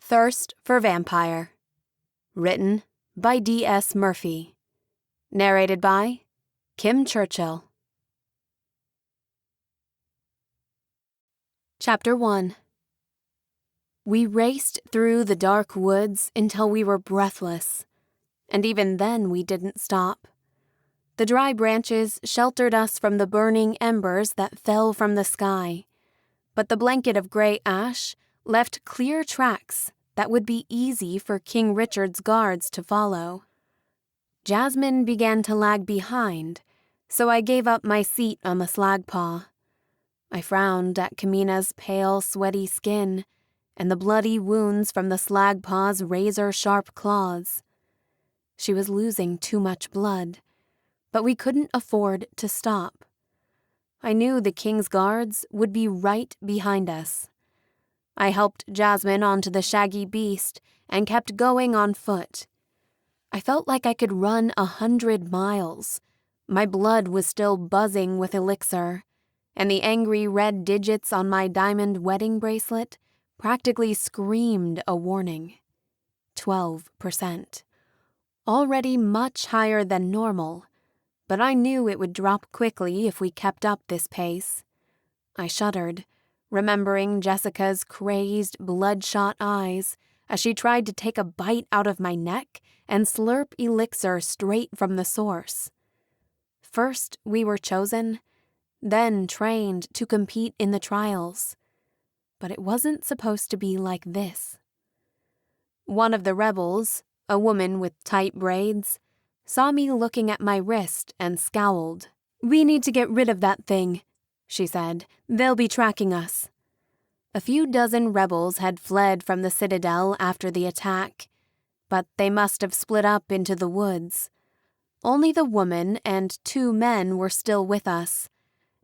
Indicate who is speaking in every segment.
Speaker 1: Thirst for Vampire. Written by D.S. Murphy. Narrated by Kim Churchill. Chapter 1. We raced through the dark woods until we were breathless, and even then we didn't stop. The dry branches sheltered us from the burning embers that fell from the sky, but the blanket of gray ash left clear tracks that would be easy for King Richard's guards to follow. Jasmine began to lag behind, so I gave up my seat on the slagpaw. I frowned at Kamina's pale, sweaty skin and the bloody wounds from the slagpaw's razor-sharp claws. She was losing too much blood, but we couldn't afford to stop. I knew the king's guards would be right behind us. I helped Jasmine onto the shaggy beast and kept going on foot. I felt like I could run 100 miles. My blood was still buzzing with elixir, and the angry red digits on my diamond wedding bracelet practically screamed a warning. 12%. Already much higher than normal, but I knew it would drop quickly if we kept up this pace. I shuddered, remembering Jessica's crazed, bloodshot eyes as she tried to take a bite out of my neck and slurp elixir straight from the source. First, we were chosen, then trained to compete in the trials. But it wasn't supposed to be like this. One of the rebels, a woman with tight braids, saw me looking at my wrist and scowled. "We need to get rid of that thing," she said. "They'll be tracking us." A few dozen rebels had fled from the Citadel after the attack, but they must have split up into the woods. Only the woman and 2 men were still with us,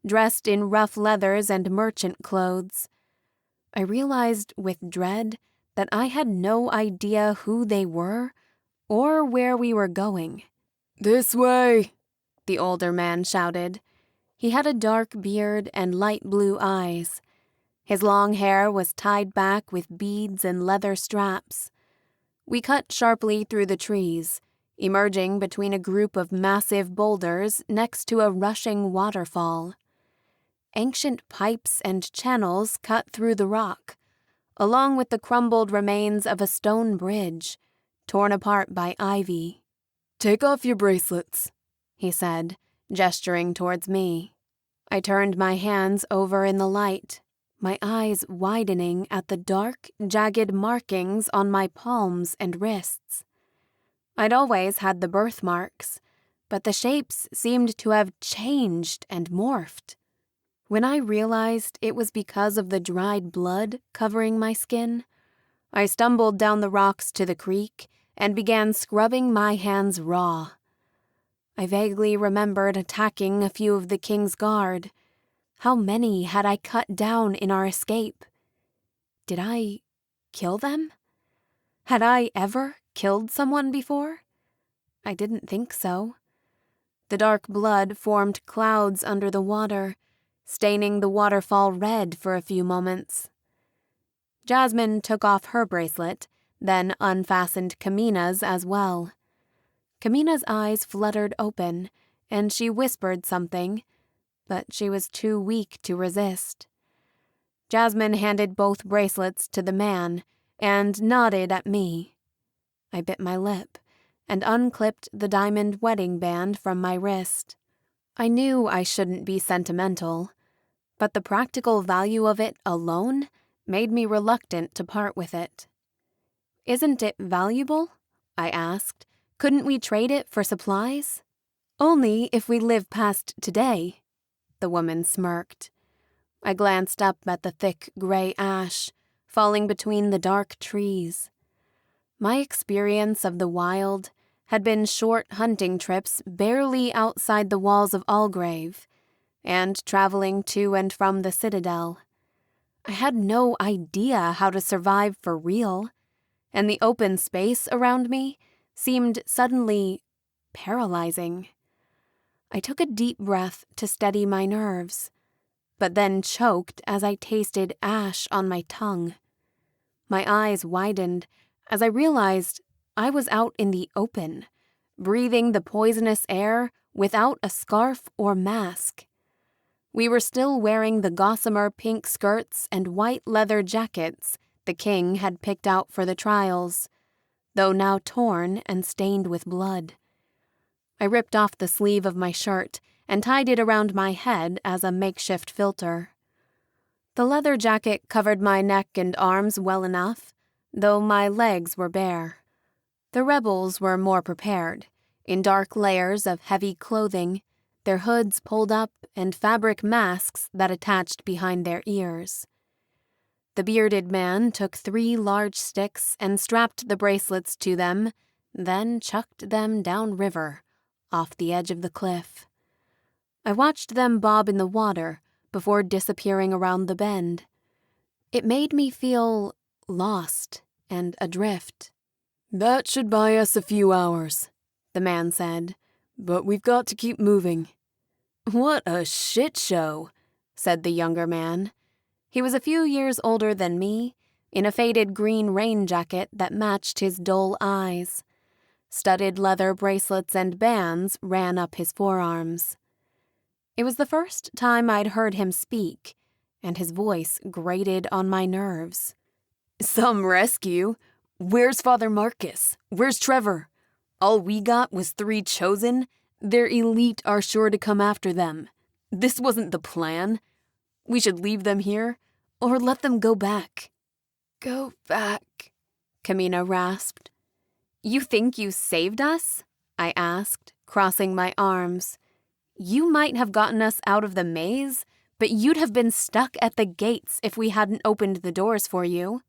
Speaker 1: dressed in rough leathers and merchant clothes. I realized with dread that I had no idea who they were or where we were going. "This way," the older man shouted. He had a dark beard and light blue eyes. His long hair was tied back with beads and leather straps. We cut sharply through the trees, emerging between a group of massive boulders next to a rushing waterfall. Ancient pipes and channels cut through the rock, along with the crumbled remains of a stone bridge, torn apart by ivy. "Take off your bracelets," he said, gesturing towards me. I turned my hands over in the light, my eyes widening at the dark, jagged markings on my palms and wrists. I'd always had the birthmarks, but the shapes seemed to have changed and morphed. When I realized it was because of the dried blood covering my skin, I stumbled down the rocks to the creek and began scrubbing my hands raw. I vaguely remembered attacking a few of the king's guard. How many had I cut down in our escape? Did I kill them? Had I ever killed someone before? I didn't think so. The dark blood formed clouds under the water, staining the waterfall red for a few moments. Jasmine took off her bracelet, then unfastened Kamina's as well. Kamina's eyes fluttered open, and she whispered something, but she was too weak to resist. Jasmine handed both bracelets to the man and nodded at me. I bit my lip and unclipped the diamond wedding band from my wrist. I knew I shouldn't be sentimental, but the practical value of it alone made me reluctant to part with it. "Isn't it valuable?" I asked. "Couldn't we trade it for supplies?" "Only if we live past today," the woman smirked. I glanced up at the thick gray ash, falling between the dark trees. My experience of the wild had been short hunting trips barely outside the walls of Algrave, and traveling to and from the Citadel. I had no idea how to survive for real, and the open space around me seemed suddenly paralyzing. I took a deep breath to steady my nerves, but then choked as I tasted ash on my tongue. My eyes widened as I realized I was out in the open, breathing the poisonous air without a scarf or mask. We were still wearing the gossamer pink skirts and white leather jackets the king had picked out for the trials, though now torn and stained with blood. I ripped off the sleeve of my shirt and tied it around my head as a makeshift filter. The leather jacket covered my neck and arms well enough, though my legs were bare. The rebels were more prepared, in dark layers of heavy clothing, their hoods pulled up and fabric masks that attached behind their ears. The bearded man took 3 large sticks and strapped the bracelets to them, then chucked them downriver, off the edge of the cliff. I watched them bob in the water before disappearing around the bend. It made me feel lost and adrift. "That should buy us a few hours," the man said, "but we've got to keep moving." "What a shit show," said the younger man. He was a few years older than me, in a faded green rain jacket that matched his dull eyes. Studded leather bracelets and bands ran up his forearms. It was the first time I'd heard him speak, and his voice grated on my nerves. "Some rescue? Where's Father Marcus? Where's Trevor? All we got was 3 chosen? Their elite are sure to come after them. This wasn't the plan. We should leave them here, or let them go back." "Go back," Kamina rasped. "You think you saved us?" I asked, crossing my arms. "You might have gotten us out of the maze, but you'd have been stuck at the gates if we hadn't opened the doors for you."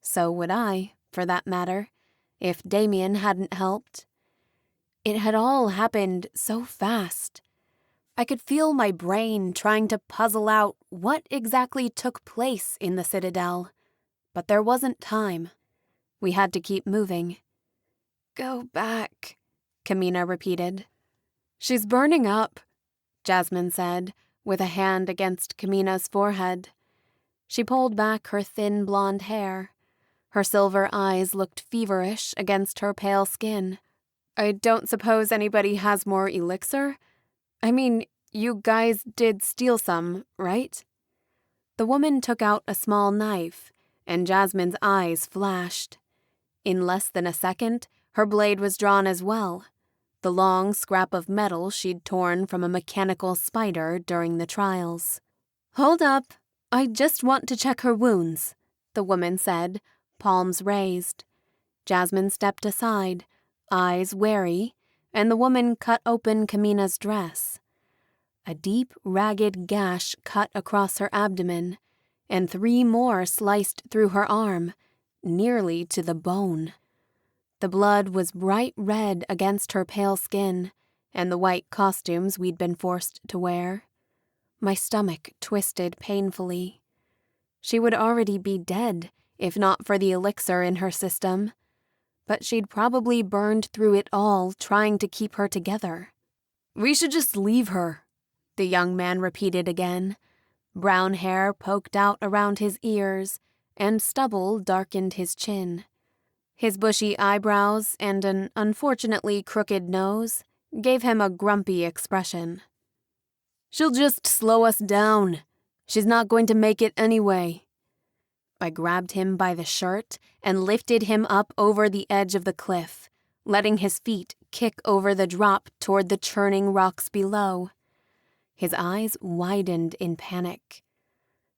Speaker 1: So would I, for that matter, if Damien hadn't helped. It had all happened so fast. I could feel my brain trying to puzzle out what exactly took place in the Citadel, but there wasn't time. We had to keep moving. "Go back," Kamina repeated. "She's burning up," Jasmine said, with a hand against Kamina's forehead. She pulled back her thin blonde hair. Her silver eyes looked feverish against her pale skin. "I don't suppose anybody has more elixir? I mean, you guys did steal some, right?" The woman took out a small knife, and Jasmine's eyes flashed. In less than a second, her blade was drawn as well, the long scrap of metal she'd torn from a mechanical spider during the trials. "Hold up, I just want to check her wounds," the woman said, palms raised. Jasmine stepped aside, eyes wary, and the woman cut open Kamina's dress. A deep, ragged gash cut across her abdomen, and 3 more sliced through her arm, nearly to the bone. The blood was bright red against her pale skin and the white costumes we'd been forced to wear. My stomach twisted painfully. She would already be dead, if not for the elixir in her system. But she'd probably burned through it all trying to keep her together. "We should just leave her," the young man repeated again. Brown hair poked out around his ears, and stubble darkened his chin. His bushy eyebrows and an unfortunately crooked nose gave him a grumpy expression. "She'll just slow us down. She's not going to make it anyway." I grabbed him by the shirt and lifted him up over the edge of the cliff, letting his feet kick over the drop toward the churning rocks below. His eyes widened in panic.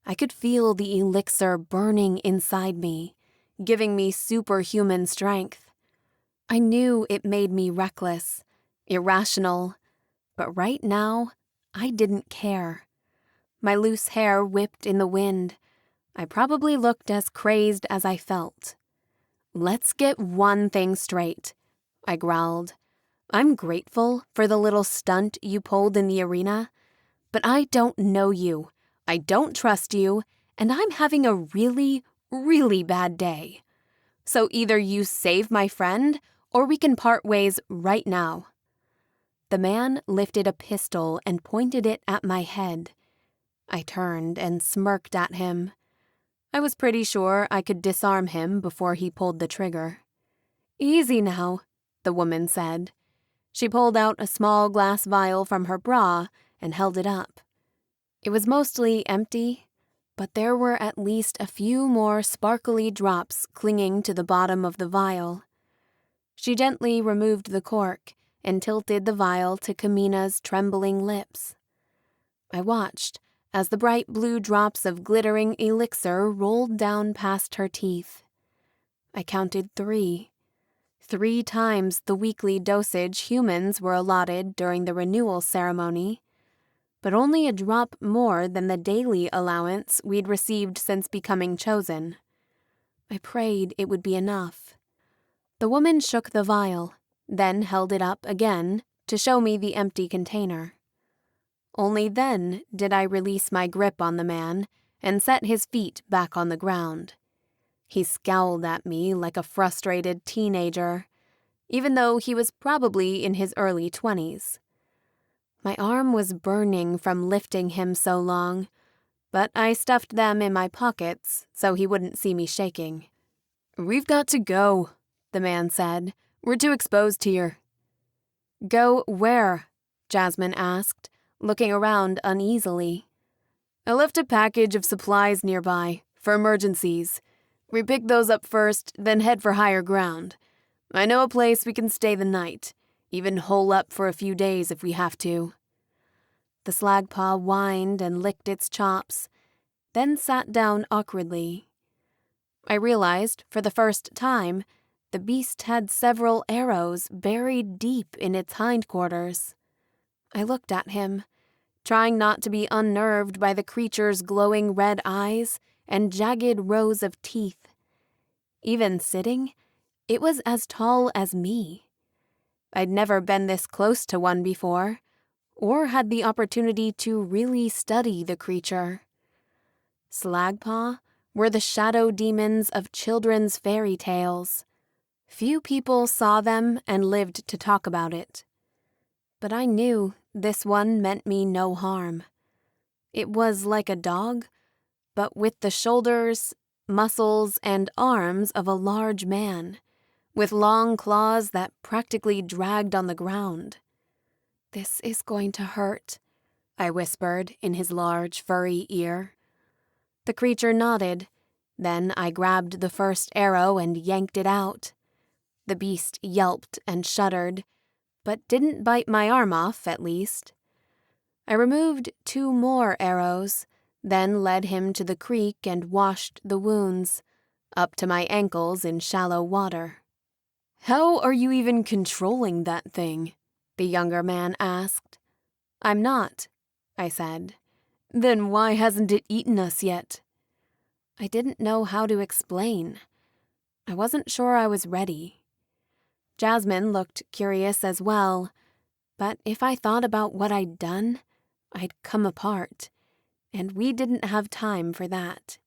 Speaker 1: I could feel the elixir burning inside me, giving me superhuman strength. I knew it made me reckless, irrational, but right now, I didn't care. My loose hair whipped in the wind. I probably looked as crazed as I felt. "Let's get one thing straight," I growled. "I'm grateful for the little stunt you pulled in the arena, but I don't know you, I don't trust you, and I'm having a really, really bad day. So either you save my friend, or we can part ways right now." The man lifted a pistol and pointed it at my head. I turned and smirked at him. I was pretty sure I could disarm him before he pulled the trigger. "Easy now," the woman said. She pulled out a small glass vial from her bra and held it up. It was mostly empty, but there were at least a few more sparkly drops clinging to the bottom of the vial. She gently removed the cork and tilted the vial to Kamina's trembling lips. I watched as the bright blue drops of glittering elixir rolled down past her teeth. I counted 3. 3 times the weekly dosage humans were allotted during the renewal ceremony, but only a drop more than the daily allowance we'd received since becoming chosen. I prayed it would be enough. The woman shook the vial, then held it up again to show me the empty container. Only then did I release my grip on the man and set his feet back on the ground. He scowled at me like a frustrated teenager, even though he was probably in his early 20s. My arm was burning from lifting him so long, but I stuffed them in my pockets so he wouldn't see me shaking. "We've got to go," the man said. "We're too exposed here." "Go where?" Jasmine asked, looking around uneasily. "I left a package of supplies nearby, for emergencies. We pick those up first, then head for higher ground. I know a place we can stay the night, even hole up for a few days if we have to." The slagpaw whined and licked its chops, then sat down awkwardly. I realized, for the first time, the beast had several arrows buried deep in its hindquarters. I looked at him, trying not to be unnerved by the creature's glowing red eyes and jagged rows of teeth. Even sitting, it was as tall as me. I'd never been this close to one before, or had the opportunity to really study the creature. Slagpaw were the shadow demons of children's fairy tales. Few people saw them and lived to talk about it. But I knew this one meant me no harm. It was like a dog, but with the shoulders, muscles, and arms of a large man, with long claws that practically dragged on the ground. "This is going to hurt," I whispered in his large, furry ear. The creature nodded. Then I grabbed the first arrow and yanked it out. The beast yelped and shuddered, but didn't bite my arm off, at least. I removed 2 more arrows, then led him to the creek and washed the wounds, up to my ankles in shallow water. "How are you even controlling that thing?" the younger man asked. "I'm not," I said. "Then why hasn't it eaten us yet?" I didn't know how to explain. I wasn't sure I was ready. Jasmine looked curious as well, but if I thought about what I'd done, I'd come apart, and we didn't have time for that.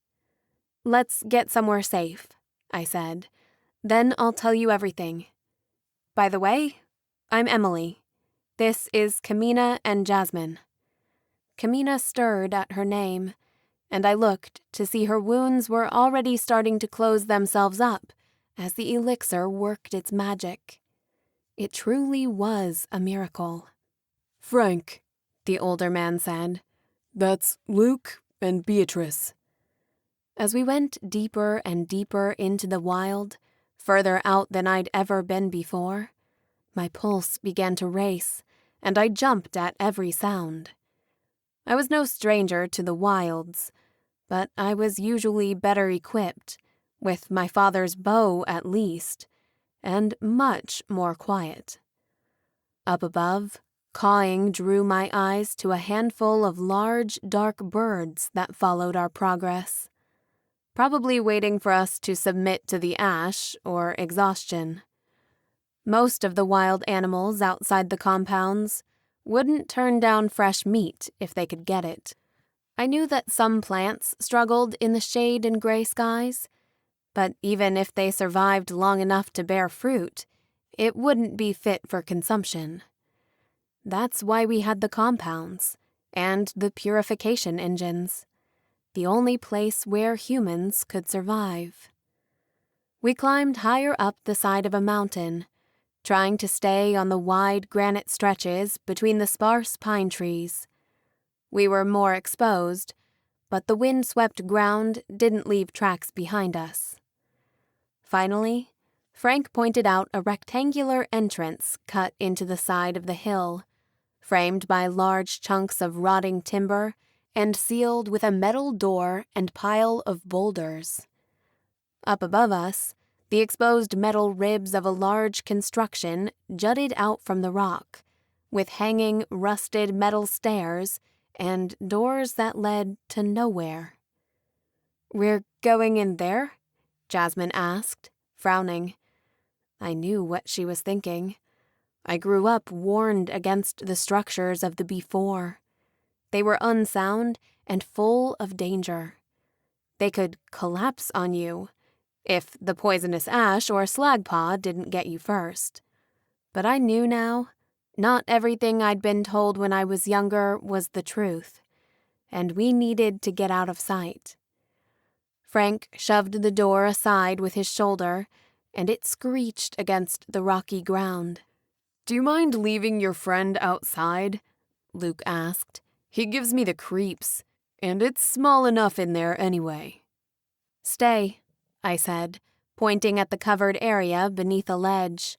Speaker 1: "Let's get somewhere safe," I said. "Then I'll tell you everything. By the way, I'm Emily. This is Kamina and Jasmine." Kamina stirred at her name, and I looked to see her wounds were already starting to close themselves up as the elixir worked its magic. It truly was a miracle.
Speaker 2: "Frank," the older man said. "That's Luke and Beatrice."
Speaker 1: As we went deeper and deeper into the wild, further out than I'd ever been before, my pulse began to race, and I jumped at every sound. I was no stranger to the wilds, but I was usually better equipped, with my father's bow at least, and much more quiet. Up above, cawing drew my eyes to a handful of large, dark birds that followed our progress, probably waiting for us to submit to the ash or exhaustion. Most of the wild animals outside the compounds wouldn't turn down fresh meat if they could get it. I knew that some plants struggled in the shade and gray skies, but even if they survived long enough to bear fruit, it wouldn't be fit for consumption. That's why we had the compounds and the purification engines. the only place where humans could survive. We climbed higher up the side of a mountain, trying to stay on the wide granite stretches between the sparse pine trees. We were more exposed, but the wind-swept ground didn't leave tracks behind us. Finally, Frank pointed out a rectangular entrance cut into the side of the hill, framed by large chunks of rotting timber and sealed with a metal door and pile of boulders. Up above us, the exposed metal ribs of a large construction jutted out from the rock, with hanging, rusted metal stairs and doors that led to nowhere. "We're going in there?" Jasmine asked, frowning. I knew what she was thinking. I grew up warned against the structures of the before. They were unsound and full of danger. They could collapse on you, if the poisonous ash or slagpaw didn't get you first. But I knew now, not everything I'd been told when I was younger was the truth, and we needed to get out of sight. Frank shoved the door aside with his shoulder, and it screeched against the rocky ground.
Speaker 2: "Do you mind leaving your friend outside?" Luke asked. "He gives me the creeps, and it's small enough in there anyway."
Speaker 1: "Stay," I said, pointing at the covered area beneath a ledge.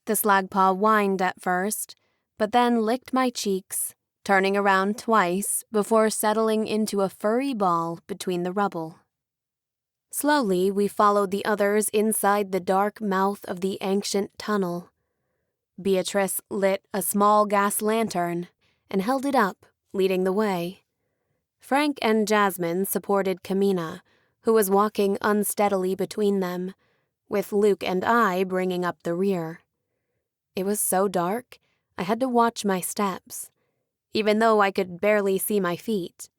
Speaker 1: The slagpaw whined at first, but then licked my cheeks, turning around twice before settling into a furry ball between the rubble. Slowly, we followed the others inside the dark mouth of the ancient tunnel. Beatrice lit a small gas lantern and held it up, leading the way. Frank and Jasmine supported Kamina, who was walking unsteadily between them, with Luke and I bringing up the rear. It was so dark, I had to watch my steps, even though I could barely see my feet.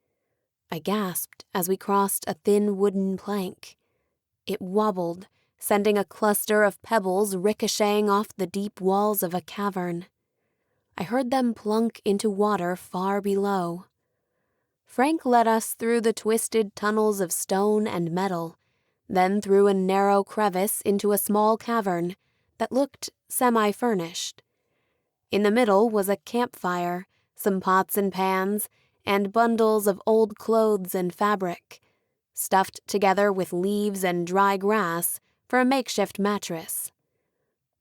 Speaker 1: I gasped as we crossed a thin wooden plank. It wobbled, sending a cluster of pebbles ricocheting off the deep walls of a cavern. I heard them plunk into water far below. Frank led us through the twisted tunnels of stone and metal, then through a narrow crevice into a small cavern that looked semi-furnished. In the middle was a campfire, some pots and pans, and bundles of old clothes and fabric, stuffed together with leaves and dry grass for a makeshift mattress.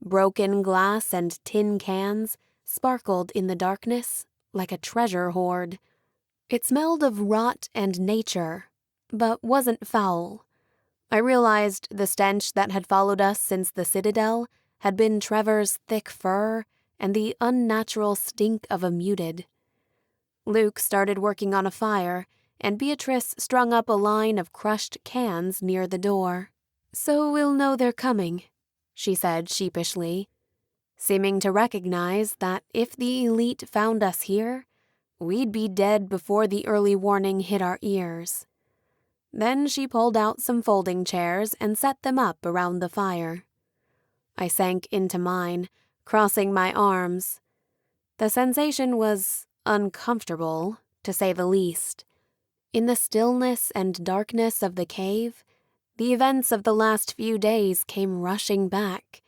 Speaker 1: Broken glass and tin cans sparkled in the darkness like a treasure hoard. It smelled of rot and nature, but wasn't foul. I realized the stench that had followed us since the Citadel had been Trevor's thick fur and the unnatural stink of a muted. Luke started working on a fire, and Beatrice strung up a line of crushed cans near the door. "So we'll know they're coming," she said sheepishly, seeming to recognize that if the elite found us here, we'd be dead before the early warning hit our ears. Then she pulled out some folding chairs and set them up around the fire. I sank into mine, crossing my arms. The sensation was uncomfortable, to say the least. In the stillness and darkness of the cave, the events of the last few days came rushing back,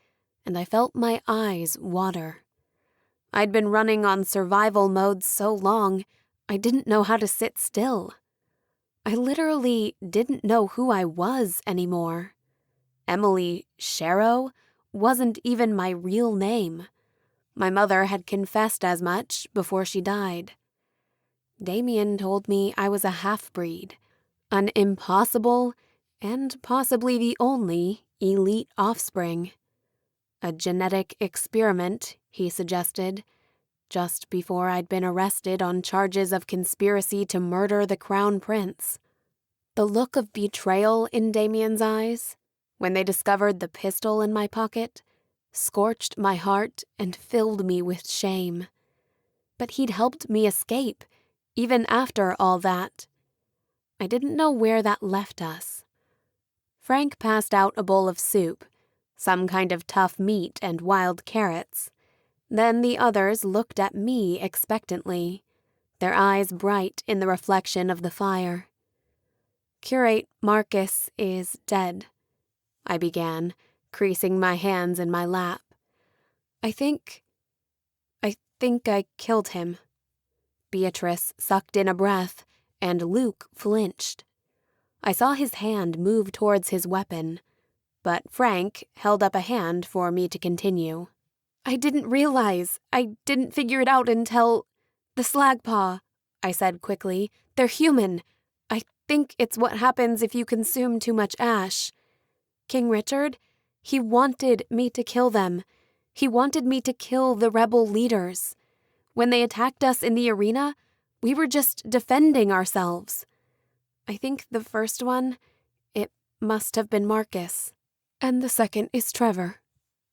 Speaker 1: and I felt my eyes water. I'd been running on survival mode so long, I didn't know how to sit still. I literally didn't know who I was anymore. Emily Sharrow wasn't even my real name. My mother had confessed as much before she died. Damian told me I was a half-breed, an impossible and possibly the only elite offspring. A genetic experiment, he suggested, just before I'd been arrested on charges of conspiracy to murder the Crown Prince. The look of betrayal in Damian's eyes, when they discovered the pistol in my pocket, scorched my heart and filled me with shame. But he'd helped me escape, even after all that. I didn't know where that left us. Frank passed out a bowl of soup, some kind of tough meat and wild carrots. Then the others looked at me expectantly, their eyes bright in the reflection of the fire. Curate Marcus is dead, I began, creasing my hands in my lap. I think I killed him. Beatrice sucked in a breath, and Luke flinched. I saw his hand move towards his weapon, but Frank held up a hand for me to continue. I didn't figure it out until… The Slagpaw, I said quickly. They're human. I think it's what happens if you consume too much ash. King Richard, he wanted me to kill them. He wanted me to kill the rebel leaders. When they attacked us in the arena, we were just defending ourselves. I think the first one, it must have been Marcus. And the second is Trevor,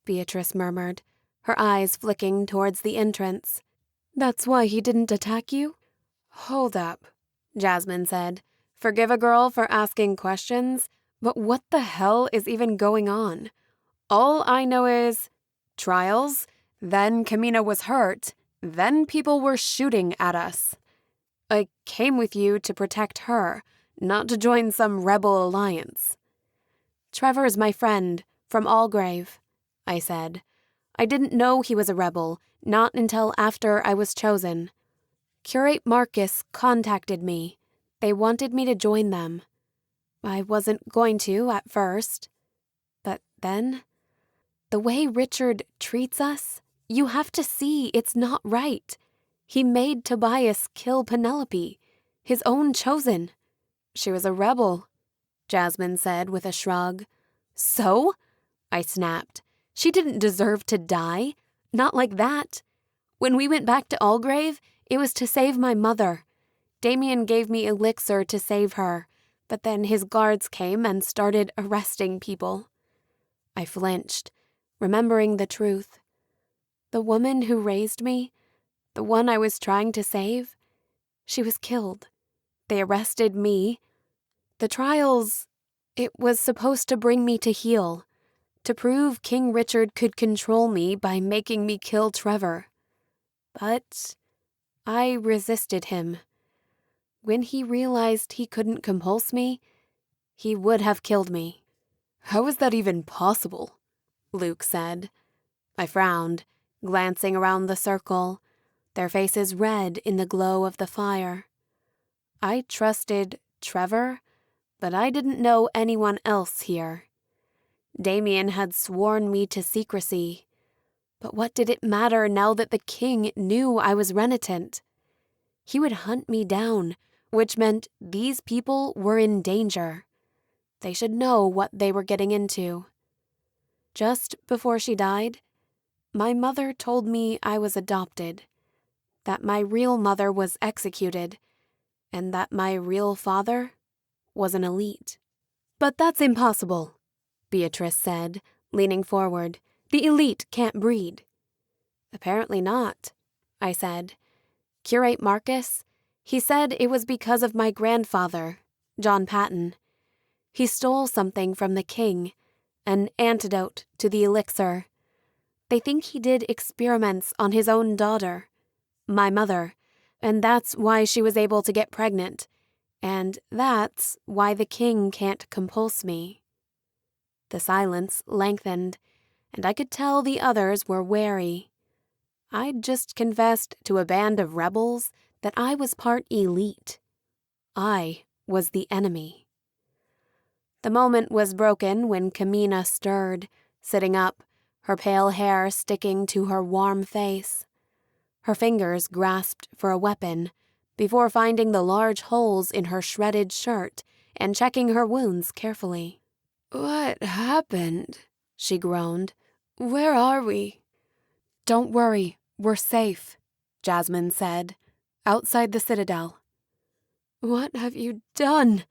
Speaker 1: Beatrice murmured, her eyes flicking towards the entrance. That's why he didn't attack you? Hold up, Jasmine said. Forgive a girl for asking questions, but what the hell is even going on? All I know is trials, then Kamina was hurt, then people were shooting at us. I came with you to protect her, not to join some rebel alliance. Trevor's my friend, from Algrave, I said. I didn't know he was a rebel, not until after I was chosen. Curate Marcus contacted me. They wanted me to join them. I wasn't going to at first. But then, the way Richard treats us, you have to see it's not right. He made Tobias kill Penelope, his own chosen. She was a rebel, Jasmine said with a shrug. So? I snapped. She didn't deserve to die. Not like that. When we went back to Algrave, it was to save my mother. Damien gave me elixir to save her, but then his guards came and started arresting people. I flinched, remembering the truth. The woman who raised me, the one I was trying to save, she was killed. They arrested me. The trials, it was supposed to bring me to heel, to prove King Richard could control me by making me kill Trevor. But I resisted him. When he realized he couldn't compulse me, he would have killed me. How is that even possible? Luke said. I frowned, glancing around the circle, their faces red in the glow of the fire. I trusted Trevor, but I didn't know anyone else here. Damian had sworn me to secrecy, but what did it matter now that the king knew I was renitent? He would hunt me down, which meant these people were in danger. They should know what they were getting into. Just before she died, my mother told me I was adopted, that my real mother was executed, and that my real father was an elite. But that's impossible, Beatrice said, leaning forward. The elite can't breed. Apparently not, I said. Curate Marcus, he said it was because of my grandfather, John Patton. He stole something from the king, an antidote to the elixir. They think he did experiments on his own daughter, my mother, and that's why she was able to get pregnant, and that's why the king can't compulse me. The silence lengthened, and I could tell the others were wary. I'd just confessed to a band of rebels that I was part elite. I was the enemy. The moment was broken when Kamina stirred, sitting up, her pale hair sticking to her warm face. Her fingers grasped for a weapon before finding the large holes in her shredded shirt and checking her wounds carefully. "What happened?" she groaned. "Where are we?" "Don't worry, we're safe," Jasmine said. "Outside the Citadel." "What have you done?"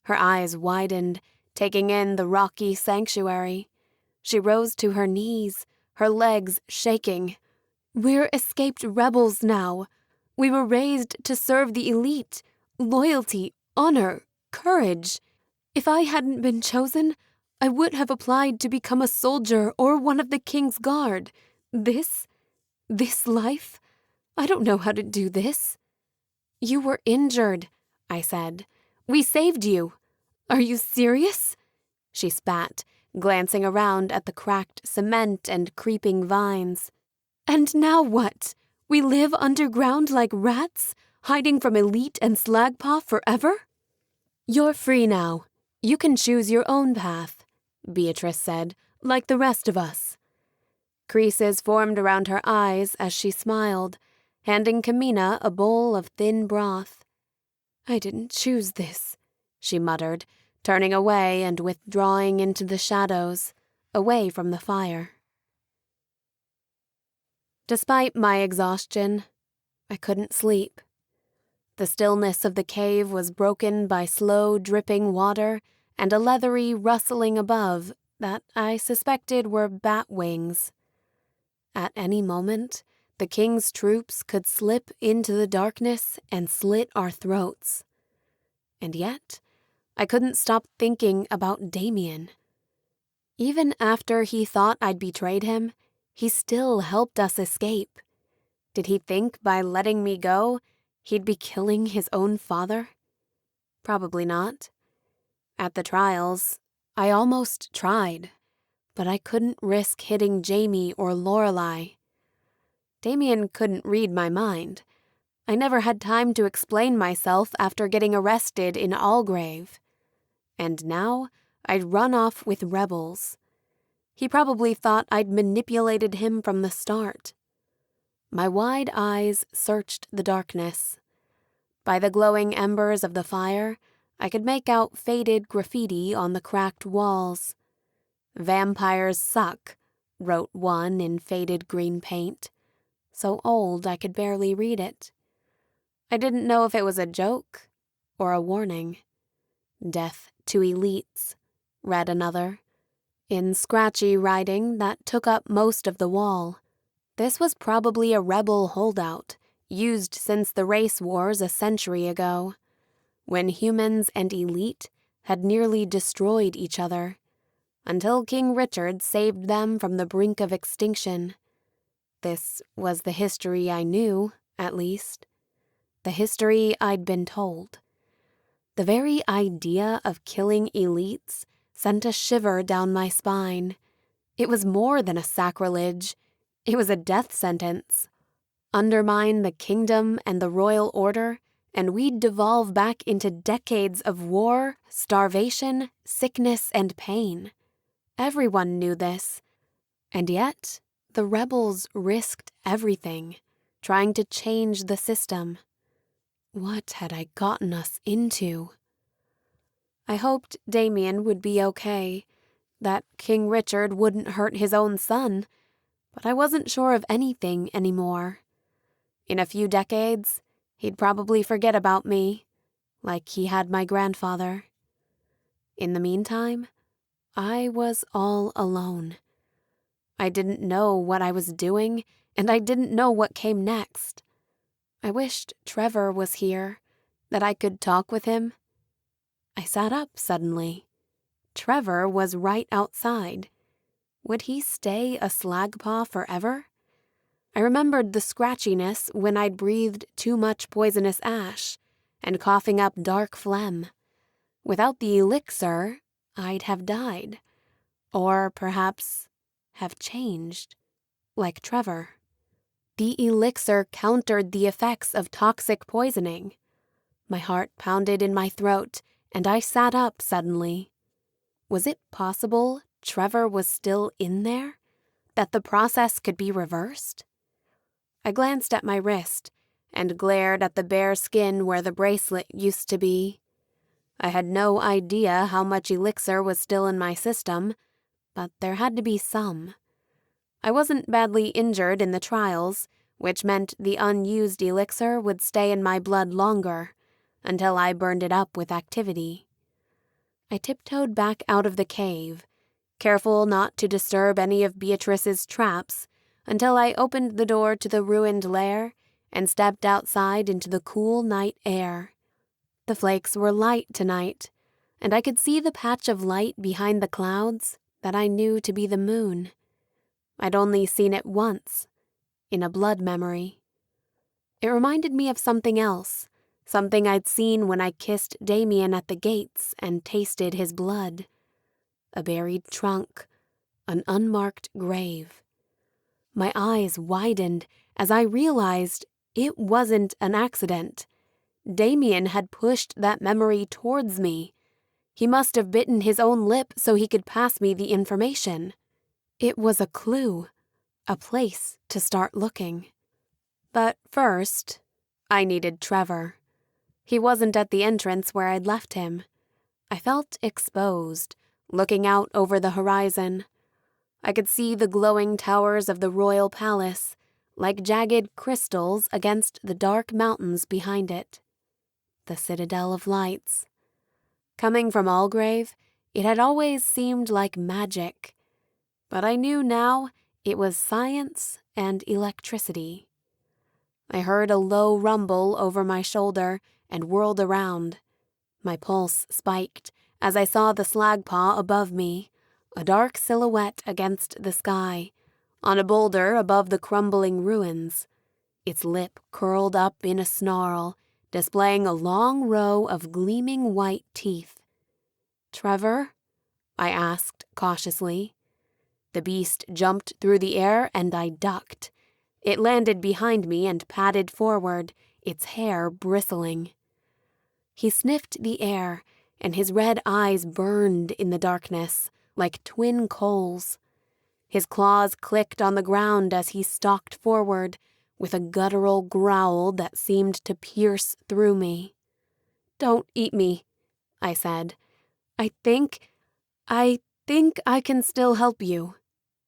Speaker 1: Her eyes widened, taking in the rocky sanctuary. She rose to her knees, her legs shaking. "We're escaped rebels now. We were raised to serve the elite. Loyalty, honor, courage. If I hadn't been chosen, I would have applied to become a soldier or one of the king's guard. This life? I don't know how to do this." "You were injured," I said. "We saved you. Are you serious? She spat, glancing around at the cracked cement and creeping vines. And now what? We live underground like rats, hiding from elite and slagpaw forever? You're free now. You can choose your own path, Beatrice said, like the rest of us. Creases formed around her eyes as she smiled, handing Kamina a bowl of thin broth. I didn't choose this, she muttered, turning away and withdrawing into the shadows, away from the fire. Despite my exhaustion, I couldn't sleep. The stillness of the cave was broken by slow dripping water and a leathery rustling above that I suspected were bat wings. At any moment, the king's troops could slip into the darkness and slit our throats. And yet, I couldn't stop thinking about Damien. Even after he thought I'd betrayed him, he still helped us escape. Did he think by letting me go, he'd be killing his own father? Probably not. At the trials, I almost tried, but I couldn't risk hitting Jamie or Lorelei. Damien couldn't read my mind. I never had time to explain myself after getting arrested in Algrave. And now I'd run off with rebels. He probably thought I'd manipulated him from the start. My wide eyes searched the darkness. By the glowing embers of the fire, I could make out faded graffiti on the cracked walls. "Vampires suck," wrote one in faded green paint. So old I could barely read it. I didn't know if it was a joke or a warning. "Death to elites," read another, in scratchy writing that took up most of the wall. This was probably a rebel holdout, used since the race wars a century ago, when humans and elite had nearly destroyed each other, until King Richard saved them from the brink of extinction. This was the history I knew, at least. The history I'd been told. The very idea of killing elites sent a shiver down my spine. It was more than a sacrilege. It was a death sentence. Undermine the kingdom and the royal order, and we'd devolve back into decades of war, starvation, sickness, and pain. Everyone knew this. And yet, the rebels risked everything, trying to change the system. What had I gotten us into? I hoped Damien would be okay, that King Richard wouldn't hurt his own son, but I wasn't sure of anything anymore. In a few decades, he'd probably forget about me, like he had my grandfather. In the meantime, I was all alone. I didn't know what I was doing, and I didn't know what came next. I wished Trevor was here, that I could talk with him. I sat up suddenly. Trevor was right outside. Would he stay a slagpaw forever? I remembered the scratchiness when I'd breathed too much poisonous ash, and coughing up dark phlegm. Without the elixir, I'd have died. Or perhaps have changed, like Trevor. The elixir countered the effects of toxic poisoning. My heart pounded in my throat, and I sat up suddenly. Was it possible Trevor was still in there? That the process could be reversed? I glanced at my wrist, and glared at the bare skin where the bracelet used to be. I had no idea how much elixir was still in my system, but there had to be some. I wasn't badly injured in the trials, which meant the unused elixir would stay in my blood longer, until I burned it up with activity. I tiptoed back out of the cave, careful not to disturb any of Beatrice's traps, until I opened the door to the ruined lair and stepped outside into the cool night air. The flakes were light tonight, and I could see the patch of light behind the clouds that I knew to be the moon. I'd only seen it once, in a blood memory. It reminded me of something else, something I'd seen when I kissed Damien at the gates and tasted his blood. A buried trunk, an unmarked grave. My eyes widened as I realized it wasn't an accident. Damien had pushed that memory towards me. He must have bitten his own lip so he could pass me the information. It was a clue, a place to start looking. But first, I needed Trevor. He wasn't at the entrance where I'd left him. I felt exposed, looking out over the horizon. I could see the glowing towers of the royal palace, like jagged crystals against the dark mountains behind it. The Citadel of Lights. Coming from Algrave, it had always seemed like magic. But I knew now it was science and electricity. I heard a low rumble over my shoulder and whirled around. My pulse spiked as I saw the slag paw above me, a dark silhouette against the sky, on a boulder above the crumbling ruins. Its lip curled up in a snarl, displaying a long row of gleaming white teeth. "Trevor?" I asked cautiously. The beast jumped through the air and I ducked. It landed behind me and padded forward, its hair bristling. He sniffed the air, and his red eyes burned in the darkness, like twin coals. His claws clicked on the ground as he stalked forward, with a guttural growl that seemed to pierce through me. "Don't eat me," I said. I think I can still help you.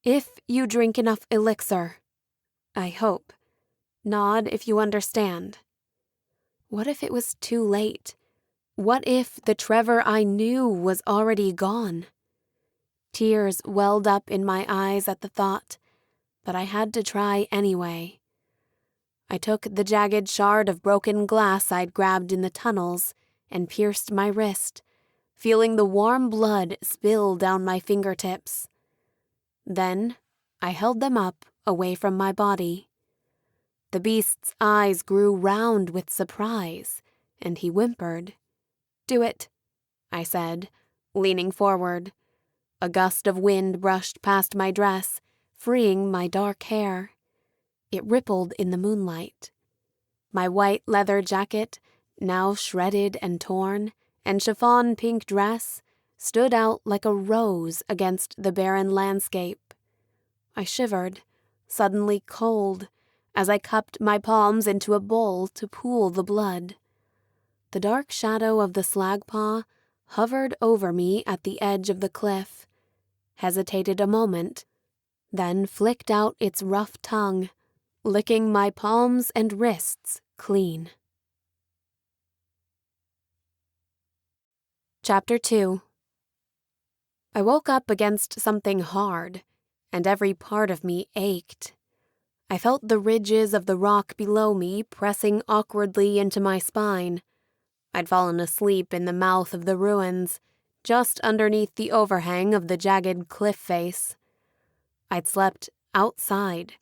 Speaker 1: If you drink enough elixir. I hope. Nod if you understand." What if it was too late? What if the Trevor I knew was already gone? Tears welled up in my eyes at the thought, but I had to try anyway. I took the jagged shard of broken glass I'd grabbed in the tunnels and pierced my wrist, feeling the warm blood spill down my fingertips. Then I held them up away from my body. The beast's eyes grew round with surprise, and he whimpered. "Do it," I said, leaning forward. A gust of wind brushed past my dress, freeing my dark hair. It rippled in the moonlight. My white leather jacket, now shredded and torn, and chiffon pink dress, stood out like a rose against the barren landscape. I shivered, suddenly cold, as I cupped my palms into a bowl to pool the blood. The dark shadow of the slag paw hovered over me at the edge of the cliff, hesitated a moment, then flicked out its rough tongue, licking my palms and wrists clean. Chapter 2. I woke up against something hard, and every part of me ached. I felt the ridges of the rock below me pressing awkwardly into my spine. I'd fallen asleep in the mouth of the ruins, just underneath the overhang of the jagged cliff face. I'd slept outside,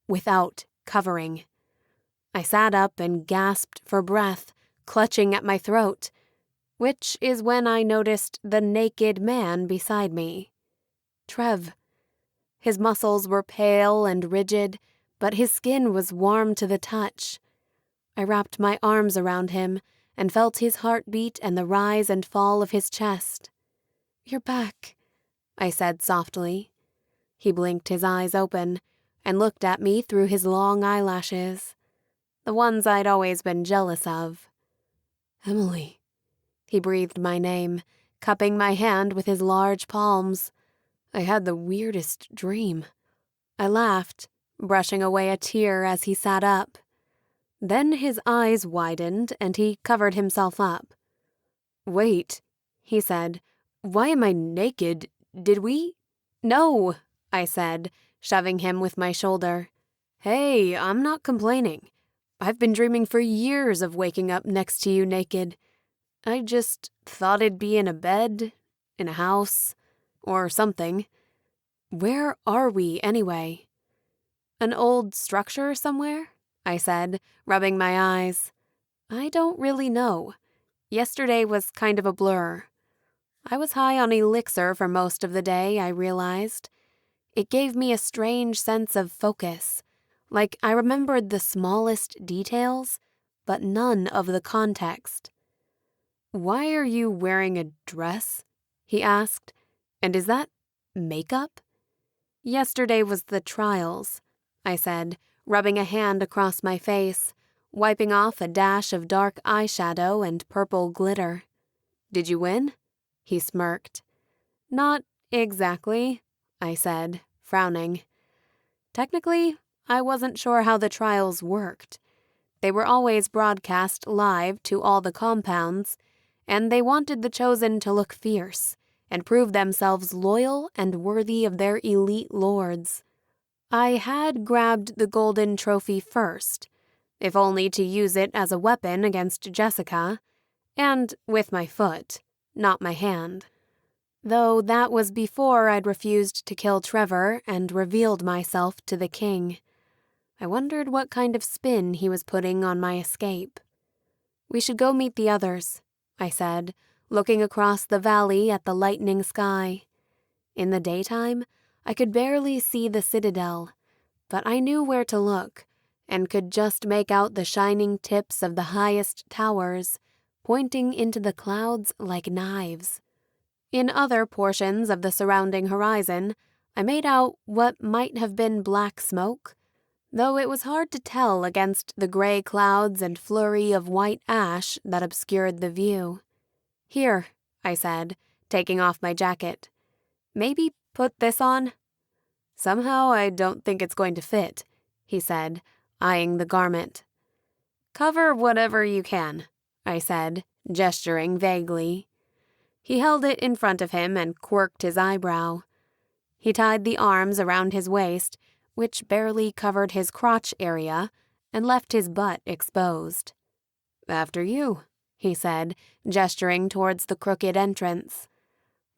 Speaker 1: without covering. I sat up and gasped for breath, clutching at my throat, which is when I noticed the naked man beside me. Trev. His muscles were pale and rigid, but his skin was warm to the touch. I wrapped my arms around him and felt his heartbeat and the rise and fall of his chest. "You're back," I said softly. He blinked his eyes open and looked at me through his long eyelashes, the ones I'd always been jealous of. "Emily." He breathed my name, cupping my hand with his large palms. I had the weirdest dream. I laughed, brushing away a tear as he sat up. Then his eyes widened and he covered himself up. "Wait," he said. "Why am I naked? Did we?" "No," I said, shoving him with my shoulder. "Hey, I'm not complaining. I've been dreaming for years of waking up next to you naked. I just thought it'd be in a bed, in a house, or something. Where are we, anyway?" "An old structure somewhere?" I said, rubbing my eyes. I don't really know. Yesterday was kind of a blur. I was high on elixir for most of the day, I realized. It gave me a strange sense of focus, like I remembered the smallest details, but none of the context. "Why are you wearing a dress?" he asked. "And is that makeup?" "Yesterday was the trials," I said, rubbing a hand across my face, wiping off a dash of dark eyeshadow and purple glitter. "Did you win?" He smirked. "Not exactly," I said, frowning. Technically, I wasn't sure how the trials worked. They were always broadcast live to all the compounds, and they wanted the chosen to look fierce and prove themselves loyal and worthy of their elite lords. I had grabbed the golden trophy first, if only to use it as a weapon against Jessica, and with my foot, not my hand. Though that was before I'd refused to kill Trevor and revealed myself to the king. I wondered what kind of spin he was putting on my escape. "We should go meet the others," I said, looking across the valley at the lightening sky. In the daytime, I could barely see the Citadel, but I knew where to look and could just make out the shining tips of the highest towers, pointing into the clouds like knives. In other portions of the surrounding horizon, I made out what might have been black smoke, though it was hard to tell against the gray clouds and flurry of white ash that obscured the view. "Here," I said, taking off my jacket. "Maybe put this on?" "Somehow I don't think it's going to fit," he said, eyeing the garment. "Cover whatever you can," I said, gesturing vaguely. He held it in front of him and quirked his eyebrow. He tied the arms around his waist, which barely covered his crotch area, and left his butt exposed. "After you," he said, gesturing towards the crooked entrance.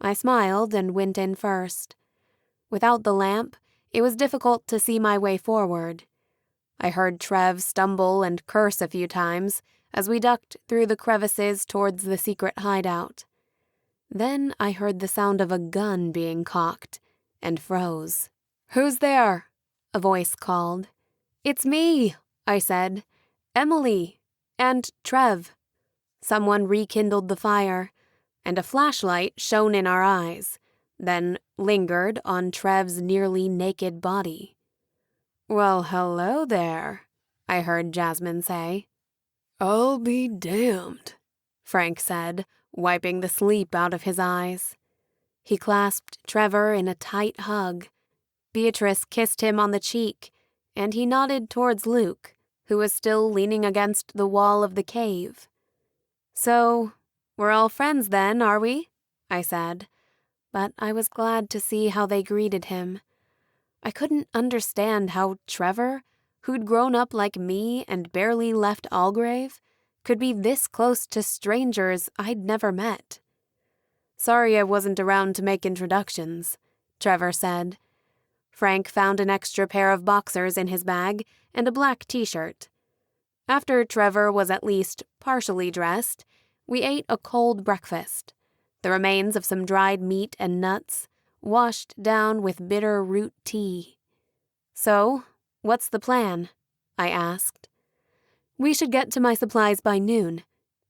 Speaker 1: I smiled and went in first. Without the lamp, it was difficult to see my way forward. I heard Trev stumble and curse a few times as we ducked through the crevices towards the secret hideout. Then I heard the sound of a gun being cocked, and froze. "Who's there?" a voice called. "It's me," I said. "Emily. And Trev." Someone rekindled the fire, and a flashlight shone in our eyes, then lingered on Trev's nearly naked body. "Well, hello there," I heard Jasmine say. "I'll be damned," Frank said, wiping the sleep out of his eyes. He clasped Trevor in a tight hug. Beatrice kissed him on the cheek, and he nodded towards Luke, who was still leaning against the wall of the cave. "So, we're all friends then, are we?" I said, but I was glad to see how they greeted him. I couldn't understand how Trevor, who'd grown up like me and barely left Algrave, could be this close to strangers I'd never met. "Sorry I wasn't around to make introductions," Trevor said. Frank found an extra pair of boxers in his bag and a black t-shirt. After Trevor was at least partially dressed, we ate a cold breakfast, the remains of some dried meat and nuts, washed down with bitter root tea. "So, what's the plan?" I asked. "We should get to my supplies by noon,"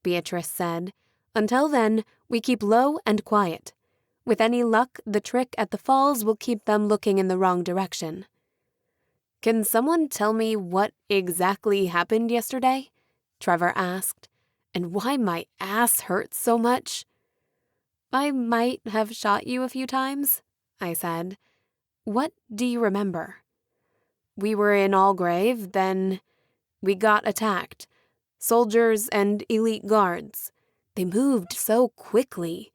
Speaker 1: Beatrice said. "Until then, we keep low and quiet. With any luck, the trick at the falls will keep them looking in the wrong direction." "Can someone tell me what exactly happened yesterday?" Trevor asked. "And why my ass hurts so much?" "I might have shot you a few times," I said. "What do you remember?" "We were in Algrave, then we got attacked. Soldiers and elite guards. They moved so quickly.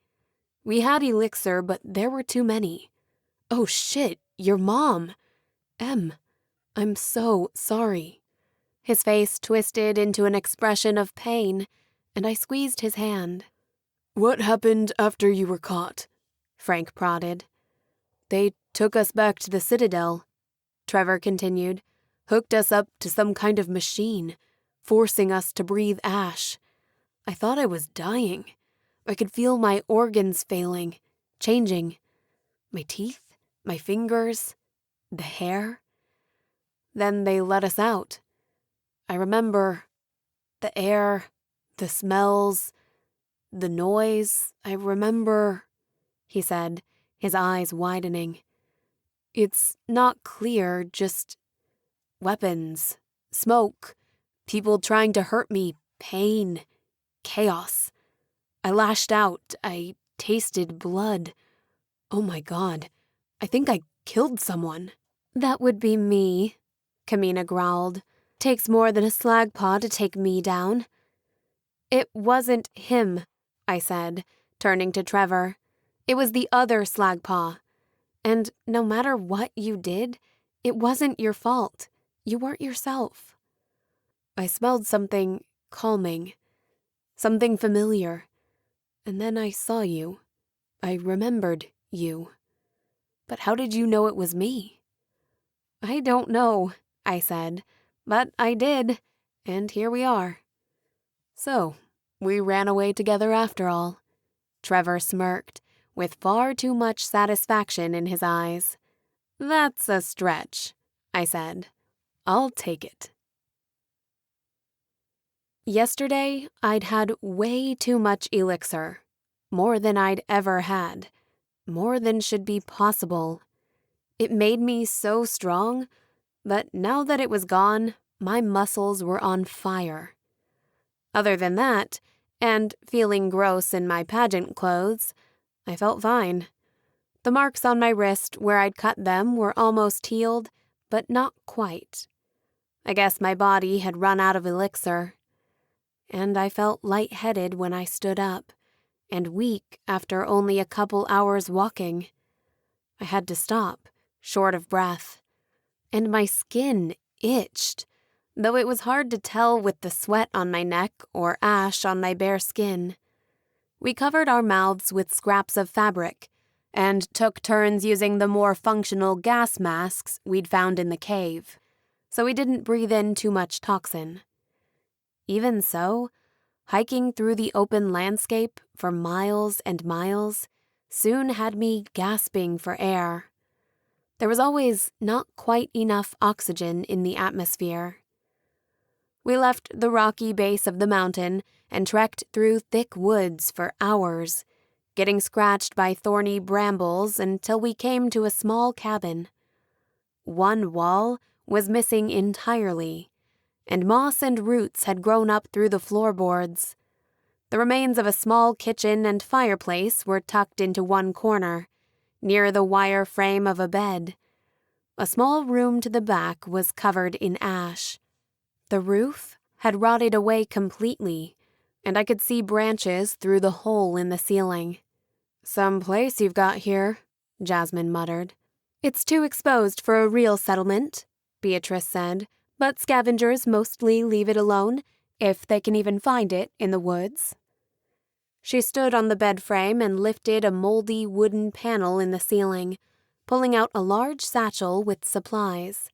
Speaker 1: We had elixir, but there were too many. Oh shit, your mom. I'm so sorry." His face twisted into an expression of pain, and I squeezed his hand. "What happened after you were caught?" Frank prodded. "They took us back to the Citadel," Trevor continued. "Hooked us up to some kind of machine.
Speaker 2: forcing us to breathe ash. I thought I was dying. I could feel my organs failing, changing. My teeth, my fingers, the hair. Then they let us out. I remember the air, the smells, the noise. I remember, he said, his eyes widening. It's not clear, just weapons, smoke, people trying to hurt me, pain, chaos. I lashed out. I tasted blood. Oh my God, I think I killed someone.
Speaker 1: That would be me, Kamina growled. Takes more than a slag paw to take me down. It wasn't him, I said, turning to Trevor. It was the other slag paw. And no matter what you did, it wasn't your fault. You weren't yourself.
Speaker 2: I smelled something calming, something familiar. And then I saw you. I remembered you. But how did you know it was me?
Speaker 1: I don't know, I said, but I did, and here we are.
Speaker 2: So, we ran away together after all. Trevor smirked, with far too much satisfaction in his eyes. That's a stretch, I said. I'll take it. Yesterday, I'd had way too much elixir. More than I'd ever had. More than should be possible. It made me so strong, but now that it was gone, my muscles were on fire. Other than that, and feeling gross in my pageant clothes, I felt fine. The marks on my wrist where I'd cut them were almost healed, but not quite. I guess my body had run out of elixir. And I felt lightheaded when I stood up, and weak after only a couple hours walking. I had to stop, short of breath. And my skin itched, though it was hard to tell with the sweat on my neck or ash on my bare skin. We covered our mouths with scraps of fabric, and took turns using the more functional gas masks we'd found in the cave, so we didn't breathe in too much toxin. Even so, hiking through the open landscape for miles and miles soon had me gasping for air. There was always not quite enough oxygen in the atmosphere. We left the rocky base of the mountain and trekked through thick woods for hours, getting scratched by thorny brambles until we came to a small cabin. One wall was missing entirely, and moss and roots had grown up through the floorboards. The remains of a small kitchen and fireplace were tucked into one corner, near the wire frame of a bed. A small room to the back was covered in ash. The roof had rotted away completely, and I could see branches through the hole in the ceiling. "Some place you've got here," Jasmine muttered.
Speaker 1: "It's too exposed for a real settlement," Beatrice said, "but scavengers mostly leave it alone, if they can even find it in the woods." She stood on the bed frame and lifted a moldy wooden panel in the ceiling, pulling out a large satchel with supplies.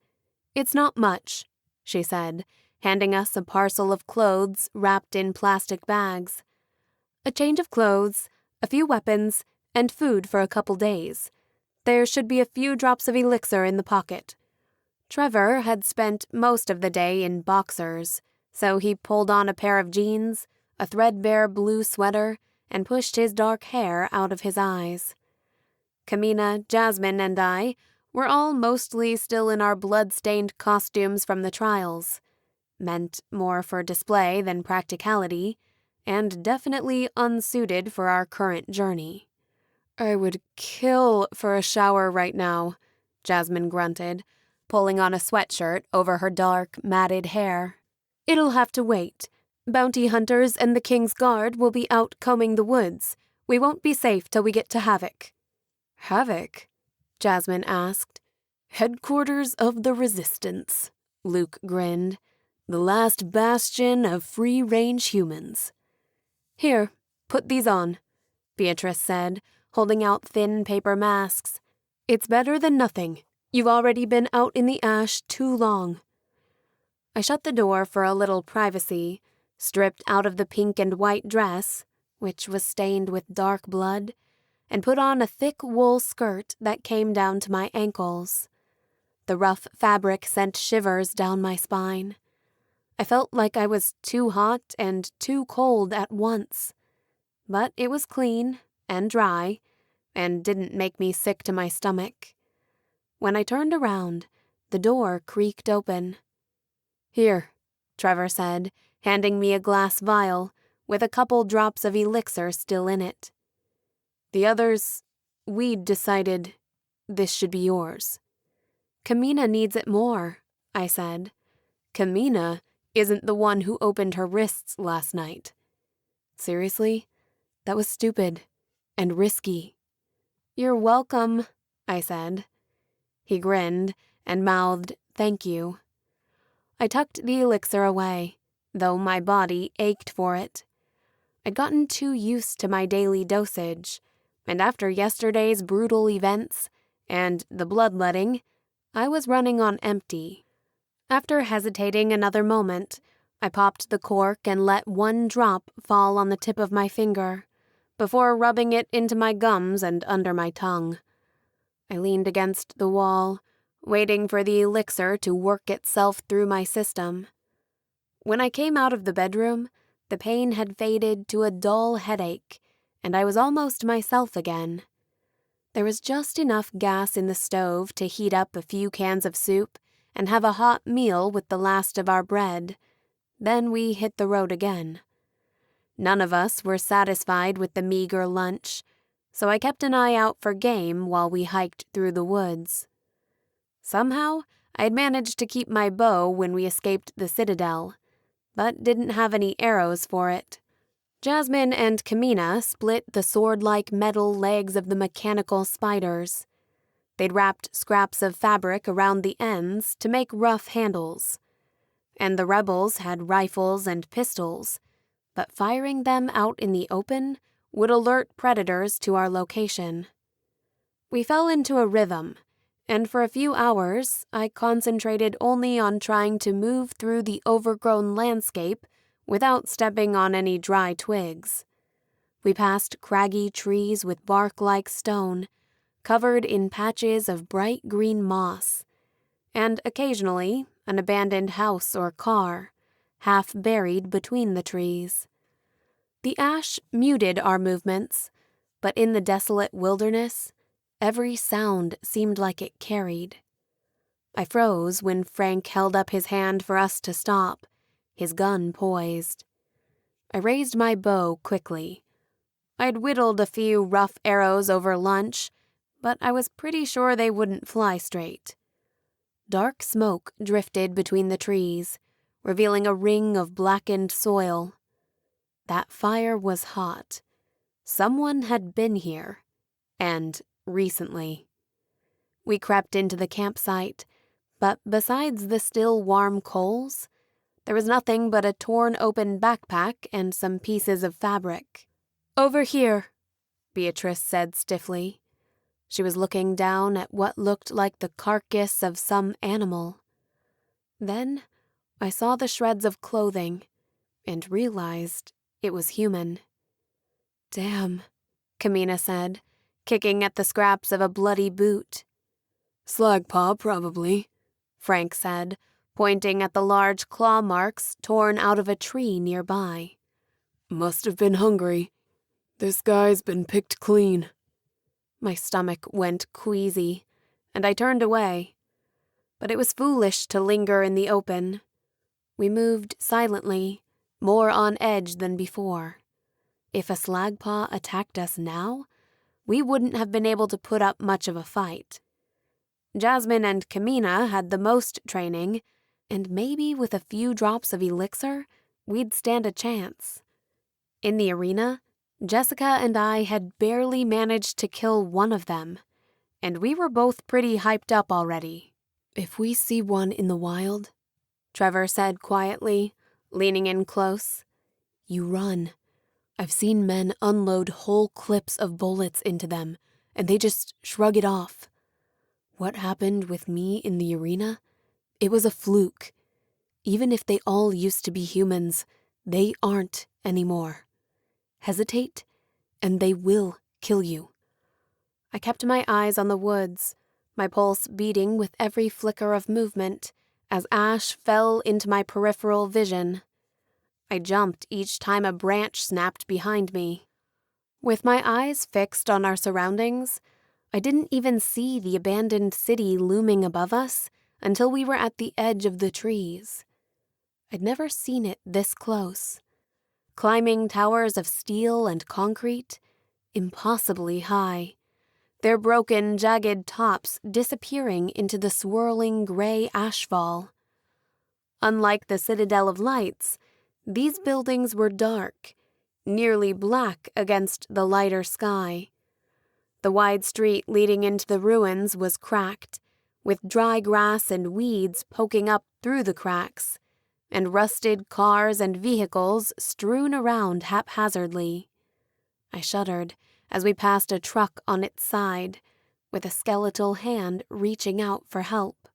Speaker 1: "It's not much," she said, handing us a parcel of clothes wrapped in plastic bags. "A change of clothes, a few weapons, and food for a couple days. There should be a few drops of elixir in the pocket." Trevor had spent most of the day in boxers, so he pulled on a pair of jeans, a threadbare blue sweater, and pushed his dark hair out of his eyes. Kamina, Jasmine, and I were all mostly still in our blood-stained costumes from the trials, meant more for display than practicality, and definitely unsuited for our current journey.
Speaker 2: "I would kill for a shower right now," Jasmine grunted, pulling on a sweatshirt over her dark, matted hair.
Speaker 1: "It'll have to wait. Bounty hunters and the King's Guard will be out combing the woods. We won't be safe till we get to Havoc."
Speaker 2: "Havoc?" Jasmine asked. "Headquarters of the Resistance," Luke grinned. "The last bastion of free-range humans."
Speaker 1: "Here, put these on," Beatrice said, holding out thin paper masks. "It's better than nothing. You've already been out in the ash too long."
Speaker 2: I shut the door for a little privacy, stripped out of the pink and white dress, which was stained with dark blood, and put on a thick wool skirt that came down to my ankles. The rough fabric sent shivers down my spine. I felt like I was too hot and too cold at once. But it was clean and dry, and didn't make me sick to my stomach. When I turned around, the door creaked open. "Here," Trevor said, handing me a glass vial with a couple drops of elixir still in it. "The others, we'd decided this should be yours." "Kamina needs it more," I said. "Kamina isn't the one who opened her wrists last night." "Seriously? That was stupid and risky." "You're welcome," I said. He grinned and mouthed, "Thank you." I tucked the elixir away, though my body ached for it. I'd gotten too used to my daily dosage, and after yesterday's brutal events and the bloodletting, I was running on empty. After hesitating another moment, I popped the cork and let one drop fall on the tip of my finger, before rubbing it into my gums and under my tongue. I leaned against the wall, waiting for the elixir to work itself through my system. When I came out of the bedroom, the pain had faded to a dull headache, and I was almost myself again. There was just enough gas in the stove to heat up a few cans of soup and have a hot meal with the last of our bread. Then we hit the road again. None of us were satisfied with the meager lunch, so I kept an eye out for game while we hiked through the woods. Somehow, I'd managed to keep my bow when we escaped the Citadel, but didn't have any arrows for it. Jasmine and Kamina split the sword-like metal legs of the mechanical spiders. They'd wrapped scraps of fabric around the ends to make rough handles. And the rebels had rifles and pistols, but firing them out in the open would alert predators to our location. We fell into a rhythm, and for a few hours I concentrated only on trying to move through the overgrown landscape without stepping on any dry twigs. We passed craggy trees with bark like stone, covered in patches of bright green moss, and occasionally an abandoned house or car, half buried between the trees. The ash muted our movements, but in the desolate wilderness, every sound seemed like it carried. I froze when Frank held up his hand for us to stop, his gun poised. I raised my bow quickly. I'd whittled a few rough arrows over lunch, but I was pretty sure they wouldn't fly straight. Dark smoke drifted between the trees, revealing a ring of blackened soil. That fire was hot. Someone had been here, and recently. We crept into the campsite, but besides the still warm coals, there was nothing but a torn open backpack and some pieces of fabric. "Over here," Beatrice said stiffly. She was looking down at what looked like the carcass of some animal. Then I saw the shreds of clothing and realized it was human. "Damn," Kamina said, kicking at the scraps of a bloody boot. "Slagpaw, probably," Frank said, pointing at the large claw marks torn out of a tree nearby. "Must have been hungry. This guy's been picked clean." My stomach went queasy, and I turned away. But it was foolish to linger in the open. We moved silently, more on edge than before. If a slagpaw attacked us now, we wouldn't have been able to put up much of a fight. Jasmine and Kamina had the most training, and maybe with a few drops of elixir, we'd stand a chance. In the arena, Jessica and I had barely managed to kill one of them, and we were both pretty hyped up already. "If we see one in the wild," Trevor said quietly, leaning in close, "you run. I've seen men unload whole clips of bullets into them, and they just shrug it off. What happened with me in the arena? It was a fluke. Even if they all used to be humans, they aren't anymore. Hesitate, and they will kill you. I kept my eyes on the woods, my pulse beating with every flicker of movement as ash fell into my peripheral vision. I jumped each time a branch snapped behind me. With my eyes fixed on our surroundings, I didn't even see the abandoned city looming above us until we were at the edge of the trees. I'd never seen it this close. Climbing towers of steel and concrete, impossibly high, their broken, jagged tops disappearing into the swirling gray ashfall. Unlike the Citadel of Lights, these buildings were dark, nearly black against the lighter sky. The wide street leading into the ruins was cracked, with dry grass and weeds poking up through the cracks, and rusted cars and vehicles strewn around haphazardly. I shuddered as we passed a truck on its side, with a skeletal hand reaching out for help.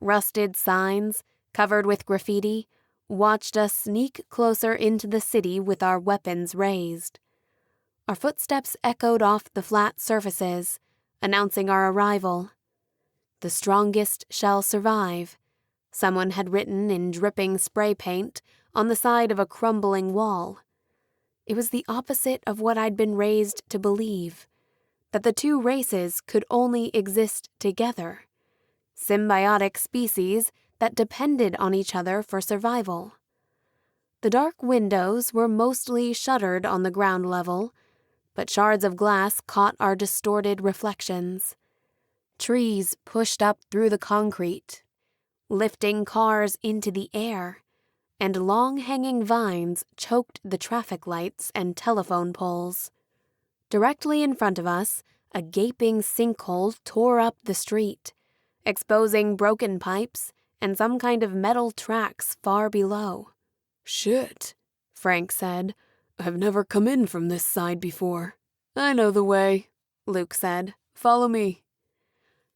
Speaker 2: Rusted signs, covered with graffiti, watched us sneak closer into the city with our weapons raised. Our footsteps echoed off the flat surfaces, announcing our arrival. "The strongest shall survive," someone had written in dripping spray paint on the side of a crumbling wall. It was the opposite of what I'd been raised to believe, that the two races could only exist together, symbiotic species that depended on each other for survival. The dark windows were mostly shuttered on the ground level, but shards of glass caught our distorted reflections. Trees pushed up through the concrete, lifting cars into the air, and long-hanging vines choked the traffic lights and telephone poles. Directly in front of us, a gaping sinkhole tore up the street, exposing broken pipes and some kind of metal tracks far below. "Shit," Frank said. "I've never come in from this side before." "I know the way," Luke said. "Follow me."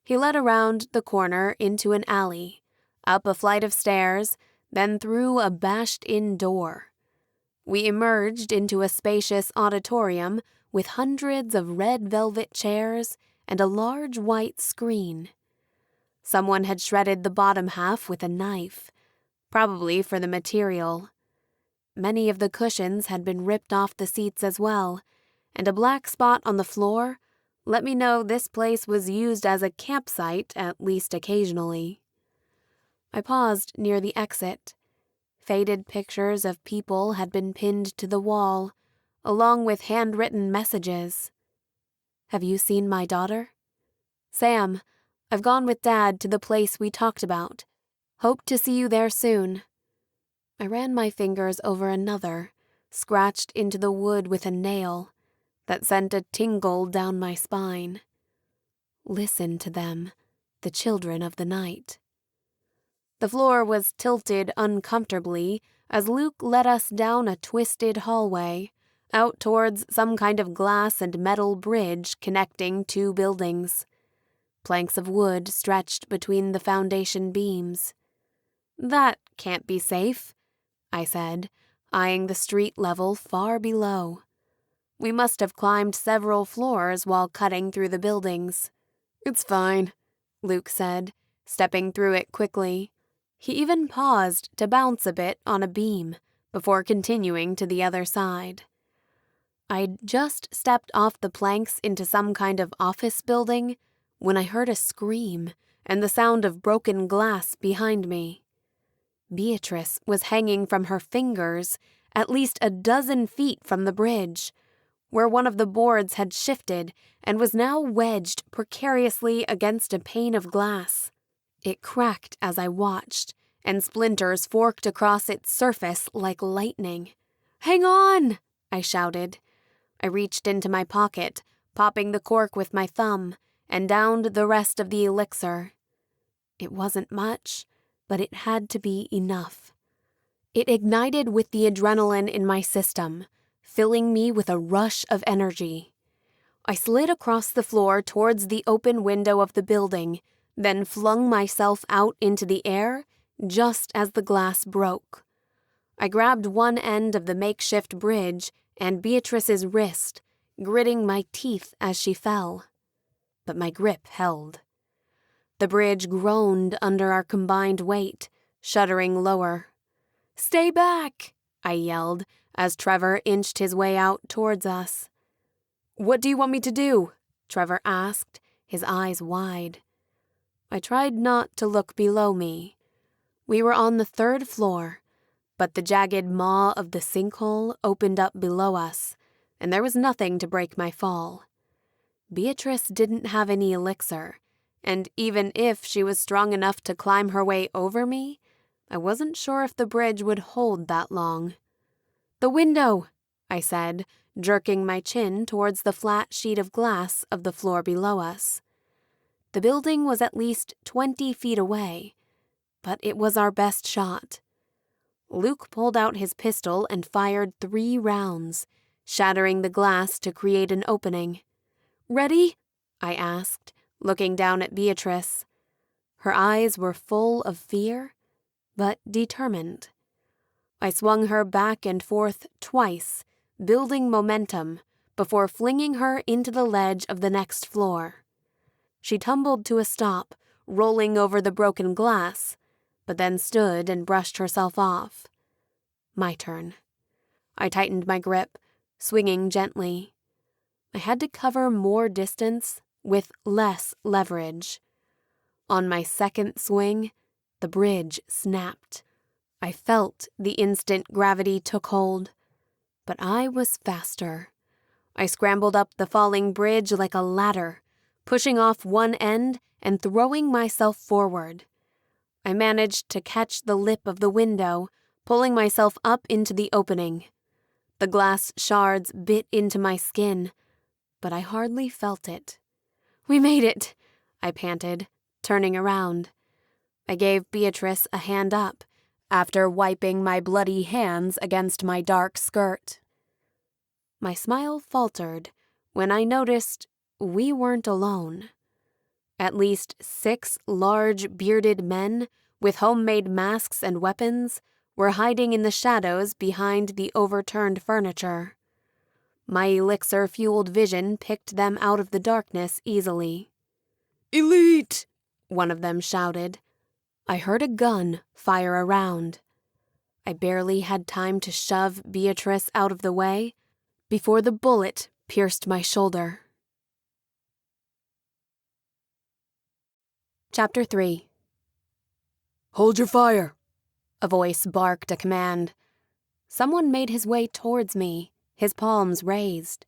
Speaker 2: He led around the corner into an alley, up a flight of stairs, then through a bashed-in door. We emerged into a spacious auditorium with hundreds of red velvet chairs and a large white screen. Someone had shredded the bottom half with a knife, probably for the material. Many of the cushions had been ripped off the seats as well, and a black spot on the floor let me know this place was used as a campsite at least occasionally. I paused near the exit. Faded pictures of people had been pinned to the wall, along with handwritten messages. "Have you seen my daughter?" "Sam, I've gone with Dad to the place we talked about. Hope to see you there soon." I ran my fingers over another, scratched into the wood with a nail, that sent a tingle down my spine. Listen to them, the children of the night. The floor was tilted uncomfortably as Luke led us down a twisted hallway, out towards some kind of glass and metal bridge connecting two buildings. Planks of wood stretched between the foundation beams. "That can't be safe," I said, eyeing the street level far below. We must have climbed several floors while cutting through the buildings. "It's fine," Luke said, stepping through it quickly. He even paused to bounce a bit on a beam before continuing to the other side. I'd just stepped off the planks into some kind of office building when I heard a scream and the sound of broken glass behind me. Beatrice was hanging from her fingers at least a dozen feet from the bridge, where one of the boards had shifted and was now wedged precariously against a pane of glass. It cracked as I watched, and splinters forked across its surface like lightning. "Hang on!" I shouted. I reached into my pocket, popping the cork with my thumb, and downed the rest of the elixir. It wasn't much, but it had to be enough. It ignited with the adrenaline in my system, filling me with a rush of energy. I slid across the floor towards the open window of the building, then flung myself out into the air, just as the glass broke. I grabbed one end of the makeshift bridge and Beatrice's wrist, gritting my teeth as she fell. But my grip held. The bridge groaned under our combined weight, shuddering lower. "Stay back!" I yelled as Trevor inched his way out towards us. "What do you want me to do?" Trevor asked, his eyes wide. I tried not to look below me. We were on the 3rd floor, but the jagged maw of the sinkhole opened up below us, and there was nothing to break my fall. Beatrice didn't have any elixir, and even if she was strong enough to climb her way over me, I wasn't sure if the bridge would hold that long. "The window," I said, jerking my chin towards the flat sheet of glass of the floor below us. The building was at least 20 feet away, but it was our best shot. Luke pulled out his pistol and fired 3 rounds, shattering the glass to create an opening. "Ready?" I asked, looking down at Beatrice. Her eyes were full of fear, but determined. I swung her back and forth twice, building momentum, before flinging her into the ledge of the next floor. She tumbled to a stop, rolling over the broken glass, but then stood and brushed herself off. My turn. I tightened my grip, swinging gently. I had to cover more distance with less leverage. On my second swing, the bridge snapped. I felt the instant gravity took hold, but I was faster. I scrambled up the falling bridge like a ladder, pushing off one end and throwing myself forward. I managed to catch the lip of the window, pulling myself up into the opening. The glass shards bit into my skin, but I hardly felt it. "We made it," I panted, turning around. I gave Beatrice a hand up, after wiping my bloody hands against my dark skirt. My smile faltered when I noticed we weren't alone. At least 6 large, bearded men with homemade masks and weapons were hiding in the shadows behind the overturned furniture. My elixir-fueled vision picked them out of the darkness easily. "Elite!" one of them shouted. I heard a gun fire around. I barely had time to shove Beatrice out of the way before the bullet pierced my shoulder. Chapter 3. "Hold your fire," a voice barked a command. Someone made his way towards me, his palms raised.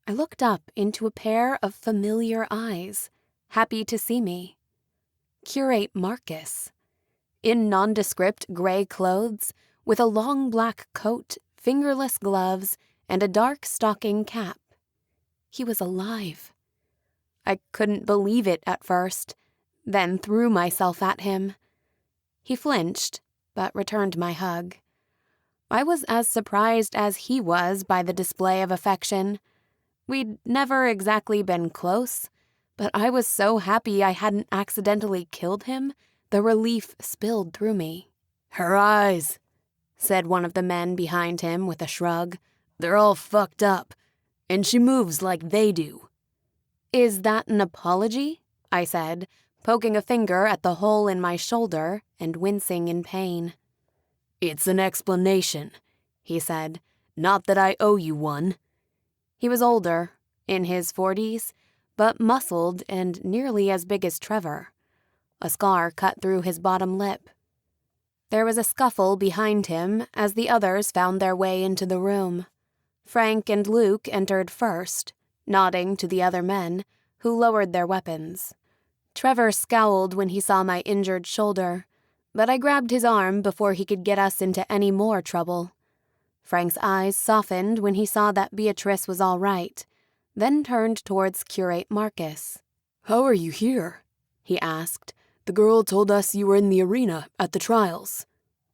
Speaker 2: I looked up into a pair of familiar eyes, happy to see me. Curate Marcus. In nondescript gray clothes, with a long black coat, fingerless gloves, and a dark stocking cap. He was alive. I couldn't believe it at first, then threw myself at him. He flinched, but returned my hug. I was as surprised as he was by the display of affection. We'd never exactly been close, but I was so happy I hadn't accidentally killed him, the relief spilled through me. "Her eyes," said one of the men behind him with a shrug. "They're all fucked up, and she moves like they do." "Is that an apology?" I said, poking a finger at the hole in my shoulder and wincing in pain. "It's an explanation," he said. "Not that I owe you one." He was older, in his 40s, but muscled and nearly as big as Trevor. A scar cut through his bottom lip. There was a scuffle behind him as the others found their way into the room. Frank and Luke entered first, nodding to the other men, who lowered their weapons. Trevor scowled when he saw my injured shoulder, but I grabbed his arm before he could get us into any more trouble. Frank's eyes softened when he saw that Beatrice was all right, then turned towards Curate Marcus. "How are you here?" he asked. "The girl told us you were in the arena at the trials."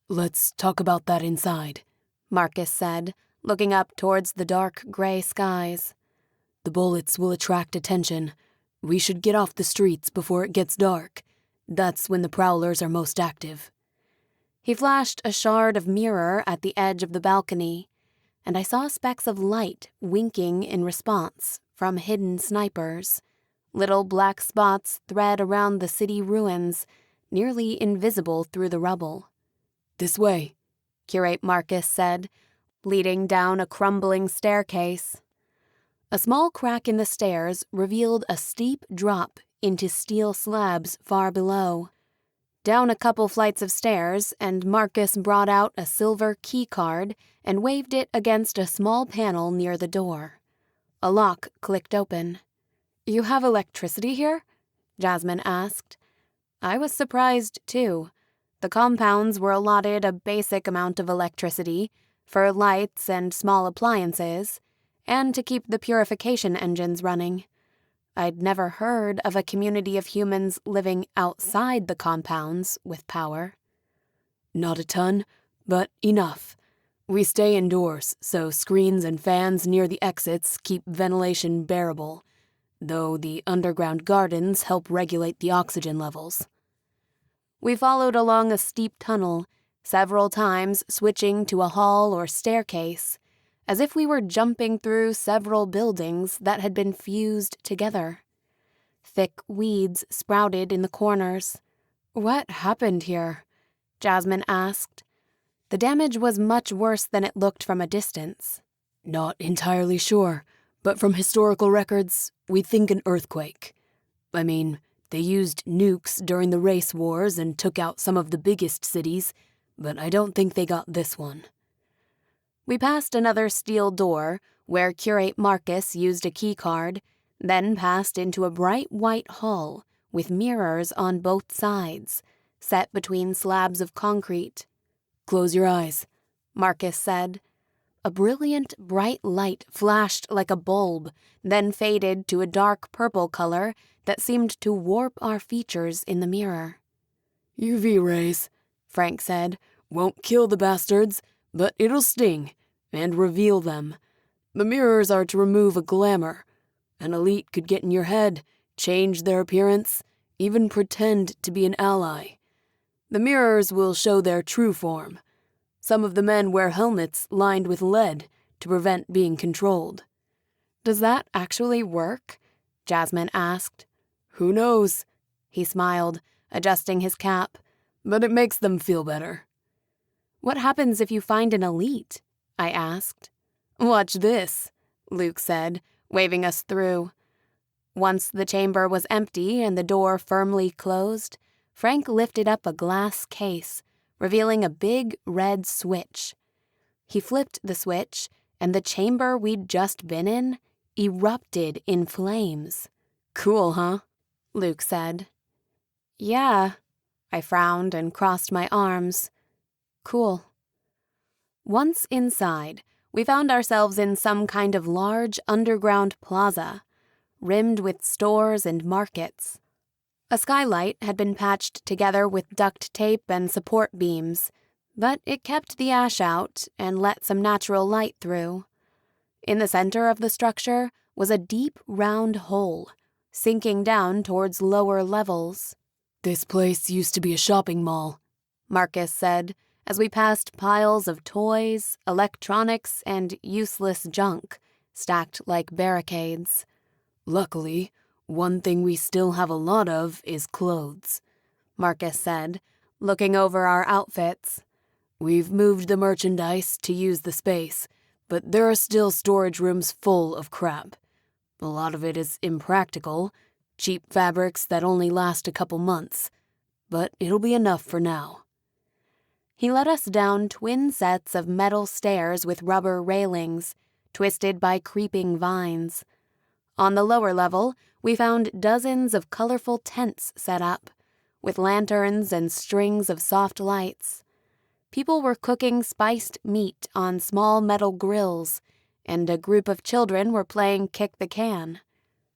Speaker 2: "Let's talk about that inside," Marcus said, looking up towards the dark gray skies. "The bullets will attract attention. We should get off the streets before it gets dark. That's when the prowlers are most active." He flashed a shard of mirror at the edge of the balcony, and I saw specks of light winking in response from hidden snipers. Little black spots thread around the city ruins, nearly invisible through the rubble.
Speaker 1: "This way,"
Speaker 2: Curate Marcus said, leading down a crumbling staircase. A small crack in the stairs revealed a steep drop into steel slabs far below. Down a couple flights of stairs, and Marcus brought out a silver key card and waved it against a small panel near the door. A lock clicked open. "You have electricity here?" Jasmine asked. I was surprised, too. The compounds were allotted a basic amount of electricity for lights and small appliances, and to keep the purification engines running. I'd never heard of a community of humans living outside the compounds with power.
Speaker 1: "Not a ton, but enough. We stay indoors, so screens and fans near the exits keep ventilation bearable, though the underground gardens help regulate the oxygen levels."
Speaker 2: We followed along a steep tunnel, several times switching to a hall or staircase, as if we were jumping through several buildings that had been fused together. Thick weeds sprouted in the corners. "What happened here?" Jasmine asked. The damage was much worse than it looked from a distance.
Speaker 1: "Not entirely sure, but from historical records, we think an earthquake. I mean, they used nukes during the race wars and took out some of the biggest cities, but I don't think they got this one."
Speaker 2: We passed another steel door, where Curate Marcus used a key card, then passed into a bright white hall with mirrors on both sides, set between slabs of concrete.
Speaker 1: "Close your eyes,"
Speaker 2: Marcus said. A brilliant, bright light flashed like a bulb, then faded to a dark purple color that seemed to warp our features in the mirror.
Speaker 1: "UV rays," Frank said. "Won't kill the bastards, but it'll sting, and reveal them. The mirrors are to remove a glamour. An elite could get in your head, change their appearance, even pretend to be an ally. The mirrors will show their true form. Some of the men wear helmets lined with lead to prevent being controlled."
Speaker 2: "Does that actually work?" Jasmine asked.
Speaker 1: "Who knows?"
Speaker 2: He smiled, adjusting his cap.
Speaker 1: "But it makes them feel better."
Speaker 2: "What happens if you find an elite?" I asked.
Speaker 1: "Watch this,"
Speaker 2: Luke said, waving us through. Once the chamber was empty and the door firmly closed, Frank lifted up a glass case, revealing a big red switch. He flipped the switch, and the chamber we'd just been in erupted in flames.
Speaker 1: "Cool, huh?"
Speaker 2: Luke said. "Yeah." I frowned and crossed my arms. "Cool." Once inside, we found ourselves in some kind of large underground plaza, rimmed with stores and markets. A skylight had been patched together with duct tape and support beams, but it kept the ash out and let some natural light through. In the center of the structure was a deep, round hole, sinking down towards lower levels.
Speaker 1: "This place used to be a shopping mall,"
Speaker 2: Marcus said, as we passed piles of toys, electronics, and useless junk, stacked like barricades.
Speaker 1: "Luckily, one thing we still have a lot of is clothes,"
Speaker 2: Marcus said, looking over our outfits.
Speaker 1: "We've moved the merchandise to use the space, but there are still storage rooms full of crap. A lot of it is impractical, cheap fabrics that only last a couple months, but it'll be enough for now."
Speaker 2: He led us down twin sets of metal stairs with rubber railings, twisted by creeping vines. On the lower level, we found dozens of colorful tents set up, with lanterns and strings of soft lights. People were cooking spiced meat on small metal grills, and a group of children were playing kick the can.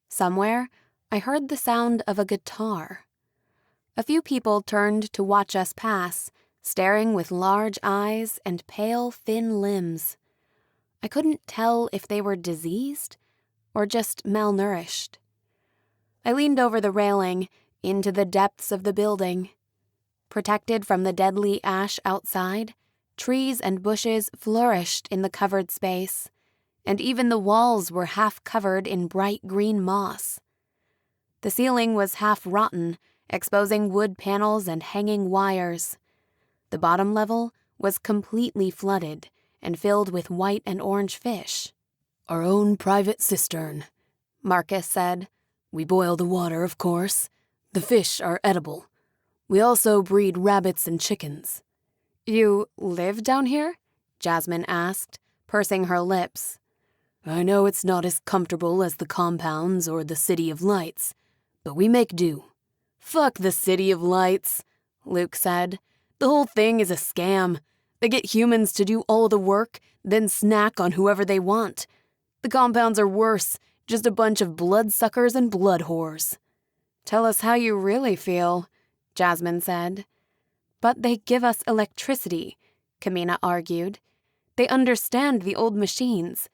Speaker 2: Somewhere, I heard the sound of a guitar. A few people turned to watch us pass, staring with large eyes and pale, thin limbs. I couldn't tell if they were diseased or just malnourished. I leaned over the railing into the depths of the building. Protected from the deadly ash outside, trees and bushes flourished in the covered space, and even the walls were half covered in bright green moss. The ceiling was half rotten, exposing wood panels and hanging wires. The bottom level was completely flooded and filled with white and orange fish.
Speaker 3: "Our own private cistern," Marcus said. "We boil the water, of course. The fish are edible. We also breed rabbits and chickens."
Speaker 2: "You live down here?" Jasmine asked, pursing her lips.
Speaker 3: "I know it's not as comfortable as the compounds or the City of Lights, but we make do."
Speaker 2: "Fuck the City of Lights," Luke said. "The whole thing is a scam. They get humans to do all the work, then snack on whoever they want. The compounds are worse, just a bunch of bloodsuckers and blood whores." "Tell us how you really feel," Jasmine said. "But they give us electricity," Kamina argued. "They understand the old machines.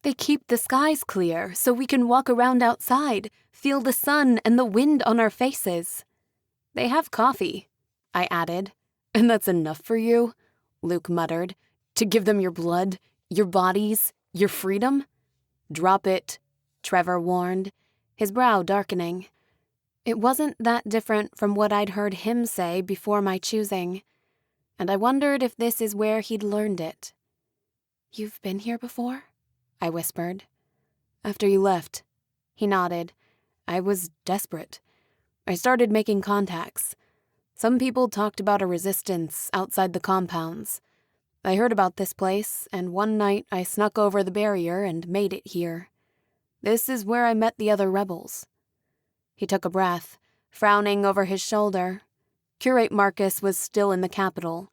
Speaker 2: They keep the skies clear so we can walk around outside, feel the sun and the wind on our faces." "They have coffee," I added.
Speaker 3: "And that's enough for you?" Luke muttered. "To give them your blood, your bodies, your freedom?"
Speaker 2: "Drop it," Trevor warned, his brow darkening. It wasn't that different from what I'd heard him say before my choosing, and I wondered if this is where he'd learned it. "You've been here before?" I whispered.
Speaker 3: "After you left,"
Speaker 2: he nodded.
Speaker 3: "I was desperate. I started making contacts. Some people talked about a resistance outside the compounds. I heard about this place, and one night I snuck over the barrier and made it here. This is where I met the other rebels."
Speaker 2: He took a breath, frowning over his shoulder.
Speaker 3: Curate Marcus was still in the capital.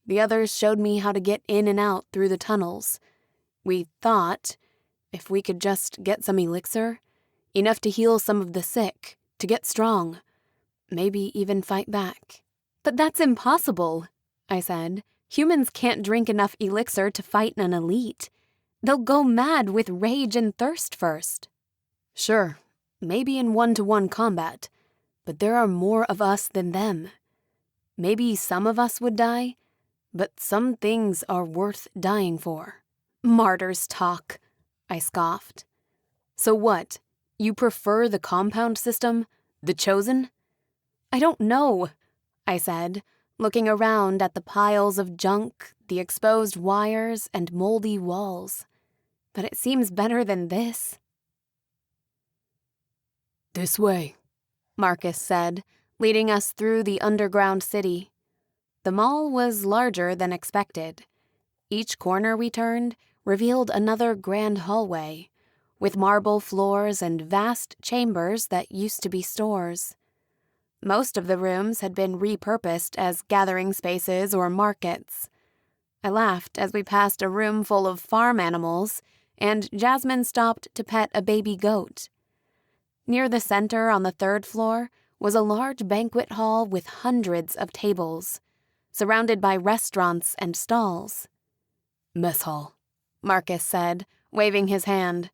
Speaker 3: The others showed me how to get in and out through the tunnels. We thought, if we could just get some elixir, enough to heal some of the sick, to get strong, maybe even fight back.
Speaker 2: "But that's impossible," I said. "Humans can't drink enough elixir to fight an elite. They'll go mad with rage and thirst first."
Speaker 3: "Sure, maybe in one-to-one combat, but there are more of us than them. Maybe some of us would die, but some things are worth dying for."
Speaker 2: "Martyrs talk," I scoffed.
Speaker 3: "So what? You prefer the compound system? The chosen?"
Speaker 2: "I don't know," I said, looking around at the piles of junk, the exposed wires, and moldy walls. "But it seems better than this."
Speaker 3: "This way,"
Speaker 2: Marcus said, leading us through the underground city. The mall was larger than expected. Each corner we turned revealed another grand hallway, with marble floors and vast chambers that used to be stores. Most of the rooms had been repurposed as gathering spaces or markets. I laughed as we passed a room full of farm animals, and Jasmine stopped to pet a baby goat. Near the center on the third floor was a large banquet hall with hundreds of tables, surrounded by restaurants and stalls.
Speaker 3: "Mess hall,"
Speaker 2: Marcus said, waving his hand.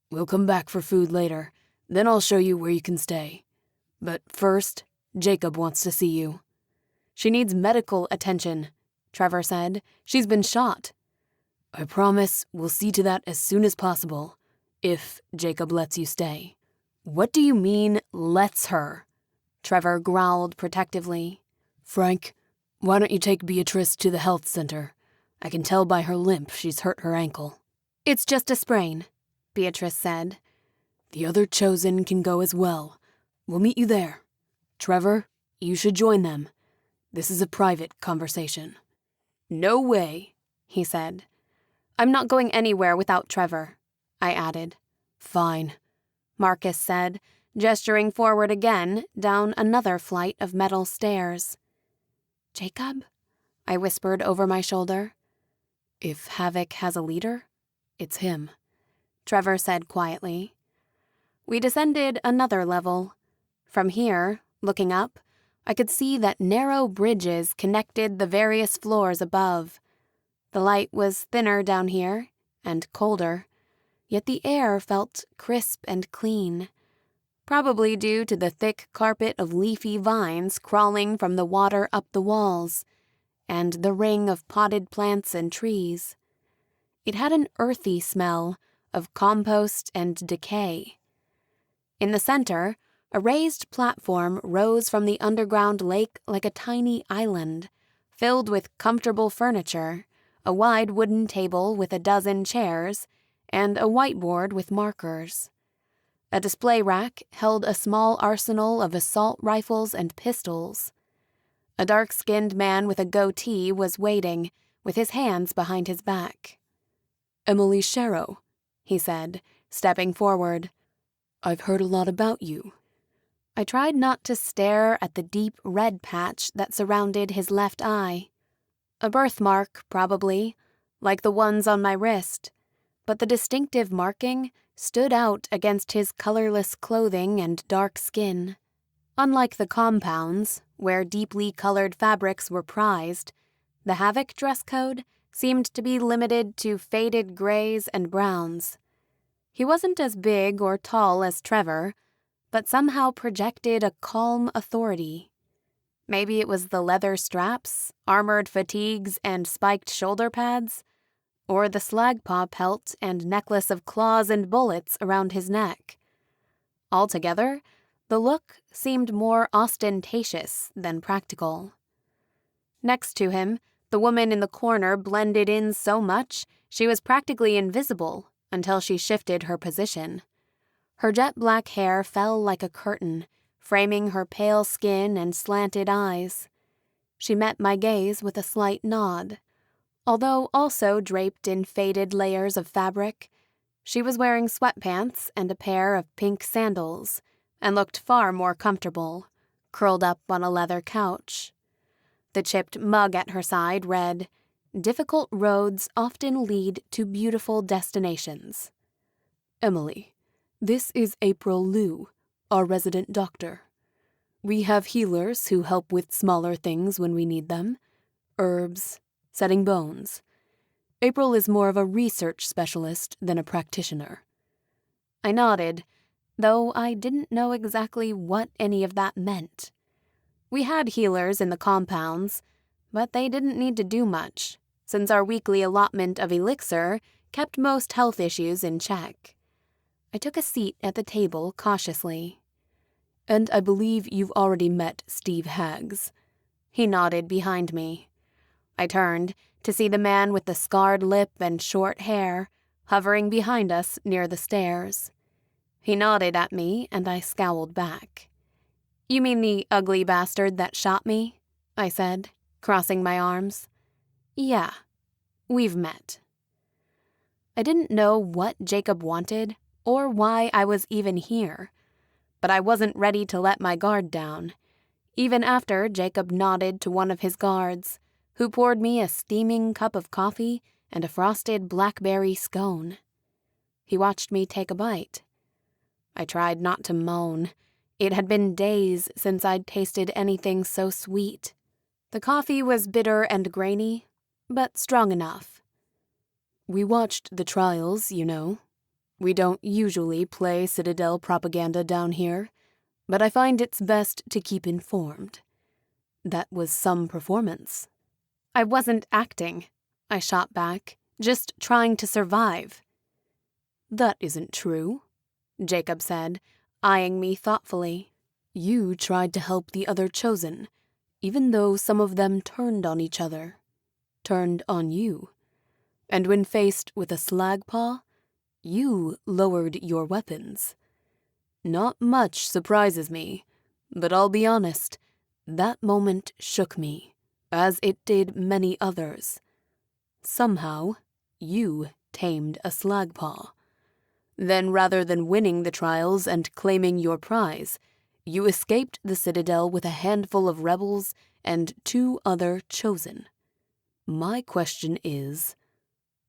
Speaker 3: "We'll come back for food later. Then I'll show you where you can stay. But first, Jacob wants to see you."
Speaker 2: "She needs medical attention," Trevor said. "She's been shot."
Speaker 3: "I promise we'll see to that as soon as possible, if Jacob lets you stay."
Speaker 2: "What do you mean, lets her?" Trevor growled protectively.
Speaker 3: "Frank, why don't you take Beatrice to the health center? I can tell by her limp she's hurt her ankle."
Speaker 2: "It's just a sprain," Beatrice said.
Speaker 3: "The other chosen can go as well. We'll meet you there. Trevor, you should join them. This is a private conversation."
Speaker 2: "No way," he said. "I'm not going anywhere without Trevor," I added.
Speaker 3: "Fine,"
Speaker 2: Marcus said, gesturing forward again down another flight of metal stairs. "Jacob?" I whispered over my shoulder.
Speaker 3: "If Havoc has a leader, it's him,"
Speaker 2: Trevor said quietly. We descended another level. From here, looking up, I could see that narrow bridges connected the various floors above. The light was thinner down here, and colder, yet the air felt crisp and clean. probably due to the thick carpet of leafy vines crawling from the water up the walls, and the ring of potted plants and trees. It had an earthy smell of compost and decay. In the center, a raised platform rose from the underground lake like a tiny island, filled with comfortable furniture, a wide wooden table with a dozen chairs, and a whiteboard with markers. A display rack held a small arsenal of assault rifles and pistols. A dark-skinned man with a goatee was waiting, with his hands behind his back.
Speaker 3: "Emily Sharrow," he said, stepping forward. "I've heard a lot about you."
Speaker 2: I tried not to stare at the deep red patch that surrounded his left eye. A birthmark, probably, like the ones on my wrist, but the distinctive marking stood out against his colorless clothing and dark skin. Unlike the compounds, where deeply colored fabrics were prized, the Havoc dress code seemed to be limited to faded grays and browns. He wasn't as big or tall as Trevor, but somehow projected a calm authority. Maybe it was the leather straps, armored fatigues, and spiked shoulder pads, or the slagpaw pelt and necklace of claws and bullets around his neck. Altogether, the look seemed more ostentatious than practical. Next to him, the woman in the corner blended in so much she was practically invisible until she shifted her position. Her jet-black hair fell like a curtain, framing her pale skin and slanted eyes. She met my gaze with a slight nod. Although also draped in faded layers of fabric, she was wearing sweatpants and a pair of pink sandals, and looked far more comfortable, curled up on a leather couch. The chipped mug at her side read, "Difficult roads often lead to beautiful destinations."
Speaker 3: "Emily, this is April Liu, our resident doctor. We have healers who help with smaller things when we need them. Herbs, setting bones. April is more of a research specialist than a practitioner."
Speaker 2: I nodded, though I didn't know exactly what any of that meant. We had healers in the compounds, but they didn't need to do much, since our weekly allotment of elixir kept most health issues in check. I took a seat at the table cautiously.
Speaker 3: "And I believe you've already met Steve Haggs."
Speaker 2: He nodded behind me. I turned to see the man with the scarred lip and short hair hovering behind us near the stairs. He nodded at me, and I scowled back. "You mean the ugly bastard that shot me?" I said, crossing my arms. "Yeah, we've met." I didn't know what Jacob wanted or why I was even here, but I wasn't ready to let my guard down, even after Jacob nodded to one of his guards, who poured me a steaming cup of coffee and a frosted blackberry scone. He watched me take a bite. I tried not to moan. It had been days since I'd tasted anything so sweet. The coffee was bitter and grainy, but strong enough.
Speaker 3: "We watched the trials, you know. We don't usually play Citadel propaganda down here, but I find it's best to keep informed. That was some performance."
Speaker 2: "I wasn't acting," I shot back, "just trying to survive."
Speaker 3: "That isn't true," Jacob said,
Speaker 2: eyeing me thoughtfully.
Speaker 3: "You tried to help the other chosen, even though some of them turned on each other, turned on you. And when faced with a slagpaw, you lowered your weapons. Not much surprises me, but I'll be honest, that moment shook me, as it did many others. Somehow, you tamed a slagpaw. Then rather than winning the trials and claiming your prize, you escaped the Citadel with a handful of rebels and 2 other chosen. My question is,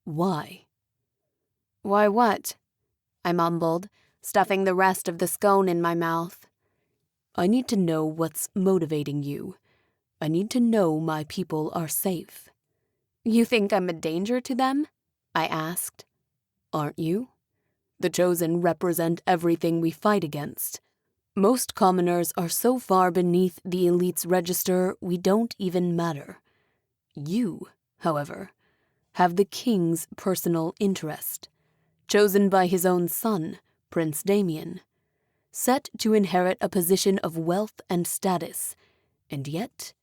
Speaker 3: why?"
Speaker 2: "Why what?" I mumbled, stuffing the rest of the scone in my mouth.
Speaker 3: "I need to know what's motivating you. I need to know my people are safe."
Speaker 2: "You think I'm a danger to them?" I asked.
Speaker 3: "Aren't you? The chosen represent everything we fight against. Most commoners are so far beneath the elite's register we don't even matter. You, however, have the king's personal interest, chosen by his own son, Prince Damien, set to inherit a position of wealth and status, and yet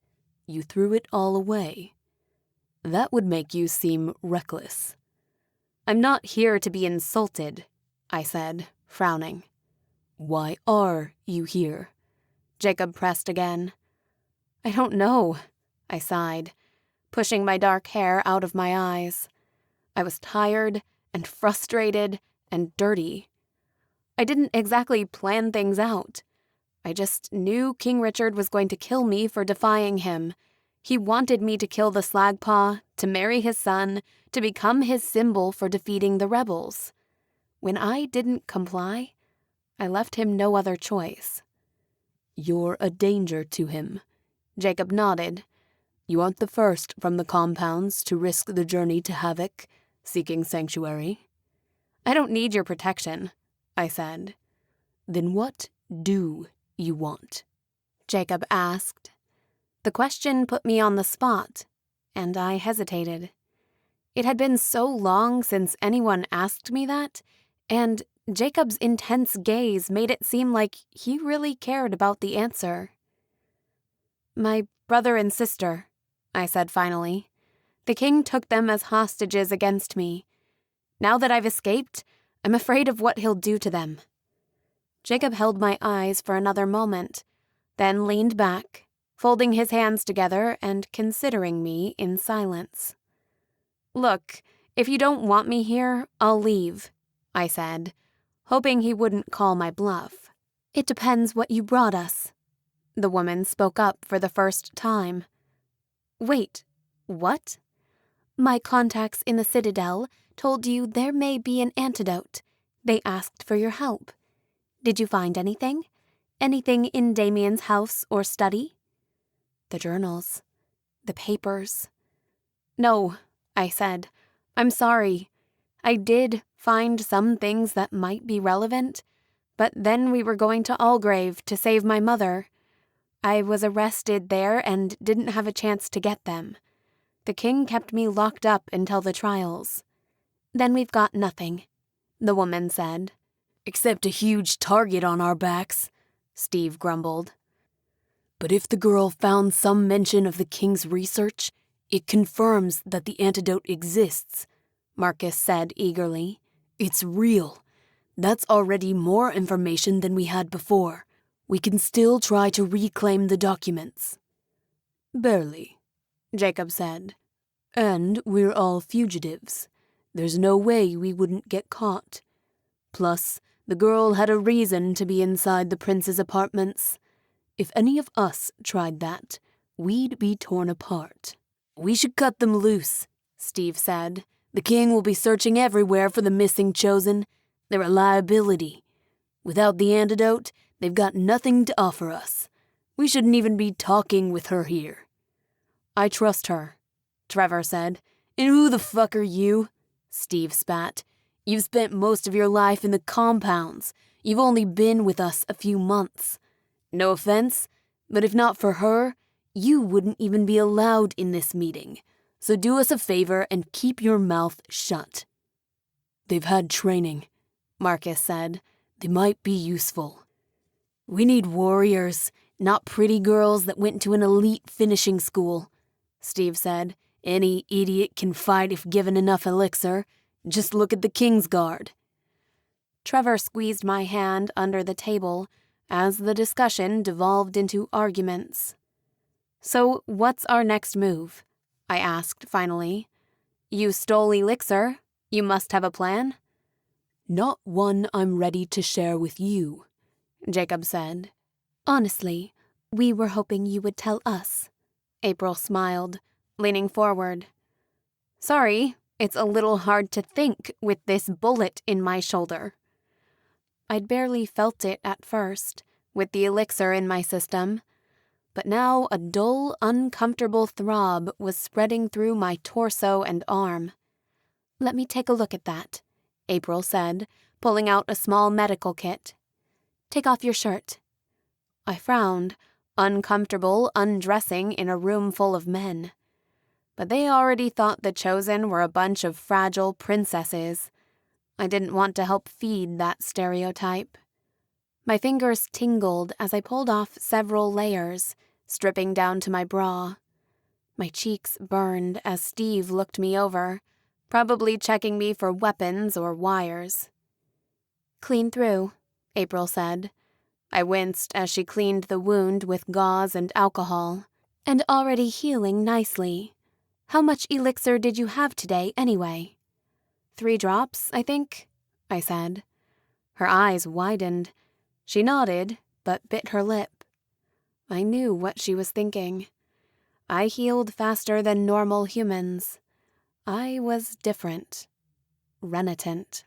Speaker 3: you threw it all away. That would make you seem reckless.
Speaker 2: I'm not here to be insulted, I said, frowning.
Speaker 3: Why are you here?
Speaker 2: Jacob pressed again. I don't know, I sighed, pushing my dark hair out of my eyes. I was tired and frustrated and dirty. I didn't exactly plan things out. I just knew King Richard was going to kill me for defying him. He wanted me to kill the Slagpaw, to marry his son, to become his symbol for defeating the rebels. When I didn't comply, I left him no other choice.
Speaker 3: You're a danger to him.
Speaker 2: Jacob nodded.
Speaker 3: You aren't the first from the compounds to risk the journey to Havoc, seeking sanctuary.
Speaker 2: I don't need your protection, I said.
Speaker 3: Then what do you want?
Speaker 2: Jacob asked. The question put me on the spot, and I hesitated. It had been so long since anyone asked me that, and Jacob's intense gaze made it seem like he really cared about the answer. My brother and sister, I said finally. The king took them as hostages against me. Now that I've escaped, I'm afraid of what he'll do to them. Jacob held my eyes for another moment, then leaned back, folding his hands together and considering me in silence. Look, if you don't want me here, I'll leave, I said, hoping he wouldn't call my bluff. It depends what you brought us. The woman spoke up for the first time. Wait, what? My contacts in the Citadel told you there may be an antidote. They asked for your help. Did you find anything? Anything in Damian's house or study? The journals. The papers. No, I said. I'm sorry. I did find some things that might be relevant, but then we were going to Algrave to save my mother. I was arrested there and didn't have a chance to get them. The king kept me locked up until the trials. Then we've got nothing, the woman said.
Speaker 3: Except a huge target on our backs, Steve grumbled. But if the girl found some mention of the king's research, it confirms that the antidote exists, Marcus said eagerly. It's real. That's already more information than we had before. We can still try to reclaim the documents. Barely, Jacob said. And we're all fugitives. There's no way we wouldn't get caught. Plus, the girl had a reason to be inside the prince's apartments. If any of us tried that, we'd be torn apart. We should cut them loose, Steve said. The king will be searching everywhere for the missing chosen. They're a liability. Without the antidote, they've got nothing to offer us. We shouldn't even be talking with her here. I trust her, Trevor said. And who the fuck are you? Steve spat. You've spent most of your life in the compounds. You've only been with us a few months. No offense, but if not for her, you wouldn't even be allowed in this meeting. So do us a favor and keep your mouth shut. They've had training, Marcus said. They might be useful. We need warriors, not pretty girls that went to an elite finishing school, Steve said. Any idiot can fight if given enough elixir. Just look at the Kingsguard. Trevor squeezed my hand under the table as the discussion devolved into arguments. So what's our next move? I asked finally. You stole elixir. You must have a plan. Not one I'm ready to share with you, Jacob said. Honestly, we were hoping you would tell us. April smiled, leaning forward. Sorry, it's a little hard to think with this bullet in my shoulder. I'd barely felt it at first, with the elixir in my system, but now a dull, uncomfortable throb was spreading through my torso and arm. Let me take a look at that, April said, pulling out a small medical kit. Take off your shirt.
Speaker 2: I frowned, uncomfortable undressing in a room full of men. But they already thought the Chosen were a bunch of fragile princesses. I didn't want to help feed that stereotype. My fingers tingled as I pulled off several layers, stripping down to my bra. My cheeks burned as Steve looked me over, probably checking me for weapons or wires. "Clean through," April said. I winced as she cleaned the wound with gauze and alcohol. "And already healing nicely. How much elixir did you have today, anyway?" 3 drops, I think," I said. Her eyes widened. She nodded, but bit her lip. I knew what she was thinking. I healed faster than normal humans. I was different. Renitent.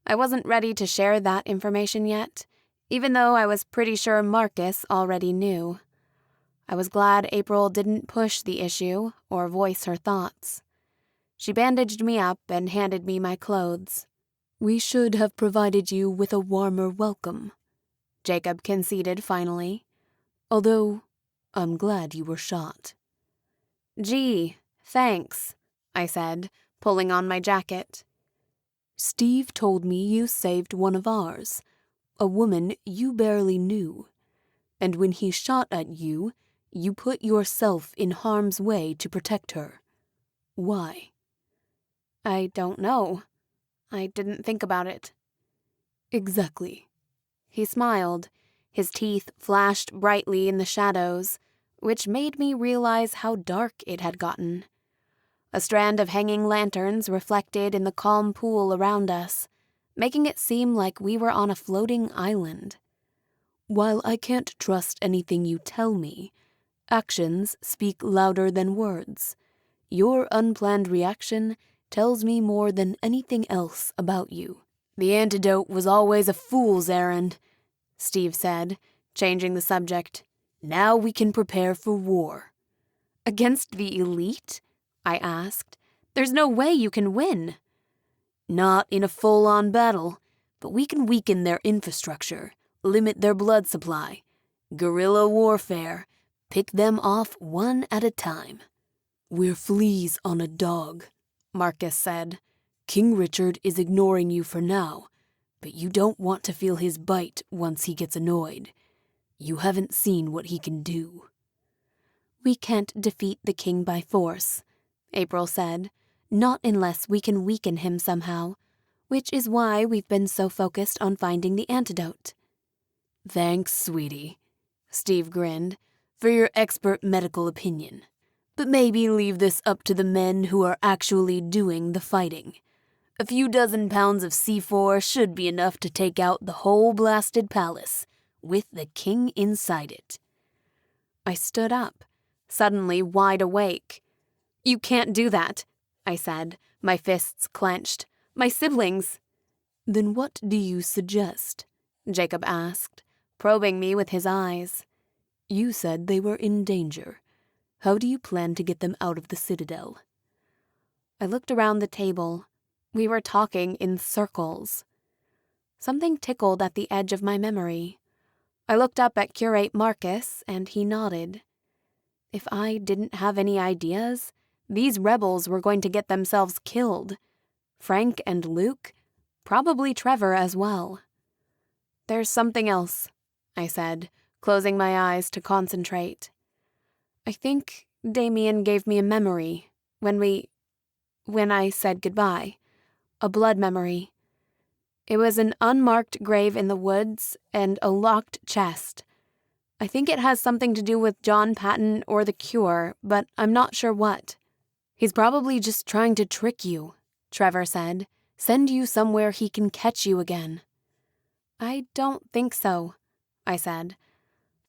Speaker 2: I wasn't ready to share that information yet, even though I was pretty sure Marcus already knew. I was glad April didn't push the issue or voice her thoughts. She bandaged me up and handed me my clothes. "We should have provided you with a warmer welcome," Jacob conceded finally. "Although, I'm glad you were shot." "Gee, thanks," I said, pulling on my jacket. "Steve told me you saved one of ours, a woman you barely knew. And when he shot at you, you put yourself in harm's way to protect her. Why?" "I don't know. I didn't think about it." "Exactly." He smiled. His teeth flashed brightly in the shadows, which made me realize how dark it had gotten. A strand of hanging lanterns reflected in the calm pool around us, making it seem like we were on a floating island. "While I can't trust anything you tell me, actions speak louder than words. Your unplanned reaction tells me more than anything else about you." "The antidote was always a fool's errand," Steve said, changing the subject. "Now we can prepare for war." "Against the elite?" I asked. "There's no way you can win." "Not in a full-on battle, but we can weaken their infrastructure, limit their blood supply. Guerrilla warfare. Pick them off one at a time." "We're fleas on a dog," Marcus said. "King Richard is ignoring you for now, but you don't want to feel his bite once he gets annoyed. You haven't seen what he can do." "We can't defeat the king by force," April said. "Not unless we can weaken him somehow, which is why we've been so focused on finding the antidote." "Thanks, sweetie," Steve grinned, "for your expert medical opinion. But maybe leave this up to the men who are actually doing the fighting. A few dozen pounds of C4 should be enough to take out the whole blasted palace, with the king inside it." I stood up, suddenly wide awake. "You can't do that," I said, my fists clenched. "My siblings." "Then what do you suggest?" Jacob asked, probing me with his eyes. "You said they were in danger. How do you plan to get them out of the Citadel?" I looked around the table. We were talking in circles. Something tickled at the edge of my memory. I looked up at Curate Marcus, and he nodded. If I didn't have any ideas, these rebels were going to get themselves killed. Frank and Luke, probably Trevor as well. "There's something else," I said, closing my eyes to concentrate. "I think Damian gave me a memory when I said goodbye. A blood memory. It was an unmarked grave in the woods and a locked chest. I think it has something to do with John Patton or the cure, but I'm not sure what." "He's probably just trying to trick you," Trevor said. "Send you somewhere he can catch you again." "I don't think so," I said.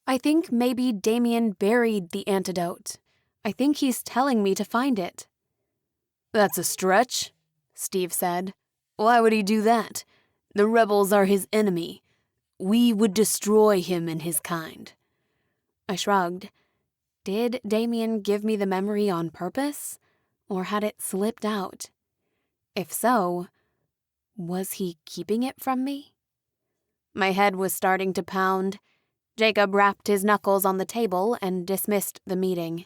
Speaker 2: "I think maybe Damien buried the antidote. I think he's telling me to find it." "That's a stretch," Steve said. "Why would he do that? The rebels are his enemy. We would destroy him and his kind." I shrugged. Did Damien give me the memory on purpose? Or had it slipped out? If so, was he keeping it from me? My head was starting to pound. Jacob rapped his knuckles on the table and dismissed the meeting.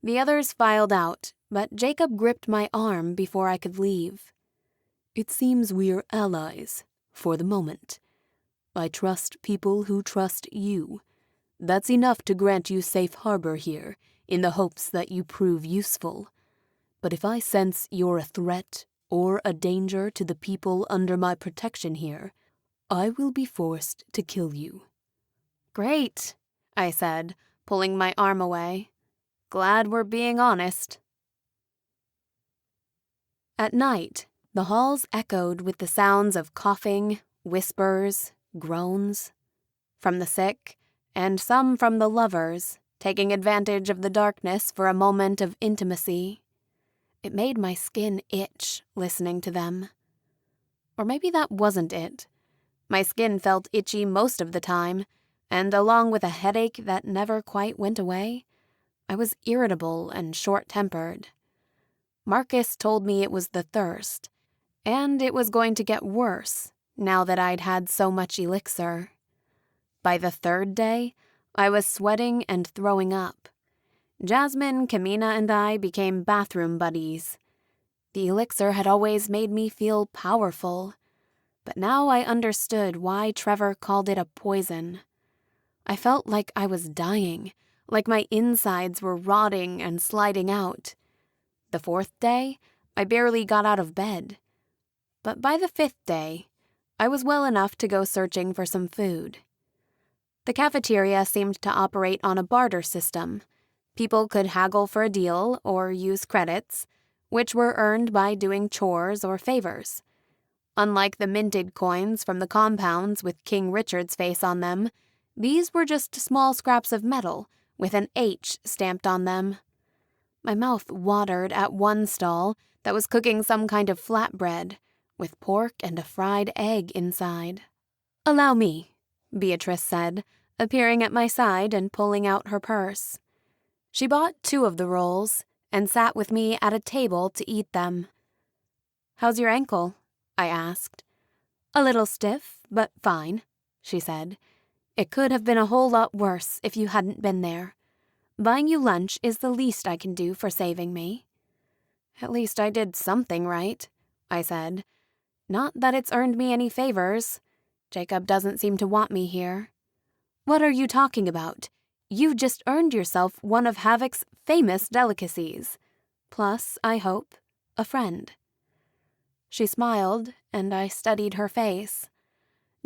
Speaker 2: The others filed out, but Jacob gripped my arm before I could leave.
Speaker 3: It seems we're allies, for the moment. I trust people who trust you. That's enough to grant you safe harbor here, in the hopes that you prove useful. But if I sense you're a threat or a danger to the people under my protection here, I will be forced to kill you.
Speaker 2: Great, I said, pulling my arm away. Glad we're being honest. At night, the halls echoed with the sounds of coughing, whispers, groans. From the sick, and some from the lovers, taking advantage of the darkness for a moment of intimacy. It made my skin itch listening to them. Or maybe that wasn't it. My skin felt itchy most of the time, and along with a headache that never quite went away, I was irritable and short-tempered. Marcus told me it was the thirst, and it was going to get worse now that I'd had so much elixir. By the third day, I was sweating and throwing up. Jasmine, Kamina, and I became bathroom buddies. The elixir had always made me feel powerful, but now I understood why Trevor called it a poison. I felt like I was dying, like my insides were rotting and sliding out. The fourth day, I barely got out of bed. But by the fifth day, I was well enough to go searching for some food. The cafeteria seemed to operate on a barter system. People could haggle for a deal or use credits, which were earned by doing chores or favors. Unlike the minted coins from the compounds with King Richard's face on them, these were just small scraps of metal with an H stamped on them. My mouth watered at one stall that was cooking some kind of flatbread, with pork and a fried egg inside. "Allow me," Beatrice said, appearing at my side and pulling out her purse. She bought 2 of the rolls and sat with me at a table to eat them. "How's your ankle?" I asked. "A little stiff, but fine," she said. "It could have been a whole lot worse if you hadn't been there. Buying you lunch is the least I can do for saving me." "At least I did something right," I said. "Not that it's earned me any favors. Jacob doesn't seem to want me here." "What are you talking about? You just earned yourself one of Havoc's famous delicacies. Plus, I hope, a friend." She smiled, and I studied her face.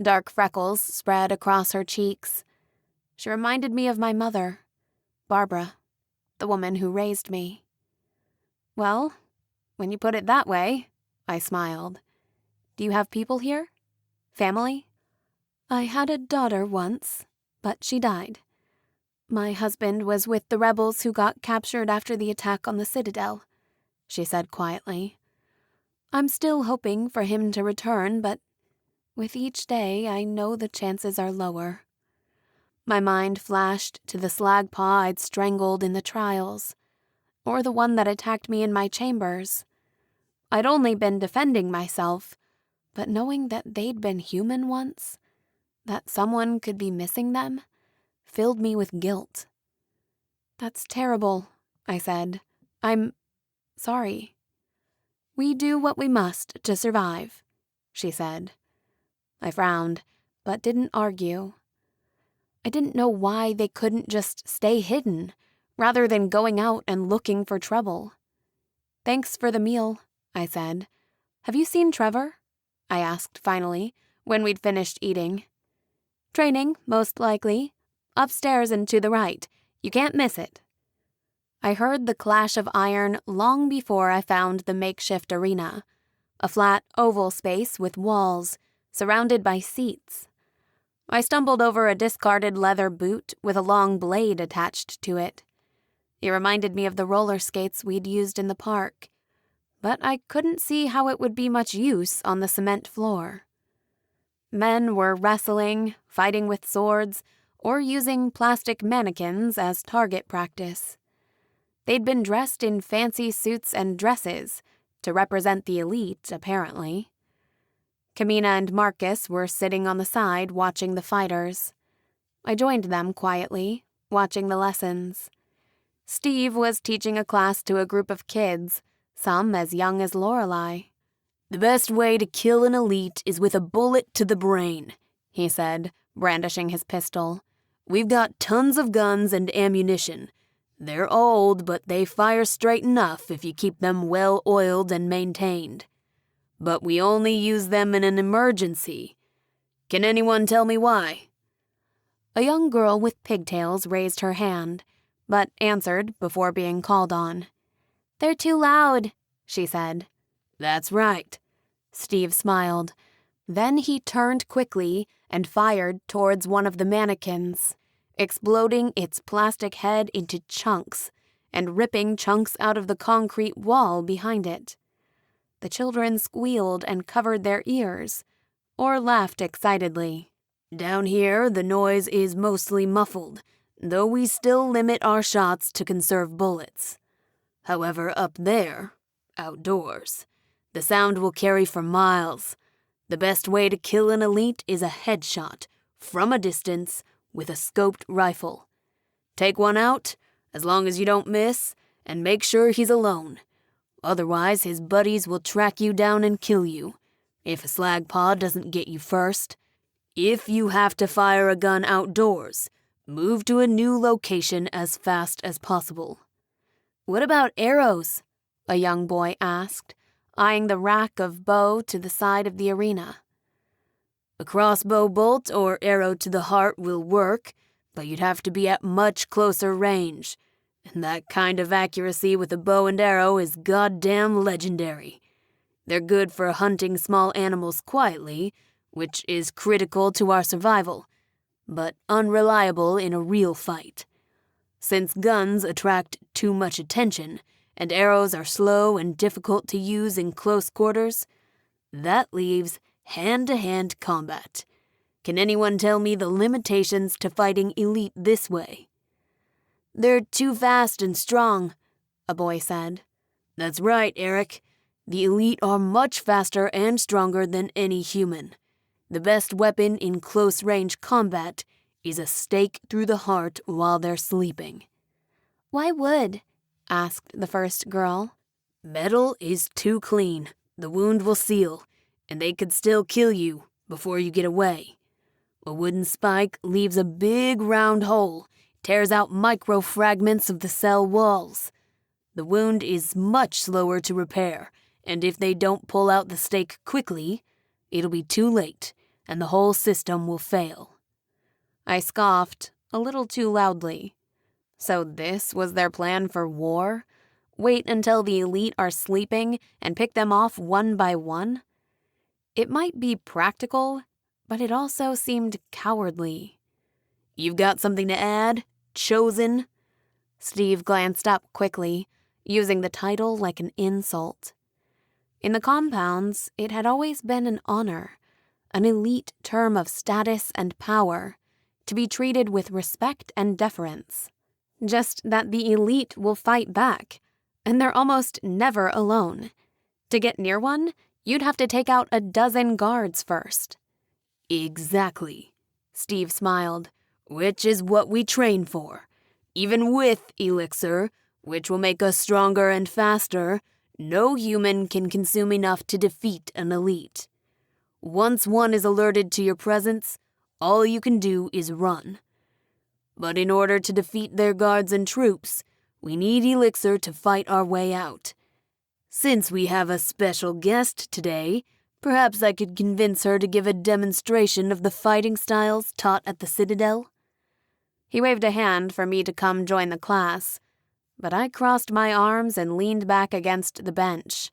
Speaker 2: Dark freckles spread across her cheeks. She reminded me of my mother, Barbara, the woman who raised me. "Well, when you put it that way," I smiled. "Do you have people here? Family?" "I had a daughter once, but she died. My husband was with the rebels who got captured after the attack on the Citadel," she said quietly. "I'm still hoping for him to return, but with each day I know the chances are lower." My mind flashed to the slag paw I'd strangled in the trials, or the one that attacked me in my chambers. I'd only been defending myself, but knowing that they'd been human once, that someone could be missing them, filled me with guilt. "That's terrible," I said. "I'm sorry." "We do what we must to survive," she said. I frowned, but didn't argue. I didn't know why they couldn't just stay hidden, rather than going out and looking for trouble. "Thanks for the meal," I said. "Have you seen Trevor?" I asked finally, when we'd finished eating. "Training, most likely. Upstairs and to the right. You can't miss it." I heard the clash of iron long before I found the makeshift arena, a flat oval space with walls, surrounded by seats. I stumbled over a discarded leather boot with a long blade attached to it. It reminded me of the roller skates we'd used in the park, but I couldn't see how it would be much use on the cement floor. Men were wrestling, fighting with swords, or using plastic mannequins as target practice. They'd been dressed in fancy suits and dresses, to represent the elite, apparently. Kamina and Marcus were sitting on the side watching the fighters.
Speaker 1: I joined them quietly, watching the lessons. Steve was teaching a class to a group of kids, some as young as Lorelei.
Speaker 3: "The best way to kill an elite is with a bullet to the brain," he said, brandishing his pistol. "We've got tons of guns and ammunition. They're old, but they fire straight enough if you keep them well oiled and maintained. But we only use them in an emergency. Can anyone tell me why?"
Speaker 1: A young girl with pigtails raised her hand, but answered before being called on.
Speaker 2: "They're too loud," she said.
Speaker 3: "That's right."
Speaker 1: Steve smiled. Then he turned quickly and fired towards one of the mannequins, exploding its plastic head into chunks and ripping chunks out of the concrete wall behind it. The children squealed and covered their ears, or laughed excitedly.
Speaker 3: "Down here, the noise is mostly muffled, though we still limit our shots to conserve bullets. However, up there, outdoors, the sound will carry for miles. The best way to kill an elite is a headshot, from a distance, with a scoped rifle. Take one out, as long as you don't miss, and make sure he's alone. Otherwise, his buddies will track you down and kill you, if a slag pod doesn't get you first. If you have to fire a gun outdoors, move to a new location as fast as possible."
Speaker 2: "What about arrows?"
Speaker 1: a young boy asked, eyeing the rack of bow to the side of the arena.
Speaker 3: "A crossbow bolt or arrow to the heart will work, but you'd have to be at much closer range. And that kind of accuracy with a bow and arrow is goddamn legendary. They're good for hunting small animals quietly, which is critical to our survival, but unreliable in a real fight. Since guns attract too much attention, and arrows are slow and difficult to use in close quarters, that leaves hand-to-hand combat. Can anyone tell me the limitations to fighting elite this way?"
Speaker 2: "They're too fast and strong," a boy said.
Speaker 3: "That's right, Eric. The elite are much faster and stronger than any human. The best weapon in close-range combat is a stake through the heart while they're sleeping."
Speaker 2: "Why wood?"
Speaker 1: asked the first girl.
Speaker 3: "Metal is too clean. The wound will seal, and they could still kill you before you get away. A wooden spike leaves a big round hole, tears out micro-fragments of the cell walls. The wound is much slower to repair, and if they don't pull out the stake quickly, it'll be too late, and the whole system will fail."
Speaker 1: I scoffed, a little too loudly. So this was their plan for war? Wait until the elite are sleeping and pick them off one by one? It might be practical, but it also seemed cowardly.
Speaker 3: "You've got something to add, Chosen?"
Speaker 1: Steve glanced up quickly, using the title like an insult. In the compounds, it had always been an honor, an elite term of status and power, to be treated with respect and deference. Just that the elite will fight back, and they're almost never alone. To get near one, you'd have to take out a dozen guards first.
Speaker 3: "Exactly," Steve smiled, "which is what we train for. Even with elixir, which will make us stronger and faster, no human can consume enough to defeat an elite. Once one is alerted to your presence, all you can do is run. But in order to defeat their guards and troops, we need elixir to fight our way out. Since we have a special guest today, perhaps I could convince her to give a demonstration of the fighting styles taught at the Citadel."
Speaker 1: He waved a hand for me to come join the class, but I crossed my arms and leaned back against the bench.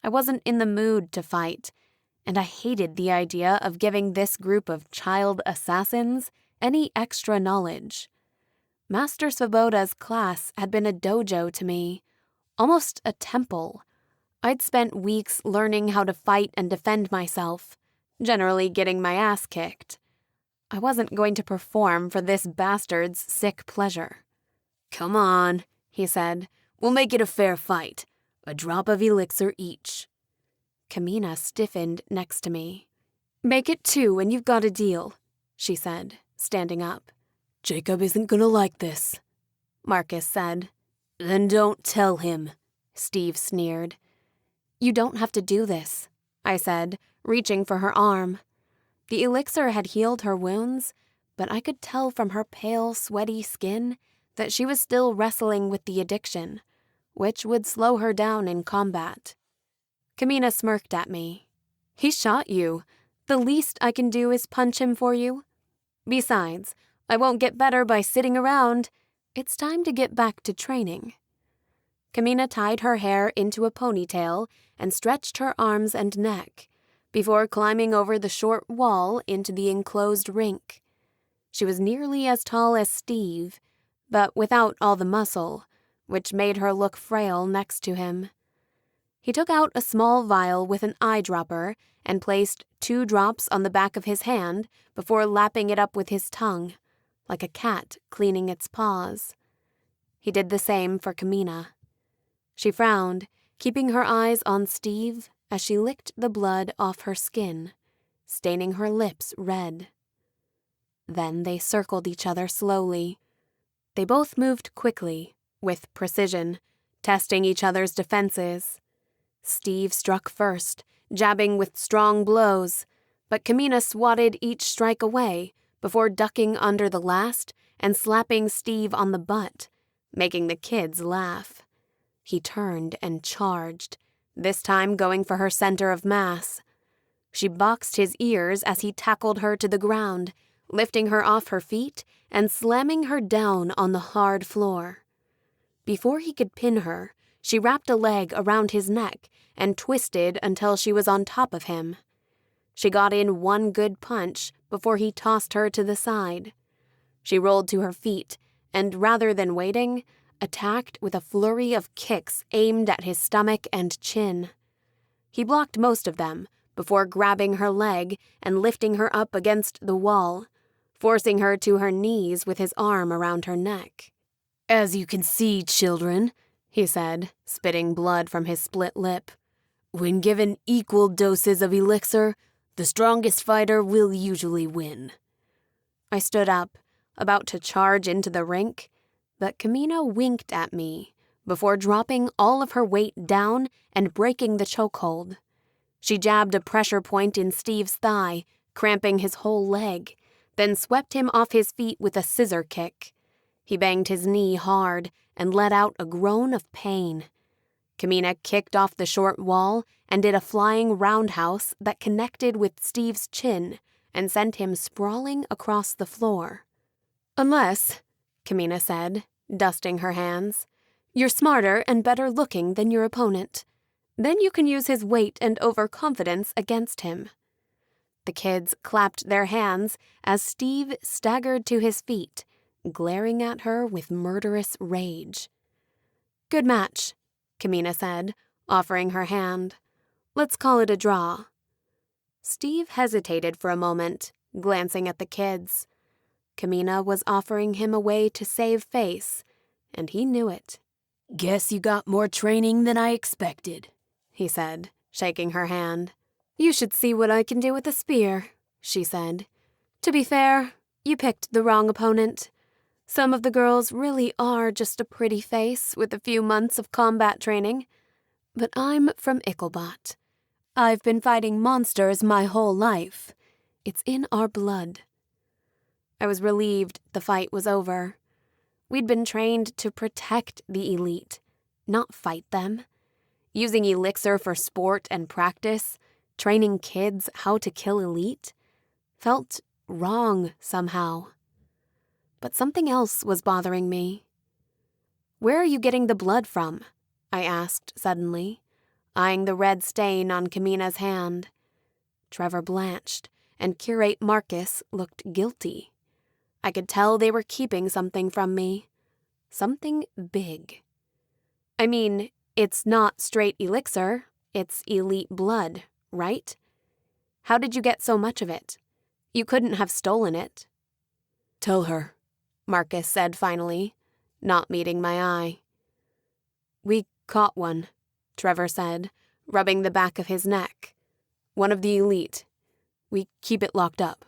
Speaker 1: I wasn't in the mood to fight, and I hated the idea of giving this group of child assassins any extra knowledge. Master Svoboda's class had been a dojo to me, almost a temple. I'd spent weeks learning how to fight and defend myself, generally getting my ass kicked. I wasn't going to perform for this bastard's sick pleasure.
Speaker 3: "Come on," he said. "We'll make it a fair fight. A drop of elixir each."
Speaker 1: Kamina stiffened next to me. "Make it 2 and you've got a deal," she said.
Speaker 3: standing up.
Speaker 2: Jacob isn't gonna like this,
Speaker 3: Marcus said.
Speaker 2: Then don't tell him,
Speaker 3: Steve sneered. You don't have to do this, I said, reaching for her arm. The elixir had healed her wounds, but I could tell from her pale, sweaty skin that she was still wrestling with the addiction, which would slow her down in combat. Kamina smirked at me. He shot you. The least I can do is punch him for you. Besides, I won't get better by sitting around. It's time to get back to training. Kamina tied her hair into a ponytail and stretched her arms and neck before climbing over the short wall into the enclosed rink. She was nearly as tall as Steve, but without all the muscle, which made her look frail next to him. He took out a small vial with an eyedropper and placed 2 drops on the back of his hand before lapping it up with his tongue, like a cat cleaning its paws. He did the same for Kamina. She frowned, keeping her eyes on Steve as she licked the blood off her skin, staining her lips red. Then they circled each other slowly. They both moved quickly, with precision, testing each other's defenses. Steve struck first, jabbing with strong blows, but Kamina swatted each strike away before ducking under the last and slapping Steve on the butt, making the kids laugh. He turned and charged, this time going for her center of mass. She boxed his ears as he tackled her to the ground, lifting her off her feet and slamming her down on the hard floor. Before he could pin her, she wrapped a leg around his neck and twisted until she was on top of him. She got in one good punch before he tossed her to the side. She rolled to her feet and, rather than waiting, attacked with a flurry of kicks aimed at his stomach and chin. He blocked most of them before grabbing her leg and lifting her up against the wall, forcing her to her knees with his arm around her neck.
Speaker 2: As you can see, children,
Speaker 3: he said, spitting blood from his split lip,
Speaker 2: when given equal doses of elixir, the strongest fighter will usually win.
Speaker 3: I stood up, about to charge into the rink, but Kamina winked at me before dropping all of her weight down and breaking the chokehold. She jabbed a pressure point in Steve's thigh, cramping his whole leg, then swept him off his feet with a scissor kick. He banged his knee hard and let out a groan of pain. Kamina kicked off the short wall and did a flying roundhouse that connected with Steve's chin and sent him sprawling across the floor. Unless, Kamina said, dusting her hands, you're smarter and better looking than your opponent. Then you can use his weight and overconfidence against him. The kids clapped their hands as Steve staggered to his feet, glaring at her with murderous rage. Good match, Kamina said, offering her hand. Let's call it a draw. Steve hesitated for a moment, glancing at the kids. Kamina was offering him a way to save face, and he knew it.
Speaker 2: Guess you got more training than I expected,
Speaker 3: he said, shaking her hand. You should see what I can do with a spear, she said. To be fair, you picked the wrong opponent. Some of the girls really are just a pretty face with a few months of combat training. But I'm from Icklebot. I've been fighting monsters my whole life. It's in our blood. I was relieved the fight was over. We'd been trained to protect the elite, not fight them. Using elixir for sport and practice, training kids how to kill elite, felt wrong somehow. But something else was bothering me. Where are you getting the blood from? I asked suddenly, eyeing the red stain on Kamina's hand. Trevor blanched, and Curate Marcus looked guilty. I could tell they were keeping something from me. Something big. I mean, it's not straight elixir, it's elite blood, right? How did you get so much of it? You couldn't have stolen it.
Speaker 2: Tell her,
Speaker 3: Marcus said finally, not meeting my eye. We caught one, Trevor said, rubbing the back of his neck. One of the elite. We keep it locked up.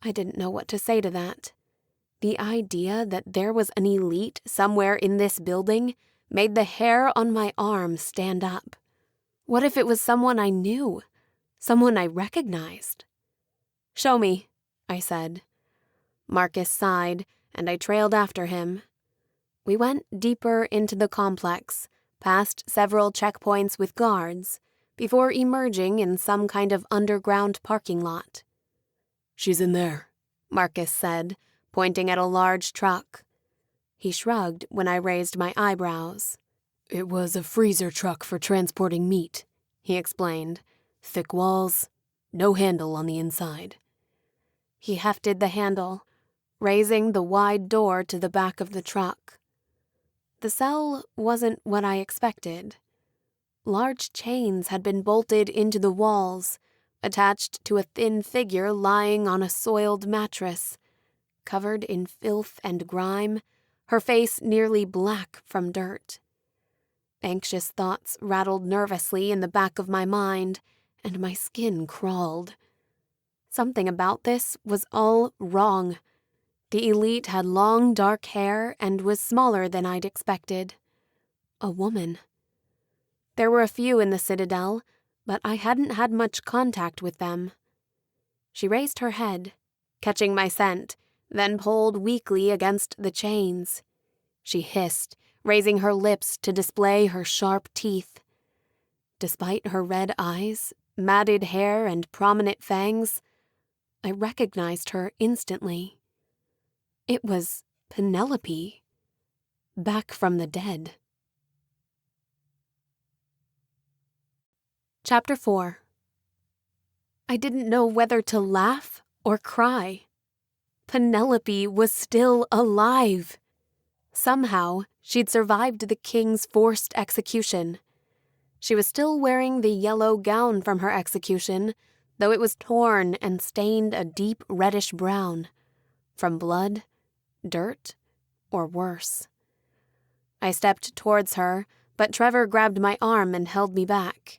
Speaker 2: I didn't know what to say to that. The idea that there was an elite somewhere in this building made the hair on my arm stand up. What if it was someone I knew? Someone I recognized? "Show me," I said. Marcus sighed, and I trailed after him. We went deeper into the complex, past several checkpoints with guards, before emerging in some kind of underground parking lot.
Speaker 3: "She's in there,"
Speaker 2: Marcus said, pointing at a large truck. He shrugged when I raised my eyebrows.
Speaker 3: "It was a freezer truck for transporting meat," he explained. "Thick walls, no handle on the inside."
Speaker 2: He hefted the handle, raising the wide door to the back of the truck. The cell wasn't what I expected. Large chains had been bolted into the walls, attached to a thin figure lying on a soiled mattress, covered in filth and grime, her face nearly black from dirt. Anxious thoughts rattled nervously in the back of my mind, and my skin crawled. Something about this was all wrong. The elite had long, dark hair and was smaller than I'd expected. A woman. There were a few in the Citadel, but I hadn't had much contact with them. She raised her head, catching my scent, then pulled weakly against the chains. She hissed, raising her lips to display her sharp teeth. Despite her red eyes, matted hair, and prominent fangs, I recognized her instantly. It was Penelope, back from the dead. Chapter 4. I didn't know whether to laugh or cry. Penelope was still alive. Somehow, she'd survived the king's forced execution. She was still wearing the yellow gown from her execution, though it was torn and stained a deep reddish brown, from blood, dirt, or worse. I stepped towards her, but Trevor grabbed my arm and held me back.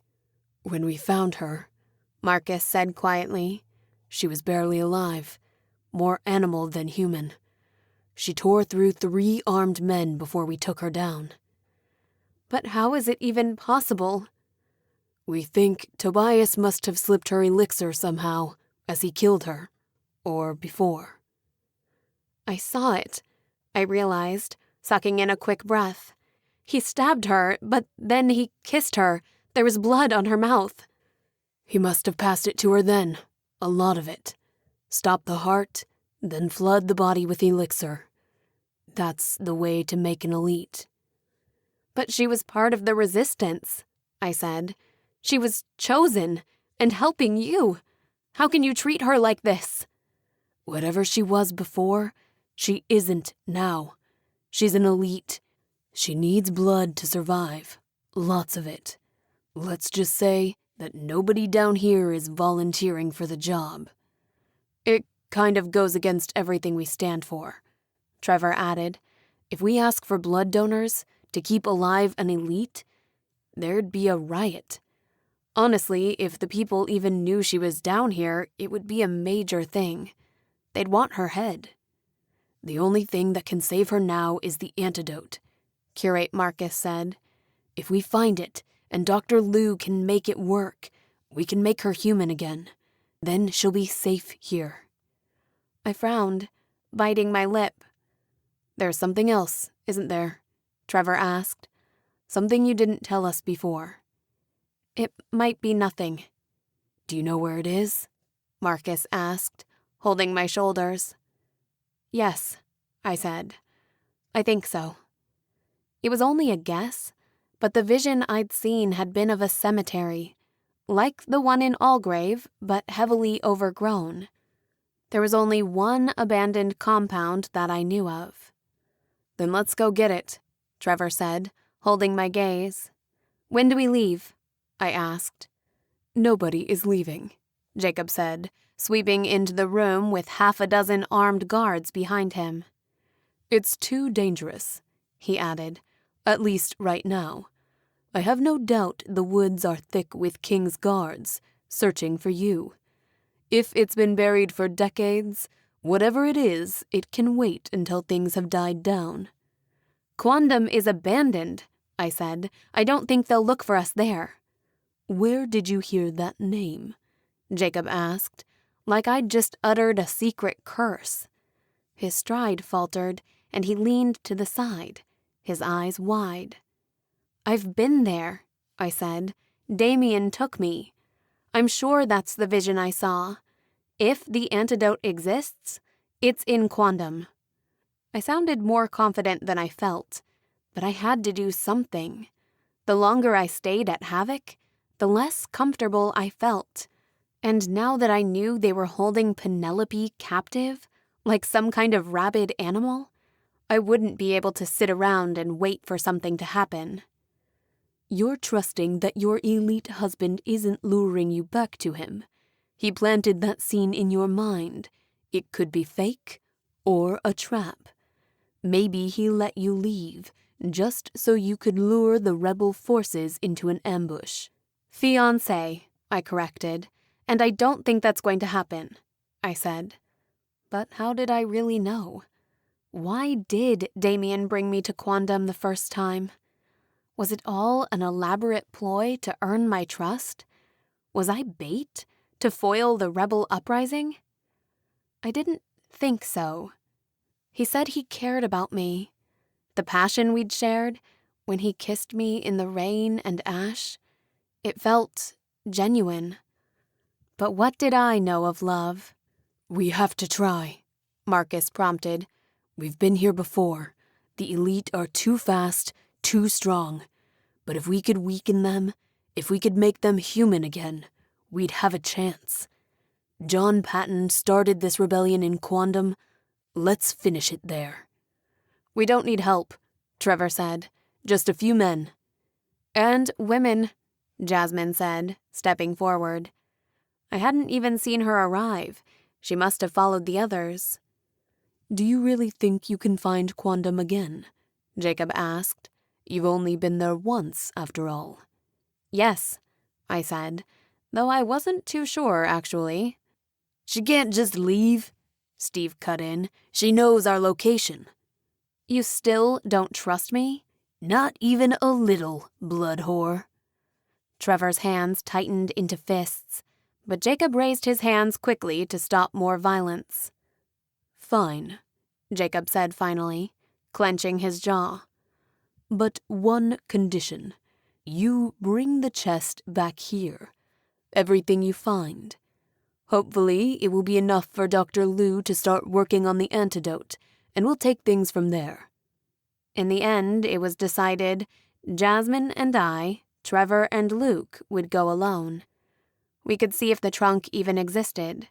Speaker 3: "When we found her," Marcus said quietly, "she was barely alive, more animal than human. She tore through 3 armed men before we took her down."
Speaker 2: "But how is it even possible?"
Speaker 3: "We think Tobias must have slipped her elixir somehow, as he killed her, or before."
Speaker 2: I saw it, I realized, sucking in a quick breath. He stabbed her, but then he kissed her. There was blood on her mouth.
Speaker 3: "He must have passed it to her then, a lot of it. Stop the heart, then flood the body with elixir. That's the way to make an elite."
Speaker 2: "But she was part of the resistance," I said. "She was chosen, and helping you. How can you treat her like this?"
Speaker 3: "Whatever she was before, she isn't now. She's an elite. She needs blood to survive. Lots of it. Let's just say that nobody down here is volunteering for the job." "It kind of goes against everything we stand for," Trevor added. "If we ask for blood donors to keep alive an elite, there'd be a riot. Honestly, if the people even knew she was down here, it would be a major thing. They'd want her head." "The only thing that can save her now is the antidote," Curate Marcus said. "If we find it, and Dr. Liu can make it work, we can make her human again. Then she'll be safe here." I frowned, biting my lip. "There's something else, isn't there?" Trevor asked. "Something you didn't tell us before." "It might be nothing." "Do you know where it is?" Marcus asked, holding my shoulders. "Yes," I said. "I think so." It was only a guess, but the vision I'd seen had been of a cemetery, like the one in Algrave, but heavily overgrown. There was only one abandoned compound that I knew of. "Then let's go get it," Trevor said, holding my gaze. "When do we leave?" I asked. "Nobody is leaving," Jacob said, sweeping into the room with 6 armed guards behind him. "It's too dangerous," he added, "at least right now. I have no doubt the woods are thick with King's guards, searching for you. If it's been buried for decades, whatever it is, it can wait until things have died down."
Speaker 2: "Quondam is abandoned," I said. "I don't think they'll look for us there."
Speaker 3: "Where did you hear that name?"
Speaker 2: Jacob asked, like I'd just uttered a secret curse. His stride faltered, and he leaned to the side, his eyes wide. "I've been there," I said. "Damien took me. I'm sure that's the vision I saw. If the antidote exists, it's in Quondam." I sounded more confident than I felt, but I had to do something. The longer I stayed at Havoc, the less comfortable I felt. And now that I knew they were holding Penelope captive, like some kind of rabid animal, I wouldn't be able to sit around and wait for something to happen.
Speaker 3: "You're trusting that your elite husband isn't luring you back to him. He planted that scene in your mind. It could be fake or a trap. Maybe he let you leave, just so you could lure the rebel forces into an ambush."
Speaker 2: "Fiancé," I corrected, "and I don't think that's going to happen," I said. But how did I really know? Why did Damien bring me to Quondam the first time? Was it all an elaborate ploy to earn my trust? Was I bait to foil the rebel uprising? I didn't think so. He said he cared about me. The passion we'd shared, when he kissed me in the rain and ash, it felt genuine. But what did I know of love?
Speaker 3: "We have to try," Marcus prompted. "We've been here before. The elite are too fast, too strong. But if we could weaken them, if we could make them human again, we'd have a chance. John Patton started this rebellion in Quondam. Let's finish it there."
Speaker 2: "We don't need help," Trevor said.
Speaker 3: "Just a few men."
Speaker 2: "And women," Jasmine said, stepping forward. I hadn't even seen her arrive. She must have followed the others.
Speaker 3: "Do you really think you can find Quondam again?" Jacob asked. "You've only been there once, after all."
Speaker 2: "Yes," I said, though I wasn't too sure, actually.
Speaker 3: "She can't just leave," Steve cut in. "She knows our location."
Speaker 2: "You still don't trust me?"
Speaker 3: "Not even a little, blood whore."
Speaker 2: Trevor's hands tightened into fists, but Jacob raised his hands quickly to stop more violence.
Speaker 3: "Fine," Jacob said finally, clenching his jaw. "But one condition. You bring the chest back here. Everything you find. Hopefully, it will be enough for Dr. Liu to start working on the antidote, and we'll take things from there."
Speaker 2: In the end, it was decided Jasmine and I, Trevor and Luke, would go alone. We could see if the trunk even existed.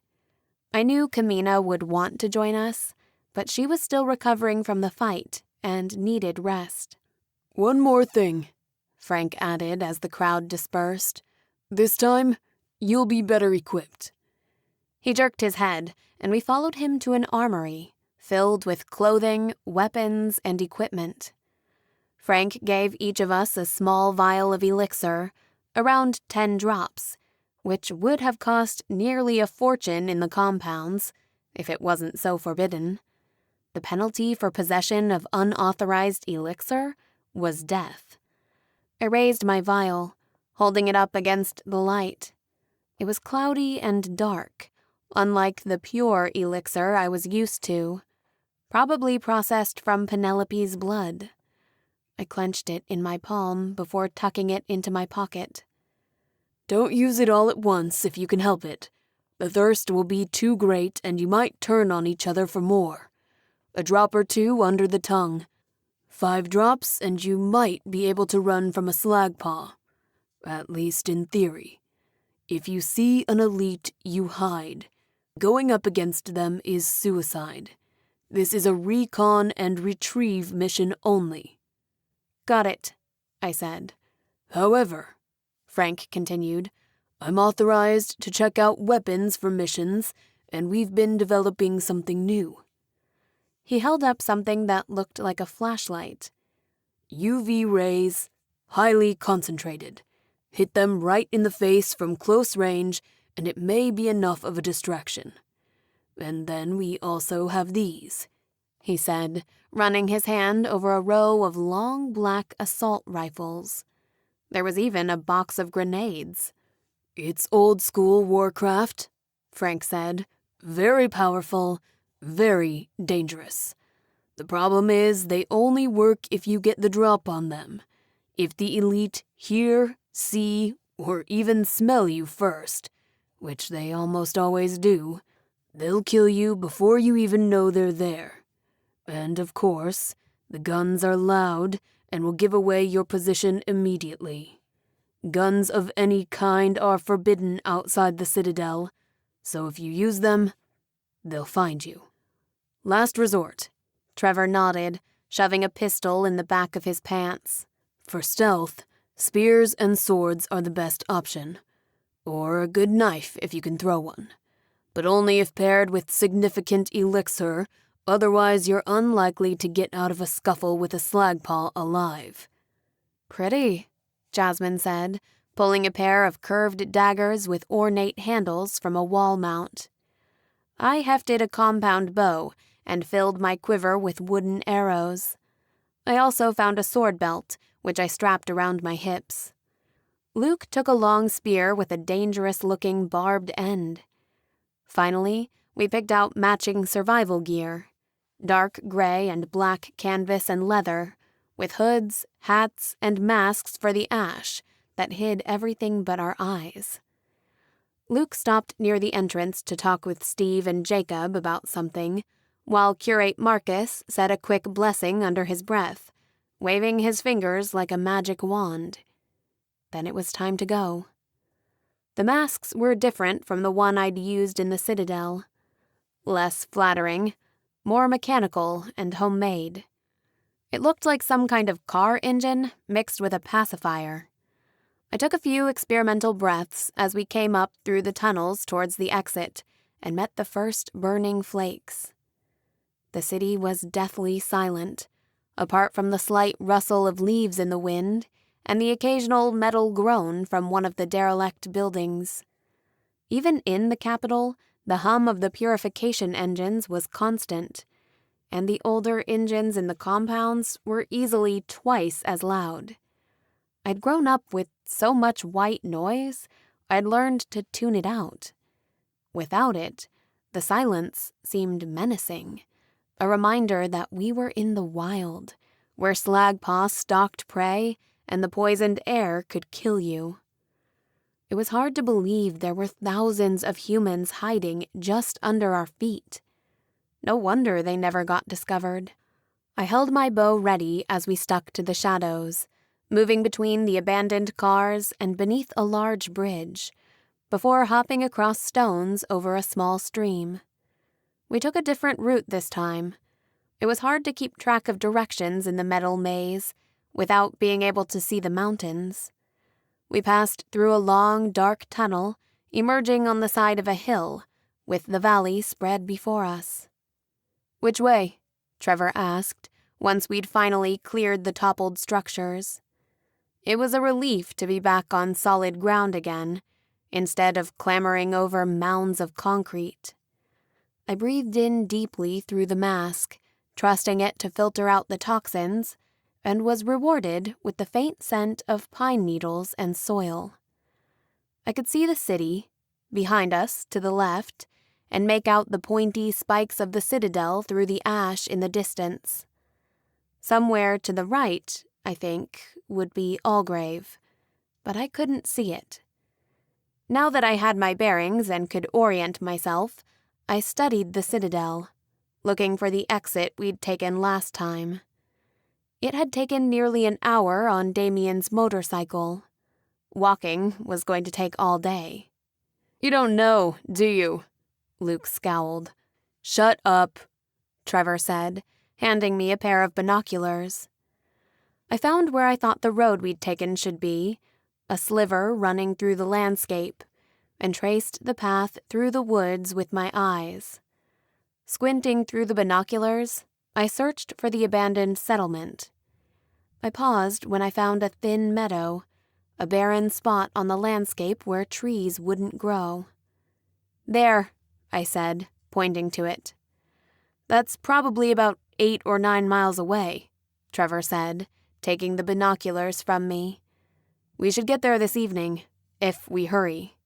Speaker 2: I knew Kamina would want to join us, but she was still recovering from the fight and needed rest.
Speaker 3: "One more thing," Frank added as the crowd dispersed. "This time, you'll be better equipped."
Speaker 2: He jerked his head, and we followed him to an armory, filled with clothing, weapons, and equipment. Frank gave each of us a small vial of elixir, around 10 drops, which would have cost nearly a fortune in the compounds, if it wasn't so forbidden. The penalty for possession of unauthorized elixir was death. I raised my vial, holding it up against the light. It was cloudy and dark, unlike the pure elixir I was used to, probably processed from Penelope's blood. I clenched it in my palm before tucking it into my pocket.
Speaker 3: "Don't use it all at once if you can help it. The thirst will be too great and you might turn on each other for more. A drop or two under the tongue. 5 drops and you might be able to run from a slag paw. At least in theory. If you see an elite, you hide. Going up against them is suicide. This is a recon and retrieve mission only."
Speaker 2: "Got it," I said.
Speaker 3: "However," Frank continued, "I'm authorized to check out weapons for missions, and we've been developing something new."
Speaker 2: He held up something that looked like a flashlight.
Speaker 3: "UV rays, highly concentrated. Hit them right in the face from close range, and it may be enough of a distraction. And then we also have these," he said, running his hand over a row of long black assault rifles. There was even a box of grenades. "It's old-school warcraft," Frank said. "Very powerful, very dangerous. The problem is they only work if you get the drop on them. If the elite hear, see, or even smell you first, which they almost always do, they'll kill you before you even know they're there. And of course, the guns are loud and will give away your position immediately. Guns of any kind are forbidden outside the Citadel, so if you use them, they'll find you." "Last resort," Trevor nodded, shoving a pistol in the back of his pants. "For stealth, spears and swords are the best option. Or a good knife if you can throw one. But only if paired with significant elixir, otherwise you're unlikely to get out of a scuffle with a slagpaw alive."
Speaker 2: "Pretty," Jasmine said, pulling a pair of curved daggers with ornate handles from a wall mount. I hefted a compound bow and filled my quiver with wooden arrows. I also found a sword belt, which I strapped around my hips. Luke took a long spear with a dangerous-looking barbed end. Finally, we picked out matching survival gear. Dark gray and black canvas and leather, with hoods, hats, and masks for the ash that hid everything but our eyes. Luke stopped near the entrance to talk with Steve and Jacob about something, while Curate Marcus said a quick blessing under his breath, waving his fingers like a magic wand. Then it was time to go. The masks were different from the one I'd used in the Citadel. Less flattering, more mechanical and homemade. It looked like some kind of car engine mixed with a pacifier. I took a few experimental breaths as we came up through the tunnels towards the exit and met the first burning flakes. The city was deathly silent, apart from the slight rustle of leaves in the wind and the occasional metal groan from one of the derelict buildings. Even in the capital, the hum of the purification engines was constant, and the older engines in the compounds were easily twice as loud. I'd grown up with so much white noise, I'd learned to tune it out. Without it, the silence seemed menacing, a reminder that we were in the wild, where slagpaw stalked prey and the poisoned air could kill you. It was hard to believe there were thousands of humans hiding just under our feet. No wonder they never got discovered. I held my bow ready as we stuck to the shadows, moving between the abandoned cars and beneath a large bridge, before hopping across stones over a small stream. We took a different route this time. It was hard to keep track of directions in the metal maze without being able to see the mountains. We passed through a long, dark tunnel, emerging on the side of a hill, with the valley spread before us. "Which way?" Trevor asked, once we'd finally cleared the toppled structures. It was a relief to be back on solid ground again, instead of clambering over mounds of concrete. I breathed in deeply through the mask, trusting it to filter out the toxins, and was rewarded with the faint scent of pine needles and soil. I could see the city, behind us to the left, and make out the pointy spikes of the Citadel through the ash in the distance. Somewhere to the right, I think, would be Allgrave, but I couldn't see it. Now that I had my bearings and could orient myself, I studied the Citadel, looking for the exit we'd taken last time. It had taken nearly an hour on Damian's motorcycle. Walking was going to take all day. "You don't know, do you?" Luke scowled. "Shut up," Trevor said, handing me a pair of binoculars. I found where I thought the road we'd taken should be, a sliver running through the landscape, and traced the path through the woods with my eyes. Squinting through the binoculars, I searched for the abandoned settlement. I paused when I found a thin meadow, a barren spot on the landscape where trees wouldn't grow. There, I said, pointing to it. That's probably about 8 or 9 miles away, Trevor said, taking the binoculars from me. We should get there this evening, if we hurry.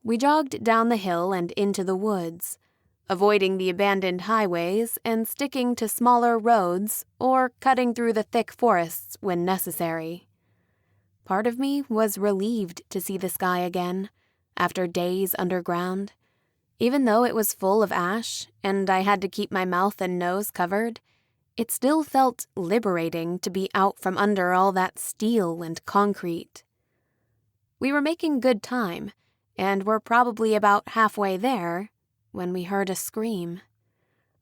Speaker 2: We jogged down the hill and into the woods, avoiding the abandoned highways and sticking to smaller roads or cutting through the thick forests when necessary. Part of me was relieved to see the sky again, after days underground. Even though it was full of ash and I had to keep my mouth and nose covered, it still felt liberating to be out from under all that steel and concrete. We were making good time, and were probably about halfway there when we heard a scream.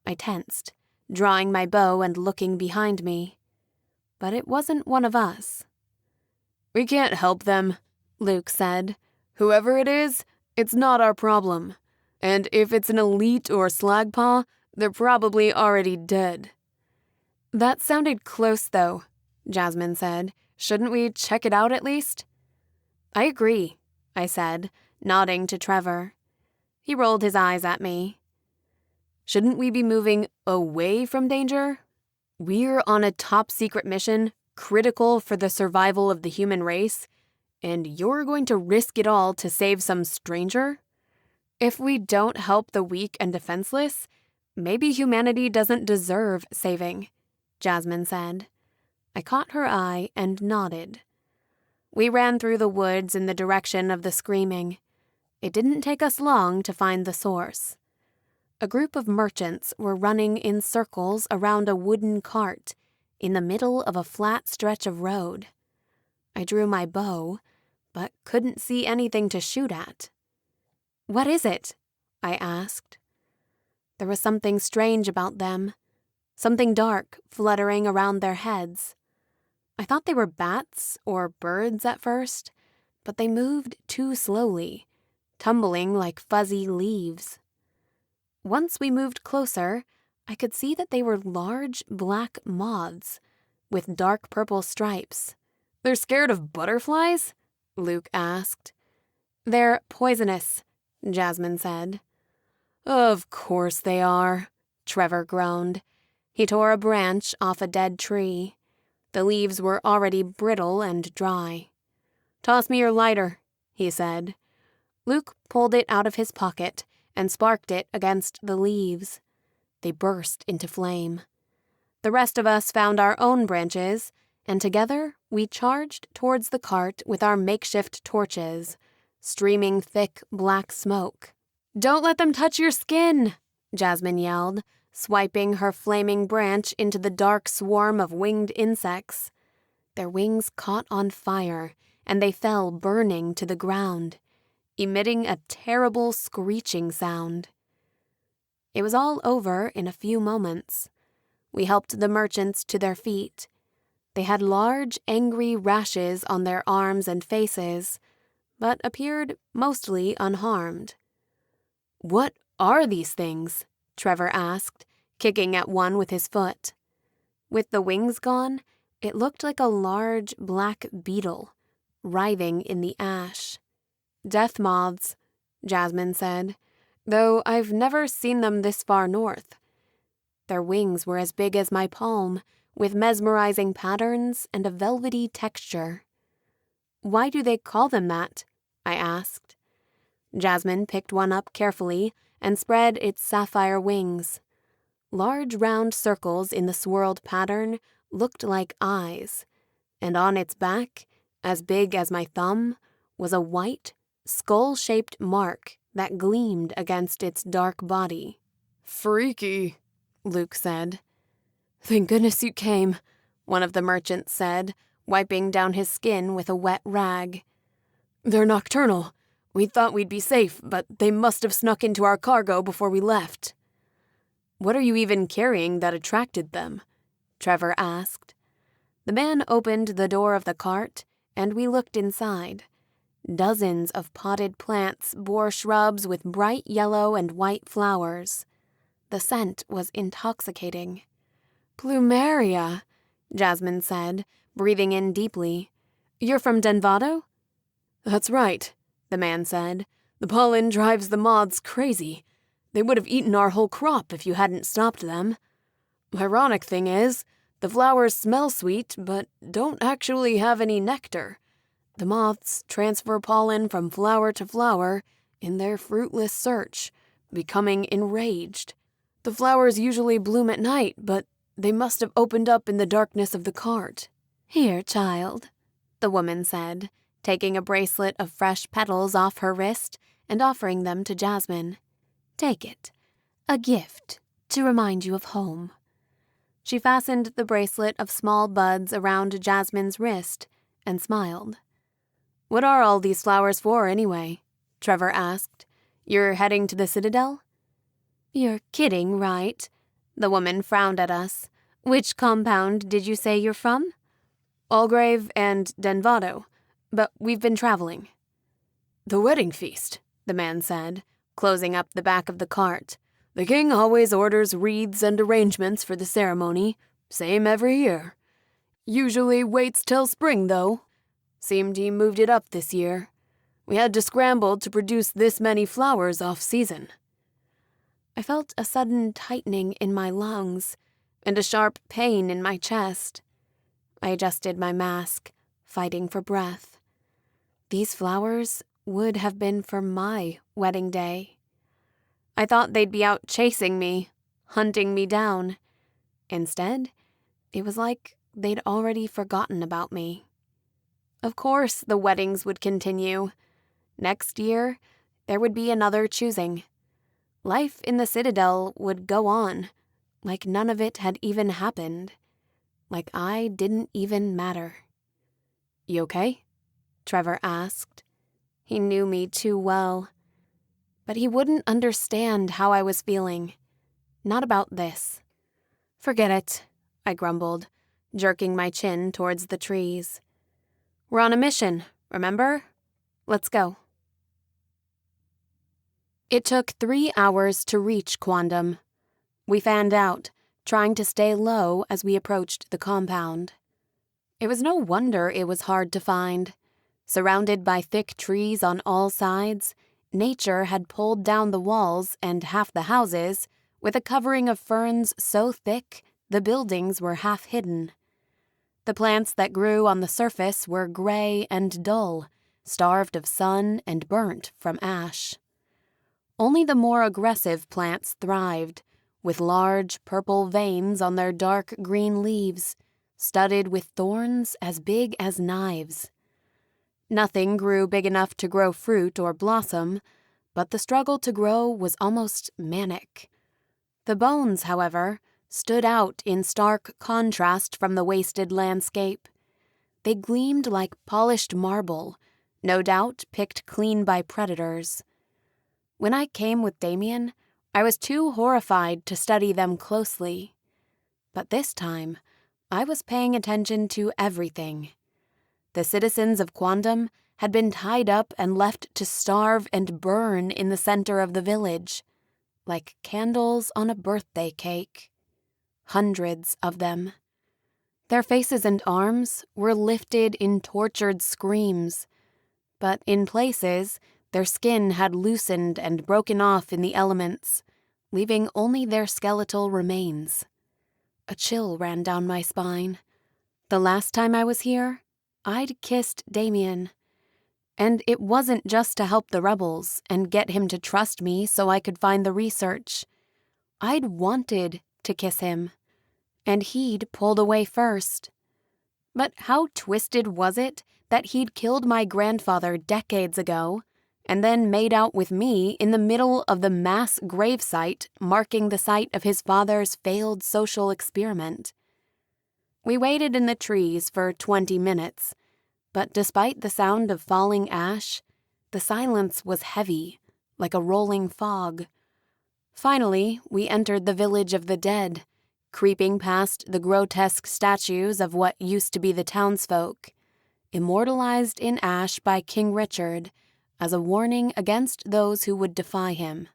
Speaker 2: I tensed, drawing my bow and looking behind me. But it wasn't one of us.
Speaker 3: We can't help them, Luke said. Whoever it is, it's not our problem. And if it's an elite or slagpaw, they're probably already dead.
Speaker 2: That sounded close, though, Jasmine said. Shouldn't we check it out at least? I agree, I said, nodding to Trevor. He rolled his eyes at me.
Speaker 3: Shouldn't we be moving away from danger? We're on a top-secret mission, critical for the survival of the human race, and you're going to risk it all to save some stranger?
Speaker 2: If we don't help the weak and defenseless, maybe humanity doesn't deserve saving, Jasmine said. I caught her eye and nodded. We ran through the woods in the direction of the screaming. It didn't take us long to find the source. A group of merchants were running in circles around a wooden cart in the middle of a flat stretch of road. I drew my bow, but couldn't see anything to shoot at. "What is it?" I asked. There was something strange about them, something dark fluttering around their heads. I thought they were bats or birds at first, but they moved too slowly, tumbling like fuzzy leaves. Once we moved closer, I could see that they were large black moths with dark purple stripes.
Speaker 3: "They're scared of butterflies?" Luke asked.
Speaker 2: "They're poisonous," Jasmine said.
Speaker 3: "Of course they are," Trevor groaned. He tore a branch off a dead tree. The leaves were already brittle and dry. "Toss me your lighter," he said.
Speaker 2: Luke pulled it out of his pocket and sparked it against the leaves. They burst into flame. The rest of us found our own branches, and together we charged towards the cart with our makeshift torches, streaming thick black smoke.
Speaker 3: "Don't let them touch your skin,"
Speaker 2: Jasmine yelled, swiping her flaming branch into the dark swarm of winged insects. Their wings caught on fire, and they fell burning to the ground, emitting a terrible screeching sound. It was all over in a few moments. We helped the merchants to their feet. They had large, angry rashes on their arms and faces, but appeared mostly unharmed.
Speaker 3: "What are these things?"
Speaker 2: Trevor asked, kicking at one with his foot. With the wings gone, it looked like a large black beetle, writhing in the ash.
Speaker 3: "Death moths," Jasmine said, "though I've never seen them this far north."
Speaker 2: Their wings were as big as my palm, with mesmerizing patterns and a velvety texture.
Speaker 3: "Why do they call them that?" I asked.
Speaker 2: Jasmine picked one up carefully and spread its sapphire wings. Large round circles in the swirled pattern looked like eyes, and on its back, as big as my thumb, was a white, skull-shaped mark that gleamed against its dark body.
Speaker 3: "Freaky," Luke said.
Speaker 2: "Thank goodness you came," one of the merchants said, wiping down his skin with a wet rag.
Speaker 3: "They're nocturnal. We thought we'd be safe, but they must have snuck into our cargo before we left."
Speaker 2: "What are you even carrying that attracted them?" Trevor asked. The man opened the door of the cart, and we looked inside. Dozens of potted plants bore shrubs with bright yellow and white flowers. The scent was intoxicating.
Speaker 3: "Plumeria,"
Speaker 2: Jasmine said, breathing in deeply. "You're from Denvado?"
Speaker 3: "That's right,"
Speaker 2: the man said.
Speaker 3: The pollen drives the moths crazy. They would have eaten our whole crop if you hadn't stopped them. Ironic thing is, the flowers smell sweet, but don't actually have any nectar. The moths transfer pollen from flower to flower in their fruitless search, becoming enraged. The flowers usually bloom at night, but they must have opened up in the darkness of the cart.
Speaker 2: Here, child, the woman said, taking a bracelet of fresh petals off her wrist and offering them to Jasmine. Take it. A gift to remind you of home. She fastened the bracelet of small buds around Jasmine's wrist and smiled.
Speaker 3: What are all these flowers for, anyway? Trevor asked. You're heading to the Citadel?
Speaker 2: You're kidding, right? The woman frowned at us. Which compound did you say you're from?
Speaker 3: Algrave and Denvado, but we've been traveling. The wedding feast, the man said, closing up the back of the cart. The king always orders wreaths and arrangements for the ceremony, same every year. Usually waits till spring, though. Seemed he moved it up this year. We had to scramble to produce this many flowers off-season.
Speaker 2: I felt a sudden tightening in my lungs and a sharp pain in my chest. I adjusted my mask, fighting for breath. These flowers would have been for my wedding day. I thought they'd be out chasing me, hunting me down. Instead, it was like they'd already forgotten about me. Of course, the weddings would continue. Next year, there would be another choosing. Life in the Citadel would go on, like none of it had even happened. Like I didn't even matter.
Speaker 3: You okay?
Speaker 2: Trevor asked. He knew me too well. But he wouldn't understand how I was feeling. Not about this.
Speaker 3: Forget it, I grumbled, jerking my chin towards the trees. We're on a mission, remember? Let's go. It took 3 hours to reach Quondam. We fanned out, trying to stay low as we approached the compound. It was no wonder it was hard to find. Surrounded by thick trees on all sides, nature had pulled down the walls and half the houses with a covering of ferns so thick the buildings were half hidden. The plants that grew on the surface were gray and dull, starved of sun and burnt from ash. Only the more aggressive plants thrived, with large purple veins on their dark green leaves, studded with thorns as big as knives. Nothing grew big enough to grow fruit or blossom, but the struggle to grow was almost manic. The bones, however, stood out in stark contrast from the wasted landscape. They gleamed like polished marble, no doubt picked clean by predators. When I came with Damien, I was too horrified to study them closely. But this time, I was paying attention to everything. The citizens of Quondam had been tied up and left to starve and burn in the center of the village, like candles on a birthday cake. Hundreds of them. Their faces and arms were lifted in tortured screams, but in places, their skin had loosened and broken off in the elements, leaving only their skeletal remains. A chill ran down my spine. The last time I was here, I'd kissed Damien. And it wasn't just to help the rebels and get him to trust me so I could find the research. I'd wanted to kiss him. And he'd pulled away first. But how twisted was it that he'd killed my grandfather decades ago and then made out with me in the middle of the mass gravesite marking the site of his father's failed social experiment? We waited in the trees for 20 minutes, but despite the sound of falling ash, the silence was heavy, like a rolling fog. Finally, we entered the village of the dead, creeping past the grotesque statues of what used to be the townsfolk, immortalized in ash by King Richard as a warning against those who would defy him.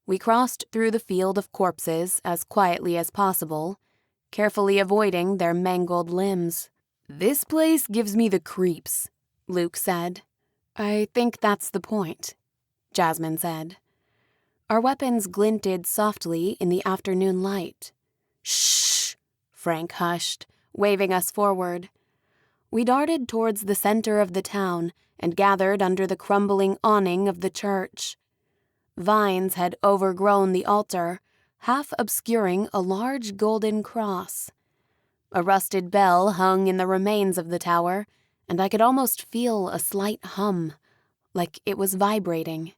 Speaker 3: We crossed through the field of corpses as quietly as possible, carefully avoiding their mangled limbs. "This place gives me the creeps," Luke said. "I think that's the point," Jasmine said. Our weapons glinted softly in the afternoon light. Shh! Frank hushed, waving us forward. We darted towards the center of the town and gathered under the crumbling awning of the church. Vines had overgrown the altar, half obscuring a large golden cross. A rusted bell hung in the remains of the tower, and I could almost feel a slight hum, like it was vibrating.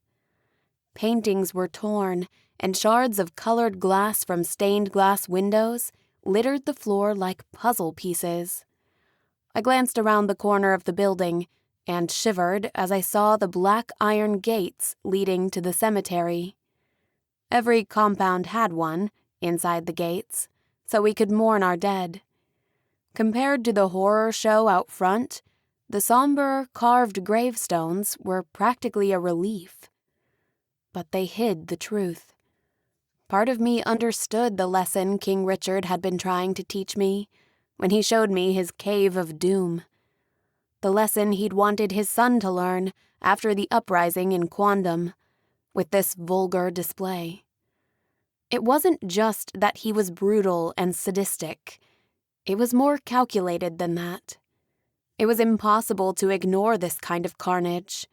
Speaker 3: Paintings were torn, and shards of colored glass from stained glass windows littered the floor like puzzle pieces. I glanced around the corner of the building and shivered as I saw the black iron gates leading to the cemetery. Every compound had one, inside the gates, so we could mourn our dead. Compared to the horror show out front, the somber, carved gravestones were practically a relief. But they hid the truth. Part of me understood the lesson King Richard had been trying to teach me when he showed me his cave of doom. The lesson he'd wanted his son to learn after the uprising in Quondam, with this vulgar display. It wasn't just that he was brutal and sadistic. It was more calculated than that. It was impossible to ignore this kind of carnage.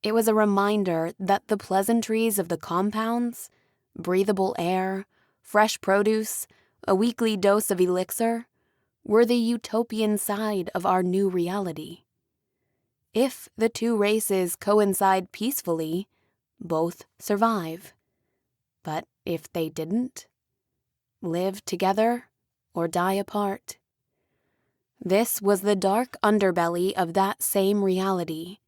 Speaker 3: It was a reminder that the pleasantries of the compounds, breathable air, fresh produce, a weekly dose of elixir, were the utopian side of our new reality. If the two races coincide peacefully, both survive. But if they didn't, live together or die apart. This was the dark underbelly of that same reality.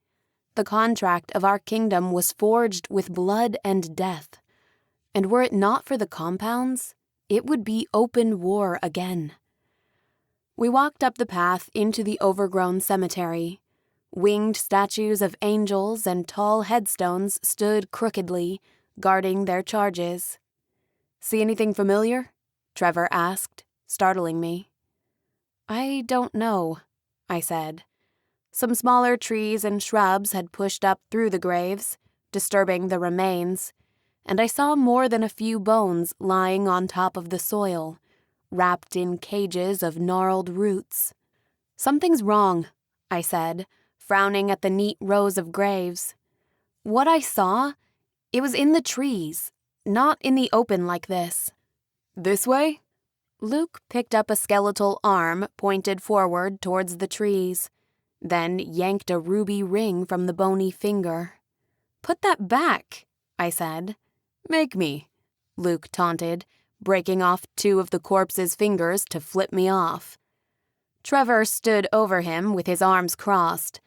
Speaker 3: The contract of our kingdom was forged with blood and death, and were it not for the compounds, it would be open war again. We walked up the path into the overgrown cemetery. Winged statues of angels and tall headstones stood crookedly, guarding their charges. "See anything familiar?" Trevor asked, startling me. "I don't know," I said. Some smaller trees and shrubs had pushed up through the graves, disturbing the remains, and I saw more than a few bones lying on top of the soil, wrapped in cages of gnarled roots. "Something's wrong," I said, frowning at the neat rows of graves. "What I saw, it was in the trees, not in the open like this." "This way?" Luke picked up a skeletal arm pointed forward towards the trees, then yanked a ruby ring from the bony finger. "Put that back," I said. "Make me," Luke taunted, breaking off two of the corpse's fingers to flip me off. Trevor stood over him with his arms crossed,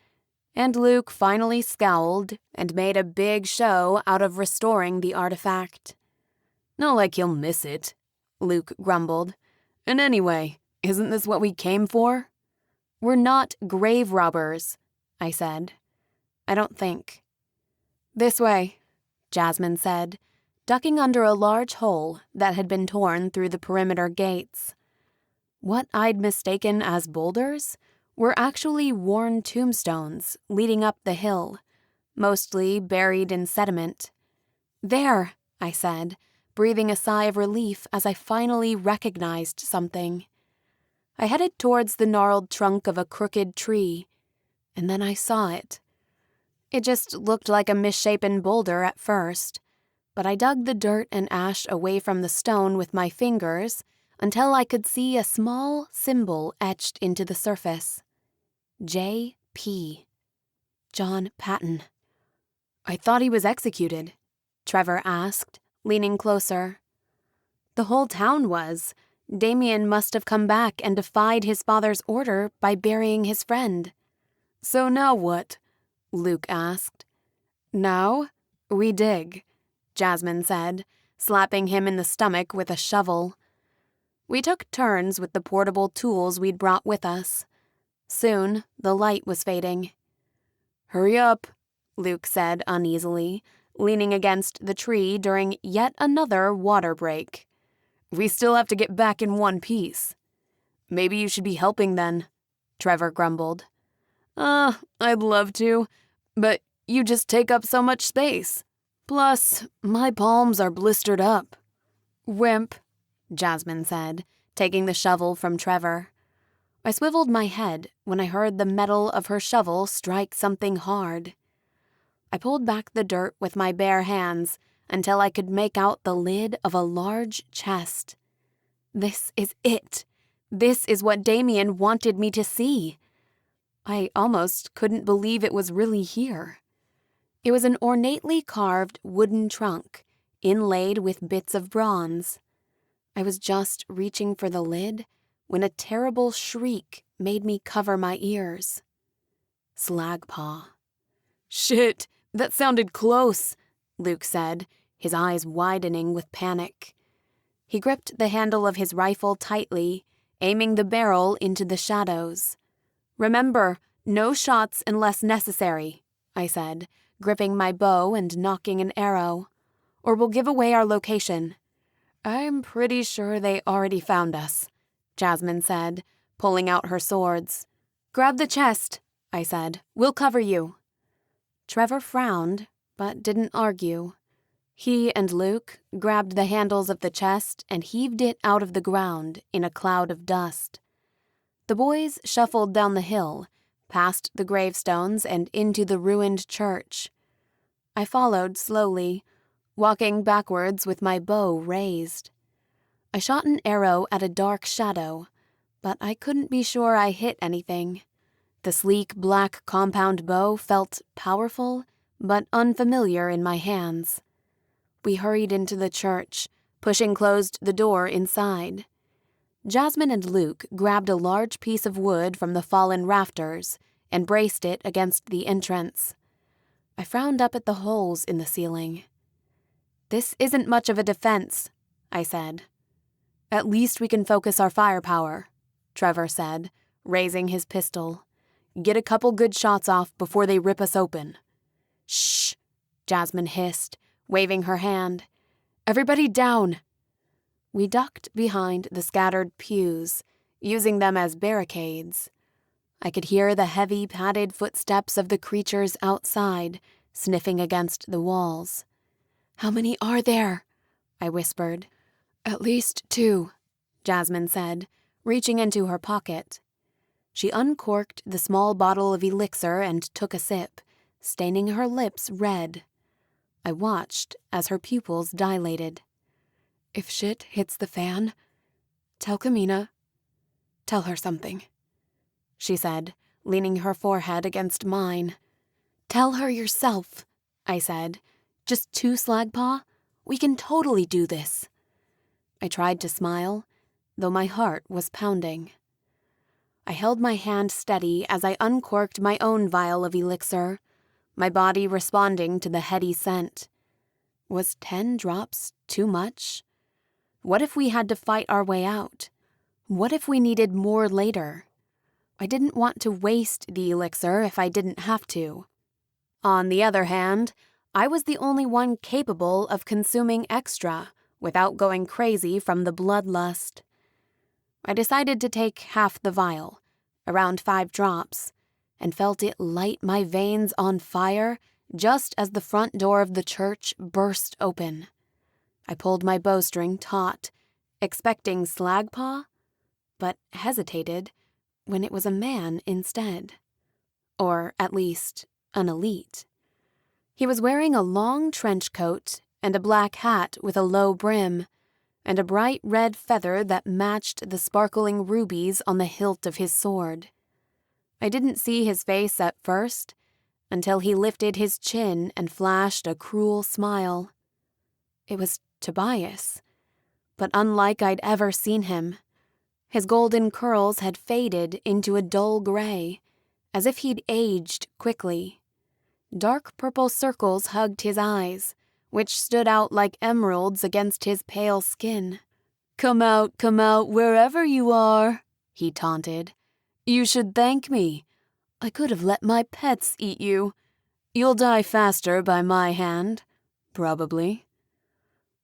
Speaker 3: and Luke finally scowled and made a big show out of restoring the artifact. "Not like he'll miss it," Luke grumbled. "And anyway, isn't this what we came for?" "We're not grave robbers," I said. "I don't think." "This way," Jasmine said, ducking under a large hole that had been torn through the perimeter gates. What I'd mistaken as boulders were actually worn tombstones leading up the hill, mostly buried in sediment. "There," I said, breathing a sigh of relief as I finally recognized something. I headed towards the gnarled trunk of a crooked tree, and then I saw it. It just looked like a misshapen boulder at first, but I dug the dirt and ash away from the stone with my fingers until I could see a small symbol etched into the surface. J.P. John Patton. "I thought he was executed," Trevor asked, leaning closer. "The whole town was. Damian must have come back and defied his father's order by burying his friend." "So now what?" Luke asked. "Now we dig," Jasmine said, slapping him in the stomach with a shovel. We took turns with the portable tools we'd brought with us. Soon, the light was fading. "Hurry up," Luke said uneasily, leaning against the tree during yet another water break. "We still have to get back in one piece." "Maybe you should be helping then," Trevor grumbled. I'd love to, but you just take up so much space," Plus, my palms are blistered up. Wimp, Jasmine said, taking the shovel from Trevor. I swiveled my head when I heard the metal of her shovel strike something hard. I pulled back the dirt with my bare hands until I could make out the lid of a large chest. This is it. This is what Damien wanted me to see. I almost couldn't believe it was really here. It was an ornately carved wooden trunk, inlaid with bits of bronze. I was just reaching for the lid when a terrible shriek made me cover my ears. Slagpaw. Shit, that sounded close, Luke said, his eyes widening with panic. He gripped the handle of his rifle tightly, aiming the barrel into the shadows. Remember, no shots unless necessary, I said, gripping my bow and nocking an arrow, or we'll give away our location. I'm pretty sure they already found us, Jasmine said, pulling out her swords. Grab the chest, I said. We'll cover you. Trevor frowned, but didn't argue. He and Luke grabbed the handles of the chest and heaved it out of the ground in a cloud of dust. The boys shuffled down the hill, past the gravestones and into the ruined church. I followed slowly, walking backwards with my bow raised. I shot an arrow at a dark shadow, but I couldn't be sure I hit anything. The sleek black compound bow felt powerful, but unfamiliar in my hands. We hurried into the church, pushing closed the door inside. Jasmine and Luke grabbed a large piece of wood from the fallen rafters and braced it against the entrance. I frowned up at the holes in the ceiling. This isn't much of a defense, I said. At least we can focus our firepower, Trevor said, raising his pistol. Get a couple good shots off before they rip us open. Shh, Jasmine hissed, waving her hand. Everybody down. We ducked behind the scattered pews, using them as barricades. I could hear the heavy, padded footsteps of the creatures outside, sniffing against the walls. How many are there? I whispered. At least 2, Jasmine said, reaching into her pocket. She uncorked the small bottle of elixir and took a sip, staining her lips red. I watched as her pupils dilated. If shit hits the fan, tell Kamina. Tell her something, she said, leaning her forehead against mine. Tell her yourself, I said. Just 2 Slagpaw? We can totally do this. I tried to smile, though my heart was pounding. I held my hand steady as I uncorked my own vial of elixir, my body responding to the heady scent. Was 10 drops too much? What if we had to fight our way out? What if we needed more later? I didn't want to waste the elixir if I didn't have to. On the other hand, I was the only one capable of consuming extra without going crazy from the bloodlust. I decided to take half the vial, around 5 drops, and felt it light my veins on fire just as the front door of the church burst open. I pulled my bowstring taut, expecting Slagpaw, but hesitated when it was a man instead. Or at least an elite. He was wearing a long trench coat and a black hat with a low brim, and a bright red feather that matched the sparkling rubies on the hilt of his sword. I didn't see his face at first, until he lifted his chin and flashed a cruel smile. It was Tobias, but unlike I'd ever seen him. His golden curls had faded into a dull gray, as if he'd aged quickly. Dark purple circles hugged his eyes, which stood out like emeralds against his pale skin. Come out, wherever you are," he taunted. "You should thank me. I could have let my pets eat you. You'll die faster by my hand, probably."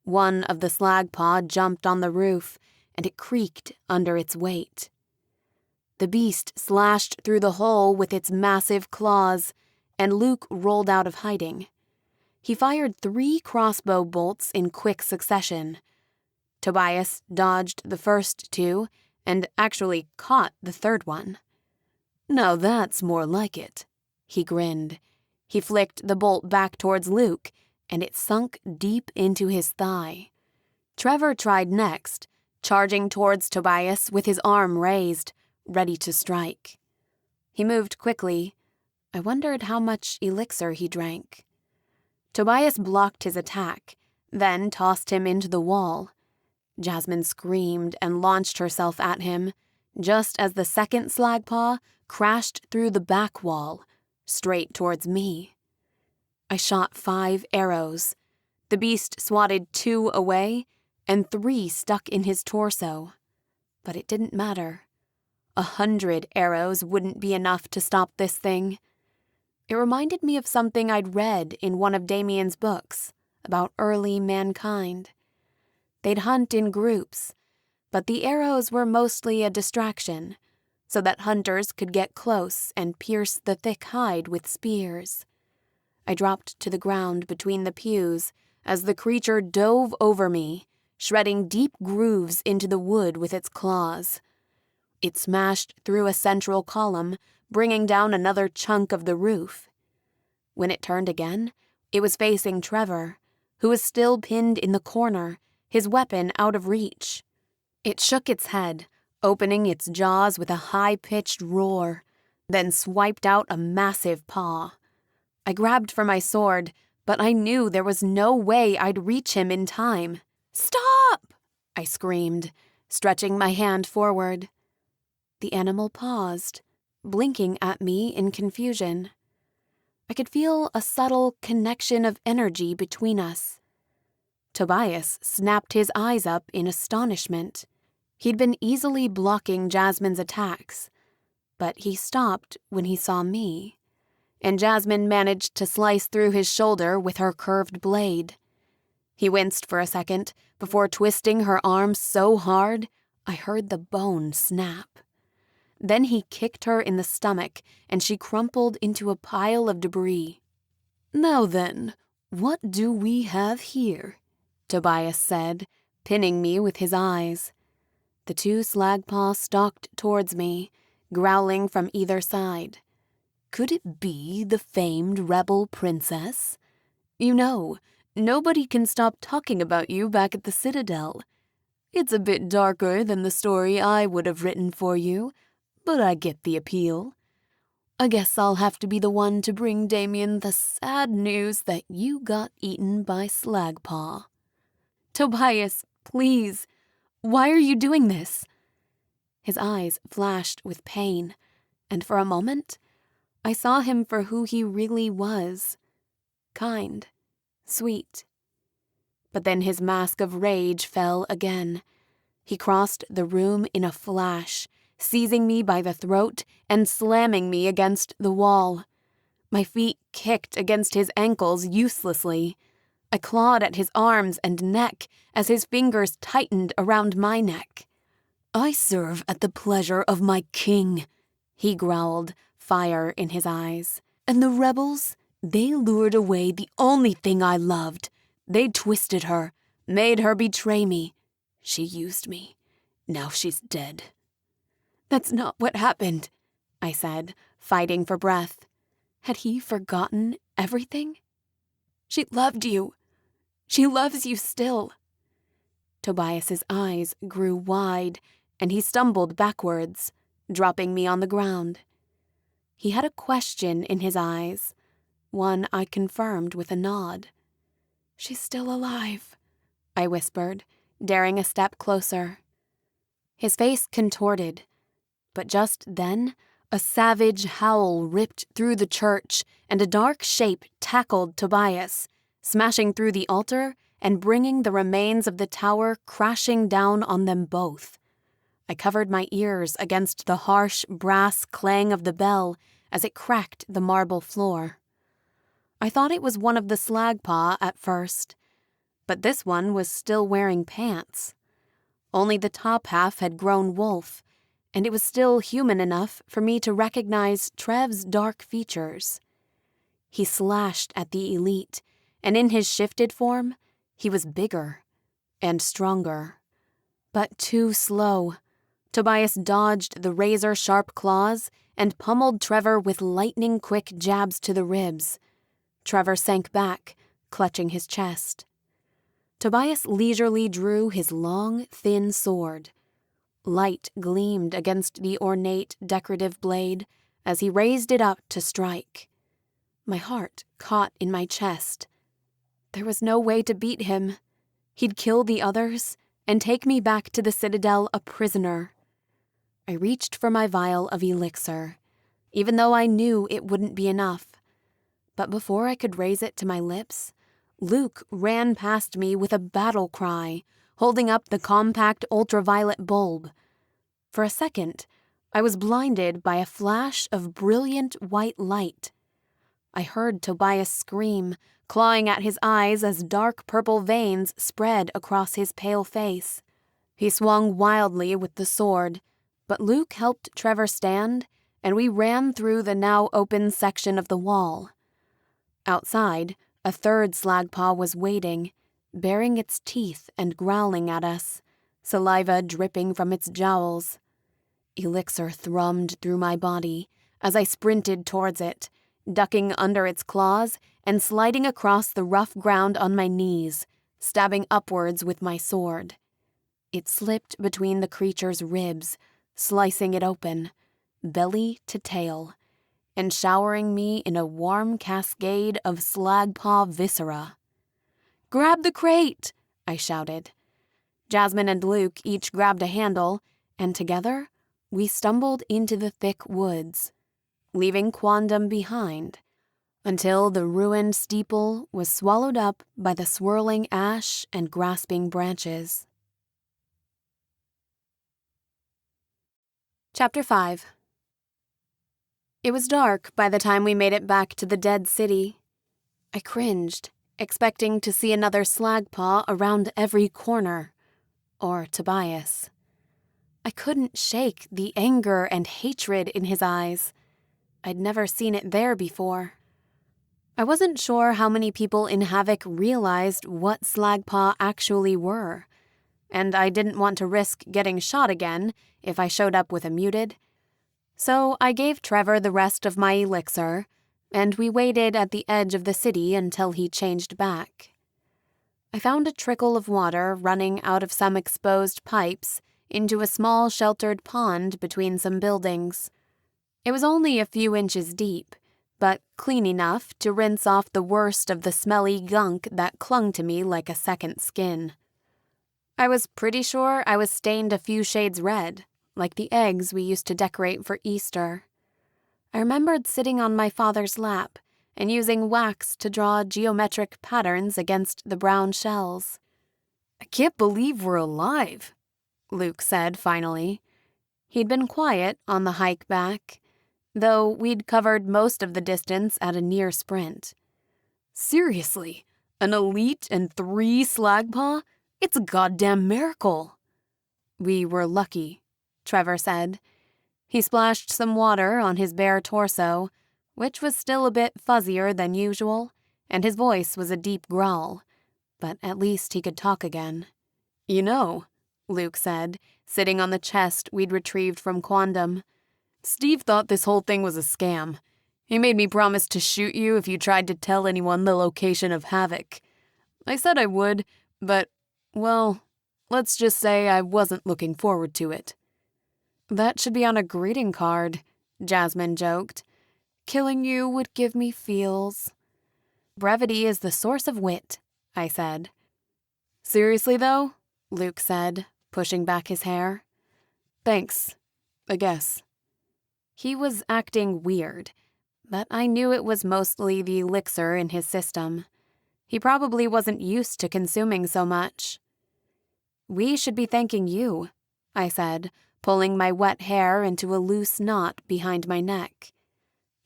Speaker 3: One of the Slagpaw jumped on the roof, and it creaked under its weight. The beast slashed through the hole with its massive claws, and Luke rolled out of hiding. He fired 3 crossbow bolts in quick succession. Tobias dodged the first 2 and actually caught the third one. "Now that's more like it," he grinned. He flicked the bolt back towards Luke, and it sunk deep into his thigh. Trevor tried next, charging towards Tobias with his arm raised, ready to strike. He moved quickly. I wondered how much elixir he drank. Tobias blocked his attack, then tossed him into the wall. Jasmine screamed and launched herself at him, just as the second slagpaw crashed through the back wall, straight towards me. I shot 5 arrows. The beast swatted 2 away, and 3 stuck in his torso. But it didn't matter. 100 arrows wouldn't be enough to stop this thing. It reminded me of something I'd read in one of Damian's books about early mankind. They'd hunt in groups, but the arrows were mostly a distraction, so that hunters could get close and pierce the thick hide with spears. I dropped to the ground between the pews as the creature dove over me, shredding deep grooves into the wood with its claws. It smashed through a central column, bringing down another chunk of the roof. When it turned again, it was facing Trevor, who was still pinned in the corner, his weapon out of reach. It shook its head, opening its jaws with a high-pitched roar, then swiped out a massive paw. I grabbed for my sword, but I knew there was no way I'd reach him in time. "Stop!" I screamed, stretching my hand forward. The animal paused, blinking at me in confusion. I could feel a subtle connection of energy between us. Tobias snapped his eyes up in astonishment. He'd been easily blocking Jasmine's attacks, but he stopped when he saw me, and Jasmine managed to slice through his shoulder with her curved blade. He winced for a second before twisting her arm so hard I heard the bone snap. Then he kicked her in the stomach, and she crumpled into a pile of debris. "Now then, what do we have here?" Tobias said, pinning me with his eyes. The 2 slagpaws stalked towards me, growling from either side. "Could it be the famed rebel princess? You know, nobody can stop talking about you back at the Citadel. It's a bit darker than the story I would have written for you, but I get the appeal. I guess I'll have to be the one to bring Damien the sad news that you got eaten by Slagpaw." "Tobias, please, why are you doing this?" His eyes flashed with pain, and for a moment, I saw him for who he really was. Kind, sweet. But then his mask of rage fell again. He crossed the room in a flash, seizing me by the throat and slamming me against the wall. My feet kicked against his ankles uselessly. I clawed at his arms and neck as his fingers tightened around my neck. "I serve at the pleasure of my king," he growled, fire in his eyes. "And the rebels, they lured away the only thing I loved. They twisted her, made her betray me. She used me. Now she's dead." "That's not what happened," I said, fighting for breath. Had he forgotten everything? "She loved you. She loves you still." Tobias's eyes grew wide, and he stumbled backwards, dropping me on the ground. He had a question in his eyes, one I confirmed with a nod. "She's still alive," I whispered, daring a step closer. His face contorted, but just then a savage howl ripped through the church and a dark shape tackled Tobias, smashing through the altar and bringing the remains of the tower crashing down on them both. I covered my ears against the harsh brass clang of the bell as it cracked the marble floor. I thought it was one of the Slagpaw at first, but this one was still wearing pants. Only the top half had grown wolf, and it was still human enough for me to recognize Trev's dark features. He slashed at the elite,
Speaker 2: and in his shifted form, he was bigger and stronger. But too slow. Tobias dodged the razor-sharp claws and pummeled Trevor with lightning-quick jabs to the ribs. Trevor sank back, clutching his chest. Tobias leisurely drew his long, thin sword. Light gleamed against the ornate, decorative blade as he raised it up to strike. My heart caught in my chest. There was no way to beat him. He'd kill the others and take me back to the Citadel a prisoner. I reached for my vial of elixir, even though I knew it wouldn't be enough. But before I could raise it to my lips, Luke ran past me with a battle cry, holding up the compact ultraviolet bulb. For a second, I was blinded by a flash of brilliant white light. I heard Tobias scream, clawing at his eyes as dark purple veins spread across his pale face. He swung wildly with the sword, but Luke helped Trevor stand, and we ran through the now open section of the wall. Outside, a third slagpaw was waiting, baring its teeth and growling at us, saliva dripping from its jowls. Elixir thrummed through my body as I sprinted towards it, ducking under its claws and sliding across the rough ground on my knees, stabbing upwards with my sword. It slipped between the creature's ribs, slicing it open, belly to tail, and showering me in a warm cascade of slagpaw viscera. "Grab the crate!" I shouted. Jasmine and Luke each grabbed a handle, and together we stumbled into the thick woods, leaving Quondam behind, until the ruined steeple was swallowed up by the swirling ash and grasping branches. Chapter 5. It was dark by the time we made it back to the dead city. I cringed, expecting to see another slagpaw around every corner. Or Tobias. I couldn't shake the anger and hatred in his eyes. I'd never seen it there before. I wasn't sure how many people in Havoc realized what slagpaw actually were, and I didn't want to risk getting shot again if I showed up with a muted. So I gave Trevor the rest of my elixir, and we waited at the edge of the city until he changed back. I found a trickle of water running out of some exposed pipes into a small sheltered pond between some buildings. It was only a few inches deep, but clean enough to rinse off the worst of the smelly gunk that clung to me like a second skin. I was pretty sure I was stained a few shades red, like the eggs we used to decorate for Easter. I remembered sitting on my father's lap and using wax to draw geometric patterns against the brown shells. "I can't believe we're alive," Luke said finally. He'd been quiet on the hike back, though we'd covered most of the distance at a near sprint. "Seriously, an elite and 3 slagpaw? It's a goddamn miracle." "We were lucky," Trevor said. He splashed some water on his bare torso, which was still a bit fuzzier than usual, and his voice was a deep growl, but at least he could talk again. "You know," Luke said, sitting on the chest we'd retrieved from Quondam, "Steve thought this whole thing was a scam. He made me promise to shoot you if you tried to tell anyone the location of Havoc. I said I would, but, well, let's just say I wasn't looking forward to it." "That should be on a greeting card," Jasmine joked. "Killing you would give me feels." "Brevity is the source of wit," I said. "Seriously, though?" Luke said, pushing back his hair. "Thanks, I guess." He was acting weird, but I knew it was mostly the elixir in his system. He probably wasn't used to consuming so much. "We should be thanking you," I said, pulling my wet hair into a loose knot behind my neck.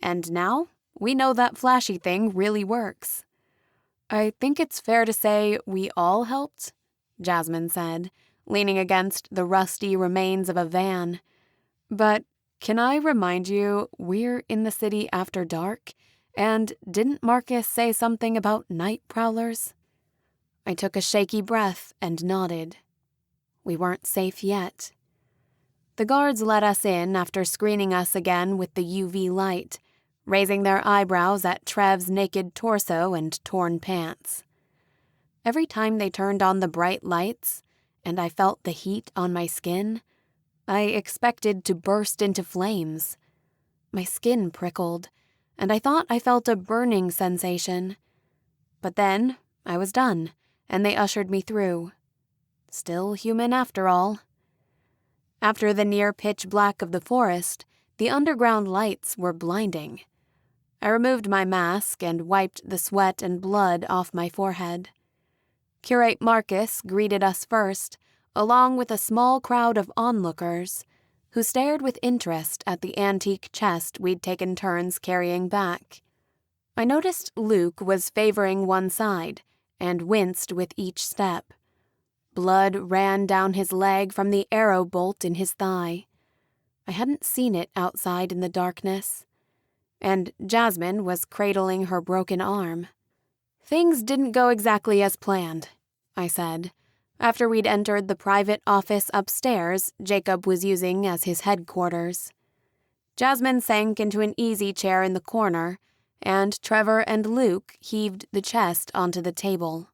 Speaker 2: "And now, we know that flashy thing really works." "I think it's fair to say we all helped," Jasmine said, leaning against the rusty remains of a van. "But can I remind you, we're in the city after dark,
Speaker 3: And didn't Marcus say something about night prowlers? I took a shaky breath and nodded. We weren't safe yet. The guards let us in after screening us again with the UV light, raising their eyebrows at Trev's naked torso and torn pants. Every time they turned on the bright lights, and I felt the heat on my skin, I expected to burst into flames. My skin prickled, and I thought I felt a burning sensation. But then I was done, and they ushered me through. Still human after all. After the near pitch black of the forest, the underground lights were blinding. I removed my mask and wiped the sweat and blood off my forehead. Curate Marcus greeted us first, along with a small crowd of onlookers, who stared with interest at the antique chest we'd taken turns carrying back. I noticed Luke was favoring one side, and winced with each step. Blood ran down his leg from the arrow bolt in his thigh. I hadn't seen it outside in the darkness. And Jasmine was cradling her broken arm. Things didn't go exactly as planned, I said, after we'd entered the private office upstairs Jacob was using as his headquarters. Jasmine sank into an easy chair in the corner, and Trevor and Luke heaved the chest onto the table.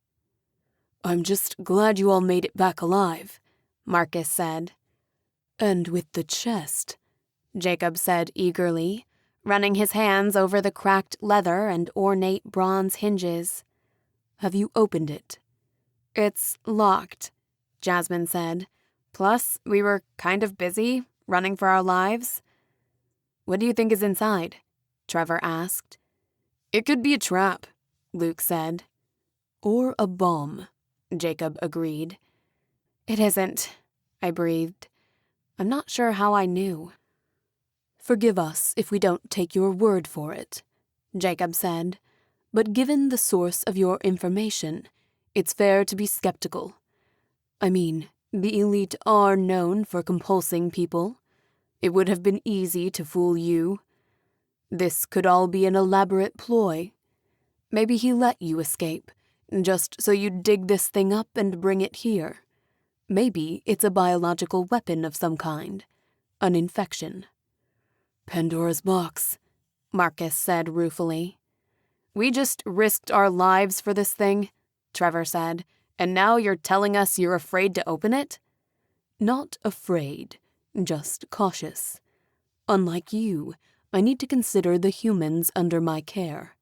Speaker 3: "I'm just glad you all made it back alive," Marcus said. "And with the chest," Jacob said eagerly, running his hands over the cracked leather and ornate bronze hinges. "Have you opened it?" "It's locked," Jasmine said. "Plus, we were kind of busy, running for our lives." "What do you think is inside?" Trevor asked. "It could be a trap," Luke said. "Or a bomb," Jacob agreed. "It isn't," I breathed. I'm not sure how I knew. "Forgive us if we don't take your word for it," Jacob said, "but given the source of your information, it's fair to be skeptical. I mean, the elite are known for compulsing people. It would have been easy to fool you. This could all be an elaborate ploy. Maybe he let you escape, just so you'd dig this thing up and bring it here. Maybe it's a biological weapon of some kind, an infection." "Pandora's box," Marcus said ruefully. "We just risked our lives for this thing," Trevor said, "and now you're telling us you're afraid to open it?" "Not afraid, just cautious. Unlike you, I need to consider the humans under my care."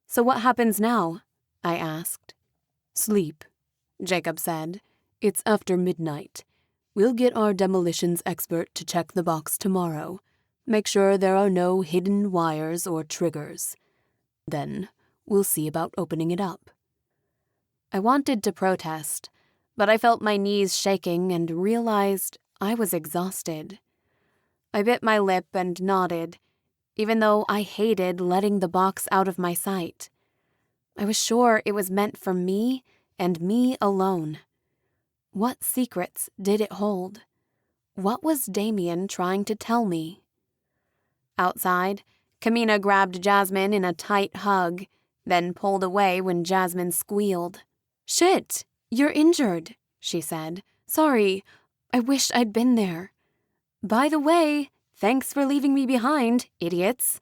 Speaker 3: "So what happens now?" I asked. "Sleep," Jacob said. "It's after midnight. We'll get our demolitions expert to check the box tomorrow. Make sure there are no hidden wires or triggers. Then we'll see about opening it up." I wanted to protest, but I felt my knees shaking and realized I was exhausted. I bit my lip and nodded, even though I hated letting the box out of my sight. I was sure it was meant for me and me alone. What secrets did it hold? What was Damian trying to tell me? Outside, Kamina grabbed Jasmine in a tight hug, then pulled away when Jasmine squealed. "Shit, you're injured," she said. "Sorry, I wish I'd been there. By the way, thanks for leaving me behind, idiots.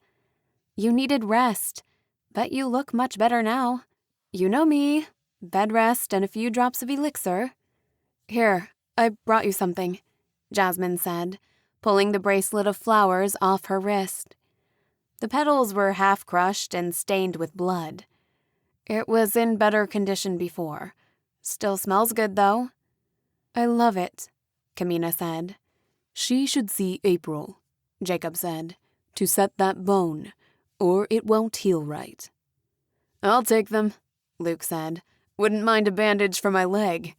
Speaker 3: You needed rest. Bet you look much better now. You know me, bed rest and a few drops of elixir." "Here, I brought you something," Jasmine said, pulling the bracelet of flowers off her wrist. The petals were half crushed and stained with blood. It was in better condition before. Still smells good, though. "I love it," Kamina said. "She should see April," Jacob said, "to set that bone, or it won't heal right." "I'll take them," Luke said. "Wouldn't mind a bandage for my leg."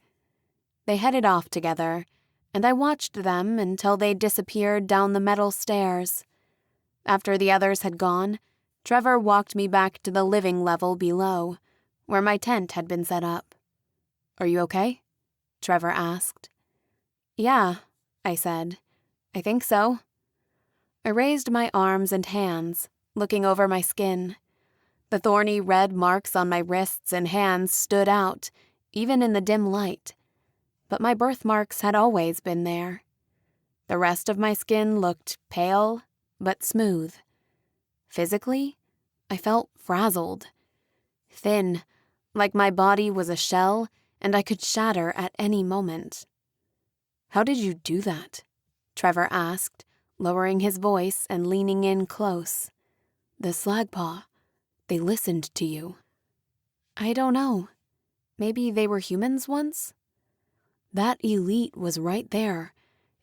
Speaker 3: They headed off together, and I watched them until they disappeared down the metal stairs. After the others had gone, Trevor walked me back to the living level below, where my tent had been set up. "Are you okay?" Trevor asked. "Yeah," I said. "I think so." I raised my arms and hands, looking over my skin.
Speaker 2: The thorny red marks on my wrists and hands stood out, even in the dim light. But my birthmarks had always been there. The rest of my skin looked pale, but smooth. Physically, I felt frazzled. Thin, like my body was a shell and I could shatter at any moment. "How did you do that?" Trevor asked, lowering his voice and leaning in close. "The Slagpaw, they listened to you." "I don't know. Maybe they were humans once?" "That elite was right there,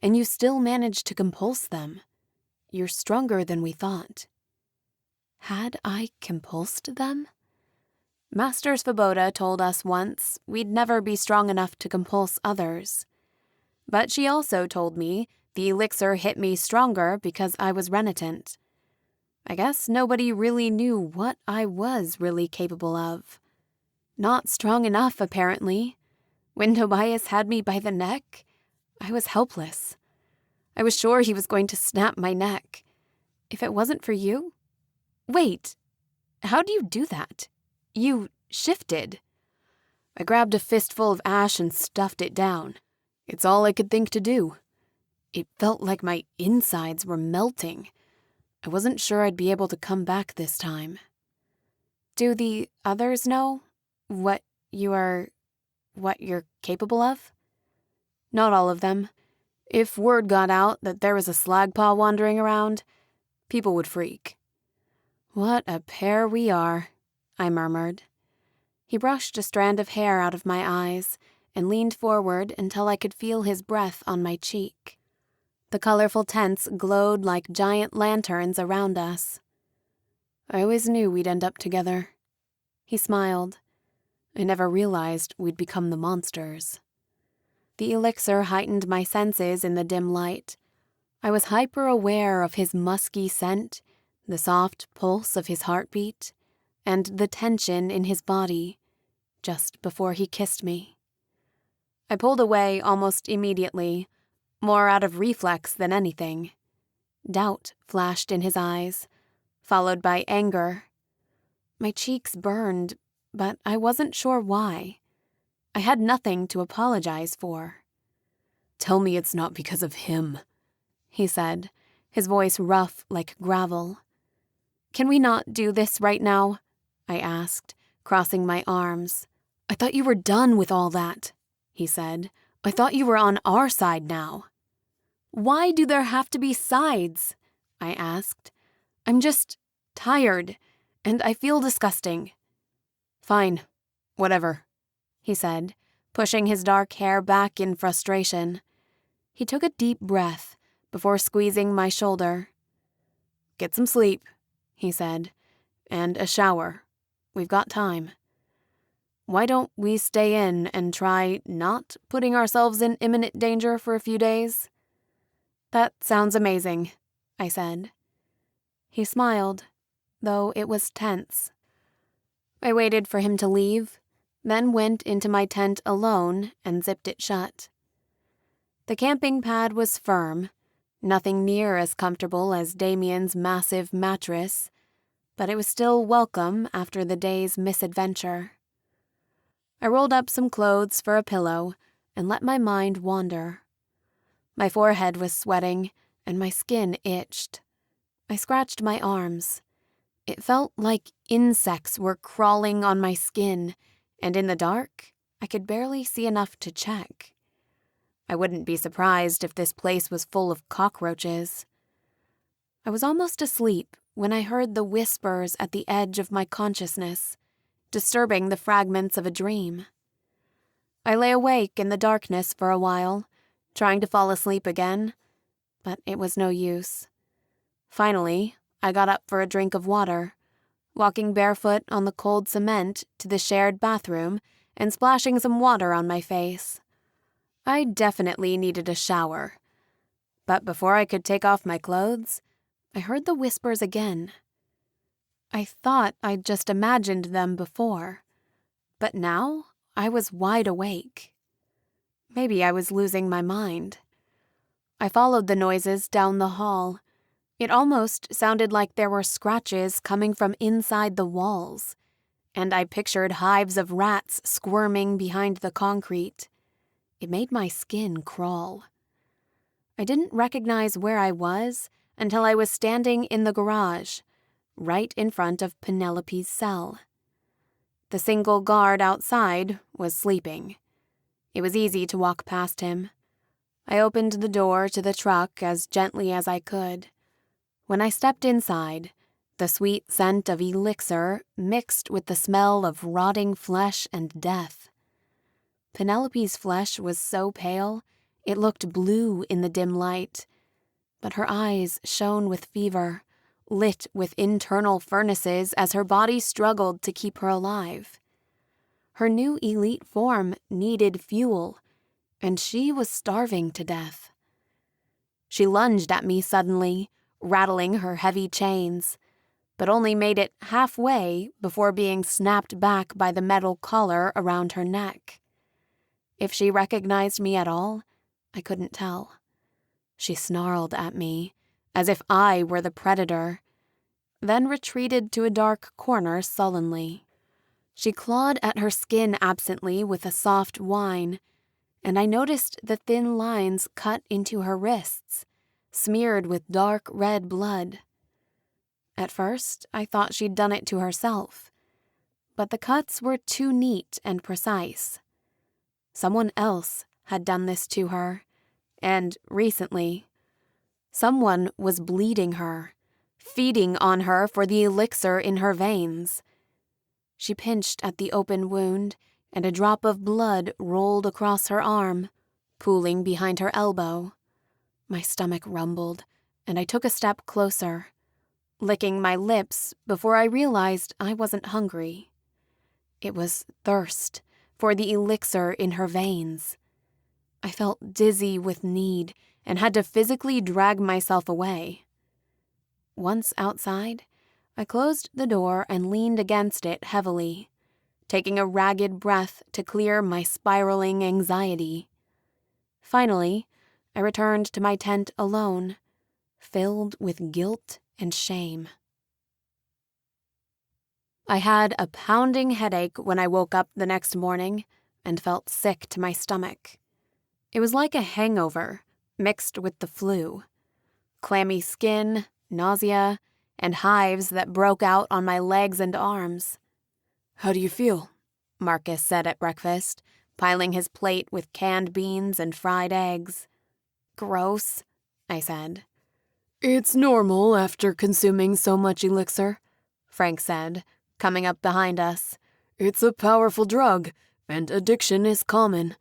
Speaker 2: and you still managed to compulse them. You're stronger than we thought." Had I compulsed them? Master Svoboda told us once we'd never be strong enough to compulse others. But she also told me the elixir hit me stronger because I was renitent. I guess nobody really knew what I was really capable of. Not strong enough, apparently. When Tobias had me by the neck, I was helpless. I was sure he was going to snap my neck. If it wasn't for you? Wait, how do you do that? You shifted. I grabbed a fistful of ash and stuffed it down. It's all I could think to do. It felt like my insides were melting. I wasn't sure I'd be able to come back this time. Do the others know what you're capable of? Not all of them. If word got out that there was a Slagpaw wandering around, people would freak. "What a pair we are," I murmured. He brushed a strand of hair out of my eyes and leaned forward until I could feel his breath on my cheek. The colorful tents glowed like giant lanterns around us. "I always knew we'd end up together." He smiled. "I never realized we'd become the monsters." The elixir heightened my senses in the dim light. I was hyper-aware of his musky scent, the soft pulse of his heartbeat, and the tension in his body, just before he kissed me. I pulled away almost immediately, more out of reflex than anything. Doubt flashed in his eyes, followed by anger. My cheeks burned, but I wasn't sure why. I had nothing to apologize for. "Tell me it's not because of him," he said, his voice rough like gravel. "Can we not do this right now?" I asked, crossing my arms. "I thought you were done with all that," he said. "I thought you were on our side now." "Why do there have to be sides?" I asked. "I'm just tired, and I feel disgusting." "Fine, whatever," he said, pushing his dark hair back in frustration. He took a deep breath before squeezing my shoulder. "Get some sleep," he said, "and a shower. We've got time. Why don't we stay in and try not putting ourselves in imminent danger for a few days?" "That sounds amazing," I said. He smiled, though it was tense. I waited for him to leave, then went into my tent alone and zipped it shut. The camping pad was firm, nothing near as comfortable as Damian's massive mattress, but it was still welcome after the day's misadventure. I rolled up some clothes for a pillow and let my mind wander. My forehead was sweating and my skin itched. I scratched my arms. It felt like insects were crawling on my skin, and in the dark, I could barely see enough to check. I wouldn't be surprised if this place was full of cockroaches. I was almost asleep when I heard the whispers at the edge of my consciousness, disturbing the fragments of a dream. I lay awake in the darkness for a while, trying to fall asleep again, but it was no use. Finally, I got up for a drink of water, walking barefoot on the cold cement to the shared bathroom and splashing some water on my face. I definitely needed a shower. But before I could take off my clothes, I heard the whispers again. I thought I'd just imagined them before, but now I was wide awake. Maybe I was losing my mind. I followed the noises down the hall. It almost sounded like there were scratches coming from inside the walls, and I pictured hives of rats squirming behind the concrete. It made my skin crawl. I didn't recognize where I was until I was standing in the garage, right in front of Penelope's cell. The single guard outside was sleeping. It was easy to walk past him. I opened the door to the truck as gently as I could. When I stepped inside, the sweet scent of elixir mixed with the smell of rotting flesh and death. Penelope's flesh was so pale, it looked blue in the dim light, but her eyes shone with fever, lit with internal furnaces as her body struggled to keep her alive. Her new elite form needed fuel, and she was starving to death. She lunged at me suddenly, rattling her heavy chains, but only made it halfway before being snapped back by the metal collar around her neck. If she recognized me at all, I couldn't tell. She snarled at me, as if I were the predator, then retreated to a dark corner sullenly. She clawed at her skin absently with a soft whine, and I noticed the thin lines cut into her wrists, smeared with dark red blood. At first, I thought she'd done it to herself, but the cuts were too neat and precise. Someone else had done this to her, and recently, someone was bleeding her, feeding on her for the elixir in her veins. She pinched at the open wound, and a drop of blood rolled across her arm, pooling behind her elbow. My stomach rumbled, and I took a step closer, licking my lips before I realized I wasn't hungry. It was thirst for the elixir in her veins. I felt dizzy with need and had to physically drag myself away. Once outside, I closed the door and leaned against it heavily, taking a ragged breath to clear my spiraling anxiety. Finally, I returned to my tent alone, filled with guilt and shame. I had a pounding headache when I woke up the next morning and felt sick to my stomach. It was like a hangover mixed with the flu. Clammy skin, nausea, and hives that broke out on my legs and arms.
Speaker 3: "How do you feel?"
Speaker 2: Marcus said at breakfast, piling his plate with canned beans and fried eggs. "Gross," I said.
Speaker 3: "It's normal after consuming so much elixir," Frank said, coming up behind us. "It's a powerful drug, and addiction is common.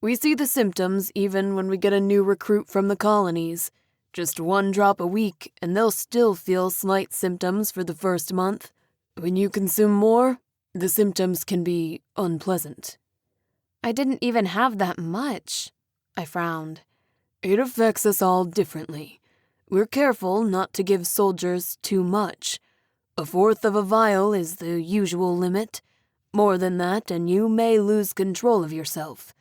Speaker 3: We see the symptoms even when we get a new recruit from the colonies. Just 1 drop a week, and they'll still feel slight symptoms for the first month. When you consume more, the symptoms can be unpleasant."
Speaker 2: "I didn't even have that much," I frowned.
Speaker 3: "It affects us all differently. We're careful not to give soldiers too much. 1/4 of a vial is the usual limit. More than that, and you may lose control of yourself.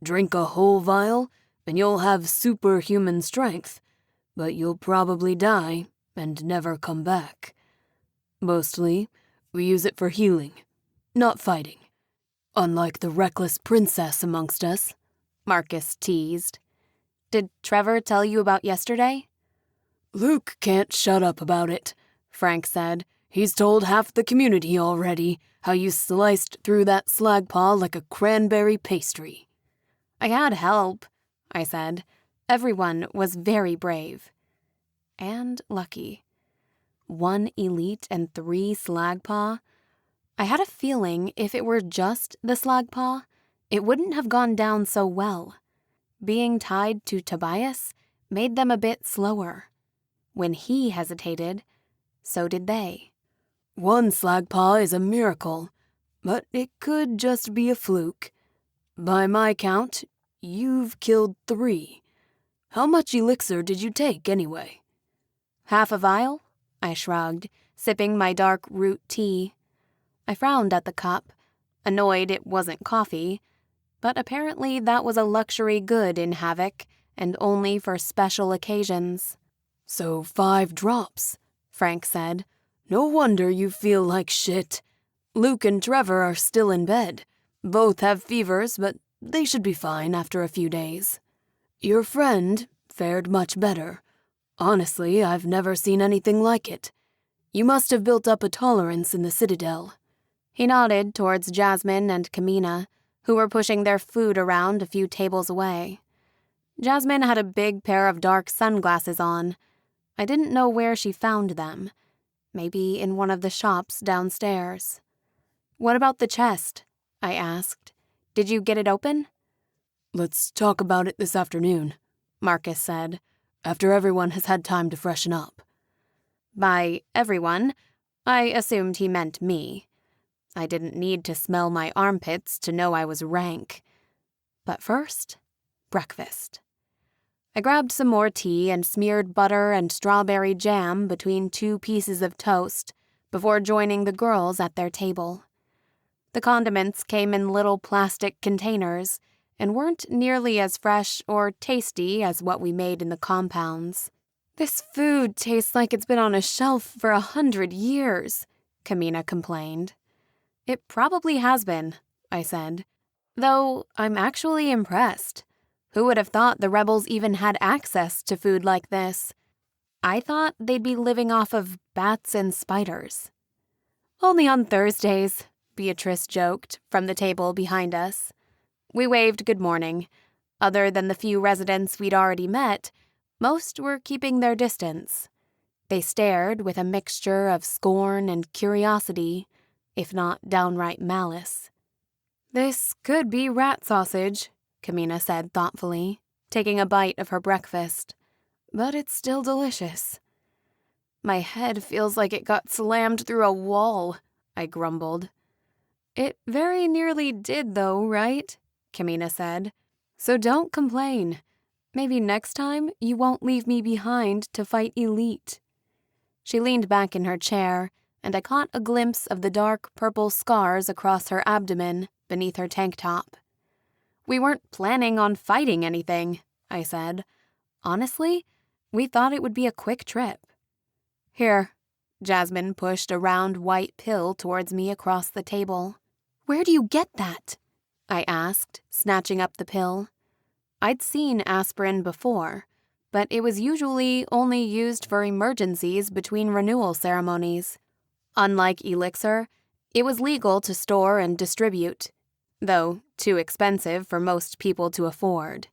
Speaker 3: Drink a whole vial, and you'll have superhuman strength, but you'll probably die and never come back. Mostly, we use it for healing, not fighting. Unlike the reckless princess amongst us,"
Speaker 2: Marcus teased. "Did Trevor tell you about yesterday?"
Speaker 3: "Luke can't shut up about it," Frank said. "He's told half the community already how you sliced through that slag paw like a cranberry pastry."
Speaker 2: "I had help," I said. Everyone was very brave. And lucky. 1 elite and 3 slagpaw. I had a feeling if it were just the slagpaw, it wouldn't have gone down so well. Being tied to Tobias made them a bit slower. When he hesitated, so did they.
Speaker 3: 1 slagpaw is a miracle, but it could just be a fluke. By my count, you've killed 3. How much elixir did you take, anyway?"
Speaker 2: "Half a vial?" I shrugged, sipping my dark root tea. I frowned at the cup, annoyed it wasn't coffee, but apparently that was a luxury good in Havoc and only for special occasions.
Speaker 3: "So 5 drops," Frank said. "No wonder you feel like shit. Luke and Trevor are still in bed. Both have fevers, but they should be fine after a few days. Your friend fared much better. Honestly, I've never seen anything like it. You must have built up a tolerance in the Citadel."
Speaker 1: He nodded towards Jasmine and Kamina, who were pushing their food around a few tables away. Jasmine had a big pair of dark sunglasses on. I didn't know where she found them. Maybe in one of the shops downstairs. "What about the chest?" I asked. "Did you get it open?"
Speaker 3: "Let's talk about it this afternoon," Marcus said, "after everyone has had time to freshen up."
Speaker 1: By everyone, I assumed he meant me. I didn't need to smell my armpits to know I was rank. But first, breakfast. I grabbed some more tea and smeared butter and strawberry jam between 2 pieces of toast before joining the girls at their table. The condiments came in little plastic containers and weren't nearly as fresh or tasty as what we made in the compounds. "This food tastes like it's been on a shelf for 100 years, Kamina complained. "It probably has been," I said. "Though I'm actually impressed. Who would have thought the rebels even had access to food like this? I thought they'd be living off of bats and spiders." "Only on Thursdays," Beatrice joked from the table behind us. We waved good morning. Other than the few residents we'd already met, most were keeping their distance. They stared with a mixture of scorn and curiosity, if not downright malice. "This could be rat sausage," Kamina said thoughtfully, taking a bite of her breakfast. "But it's still delicious." "My head feels like it got slammed through a wall," I grumbled. "It very nearly did though, right?" Kamina said. "So don't complain. Maybe next time you won't leave me behind to fight Elite." She leaned back in her chair, and I caught a glimpse of the dark purple scars across her abdomen beneath her tank top. "We weren't planning on fighting anything," I said. "Honestly, we thought it would be a quick trip." "Here." Jasmine pushed a round white pill towards me across the table. "Where do you get that?" I asked, snatching up the pill. I'd seen aspirin before, but it was usually only used for emergencies between renewal ceremonies. Unlike elixir, it was legal to store and distribute, though too expensive for most people to afford.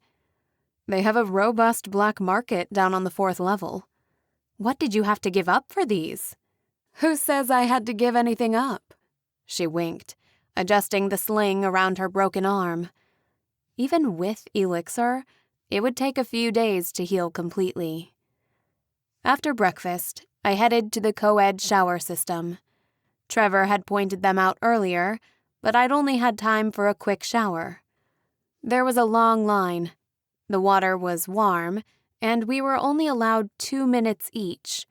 Speaker 1: "They have a robust black market down on the 4th level. What did you have to give up for these?" "Who says I had to give anything up?" She winked, adjusting the sling around her broken arm. Even with elixir, it would take a few days to heal completely. After breakfast, I headed to the co-ed shower system. Trevor had pointed them out earlier, but I'd only had time for a quick shower. There was a long line. The water was warm, and we were only allowed 2 minutes each,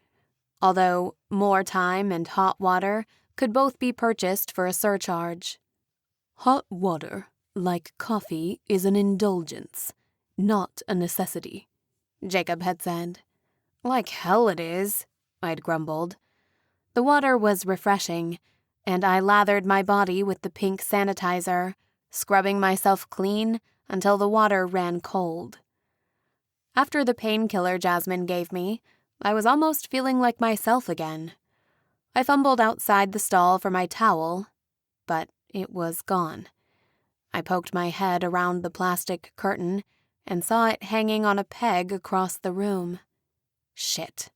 Speaker 1: although more time and hot water could both be purchased for a surcharge.
Speaker 3: "Hot water, like coffee, is an indulgence, not a necessity," Jacob had said.
Speaker 1: "Like hell it is," I'd grumbled. The water was refreshing, and I lathered my body with the pink sanitizer, scrubbing myself clean until the water ran cold. After the painkiller Jasmine gave me, I was almost feeling like myself again. I fumbled outside the stall for my towel, but it was gone. I poked my head around the plastic curtain and saw it hanging on a peg across the room. Shit.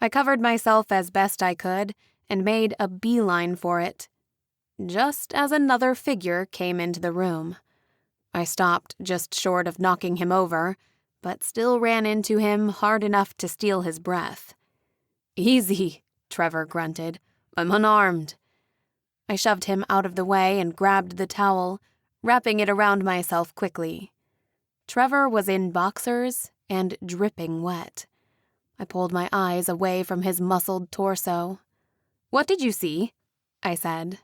Speaker 1: I covered myself as best I could and made a beeline for it, just as another figure came into the room. I stopped just short of knocking him over, but still ran into him hard enough to steal his breath.
Speaker 3: "Easy," Trevor grunted. "I'm unarmed."
Speaker 1: I shoved him out of the way and grabbed the towel, wrapping it around myself quickly. Trevor was in boxers and dripping wet. I pulled my eyes away from his muscled torso. "What did you see?" I said.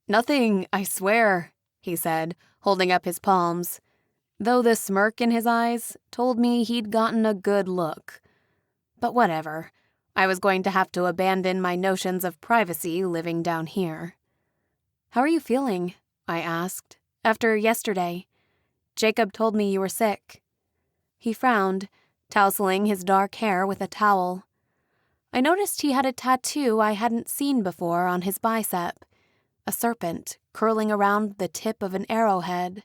Speaker 3: "Nothing, I swear," he said, holding up his palms, though the smirk in his eyes told me he'd gotten a good look. But whatever. I was going to have to abandon my notions of privacy living down here.
Speaker 2: "How are you feeling?" I asked. "After yesterday. Jacob told me you were sick." He frowned, tousling his dark hair with a towel. I noticed he had a tattoo I hadn't seen before on his bicep, a serpent curling around the tip of an arrowhead.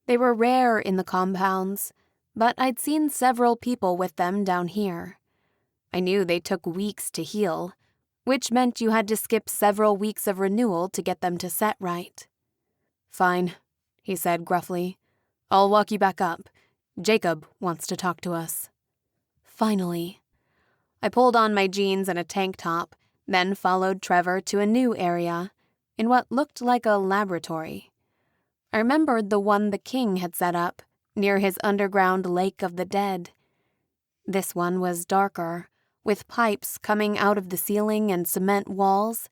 Speaker 2: They were rare in the compounds, but I'd seen several people with them down here. I knew they took weeks to heal, which meant you had to skip several weeks of renewal to get them to set right.
Speaker 3: "Fine," he said gruffly. "I'll walk you back up. Jacob wants to talk to us."
Speaker 2: Finally.
Speaker 3: I pulled on my jeans and a tank top, then followed Trevor to a new area, in what looked like a laboratory. I remembered the one the king had set up, near his underground lake of the dead. This one was darker, with pipes coming out of the ceiling and cement walls,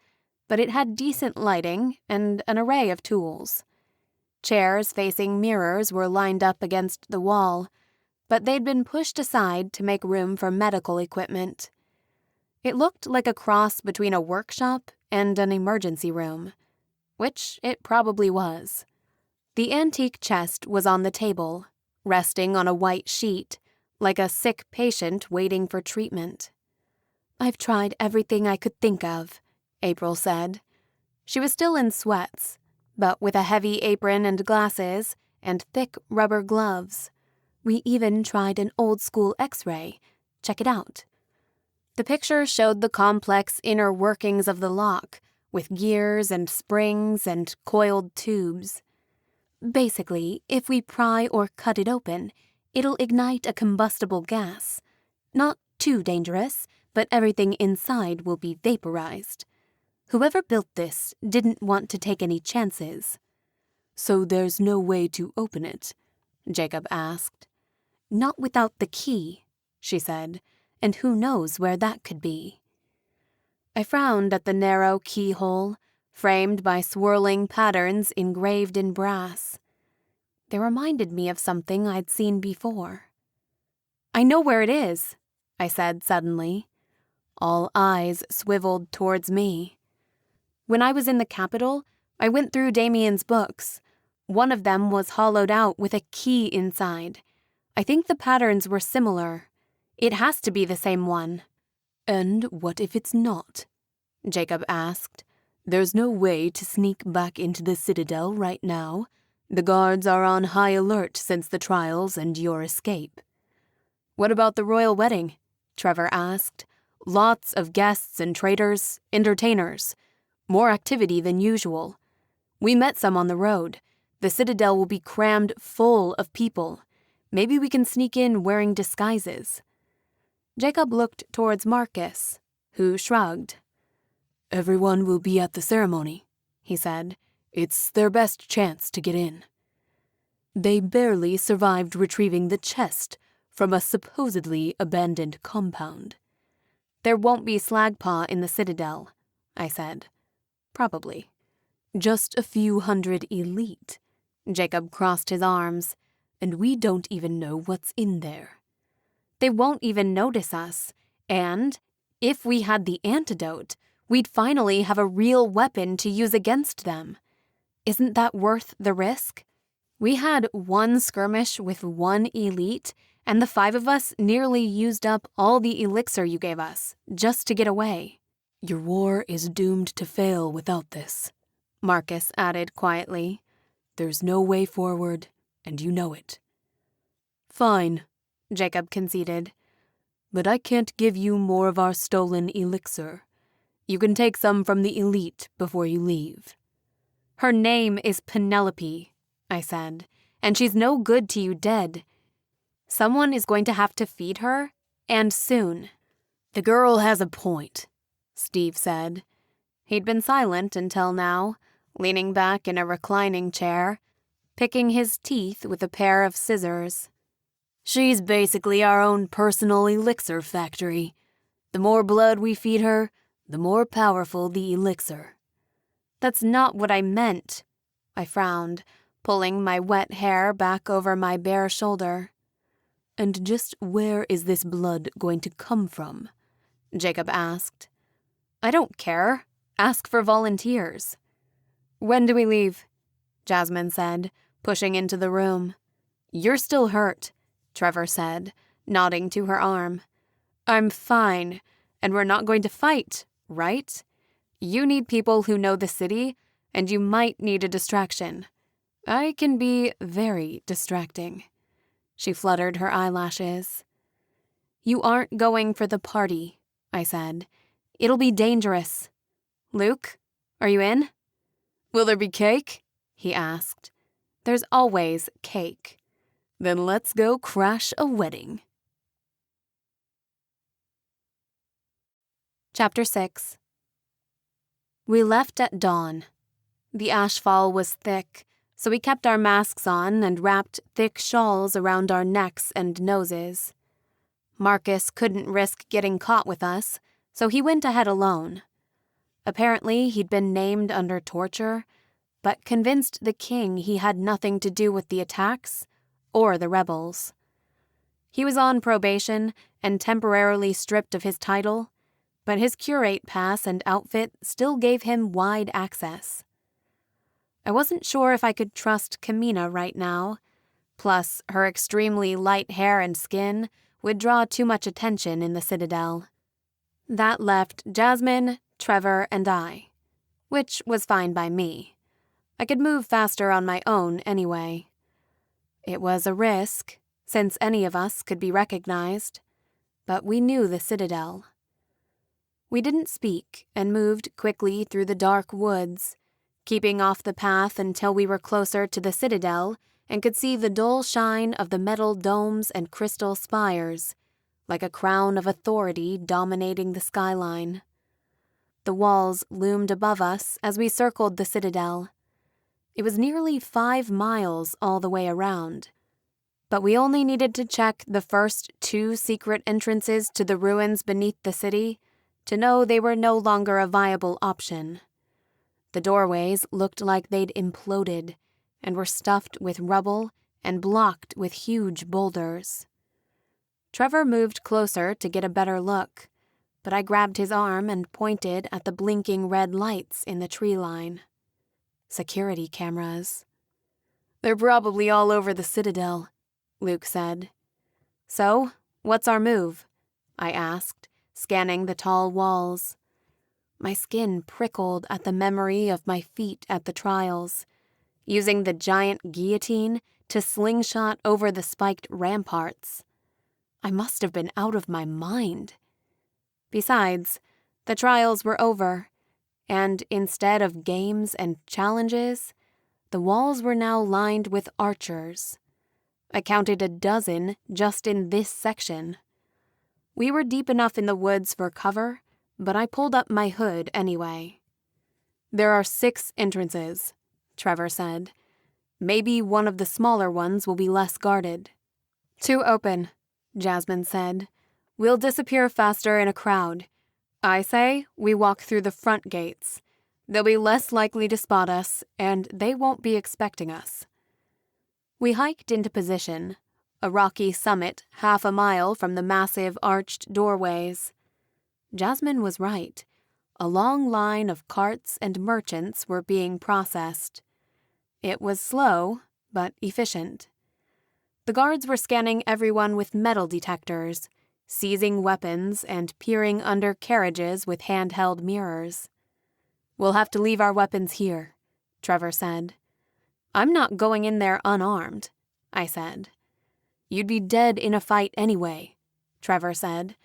Speaker 3: but it had decent lighting and an array of tools. Chairs facing mirrors were lined up against the wall, but they'd been pushed aside to make room for medical equipment. It looked like a cross between a workshop and an emergency room, which it probably was. The antique chest was on the table, resting on a white sheet, like a sick patient waiting for treatment.
Speaker 2: "I've tried everything I could think of," April said.
Speaker 3: She was still in sweats, but with a heavy apron and glasses and thick rubber gloves.
Speaker 2: "We even tried an old-school X-ray. Check it out."
Speaker 3: The picture showed the complex inner workings of the lock, with gears and springs and coiled tubes.
Speaker 2: "Basically, if we pry or cut it open, it'll ignite a combustible gas. Not too dangerous, but everything inside will be vaporized. Whoever built this didn't want to take any chances."
Speaker 3: "So there's no way to open it?" Jacob asked.
Speaker 2: "Not without the key," she said, "and who knows where that could be."
Speaker 3: I frowned at the narrow keyhole, framed by swirling patterns engraved in brass. They reminded me of something I'd seen before. "I know where it is," I said suddenly. All eyes swiveled towards me. "When I was in the capital, I went through Damian's books. One of them was hollowed out with a key inside. I think the patterns were similar. It has to be the same one."
Speaker 2: "And what if it's not?"
Speaker 3: Jacob asked.
Speaker 2: "There's no way to sneak back into the Citadel right now. The guards are on high alert since the trials and your escape."
Speaker 3: "What about the royal wedding?" Trevor asked. "Lots of guests and traders, entertainers. More activity than usual. We met some on the road. The Citadel will be crammed full of people. Maybe we can sneak in wearing disguises." Jacob looked towards Marcus, who shrugged.
Speaker 2: "Everyone will be at the ceremony," he said. "It's their best chance to get in. They barely survived retrieving the chest from a supposedly abandoned compound."
Speaker 3: "There won't be Slagpaw in the Citadel," I said. "Probably."
Speaker 2: "Just a few hundred elite." Jacob crossed his arms. "And we don't even know what's in there."
Speaker 3: "They won't even notice us. And if we had the antidote, we'd finally have a real weapon to use against them. Isn't that worth the risk? We had one skirmish with one elite, and the 5 of us nearly used up all the elixir you gave us, just to get away."
Speaker 2: "Your war is doomed to fail without this," Marcus added quietly. "There's no way forward, and you know it."
Speaker 3: "Fine," Jacob conceded.
Speaker 2: "But I can't give you more of our stolen elixir. You can take some from the elite before you leave."
Speaker 3: "Her name is Penelope," I said, "and she's no good to you dead. Someone is going to have to feed her, and soon."
Speaker 2: "The girl has a point," Steve said.
Speaker 3: He'd been silent until now, leaning back in a reclining chair, picking his teeth with a pair of scissors.
Speaker 2: "She's basically our own personal elixir factory. The more blood we feed her, the more powerful the elixir."
Speaker 3: "That's not what I meant," I frowned, pulling my wet hair back over my bare shoulder. And just where is this blood going to come from? Jacob asked.
Speaker 2: I don't care. Ask for volunteers. When do we leave? Jasmine said, pushing into the room. You're still hurt, Trevor said, nodding to her arm. I'm fine, and we're not going to fight, right? You need people who know the city, and you might need a distraction. I can be very distracting. She fluttered her eyelashes. You aren't going for the party, I said. It'll be dangerous. Luke, are you in? Will there be cake? He asked. There's always cake. Then let's go crash a wedding. Chapter 6. We left at dawn. The ashfall was thick, so we kept our masks on and wrapped thick shawls around our necks and noses. Marcus couldn't risk getting caught with us, so he went ahead alone. Apparently, he'd been named under torture, but convinced the king he had nothing to do with the attacks or the rebels. He was on probation and temporarily stripped of his title, but his curate pass and outfit still gave him wide access. I wasn't sure if I could trust Kamina right now, plus her extremely light hair and skin would draw too much attention in the Citadel. That left Jasmine, Trevor, and I, which was fine by me. I could move faster on my own anyway. It was a risk, since any of us could be recognized, but we knew the Citadel. We didn't speak and moved quickly through the dark woods, keeping off the path until we were closer to the Citadel and could see the dull shine of the metal domes and crystal spires, like a crown of authority dominating the skyline. The walls loomed above us as we circled the Citadel. It was nearly 5 miles all the way around, but we only needed to check the first 2 secret entrances to the ruins beneath the city to know they were no longer a viable option. The doorways looked like they'd imploded and were stuffed with rubble and blocked with huge boulders. Trevor moved closer to get a better look, but I grabbed his arm and pointed at the blinking red lights in the tree line. Security cameras. They're probably all over the Citadel, Luke said. So, what's our move? I asked, scanning the tall walls. My skin prickled at the memory of my feat at the trials, using the giant guillotine to slingshot over the spiked ramparts. I must have been out of my mind. Besides, the trials were over, and instead of games and challenges, the walls were now lined with archers. I counted a dozen just in this section. We were deep enough in the woods for cover, but I pulled up my hood anyway. There are 6 entrances, Trevor said. Maybe one of the smaller ones will be less guarded. 2 open, Jasmine said. We'll disappear faster in a crowd. I say we walk through the front gates. They'll be less likely to spot us, and they won't be expecting us. We hiked into position, a rocky summit 1/2 mile from the massive arched doorways. Jasmine was right. A long line of carts and merchants were being processed. It was slow, but efficient. The guards were scanning everyone with metal detectors, seizing weapons and peering under carriages with handheld mirrors. We'll have to leave our weapons here, Trevor said. I'm not going in there unarmed, I said. You'd be dead in a fight anyway, Trevor said.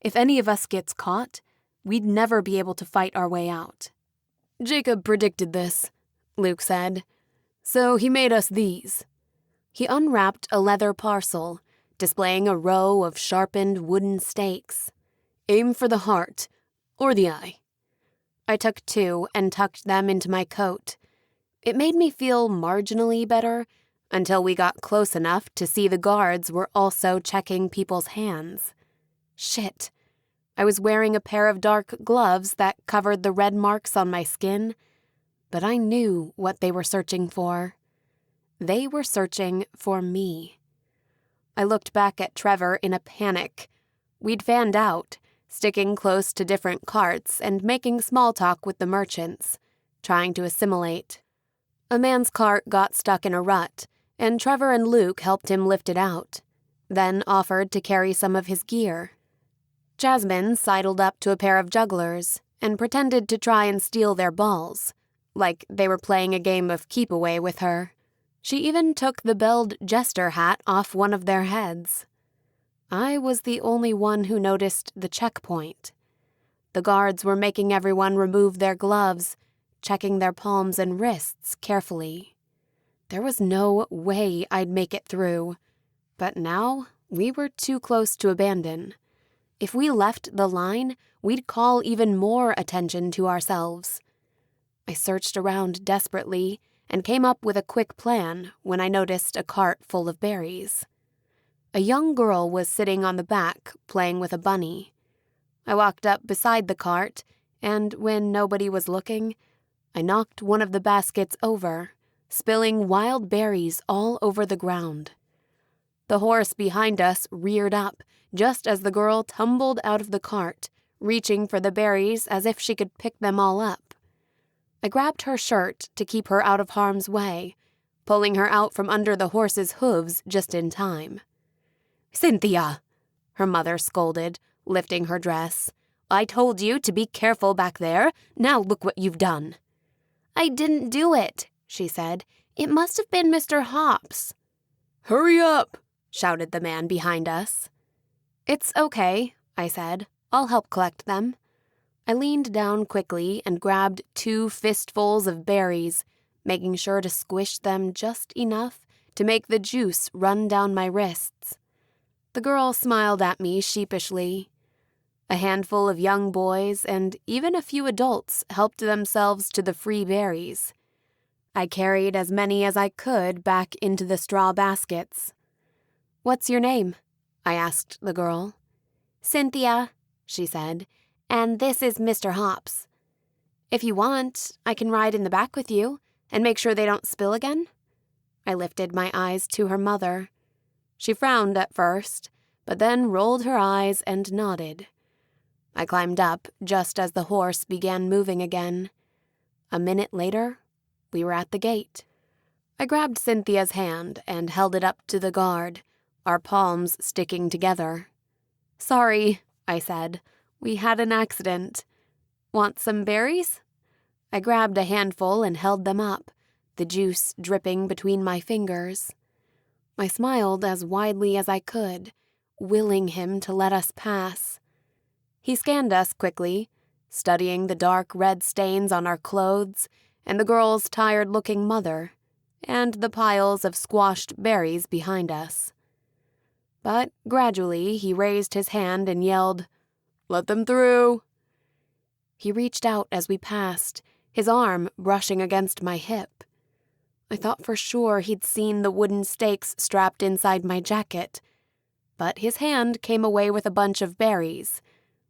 Speaker 2: If any of us gets caught, we'd never be able to fight our way out. Jacob predicted this, Luke said. So he made us these. He unwrapped a leather parcel, displaying a row of sharpened wooden stakes. Aim for the heart, or the eye. I took 2 and tucked them into my coat. It made me feel marginally better until we got close enough to see the guards were also checking people's hands. Shit. I was wearing a pair of dark gloves that covered the red marks on my skin, but I knew what they were searching for. They were searching for me. I looked back at Trevor in a panic. We'd fanned out, sticking close to different carts and making small talk with the merchants, trying to assimilate. A man's cart got stuck in a rut, and Trevor and Luke helped him lift it out, then offered to carry some of his gear. Jasmine sidled up to a pair of jugglers and pretended to try and steal their balls, like they were playing a game of keep-away with her. She even took the belled jester hat off one of their heads. I was the only one who noticed the checkpoint. The guards were making everyone remove their gloves, checking their palms and wrists carefully. There was no way I'd make it through, but now we were too close to abandon. If we left the line, we'd call even more attention to ourselves. I searched around desperately and came up with a quick plan when I noticed a cart full of berries. A young girl was sitting on the back, playing with a bunny. I walked up beside the cart, and when nobody was looking, I knocked one of the baskets over, spilling wild berries all over the ground. The horse behind us reared up just as the girl tumbled out of the cart, reaching for the berries as if she could pick them all up. I grabbed her shirt to keep her out of harm's way, pulling her out from under the horse's hooves just in time.
Speaker 3: "Cynthia,"
Speaker 2: her mother scolded, lifting her dress.
Speaker 3: "I told you to be careful back there. Now look what you've done."
Speaker 2: "I didn't do it," she said. "It must have been Mr. Hops."
Speaker 1: "Hurry up,"
Speaker 2: shouted the man behind us. "It's okay," I said. "I'll help collect them." I leaned down quickly and grabbed 2 fistfuls of berries, making sure to squish them just enough to make the juice run down my wrists. The girl smiled at me sheepishly. A handful of young boys and even a few adults helped themselves to the free berries. I carried as many as I could back into the straw baskets. "What's your name?" I asked the girl.
Speaker 3: "Cynthia," she said, "and this is Mr. Hops.
Speaker 2: "If you want, I can ride in the back with you and make sure they don't spill again." I lifted my eyes to her mother. She frowned at first, but then rolled her eyes and nodded. I climbed up just as the horse began moving again. A minute later, we were at the gate. I grabbed Cynthia's hand and held it up to the guard, our palms sticking together. "Sorry," I said. "We had an accident. Want some berries?" I grabbed a handful and held them up, the juice dripping between my fingers. I smiled as widely as I could, willing him to let us pass. He scanned us quickly, studying the dark red stains on our clothes and the girl's tired-looking mother, and the piles of squashed berries behind us. But gradually he raised his hand and yelled, "Let them through." He reached out as we passed, his arm brushing against my hip. I thought for sure he'd seen the wooden stakes strapped inside my jacket, but his hand came away with a bunch of berries,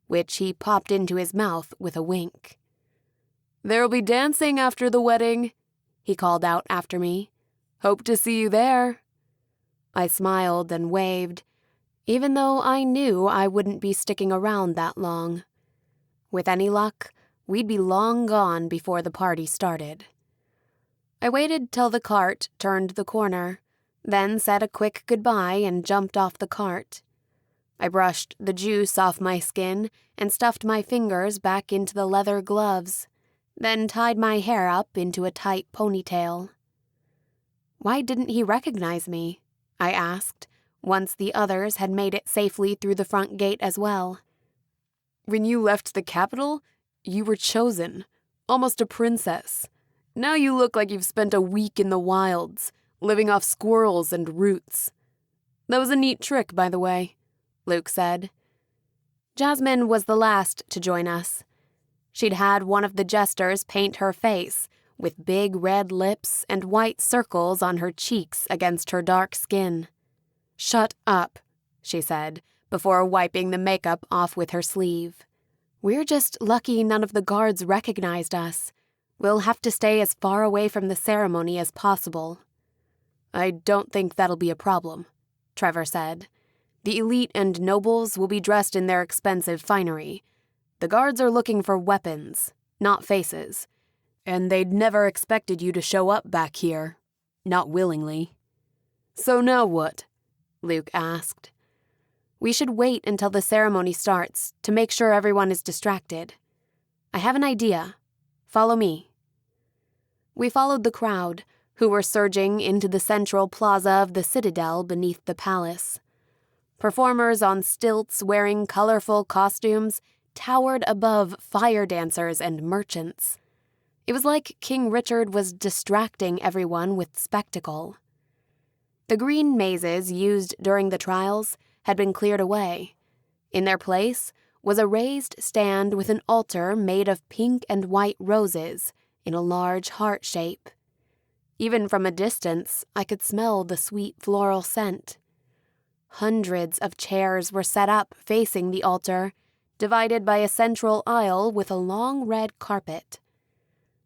Speaker 2: which he popped into his mouth with a wink. "There'll be dancing after the wedding," he called out after me. "Hope to see you there." I smiled and waved, even though I knew I wouldn't be sticking around that long. With any luck, we'd be long gone before the party started. I waited till the cart turned the corner, then said a quick goodbye and jumped off the cart. I brushed the juice off my skin and stuffed my fingers back into the leather gloves, then tied my hair up into a tight ponytail. "Why didn't he recognize me?" I asked, once the others had made it safely through the front gate as well. "When you left the capital, you were chosen, almost a princess. Now you look like you've spent a week in the wilds, living off squirrels and roots. That was a neat trick, by the way," Luke said. Jasmine was the last to join us. She'd had one of the jesters paint her face, with big red lips and white circles on her cheeks against her dark skin. "Shut up," she said, before wiping the makeup off with her sleeve. "We're just lucky none of the guards recognized us. We'll have to stay as far away from the ceremony as possible." "I don't think that'll be a problem,"
Speaker 3: Trevor said. "The elite and nobles will be dressed in their expensive finery. The guards are looking for weapons, not faces. And they'd never expected you to show up back here. Not willingly." "So now what?" Luke asked. "We should wait until the ceremony starts to make sure everyone is distracted. I have an idea. Follow me." We followed the crowd, who were surging into the central plaza of the Citadel beneath the palace. Performers on stilts wearing colorful costumes towered above fire dancers and merchants. It was like King Richard was distracting everyone with spectacle. The green mazes used during the trials had been cleared away. In their place was a raised stand with an altar made of pink and white roses in a large heart shape. Even from a distance, I could smell the sweet floral scent. Hundreds of chairs were set up facing the altar, divided by a central aisle with a long red carpet.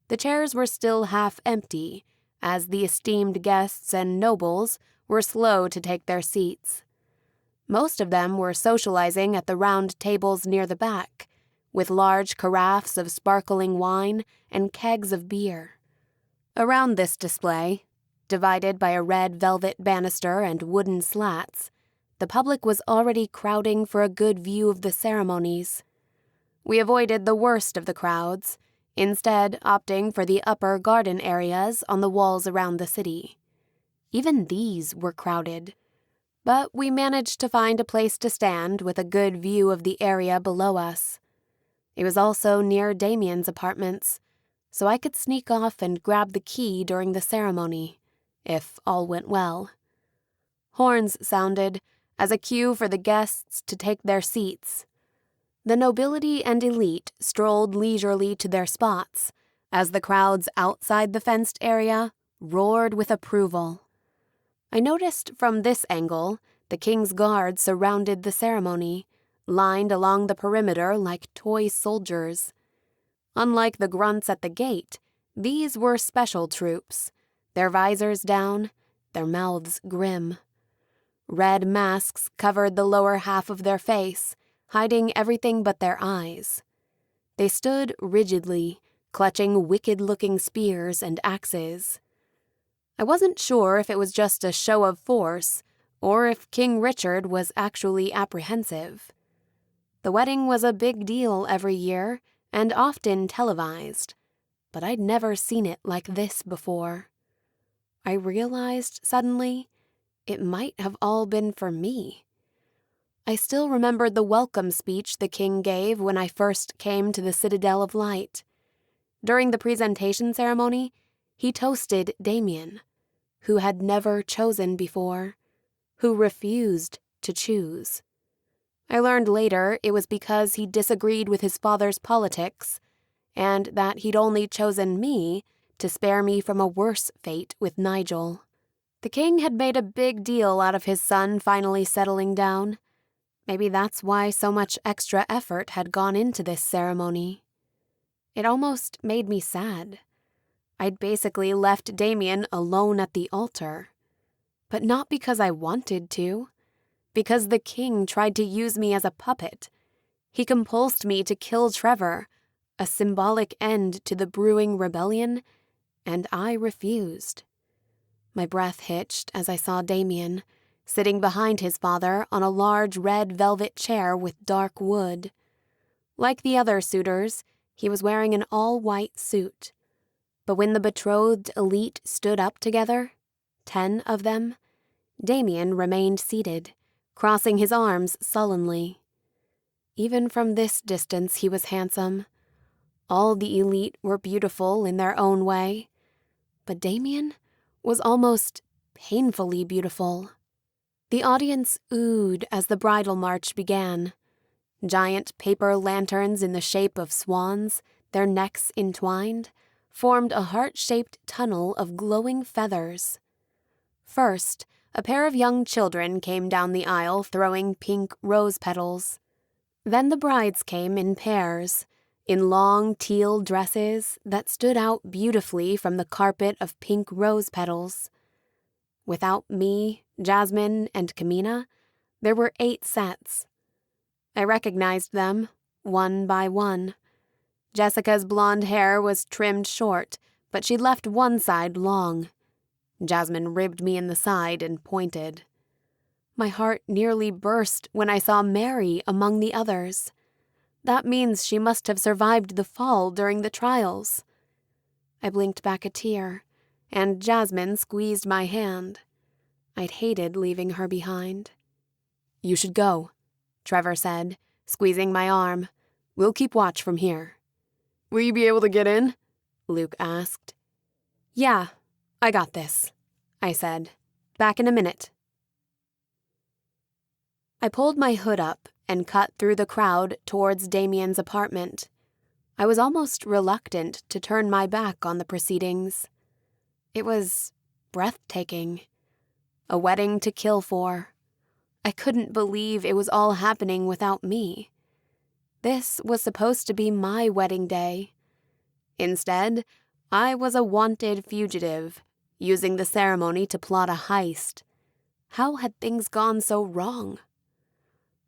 Speaker 3: The chairs were still half empty, as the esteemed guests and nobles were slow to take their seats. Most of them were socializing at the round tables near the back, with large carafes of sparkling wine and kegs of beer. Around this display, divided by a red velvet banister and wooden slats, the public was already crowding for a good view of the ceremonies. We avoided the worst of the crowds, instead opting for the upper garden areas on the walls around the city. Even these were crowded, but we managed to find a place to stand with a good view of the area below us. It was also near Damian's apartments, so I could sneak off and grab the key during the ceremony, if all went well. Horns sounded as a cue for the guests to take their seats. The nobility and elite strolled leisurely to their spots, as the crowds outside the fenced area roared with approval. I noticed from this angle the king's guards surrounded the ceremony, lined along the perimeter like toy soldiers. Unlike the grunts at the gate, these were special troops, their visors down, their mouths grim. Red masks covered the lower half of their face, hiding everything but their eyes. They stood rigidly, clutching wicked-looking spears and axes. I wasn't sure if it was just a show of force, or if King Richard was actually apprehensive. The wedding was a big deal every year, and often televised, but I'd never seen it like this before. I realized suddenly it might have all been for me. I still remembered the welcome speech the king gave when I first came to the Citadel of Light. During the presentation ceremony, he toasted Damien, who had never chosen before, who refused to choose. I learned later it was because he disagreed with his father's politics, and that he'd only chosen me to spare me from a worse fate with Nigel. The king had made a big deal out of his son finally settling down. Maybe that's why so much extra effort had gone into this ceremony. It almost made me sad. I'd basically left Damien alone at the altar. But not because I wanted to. Because the king tried to use me as a puppet. He compulsed me to kill Trevor, a symbolic end to the brewing rebellion, and I refused. My breath hitched as I saw Damien, sitting behind his father on a large red velvet chair with dark wood. Like the other suitors, he was wearing an all-white suit. But when the betrothed elite stood up together, 10 of them, Damien remained seated, crossing his arms sullenly. Even from this distance he was handsome. All the elite were beautiful in their own way, but Damien was almost painfully beautiful. The audience oohed as the bridal march began. Giant paper lanterns in the shape of swans, their necks entwined, formed a heart-shaped tunnel of glowing feathers. First, a pair of young children came down the aisle throwing pink rose petals. Then the brides came in pairs, in long teal dresses that stood out beautifully from the carpet of pink rose petals.
Speaker 2: Without me, Jasmine, and Kamina, there were 8 sets. I recognized them, one by one. Jessica's blonde hair was trimmed short, but she left one side long. Jasmine ribbed me in the side and pointed. My heart nearly burst when I saw Mary among the others. That means she must have survived the fall during the trials. I blinked back a tear, and Jasmine squeezed my hand. I'd hated leaving her behind. "You should go," Trevor said, squeezing my arm. "We'll keep watch from here." "Will you be able to get in?" Luke asked. "Yeah, I got this," I said. "Back in a minute." I pulled my hood up and cut through the crowd towards Damian's apartment. I was almost reluctant to turn my back on the proceedings. It was breathtaking. A wedding to kill for. I couldn't believe it was all happening without me. This was supposed to be my wedding day. Instead, I was a wanted fugitive, using the ceremony to plot a heist. How had things gone so wrong?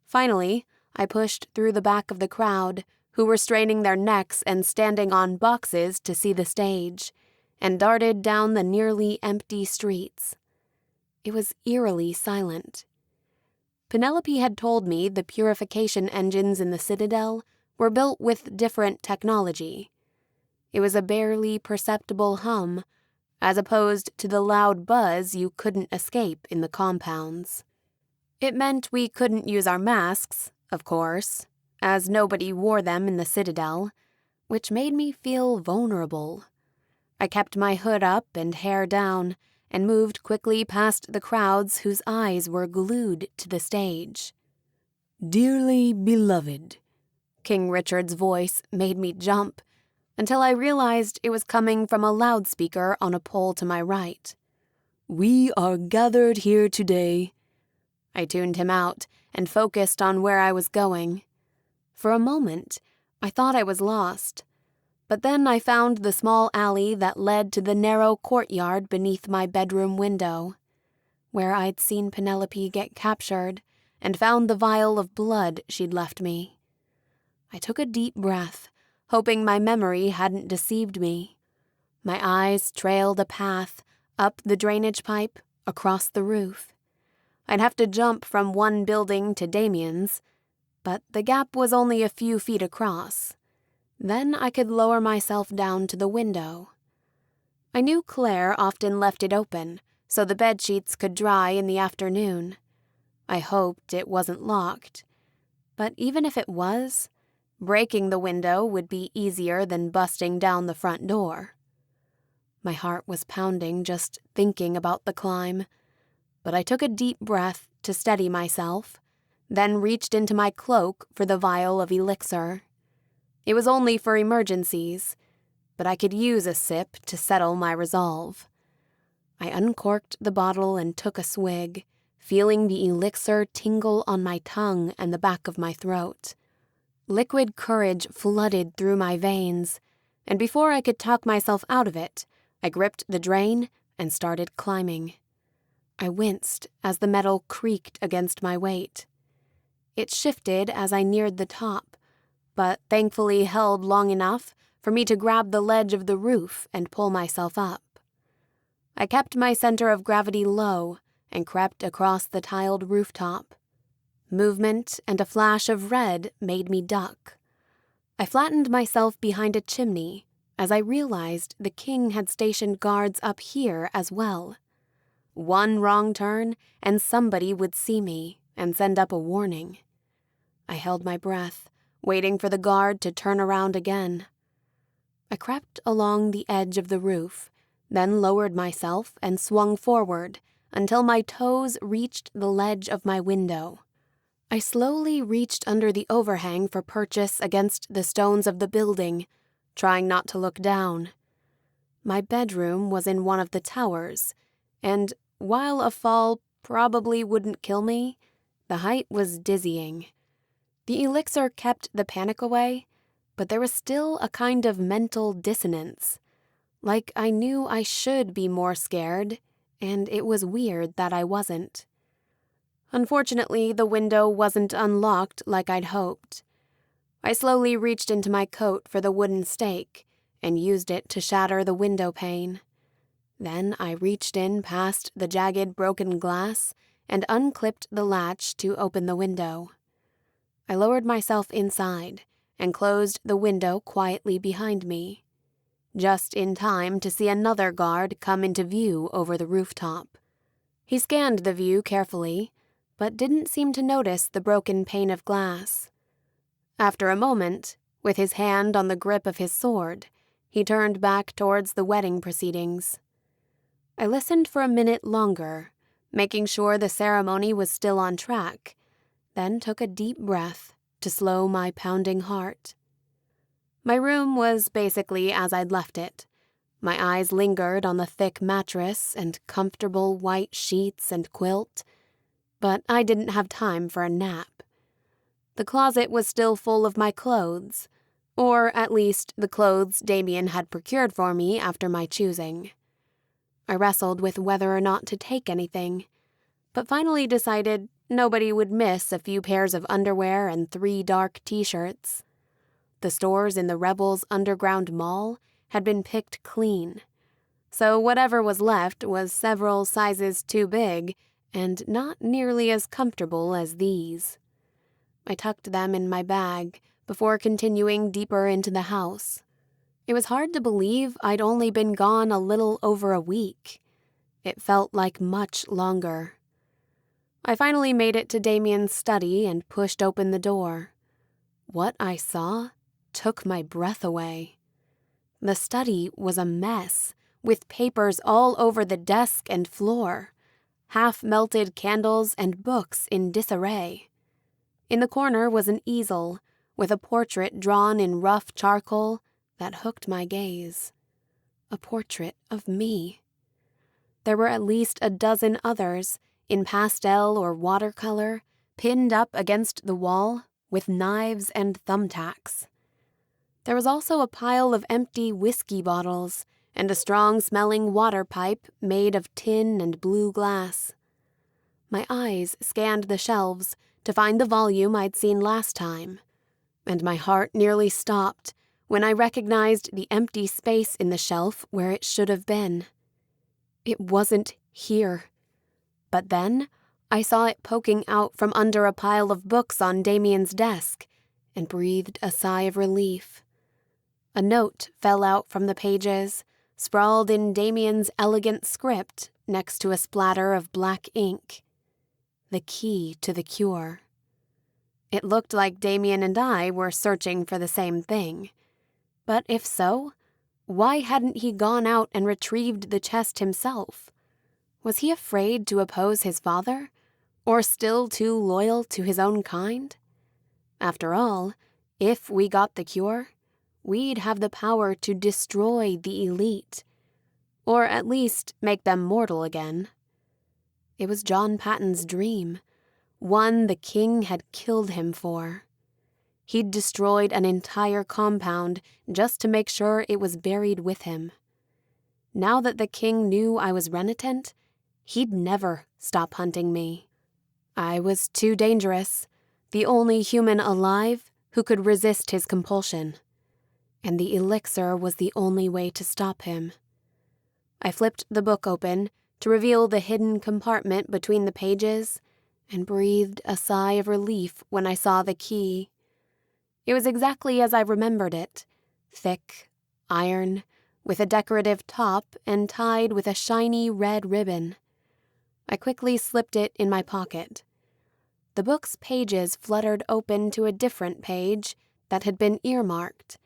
Speaker 2: Finally, I pushed through the back of the crowd, who were straining their necks and standing on boxes to see the stage, and darted down the nearly empty streets. It was eerily silent. Penelope had told me the purification engines in the Citadel were built with different technology. It was a barely perceptible hum, as opposed to the loud buzz you couldn't escape in the compounds. It meant we couldn't use our masks, of course, as nobody wore them in the Citadel, which made me feel vulnerable. I kept my hood up and hair down, and moved quickly past the crowds whose eyes were glued to the stage. "Dearly beloved," King Richard's voice made me jump, until I realized it was coming from a loudspeaker on a pole to my right. "We are gathered here today." I tuned him out and focused on where I was going. For a moment, I thought I was lost. But then I found the small alley that led to the narrow courtyard beneath my bedroom window, where I'd seen Penelope get captured and found the vial of blood she'd left me. I took a deep breath, hoping my memory hadn't deceived me. My eyes trailed a path up the drainage pipe, across the roof. I'd have to jump from one building to Damian's, but the gap was only a few feet across. Then I could lower myself down to the window. I knew Claire often left it open, so the bedsheets could dry in the afternoon. I hoped it wasn't locked. But even if it was, breaking the window would be easier than busting down the front door. My heart was pounding just thinking about the climb, but I took a deep breath to steady myself, then reached into my cloak for the vial of elixir. It was only for emergencies, but I could use a sip to settle my resolve. I uncorked the bottle and took a swig, feeling the elixir tingle on my tongue and the back of my throat. Liquid courage flooded through my veins, and before I could talk myself out of it, I gripped the drain and started climbing. I winced as the metal creaked against my weight. It shifted as I neared the top, but thankfully held long enough for me to grab the ledge of the roof and pull myself up. I kept my center of gravity low and crept across the tiled rooftop. Movement and a flash of red made me duck. I flattened myself behind a chimney as I realized the king had stationed guards up here as well. One wrong turn and somebody would see me and send up a warning. I held my breath, waiting for the guard to turn around again. I crept along the edge of the roof, then lowered myself and swung forward until my toes reached the ledge of my window. I slowly reached under the overhang for purchase against the stones of the building, trying not to look down. My bedroom was in one of the towers, and while a fall probably wouldn't kill me, the height was dizzying. The elixir kept the panic away, but there was still a kind of mental dissonance. Like I knew I should be more scared, and it was weird that I wasn't. Unfortunately, the window wasn't unlocked like I'd hoped. I slowly reached into my coat for the wooden stake and used it to shatter the window pane. Then I reached in past the jagged broken glass and unclipped the latch to open the window. I lowered myself inside and closed the window quietly behind me, just in time to see another guard come into view over the rooftop. He scanned the view carefully, but didn't seem to notice the broken pane of glass. After a moment, with his hand on the grip of his sword, he turned back towards the wedding proceedings. I listened for a minute longer, making sure the ceremony was still on track, then took a deep breath to slow my pounding heart. My room was basically as I'd left it. My eyes lingered on the thick mattress and comfortable white sheets and quilt, but I didn't have time for a nap. The closet was still full of my clothes, or at least the clothes Damien had procured for me after my choosing. I wrestled with whether or not to take anything, but finally decided nobody would miss a few pairs of underwear and 3 dark t-shirts. The stores in the Rebels underground mall had been picked clean, so whatever was left was several sizes too big and not nearly as comfortable as these. I tucked them in my bag before continuing deeper into the house. It was hard to believe I'd only been gone a little over a week. It felt like much longer. I finally made it to Damien's study and pushed open the door. What I saw took my breath away. The study was a mess, with papers all over the desk and floor, half-melted candles and books in disarray. In the corner was an easel, with a portrait drawn in rough charcoal that hooked my gaze. A portrait of me. There were at least a dozen others, in pastel or watercolor, pinned up against the wall with knives and thumbtacks. There was also a pile of empty whiskey bottles and a strong-smelling water pipe made of tin and blue glass. My eyes scanned the shelves to find the volume I'd seen last time, and my heart nearly stopped when I recognized the empty space in the shelf where it should have been. It wasn't here. But then I saw it poking out from under a pile of books on Damien's desk and breathed a sigh of relief. A note fell out from the pages, sprawled in Damien's elegant script next to a splatter of black ink. The key to the cure. It looked like Damien and I were searching for the same thing. But if so, why hadn't he gone out and retrieved the chest himself? Was he afraid to oppose his father, or still too loyal to his own kind? After all, if we got the cure, we'd have the power to destroy the elite, or at least make them mortal again. It was John Patton's dream, one the king had killed him for. He'd destroyed an entire compound just to make sure it was buried with him. Now that the king knew I was renitent, he'd never stop hunting me. I was too dangerous, the only human alive who could resist his compulsion. And the elixir was the only way to stop him. I flipped the book open to reveal the hidden compartment between the pages and breathed a sigh of relief when I saw the key. It was exactly as I remembered it, thick, iron, with a decorative top and tied with a shiny red ribbon. I quickly slipped it in my pocket. The book's pages fluttered open to a different page that had been earmarked,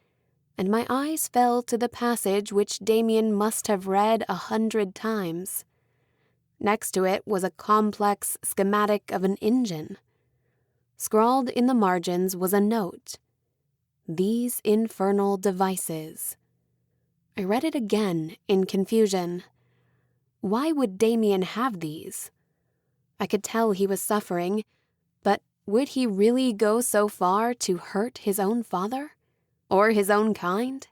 Speaker 2: and my eyes fell to the passage which Damien must have read 100 times. Next to it was a complex schematic of an engine. Scrawled in the margins was a note. These infernal devices. I read it again in confusion. Why would Damien have these? I could tell he was suffering, but would he really go so far to hurt his own father? Or his own kind?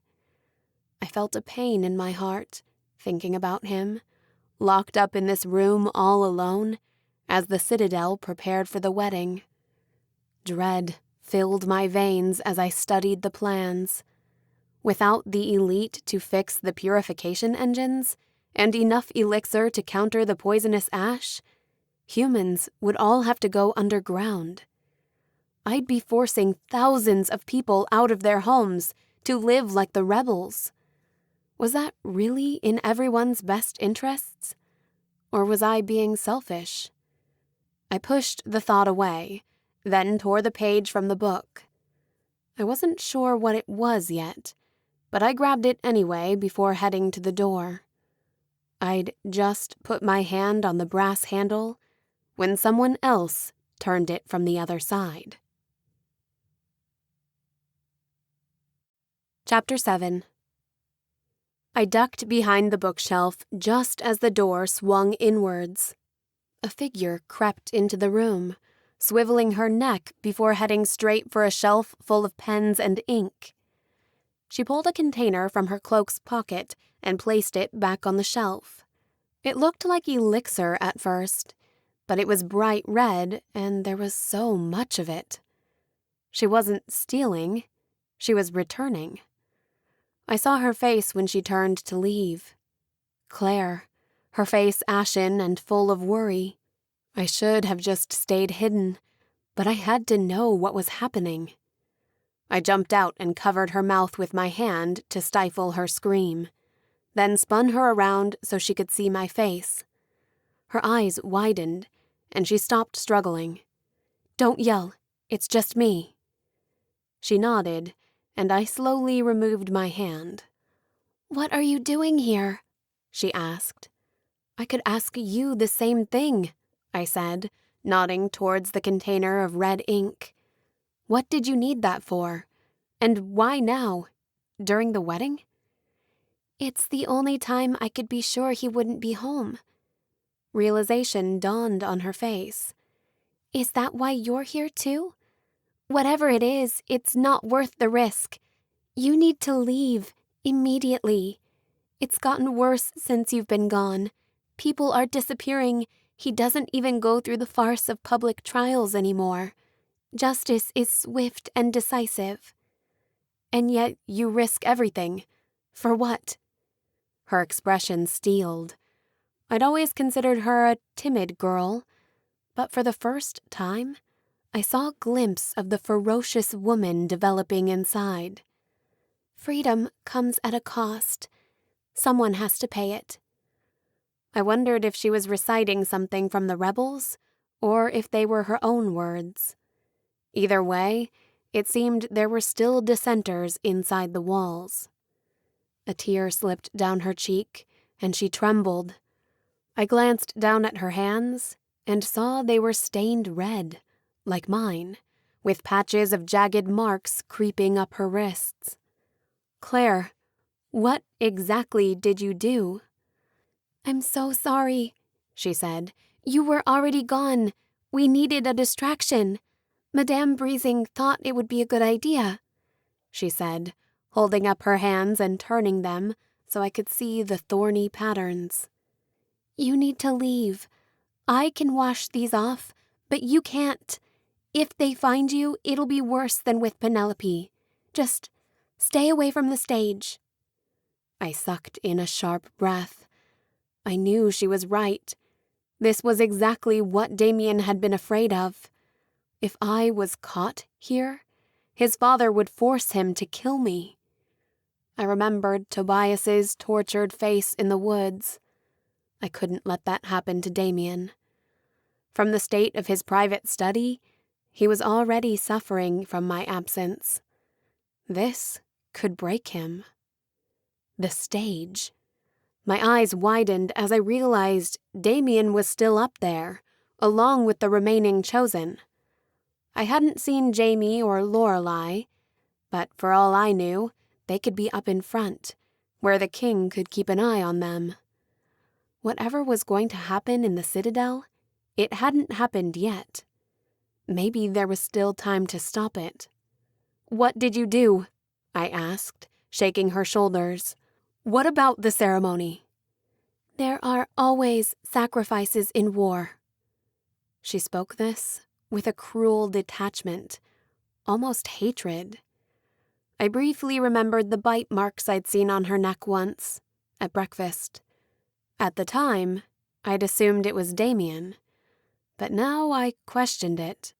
Speaker 2: I felt a pain in my heart, thinking about him,
Speaker 3: locked up in this room all alone, as the Citadel prepared for the wedding. Dread filled my veins as I studied the plans. Without the elite to fix the purification engines, and enough elixir to counter the poisonous ash, humans would all have to go underground. I'd be forcing thousands of people out of their homes to live like the rebels. Was that really in everyone's best interests? Or was I being selfish? I pushed the thought away, then tore the page from the book. I wasn't sure what it was yet, but I grabbed it anyway before heading to the door. I'd just put my hand on the brass handle when someone else turned it from the other side. Chapter 7. I ducked behind the bookshelf just as the door swung inwards. A figure crept into the room, swiveling her neck before heading straight for a shelf full of pens and ink. She pulled a container from her cloak's pocket and placed it back on the shelf. It looked like elixir at first, but it was bright red and there was so much of it. She wasn't stealing, she was returning. I saw her face when she turned to leave. Claire, her face ashen and full of worry. I should have just stayed hidden, but I had to know what was happening. I jumped out and covered her mouth with my hand to stifle her scream, then spun her around so she could see my face. Her eyes widened, and she stopped struggling. "Don't yell, it's just me." She nodded, and I slowly removed my hand. "What are you doing here?" she asked. "I could ask you the same thing," I said, nodding towards the container of red ink. "What did you need that for? And why now? During the wedding?" "It's the only time I could be sure he wouldn't be home." Realization dawned on her face. "Is that why you're here too? Whatever it is, it's not worth the risk. You need to leave, immediately. It's gotten worse since you've been gone. People are disappearing. He doesn't even go through the farce of public trials anymore. Justice is swift and decisive. And yet you risk everything. For what?" Her expression steeled. I'd always considered her a timid girl, but for the first time, I saw a glimpse of the ferocious woman developing inside. "Freedom comes at a cost. Someone has to pay it." I wondered if she was reciting something from the rebels, or if they were her own words. Either way, it seemed there were still dissenters inside the walls. A tear slipped down her cheek, and she trembled. I glanced down at her hands and saw they were stained red, like mine, with patches of jagged marks creeping up her wrists. "Claire, what exactly did you do?" "I'm so sorry," she said. "You were already gone. We needed a distraction. Madame Breezing thought it would be a good idea," she said, holding up her hands and turning them so I could see the thorny patterns. "You need to leave. I can wash these off, but you can't. If they find you, it'll be worse than with Penelope. Just stay away from the stage." I sucked in a sharp breath. I knew she was right. This was exactly what Damien had been afraid of. If I was caught here, his father would force him to kill me. I remembered Tobias's tortured face in the woods. I couldn't let that happen to Damien. From the state of his private study, he was already suffering from my absence. This could break him. The stage. My eyes widened as I realized Damien was still up there, along with the remaining chosen. I hadn't seen Jamie or Lorelei, but for all I knew, they could be up in front, where the king could keep an eye on them. Whatever was going to happen in the Citadel, it hadn't happened yet. Maybe there was still time to stop it. "What did you do?" I asked, shaking her shoulders. "What about the ceremony?"
Speaker 2: There are always sacrifices in war. She spoke this with a cruel detachment, almost hatred. I briefly remembered the bite marks I'd seen on her neck once, at breakfast. At the time, I'd assumed it was Damien, but now I questioned it.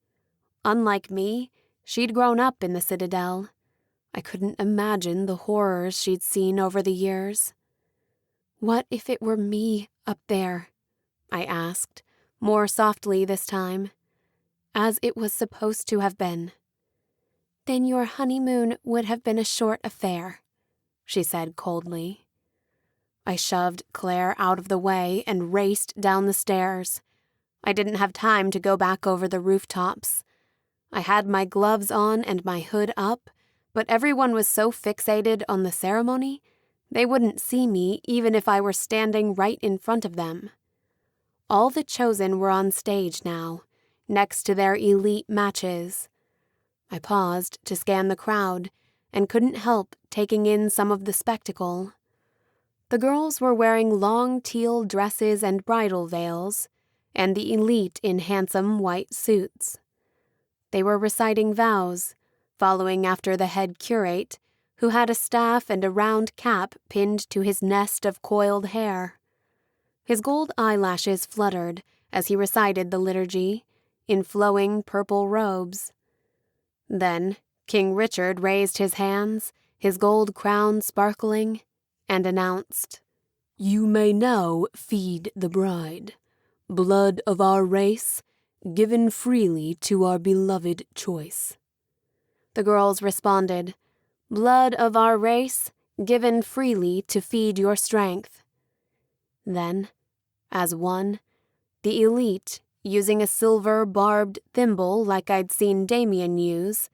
Speaker 2: Unlike me, she'd grown up in the Citadel. I couldn't imagine the horrors she'd seen over the years. What if it were me up there? I asked, more softly this time, as it was supposed to have been. Then your honeymoon would have been a short affair, she said coldly. I shoved Claire out of the way and raced down the stairs. I didn't have time to go back over the rooftops. I had my gloves on and my hood up, but everyone was so fixated on the ceremony, they wouldn't see me even if I were standing right in front of them. All the chosen were on stage now, next to their elite matches. I paused to scan the crowd and couldn't help taking in some of the spectacle. The girls were wearing long teal dresses and bridal veils, and the elite in handsome white suits. They were reciting vows, following after the head curate, who had a staff and a round cap pinned to his nest of coiled hair. His gold eyelashes fluttered as he recited the liturgy, in flowing purple robes. Then King Richard raised his hands, his gold crown sparkling, and announced, "You may now feed the bride, blood of our race, given freely to our beloved choice." The girls responded, "Blood of our race, given freely to feed your strength." Then, as one, the elite, using a silver barbed thimble like I'd seen Damian use,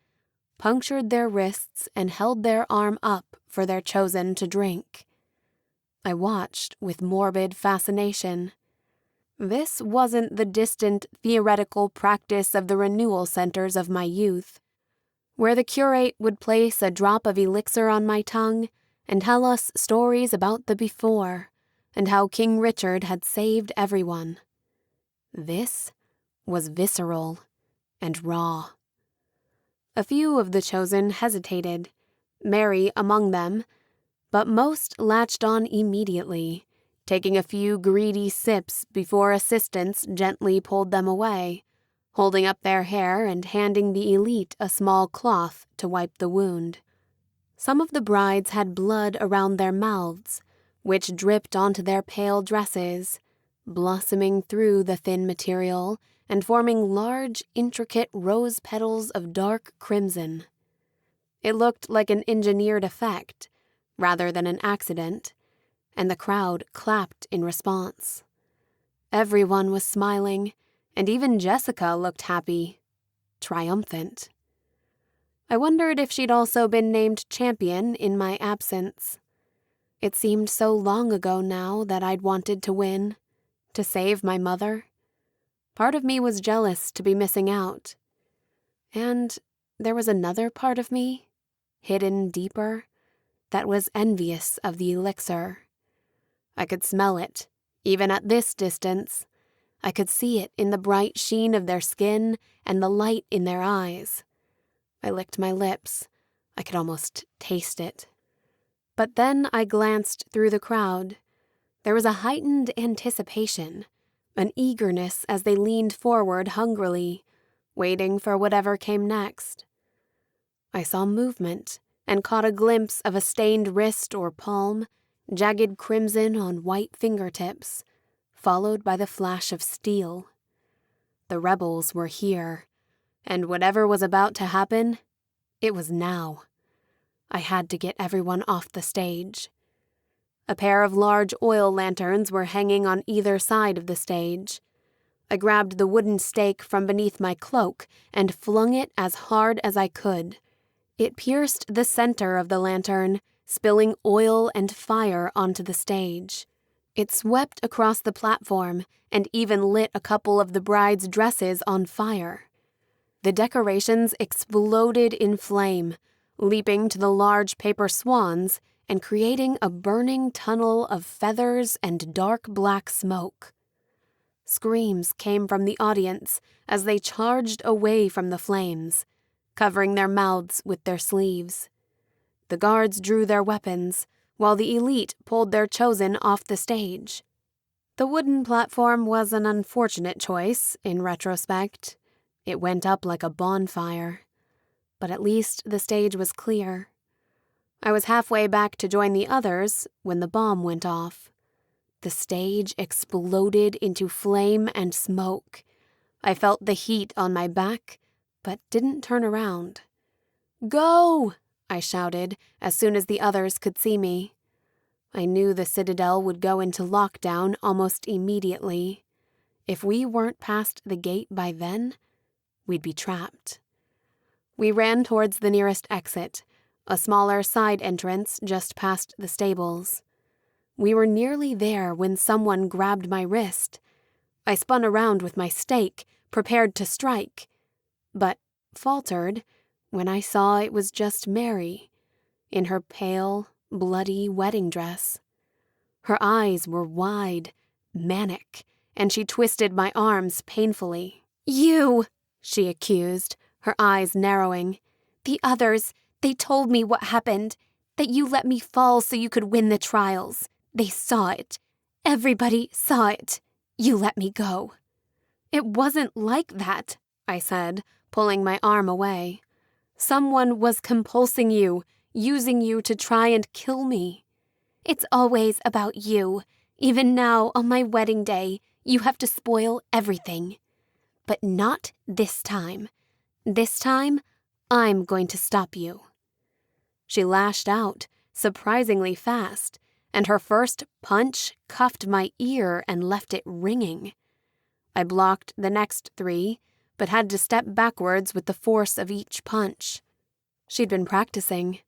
Speaker 2: punctured their wrists and held their arm up for their chosen to drink. I watched with morbid fascination. This wasn't the distant theoretical practice of the renewal centers of my youth, where the curate would place a drop of elixir on my tongue and tell us stories about the before and how King Richard had saved everyone. This was visceral and raw. A few of the chosen hesitated, Mary among them, but most latched on immediately, taking a few greedy sips before assistants gently pulled them away, holding up their hair and handing the elite a small cloth to wipe the wound. Some of the brides had blood around their mouths, which dripped onto their pale dresses, blossoming through the thin material and forming large, intricate rose petals of dark crimson. It looked like an engineered effect, rather than an accident, and the crowd clapped in response. Everyone was smiling, and even Jessica looked happy, triumphant. I wondered if she'd also been named champion in my absence. It seemed so long ago now that I'd wanted to win, to save my mother. Part of me was jealous to be missing out. And there was another part of me, hidden deeper, that was envious of the elixir. I could smell it, even at this distance. I could see it in the bright sheen of their skin and the light in their eyes. I licked my lips. I could almost taste it. But then I glanced through the crowd. There was a heightened anticipation, an eagerness as they leaned forward hungrily, waiting for whatever came next. I saw movement and caught a glimpse of a stained wrist or palm, jagged crimson on white fingertips, followed by the flash of steel. The rebels were here, and whatever was about to happen, it was now. I had to get everyone off the stage. A pair of large oil lanterns were hanging on either side of the stage. I grabbed the wooden stake from beneath my cloak and flung it as hard as I could. It pierced the center of the lantern, spilling oil and fire onto the stage. It swept across the platform and even lit a couple of the bride's dresses on fire. The decorations exploded in flame, leaping to the large paper swans and creating a burning tunnel of feathers and dark black smoke. Screams came from the audience as they charged away from the flames, covering their mouths with their sleeves. The guards drew their weapons, while the elite pulled their chosen off the stage. The wooden platform was an unfortunate choice, in retrospect. It went up like a bonfire. But at least the stage was clear. I was halfway back to join the others when the bomb went off. The stage exploded into flame and smoke. I felt the heat on my back, but didn't turn around. "Go!" I shouted as soon as the others could see me. I knew the Citadel would go into lockdown almost immediately. If we weren't past the gate by then, we'd be trapped. We ran towards the nearest exit, a smaller side entrance just past the stables. We were nearly there when someone grabbed my wrist. I spun around with my stake, prepared to strike, but faltered when I saw it was just Mary, in her pale, bloody wedding dress. Her eyes were wide, manic, and she twisted my arms painfully. "You!" she accused, her eyes narrowing. "The others, they told me what happened, that you let me fall so you could win the trials. They saw it. Everybody saw it. You let me go." "It wasn't like that," I said, pulling my arm away. "Someone was compulsing you, using you to try and kill me." "It's always about you. Even now, on my wedding day, you have to spoil everything. But not this time. This time, I'm going to stop you." She lashed out, surprisingly fast, and her first punch cuffed my ear and left it ringing. I blocked the next 3, but had to step backwards with the force of each punch. She'd been practicing.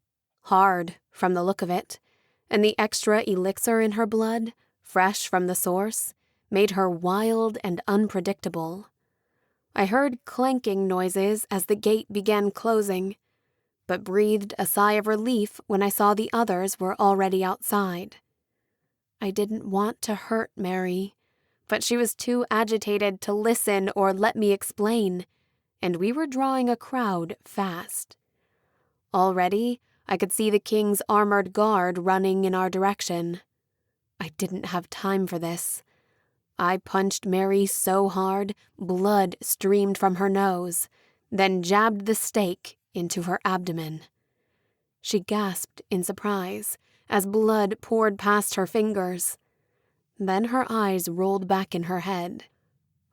Speaker 2: Hard, from the look of it, and the extra elixir in her blood, fresh from the source, made her wild and unpredictable. I heard clanking noises as the gate began closing, but breathed a sigh of relief when I saw the others were already outside. I didn't want to hurt Mary, but she was too agitated to listen or let me explain, and we were drawing a crowd fast. Already, I could see the king's armored guard running in our direction. I didn't have time for this. I punched Mary so hard, blood streamed from her nose, then jabbed the stake into her abdomen. She gasped in surprise as blood poured past her fingers. Then her eyes rolled back in her head.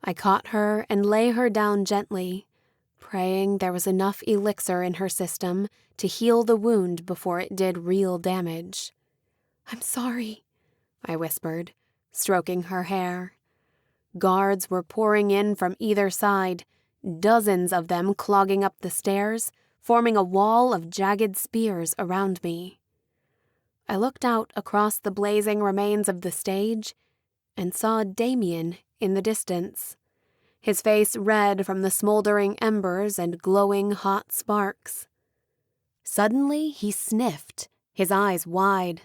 Speaker 2: I caught her and lay her down gently, praying there was enough elixir in her system to heal the wound before it did real damage. "I'm sorry," I whispered, stroking her hair. Guards were pouring in from either side, dozens of them clogging up the stairs, forming a wall of jagged spears around me. I looked out across the blazing remains of the stage and saw Damien in the distance, his face red from the smoldering embers and glowing hot sparks. Suddenly he sniffed, his eyes wide.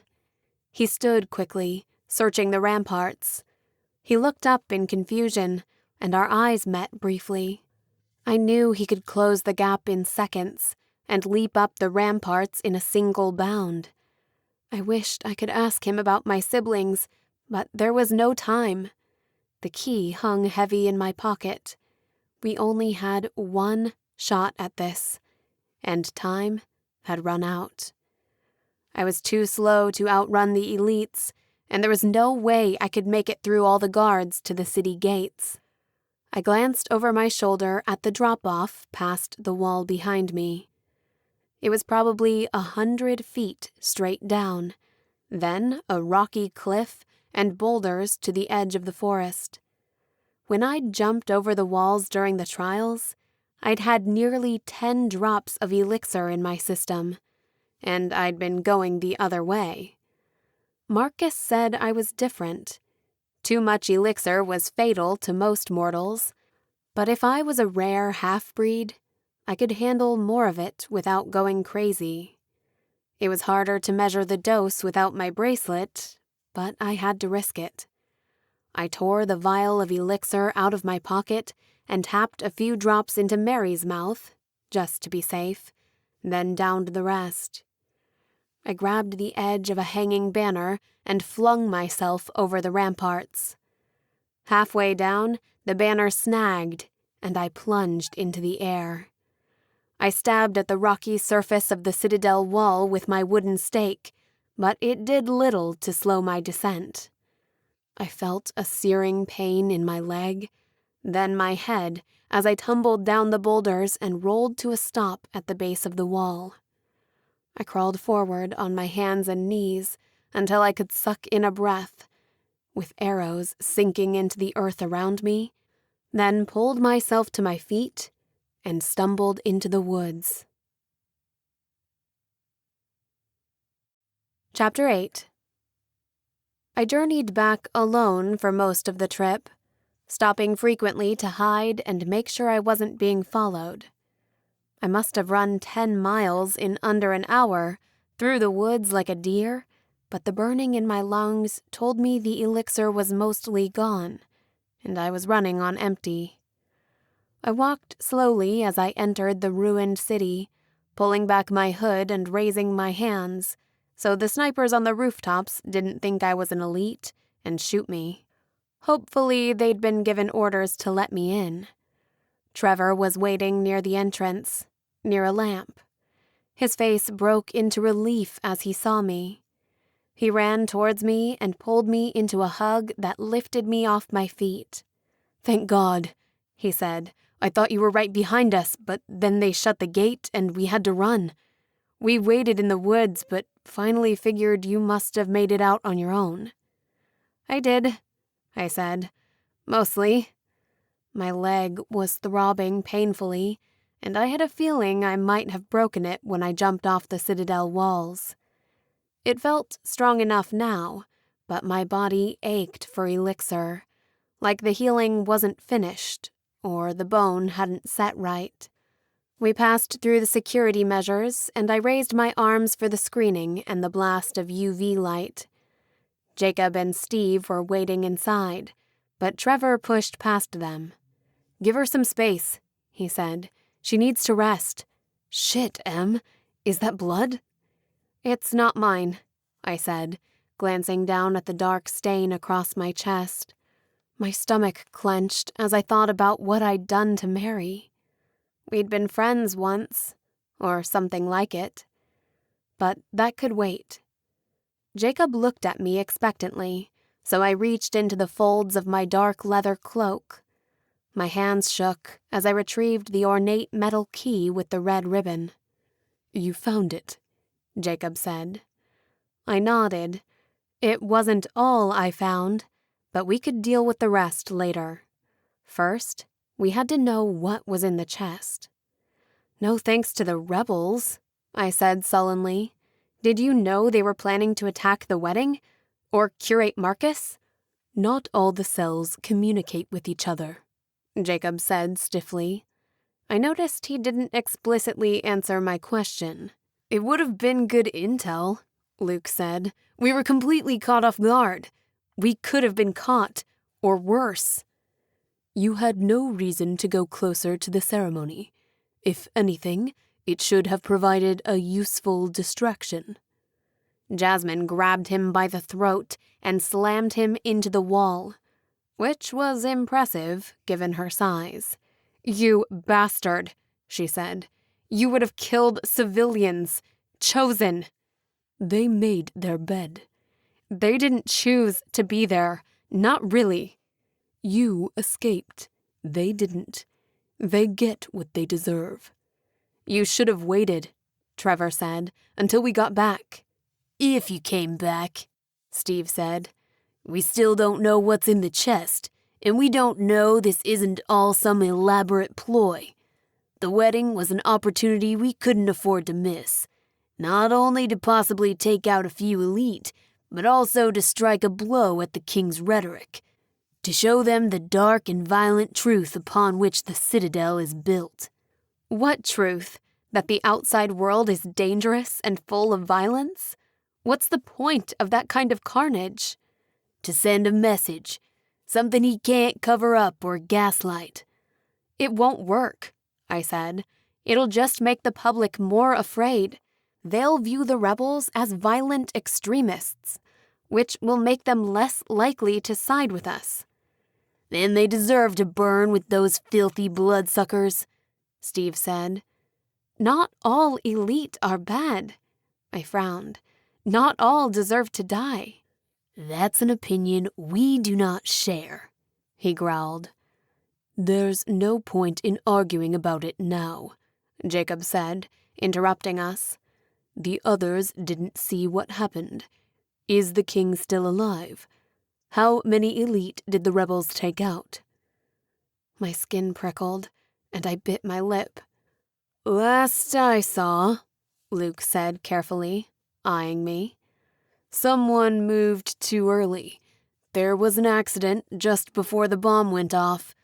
Speaker 2: He stood quickly, searching the ramparts. He looked up in confusion, and our eyes met briefly. I knew he could close the gap in seconds and leap up the ramparts in a single bound. I wished I could ask him about my siblings, but there was no time. The key hung heavy in my pocket. We only had one shot at this, and time had run out. I was too slow to outrun the elites, and there was no way I could make it through all the guards to the city gates. I glanced over my shoulder at the drop-off past the wall behind me. It was probably 100 feet straight down, then a rocky cliff and boulders to the edge of the forest. When I'd jumped over the walls during the trials, I'd had nearly 10 drops of elixir in my system, and I'd been going the other way. Marcus said I was different. Too much elixir was fatal to most mortals, but if I was a rare half-breed, I could handle more of it without going crazy. It was harder to measure the dose without my bracelet, but I had to risk it. I tore the vial of elixir out of my pocket and tapped a few drops into Mary's mouth, just to be safe, then downed the rest. I grabbed the edge of a hanging banner and flung myself over the ramparts. Halfway down, the banner snagged, and I plunged into the air. I stabbed at the rocky surface of the Citadel wall with my wooden stake, but it did little to slow my descent. I felt a searing pain in my leg, then my head as I tumbled down the boulders and rolled to a stop at the base of the wall. I crawled forward on my hands and knees until I could suck in a breath, with arrows sinking into the earth around me, then pulled myself to my feet and stumbled into the woods. Chapter 8. I journeyed back alone for most of the trip, stopping frequently to hide and make sure I wasn't being followed. I must have run 10 miles in under an hour, through the woods like a deer, but the burning in my lungs told me the elixir was mostly gone, and I was running on empty. I walked slowly as I entered the ruined city, pulling back my hood and raising my hands, so the snipers on the rooftops didn't think I was an elite and shoot me. Hopefully they'd been given orders to let me in. Trevor was waiting near the entrance, near a lamp. His face broke into relief as he saw me. He ran towards me and pulled me into a hug that lifted me off my feet. "Thank God," he said. "I thought you were right behind us, but then they shut the gate and we had to run. We waited in the woods, but finally figured you must have made it out on your own." "I did," I said. "Mostly." My leg was throbbing painfully, and I had a feeling I might have broken it when I jumped off the Citadel walls. It felt strong enough now, but my body ached for elixir, like the healing wasn't finished, or the bone hadn't set right. We passed through the security measures, and I raised my arms for the screening and the blast of UV light. Jacob and Steve were waiting inside, but Trevor pushed past them. "Give her some space," he said. "She needs to rest." "Shit, Em. Is that blood?" "It's not mine," I said, glancing down at the dark stain across my chest. My stomach clenched as I thought about what I'd done to Mary. We'd been friends once, or something like it. But that could wait. Jacob looked at me expectantly, so I reached into the folds of my dark leather cloak. My hands shook as I retrieved the ornate metal key with the red ribbon. "You found it," Jacob said. I nodded. It wasn't all I found, but we could deal with the rest later. First, we had to know what was in the chest. "No thanks to the rebels," I said sullenly. "Did you know they were planning to attack the wedding? Or curate Marcus?" "Not all the cells communicate with each other," Jacob said stiffly. I noticed he didn't explicitly answer my question. "It would have been good intel," Luke said. "We were completely caught off guard. We could have been caught, or worse." "You had no reason to go closer to the ceremony. If anything, it should have provided a useful distraction." Jasmine grabbed him by the throat and slammed him into the wall, which was impressive given her size. "You bastard," she said. "You would have killed civilians. Chosen." "They made their bed." "They didn't choose to be there. Not really." "You escaped. They didn't. They get what they deserve." "You should have waited," Trevor said, "until we got back."
Speaker 4: "If you came back," Steve said. "We still don't know what's in the chest, and we don't know this isn't all some elaborate ploy. The wedding was an opportunity we couldn't afford to miss, not only to possibly take out a few elite, but also to strike a blow at the king's rhetoric, to show them the dark and violent truth upon which the Citadel is built."
Speaker 2: "What truth? That the outside world is dangerous and full of violence? What's the point of that kind of carnage?
Speaker 4: To send a message. Something he can't cover up or gaslight.
Speaker 2: It won't work, I said. It'll just make the public more afraid. They'll view the rebels as violent extremists, which will make them less likely to side with us.
Speaker 4: Then they deserve to burn with those filthy bloodsuckers, Steve said.
Speaker 2: Not all elite are bad, I frowned. Not all deserve to die.
Speaker 4: That's an opinion we do not share, he growled.
Speaker 3: There's no point in arguing about it now, Jacob said, interrupting us. The others didn't see what happened. Is the king still alive? How many elite did the rebels take out?
Speaker 2: My skin prickled, and I bit my lip.
Speaker 3: Last I saw, Luke said carefully, eyeing me, someone moved too early. There was an accident just before the bomb went off.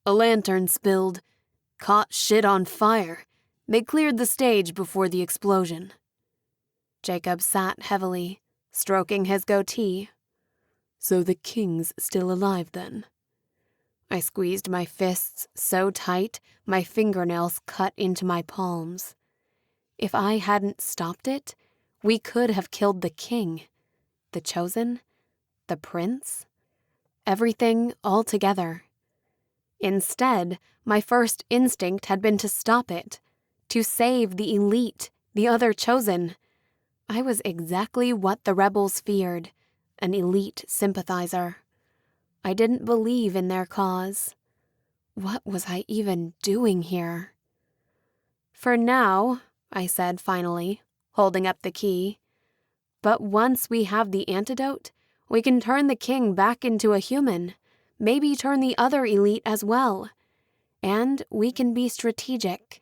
Speaker 3: A lantern spilled. Caught shit on fire. They cleared the stage before the explosion.
Speaker 2: Jacob sat heavily, stroking his goatee.
Speaker 3: So the king's still alive then?
Speaker 2: I squeezed my fists so tight my fingernails cut into my palms. If I hadn't stopped it, we could have killed the king, the chosen, the prince, everything all together. Instead, my first instinct had been to stop it, to save the elite, the other chosen. I was exactly what the rebels feared, an elite sympathizer. I didn't believe in their cause. What was I even doing here? For now, I said finally, holding up the key. But once we have the antidote, we can turn the king back into a human, maybe turn the other elite as well. And we can be strategic.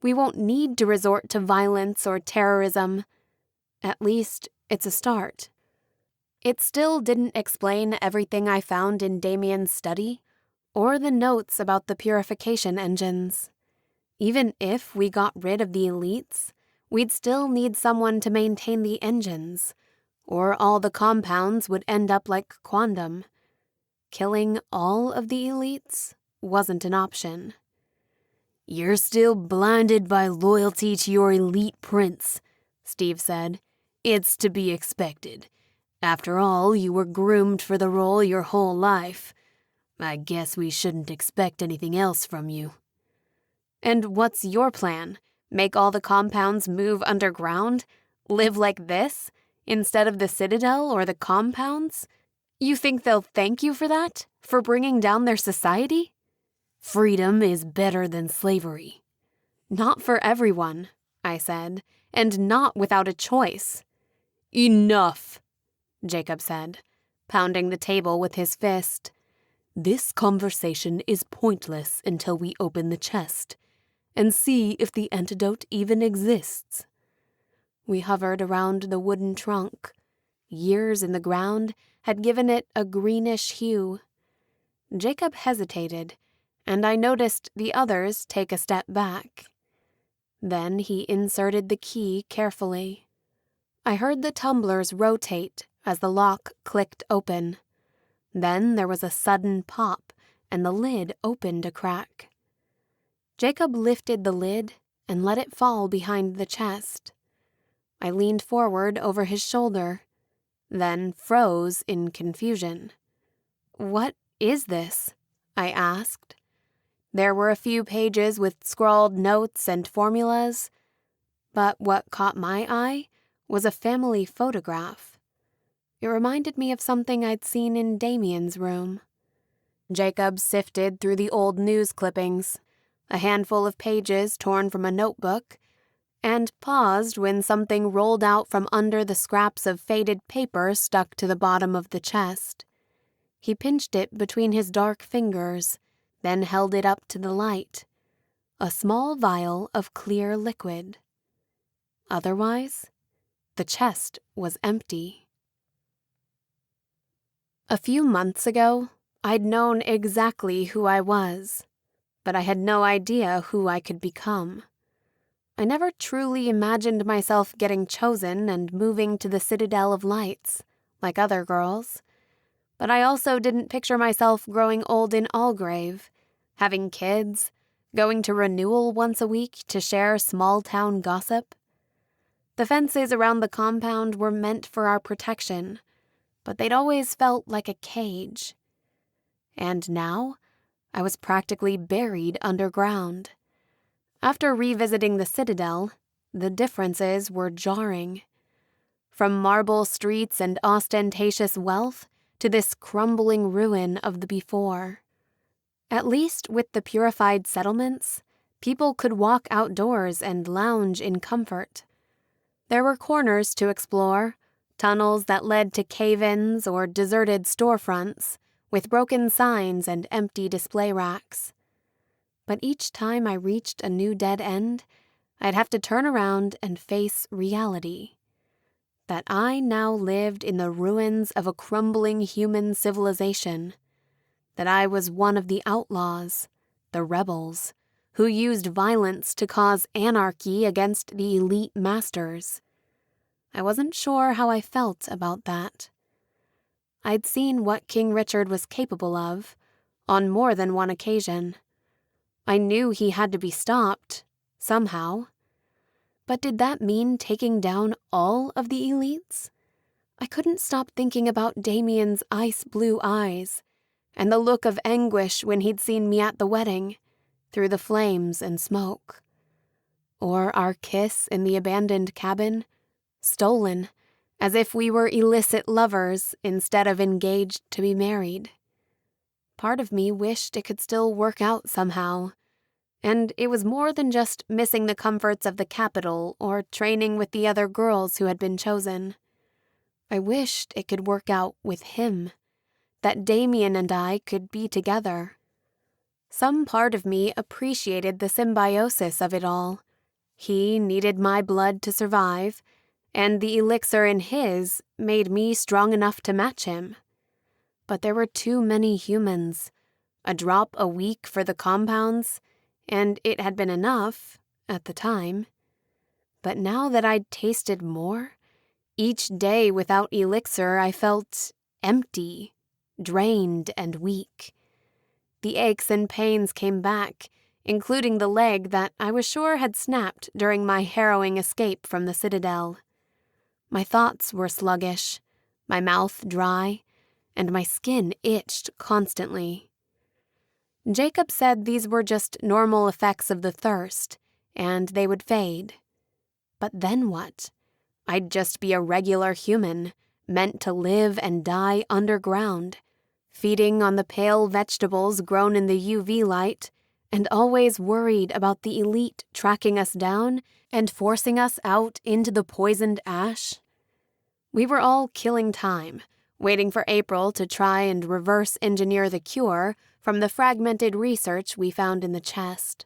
Speaker 2: We won't need to resort to violence or terrorism. At least, it's a start. It still didn't explain everything I found in Damien's study, or the notes about the purification engines. Even if we got rid of the elites, we'd still need someone to maintain the engines, or all the compounds would end up like Quondam. Killing all of the elites wasn't an option.
Speaker 4: You're still blinded by loyalty to your elite prince, Steve said. It's to be expected. After all, you were groomed for the role your whole life. I guess we shouldn't expect anything else from you.
Speaker 2: And what's your plan? Make all the compounds move underground? Live like this, instead of the Citadel or the compounds? You think they'll thank you for that? For bringing down their society?
Speaker 4: Freedom is better than slavery.
Speaker 2: Not for everyone, I said, and not without a choice.
Speaker 3: Enough,
Speaker 2: Jacob said, pounding the table with his fist.
Speaker 3: This conversation is pointless until we open the chest and see if the antidote even exists.
Speaker 2: We hovered around the wooden trunk. Years in the ground had given it a greenish hue. Jacob hesitated, and I noticed the others take a step back. Then he inserted the key carefully. I heard the tumblers rotate as the lock clicked open. Then there was a sudden pop, and the lid opened a crack. Jacob lifted the lid and let it fall behind the chest. I leaned forward over his shoulder, then froze in confusion. "What is this?" I asked. There were a few pages with scrawled notes and formulas, but what caught my eye was a family photograph. It reminded me of something I'd seen in Damien's room. Jacob sifted through the old news clippings, a handful of pages torn from a notebook, and paused when something rolled out from under the scraps of faded paper stuck to the bottom of the chest. He pinched it between his dark fingers, then held it up to the light. A small vial of clear liquid. Otherwise, the chest was empty. A few months ago, I'd known exactly who I was, but I had no idea who I could become. I never truly imagined myself getting chosen and moving to the Citadel of Lights, like other girls. But I also didn't picture myself growing old in Allgrave, having kids, going to renewal once a week to share small-town gossip. The fences around the compound were meant for our protection, but they'd always felt like a cage. And now, I was practically buried underground. After revisiting the Citadel, the differences were jarring. From marble streets and ostentatious wealth to this crumbling ruin of the before. At least with the purified settlements, people could walk outdoors and lounge in comfort. There were corners to explore, tunnels that led to cave-ins or deserted storefronts, with broken signs and empty display racks. But each time I reached a new dead end, I'd have to turn around and face reality. That I now lived in the ruins of a crumbling human civilization. That I was one of the outlaws, the rebels, who used violence to cause anarchy against the elite masters. I wasn't sure how I felt about that. I'd seen what King Richard was capable of, on more than one occasion. I knew he had to be stopped, somehow. But did that mean taking down all of the elites? I couldn't stop thinking about Damien's ice-blue eyes, and the look of anguish when he'd seen me at the wedding, through the flames and smoke. Or our kiss in the abandoned cabin, stolen, as if we were illicit lovers instead of engaged to be married. Part of me wished it could still work out somehow, and it was more than just missing the comforts of the capital or training with the other girls who had been chosen. I wished it could work out with him, that Damien and I could be together. Some part of me appreciated the symbiosis of it all. He needed my blood to survive, and the elixir in his made me strong enough to match him. But there were too many humans, a drop a week for the compounds, and it had been enough, at the time. But now that I'd tasted more, each day without elixir I felt empty, drained and weak. The aches and pains came back, including the leg that I was sure had snapped during my harrowing escape from the Citadel. My thoughts were sluggish, my mouth dry, and my skin itched constantly. Jacob said these were just normal effects of the thirst, and they would fade. But then what? I'd just be a regular human, meant to live and die underground, feeding on the pale vegetables grown in the UV light, and always worried about the elite tracking us down and forcing us out into the poisoned ash. We were all killing time, waiting for April to try and reverse engineer the cure from the fragmented research we found in the chest.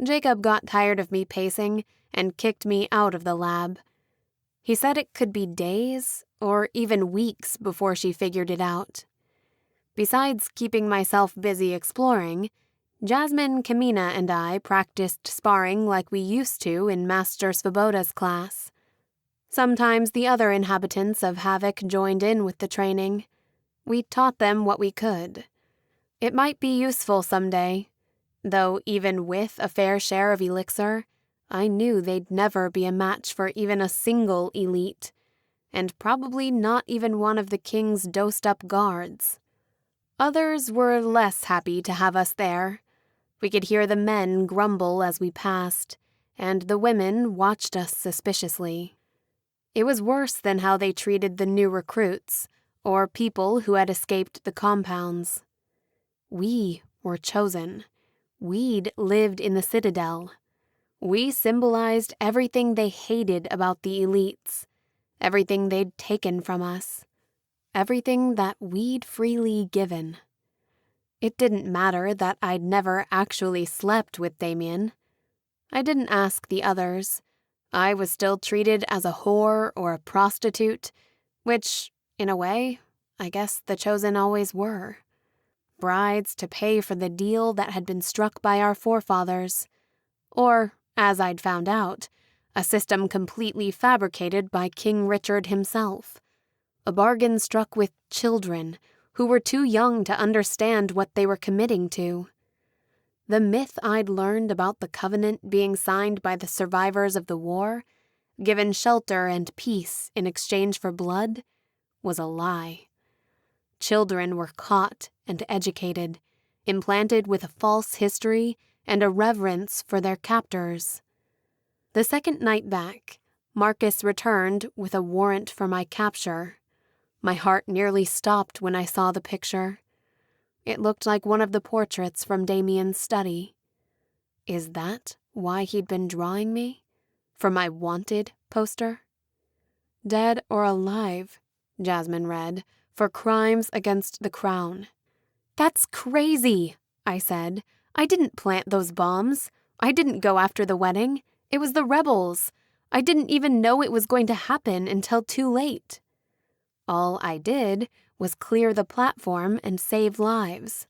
Speaker 2: Jacob got tired of me pacing and kicked me out of the lab. He said it could be days or even weeks before she figured it out. Besides keeping myself busy exploring, Jasmine, Kamina, and I practiced sparring like we used to in Master Svoboda's class. Sometimes the other inhabitants of Havoc joined in with the training. We taught them what we could. It might be useful someday, though even with a fair share of elixir, I knew they'd never be a match for even a single elite, and probably not even one of the king's dosed-up guards. Others were less happy to have us there. We could hear the men grumble as we passed, and the women watched us suspiciously. It was worse than how they treated the new recruits, or people who had escaped the compounds. We were chosen. We'd lived in the Citadel. We symbolized everything they hated about the elites, everything they'd taken from us, everything that we'd freely given. It didn't matter that I'd never actually slept with Damien. I didn't ask the others. I was still treated as a whore or a prostitute, which, in a way, I guess the chosen always were. Brides to pay for the deal that had been struck by our forefathers, or as I'd found out, a system completely fabricated by King Richard himself. A bargain struck with children who were too young to understand what they were committing to. The myth I'd learned about the covenant being signed by the survivors of the war, given shelter and peace in exchange for blood, was a lie. Children were caught and educated, implanted with a false history and a reverence for their captors. The second night back, Marcus returned with a warrant for my capture. My heart nearly stopped when I saw the picture. It looked like one of the portraits from Damian's study. Is that why he'd been drawing me? For my wanted poster? Dead or alive, Jasmine read, for crimes against the crown. That's crazy, I said. I didn't plant those bombs. I didn't go after the wedding. It was the rebels. I didn't even know it was going to happen until too late. All I did was clear the platform and save lives.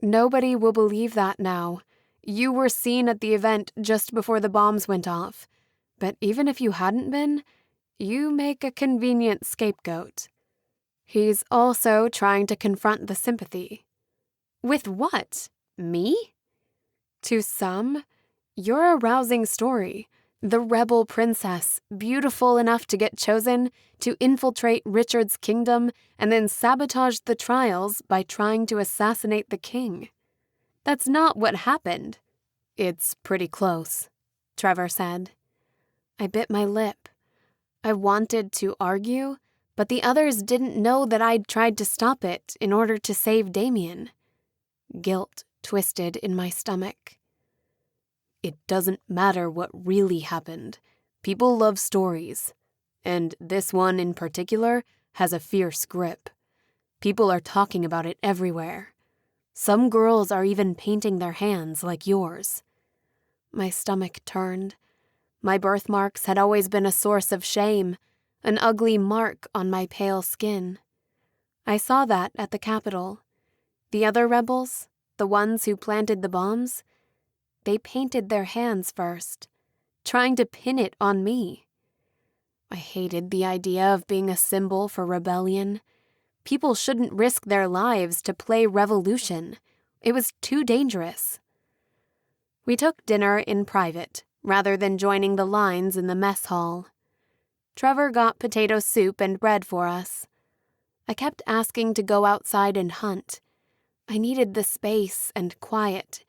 Speaker 2: Nobody will believe that now. You were seen at the event just before the bombs went off. But even if you hadn't been, you make a convenient scapegoat. He's also trying to confront the sympathy. With what? Me? To some, you're a rousing story. The rebel princess, beautiful enough to get chosen to infiltrate Richard's kingdom and then sabotage the trials by trying to assassinate the king. That's not what happened. It's pretty close, Trevor said. I bit my lip. I wanted to argue, but the others didn't know that I'd tried to stop it in order to save Damien. Guilt twisted in my stomach. It doesn't matter what really happened. People love stories. And this one in particular has a fierce grip. People are talking about it everywhere. Some girls are even painting their hands like yours. My stomach turned. My birthmarks had always been a source of shame, an ugly mark on my pale skin. I saw that at the Capitol. The other rebels, the ones who planted the bombs, they painted their hands first, trying to pin it on me. I hated the idea of being a symbol for rebellion. People shouldn't risk their lives to play revolution. It was too dangerous. We took dinner in private, rather than joining the lines in the mess hall. Trevor got potato soup and bread for us. I kept asking to go outside and hunt. I needed the space and quiet.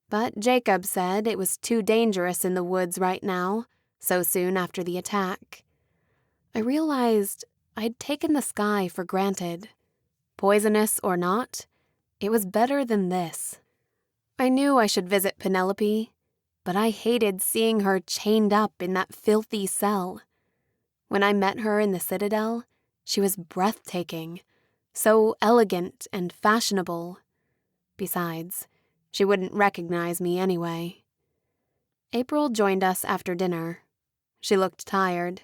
Speaker 2: But Jacob said it was too dangerous in the woods right now, so soon after the attack. I realized I'd taken the sky for granted. Poisonous or not, it was better than this. I knew I should visit Penelope, but I hated seeing her chained up in that filthy cell. When I met her in the Citadel, she was breathtaking, so elegant and fashionable. Besides, she wouldn't recognize me anyway. April joined us after dinner. She looked tired.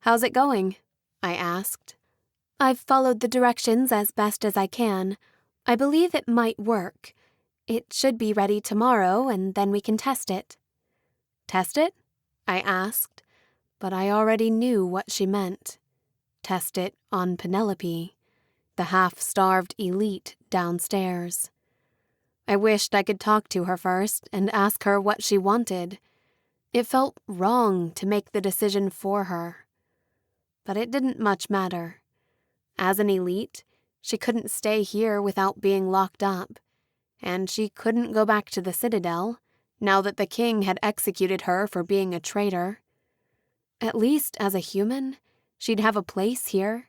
Speaker 2: "How's it going?" I asked.
Speaker 1: "I've followed the directions as best as I can. I believe it might work. It should be ready tomorrow, and then we can test it."
Speaker 2: "Test it?" I asked, but I already knew what she meant. Test it on Penelope, the half-starved elite downstairs. I wished I could talk to her first and ask her what she wanted. It felt wrong to make the decision for her. But it didn't much matter. As an elite, she couldn't stay here without being locked up, and she couldn't go back to the Citadel, now that the king had executed her for being a traitor. At least as a human, she'd have a place here.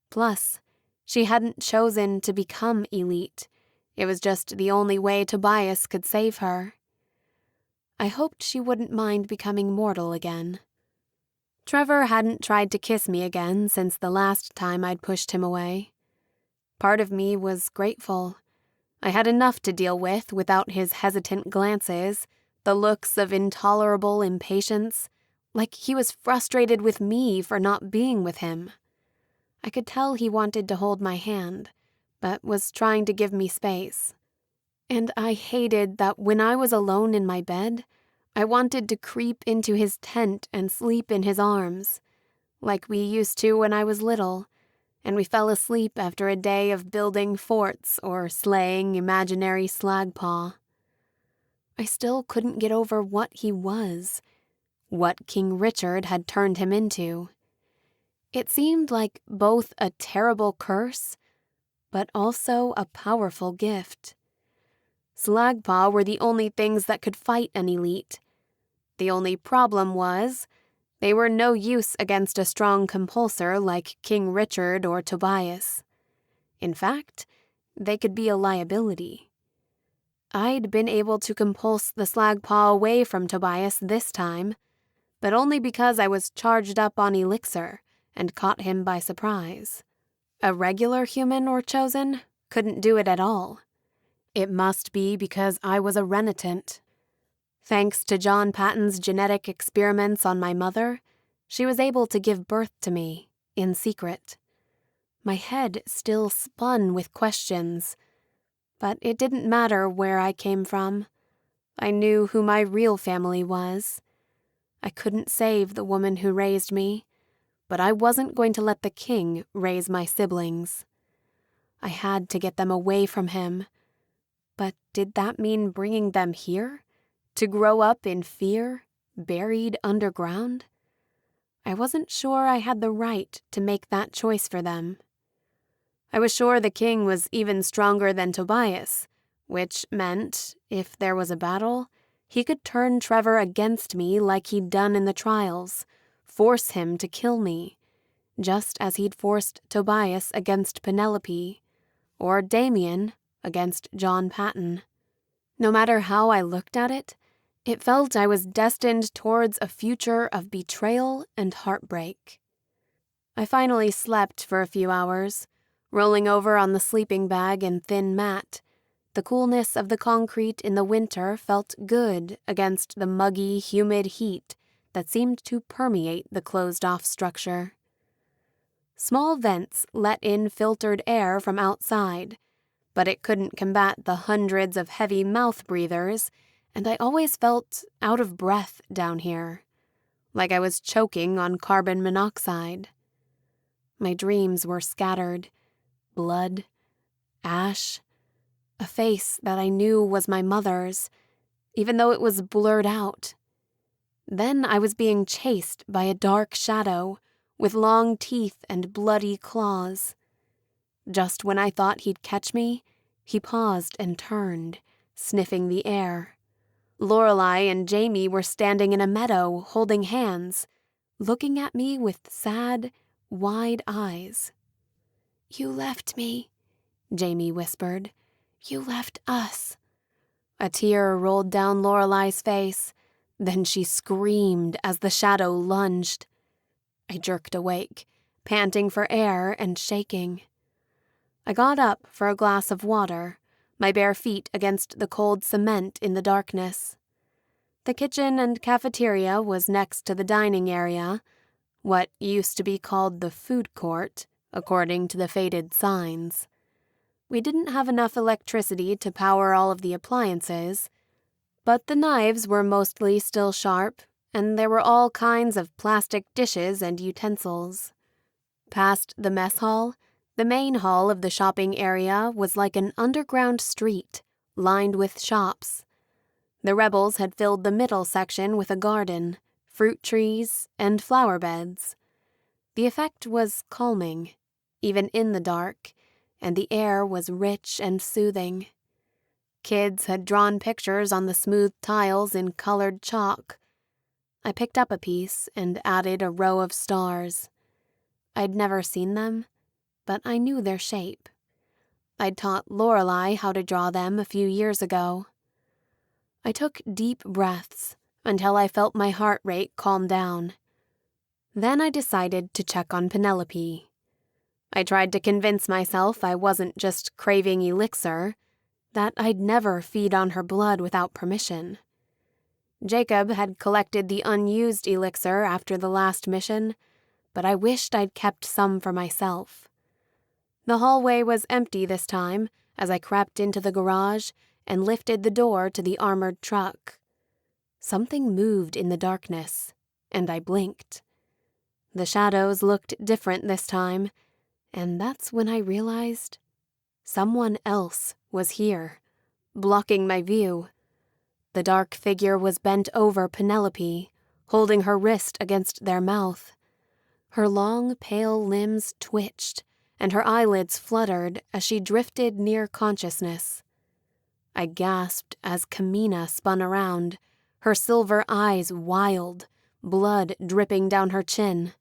Speaker 2: Plus, she hadn't chosen to become elite. It was just the only way Tobias could save her. I hoped she wouldn't mind becoming mortal again. Trevor hadn't tried to kiss me again since the last time I'd pushed him away. Part of me was grateful. I had enough to deal with without his hesitant glances, the looks of intolerable impatience, like he was frustrated with me for not being with him. I could tell he wanted to hold my hand, but was trying to give me space. And I hated that when I was alone in my bed, I wanted to creep into his tent and sleep in his arms, like we used to when I was little, and we fell asleep after a day of building forts or slaying imaginary slagpaw. I still couldn't get over what he was, what King Richard had turned him into. It seemed like both a terrible curse, but also a powerful gift. Slagpaw were the only things that could fight an elite. The only problem was, they were no use against a strong compulsor like King Richard or Tobias. In fact, they could be a liability. I'd been able to compulse the Slagpaw away from Tobias this time, but only because I was charged up on elixir and caught him by surprise. A regular human or chosen couldn't do it at all. It must be because I was a renitent. Thanks to John Patton's genetic experiments on my mother, she was able to give birth to me, in secret. My head still spun with questions, but it didn't matter where I came from. I knew who my real family was. I couldn't save the woman who raised me, but I wasn't going to let the king raise my siblings. I had to get them away from him. But did that mean bringing them here? To grow up in fear, buried underground? I wasn't sure I had the right to make that choice for them. I was sure the king was even stronger than Tobias, which meant, if there was a battle, he could turn Trevor against me like he'd done in the trials, force him to kill me, just as he'd forced Tobias against Penelope, or Damien against John Patton. No matter how I looked at it, it felt I was destined towards a future of betrayal and heartbreak. I finally slept for a few hours, rolling over on the sleeping bag and thin mat. The coolness of the concrete in the winter felt good against the muggy, humid heat that seemed to permeate the closed-off structure. Small vents let in filtered air from outside, but it couldn't combat the hundreds of heavy mouth breathers, and I always felt out of breath down here, like I was choking on carbon monoxide. My dreams were scattered. Blood, ash, a face that I knew was my mother's, even though it was blurred out. Then I was being chased by a dark shadow with long teeth and bloody claws. Just when I thought he'd catch me, he paused and turned, sniffing the air. Lorelei and Jamie were standing in a meadow, holding hands, looking at me with sad, wide eyes. "You left me," Jamie whispered. "You left us." A tear rolled down Lorelei's face. Then she screamed as the shadow lunged. I jerked awake, panting for air and shaking. I got up for a glass of water, my bare feet against the cold cement in the darkness. The kitchen and cafeteria was next to the dining area, what used to be called the food court, according to the faded signs. We didn't have enough electricity to power all of the appliances, but the knives were mostly still sharp, and there were all kinds of plastic dishes and utensils. Past the mess hall, the main hall of the shopping area was like an underground street, lined with shops. The rebels had filled the middle section with a garden, fruit trees, and flower beds. The effect was calming, even in the dark, and the air was rich and soothing. Kids had drawn pictures on the smooth tiles in colored chalk. I picked up a piece and added a row of stars. I'd never seen them, but I knew their shape. I'd taught Lorelei how to draw them a few years ago. I took deep breaths until I felt my heart rate calm down. Then I decided to check on Penelope. I tried to convince myself I wasn't just craving elixir, that I'd never feed on her blood without permission. Jacob had collected the unused elixir after the last mission, but I wished I'd kept some for myself. The hallway was empty this time as I crept into the garage and lifted the door to the armored truck. Something moved in the darkness, and I blinked. The shadows looked different this time, and that's when I realized someone else was here, blocking my view. The dark figure was bent over Penelope, holding her wrist against their mouth. Her long, pale limbs twitched, and her eyelids fluttered as she drifted near consciousness. I gasped as Kamina spun around, her silver eyes wild, blood dripping down her chin.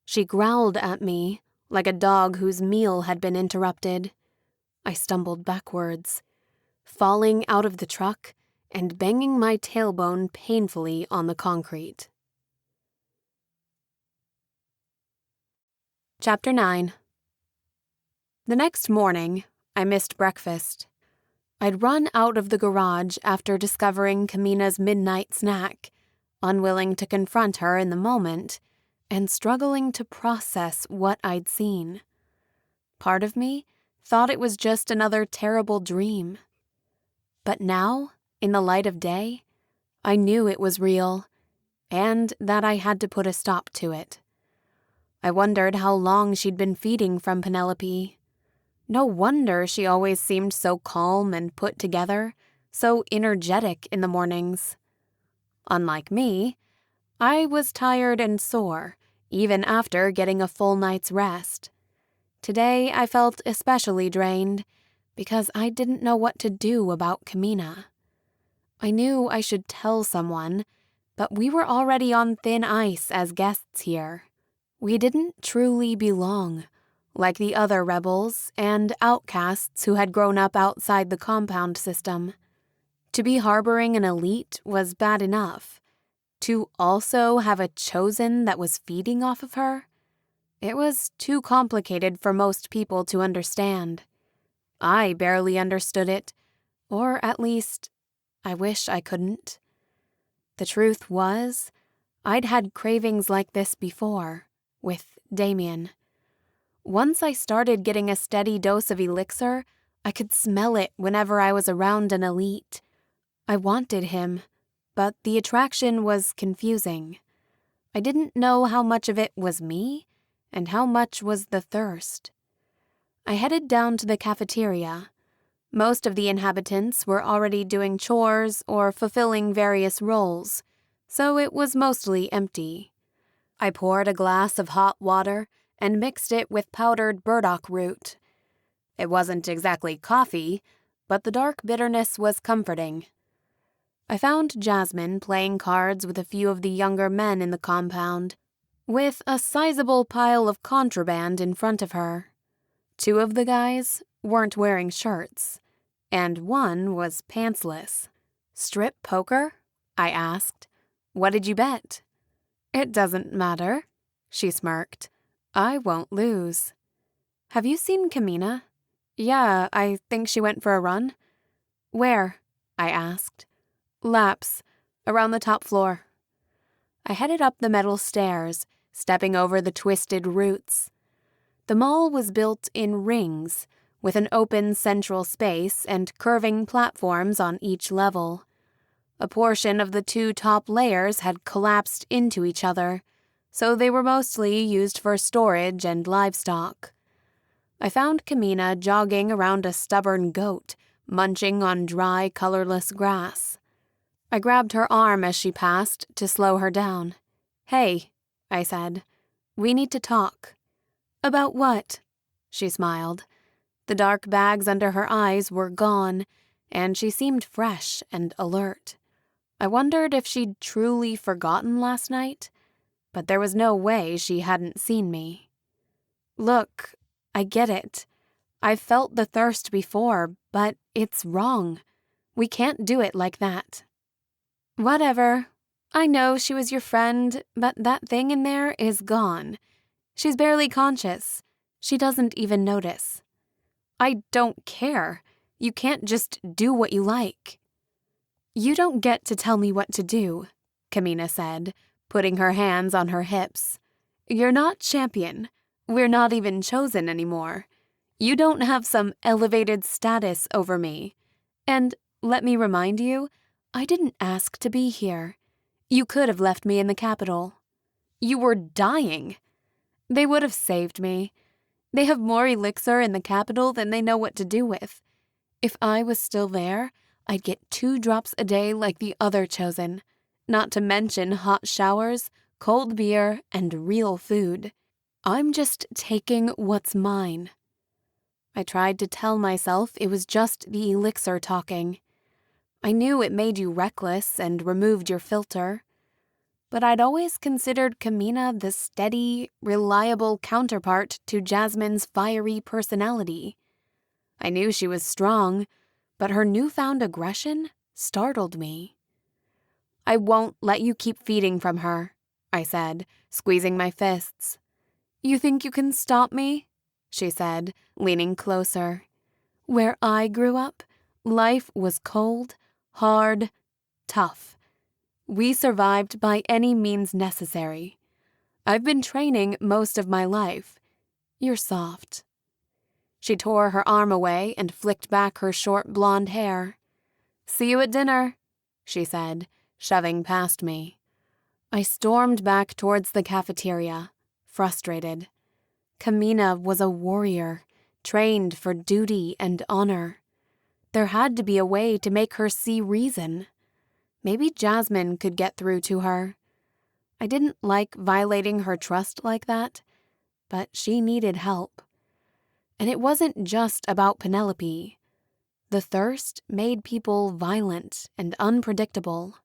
Speaker 2: She growled at me like a dog whose meal had been interrupted. I stumbled backwards, falling out of the truck and banging my tailbone painfully on the concrete. Chapter 9. The next morning, I missed breakfast. I'd run out of the garage after discovering Kamina's midnight snack, unwilling to confront her in the moment, and struggling to process what I'd seen. Part of me thought it was just another terrible dream. But now, in the light of day, I knew it was real, and that I had to put a stop to it. I wondered how long she'd been feeding from Penelope. No wonder she always seemed so calm and put together, so energetic in the mornings. Unlike me, I was tired and sore, even after getting a full night's rest. Today I felt especially drained, because I didn't know what to do about Kamina. I knew I should tell someone, but we were already on thin ice as guests here. We didn't truly belong, like the other rebels and outcasts who had grown up outside the compound system. To be harboring an elite was bad enough. To also have a chosen that was feeding off of her? It was too complicated for most people to understand. I barely understood it, or at least, I wish I couldn't. The truth was, I'd had cravings like this before, with Damien. Once I started getting a steady dose of elixir, I could smell it whenever I was around an elite. I wanted him, but the attraction was confusing. I didn't know how much of it was me, and how much was the thirst. I headed down to the cafeteria. Most of the inhabitants were already doing chores or fulfilling various roles, so it was mostly empty. I poured a glass of hot water and mixed it with powdered burdock root. It wasn't exactly coffee, but the dark bitterness was comforting. I found Jasmine playing cards with a few of the younger men in the compound, with a sizable pile of contraband in front of her. Two of the guys weren't wearing shirts, and one was pantsless. "Strip poker?" I asked. "What did you bet?" "It doesn't matter," she smirked. "I won't lose." "Have you seen Kamina?" "Yeah, I think she went for a run." "Where?" I asked. "Laps, around the top floor." I headed up the metal stairs, stepping over the twisted roots. The mall was built in rings, with an open central space and curving platforms on each level. A portion of the two top layers had collapsed into each other, so they were mostly used for storage and livestock. I found Kamina jogging around a stubborn goat, munching on dry, colorless grass. I grabbed her arm as she passed to slow her down. "Hey," I said, "we need to talk." "About what?" She smiled. The dark bags under her eyes were gone, and she seemed fresh and alert. I wondered if she'd truly forgotten last night, but there was no way she hadn't seen me. "Look, I get it. I've felt the thirst before, but it's wrong. We can't do it like that." "Whatever. I know she was your friend, but that thing in there is gone. She's barely conscious. She doesn't even notice." "I don't care. You can't just do what you like." "You don't get to tell me what to do," Kamina said, putting her hands on her hips. "You're not champion. We're not even chosen anymore. You don't have some elevated status over me. And let me remind you, I didn't ask to be here.
Speaker 1: You could have left me in the capital. You were dying. They would have saved me. They have more elixir in the capital than they know what to do with. If I was still there, I'd get 2 drops a day like the other chosen, not to mention hot showers, cold beer, and real food. I'm just taking what's mine. I tried to tell myself it was just the elixir talking. I knew it made you reckless and removed your filter. But I'd always considered Kamina the steady, reliable counterpart to Jasmine's fiery personality. I knew she was strong, but her newfound aggression startled me. I won't let you keep feeding from her, I said, squeezing my fists. You think you can stop me? She said, leaning closer. Where I grew up, life was cold, hard, tough. We survived by any means necessary. I've been training most of my life. You're soft. She tore her arm away and flicked back her short blonde hair. See you at dinner, she said, shoving past me. I stormed back towards the cafeteria, frustrated. Kamina was a warrior, trained for duty and honor. There had to be a way to make her see reason. Maybe Jasmine could get through to her. I didn't like violating her trust like that, but she needed help. And it wasn't just about Penelope. The thirst made people violent and unpredictable.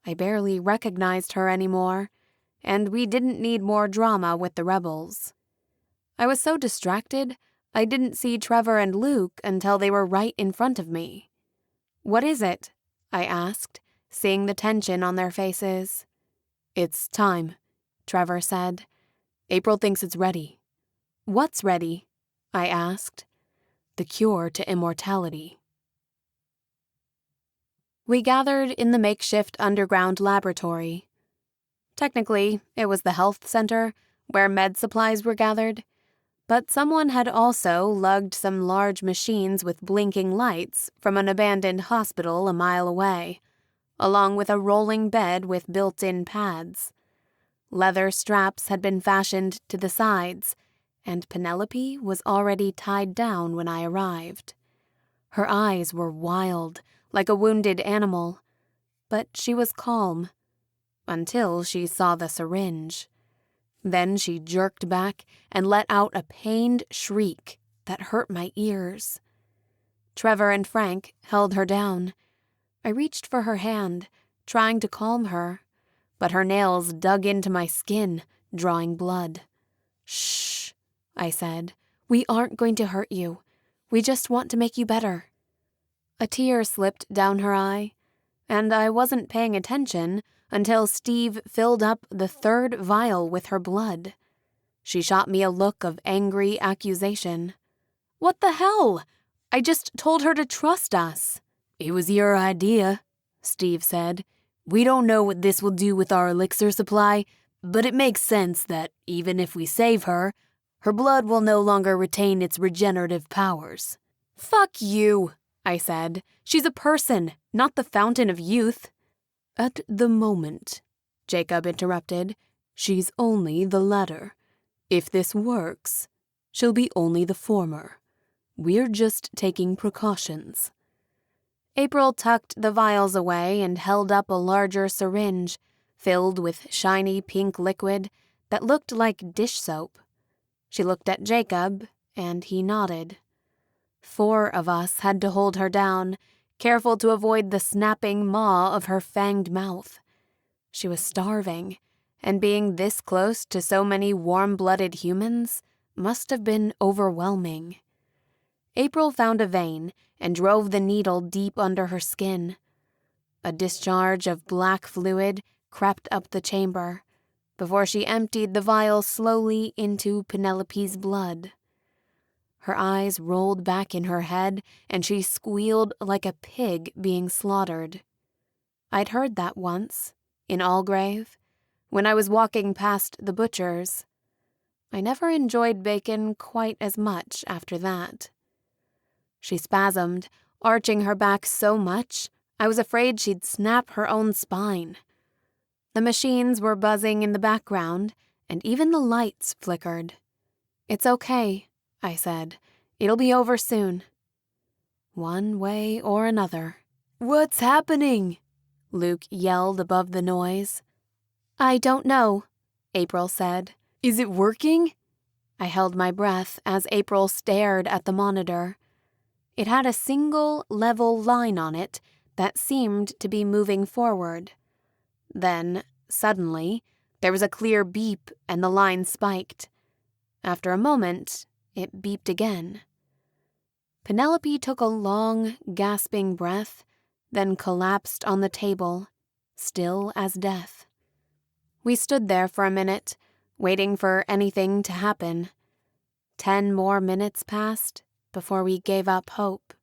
Speaker 1: I barely recognized her anymore, and we didn't need more drama with the rebels. I was so distracted, I didn't see Trevor and Luke until they were right in front of me. What is it? I asked, seeing the tension on their faces. It's time, Trevor said. April thinks it's ready. What's ready? I asked. The cure to immortality. We gathered in the makeshift underground laboratory. Technically, it was the health center, where med supplies were gathered, but someone had also lugged some large machines with blinking lights from an abandoned hospital a mile away, along with a rolling bed with built-in pads. Leather straps had been fashioned to the sides, and Penelope was already tied down when I arrived. Her eyes were wild, like a wounded animal, but she was calm, until she saw the syringe. Then she jerked back and let out a pained shriek that hurt my ears. Trevor and Frank held her down. I reached for her hand, trying to calm her, but her nails dug into my skin, drawing blood. Shh, I said. We aren't going to hurt you. We just want to make you better. A tear slipped down her eye, and I wasn't paying attention until Steve filled up the 3rd vial with her blood. She shot me a look of angry accusation. What the hell? I just told her to trust us. It was your idea, Steve said. We don't know what this will do with our elixir supply, but it makes sense that even if we save her, her blood will no longer retain its regenerative powers. Fuck you, I said. She's a person, not the fountain of youth. At the moment, Jacob interrupted, she's only the latter. If this works, she'll be only the former. We're just taking precautions. April tucked the vials away and held up a larger syringe, filled with shiny pink liquid that looked like dish soap. She looked at Jacob, and he nodded. 4 of us had to hold her down, careful to avoid the snapping maw of her fanged mouth. She was starving, and being this close to so many warm-blooded humans must have been overwhelming. April found a vein and drove the needle deep under her skin. A discharge of black fluid crept up the chamber before she emptied the vial slowly into Penelope's blood. Her eyes rolled back in her head, and she squealed like a pig being slaughtered. I'd heard that once, in Algrave, when I was walking past the butcher's. I never enjoyed bacon quite as much after that. She spasmed, arching her back so much I was afraid she'd snap her own spine. The machines were buzzing in the background, and even the lights flickered. "It's okay," I said. "It'll be over soon." One way or another. "What's happening?" Luke yelled above the noise.
Speaker 2: "I don't know," April said.
Speaker 1: "Is it working?"
Speaker 2: I held my breath as April stared at the monitor. It had a single level line on it that seemed to be moving forward. Then, suddenly, there was a clear beep and the line spiked. After a moment, it beeped again. Penelope took a long, gasping breath, then collapsed on the table, still as death. We stood there for a minute, waiting for anything to happen. 10 more minutes passed before we gave up hope.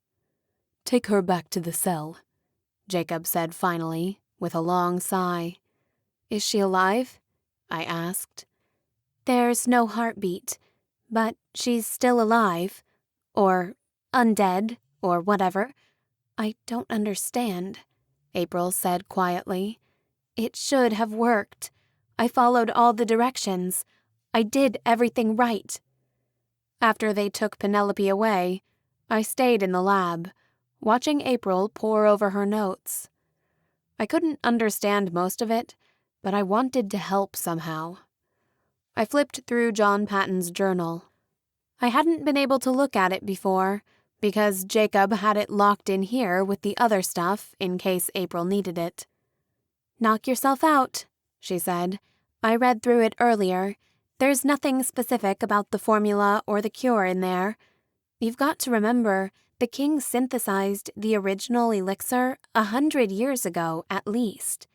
Speaker 1: "Take her back to the cell," Jacob said finally, with a long sigh.
Speaker 2: "Is she alive?" I asked. "There's no heartbeat, but she's still alive. Or undead, or whatever. I don't understand," April said quietly. "It should have worked. I followed all the directions. I did everything right." After they took Penelope away, I stayed in the lab, watching April pore over her notes. I couldn't understand most of it, but I wanted to help somehow. I flipped through John Patton's journal. I hadn't been able to look at it before, because Jacob had it locked in here with the other stuff in case April needed it. "Knock yourself out," she said. "I read through it earlier. There's nothing specific about the formula or the cure in there. You've got to remember, the king synthesized the original elixir 100 years ago at least.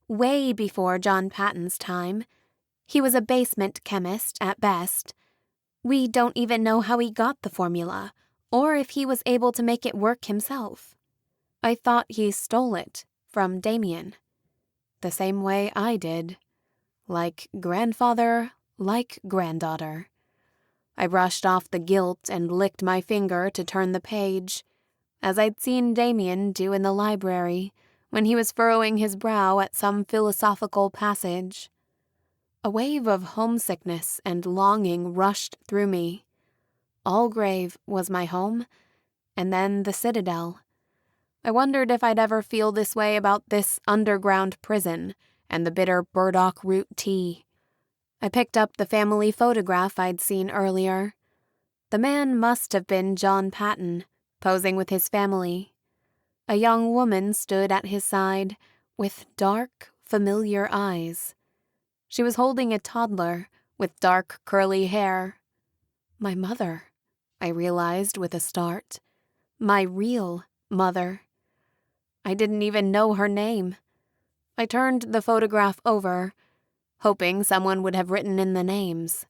Speaker 2: Way before John Patton's time. He was a basement chemist at best. We don't even know how he got the formula, or if he was able to make it work himself. I thought he stole it from Damian. The same way I did. Like grandfather, like granddaughter. I brushed off the guilt and licked my finger to turn the page, as I'd seen Damien do in the library when he was furrowing his brow at some philosophical passage. A wave of homesickness and longing rushed through me. Allgrave was my home, and then the Citadel. I wondered if I'd ever feel this way about this underground prison and the bitter burdock root tea. I picked up the family photograph I'd seen earlier. The man must have been John Patton, posing with his family. A young woman stood at his side, with dark, familiar eyes. She was holding a toddler, with dark, curly hair. My mother, I realized with a start. My real mother. I didn't even know her name. I turned the photograph over, hoping someone would have written in the names.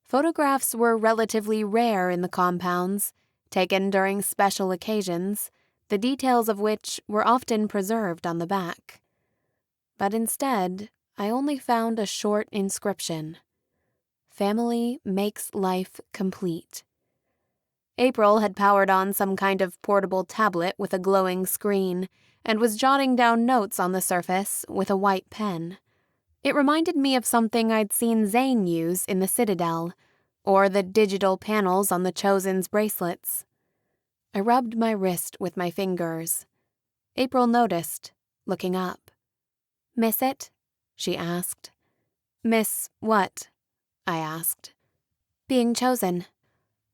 Speaker 2: Photographs were relatively rare in the compounds, taken during special occasions, the details of which were often preserved on the back. But instead, I only found a short inscription. "Family makes life complete." April had powered on some kind of portable tablet with a glowing screen and was jotting down notes on the surface with a white pen. It reminded me of something I'd seen Zane use in the Citadel, or the digital panels on the Chosen's bracelets. I rubbed my wrist with my fingers. April noticed, looking up. "Miss it?" she asked. "Miss what?" I asked. "Being chosen."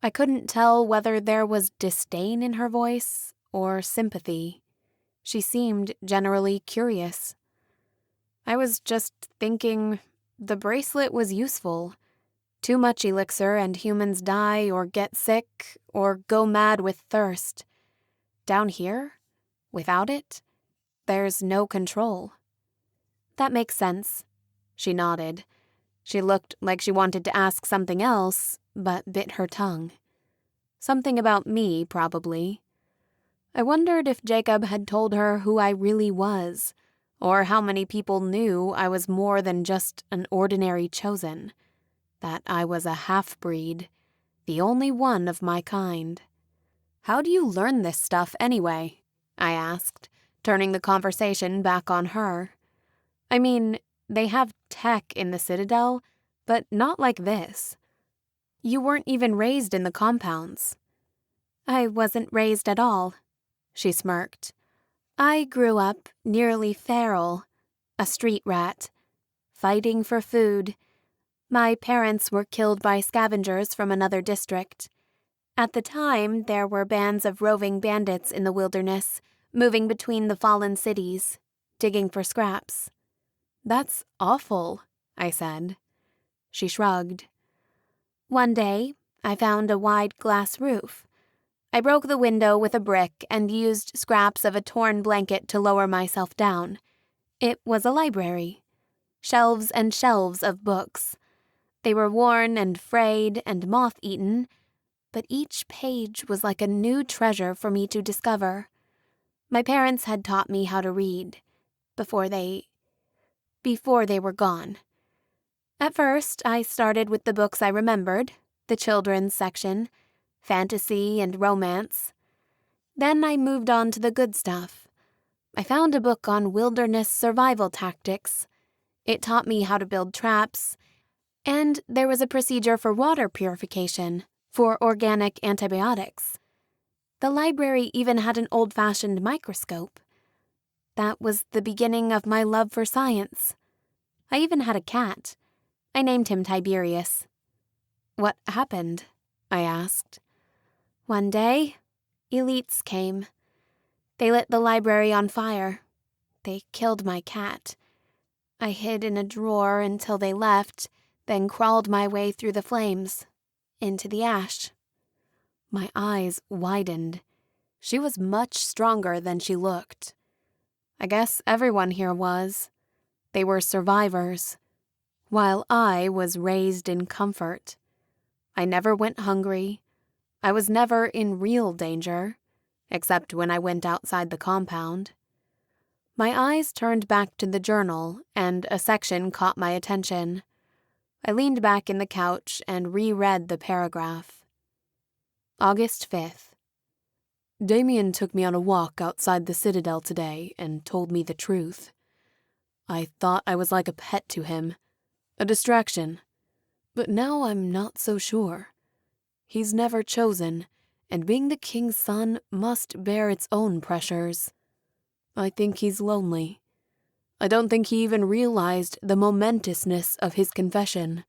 Speaker 2: I couldn't tell whether there was disdain in her voice or sympathy. She seemed generally curious. I was just thinking the bracelet was useful. Too much elixir and humans die or get sick or go mad with thirst. Down here, without it, there's no control. "That makes sense." She nodded. She looked like she wanted to ask something else, but bit her tongue. Something about me, probably. I wondered if Jacob had told her who I really was, or how many people knew I was more than just an ordinary chosen, that I was a half-breed, the only one of my kind. "How do you learn this stuff anyway?" I asked, turning the conversation back on her. "I mean,
Speaker 1: They have tech in the Citadel, but not like this. You weren't even raised in the compounds."
Speaker 2: "I wasn't raised at all," she smirked. "I grew up nearly feral, a street rat, fighting for food. My parents were killed by scavengers from another district. At the time, there were bands of roving bandits in the wilderness, moving between the fallen cities, digging for scraps."
Speaker 1: "That's awful," I said.
Speaker 2: She shrugged. "One day, I found a wide glass roof. I broke the window with a brick and used scraps of a torn blanket to lower myself down. It was a library. Shelves and shelves of books. They were worn and frayed and moth-eaten, but each page was like a new treasure for me to discover. My parents had taught me how to read before they were gone. At first, I started with the books I remembered, the children's section, fantasy and romance. Then I moved on to the good stuff. I found a book on wilderness survival tactics. It taught me how to build traps, and there was a procedure for water purification, for organic antibiotics. The library even had an old-fashioned microscope. That was the beginning of my love for science. I even had a cat. I named him Tiberius."
Speaker 1: "What happened?" I asked.
Speaker 2: "One day, elites came. They lit the library on fire. They killed my cat. I hid in a drawer until they left, then crawled my way through the flames, into the ash."
Speaker 1: My eyes widened. She was much stronger than she looked. I guess everyone here was. They were survivors, while I was raised in comfort. I never went hungry. I was never in real danger, except when I went outside the compound. My eyes turned back to the journal, and a section caught my attention. I leaned back in the couch and reread the paragraph. August 5th. Damien took me on a walk outside the Citadel today and told me the truth. I thought I was like a pet to him, a distraction. But now I'm not so sure. He's never chosen, and being the king's son must bear its own pressures. I think he's lonely. I don't think he even realized the momentousness of his confession.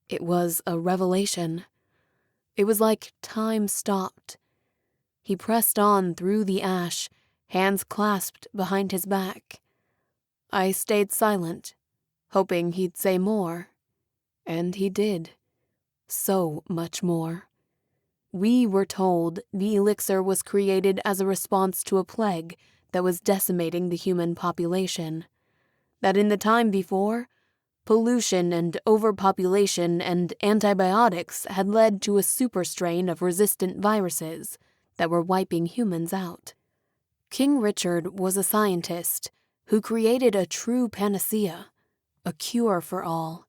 Speaker 1: It was a revelation. It was like time stopped. He pressed on through the ash, hands clasped behind his back. I stayed silent, hoping he'd say more. And he did. So much more. We were told the elixir was created as a response to a plague that was decimating the human population. That in the time before, pollution and overpopulation and antibiotics had led to a superstrain of resistant viruses that were wiping humans out. King Richard was a scientist who created a true panacea, a cure for all.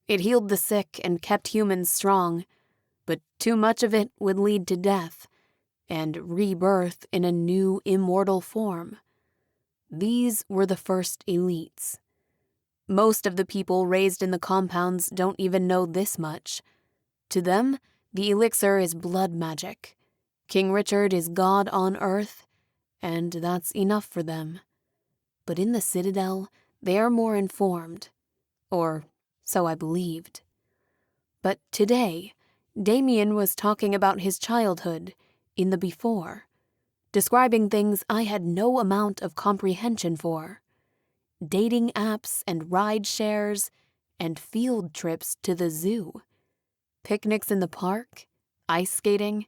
Speaker 1: It healed the sick and kept humans strong, but too much of it would lead to death and rebirth in a new immortal form. These were the first elites. Most of the people raised in the compounds don't even know this much. To them, the elixir is blood magic. King Richard is God on earth, and that's enough for them. But in the Citadel, they are more informed. Or so I believed. But today, Damien was talking about his childhood in the before, describing things I had no amount of comprehension for. Dating apps and ride shares and field trips to the zoo. Picnics in the park, ice skating.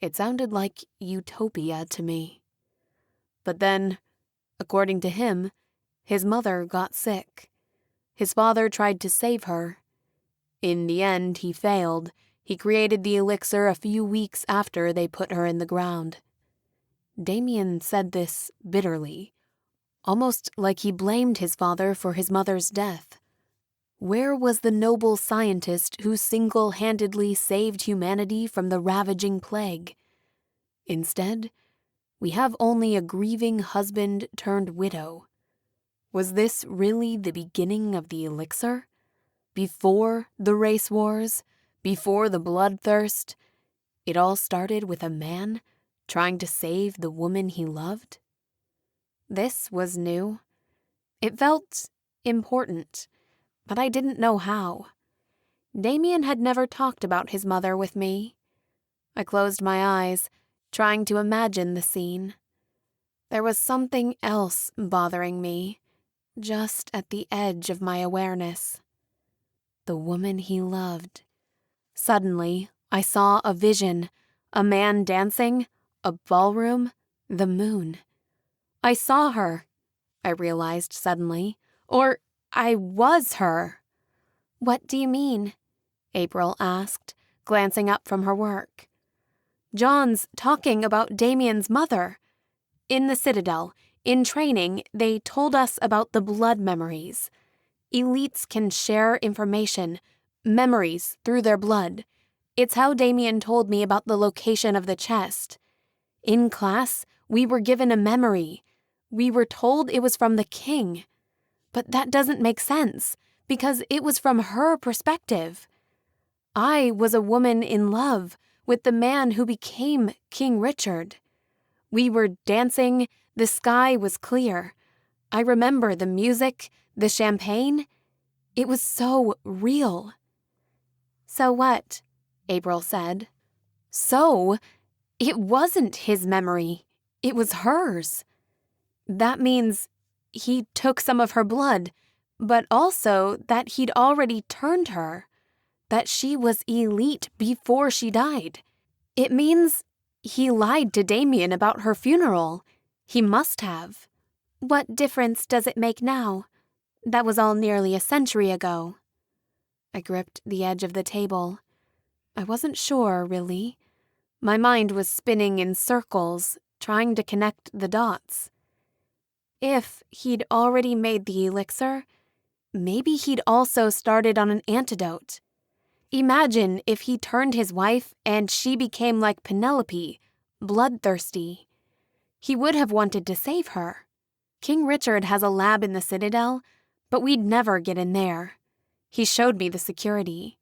Speaker 1: It sounded like utopia to me. But then, according to him, his mother got sick. His father tried to save her. In the end, he failed. He created the elixir a few weeks after they put her in the ground. Damien said this bitterly, almost like he blamed his father for his mother's death. Where was the noble scientist who single-handedly saved humanity from the ravaging plague? Instead, we have only a grieving husband turned widow.
Speaker 3: Was this really the beginning of the elixir? Before the race wars? Before the bloodthirst? It all started with a man trying to save the woman he loved?
Speaker 1: This was new. It felt important, but I didn't know how. Damien had never talked about his mother with me. I closed my eyes, trying to imagine the scene. There was something else bothering me, just at the edge of my awareness. The woman he loved. Suddenly, I saw a vision, a man dancing, a ballroom, the moon. I saw her, I realized suddenly, or I was her.
Speaker 2: What do you mean?
Speaker 1: April asked, glancing up from her work. John's talking about Damien's mother. In the Citadel, in training, they told us about the blood memories. Elites can share information, memories, through their blood. It's how Damien told me about the location of the chest. In class, we were given a memory. We were told it was from the king. But that doesn't make sense, because it was from her perspective. I was a woman in love with the man who became King Richard. We were dancing, the sky was clear. I remember the music, the champagne. It was so real.
Speaker 2: So what?
Speaker 1: April said. So, it wasn't his memory. It was hers. That means he took some of her blood, but also that he'd already turned her. That she was elite before she died. It means he lied to Damien about her funeral. He must have.
Speaker 2: What difference does it make now? That was all nearly a century ago.
Speaker 1: I gripped the edge of the table. I wasn't sure, really. My mind was spinning in circles, trying to connect the dots. If he'd already made the elixir, maybe he'd also started on an antidote. Imagine if he turned his wife and she became like Penelope, bloodthirsty. He would have wanted to save her. King Richard has a lab in the Citadel, but we'd never get in there. He showed me the security.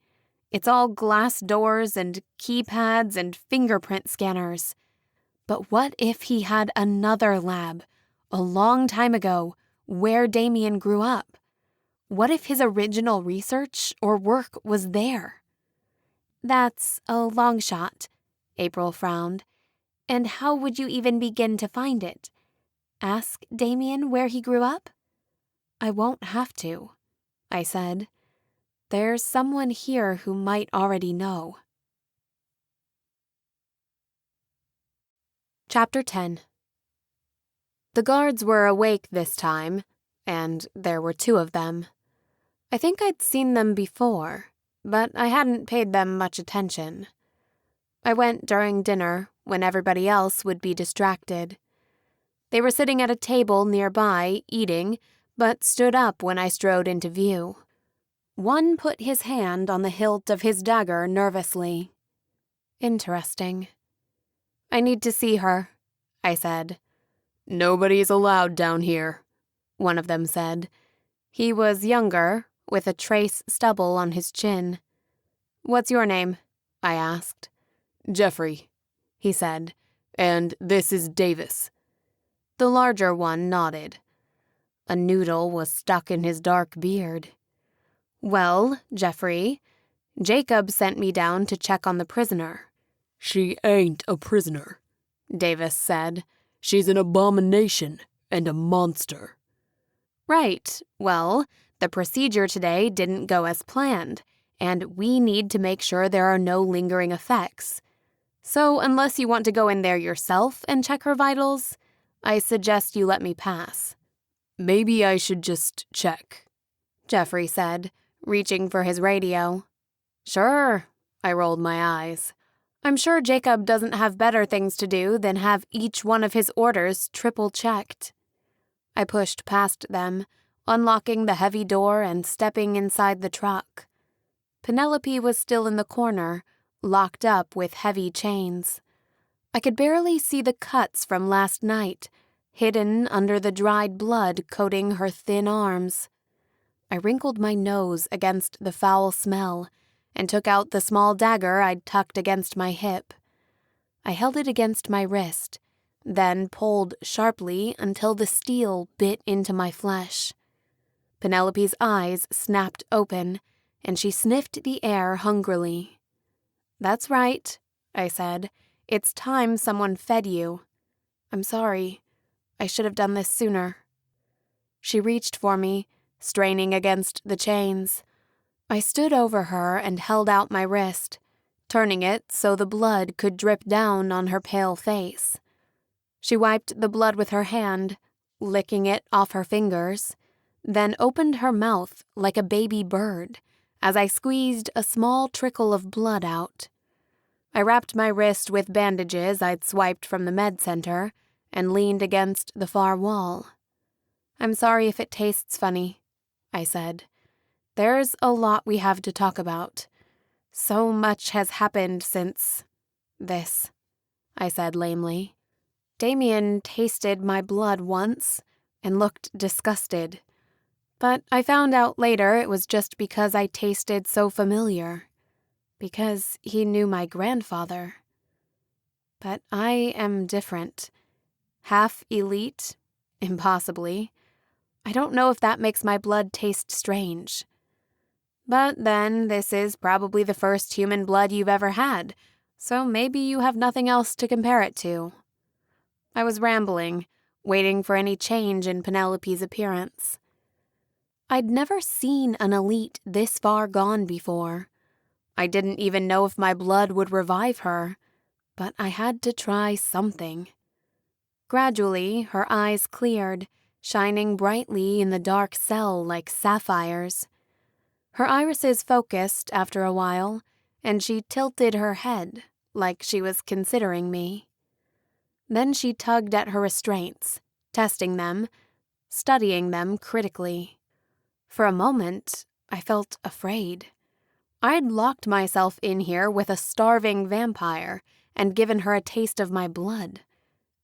Speaker 1: It's all glass doors and keypads and fingerprint scanners. But what if he had another lab, a long time ago, where Damien grew up? What if his original research or work was there?
Speaker 2: That's a long shot, April frowned. And how would you even begin to find it? Ask Damien where he grew up?
Speaker 1: I won't have to, I said. There's someone here who might already know. Chapter 10. The guards were awake this time, and there were 2 of them. I think I'd seen them before, but I hadn't paid them much attention. I went during dinner, when everybody else would be distracted. They were sitting at a table nearby, eating, but stood up when I strode into view. One put his hand on the hilt of his dagger nervously. Interesting. I need to see her, I said. Nobody's allowed down here, one of them said. He was younger, with a trace stubble on his chin. What's your name? I asked. Jeffrey, he said, and this is Davis. The larger one nodded. A noodle was stuck in his dark beard. Well, Jeffrey, Jacob sent me down to check on the prisoner. She ain't a prisoner, Davis said. She's an abomination and a monster. Right, well, the procedure today didn't go as planned, and we need to make sure there are no lingering effects. So unless you want to go in there yourself and check her vitals, I suggest you let me pass. Maybe I should just check, Jeffrey said, reaching for his radio. Sure, I rolled my eyes. I'm sure Jacob doesn't have better things to do than have each one of his orders triple-checked. I pushed past them, unlocking the heavy door and stepping inside the truck. Penelope was still in the corner, locked up with heavy chains. I could barely see the cuts from last night,
Speaker 2: hidden under the dried blood coating her thin arms. I wrinkled my nose against the foul smell and took out the small dagger I'd tucked against my hip. I held it against my wrist, then pulled sharply until the steel bit into my flesh. Penelope's eyes snapped open, and she sniffed the air hungrily. "That's right," I said. "It's time someone fed you. I'm sorry. I should have done this sooner." She reached for me, straining against the chains. I stood over her and held out my wrist, turning it so the blood could drip down on her pale face. She wiped the blood with her hand, licking it off her fingers, then opened her mouth like a baby bird as I squeezed a small trickle of blood out. I wrapped my wrist with bandages I'd swiped from the med center and leaned against the far wall. "I'm sorry if it tastes funny," I said. "There's a lot we have to talk about. So much has happened since this," I said lamely. "Damien tasted my blood once and looked disgusted. But I found out later it was just because I tasted so familiar. Because he knew my grandfather. But I am different. Half elite, impossibly. I don't know if that makes my blood taste strange. But then, this is probably the first human blood you've ever had, so maybe you have nothing else to compare it to." I was rambling, waiting for any change in Penelope's appearance. I'd never seen an elite this far gone before. I didn't even know if my blood would revive her, but I had to try something. Gradually, her eyes cleared, shining brightly in the dark cell like sapphires. Her irises focused after a while, and she tilted her head, like she was considering me. Then she tugged at her restraints, testing them, studying them critically. For a moment, I felt afraid. I'd locked myself in here with a starving vampire and given her a taste of my blood.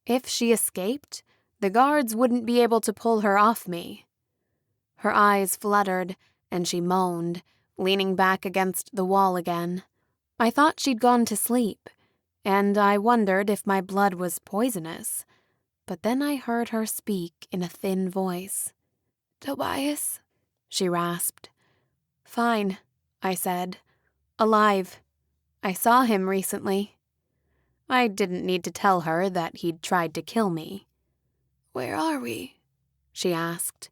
Speaker 2: If she escaped, the guards wouldn't be able to pull her off me. Her eyes fluttered, and she moaned, leaning back against the wall again. I thought she'd gone to sleep, and I wondered if my blood was poisonous. But then I heard her speak in a thin voice. "Tobias?" she rasped. "Fine," I said. "Alive. I saw him recently." I didn't need to tell her that he'd tried to kill me. "Where are we?" she asked.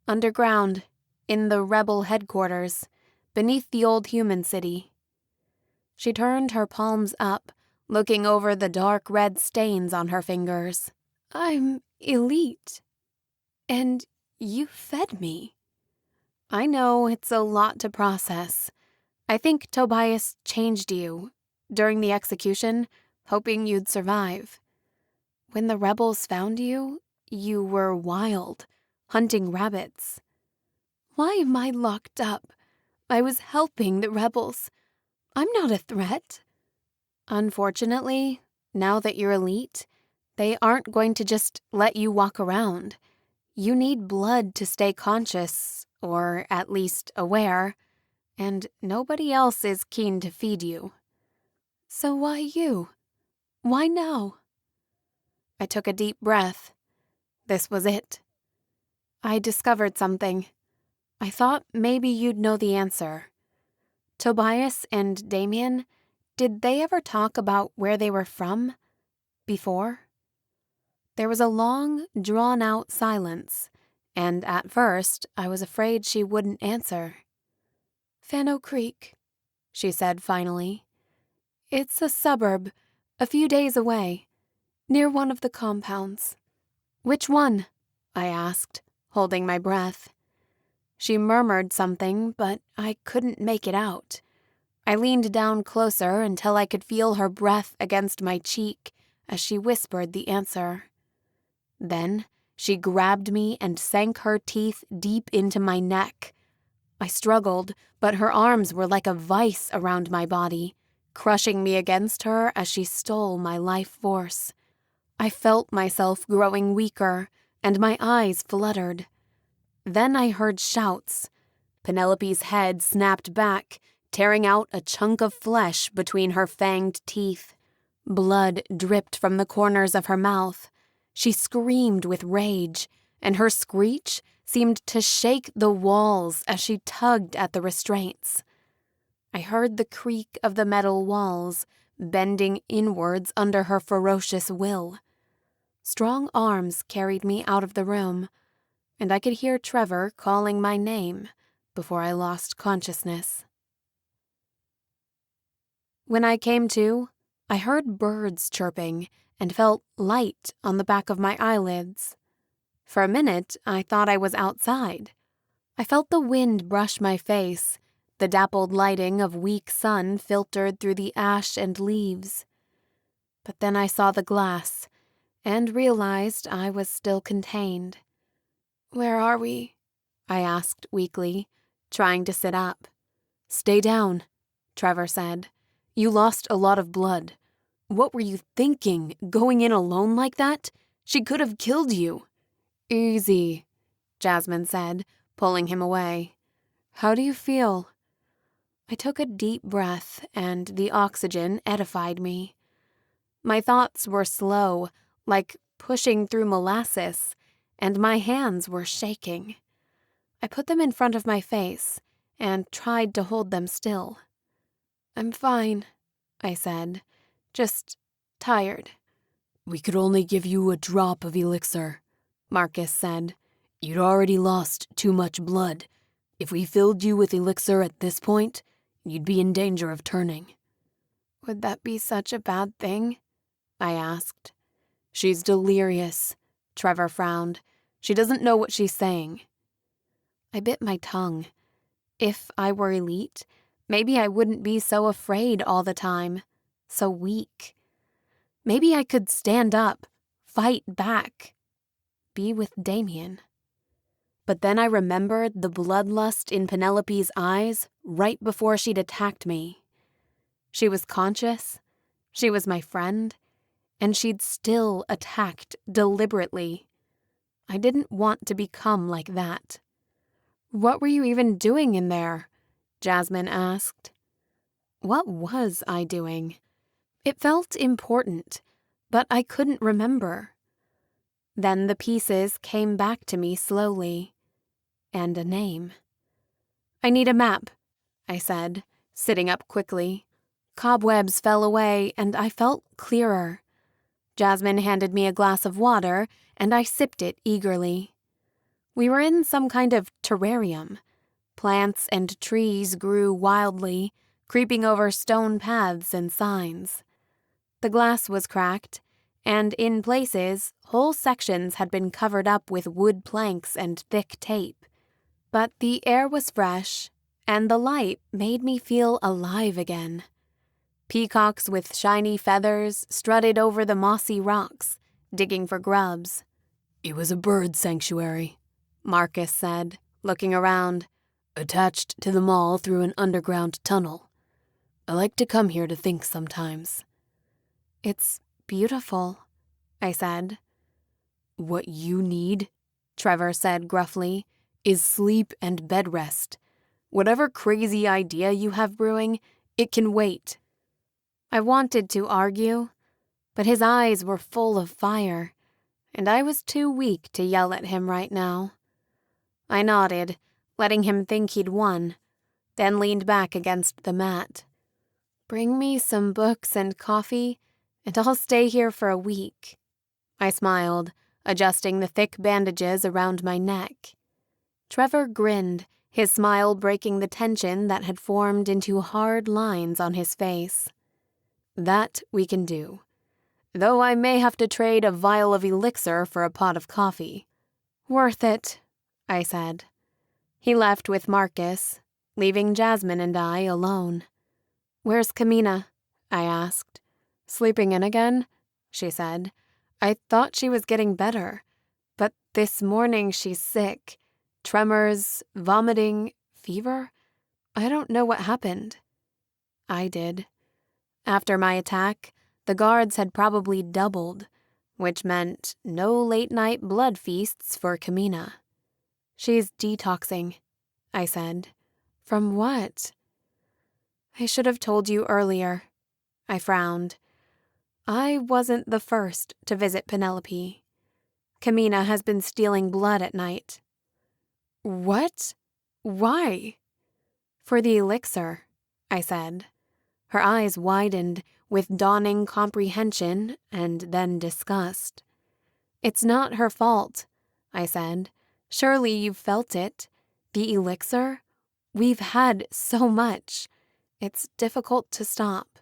Speaker 2: "Underground, in the rebel headquarters, beneath the old human city." She turned her palms up, looking over the dark red stains on her fingers. "I'm elite. And you fed me." "I know it's a lot to process. I think Tobias changed you during the execution, hoping you'd survive. When the rebels found you, you were wild, hunting rabbits." "Why am I locked up? I was helping the rebels. I'm not a threat." "Unfortunately, now that you're elite, they aren't going to just let you walk around. You need blood to stay conscious, or at least aware, and nobody else is keen to feed you." "So why you? Why now?" I took a deep breath. This was it. "I discovered something. I thought maybe you'd know the answer. Tobias and Damien, did they ever talk about where they were from? Before?" There was a long, drawn-out silence, and at first I was afraid she wouldn't answer. "Fano Creek," she said finally. "It's a suburb, a few days away, near one of the compounds." "Which one?" I asked, holding my breath. She murmured something, but I couldn't make it out. I leaned down closer until I could feel her breath against my cheek as she whispered the answer. Then she grabbed me and sank her teeth deep into my neck. I struggled, but her arms were like a vice around my body, crushing me against her as she stole my life force. I felt myself growing weaker, and my eyes fluttered. Then I heard shouts. Penelope's head snapped back, tearing out a chunk of flesh between her fanged teeth. Blood dripped from the corners of her mouth. She screamed with rage, and her screech seemed to shake the walls as she tugged at the restraints. I heard the creak of the metal walls, bending inwards under her ferocious will. Strong arms carried me out of the room, and I could hear Trevor calling my name before I lost consciousness. When I came to, I heard birds chirping and felt light on the back of my eyelids. For a minute, I thought I was outside. I felt the wind brush my face, the dappled lighting of weak sun filtered through the ash and leaves. But then I saw the glass and realized I was still contained. "Where are we?" I asked weakly, trying to sit up. "Stay down," Trevor said. "You lost a lot of blood. What were you thinking, going in alone like that? She could have killed you." "Easy," Jasmine said, pulling him away. "How do you feel?" I took a deep breath, and the oxygen edified me. My thoughts were slow, like pushing through molasses, and my hands were shaking. I put them in front of my face and tried to hold them still. "I'm fine," I said, "just tired."
Speaker 4: "We could only give you a drop of elixir," Marcus said. "You'd already lost too much blood. If we filled you with elixir at this point, you'd be in danger of turning."
Speaker 2: "Would that be such a bad thing?" I asked.
Speaker 4: "She's delirious," Trevor frowned. "She doesn't know what she's saying."
Speaker 2: I bit my tongue. If I were elite, maybe I wouldn't be so afraid all the time, so weak. Maybe I could stand up, fight back, be with Damien. But then I remembered the bloodlust in Penelope's eyes right before she'd attacked me. She was conscious, she was my friend, and she'd still attacked deliberately. I didn't want to become like that. "What were you even doing in there?" Jasmine asked. What was I doing? It felt important, but I couldn't remember. Then the pieces came back to me slowly, and a name. "I need a map," I said, sitting up quickly. Cobwebs fell away, and I felt clearer. Jasmine handed me a glass of water, and I sipped it eagerly. We were in some kind of terrarium. Plants and trees grew wildly, creeping over stone paths and signs. The glass was cracked, and in places, whole sections had been covered up with wood planks and thick tape. But the air was fresh, and the light made me feel alive again. Peacocks with shiny feathers strutted over the mossy rocks, digging for grubs.
Speaker 4: "It was a bird sanctuary,"
Speaker 2: Marcus said, looking around.
Speaker 4: "Attached to the mall through an underground tunnel. I like to come here to think sometimes."
Speaker 2: "It's beautiful," I said.
Speaker 4: "What you need," Trevor said gruffly, "is sleep and bed rest. Whatever crazy idea you have brewing, it can wait."
Speaker 2: I wanted to argue, but his eyes were full of fire, and I was too weak to yell at him right now. I nodded, letting him think he'd won, then leaned back against the mat. "Bring me some books and coffee, and I'll stay here for a week." I smiled, adjusting the thick bandages around my neck. Trevor grinned, his smile breaking the tension that had formed into hard lines on his face.
Speaker 4: "That we can do. Though I may have to trade a vial of elixir for a pot of coffee."
Speaker 2: "Worth it," I said. He left with Marcus, leaving Jasmine and I alone. "Where's Kamina?" I asked. "Sleeping in again?" she said. "I thought she was getting better, but this morning she's sick. Tremors, vomiting, fever. I don't know what happened." I did. After my attack, the guards had probably doubled.
Speaker 1: which meant no late-night blood feasts for Kamina.
Speaker 2: She's detoxing, I said.
Speaker 1: From what?
Speaker 2: I should have told you earlier. I frowned. I wasn't the first to visit Penelope. Kamina has been stealing blood at night.
Speaker 1: What? Why?
Speaker 2: For the elixir, I said. Her eyes widened with dawning comprehension and then disgust. It's not her fault, I said. Surely you've felt it. The elixir? We've had so much. It's difficult to stop.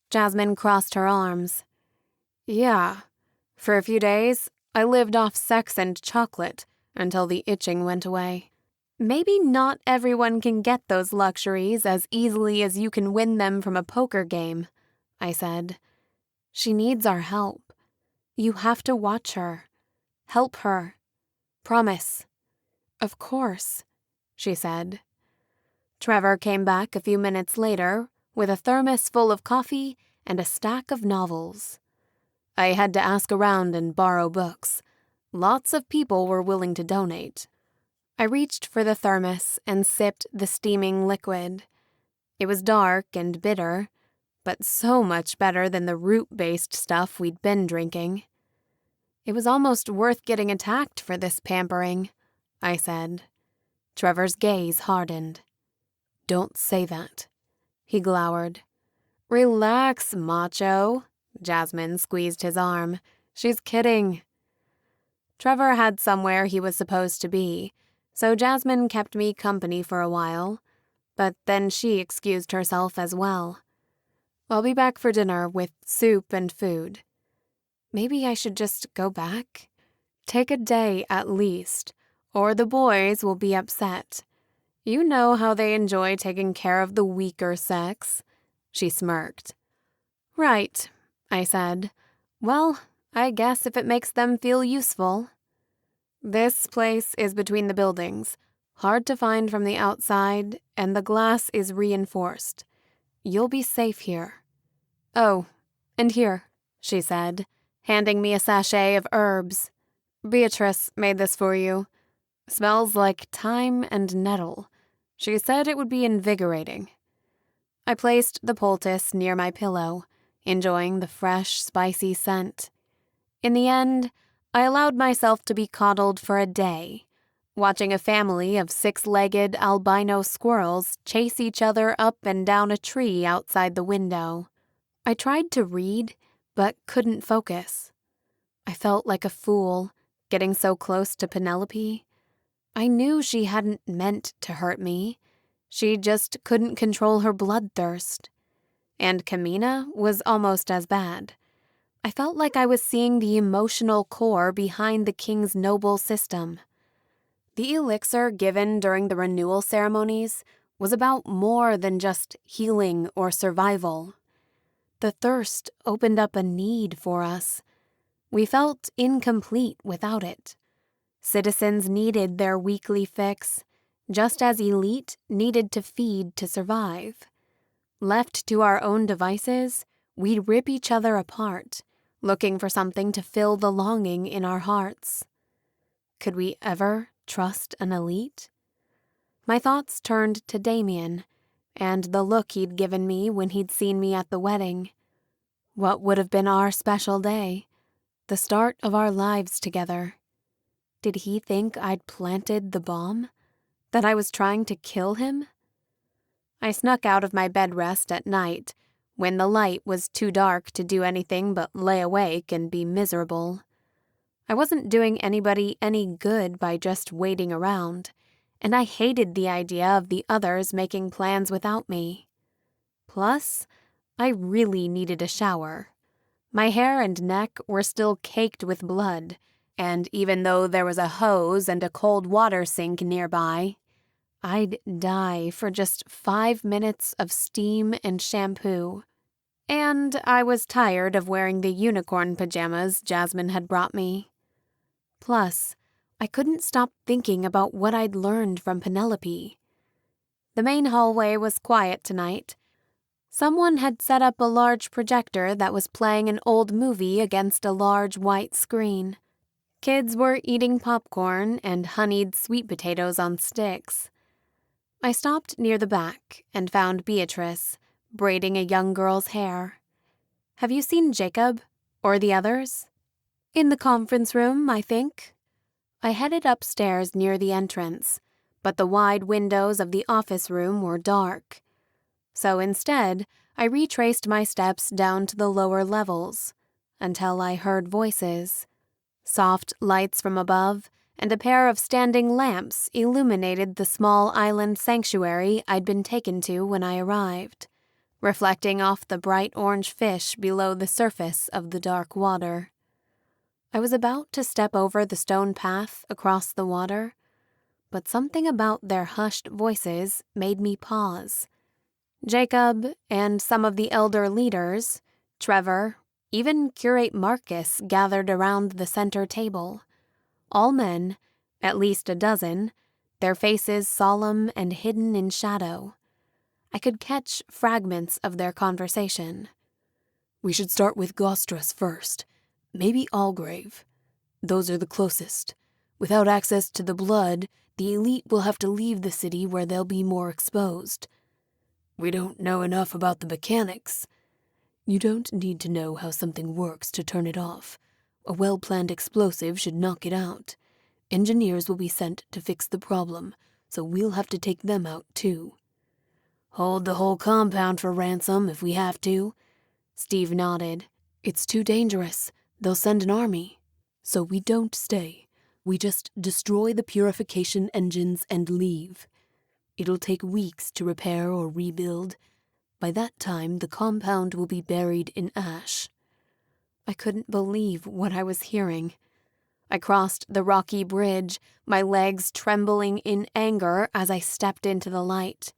Speaker 2: Jasmine crossed her arms.
Speaker 1: Yeah. For a few days, I lived off sex and chocolate until the itching went away.
Speaker 2: Maybe not everyone can get those luxuries as easily as you can win them from a poker game, I said. She needs our help. You have to watch her. Help her. Promise.
Speaker 1: Of course, she said.
Speaker 2: Trevor came back a few minutes later with a thermos full of coffee and a stack of novels. I had to ask around and borrow books. Lots of people were willing to donate. I reached for the thermos and sipped the steaming liquid. It was dark and bitter, but so much better than the root-based stuff we'd been drinking. It was almost worth getting attacked for this pampering, I said. Trevor's gaze hardened.
Speaker 1: Don't say that,
Speaker 2: he glowered.
Speaker 1: Relax, macho. Jasmine squeezed his arm. She's kidding.
Speaker 2: Trevor had somewhere he was supposed to be, so Jasmine kept me company for a while, but then she excused herself as well.
Speaker 1: I'll be back for dinner with soup and food.
Speaker 2: Maybe I should just go back?
Speaker 1: Take a day at least, or the boys will be upset. You know how they enjoy taking care of the weaker sex. She smirked.
Speaker 2: Right, I said. Well, I guess if it makes them feel useful.
Speaker 1: This place is between the buildings, hard to find from the outside, and the glass is reinforced. You'll be safe here.
Speaker 2: Oh, and here, she said, handing me a sachet of herbs.
Speaker 1: Beatrice made this for you. Smells like thyme and nettle. She said it would be invigorating.
Speaker 2: I placed the poultice near my pillow, enjoying the fresh, spicy scent. In the end, I allowed myself to be coddled for a day, watching a family of 6-legged albino squirrels chase each other up and down a tree outside the window. I tried to read, but couldn't focus. I felt like a fool, getting so close to Penelope. I knew she hadn't meant to hurt me. She just couldn't control her bloodthirst. And Kamina was almost as bad. I felt like I was seeing the emotional core behind the king's noble system. The elixir given during the renewal ceremonies was about more than just healing or survival. The thirst opened up a need for us. We felt incomplete without it. Citizens needed their weekly fix, just as elite needed to feed to survive. Left to our own devices, we'd rip each other apart, looking for something to fill the longing in our hearts. Could we ever trust an elite? My thoughts turned to Damian, and the look he'd given me when he'd seen me at the wedding. What would have been our special day? The start of our lives together. Did he think I'd planted the bomb? That I was trying to kill him? I snuck out of my bed rest at night, when the light was too dark to do anything but lay awake and be miserable. I wasn't doing anybody any good by just waiting around, and I hated the idea of the others making plans without me. Plus, I really needed a shower. My hair and neck were still caked with blood, and even though there was a hose and a cold water sink nearby, I'd die for just 5 minutes of steam and shampoo. And I was tired of wearing the unicorn pajamas Jasmine had brought me. Plus, I couldn't stop thinking about what I'd learned from Penelope. The main hallway was quiet tonight.
Speaker 1: Someone had set up a large projector that was playing an old movie against a large white screen. Kids were eating popcorn and honeyed sweet potatoes on sticks. I stopped near the back and found Beatrice, braiding a young girl's hair. "Have you seen Jacob? Or the others?" "In the conference room, I think." I headed upstairs near the entrance, but the wide windows of the office room were dark. So instead, I retraced my steps down to the lower levels, until I heard voices. Soft lights from above and a pair of standing lamps illuminated the small island sanctuary I'd been taken to when I arrived, reflecting off the bright orange fish below the surface of the dark water. I was about to step over the stone path across the water, but something about their hushed voices made me pause. Jacob and some of the elder leaders, Trevor, even Curate Marcus gathered around the center table. All men, at least a dozen, their faces solemn and hidden in shadow. I could catch fragments of their conversation.
Speaker 3: "We should start with Gostras first. Maybe Algrave. Those are the closest. Without access to the blood, the elite will have to leave the city where they'll be more exposed. We don't know enough about the mechanics. You don't need to know how something works to turn it off. A well-planned explosive should knock it out. Engineers will be sent to fix the problem, so we'll have to take them out too. Hold the whole compound for ransom if we have to." Steve nodded. "It's too dangerous. They'll send an army. So we don't stay. We just destroy the purification engines and leave. It'll take weeks to repair or rebuild. By that time, the compound will be buried in ash."
Speaker 1: I couldn't believe what I was hearing. I crossed the rocky bridge, my legs trembling in anger as I stepped into the light.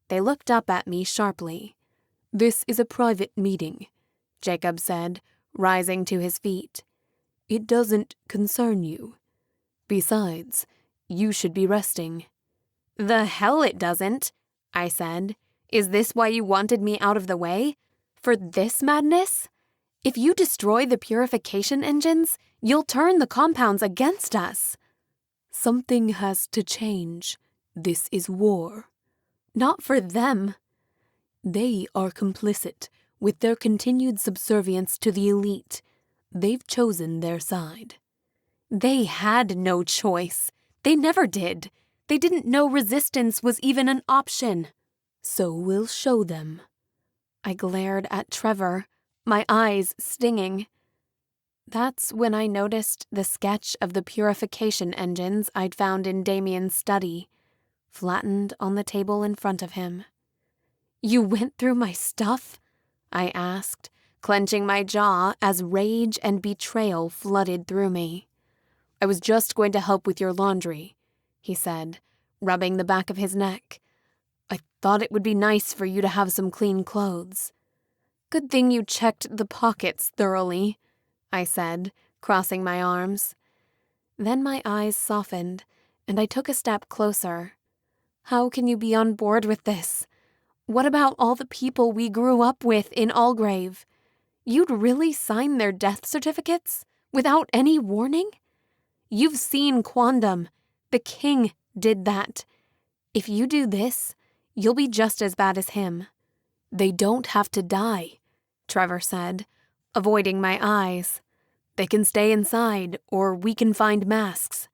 Speaker 1: They looked up at me sharply.
Speaker 3: "This is a private meeting,"
Speaker 1: Jacob said, rising to his feet.
Speaker 3: "It doesn't concern you. Besides, you should be resting."
Speaker 1: "The hell it doesn't," I said. "Is this why you wanted me out of the way? For this madness? If you destroy the purification engines, you'll turn the compounds against us."
Speaker 3: "Something has to change. This is war."
Speaker 1: "Not for them."
Speaker 3: "They are complicit with their continued subservience to the elite. They've chosen their side."
Speaker 1: "They had no choice. They never did. They didn't know resistance was even an option."
Speaker 3: "So we'll show them."
Speaker 1: I glared at Trevor, my eyes stinging. That's when I noticed the sketch of the purification engines I'd found in Damian's study, flattened on the table in front of him. "You went through my stuff?" I asked, clenching my jaw as rage and betrayal flooded through me.
Speaker 3: "I was just going to help with your laundry," he said, rubbing the back of his neck. "I thought it would be nice for you to have some clean clothes."
Speaker 1: "Good thing you checked the pockets thoroughly," I said, crossing my arms. Then my eyes softened, and I took a step closer. "How can you be on board with this? What about all the people we grew up with in Algrave? You'd really sign their death certificates? Without any warning? You've seen Quondam. The king did that. If you do this, you'll be just as bad as him."
Speaker 3: "They don't have to die," Trevor said, avoiding my eyes. "They can stay inside, or we can find masks.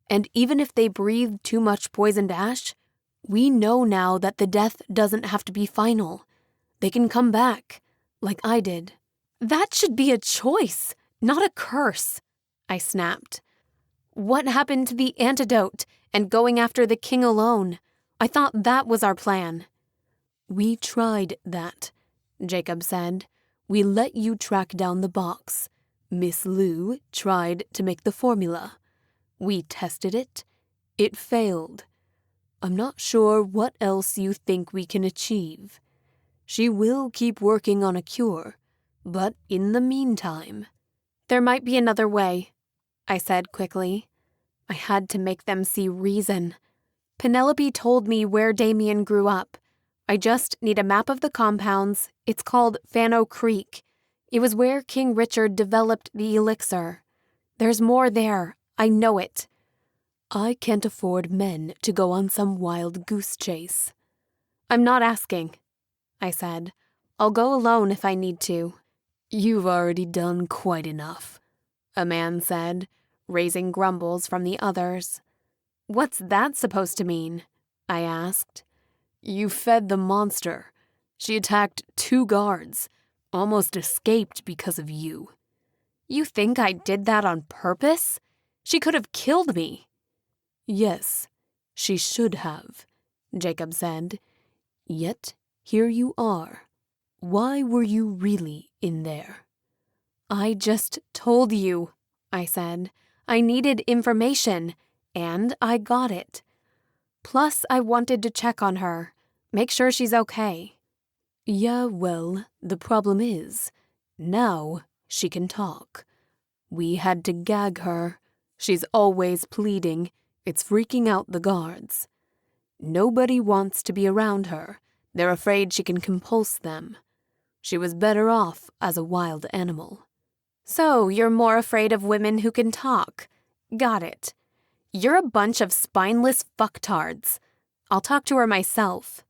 Speaker 3: And even if they breathe too much poisoned ash, we know now that the death doesn't have to be final. They can come back, like I did."
Speaker 1: "That should be a choice, not a curse," I snapped. "What happened to the antidote and going after the king alone? I thought that was our plan."
Speaker 3: "We tried that," Jacob said. "We let you track down the box. Miss Lou tried to make the formula. We tested it. It failed. I'm not sure what else you think we can achieve. She will keep working on a cure, but in the meantime—"
Speaker 1: "There might be another way," I said quickly. I had to make them see reason. Penelope told me where Damien grew up.
Speaker 2: I just need a map of the compounds. It's called Fano Creek. It was where King Richard developed the elixir. There's more there. I know it.
Speaker 3: I can't afford men to go on some wild goose chase.
Speaker 2: I'm not asking, I said. I'll go alone if I need to.
Speaker 3: You've already done quite enough,
Speaker 2: a man said, raising grumbles from the others. What's that supposed to mean? I asked.
Speaker 3: You fed the monster. She attacked 2 guards, almost escaped because of you.
Speaker 2: You think I did that on purpose? She could have killed me.
Speaker 3: Yes, she should have, Jacob said. Yet, here you are. Why were you really in there?
Speaker 2: I just told you, I said. I needed information, and I got it. Plus, I wanted to check on her, make sure she's okay.
Speaker 3: Yeah, well, the problem is, now she can talk. We had to gag her. She's always pleading. It's freaking out the guards. Nobody wants to be around her. They're afraid she can compulse them. She was better off as a wild animal.
Speaker 2: So you're more afraid of women who can talk. Got it. You're a bunch of spineless fucktards. I'll talk to her myself.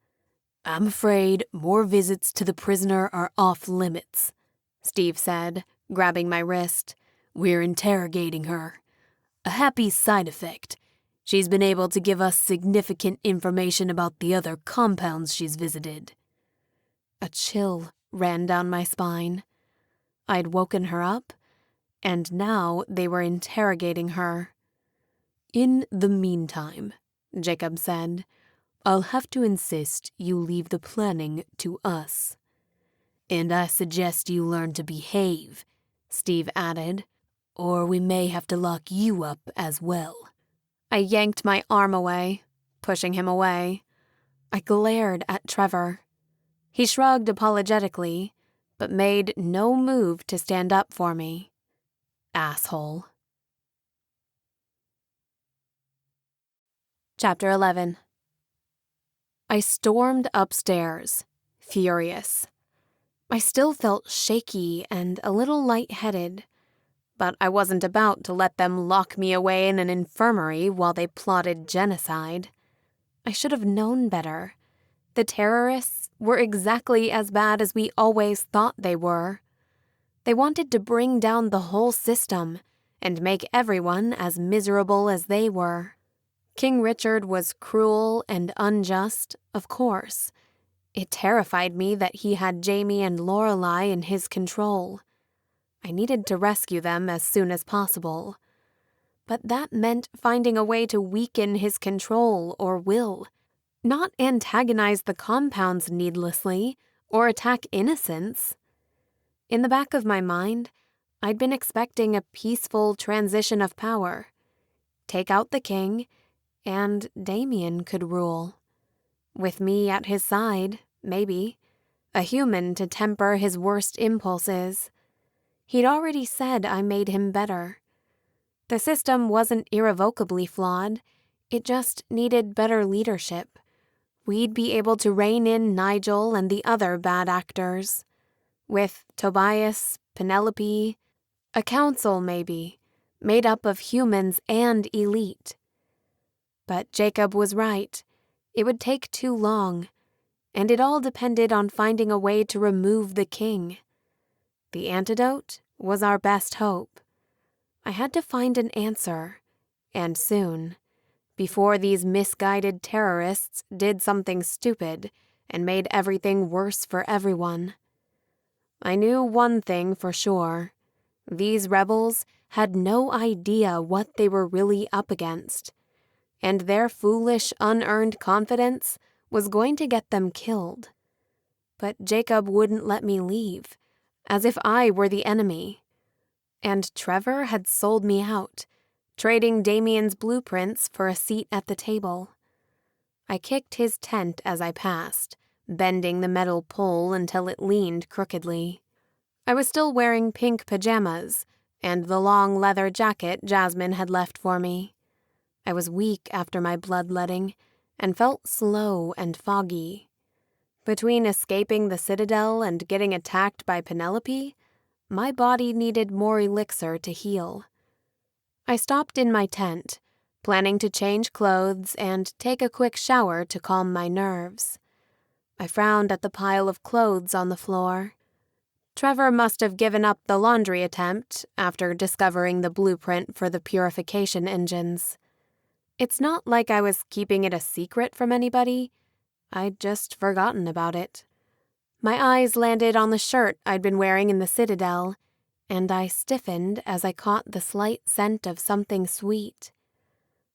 Speaker 3: I'm afraid more visits to the prisoner are off limits,
Speaker 2: Steve said, grabbing my wrist.
Speaker 3: We're interrogating her. A happy side effect. She's been able to give us significant information about the other compounds she's visited.
Speaker 2: A chill ran down my spine. I'd woken her up, and now they were interrogating her.
Speaker 3: In the meantime, Jacob said, I'll have to insist you leave the planning to us. And I suggest you learn to behave, Steve added, or we may have to lock you up as well.
Speaker 2: I yanked my arm away, pushing him away. I glared at Trevor. He shrugged apologetically, but made no move to stand up for me. Asshole. Chapter 11. I stormed upstairs, furious. I still felt shaky and a little lightheaded, but I wasn't about to let them lock me away in an infirmary while they plotted genocide. I should have known better. The terrorists were exactly as bad as we always thought they were. They wanted to bring down the whole system and make everyone as miserable as they were. King Richard was cruel and unjust, of course. It terrified me that he had Jamie and Lorelei in his control. I needed to rescue them as soon as possible. But that meant finding a way to weaken his control or will, not antagonize the compounds needlessly or attack innocents. In the back of my mind, I'd been expecting a peaceful transition of power. Take out the king, and Damian could rule. With me at his side, maybe, a human to temper his worst impulses. He'd already said I made him better. The system wasn't irrevocably flawed, it just needed better leadership. We'd be able to rein in Nigel and the other bad actors. With Tobias, Penelope, a council maybe, made up of humans and elite. But Jacob was right. It would take too long, and it all depended on finding a way to remove the king. The antidote was our best hope. I had to find an answer, and soon, before these misguided terrorists did something stupid and made everything worse for everyone. I knew one thing for sure. These rebels had no idea what they were really up against, and their foolish, unearned confidence was going to get them killed. But Jacob wouldn't let me leave, as if I were the enemy. And Trevor had sold me out, trading Damian's blueprints for a seat at the table. I kicked his tent as I passed, bending the metal pole until it leaned crookedly. I was still wearing pink pajamas and the long leather jacket Jasmine had left for me. I was weak after my bloodletting and felt slow and foggy. Between escaping the Citadel and getting attacked by Penelope, my body needed more elixir to heal. I stopped in my tent, planning to change clothes and take a quick shower to calm my nerves. I frowned at the pile of clothes on the floor. Trevor must have given up the laundry attempt after discovering the blueprint for the purification engines. It's not like I was keeping it a secret from anybody. I'd just forgotten about it. My eyes landed on the shirt I'd been wearing in the Citadel, and I stiffened as I caught the slight scent of something sweet.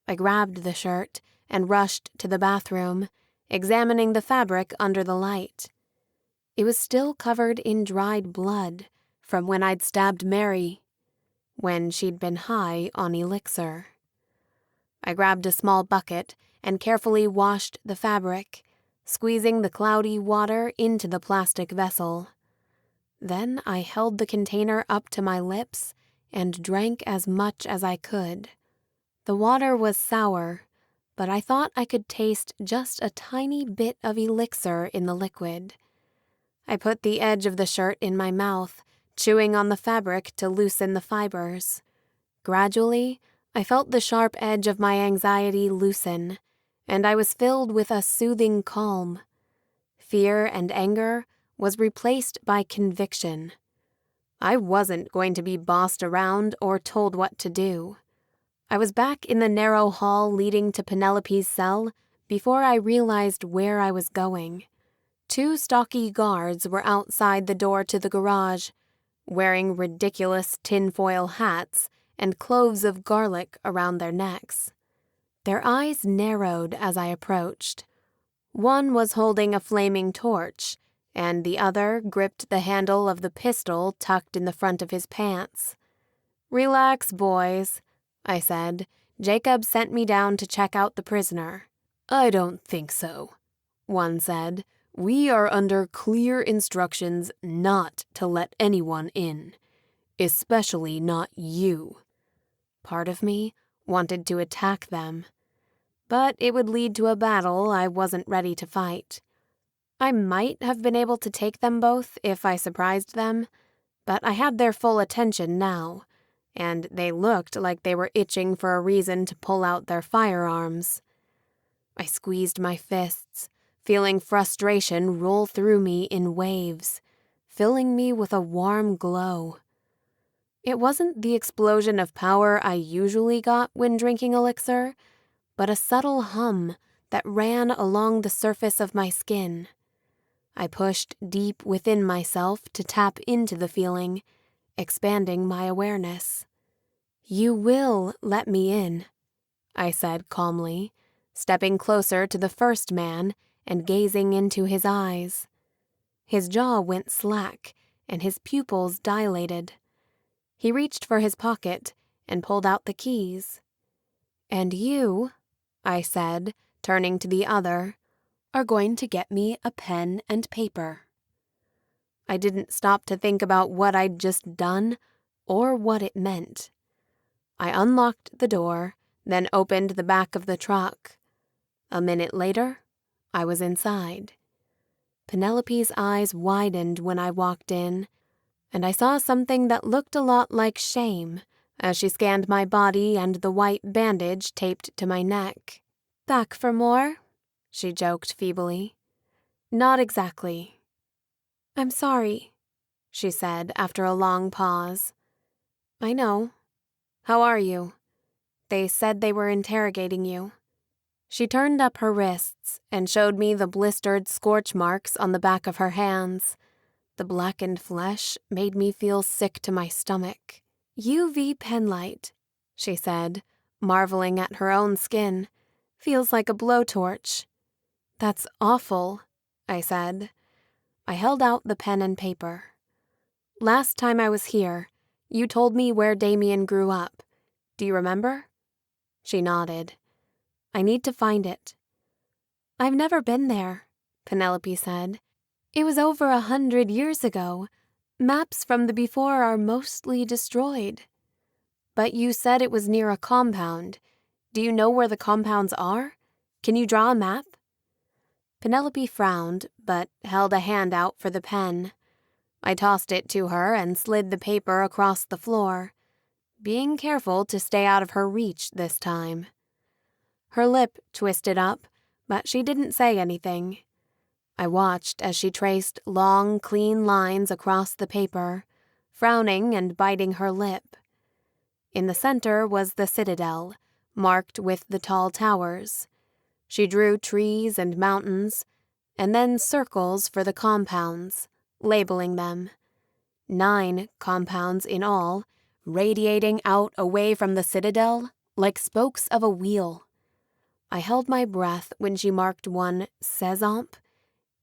Speaker 2: I grabbed the shirt and rushed to the bathroom, examining the fabric under the light. It was still covered in dried blood from when I'd stabbed Mary, when she'd been high on elixir. I grabbed a small bucket and carefully washed the fabric, squeezing the cloudy water into the plastic vessel. Then I held the container up to my lips and drank as much as I could. The water was sour, but I thought I could taste just a tiny bit of elixir in the liquid. I put the edge of the shirt in my mouth, chewing on the fabric to loosen the fibers. Gradually, I felt the sharp edge of my anxiety loosen, and I was filled with a soothing calm. Fear and anger was replaced by conviction. I wasn't going to be bossed around or told what to do. I was back in the narrow hall leading to Penelope's cell before I realized where I was going. 2 stocky guards were outside the door to the garage, wearing ridiculous tinfoil hats and cloves of garlic around their necks. Their eyes narrowed as I approached. One was holding a flaming torch, and the other gripped the handle of the pistol tucked in the front of his pants. "Relax, boys," I said. "Jacob sent me down to check out the prisoner."
Speaker 4: "I don't think so," one said. "We are under clear instructions not to let anyone in, especially not you."
Speaker 2: Part of me wanted to attack them, but it would lead to a battle I wasn't ready to fight. I might have been able to take them both if I surprised them, but I had their full attention now, and they looked like they were itching for a reason to pull out their firearms. I squeezed my fists, feeling frustration roll through me in waves, filling me with a warm glow. It wasn't the explosion of power I usually got when drinking elixir, but a subtle hum that ran along the surface of my skin. I pushed deep within myself to tap into the feeling, expanding my awareness. "You will let me in," I said calmly, stepping closer to the first man and gazing into his eyes. His jaw went slack, and his pupils dilated. He reached for his pocket and pulled out the keys. "And you," I said, turning to the other, "are going to get me a pen and paper." I didn't stop to think about what I'd just done or what it meant. I unlocked the door, then opened the back of the truck. A minute later, I was inside. Penelope's eyes widened when I walked in, and I saw something that looked a lot like shame as she scanned my body and the white bandage taped to my neck. "Back for more?" she joked feebly. "Not exactly." "I'm sorry," she said after a long pause. "I know. How are you? They said they were interrogating you." She turned up her wrists and showed me the blistered scorch marks on the back of her hands. The blackened flesh made me feel sick to my stomach. "UV penlight," she said, marveling at her own skin. "Feels like a blowtorch." "That's awful," I said. I held out the pen and paper. "Last time I was here, you told me where Damien grew up. Do you remember?" She nodded. "I need to find it." "I've never been there," Penelope said. "It was over 100 years ago. Maps from the before are mostly destroyed." "But you said it was near a compound. Do you know where the compounds are? Can you draw a map?" Penelope frowned, but held a hand out for the pen. I tossed it to her and slid the paper across the floor, being careful to stay out of her reach this time. Her lip twisted up, but she didn't say anything. I watched as she traced long, clean lines across the paper, frowning and biting her lip. In the center was the Citadel, marked with the tall towers. She drew trees and mountains, and then circles for the compounds, labeling them. 9 compounds in all, radiating out away from the Citadel like spokes of a wheel. I held my breath when she marked one Sezamp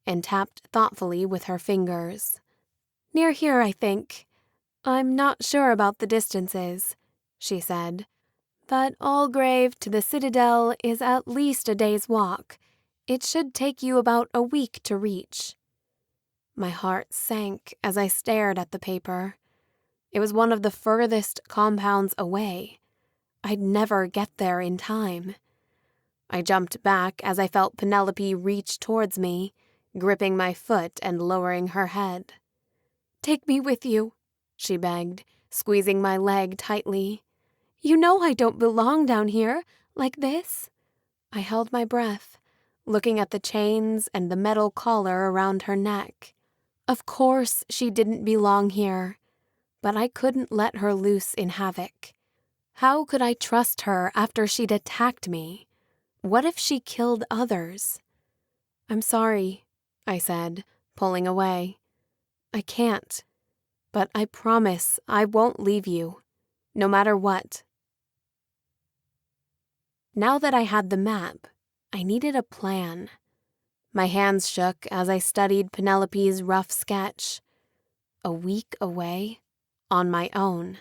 Speaker 2: and tapped thoughtfully with her fingers. "Near here, I think. I'm not sure about the distances," she said. "But Allgrave to the Citadel is at least a day's walk. It should take you about a week to reach." My heart sank as I stared at the paper. It was one of the furthest compounds away. I'd never get there in time. I jumped back as I felt Penelope reach towards me, gripping my foot and lowering her head. "Take me with you," she begged, squeezing my leg tightly. "You know I don't belong down here, like this." I held my breath, looking at the chains and the metal collar around her neck. Of course she didn't belong here, but I couldn't let her loose in Havoc. How could I trust her after she'd attacked me? What if she killed others? "I'm sorry," I said, pulling away. "I can't, but I promise I won't leave you, no matter what." Now that I had the map, I needed a plan. My hands shook as I studied Penelope's rough sketch. A week away, on my own.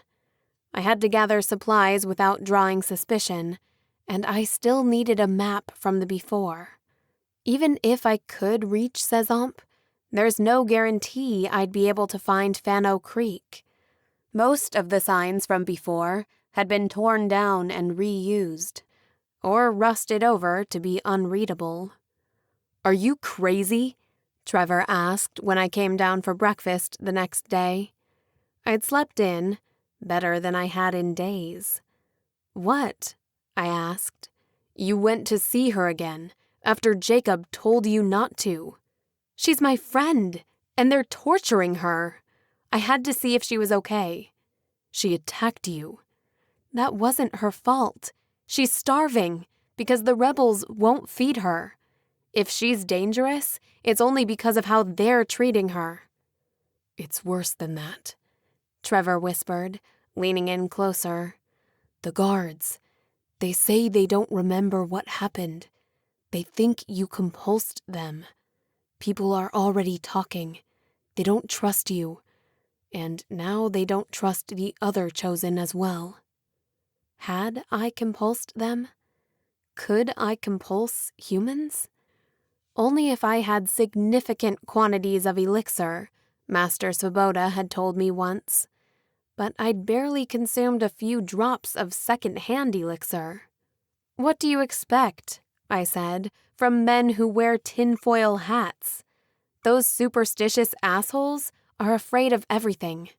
Speaker 2: I had to gather supplies without drawing suspicion, and I still needed a map from the before. Even if I could reach Sezamp, there's no guarantee I'd be able to find Fano Creek. Most of the signs from before had been torn down and reused, or rusted over to be unreadable. "Are you crazy?" Trevor asked when I came down for breakfast the next day. I'd slept in, better than I had in days. "What?" I asked. "You went to see her again, after Jacob told you not to. She's my friend, and they're torturing her. I had to see if she was okay." "She attacked you." "That wasn't her fault. She's starving, because the rebels won't feed her. If she's dangerous, it's only because of how they're treating her." "It's worse than that," Trevor whispered, leaning in closer. "The guards, they say they don't remember what happened. They think you compulsed them. People are already talking. They don't trust you. And now they don't trust the other chosen as well." Had I compulsed them? Could I compulse humans? Only if I had significant quantities of elixir, Master Svoboda had told me once. But I'd barely consumed a few drops of second-hand elixir. "What do you expect," I said, "from men who wear tinfoil hats? Those superstitious assholes are afraid of everything."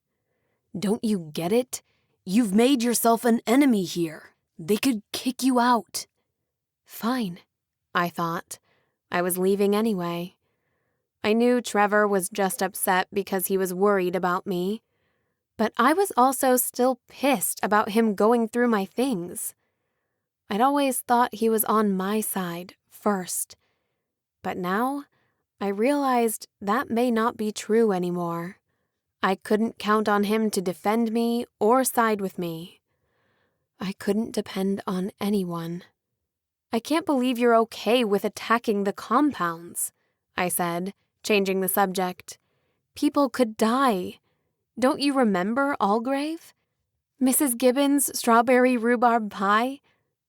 Speaker 2: "Don't you get it? You've made yourself an enemy here. They could kick you out." Fine, I thought. I was leaving anyway. I knew Trevor was just upset because he was worried about me. But I was also still pissed about him going through my things. I'd always thought he was on my side first. But now, I realized that may not be true anymore. I couldn't count on him to defend me or side with me. I couldn't depend on anyone. "I can't believe you're okay with attacking the compounds," I said, changing the subject. "People could die. Don't you remember Allgrave? Mrs. Gibbons' strawberry rhubarb pie?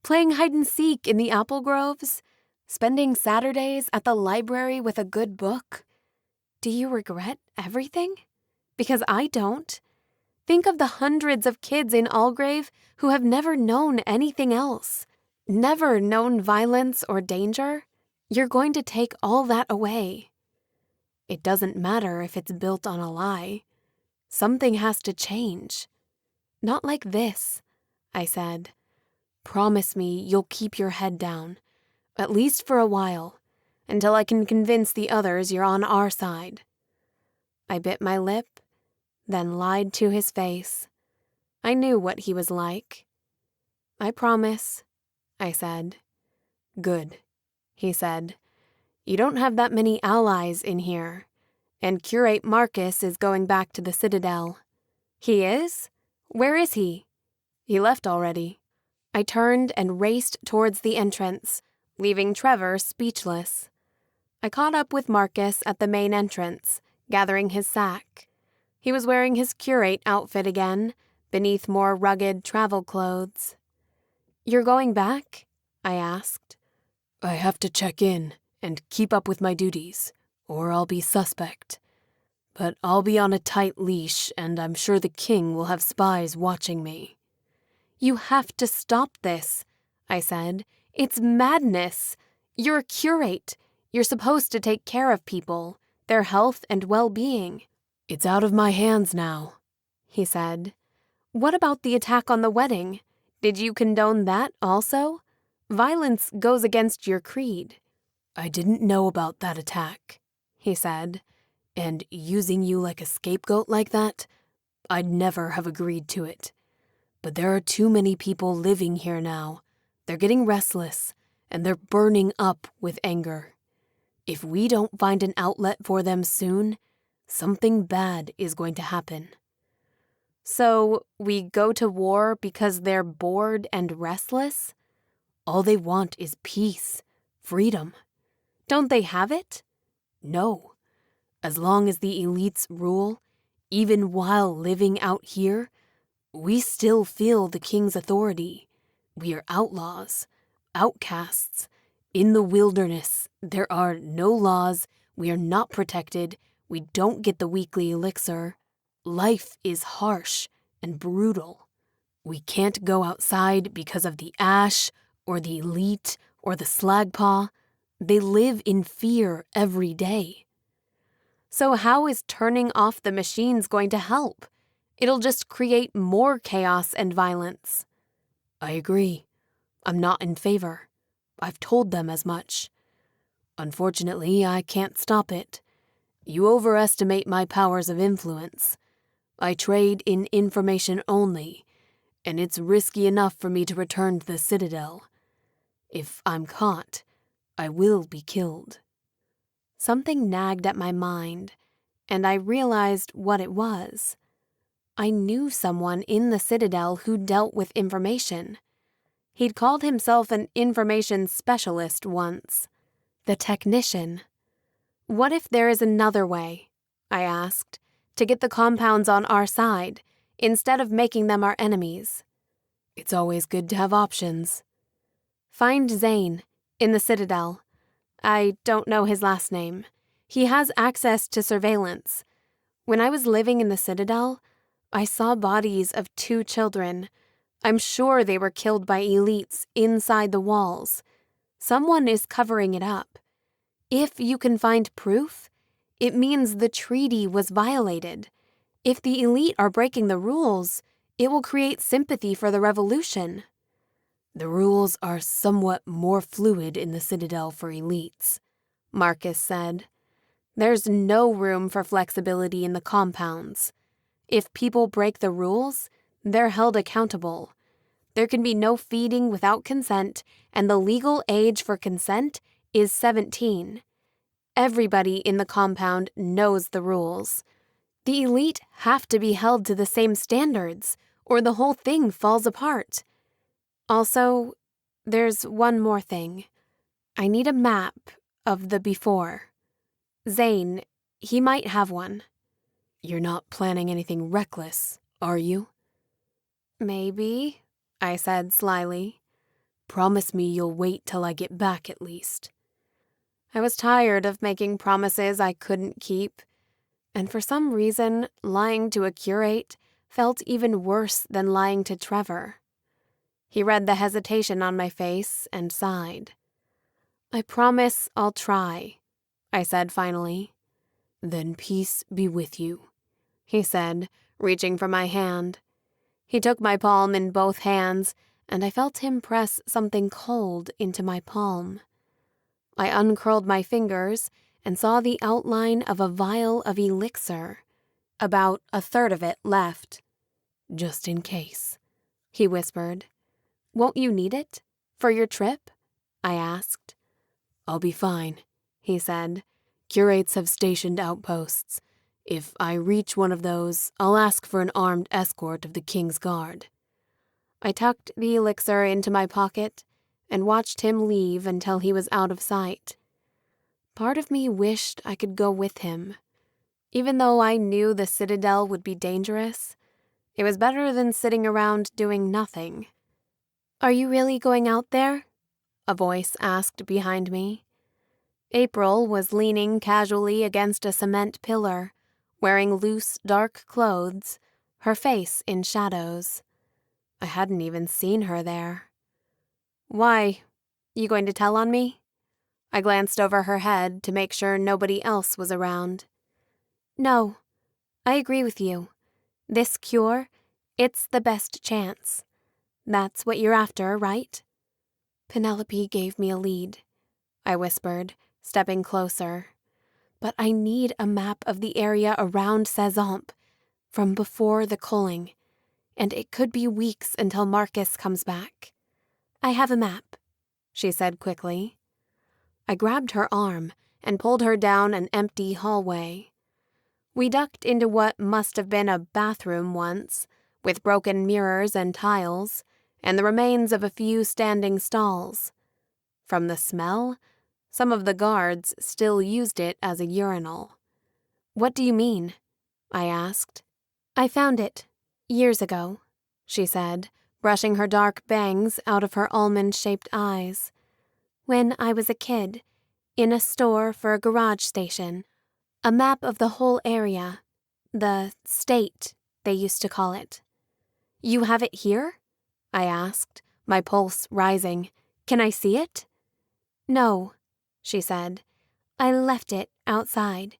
Speaker 2: Playing hide-and-seek in the apple groves? Spending Saturdays at the library with a good book? Do you regret everything? Because I don't. Think of the hundreds of kids in Allgrave who have never known anything else. Never known violence or danger. You're going to take all that away. It doesn't matter if it's built on a lie. Something has to change. Not like this, I said. Promise me you'll keep your head down, at least for a while, until I can convince the others you're on our side. I bit my lip, then lied to his face. I knew what he was like. I promise, I said. Good, he said. You don't have that many allies in here, and Curate Marcus is going back to the Citadel. He is? Where is he? He left already. I turned and raced towards the entrance, leaving Trevor speechless. I caught up with Marcus at the main entrance, gathering his sack. He was wearing his curate outfit again, beneath more rugged travel clothes. You're going back? I asked. I have to check in and keep up with my duties, or I'll be suspect. But I'll be on a tight leash, and I'm sure the king will have spies watching me. You have to stop this, I said. It's madness. You're a curate. You're supposed to take care of people, their health and well-being. It's out of my hands now, he said. What about the attack on the wedding? Did you condone that also? Violence goes against your creed. I didn't know about that attack, he said. And using you like a scapegoat like that, I'd never have agreed to it. But there are too many people living here now. They're getting restless, and they're burning up with anger. If we don't find an outlet for them soon, something bad is going to happen. So we go to war because they're bored and restless? All they want is peace, freedom. Don't they have it? No. As long as the elites rule, even while living out here, we still feel the king's authority. We are outlaws, outcasts. In the wilderness, there are no laws, we are not protected, we don't get the weekly elixir. Life is harsh and brutal. We can't go outside because of the ash, or the elite, or the slagpaw. They live in fear every day. So how is turning off the machines going to help? It'll just create more chaos and violence. I agree. I'm not in favor. I've told them as much. Unfortunately, I can't stop it. You overestimate my powers of influence. I trade in information only, and it's risky enough for me to return to the Citadel. If I'm caught, I will be killed. Something nagged at my mind, and I realized what it was. I knew someone in the Citadel who dealt with information. He'd called himself an information specialist once. The technician. What if there is another way, I asked, to get the compounds on our side, instead of making them our enemies? It's always good to have options. Find Zane, in the Citadel. I don't know his last name. He has access to surveillance. When I was living in the Citadel, I saw bodies of 2 children. I'm sure they were killed by elites inside the walls. Someone is covering it up. If you can find proof, it means the treaty was violated. If the elite are breaking the rules, it will create sympathy for the revolution. The rules are somewhat more fluid in the Citadel for elites, Marcus said. There's no room for flexibility in the compounds. If people break the rules, they're held accountable. There can be no feeding without consent, and the legal age for consent is 17. Everybody in the compound knows the rules. The elite have to be held to the same standards, or the whole thing falls apart. Also, there's one more thing. I need a map of the before. Zane, he might have one. You're not planning anything reckless, are you? Maybe, I said slyly. Promise me you'll wait till I get back at least. I was tired of making promises I couldn't keep, and for some reason, lying to a curate felt even worse than lying to Trevor. He read the hesitation on my face and sighed. I promise I'll try, I said finally.
Speaker 4: Then peace be with you,
Speaker 2: he said, reaching for my hand. He took my palm in both hands, and I felt him press something cold into my palm. I uncurled my fingers and saw the outline of a vial of elixir, about a third of it left.
Speaker 4: Just in case,
Speaker 2: he whispered. Won't you need it? For your trip? I asked.
Speaker 4: I'll be fine, he said. Curates have stationed outposts. If I reach one of those, I'll ask for an armed escort of the King's Guard.
Speaker 2: I tucked the elixir into my pocket and watched him leave until he was out of sight. Part of me wished I could go with him. Even though I knew the Citadel would be dangerous, it was better than sitting around doing nothing. Are you really going out there? A voice asked behind me. April was leaning casually against a cement pillar, wearing loose, dark clothes, her face in shadows. I hadn't even seen her there. Why? You going to tell on me? I glanced over her head to make sure nobody else was around. No, I agree with you. This cure, it's the best chance. That's what you're after, right? Penelope gave me a lead, I whispered, stepping closer. But I need a map of the area around Sezamp, from before the culling, and it could be weeks until Marcus comes back. I have a map, she said quickly. I grabbed her arm and pulled her down an empty hallway. We ducked into what must have been a bathroom once, with broken mirrors and tiles, and the remains of a few standing stalls. From the smell, some of the guards still used it as a urinal. What do you mean? I asked. I found it, years ago, she said, brushing her dark bangs out of her almond-shaped eyes. When I was a kid, in a store for a garage station. A map of the whole area. The state, they used to call it. You have it here? I asked, my pulse rising. Can I see it? No, she said. I left it outside,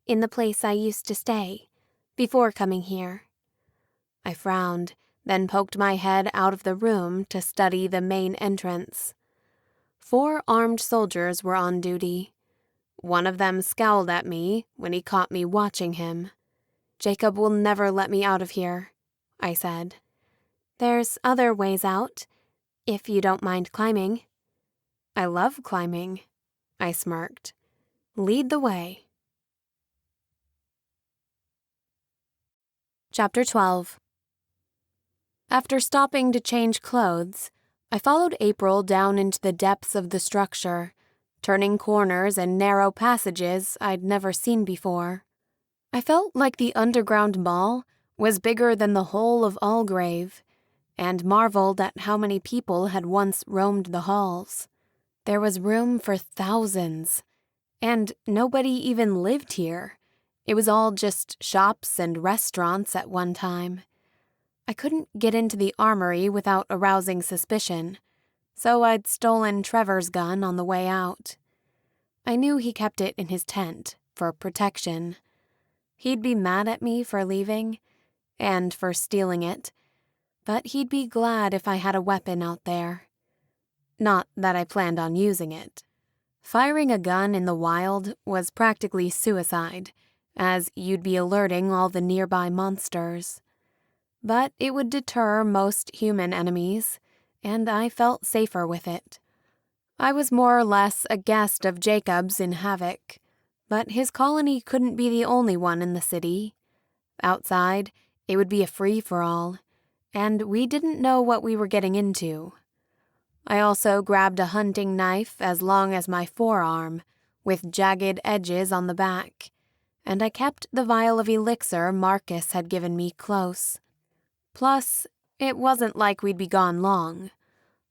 Speaker 2: in the place I used to stay, before coming here. I frowned, then poked my head out of the room to study the main entrance. 4 armed soldiers were on duty. One of them scowled at me when he caught me watching him. Jacob will never let me out of here, I said. There's other ways out, if you don't mind climbing. I love climbing, I smirked. Lead the way. Chapter 12. After stopping to change clothes, I followed April down into the depths of the structure, turning corners and narrow passages I'd never seen before. I felt like the underground mall was bigger than the whole of Allgrave, and marveled at how many people had once roamed the halls. There was room for thousands, and nobody even lived here. It was all just shops and restaurants at one time. I couldn't get into the armory without arousing suspicion, so I'd stolen Trevor's gun on the way out. I knew he kept it in his tent for protection. He'd be mad at me for leaving, and for stealing it, but he'd be glad if I had a weapon out there. Not that I planned on using it. Firing a gun in the wild was practically suicide, as you'd be alerting all the nearby monsters. But it would deter most human enemies, and I felt safer with it. I was more or less a guest of Jacob's in Havoc, but his colony couldn't be the only one in the city. Outside, it would be a free-for-all, and we didn't know what we were getting into. I also grabbed a hunting knife as long as my forearm, with jagged edges on the back, and I kept the vial of elixir Marcus had given me close. Plus, it wasn't like we'd be gone long.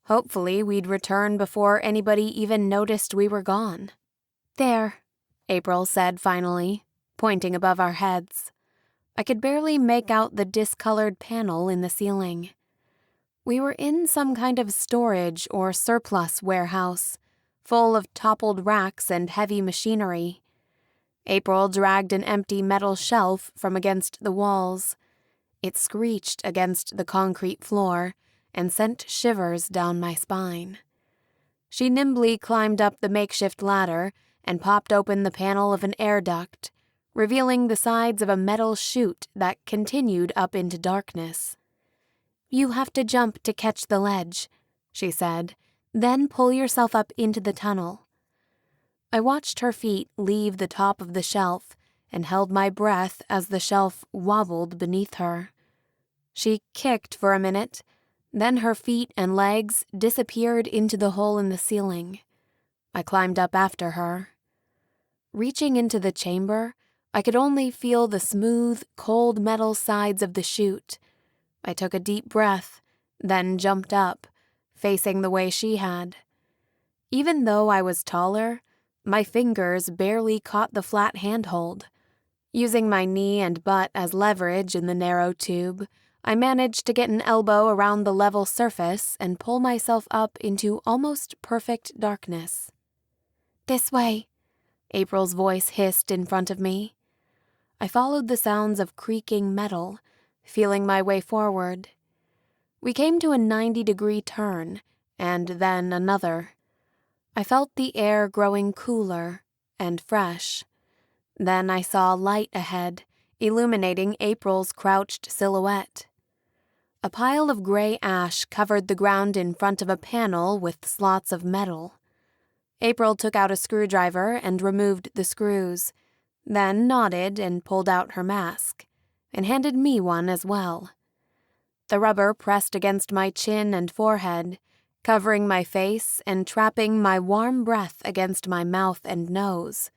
Speaker 2: Hopefully, we'd return before anybody even noticed we were gone. There, April said finally, pointing above our heads. I could barely make out the discolored panel in the ceiling. We were in some kind of storage or surplus warehouse,
Speaker 1: full of toppled racks and heavy machinery. April dragged an empty metal shelf from against the walls. It screeched against the concrete floor and sent shivers down my spine. She nimbly climbed up the makeshift ladder and popped open the panel of an air duct, revealing the sides of a metal chute that continued up into darkness. "You have to jump to catch the ledge," she said, "then pull yourself up into the tunnel." I watched her feet leave the top of the shelf and held my breath as the shelf wobbled beneath her. She kicked for a minute, then her feet and legs disappeared into the hole in the ceiling. I climbed up after her. Reaching into the chamber, I could only feel the smooth, cold metal sides of the chute. I took a deep breath, then jumped up, facing the way she had. Even though I was taller, my fingers barely caught the flat handhold. Using my knee and butt as leverage in the narrow tube, I managed to get an elbow around the level surface and pull myself up into almost perfect darkness. "This way," April's voice hissed in front of me. I followed the sounds of creaking metal, feeling my way forward. We came to a 90-degree turn, and then another. I felt the air growing cooler and fresh. Then I saw light ahead, illuminating April's crouched silhouette. A pile of gray ash covered the ground in front of a panel with slots of metal. April took out a screwdriver and removed the screws, then nodded and pulled out her mask, and handed me one as well. The rubber pressed against my chin and forehead, covering my face and trapping my warm breath against my mouth and nose.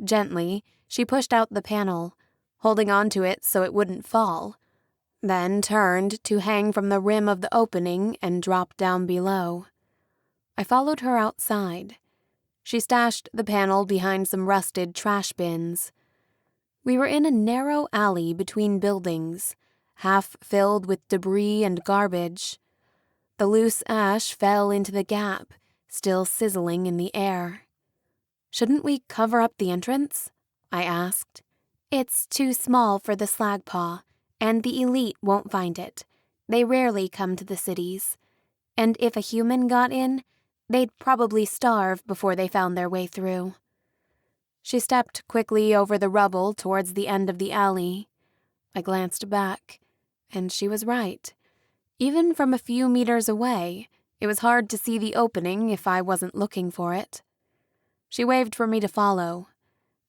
Speaker 1: Gently, she pushed out the panel, holding onto it so it wouldn't fall, then turned to hang from the rim of the opening and drop down below. I followed her outside. She stashed the panel behind some rusted trash bins. We were in a narrow alley between buildings, half filled with debris and garbage. The loose ash fell into the gap, still sizzling in the air. "Shouldn't we cover up the entrance?" I asked. "It's too small for the slag paw, and the elite won't find it. They rarely come to the cities. And if a human got in, they'd probably starve before they found their way through." She stepped quickly over the rubble towards the end of the alley. I glanced back, and she was right. Even from a few meters away, it was hard to see the opening if I wasn't looking for it. She waved for me to follow.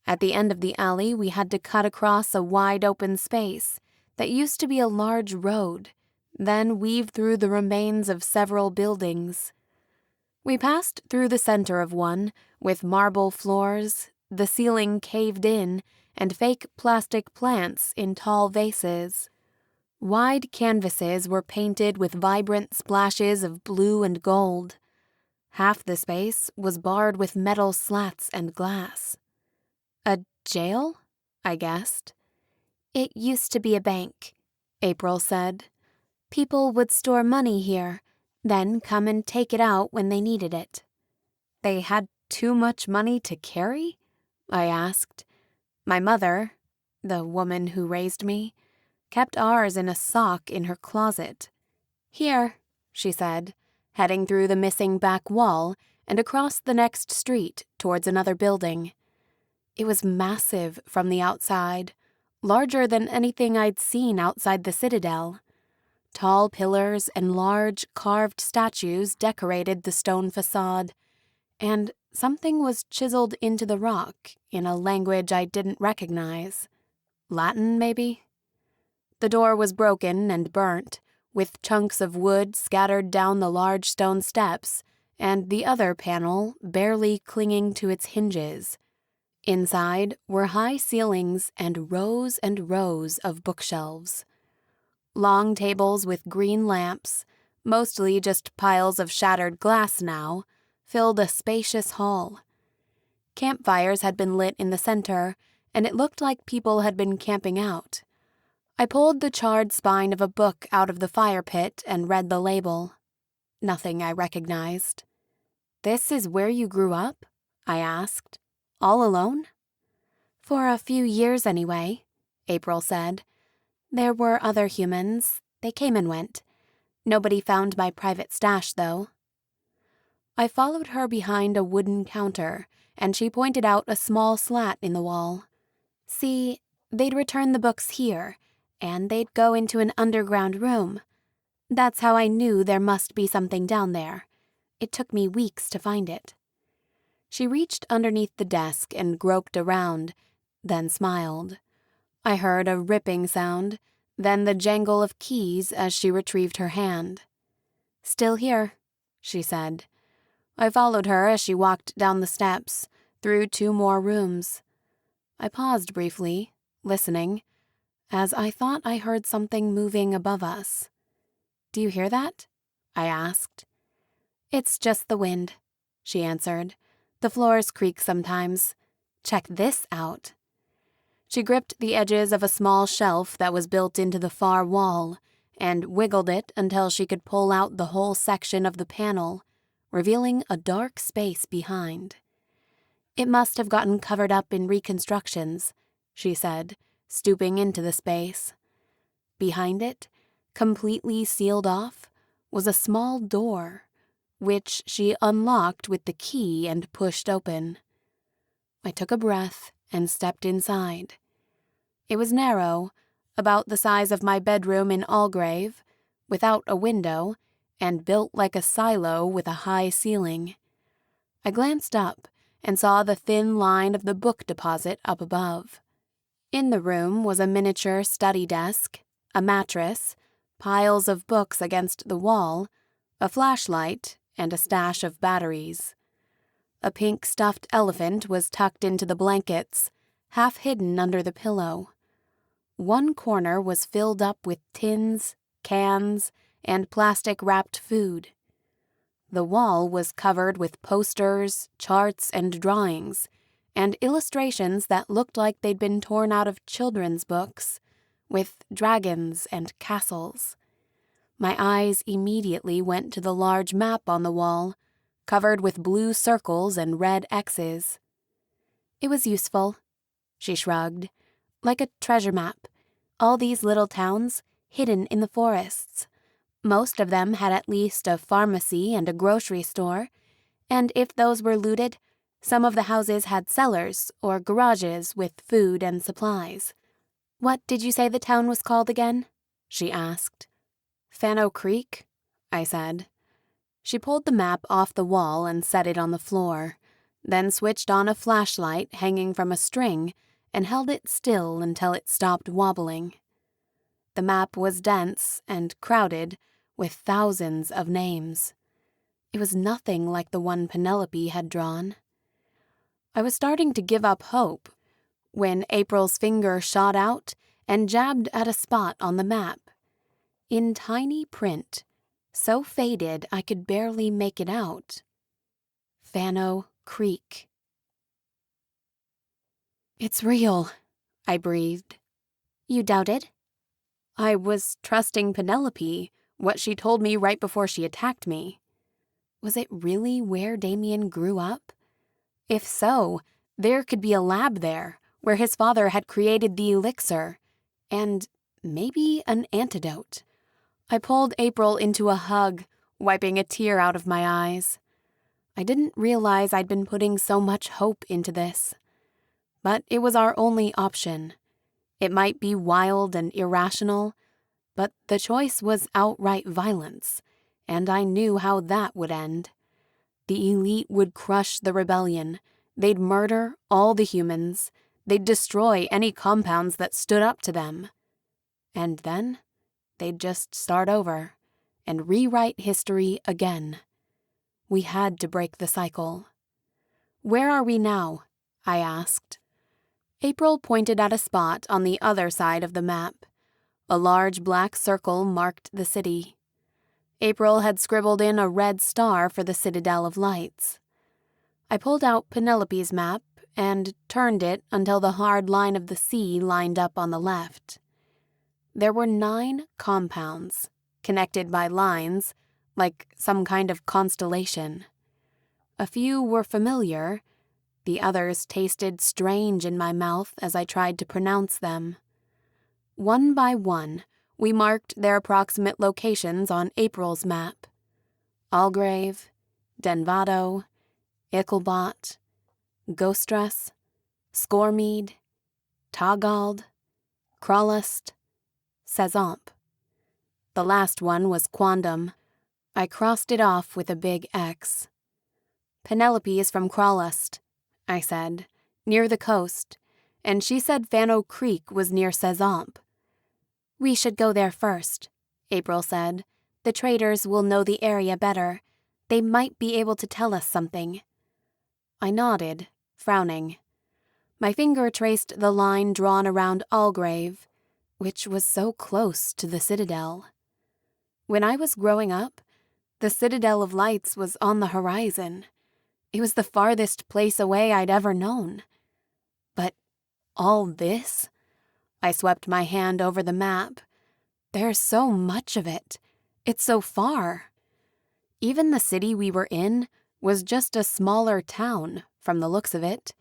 Speaker 1: At the end of the alley, we had to cut across a wide open space that used to be a large road, then weave through the remains of several buildings. We passed through the center of one, with marble floors, the ceiling caved in, and fake plastic plants in tall vases. Wide canvases were painted with vibrant splashes of blue and gold. Half the space was barred with metal slats and glass. "A jail?" I guessed. "It used to be a bank," April said. "People would store money here, then come and take it out when they needed it." "They had too much money to carry?" I asked. My mother, the woman who raised me, kept ours in a sock in her closet. "Here," she said, heading through the missing back wall and across the next street towards another building. It was massive from the outside, larger than anything I'd seen outside the Citadel. Tall pillars and large, carved statues decorated the stone facade, and something was chiseled into the rock in a language I didn't recognize. Latin, maybe? The door was broken and burnt, with chunks of wood scattered down the large stone steps, and the other panel barely clinging to its hinges. Inside were high ceilings and rows of bookshelves. Long tables with green lamps, mostly just piles of shattered glass now, filled a spacious hall. Campfires had been lit in the center, and it looked like people had been camping out. I pulled the charred spine of a book out of the fire pit and read the label. Nothing I recognized. This is where you grew up? I asked. All alone?
Speaker 2: For a few years anyway, April said. There were other humans. They came and went. Nobody found my private stash, though. I followed her behind a wooden counter, and she pointed out a small slat in the wall. See, they'd return the books here, and they'd go into an underground room. That's how I knew there must be something down there. It took me weeks to find it. She reached underneath the desk and groped around, then smiled. I heard a ripping sound, then the jangle of keys as she retrieved her hand. Still here, she said. I followed her as she walked down the steps, through 2 more rooms. I paused briefly, listening, as I thought I heard something moving above us. Do you hear that? I asked. It's just the wind, she answered. The floors creak sometimes. Check this out. She gripped the edges of a small shelf that was built into the far wall and wiggled it until she could pull out the whole section of the panel, revealing a dark space behind. It must have gotten covered up in reconstructions, she said, stooping into the space. Behind it, completely sealed off, was a small door, which she unlocked with the key and pushed open. I took a breath and stepped inside. It was narrow, about the size of my bedroom in Algrave, without a window, and built like a silo with a high ceiling. I glanced up and saw the thin line of the book deposit up above. In the room was a miniature study desk, a mattress, piles of books against the wall, a flashlight, and a stash of batteries. A pink stuffed elephant was tucked into the blankets, half hidden under the pillow. One corner was filled up with tins, cans, and plastic-wrapped food. The wall was covered with posters, charts, and drawings, and illustrations that looked like they'd been torn out of children's books, with dragons and castles. My eyes immediately went to the large map on the wall, covered with blue circles and red X's. It was useful, she shrugged, like a treasure map. All these little towns, hidden in the forests. Most of them had at least a pharmacy and a grocery store, and if those were looted, some of the houses had cellars or garages with food and supplies. What did you say the town was called again? She asked. Fano Creek, I said. She pulled the map off the wall and set it on the floor, then switched on a flashlight hanging from a string and held it still until it stopped wobbling. The map was dense and crowded with thousands of names. It was nothing like the one Penelope had drawn. I was starting to give up hope when April's finger shot out and jabbed at a spot on the map. In tiny print, so faded I could barely make it out. Fano Creek. It's real, I breathed. You doubted? I was trusting Penelope, what she told me right before she attacked me. Was it really where Damian grew up? If so, there could be a lab there, where his father had created the elixir, and maybe an antidote. I pulled April into a hug, wiping a tear out of my eyes. I didn't realize I'd been putting so much hope into this. But it was our only option. It might be wild and irrational, but the choice was outright violence, and I knew how that would end. The elite would crush the rebellion. They'd murder all the humans. They'd destroy any compounds that stood up to them. And then they'd just start over and rewrite history again. We had to break the cycle. Where are we now? I asked. April pointed at a spot on the other side of the map. A large black circle marked the city. April had scribbled in a red star for the Citadel of Lights. I pulled out Penelope's map and turned it until the hard line of the sea lined up on the left. There were 9 compounds, connected by lines, like some kind of constellation.
Speaker 3: A few were familiar. The others tasted strange in my mouth as I tried to pronounce them. One by one, we marked their approximate locations on April's map. Algrave, Denvado, Icklebot, Ghostress, Scoremead, Tagald, Crawlust, Sezamp. The last one was Quondam. I crossed it off with a big X. Penelope is from Crawlust, I said, near the coast, and she said Fano Creek was near Sezamp.
Speaker 1: We should go there first, April said. The traders will know the area better. They might be able to tell us something.
Speaker 3: I nodded, frowning. My finger traced the line drawn around Algrave, which was so close to the Citadel. When I was growing up, the Citadel of Lights was on the horizon. It was the farthest place away I'd ever known. But all this? I swept my hand over the map. There's so much of it. It's so far. Even the city we were in was just a smaller town, from the looks of it,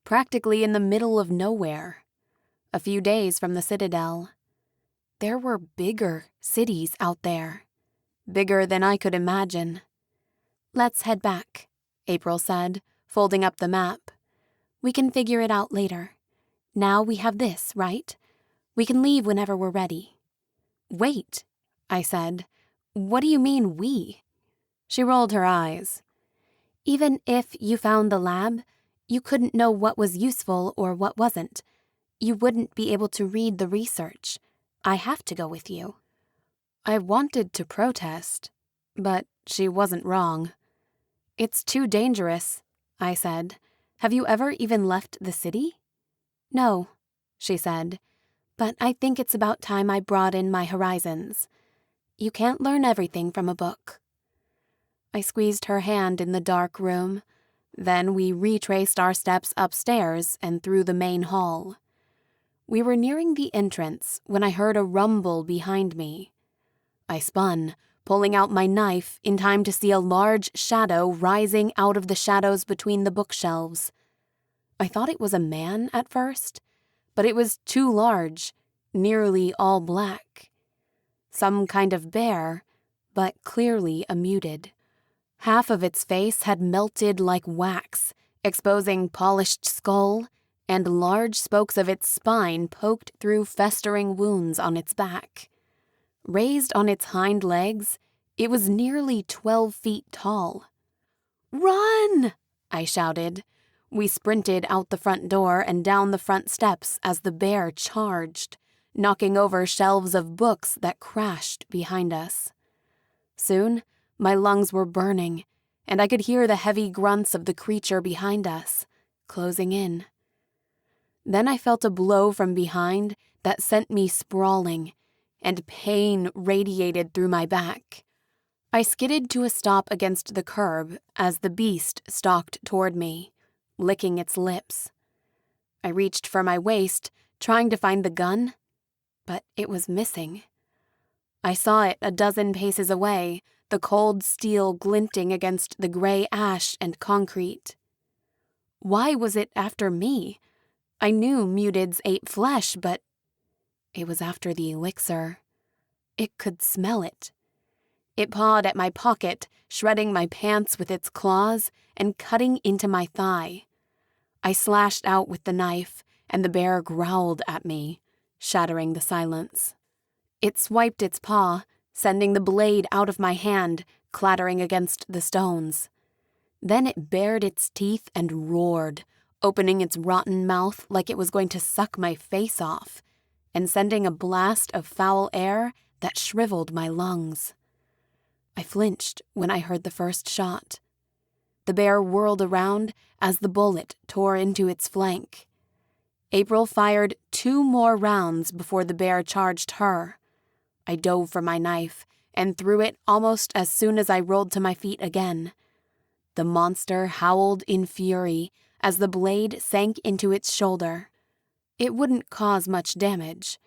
Speaker 3: practically in the middle of nowhere, a few days from the Citadel. There were bigger cities out there, bigger than I could imagine.
Speaker 1: Let's head back, April said, folding up the map. We can figure it out later. Now we have this, right? We can leave whenever we're ready.
Speaker 3: Wait, I said. What do you mean, we? She rolled her eyes.
Speaker 1: Even if you found the lab, you couldn't know what was useful or what wasn't. You wouldn't be able to read the research. I have to go with you.
Speaker 3: I wanted to protest, but she wasn't wrong. It's too dangerous, I said. Have you ever even left the city?
Speaker 1: No, she said, but I think it's about time I broaden my horizons. You can't learn everything from a book.
Speaker 3: I squeezed her hand in the dark room. Then we retraced our steps upstairs and through the main hall. We were nearing the entrance when I heard a rumble behind me. I spun, pulling out my knife in time to see a large shadow rising out of the shadows between the bookshelves. I thought it was a man at first, but it was too large, nearly all black. Some kind of bear, but clearly a muted. Half of its face had melted like wax, exposing polished skull, and large spokes of its spine poked through festering wounds on its back. Raised on its hind legs, it was nearly 12 feet tall. "Run!" I shouted. We sprinted out the front door and down the front steps as the bear charged, knocking over shelves of books that crashed behind us. Soon, my lungs were burning, and I could hear the heavy grunts of the creature behind us, closing in. Then I felt a blow from behind that sent me sprawling, and pain radiated through my back. I skidded to a stop against the curb as the beast stalked toward me, licking its lips. I reached for my waist, trying to find the gun, but it was missing. I saw it a dozen paces away, the cold steel glinting against the gray ash and concrete. Why was it after me? I knew mutids ate flesh, but it was after the elixir. It could smell it. It pawed at my pocket, shredding my pants with its claws and cutting into my thigh. I slashed out with the knife, and the bear growled at me, shattering the silence. It swiped its paw, sending the blade out of my hand, clattering against the stones. Then it bared its teeth and roared, opening its rotten mouth like it was going to suck my face off, and sending a blast of foul air that shriveled my lungs. I flinched when I heard the first shot. The bear whirled around as the bullet tore into its flank. April fired 2 more rounds before the bear charged her. I dove for my knife and threw it almost as soon as I rolled to my feet again. The monster howled in fury as the blade sank into its shoulder. It wouldn't cause much damage,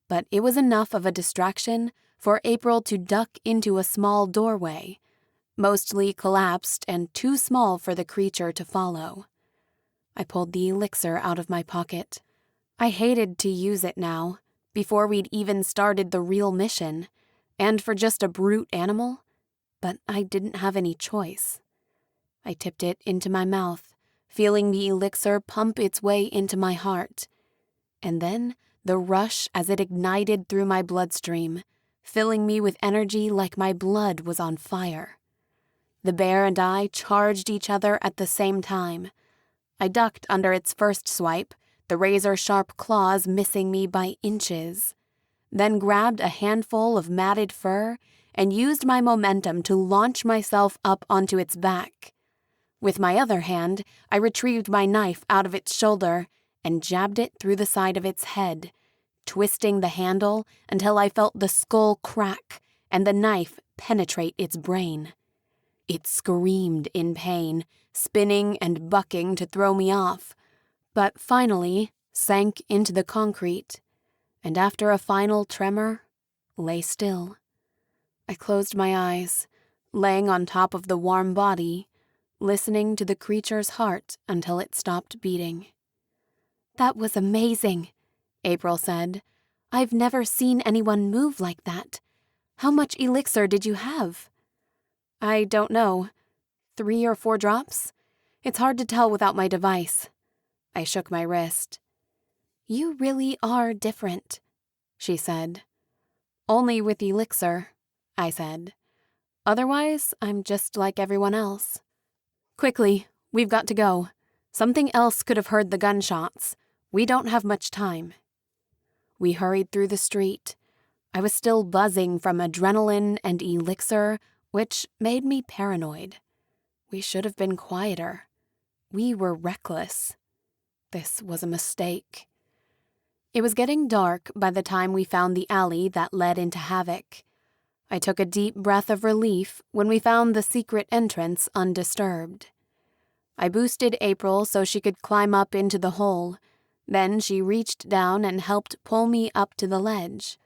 Speaker 3: but it was enough of a distraction for April to duck into a small doorway, mostly collapsed and too small for the creature to follow. I pulled the elixir out of my pocket. I hated to use it now, before we'd even started the real mission, and for just a brute animal, but I didn't have any choice. I tipped it into my mouth, feeling the elixir pump its way into my heart, and then the rush as it ignited through my bloodstream, filling me with energy like my blood was on fire. The bear and I charged each other at the same time. I ducked under its first swipe, the razor-sharp claws missing me by inches, then grabbed a handful of matted fur and used my momentum to launch myself up onto its back. With my other hand, I retrieved my knife out of its shoulder and jabbed it through the side of its head, twisting the handle until I felt the skull crack and the knife penetrate its brain. It screamed in pain, spinning and bucking to throw me off, but finally sank into the concrete, and after a final tremor, lay still. I closed my eyes, laying on top of the warm body, listening to the creature's heart until it stopped beating.
Speaker 1: "That was amazing," April said. "I've never seen anyone move like that. How much elixir did you have?"
Speaker 3: "I don't know. 3 or 4 drops? It's hard to tell without my device." I shook my wrist.
Speaker 1: "You really are different," she said.
Speaker 3: "Only with elixir," I said. "Otherwise, I'm just like everyone else." "Quickly, we've got to go. Something else could have heard the gunshots. We don't have much time." We hurried through the street. I was still buzzing from adrenaline and elixir, which made me paranoid. We should have been quieter. We were reckless. This was a mistake. It was getting dark by the time we found the alley that led into Havoc. I took a deep breath of relief when we found the secret entrance undisturbed. I boosted April so she could climb up into the hole. Then she reached down and helped pull me up to the ledge.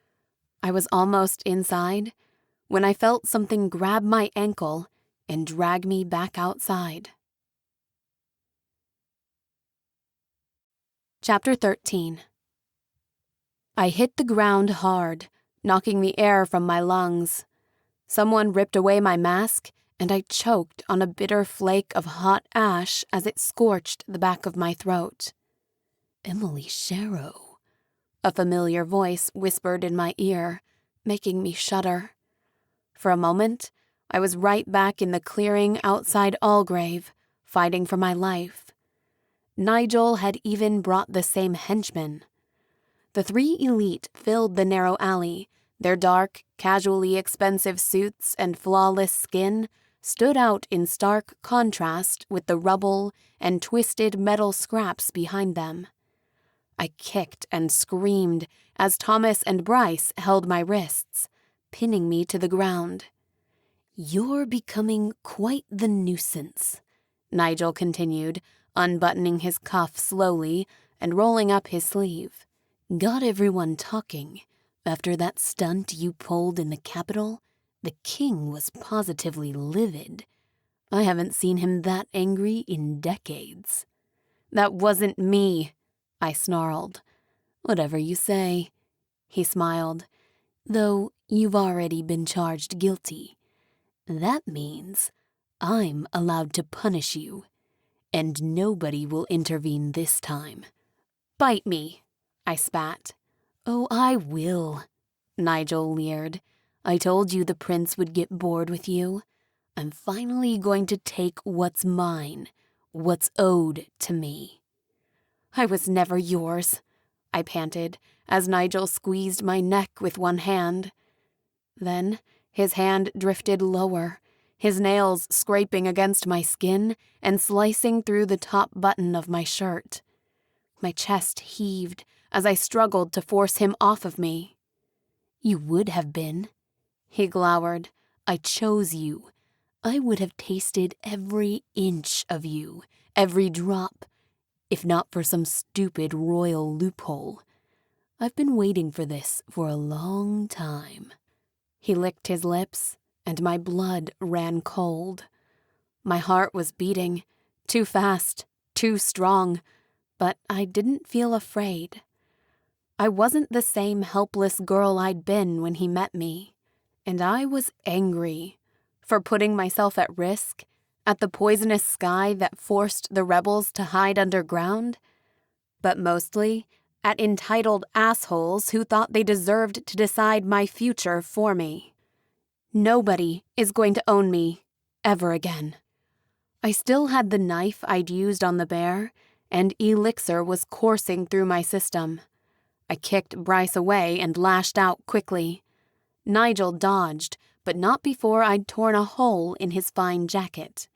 Speaker 3: I was almost inside when I felt something grab my ankle and drag me back outside. Chapter 13. I hit the ground hard, knocking the air from my lungs. Someone ripped away my mask, and I choked on a bitter flake of hot ash as it scorched the back of my throat. "Emily Sharrow," a familiar voice whispered in my ear, making me shudder. For a moment, I was right back in the clearing outside Allgrave, fighting for my life. Nigel had even brought the same henchmen. The 3 elite filled the narrow alley. Their dark, casually expensive suits and flawless skin stood out in stark contrast with the rubble and twisted metal scraps behind them. I kicked and screamed as Thomas and Bryce held my wrists, pinning me to the ground. "You're becoming quite the nuisance," Nigel continued, unbuttoning his cuff slowly and rolling up his sleeve. "Got everyone talking. After that stunt you pulled in the Capitol, the king was positively livid. I haven't seen him that angry in decades." "That wasn't me," I snarled. "Whatever you say," he smiled. "Though you've already been charged guilty. That means I'm allowed to punish you, and nobody will intervene this time." "Bite me," I spat. "Oh, I will," Nigel leered. "I told you the prince would get bored with you. I'm finally going to take what's mine, what's owed to me." "I was never yours," I panted, as Nigel squeezed my neck with one hand. Then his hand drifted lower, his nails scraping against my skin and slicing through the top button of my shirt. My chest heaved as I struggled to force him off of me. "You would have been," he glowered. "I chose you. I would have tasted every inch of you, every drop, if not for some stupid royal loophole. I've been waiting for this for a long time." He licked his lips and my blood ran cold. My heart was beating, too fast, too strong, but I didn't feel afraid. I wasn't the same helpless girl I'd been when he met me, and I was angry for putting myself at risk, at the poisonous sky that forced the rebels to hide underground, but mostly at entitled assholes who thought they deserved to decide my future for me. Nobody is going to own me ever again. I still had the knife I'd used on the bear, and elixir was coursing through my system. I kicked Bryce away and lashed out quickly. Nigel dodged, but not before I'd torn a hole in his fine jacket.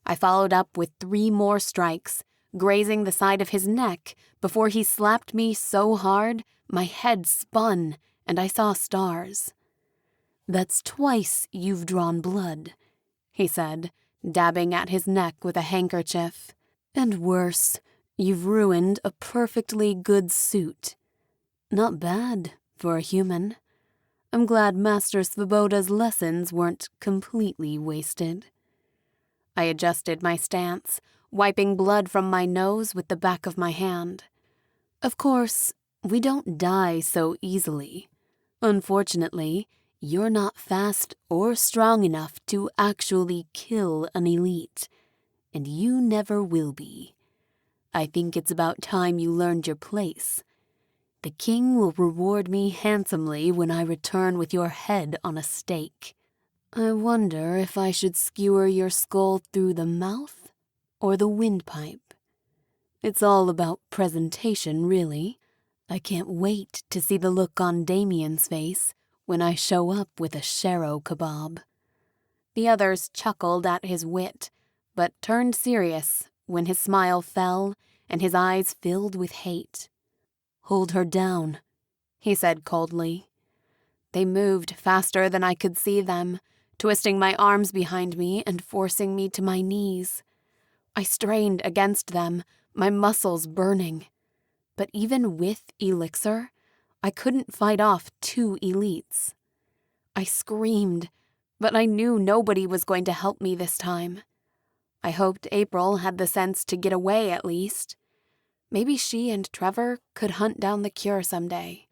Speaker 3: I followed up with 3 more strikes, grazing the side of his neck before he slapped me so hard my head spun and I saw stars. "That's twice you've drawn blood," he said, dabbing at his neck with a handkerchief. "And worse, you've ruined a perfectly good suit. Not bad for a human. I'm glad Master Svoboda's lessons weren't completely wasted." I adjusted my stance, wiping blood from my nose with the back of my hand. "Of course, we don't die so easily. Unfortunately, you're not fast or strong enough to actually kill an elite, and you never will be. I think it's about time you learned your place. The king will reward me handsomely when I return with your head on a stake. I wonder if I should skewer your skull through the mouth or the windpipe. It's all about presentation, really. I can't wait to see the look on Damien's face when I show up with a sharrow kebab." The others chuckled at his wit, but turned serious when his smile fell and his eyes filled with hate. "Hold her down," he said coldly. They moved faster than I could see them, twisting my arms behind me and forcing me to my knees. I strained against them, my muscles burning. But even with elixir, I couldn't fight off 2 elites. I screamed, but I knew nobody was going to help me this time. I hoped April had the sense to get away at least. Maybe she and Trevor could hunt down the cure someday.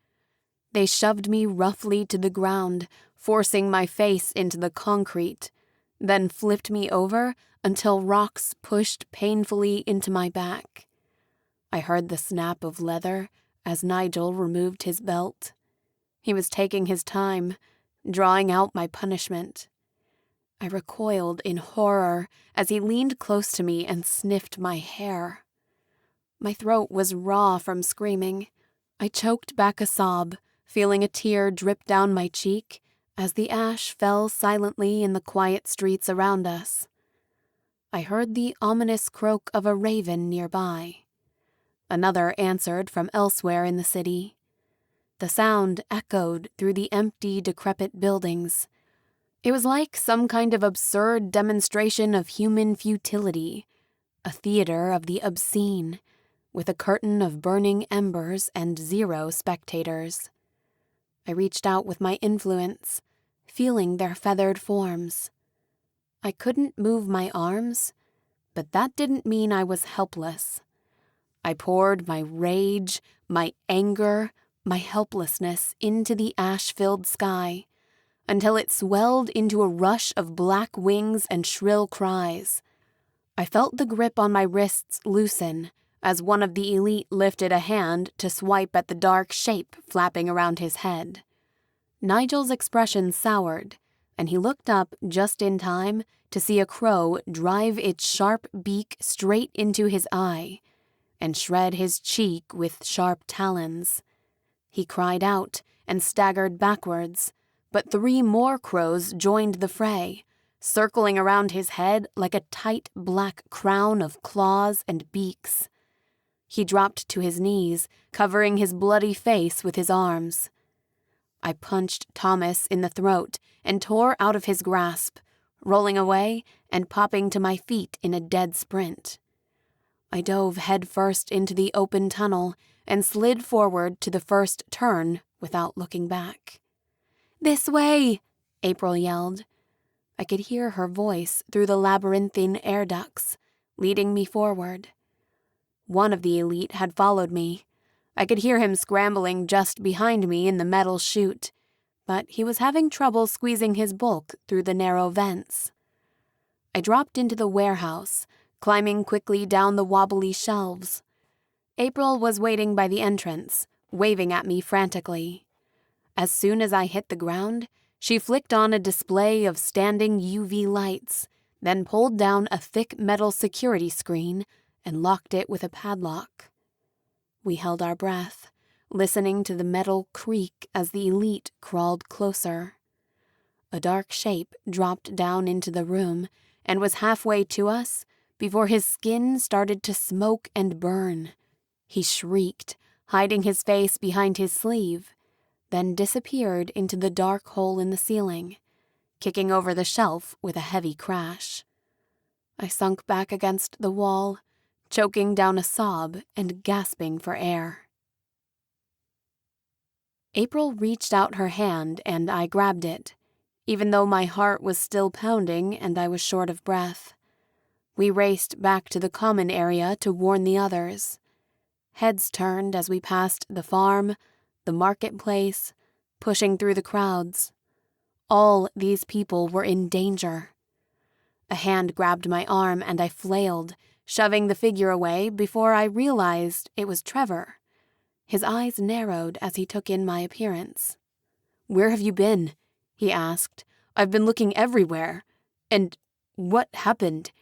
Speaker 3: They shoved me roughly to the ground, forcing my face into the concrete, then flipped me over until rocks pushed painfully into my back. I heard the snap of leather as Nigel removed his belt. He was taking his time, drawing out my punishment. I recoiled in horror as he leaned close to me and sniffed my hair. My throat was raw from screaming. I choked back a sob, feeling a tear drip down my cheek as the ash fell silently in the quiet streets around us. I heard the ominous croak of a raven nearby. Another answered from elsewhere in the city. The sound echoed through the empty, decrepit buildings. It was like some kind of absurd demonstration of human futility, a theater of the obscene, with a curtain of burning embers and 0 spectators. I reached out with my influence, feeling their feathered forms. I couldn't move my arms, but that didn't mean I was helpless. I poured my rage, my anger, my helplessness into the ash-filled sky, until it swelled into a rush of black wings and shrill cries. I felt the grip on my wrists loosen as one of the elite lifted a hand to swipe at the dark shape flapping around his head. Nigel's expression soured, and he looked up just in time to see a crow drive its sharp beak straight into his eye and shred his cheek with sharp talons. He cried out and staggered backwards, but 3 more crows joined the fray, circling around his head like a tight black crown of claws and beaks. He dropped to his knees, covering his bloody face with his arms. I punched Thomas in the throat and tore out of his grasp, rolling away and popping to my feet in a dead sprint. I dove headfirst into the open tunnel and slid forward to the first turn without looking back. "This way!" April yelled.
Speaker 2: I could hear her voice through the labyrinthine air ducts, leading me forward. One of the elite had followed me. I could hear him scrambling just behind me in the metal chute, but he was having trouble squeezing his bulk through the narrow vents. I dropped into the warehouse, climbing quickly down the wobbly shelves. April was waiting by the entrance, waving at me frantically. As soon as I hit the ground, she flicked on a display of standing UV lights, then pulled down a thick metal security screen and locked it with a padlock. We held our breath, listening to the metal creak as the elite crawled closer. A dark shape dropped down into the room and was halfway to us before his skin started to smoke and burn. He shrieked, hiding his face behind his sleeve, then disappeared into the dark hole in the ceiling, kicking over the shelf with a heavy crash. I sunk back against the wall, choking down a sob and gasping for air. April reached out her hand and I grabbed it, even though my heart was still pounding and I was short of breath. We raced back to the common area to warn the others. Heads turned as we passed the farm, the marketplace, pushing through the crowds. All these people were in danger. A hand grabbed my arm and I flailed, shoving the figure away before I realized it was Trevor. His eyes narrowed as he took in my appearance. "Where have you been?" he asked. "I've been looking everywhere. And what happened?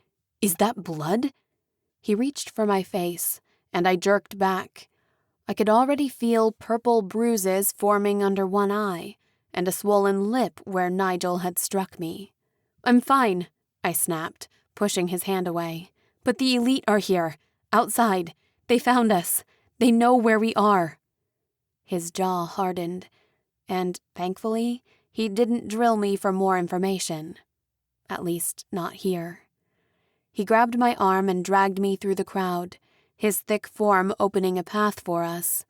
Speaker 2: Is that blood?" He reached for my face, and I jerked back. I could already feel purple bruises forming under one eye, and a swollen lip where Nigel had struck me. "I'm fine," I snapped, pushing his hand away. "But the elite are here, outside. They found us. They know where we are." His jaw hardened, and thankfully, he didn't drill me for more information. At least, not here. He grabbed my arm and dragged me through the crowd, his thick form opening a path for us,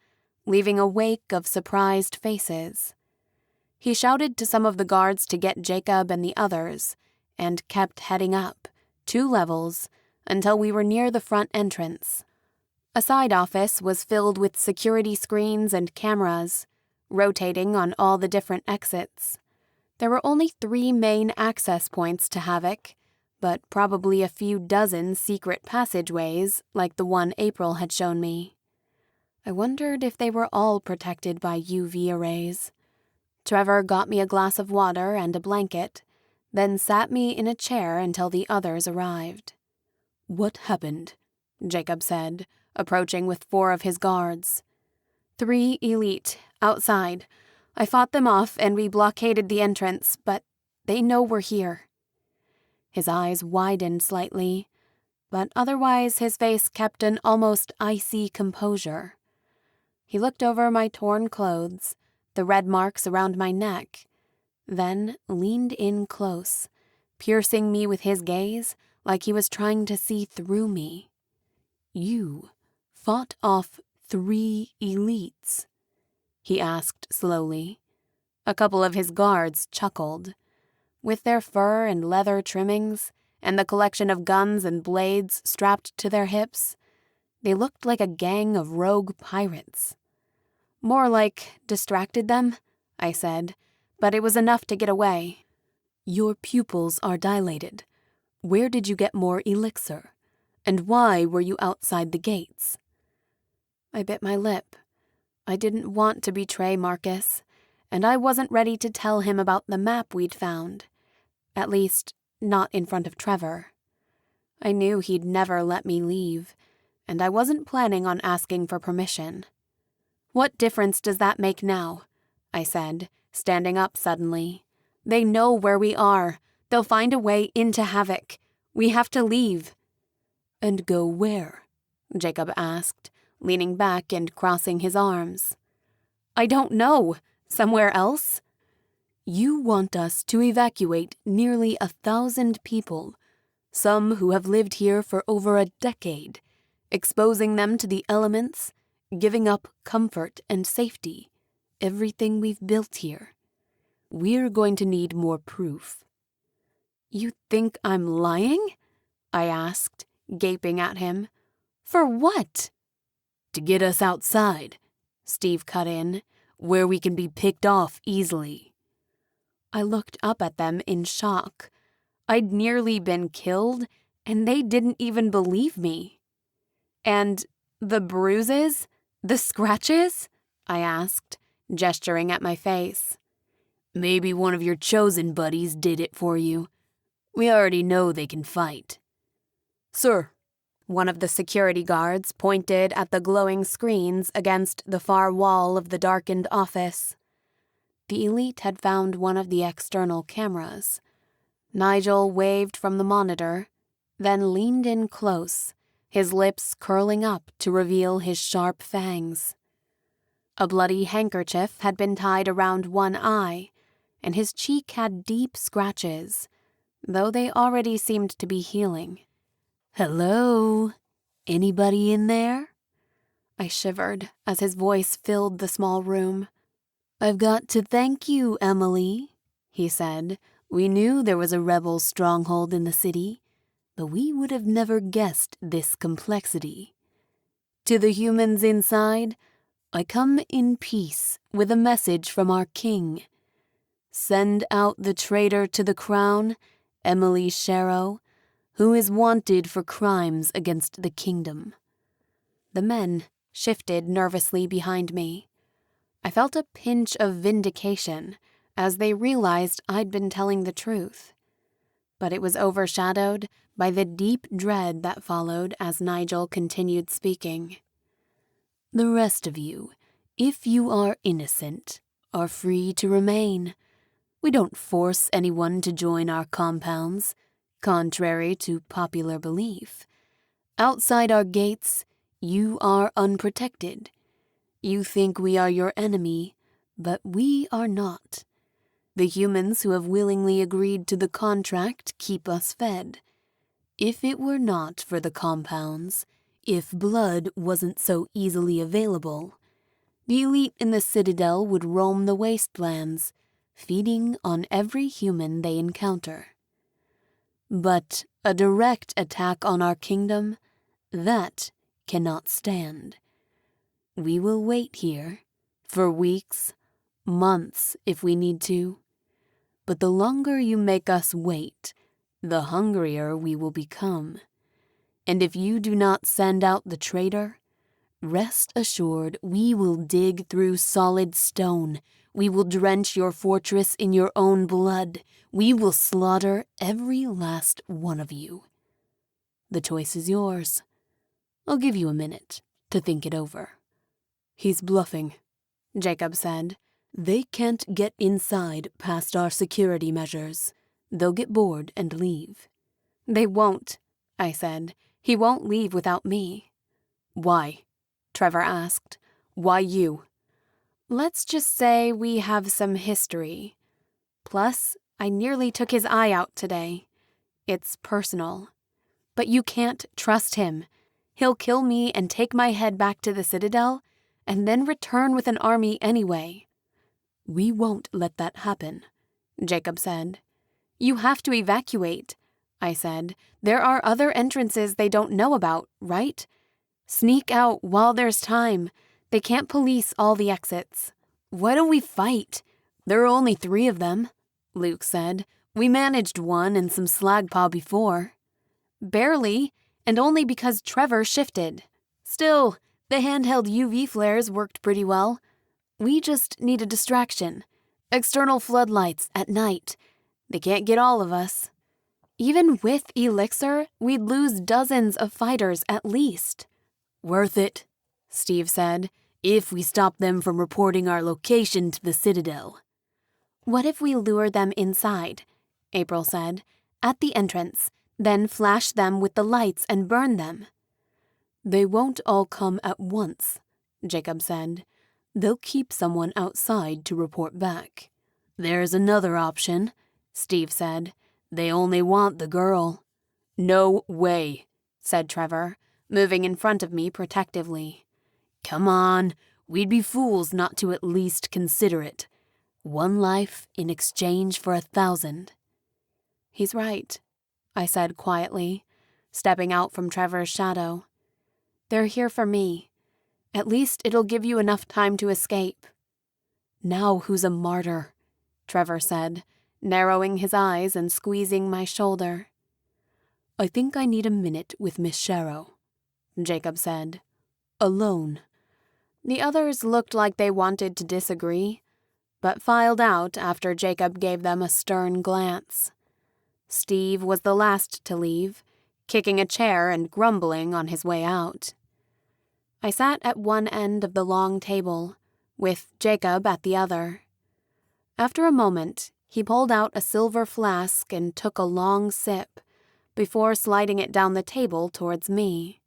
Speaker 2: leaving a wake of surprised faces. He shouted to some of the guards to get Jacob and the others, and kept heading up, 2 levels, until we were near the front entrance. A side office was filled with security screens and cameras, rotating on all the different exits. There were only 3 main access points to Havoc, but probably a few dozen secret passageways like the one April had shown me. I wondered if they were all protected by UV arrays. Trevor got me a glass of water and a blanket, then sat me in a chair until the others arrived. "What happened?" Jacob said, approaching with 4 of his guards. 3 elite, outside. I fought them off and we blockaded the entrance, but they know we're here. His eyes widened slightly, but otherwise his face kept an almost icy composure. He looked over my torn clothes, the red marks around my neck, then leaned in close, piercing me with his gaze like he was trying to see through me. "You fought off 3 elites?" he asked slowly. A couple of his guards chuckled. With their fur and leather trimmings, and the collection of guns and blades strapped to their hips, they looked like a gang of rogue pirates. "More like distracted them," I said, but it was enough to get away. "Your pupils are dilated. Where did you get more elixir? And why were you outside the gates?" I bit my lip. I didn't want to betray Marcus, and I wasn't ready to tell him about the map we'd found. At least, not in front of Trevor. I knew he'd never let me leave, and I wasn't planning on asking for permission. "What difference does that make now?" I said, standing up suddenly. "They know where we are. They'll find a way into Havoc. We have to leave." "And go where?" Jacob asked, leaning back and crossing his arms. "I don't know. Somewhere else?" "You want us to evacuate nearly 1,000 people, some who have lived here for over a decade, exposing them to the elements, giving up comfort and safety, everything we've built here. We're going to need more proof."
Speaker 3: You think I'm lying? I asked, gaping at him. For what?
Speaker 4: To get us outside, Steve cut in, where we can be picked off easily.
Speaker 3: I looked up at them in shock. I'd nearly been killed, and they didn't even believe me. And the bruises? The scratches? I asked, gesturing at my face.
Speaker 4: Maybe one of your chosen buddies did it for you. We already know they can fight.
Speaker 3: Sir. One of the security guards pointed at the glowing screens against the far wall of the darkened office. The elite had found one of the external cameras. Nigel waved from the monitor, then leaned in close, his lips curling up to reveal his sharp fangs. A bloody handkerchief had been tied around one eye, and his cheek had deep scratches, though they already seemed to be healing.
Speaker 4: Hello? Anybody in there?
Speaker 3: I shivered as his voice filled the small room.
Speaker 4: I've got to thank you, Emily, he said. We knew there was a rebel stronghold in the city, but we would have never guessed this complexity. To the humans inside, I come in peace with a message from our king. Send out the traitor to the crown, Emily Sharrow, who is wanted for crimes against the kingdom.
Speaker 3: The men shifted nervously behind me. I felt a pinch of vindication as they realized I'd been telling the truth. But it was overshadowed by the deep dread that followed as Nigel continued speaking.
Speaker 4: The rest of you, if you are innocent, are free to remain. We don't force anyone to join our compounds, contrary to popular belief. Outside our gates, you are unprotected. You think we are your enemy, but we are not. The humans who have willingly agreed to the contract keep us fed. If it were not for the compounds, if blood wasn't so easily available, the elite in the Citadel would roam the wastelands, feeding on every human they encounter. But a direct attack on our kingdom, that cannot stand. We will wait here, for weeks, months if we need to. But the longer you make us wait, the hungrier we will become. And if you do not send out the traitor, rest assured we will dig through solid stone. We will drench your fortress in your own blood. We will slaughter every last one of you. The choice is yours. I'll give you a minute to think it over.
Speaker 3: He's bluffing, Jacob said.
Speaker 4: They can't get inside past our security measures. They'll get bored and leave.
Speaker 3: They won't, I said. He won't leave without me.
Speaker 4: Why?
Speaker 3: Trevor asked. Why you? Let's just say we have some history. Plus, I nearly took his eye out today. It's personal. But you can't trust him. He'll kill me and take my head back to the Citadel, and then return with an army anyway.
Speaker 4: We won't let that happen,
Speaker 3: Jacob said. You have to evacuate, I said. There are other entrances they don't know about, right? Sneak out while there's time. They can't police all the exits. Why don't we fight? There are only 3 of them, Luke said. We managed one and some slagpaw before. Barely, and only because Trevor shifted. Still, the handheld UV flares worked pretty well. We just need a distraction. External floodlights at night. They can't get all of us. Even with Elixir, we'd lose dozens of fighters at least.
Speaker 4: Worth it, Steve said, if we stop them from reporting our location to the Citadel.
Speaker 3: What if we lure them inside, April said, at the entrance, then flash them with the lights and burn them?
Speaker 4: They won't all come at once, Jacob said. They'll keep someone outside to report back. There's another option, Steve said. They only want the girl.
Speaker 3: No way, said Trevor, moving in front of me protectively.
Speaker 4: Come on, we'd be fools not to at least consider it. 1 life in exchange for 1,000.
Speaker 3: He's right, I said quietly, stepping out from Trevor's shadow. They're here for me. At least it'll give you enough time to escape. Now who's a martyr? Trevor said, narrowing his eyes and squeezing my shoulder. I think I need a minute with Miss Sharrow, Jacob said. Alone. The others looked like they wanted to disagree, but filed out after Jacob gave them a stern glance. Steve was the last to leave, kicking a chair and grumbling on his way out. I sat at one end of the long table, with Jacob at the other. After a moment, he pulled out a silver flask and took a long sip, before sliding it down the table towards me.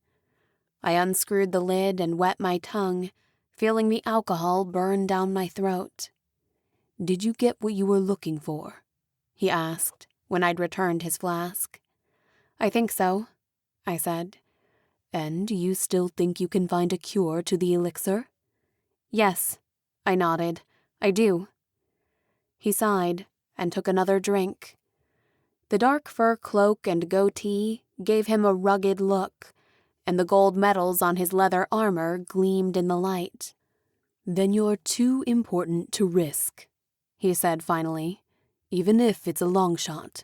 Speaker 3: I unscrewed the lid and wet my tongue, feeling the alcohol burn down my throat. Did you get what you were looking for? He asked, when I'd returned his flask. I think so, I said. And do you still think you can find a cure to the elixir? Yes, I nodded. I do. He sighed and took another drink. The dark fur cloak and goatee gave him a rugged look, and the gold medals on his leather armor gleamed in the light. Then you're too important to risk, he said finally, even if it's a long shot.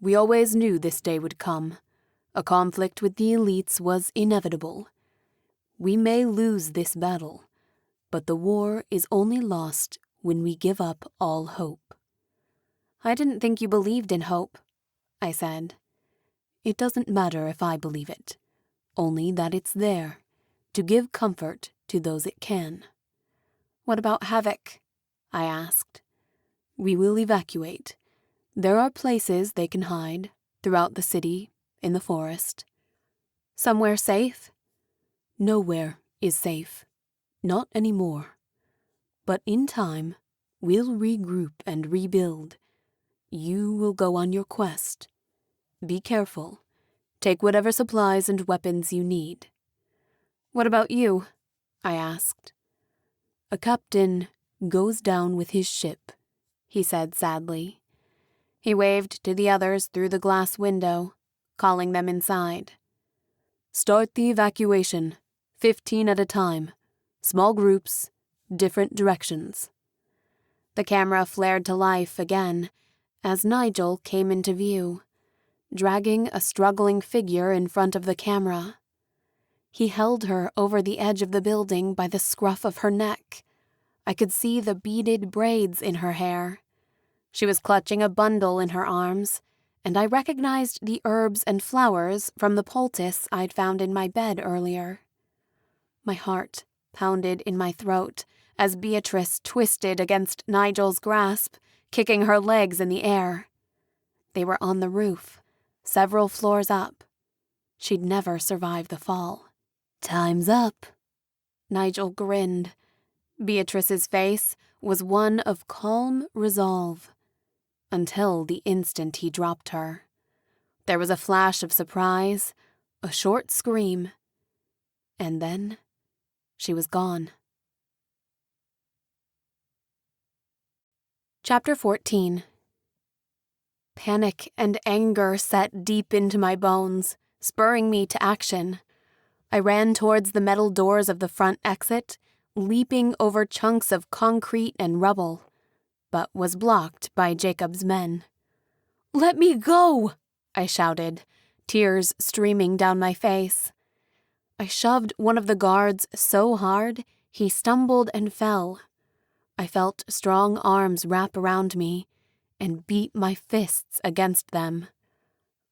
Speaker 3: We always knew this day would come. A conflict with the elites was inevitable. We may lose this battle, but the war is only lost when we give up all hope. I didn't think you believed in hope, I said. It doesn't matter if I believe it, only that it's there, to give comfort to those it can. What about Havoc? I asked. We will evacuate. There are places they can hide, throughout the city, in the forest. Somewhere safe? Nowhere is safe. Not anymore. But in time, we'll regroup and rebuild. You will go on your quest. Be careful. Take whatever supplies and weapons you need. What about you? I asked. A captain goes down with his ship, he said sadly. He waved to the others through the glass window, calling them inside. Start the evacuation, 15 at a time. Small groups, different directions. The camera flared to life again as Nigel came into view, dragging a struggling figure in front of the camera. He held her over the edge of the building by the scruff of her neck. I could see the beaded braids in her hair. She was clutching a bundle in her arms, and I recognized the herbs and flowers from the poultice I'd found in my bed earlier. My heart pounded in my throat as Beatrice twisted against Nigel's grasp, kicking her legs in the air. They were on the roof, several floors up. She'd never survive the fall. Time's up. Nigel grinned. Beatrice's face was one of calm resolve, until the instant he dropped her. There was a flash of surprise, a short scream, and then she was gone. Chapter 14. Panic and anger set deep into my bones, spurring me to action. I ran towards the metal doors of the front exit, leaping over chunks of concrete and rubble, but was blocked by Jacob's men. "Let me go!" I shouted, tears streaming down my face. I shoved one of the guards so hard, he stumbled and fell. I felt strong arms wrap around me and beat my fists against them.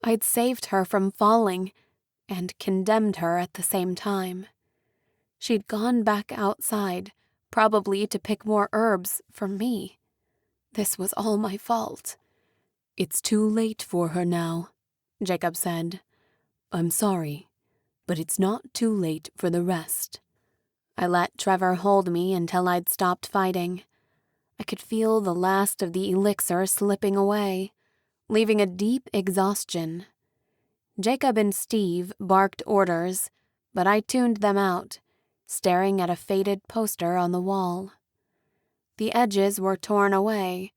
Speaker 3: I'd saved her from falling and condemned her at the same time. She'd gone back outside, probably to pick more herbs for me. This was all my fault. It's too late for her now, Jacob said. I'm sorry, but it's not too late for the rest. I let Trevor hold me until I'd stopped fighting. I could feel the last of the elixir slipping away, leaving a deep exhaustion. Jacob and Steve barked orders, but I tuned them out, staring at a faded poster on the wall. The edges were torn away,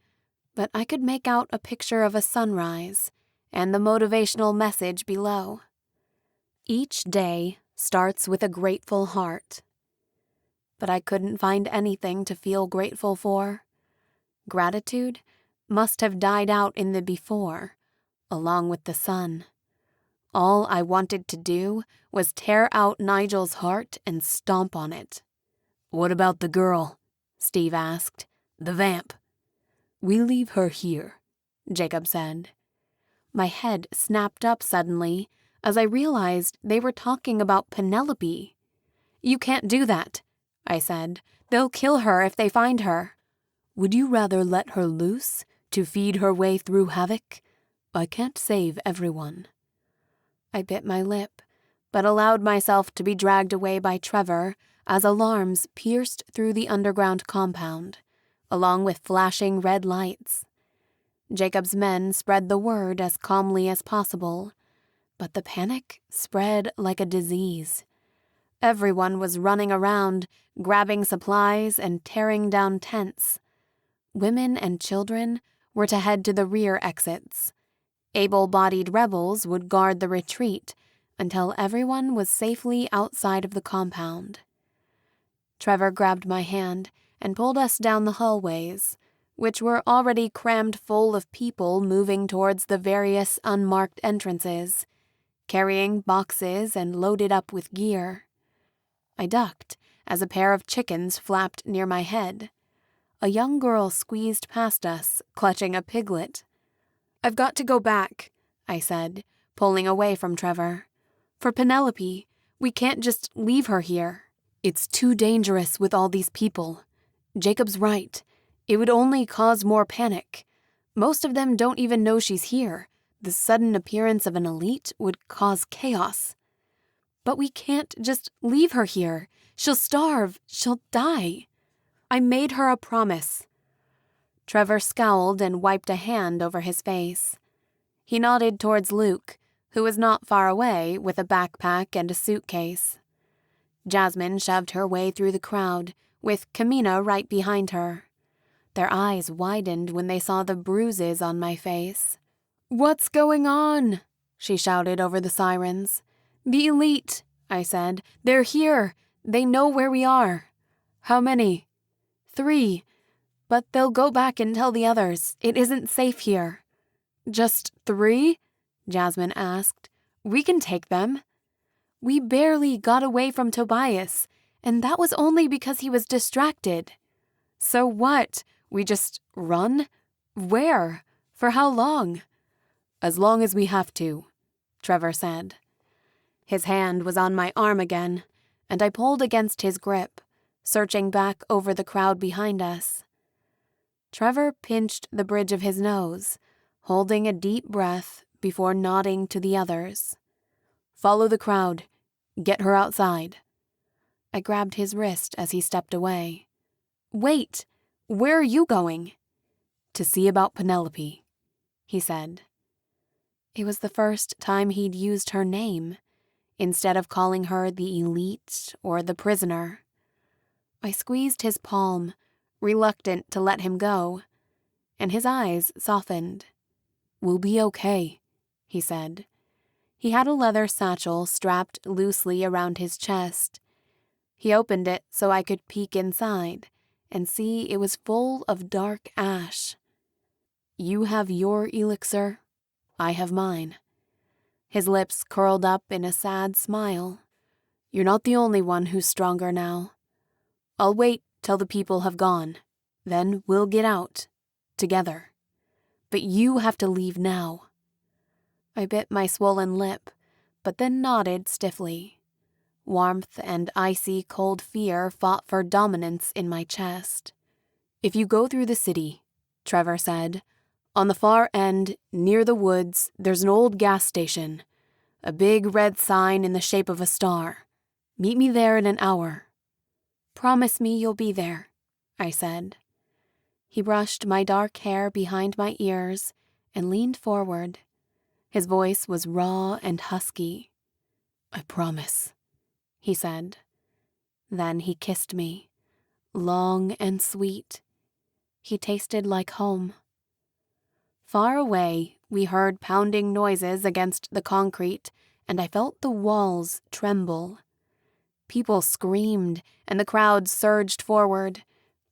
Speaker 3: but I could make out a picture of a sunrise,
Speaker 1: and the motivational message below. Each day starts with a grateful heart. But I couldn't find anything to feel grateful for. Gratitude must have died out in the before, along with the sun. All I wanted to do was tear out Nigel's heart and stomp on it.
Speaker 4: "What about the girl?" Steve asked. "The vamp."
Speaker 3: "We leave her here,"
Speaker 1: Jacob said. My head snapped up suddenly as I realized they were talking about Penelope. "You can't do that," I said. "They'll kill her if they find her."
Speaker 3: "Would you rather let her loose to feed her way through Havoc? I can't save everyone."
Speaker 1: I bit my lip, but allowed myself to be dragged away by Trevor as alarms pierced through the underground compound, along with flashing red lights. Jacob's men spread the word as calmly as possible, but the panic spread like a disease. Everyone was running around, grabbing supplies and tearing down tents. Women and children were to head to the rear exits. Able-bodied rebels would guard the retreat until everyone was safely outside of the compound. Trevor grabbed my hand and pulled us down the hallways, which were already crammed full of people moving towards the various unmarked entrances, carrying boxes and loaded up with gear. I ducked as a pair of chickens flapped near my head. A young girl squeezed past us, clutching a piglet. "I've got to go back," I said, pulling away from Trevor. "For Penelope, we can't just leave her here."
Speaker 3: "It's too dangerous with all these people. Jacob's right. It would only cause more panic. Most of them don't even know she's here. The sudden appearance of an elite would cause chaos."
Speaker 1: "But we can't just leave her here. She'll starve. She'll die. I made her a promise." Trevor scowled and wiped a hand over his face. He nodded towards Luke, who was not far away with a backpack and a suitcase. Jasmine shoved her way through the crowd, with Kamina right behind her. Their eyes widened when they saw the bruises on my face. "What's going on?" she shouted over the sirens. "The elite," I said. "They're here. They know where we are." "How many?" "3. But they'll go back and tell the others. It isn't safe here." "Just 3?" Jasmine asked. "We can take them." "We barely got away from Tobias, and that was only because he was distracted." "So what? We just run? Where? For how long?"
Speaker 3: "As long as we have to," Trevor said.
Speaker 1: His hand was on my arm again, and I pulled against his grip, searching back over the crowd behind us. Trevor pinched the bridge of his nose, holding a deep breath before nodding to the others.
Speaker 3: "Follow the crowd. Get her outside."
Speaker 1: I grabbed his wrist as he stepped away. "Wait! Where are you going?"
Speaker 3: "To see about Penelope," he said.
Speaker 1: It was the first time he'd used her name, instead of calling her the elite or the prisoner. I squeezed his palm, reluctant to let him go, and his eyes softened.
Speaker 3: "We'll be okay,"
Speaker 1: he said. He had a leather satchel strapped loosely around his chest. He opened it so I could peek inside and see it was full of dark ash.
Speaker 3: "You have your elixir. I have mine."
Speaker 1: His lips curled up in a sad smile.
Speaker 3: "You're not the only one who's stronger now. I'll wait till the people have gone. Then we'll get out. Together. But you have to leave now."
Speaker 1: I bit my swollen lip, but then nodded stiffly. Warmth and icy cold fear fought for dominance in my chest.
Speaker 3: "If you go through the city," Trevor said, "on the far end, near the woods, there's an old gas station. A big red sign in the shape of a star. Meet me there in an hour."
Speaker 1: "Promise me you'll be there," I said. He brushed my dark hair behind my ears and leaned forward. His voice was raw and husky.
Speaker 3: "I promise," he said.
Speaker 1: Then he kissed me, long and sweet. He tasted like home. Far away,
Speaker 3: we heard pounding noises against the concrete, and I felt the walls tremble. People screamed, and the crowd surged forward,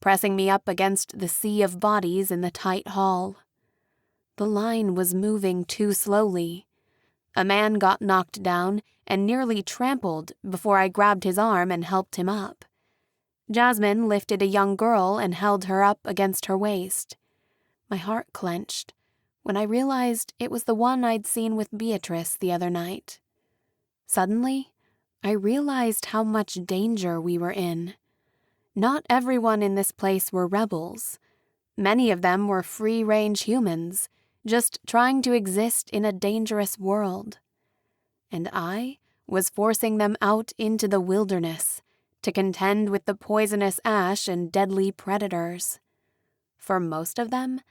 Speaker 3: pressing me up against the sea of bodies in the tight hall. The line was moving too slowly. A man got knocked down and nearly trampled before I grabbed his arm and helped him up. Jasmine lifted a young girl and held her up against her waist. My heart clenched when I realized it was the one I'd seen with Beatrice the other night. Suddenly, I realized how much danger we were in. Not everyone in this place were rebels. Many of them were free-range humans, just trying to exist in a dangerous world. And I was forcing them out into the wilderness to contend with the poisonous ash and deadly predators. For most of them,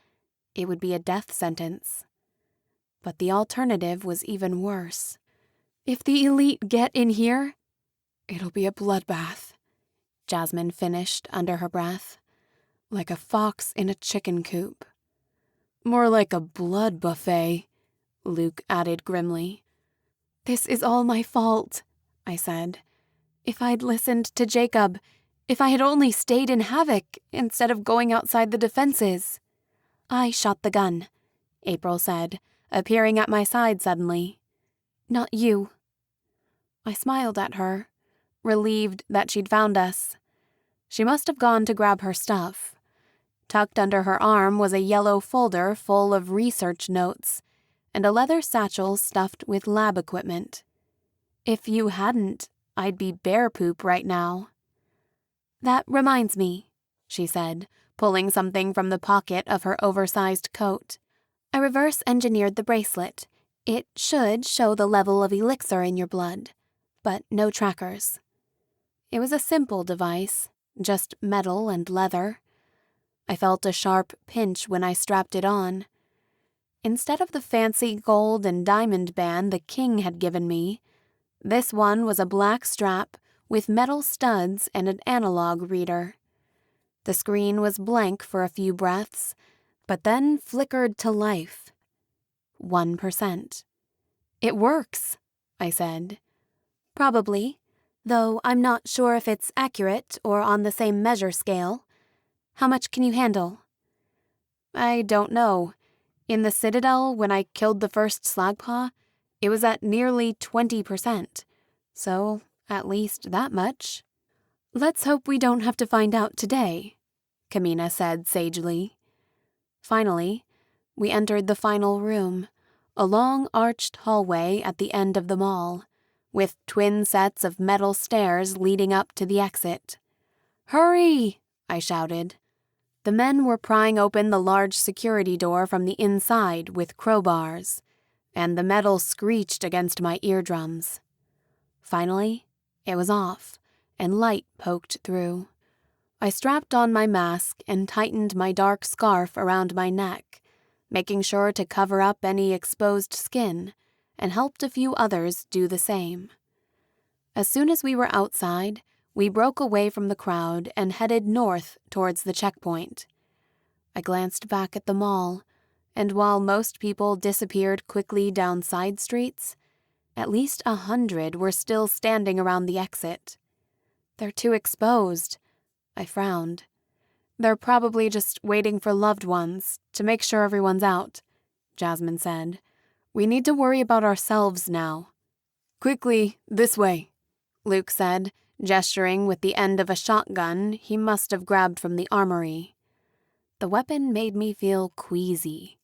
Speaker 3: it would be a death sentence. But the alternative was even worse.
Speaker 2: If the elite get in here, it'll be a bloodbath, Jasmine finished under her breath. Like a fox in a chicken coop.
Speaker 3: More like a blood buffet, Luke added grimly.
Speaker 2: This is all my fault, I said. If I'd listened to Jacob, if I had only stayed in Havoc instead of going outside the defenses.
Speaker 3: I shot the gun, April said, appearing at my side suddenly.
Speaker 2: Not you.
Speaker 3: I smiled at her, relieved that she'd found us. She must have gone to grab her stuff. Tucked under her arm was a yellow folder full of research notes and a leather satchel stuffed with lab equipment. If you hadn't, I'd be bear poop right now. That reminds me, she said, pulling something from the pocket of her oversized coat. I reverse engineered the bracelet. It should show the level of elixir in your blood, but no trackers. It was a simple device, just metal and leather. I felt a sharp pinch when I strapped it on. Instead of the fancy gold and diamond band the king had given me, this one was a black strap with metal studs and an analog reader. The screen was blank for a few breaths, but then flickered to life. 1%. It works, I said. Probably, though I'm not sure if it's accurate or on the same measure scale. How much can you handle? I don't know. In the Citadel, when I killed the first slagpaw, it was at nearly 20%. So, at least that much.
Speaker 2: Let's hope we don't have to find out today, Kamina said sagely.
Speaker 3: Finally, we entered the final room, a long arched hallway at the end of the mall, with twin sets of metal stairs leading up to the exit. Hurry! I shouted. The men were prying open the large security door from the inside with crowbars, and the metal screeched against my eardrums. Finally, it was off, and light poked through. I strapped on my mask and tightened my dark scarf around my neck, making sure to cover up any exposed skin, and helped a few others do the same. As soon as we were outside, we broke away from the crowd and headed north towards the checkpoint. I glanced back at the mall, and while most people disappeared quickly down side streets, at least 100 were still standing around the exit. They're too exposed, I frowned. They're probably just waiting for loved ones to make sure everyone's out, Jasmine said. We need to worry about ourselves now. Quickly, this way, Luke said, gesturing with the end of a shotgun he must have grabbed from the armory. The weapon made me feel queasy.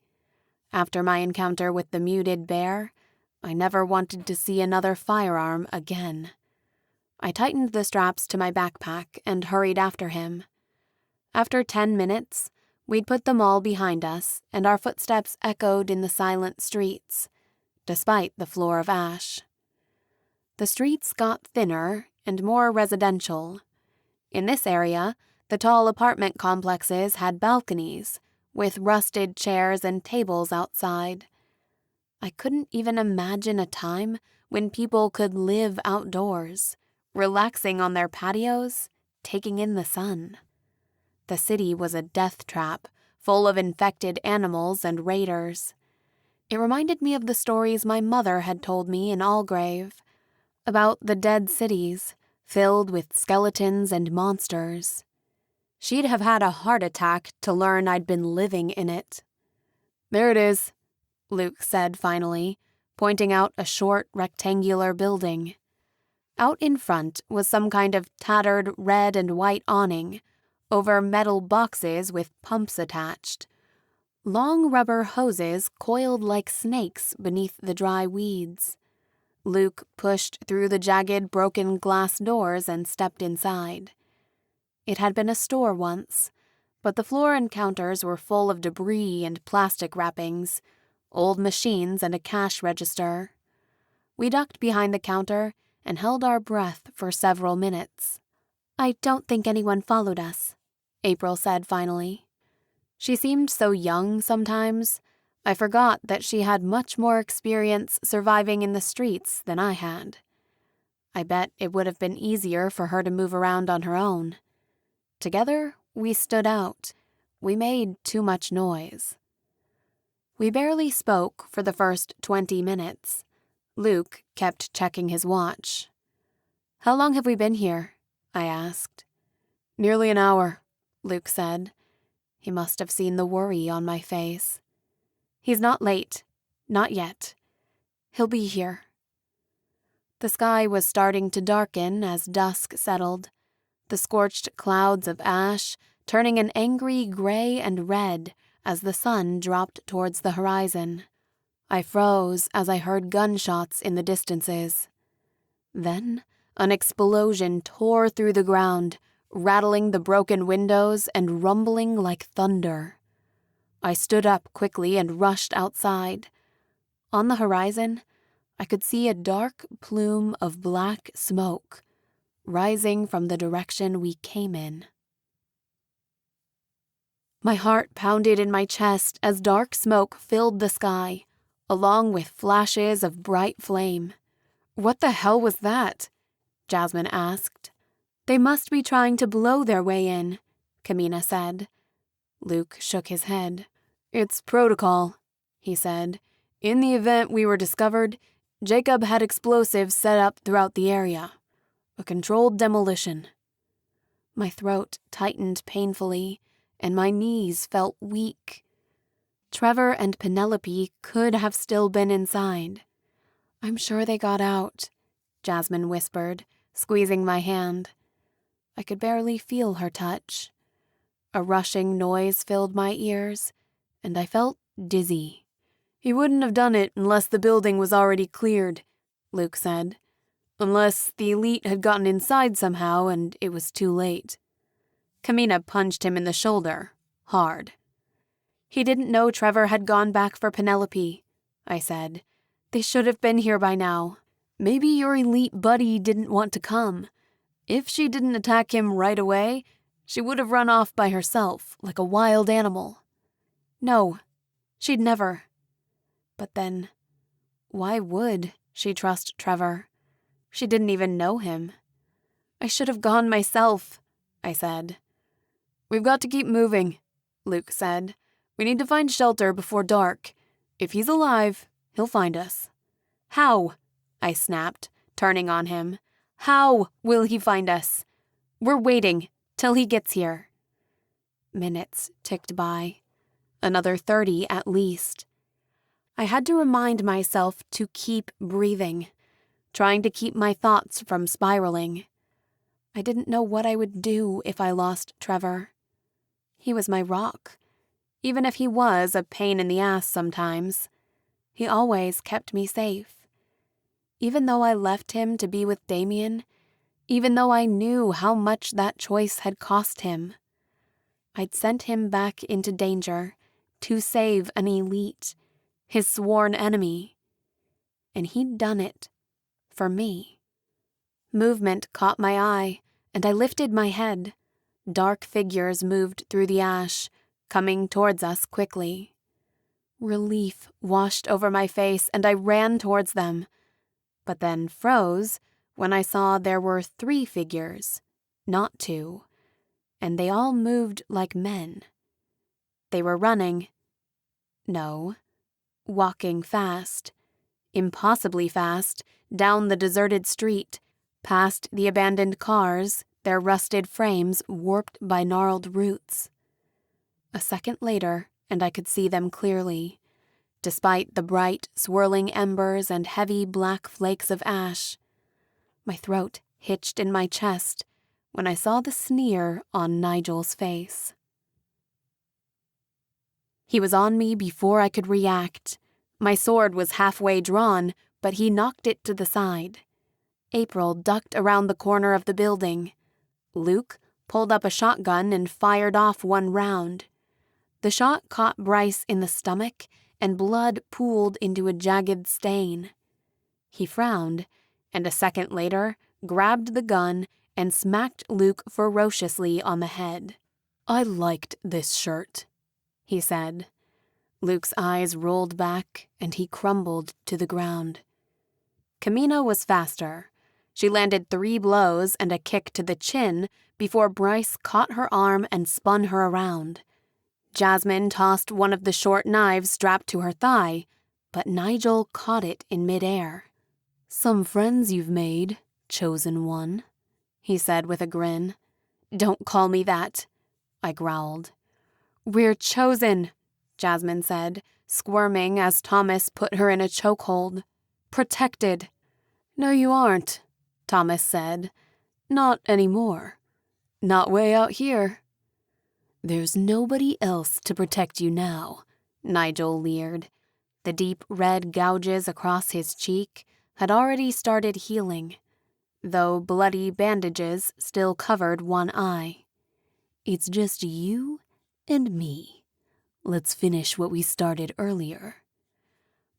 Speaker 3: After my encounter with the muted bear, I never wanted to see another firearm again. I tightened the straps to my backpack and hurried after him. After 10 minutes, we'd put them all behind us, and our footsteps echoed in the silent streets, despite the floor of ash. The streets got thinner and more residential. In this area, the tall apartment complexes had balconies, with rusted chairs and tables outside. I couldn't even imagine a time when people could live outdoors, relaxing on their patios, taking in the sun. The city was a death trap, full of infected animals and raiders.
Speaker 1: It reminded me of the stories my mother had told me in Algrave, about the dead cities, filled with skeletons and monsters. She'd have had a heart attack to learn I'd been living in it. "There it is," Luke said finally, pointing out a short, rectangular building. Out in front was some kind of tattered red and white awning, over metal boxes with pumps attached. Long rubber hoses coiled like snakes beneath the dry weeds. Luke pushed through the jagged, broken glass doors and stepped inside. It had been a store once, but the floor and counters were full of debris and plastic wrappings, old machines and a cash register. We ducked behind the counter and held our breath for several minutes. "I don't think anyone followed us," April said finally. She seemed so young sometimes. I forgot that she had much more experience surviving in the streets than I had. I bet it would have been easier for her to move around on her own. Together, we stood out. We made too much noise. We barely spoke for the first 20 minutes. Luke kept checking his watch. "How long have we been here?" I asked. "Nearly an hour," Luke said. He must have seen the worry on my face. "He's not late. Not yet. He'll be here." The sky was starting to darken as dusk settled, the scorched clouds of ash turning an angry gray and red as the sun dropped towards the horizon. I froze as I heard gunshots in the distances. Then an explosion tore through the ground, rattling the broken windows and rumbling like thunder. I stood up quickly and rushed outside. On the horizon, I could see a dark plume of black smoke rising from the direction we came in. My heart pounded in my chest as dark smoke filled the sky, along with flashes of bright flame. "What the hell was that?" Jasmine asked. "They must be trying to blow their way in," Kamina said. Luke shook his head. "It's protocol," he said. "In the event we were discovered, Jacob had explosives set up throughout the area. A controlled demolition." My throat tightened painfully, and my knees felt weak. Trevor and Penelope could have still been inside. "I'm sure they got out," Jasmine whispered, squeezing my hand. I could barely feel her touch. A rushing noise filled my ears, and I felt dizzy. "He wouldn't have done it unless the building was already cleared," Luke said. "Unless the elite had gotten inside somehow and it was too late." Kamina punched him in the shoulder, hard. "He didn't know Trevor had gone back for Penelope," I said. "They should have been here by now. Maybe your elite buddy didn't want to come. If she didn't attack him right away, she would have run off by herself, like a wild animal." "No, she'd never." But then, why would she trust Trevor? She didn't even know him. "I should have gone myself," I said. "We've got to keep moving," Luke said. "We need to find shelter before dark. If he's alive, he'll find us." "How?" I snapped, turning on him. "How will he find us? We're waiting till he gets here." Minutes ticked by. Another 30 at least. I had to remind myself to keep breathing, trying to keep my thoughts from spiraling. I didn't know what I would do if I lost Trevor. He was my rock. Even if he was a pain in the ass sometimes, he always kept me safe. Even though I left him to be with Damian, even though I knew how much that choice had cost him, I'd sent him back into danger to save an elite, his sworn enemy. And he'd done it for me. Movement caught my eye, and I lifted my head. Dark figures moved through the ash, coming towards us quickly. Relief washed over my face, and I ran towards them, but then froze when I saw there were 3 figures, not 2, and they all moved like men. They were running. No, walking fast, impossibly fast, down the deserted street, past the abandoned cars, their rusted frames warped by gnarled roots. A second later, and I could see them clearly, despite the bright, swirling embers and heavy black flakes of ash. My throat hitched in my chest when I saw the sneer on Nigel's face. He was on me before I could react. My sword was halfway drawn, but he knocked it to the side. April ducked around the corner of the building. Luke pulled up a shotgun and fired off one round. The shot caught Bryce in the stomach, and blood pooled into a jagged stain. He frowned, and a second later grabbed the gun and smacked Luke ferociously on the head. "I liked this shirt," he said. Luke's eyes rolled back, and he crumbled to the ground. Kamina was faster. She landed 3 blows and a kick to the chin before Bryce caught her arm and spun her around. Jasmine tossed one of the short knives strapped to her thigh, but Nigel caught it in midair. "Some friends you've made, chosen one," he said with a grin. "Don't call me that," I growled. "We're chosen," Jasmine said, squirming as Thomas put her in a chokehold. "Protected." "No, you aren't," Thomas said. "Not anymore. Not way out here." "There's nobody else to protect you now," Nigel leered. The deep red gouges across his cheek had already started healing, though bloody bandages still covered one eye. "It's just you and me. Let's finish what we started earlier."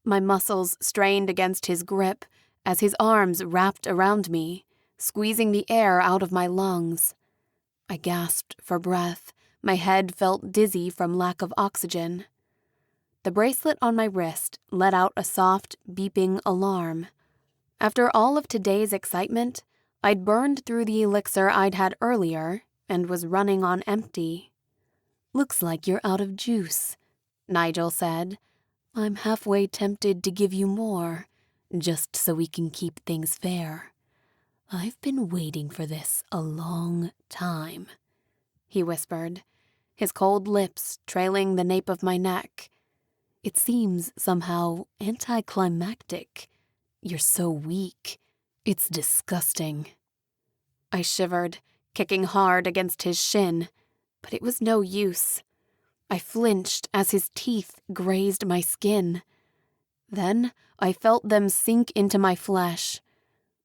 Speaker 1: My muscles strained against his grip as his arms wrapped around me, squeezing the air out of my lungs. I gasped for breath. My head felt dizzy from lack of oxygen. The bracelet on my wrist let out a soft, beeping alarm. After all of today's excitement, I'd burned through the elixir I'd had earlier and was running on empty. "Looks like you're out of juice," Nigel said. "I'm halfway tempted to give you more, just so we can keep things fair. I've been waiting for this a long time," he whispered, his cold lips trailing the nape of my neck. "It seems somehow anticlimactic. You're so weak. It's disgusting." I shivered, kicking hard against his shin, but it was no use. I flinched as his teeth grazed my skin. Then I felt them sink into my flesh.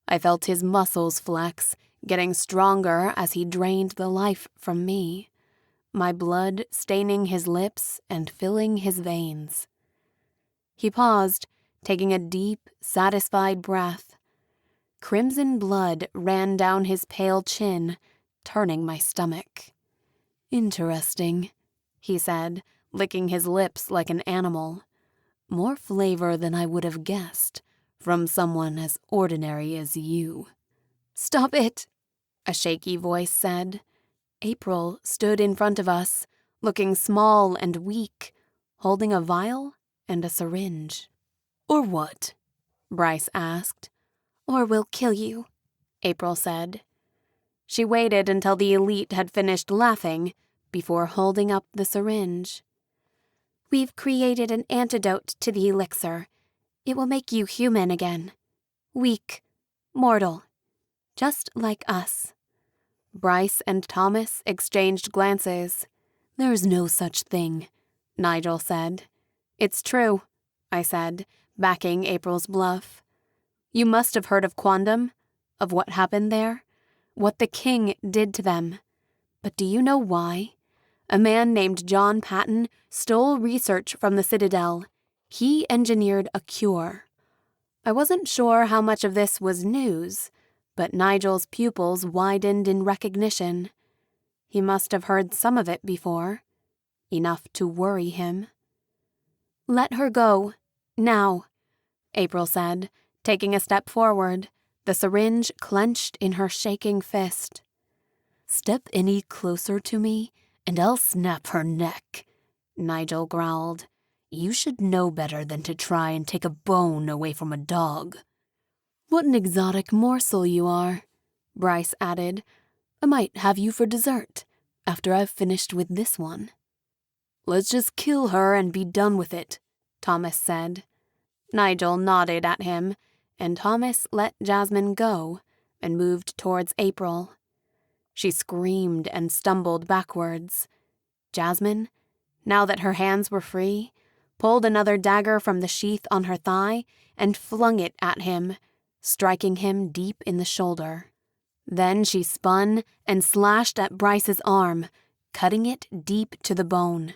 Speaker 1: I felt his muscles flex, getting stronger as he drained the life from me, my blood staining his lips and filling his veins. He paused, taking a deep, satisfied breath. Crimson blood ran down his pale chin, turning my stomach. "Interesting," he said, licking his lips like an animal. "More flavor than I would have guessed from someone as ordinary as you." "Stop it," a shaky voice said. April stood in front of us, looking small and weak, holding a vial and a syringe. "Or what?" Bryce asked. "Or we'll kill you," April said. She waited until the elite had finished laughing before holding up the syringe. "We've created an antidote to the elixir. It will make you human again. Weak, mortal, just like us." Bryce and Thomas exchanged glances. "There's no such thing," Nigel said. "It's true," I said, backing April's bluff. "You must have heard of Quondam, of what happened there, what the king did to them. But do you know why? A man named John Patton stole research from the Citadel. He engineered a cure." I wasn't sure how much of this was news, but Nigel's pupils widened in recognition. He must have heard some of it before, enough to worry him. "Let her go, now," April said, taking a step forward, the syringe clenched in her shaking fist. "Step any closer to me, and I'll snap her neck," Nigel growled.
Speaker 4: You should know better than to try and take a bone away from a dog."
Speaker 3: "What an exotic morsel you are," Bryce added. "I might have you for dessert, after I've finished with this one."
Speaker 2: "Let's just kill her and be done with it," Thomas said. Nigel nodded at him, and Thomas let Jasmine go and moved towards April. She screamed and stumbled backwards. Jasmine, now that her hands were free, pulled another dagger from the sheath on her thigh and flung it at him, striking him deep in the shoulder. Then she spun and slashed at Bryce's arm, cutting it deep to the bone.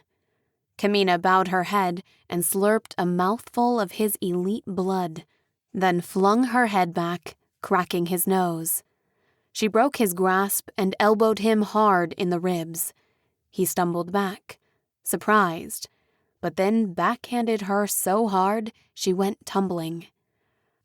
Speaker 2: Kamina bowed her head and slurped a mouthful of his elite blood, then flung her head back, cracking his nose. She broke his grasp and elbowed him hard in the ribs. He stumbled back, surprised, but then backhanded her so hard she went tumbling.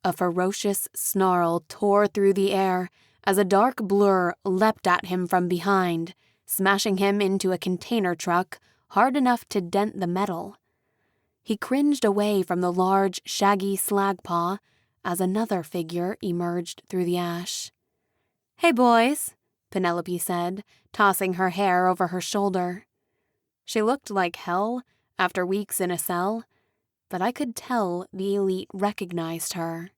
Speaker 2: A ferocious snarl tore through the air as a dark blur leapt at him from behind, smashing him into a container truck hard enough to dent the metal. He cringed away from the large, shaggy slag paw as another figure emerged through the ash. "Hey, boys," Penelope said, tossing her hair over her shoulder. She looked like hell after weeks in a cell, but I could tell the elite recognized her.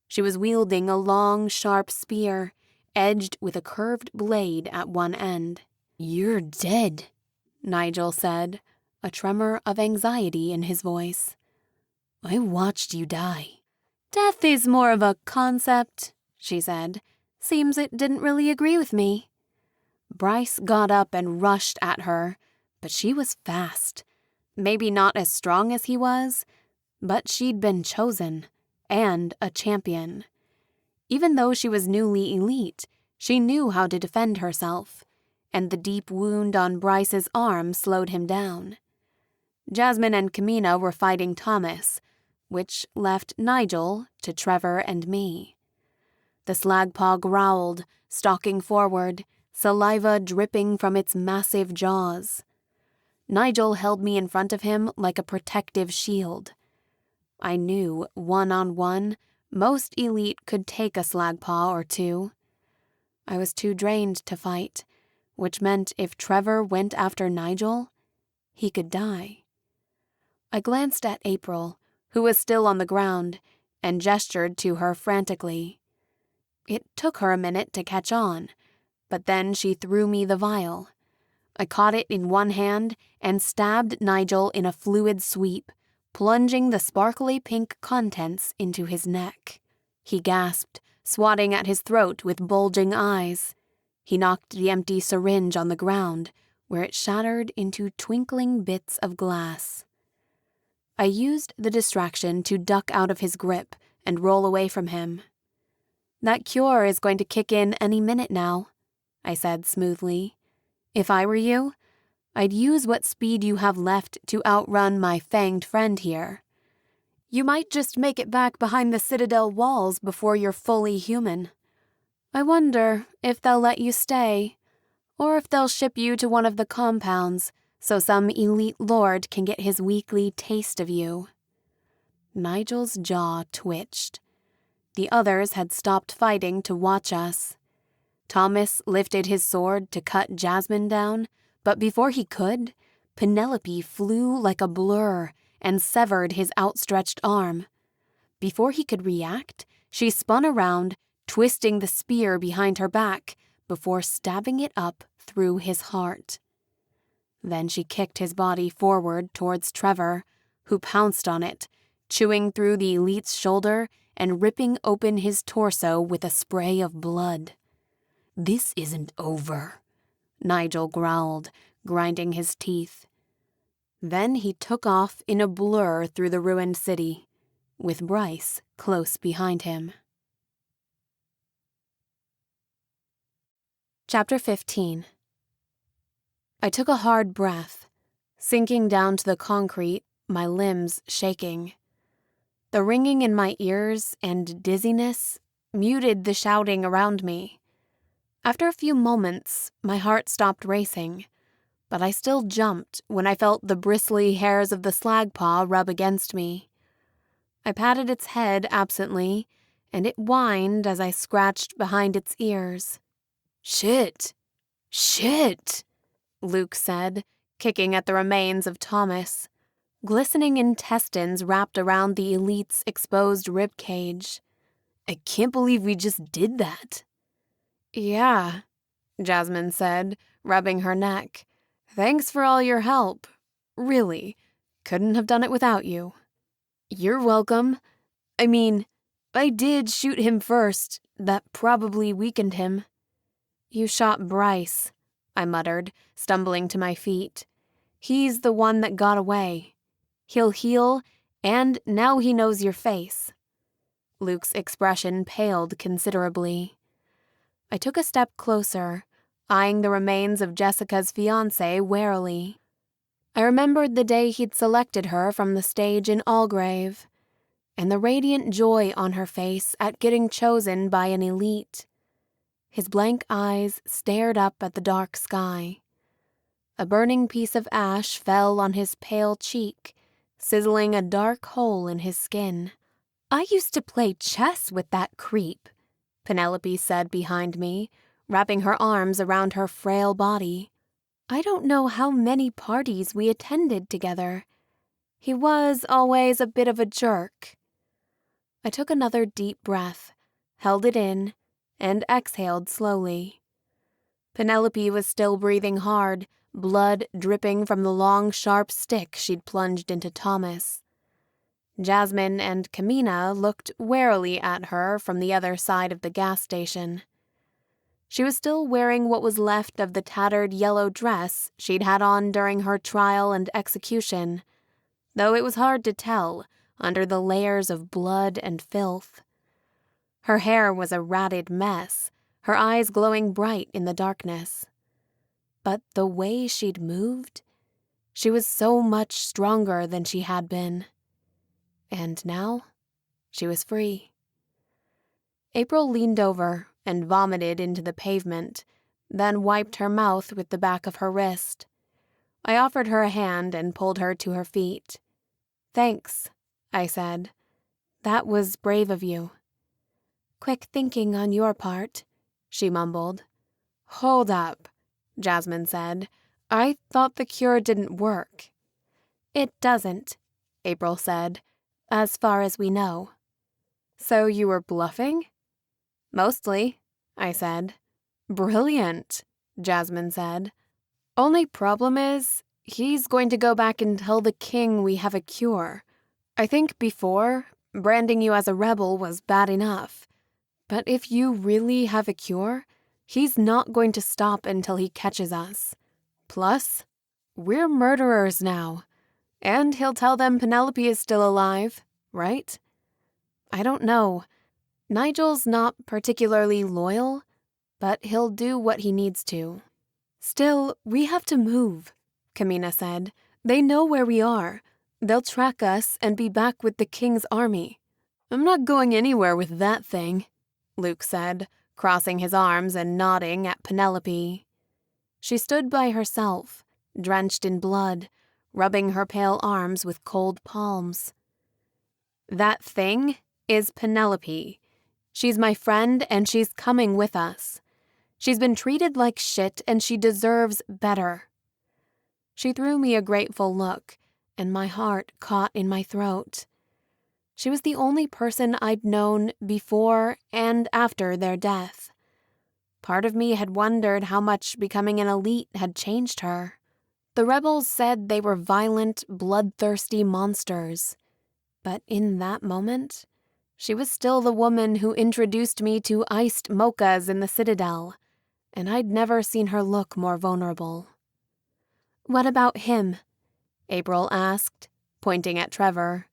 Speaker 2: She was wielding a long, sharp spear, edged with a curved blade at one end.
Speaker 4: "You're dead,"
Speaker 2: Nigel said, a tremor of anxiety in his voice.
Speaker 4: "I watched you die."
Speaker 2: "Death is more of a concept," she said. "Seems it didn't really agree with me." Bryce got up and rushed at her, but she was fast. Maybe not as strong as he was, but she'd been chosen, and a champion. Even though she was newly elite, she knew how to defend herself, and the deep wound on Bryce's arm slowed him down. Jasmine and Kamina were fighting Thomas, which left Nigel to Trevor and me. The slagpaw growled, stalking forward, saliva dripping from its massive jaws. Nigel held me in front of him like a protective shield. I knew, one-on-one, most elite could take a slagpaw or two. I was too drained to fight, which meant if Trevor went after Nigel, he could die. I glanced at April, who was still on the ground, and gestured to her frantically. It took her a minute to catch on, but then she threw me the vial. I caught it in one hand and stabbed Nigel in a fluid sweep, plunging the sparkly pink contents into his neck. He gasped, swatting at his throat with bulging eyes. He knocked the empty syringe on the ground, where it shattered into twinkling bits of glass. I used the distraction to duck out of his grip and roll away from him. "That cure is going to kick in any minute now," I said smoothly. "If I were you, I'd use what speed you have left to outrun my fanged friend here. You might just make it back behind the Citadel walls before you're fully human. I wonder if they'll let you stay, or if they'll ship you to one of the compounds so some elite lord can get his weekly taste of you." Nigel's jaw twitched. The others had stopped fighting to watch us. Thomas lifted his sword to cut Jasmine down, but before he could, Penelope flew like a blur and severed his outstretched arm. Before he could react, she spun around, twisting the spear behind her back before stabbing it up through his heart. Then she kicked his body forward towards Trevor, who pounced on it, chewing through the elite's shoulder and ripping open his torso with a spray of blood.
Speaker 4: "This isn't over,"
Speaker 2: Nigel growled, grinding his teeth. Then he took off in a blur through the ruined city, with Bryce close behind him. Chapter 15. I took a hard breath, sinking down to the concrete, my limbs shaking. The ringing in my ears and dizziness muted the shouting around me. After a few moments, my heart stopped racing,
Speaker 1: but I still jumped when I felt the bristly hairs of the slag paw rub against me. I patted its head absently, and it whined as I scratched behind its ears.
Speaker 4: Shit! Shit!
Speaker 1: Luke said, kicking at the remains of Thomas. Glistening intestines wrapped around the elite's exposed ribcage.
Speaker 4: I can't believe we just did that.
Speaker 1: Yeah, Jasmine said, rubbing her neck. Thanks for all your help. Really, couldn't have done it without you.
Speaker 4: You're welcome. I mean, I did shoot him first. That probably weakened him.
Speaker 1: You shot Bryce, I muttered, stumbling to my feet. He's the one that got away. He'll heal, and now he knows your face. Luke's expression paled considerably. I took a step closer, eyeing the remains of Jessica's fiancé warily. I remembered the day he'd selected her from the stage in Algrave, and the radiant joy on her face at getting chosen by an elite. His blank eyes stared up at the dark sky. A burning piece of ash fell on his pale cheek, sizzling a dark hole in his skin. I used to play chess with that creep, Penelope said behind me, wrapping her arms around her frail body. I don't know how many parties we attended together. He was always a bit of a jerk. I took another deep breath, held it in, and exhaled slowly. Penelope was still breathing hard, blood dripping from the long, sharp stick she'd plunged into Thomas. Jasmine and Kamina looked warily at her from the other side of the gas station. She was still wearing what was left of the tattered yellow dress she'd had on during her trial and execution, though it was hard to tell under the layers of blood and filth. Her hair was a ratted mess, her eyes glowing bright in the darkness. But the way she'd moved, she was so much stronger than she had been. And now, she was free. April leaned over and vomited into the pavement, then wiped her mouth with the back of her wrist. I offered her a hand and pulled her to her feet. Thanks, I said. That was brave of you. Quick thinking on your part, she mumbled. Hold up, Jasmine said. I thought the cure didn't work. It doesn't, April said, as far as we know. So you were bluffing? Mostly, I said. Brilliant, Jasmine said. Only problem is, he's going to go back and tell the king we have a cure. I think before, branding you as a rebel was bad enough. But if you really have a cure, he's not going to stop until he catches us. Plus, we're murderers now. And he'll tell them Penelope is still alive, right? I don't know. Nigel's not particularly loyal, but he'll do what he needs to. Still, we have to move, Kamina said. They know where we are. They'll track us and be back with the king's army. I'm not going anywhere with that thing, Luke said, crossing his arms and nodding at Penelope. She stood by herself, drenched in blood, rubbing her pale arms with cold palms. That thing is Penelope. She's my friend and she's coming with us. She's been treated like shit and she deserves better. She threw me a grateful look, and my heart caught in my throat. She was the only person I'd known before and after their death. Part of me had wondered how much becoming an elite had changed her. The rebels said they were violent, bloodthirsty monsters. But in that moment, she was still the woman who introduced me to iced mochas in the Citadel, and I'd never seen her look more vulnerable. What about him? April asked, pointing at Trevor.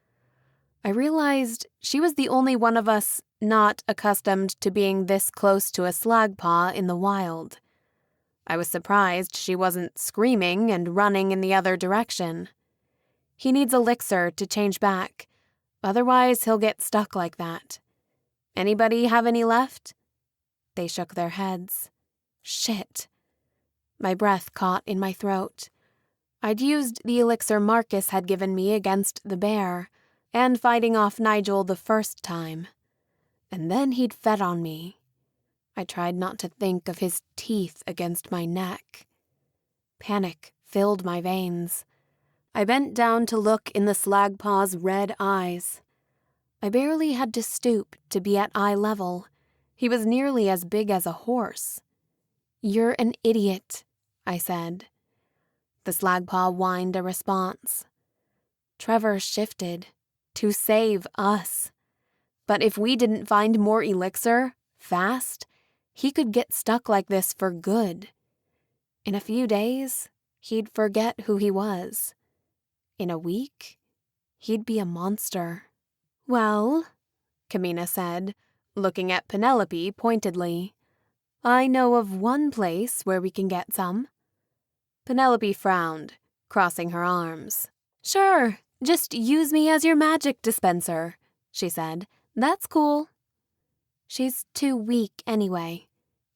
Speaker 1: I realized she was the only one of us not accustomed to being this close to a slagpaw in the wild. I was surprised she wasn't screaming and running in the other direction. He needs elixir to change back, otherwise he'll get stuck like that. Anybody have any left? They shook their heads. Shit. My breath caught in my throat. I'd used the elixir Marcus had given me against the bear, and fighting off Nigel the first time. And then he'd fed on me. I tried not to think of his teeth against my neck. Panic filled my veins. I bent down to look in the slagpaw's red eyes. I barely had to stoop to be at eye level. He was nearly as big as a horse. "You're an idiot," I said. The slagpaw whined a response. Trevor shifted to save us. But if we didn't find more elixir, fast, he could get stuck like this for good. In a few days, he'd forget who he was. In a week, he'd be a monster. "Well," Kamina said, looking at Penelope pointedly, "I know of one place where we can get some." Penelope frowned, crossing her arms. "Sure, just use me as your magic dispenser," she said. "That's cool." "She's too weak anyway,"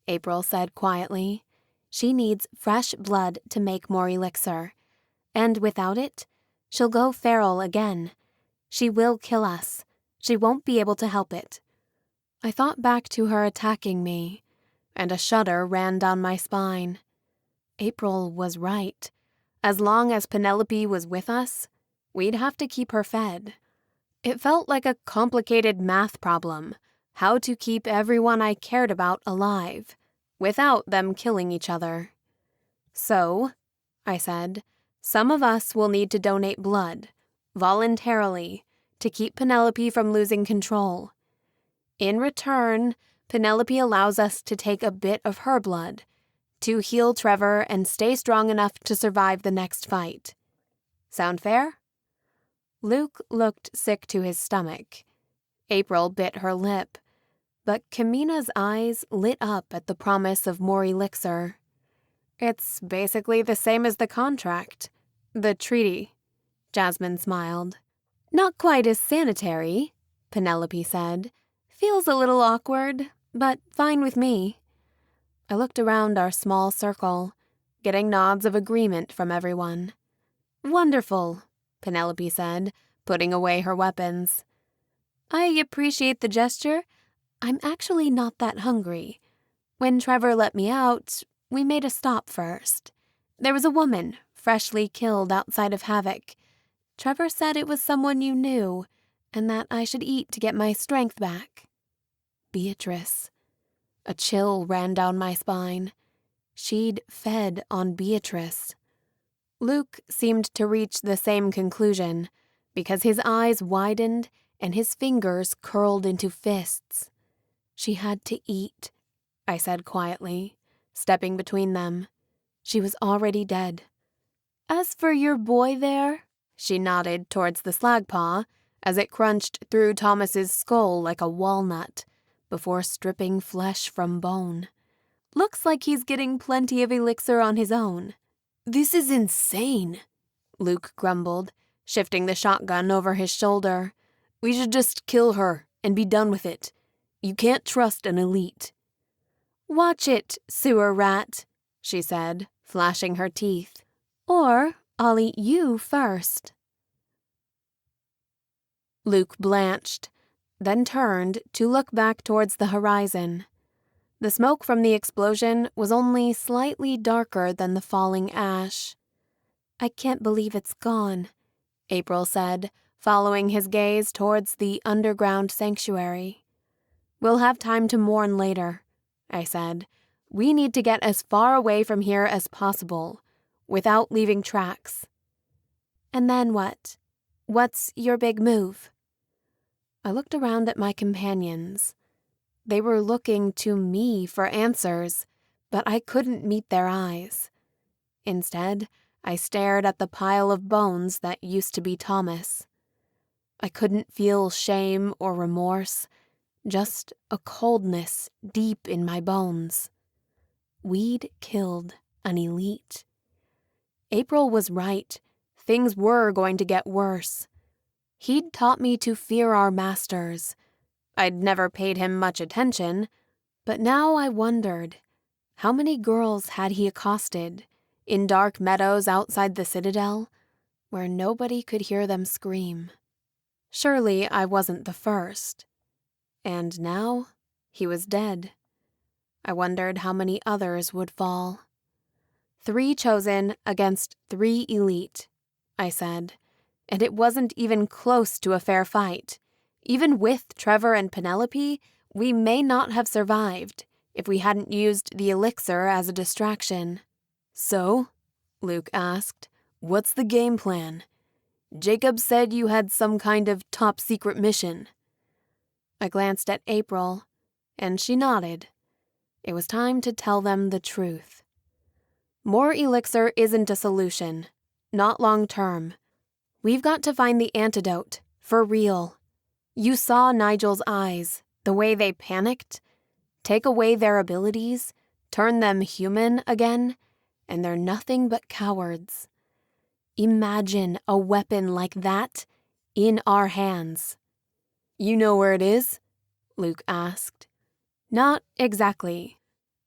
Speaker 1: April said quietly. "She needs fresh blood to make more elixir. And without it, she'll go feral again. She will kill us. She won't be able to help it." I thought back to her attacking me, and a shudder ran down my spine. April was right. As long as Penelope was with us, we'd have to keep her fed. It felt like a complicated math problem, how to keep everyone I cared about alive, without them killing each other. "So," I said, "some of us will need to donate blood, voluntarily, to keep Penelope from losing control. In return, Penelope allows us to take a bit of her blood, to heal Trevor and stay strong enough to survive the next fight. Sound fair?" Luke looked sick to his stomach. April bit her lip, but Kamina's eyes lit up at the promise of more elixir. "It's basically the same as the contract. The treaty," Jasmine smiled. "Not quite as sanitary," Penelope said. "Feels a little awkward, but fine with me." I looked around our small circle, getting nods of agreement from everyone. "Wonderful," Penelope said, putting away her weapons. "I appreciate the gesture. I'm actually not that hungry. When Trevor let me out, we made a stop first. There was a woman freshly killed outside of Havoc. Trevor said it was someone you knew, and that I should eat to get my strength back." Beatrice. A chill ran down my spine. She'd fed on Beatrice. Luke seemed to reach the same conclusion, because his eyes widened and his fingers curled into fists. "She had to eat," I said quietly, stepping between them. "She was already dead." "As for your boy there," she nodded towards the slagpaw as it crunched through Thomas's skull like a walnut, before stripping flesh from bone. "Looks like he's getting plenty of elixir on his own." "This is insane," Luke grumbled, shifting the shotgun over his shoulder. "We should just kill her and be done with it. You can't trust an elite." "Watch it, sewer rat," she said, flashing her teeth. "Or I'll eat you first." Luke blanched, then turned to look back towards the horizon. The smoke from the explosion was only slightly darker than the falling ash. "I can't believe it's gone," April said, following his gaze towards the underground sanctuary. "We'll have time to mourn later," I said. "We need to get as far away from here as possible, without leaving tracks." "And then what? What's your big move?" I looked around at my companions. They were looking to me for answers, but I couldn't meet their eyes. Instead, I stared at the pile of bones that used to be Thomas. I couldn't feel shame or remorse, just a coldness deep in my bones. We'd killed an elite. April was right. Things were going to get worse. He'd taught me to fear our masters. I'd never paid him much attention, but now I wondered,
Speaker 3: How many girls had he accosted, in dark meadows outside the Citadel, where nobody could hear them scream? Surely I wasn't the first. And now, he was dead. I wondered how many others would fall. 3 chosen against 3 elite, I said, and it wasn't even close to a fair fight. Even with Trevor and Penelope, we may not have survived if we hadn't used the elixir as a distraction.
Speaker 4: So, Luke asked, what's the game plan? Jacob said you had some kind of top-secret mission.
Speaker 3: I glanced at April, and she nodded. It was time to tell them the truth. More elixir isn't a solution, not long-term. We've got to find the antidote, for real. You saw Nigel's eyes, the way they panicked. Take away their abilities, turn them human again, and they're nothing but cowards. Imagine a weapon like that in our hands.
Speaker 4: You know where it is? Luke asked.
Speaker 3: Not exactly.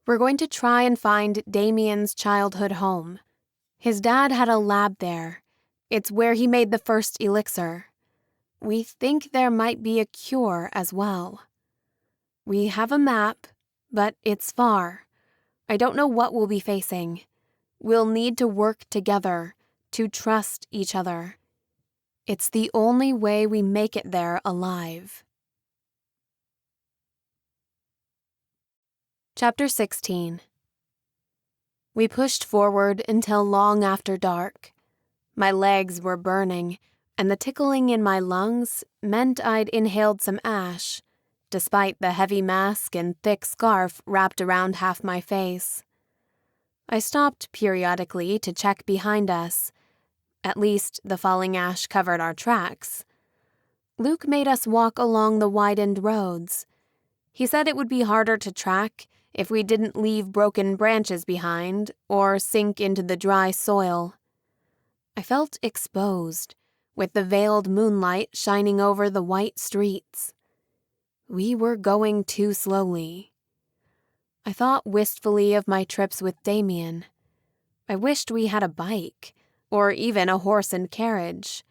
Speaker 3: We're going to try and find Damian's childhood home. His dad had a lab there. It's where he made the first elixir. We think there might be a cure as well. We have a map, but it's far. I don't know what we'll be facing. We'll need to work together, to trust each other. It's the only way we make it there alive. Chapter 16. We pushed forward until long after dark. My legs were burning, and the tickling in my lungs meant I'd inhaled some ash, despite the heavy mask and thick scarf wrapped around half my face. I stopped periodically to check behind us. At least the falling ash covered our tracks. Luke made us walk along the widened roads. He said it would be harder to track if we didn't leave broken branches behind or sink into the dry soil. I felt exposed, with the veiled moonlight shining over the white streets. We were going too slowly. I thought wistfully of my trips with Damien. I wished we had a bike, or even a horse and carriage.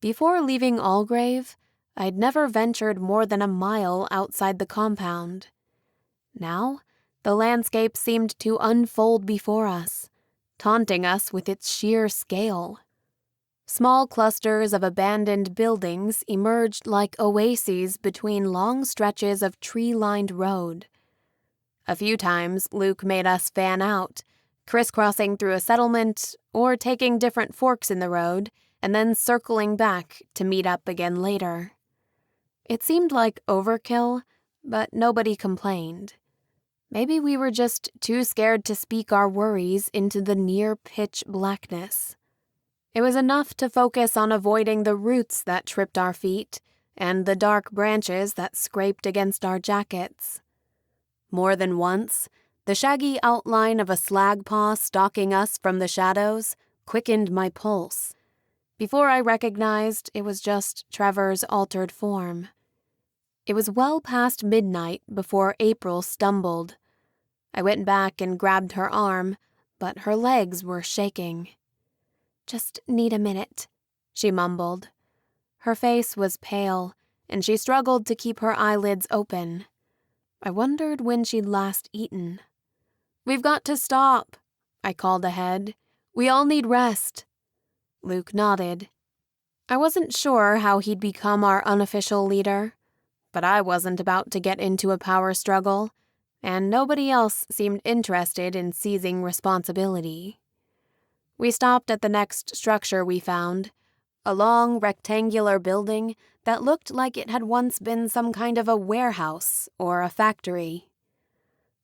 Speaker 3: Before leaving Allgrave, I'd never ventured more than a mile outside the compound. Now, the landscape seemed to unfold before us, taunting us with its sheer scale. Small clusters of abandoned buildings emerged like oases between long stretches of tree-lined road. A few times, Luke made us fan out, crisscrossing through a settlement or taking different forks in the road and then circling back to meet up again later. It seemed like overkill, but nobody complained. Maybe we were just too scared to speak our worries into the near-pitch blackness. It was enough to focus on avoiding the roots that tripped our feet and the dark branches that scraped against our jackets. More than once, the shaggy outline of a slag paw stalking us from the shadows quickened my pulse. Before I recognized it was just Trevor's altered form. It was well past midnight before April stumbled. I went back and grabbed her arm, but her legs were shaking. "Just need a minute," she mumbled. Her face was pale, and she struggled to keep her eyelids open. I wondered when she'd last eaten. "We've got to stop," I called ahead. "We all need rest." Luke nodded. I wasn't sure how he'd become our unofficial leader, but I wasn't about to get into a power struggle, and nobody else seemed interested in seizing responsibility. We stopped at the next structure we found, a long rectangular building that looked like it had once been some kind of a warehouse or a factory.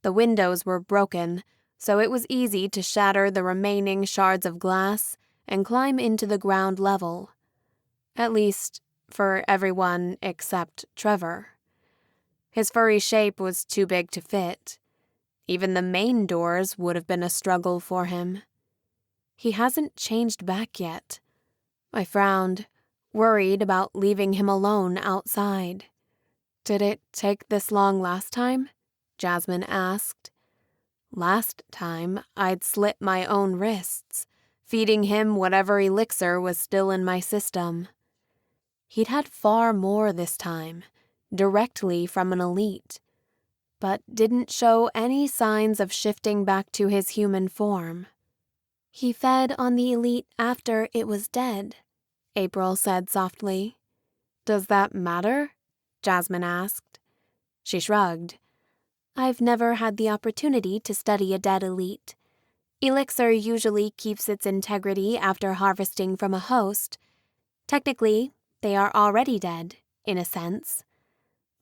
Speaker 3: The windows were broken, so it was easy to shatter the remaining shards of glass and climb into the ground level. At least, for everyone except Trevor. His furry shape was too big to fit. Even the main doors would have been a struggle for him. He hasn't changed back yet. I frowned, worried about leaving him alone outside. "Did it take this long last time?" Jasmine asked. Last time, I'd slit my own wrists, feeding him whatever elixir was still in my system. He'd had far more this time, directly from an elite, but didn't show any signs of shifting back to his human form.
Speaker 2: He fed on the elite after it was dead, April said softly.
Speaker 3: Does that matter? Jasmine asked. She shrugged.
Speaker 2: I've never had the opportunity to study a dead elite. Elixir usually keeps its integrity after harvesting from a host. Technically, they are already dead, in a sense.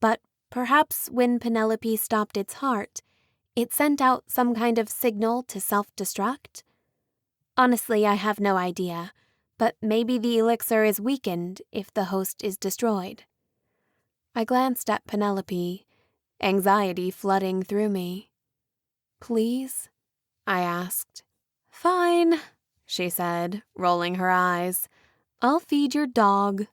Speaker 2: But perhaps when Penelope stopped its heart, it sent out some kind of signal to self-destruct? Honestly, I have no idea, but maybe the elixir is weakened if the host is destroyed.
Speaker 3: I glanced at Penelope, anxiety flooding through me. Please? I asked.
Speaker 1: Fine, she said, rolling her eyes. I'll feed your dog.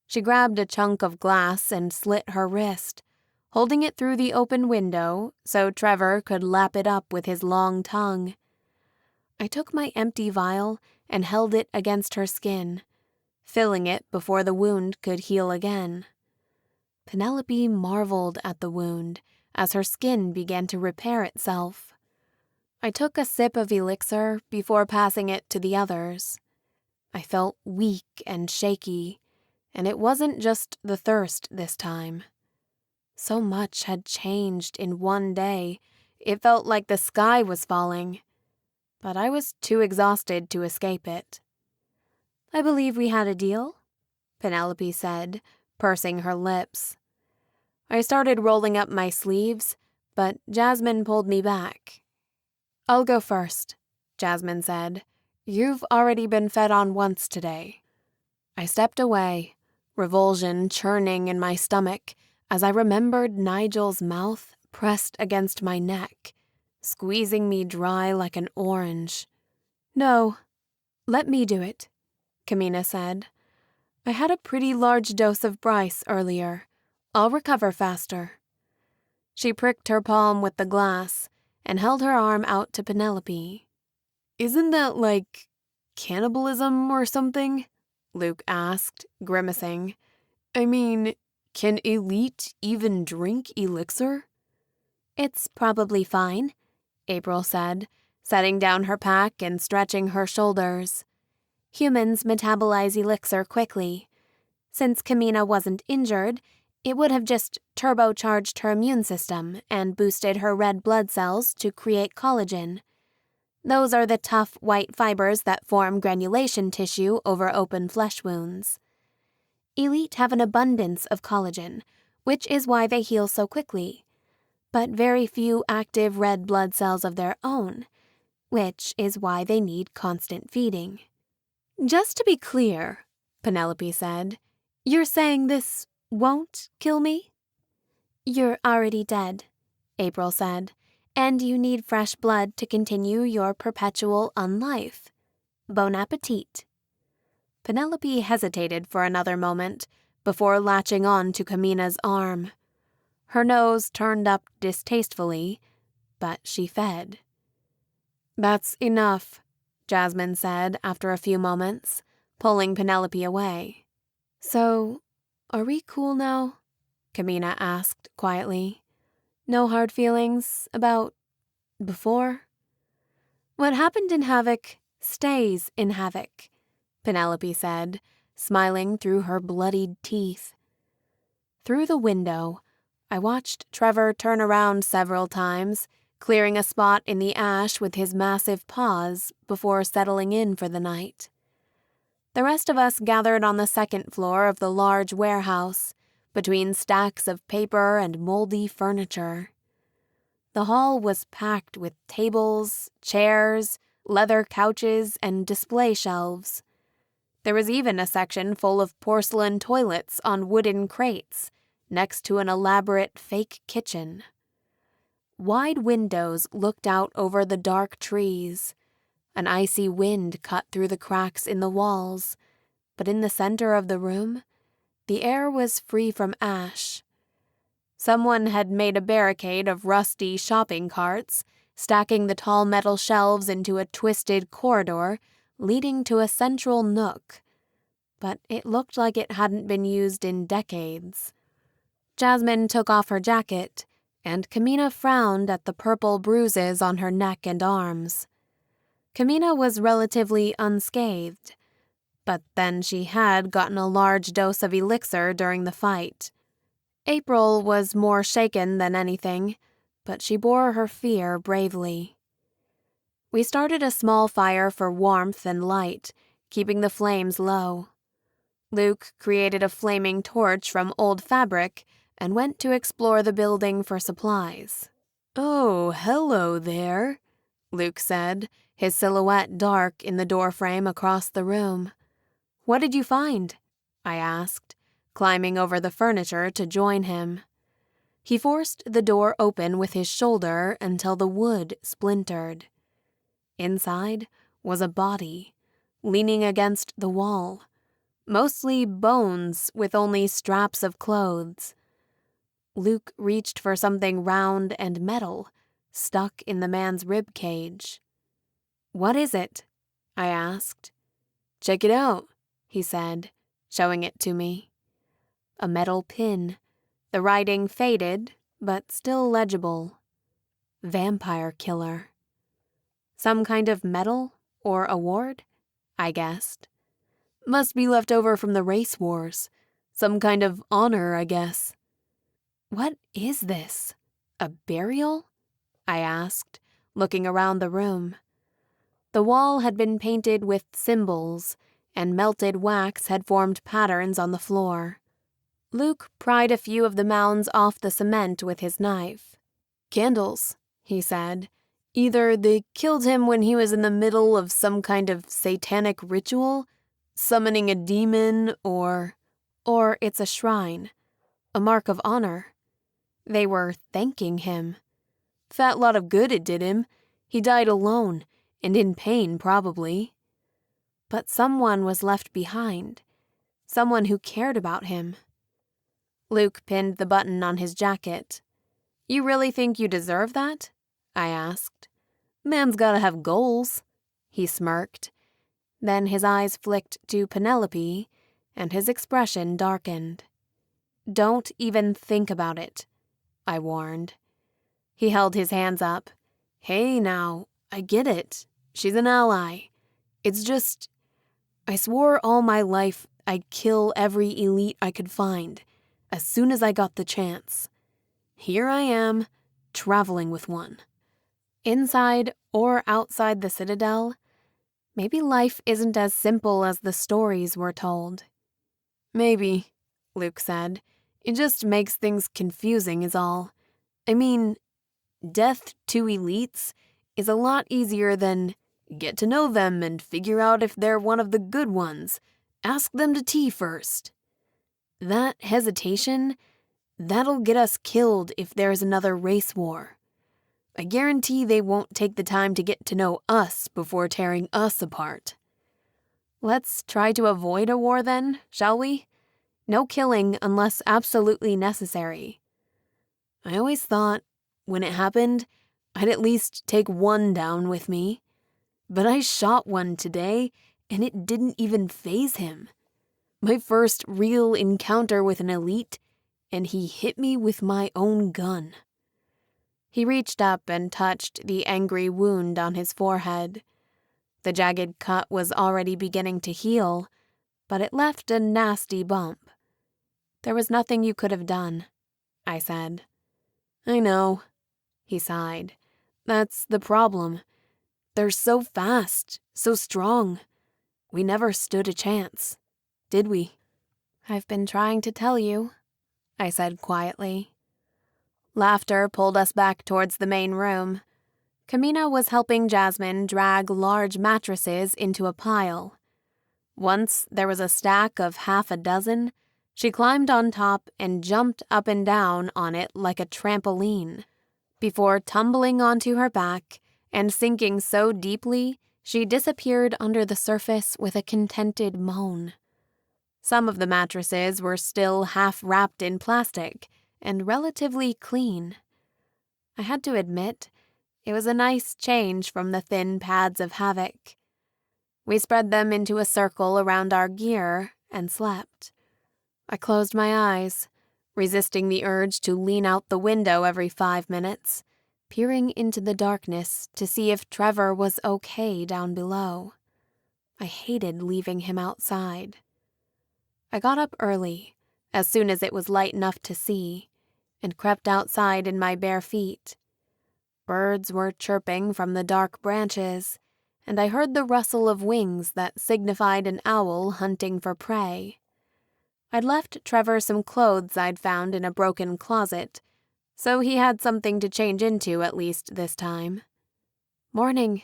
Speaker 1: She grabbed a chunk of glass and slit her wrist, holding it through the open window so Trevor could lap it up with his long tongue. I took my empty vial and held it against her skin, filling it before the wound could heal again. Penelope marveled at the wound as her skin began to repair itself. I took a sip of elixir before passing it to the others. I felt weak and shaky, and it wasn't just the thirst this time. So much had changed in one day, it felt like the sky was falling. But I was too exhausted to escape it.
Speaker 2: I believe we had a deal,
Speaker 1: Penelope said, pursing her lips. I started rolling up my sleeves, but Jasmine pulled me back. I'll go first, Jasmine said. You've already been fed on once today. I stepped away, revulsion churning in my stomach as I remembered Nigel's mouth pressed against my neck, squeezing me dry like an orange. No, let me do it, Kamina said. I had a pretty large dose of Bryce earlier. I'll recover faster. She pricked her palm with the glass and held her arm out to Penelope. Isn't that like cannibalism or something? Luke asked, grimacing. I mean, can elite even drink elixir?
Speaker 2: It's probably fine,
Speaker 1: April said, setting down her pack and stretching her shoulders.
Speaker 2: Humans metabolize elixir quickly. Since Kamina wasn't injured, it would have just turbocharged her immune system and boosted her red blood cells to create collagen. Those are the tough white fibers that form granulation tissue over open flesh wounds. Elite have an abundance of collagen, which is why they heal so quickly, but very few active red blood cells of their own, which is why they need constant feeding.
Speaker 1: Just to be clear, Penelope said, you're saying this won't kill me?
Speaker 2: You're already dead, April said, and you need fresh blood to continue your perpetual unlife. Bon appetit.
Speaker 1: Penelope hesitated for another moment before latching on to Kamina's arm. Her nose turned up distastefully, but she fed. That's enough, Jasmine said after a few moments, pulling Penelope away. So, are we cool now? Kamina asked quietly. No hard feelings about before? What happened in Havoc stays in Havoc, Penelope said, smiling through her bloodied teeth. Through the window, I watched Trevor turn around several times, clearing a spot in the ash with his massive paws before settling in for the night. The rest of us gathered on the second floor of the large warehouse, between stacks of paper and moldy furniture. The hall was packed with tables, chairs, leather couches, and display shelves. There was even a section full of porcelain toilets on wooden crates, next to an elaborate fake kitchen. Wide windows looked out over the dark trees. An icy wind cut through the cracks in the walls, but in the center of the room, the air was free from ash. Someone had made a barricade of rusty shopping carts
Speaker 2: stacking the tall metal shelves into a twisted corridor leading to a central nook. But it looked like it hadn't been used in decades. Jasmine took off her jacket, and Kamina frowned at the purple bruises on her neck and arms. Kamina was relatively unscathed, but then she had gotten a large dose of elixir during the fight. April was more shaken than anything, but she bore her fear bravely. We started a small fire for warmth and light, keeping the flames low. Luke created a flaming torch from old fabric and went to explore the building for supplies.
Speaker 3: "Oh, hello there," Luke said, his silhouette dark in the doorframe across the room.
Speaker 2: "What did you find?" I asked, climbing over the furniture to join him. He forced the door open with his shoulder until the wood splintered. Inside was a body, leaning against the wall, mostly bones with only straps of clothes. Luke reached for something round and metal, stuck in the man's rib cage. "What is it?" I asked.
Speaker 3: "Check it out,"
Speaker 2: he said, showing it to me. A metal pin, the writing faded, but still legible. Vampire killer. Some kind of medal or award? I guessed.
Speaker 3: "Must be left over from the race wars. Some kind of honor, I guess."
Speaker 2: "What is this? A burial?" I asked, looking around the room. The wall had been painted with symbols, and melted wax had formed patterns on the floor. Luke pried a few of the mounds off the cement with his knife.
Speaker 3: "Candles," he said. "Either they killed him when he was in the middle of some kind of satanic ritual, summoning a demon,
Speaker 2: Or it's a shrine, a mark of honor. They were thanking him.
Speaker 3: Fat lot of good it did him. He died alone, and in pain, probably."
Speaker 2: But someone was left behind, someone who cared about him. Luke pinned the button on his jacket. "You really think you deserve that?" I asked.
Speaker 3: "Man's gotta have goals,"
Speaker 2: he smirked. Then his eyes flicked to Penelope, and his expression darkened. "Don't even think about it," I warned. He held his hands up.
Speaker 3: "Hey now, I get it. She's an ally. It's just, I swore all my life I'd kill every elite I could find, as soon as I got the chance. Here I am, traveling with one."
Speaker 2: Inside or outside the Citadel, maybe life isn't as simple as the stories we're told.
Speaker 3: "Maybe," Luke said. "It just makes things confusing is all. I mean, death to elites is a lot easier than get to know them and figure out if they're one of the good ones. Ask them to tea first. That hesitation, that'll get us killed if there's another race war. I guarantee they won't take the time to get to know us before tearing us apart."
Speaker 2: "Let's try to avoid a war then, shall we? No killing unless absolutely necessary."
Speaker 3: "I always thought, when it happened, I'd at least take one down with me. But I shot one today, and it didn't even faze him. My first real encounter with an elite, and he hit me with my own gun."
Speaker 2: He reached up and touched the angry wound on his forehead. The jagged cut was already beginning to heal, but it left a nasty bump. "There was nothing you could have done," I said.
Speaker 3: "I know," he sighed. "That's the problem. They're so fast, so strong. We never stood a chance, did we?"
Speaker 2: "I've been trying to tell you," I said quietly. Laughter pulled us back towards the main room. Kamina was helping Jasmine drag large mattresses into a pile. Once there was a stack of half a dozen, she climbed on top and jumped up and down on it like a trampoline, before tumbling onto her back and sinking so deeply she disappeared under the surface with a contented moan. Some of the mattresses were still half wrapped in plastic and relatively clean. I had to admit,
Speaker 1: It was a nice change from the thin pads of Havoc. We spread them into a circle around our gear and slept. I closed my eyes, resisting the urge to lean out the window every 5 minutes, peering into the darkness to see if Trevor was okay down below. I hated leaving him outside. I got up early, as soon as it was light enough to see, and crept outside in my bare feet. Birds were chirping from the dark branches, and I heard the rustle of wings that signified an owl hunting for prey. I'd left Trevor some clothes I'd found in a broken closet, so he had something to change into at least this time. "Morning,"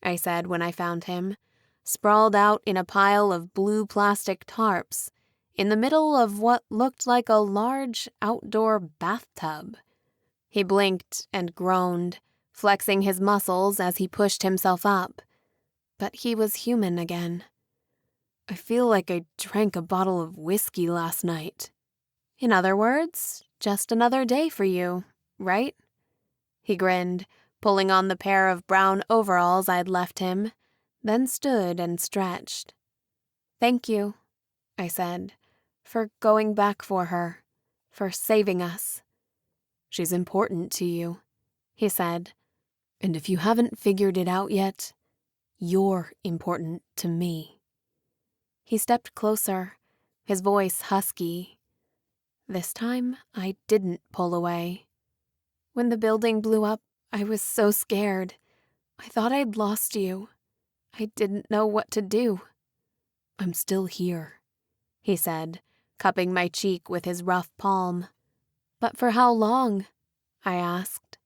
Speaker 1: I said when I found him, sprawled out in a pile of blue plastic tarps, in the middle of what looked like a large outdoor bathtub. He blinked and groaned, flexing his muscles as he pushed himself up. But he was human again. "I feel like I drank a bottle of whiskey last night." "In other words, just another day for you, right?" He grinned, pulling on the pair of brown overalls I'd left him, then stood and stretched. "Thank you," I said, "for going back for her, for saving us." "She's important to you," he said. "And if you haven't figured it out yet, you're important to me." He stepped closer, his voice husky. This time, I didn't pull away. "When the building blew up, I was so scared. I thought I'd lost you. I didn't know what to do." "I'm still here," he said, cupping my cheek with his rough palm. "But for how long?" I asked.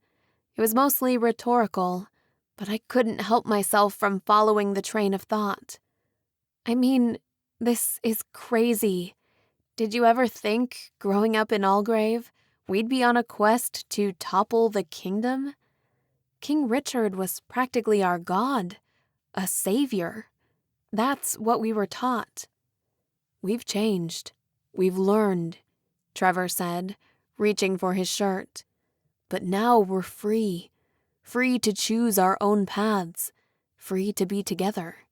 Speaker 1: It was mostly rhetorical, but I couldn't help myself from following the train of thought. "I mean, this is crazy. Did you ever think, growing up in Algrave, we'd be on a quest to topple the kingdom? King Richard was practically our god, a savior. That's what we were taught." "We've changed. We've learned," Trevor said, reaching for his shirt. "But now we're free. Free to choose our own paths. Free to be together.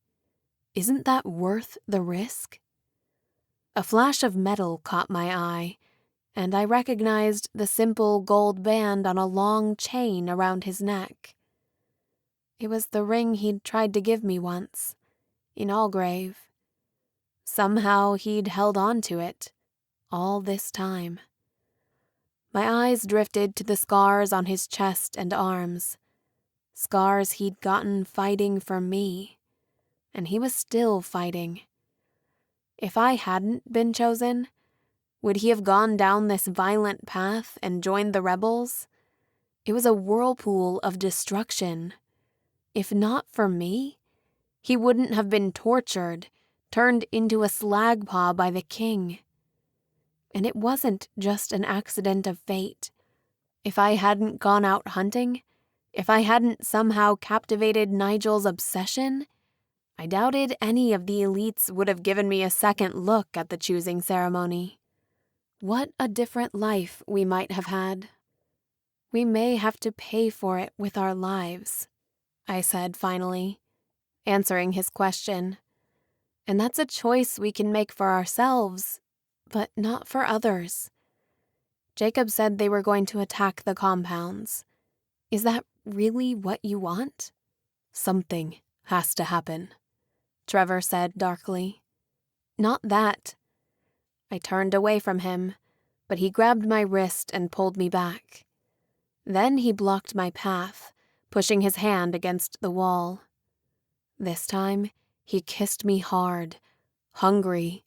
Speaker 1: Isn't that worth the risk?" A flash of metal caught my eye, and I recognized the simple gold band on a long chain around his neck. It was the ring he'd tried to give me once, in Algrave. Somehow he'd held on to it, all this time. My eyes drifted to the scars on his chest and arms. Scars he'd gotten fighting for me, and he was still fighting. If I hadn't been chosen, would he have gone down this violent path and joined the rebels? It was a whirlpool of destruction. If not for me, he wouldn't have been tortured, turned into a slag paw by the king. And it wasn't just an accident of fate. If I hadn't gone out hunting, if I hadn't somehow captivated Nigel's obsession, I doubted any of the elites would have given me a second look at the choosing ceremony. What a different life we might have had. "We may have to pay for it with our lives," I said finally, answering his question. "And that's a choice we can make for ourselves, but not for others. Jacob said they were going to attack the compounds. Is that really what you want?" "Something has to happen," Trevor said darkly. "Not that." I turned away from him, but he grabbed my wrist and pulled me back. Then he blocked my path, pushing his hand against the wall. This time, he kissed me hard, hungry.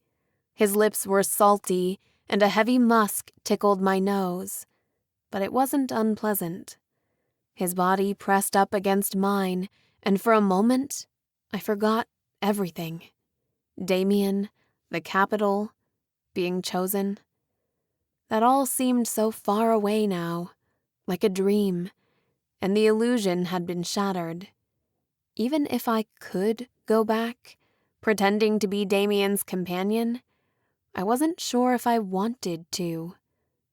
Speaker 1: His lips were salty, and a heavy musk tickled my nose. But it wasn't unpleasant. His body pressed up against mine, and for a moment, I forgot everything. Damian, the capital, being chosen. That all seemed so far away now, like a dream, and the illusion had been shattered. Even if I could go back, pretending to be Damian's companion, I wasn't sure if I wanted to,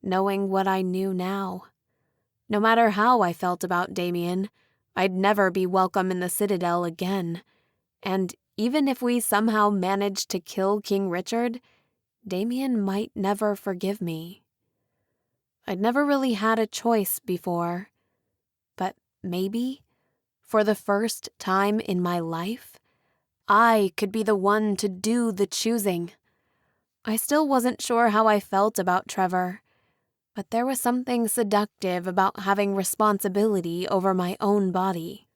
Speaker 1: knowing what I knew now. No matter how I felt about Damien, I'd never be welcome in the Citadel again. And even if we somehow managed to kill King Richard, Damian might never forgive me. I'd never really had a choice before, but maybe, for the first time in my life, I could be the one to do the choosing. I still wasn't sure how I felt about Trevor, but there was something seductive about having responsibility over my own body.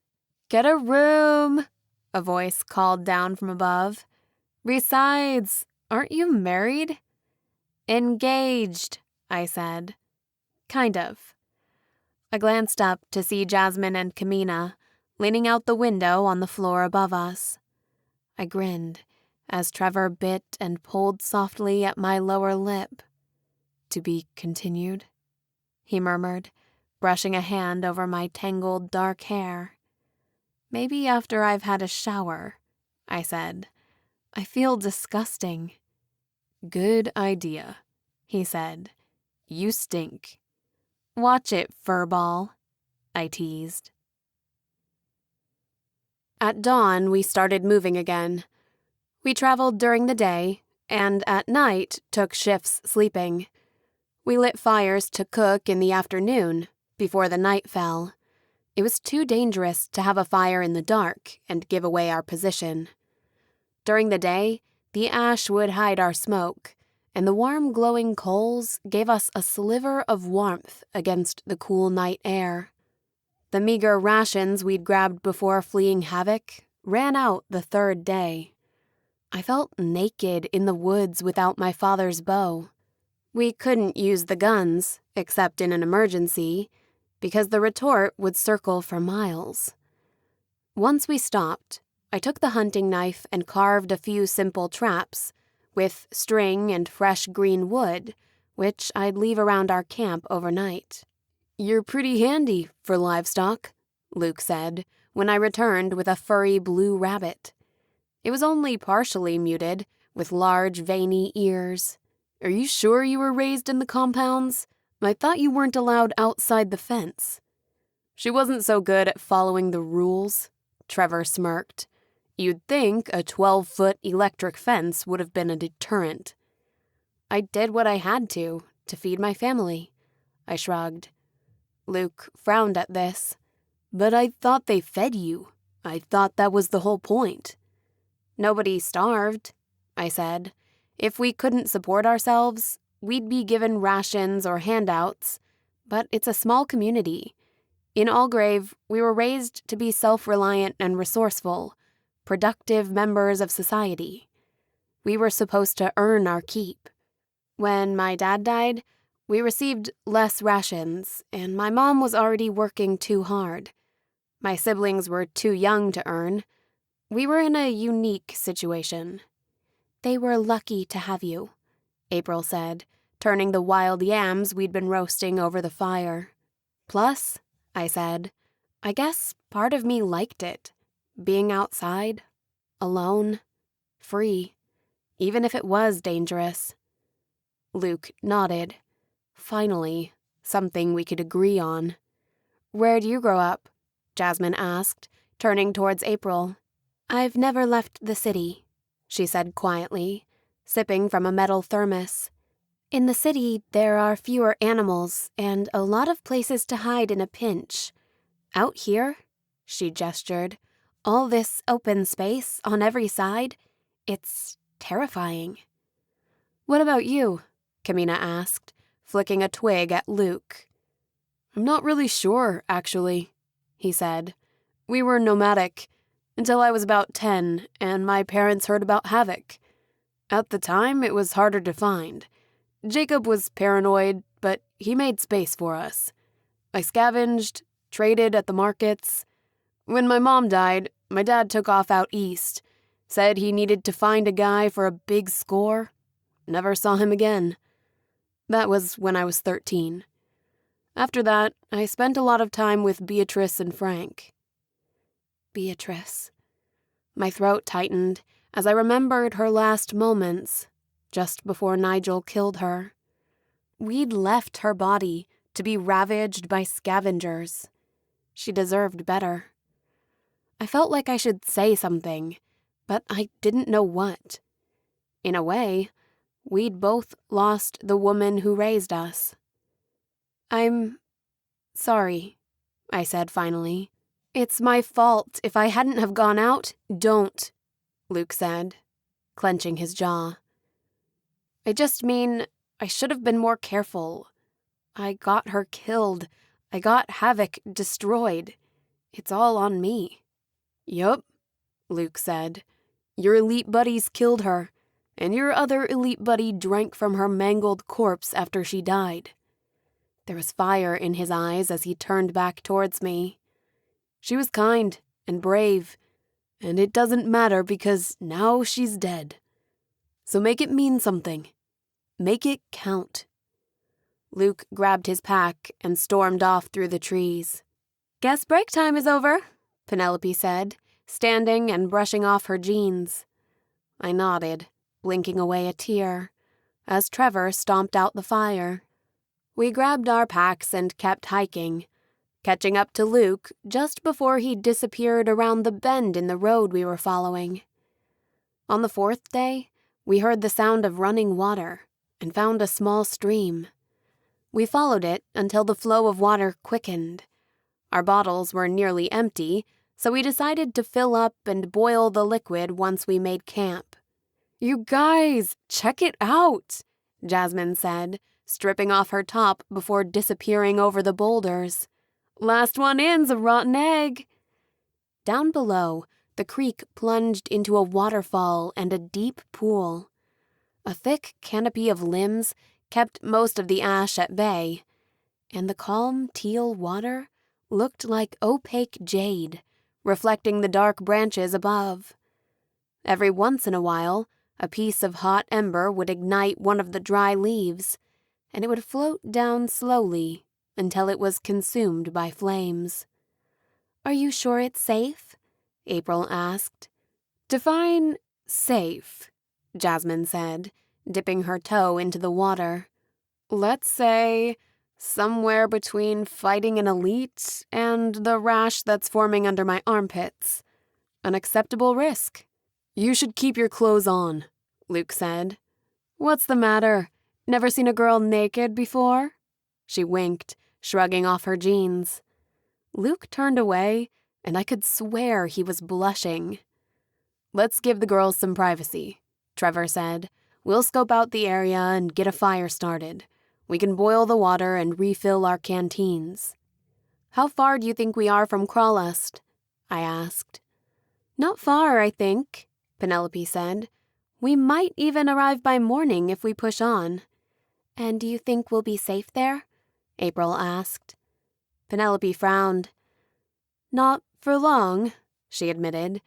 Speaker 1: "Get a room," a voice called down from above. "Besides, aren't you married?" "Engaged," I said. "Kind of." I glanced up to see Jasmine and Kamina leaning out the window on the floor above us. I grinned as Trevor bit and pulled softly at my lower lip. "To be continued," he murmured, brushing a hand over my tangled dark hair. "Maybe after I've had a shower," I said. "I feel disgusting." "Good idea," he said. "You stink." "Watch it, furball," I teased. At dawn, we started moving again. We traveled during the day, and at night took shifts sleeping. We lit fires to cook in the afternoon, before the night fell. It was too dangerous to have a fire in the dark and give away our position. During the day, the ash would hide our smoke, and the warm glowing coals gave us a sliver of warmth against the cool night air. The meager rations we'd grabbed before fleeing Havoc ran out the third day. I felt naked in the woods without my father's bow. We couldn't use the guns, except in an emergency, because the retort would circle for miles. Once we stopped, I took the hunting knife and carved a few simple traps, with string and fresh green wood, which I'd leave around our camp overnight. "You're pretty handy for livestock," Luke said, when I returned with a furry blue rabbit. It was only partially muted, with large veiny ears. "Are you sure you were raised in the compounds? I thought you weren't allowed outside the fence." "She wasn't so good at following the rules," Trevor smirked. "You'd think a 12-foot electric fence would have been a deterrent." "I did what I had to feed my family," I shrugged. Luke frowned at this. "But I thought they fed you. I thought that was the whole point." "Nobody starved," I said. "If we couldn't support ourselves, we'd be given rations or handouts. But it's a small community. In Allgrave, we were raised to be self-reliant and resourceful, productive members of society. We were supposed to earn our keep. When my dad died, we received less rations, and my mom was already working too hard. My siblings were too young to earn. We were in a unique situation." "They were lucky to have you," April said, turning the wild yams we'd been roasting over the fire. "Plus," I said, "I guess part of me liked it. Being outside, alone, free, even if it was dangerous." Luke nodded. Finally, something we could agree on. "Where'd you grow up?" Jasmine asked, turning towards April. "I've never left the city," she said quietly, sipping from a metal thermos. "In the city, there are fewer animals and a lot of places to hide in a pinch. Out here," she gestured, "all this open space on every side, it's terrifying." "What about you?" Kamina asked, flicking a twig at Luke. "I'm not really sure, actually," he said. "We were nomadic until I was about 10, and my parents heard about Havoc. At the time, it was harder to find. Jacob was paranoid, but he made space for us. I scavenged, traded at the markets. When my mom died, my dad took off out east, said he needed to find a guy for a big score. Never saw him again. That was when I was 13. After that, I spent a lot of time with Beatrice and Frank." Beatrice. My throat tightened as I remembered her last moments, just before Nigel killed her. We'd left her body to be ravaged by scavengers.
Speaker 3: She deserved better. I felt like I should say something, but I didn't know what. In a way, we'd both lost the woman who raised us. "I'm sorry," I said finally. "It's my fault. If I hadn't have gone out—" "Don't," Luke said, clenching his jaw. "I just mean I should have been more careful. I got her killed. I got Havoc destroyed. It's all on me." "Yup," Luke said. "Your elite buddies killed her, and your other elite buddy drank from her mangled corpse after she died." There was fire in his eyes as he turned back towards me. "She was kind and brave, and it doesn't matter because now she's dead. So make it mean something. Make it count." Luke grabbed his pack and stormed off through the trees. "Guess break time is over," Penelope said, standing and brushing off her jeans. I nodded, blinking away a tear, as Trevor stomped out the fire. We grabbed our packs and kept hiking, catching up to Luke just before he disappeared around the bend in the road we were following. On the fourth day, we heard the sound of running water and found a small stream. We followed it until the flow of water quickened. Our bottles were nearly empty, so we decided to fill up and boil the liquid once we made camp. "You guys, check it out," Jasmine said, stripping off her top before disappearing over the boulders. "Last one in's a rotten egg." Down below, the creek plunged into a waterfall and a deep pool. A thick canopy of limbs kept most of the ash at bay, and the calm teal water looked like opaque jade, reflecting the dark branches above. Every once in a while, a piece of hot ember would ignite one of the dry leaves, and it would float down slowly until it was consumed by flames. "Are you sure it's safe?" April asked. "Define safe," Jasmine said, dipping her toe into the water. "Let's say somewhere between fighting an elite and the rash that's forming under my armpits. An acceptable risk." "You should keep your clothes on," Luke said. "What's the matter? Never seen a girl naked before?" She winked, shrugging off her jeans. Luke turned away, and I could swear he was blushing. "Let's give the girls some privacy," Trevor said. "We'll scope out the area and get a fire started. We can boil the water and refill our canteens." "How far do you think we are from Crawlust?" I asked. "Not far, I think," Penelope said. "We might even arrive by morning if we push on." "And do you think we'll be safe there?" April asked. Penelope frowned. "Not for long," she admitted,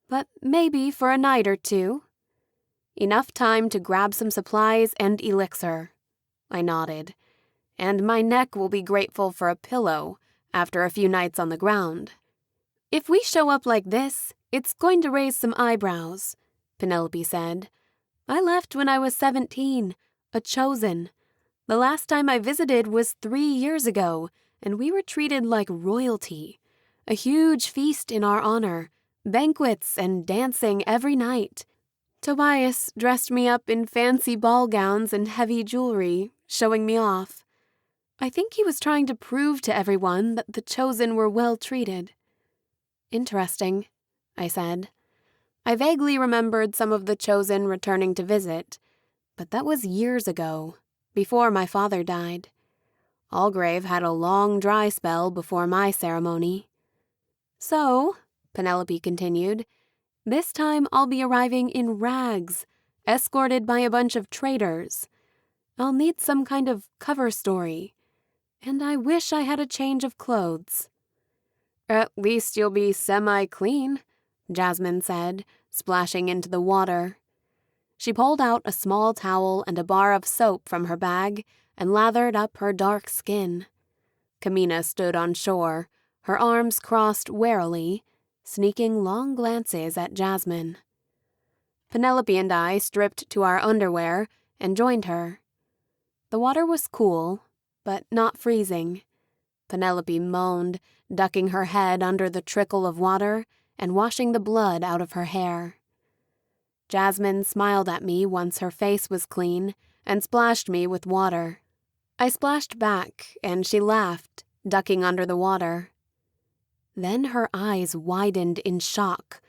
Speaker 3: "but maybe for a night or two." "Enough time to grab some supplies and elixir." I nodded. "And my neck will be grateful for a pillow after a few nights on the ground." "If we show up like this, it's going to raise some eyebrows," Penelope said. "I left when I was 17, a chosen. The last time I visited was 3 years ago, and we were treated like royalty. A huge feast in our honor, banquets and dancing every night. Tobias dressed me up in fancy ball gowns and heavy jewelry, showing me off. I think he was trying to prove to everyone that the chosen were well treated." "Interesting," I said. I vaguely remembered some of the chosen returning to visit, but that was years ago, before my father died. Algrave had a long dry spell before my ceremony. "So," Penelope continued, "this time I'll be arriving in rags, escorted by a bunch of traders. I'll need some kind of cover story, and I wish I had a change of clothes." "At least you'll be semi-clean," Jasmine said, splashing into the water. She pulled out a small towel and a bar of soap from her bag and lathered up her dark skin. Kamina stood on shore, her arms crossed warily, sneaking long glances at Jasmine. Penelope and I stripped to our underwear and joined her. The water was cool, but not freezing.
Speaker 2: Penelope moaned, ducking her head under the trickle of water and washing the blood out of her hair. Jasmine smiled at me once her face was clean and splashed me with water. I splashed back, and she laughed, ducking under the water. Then her eyes widened in shock,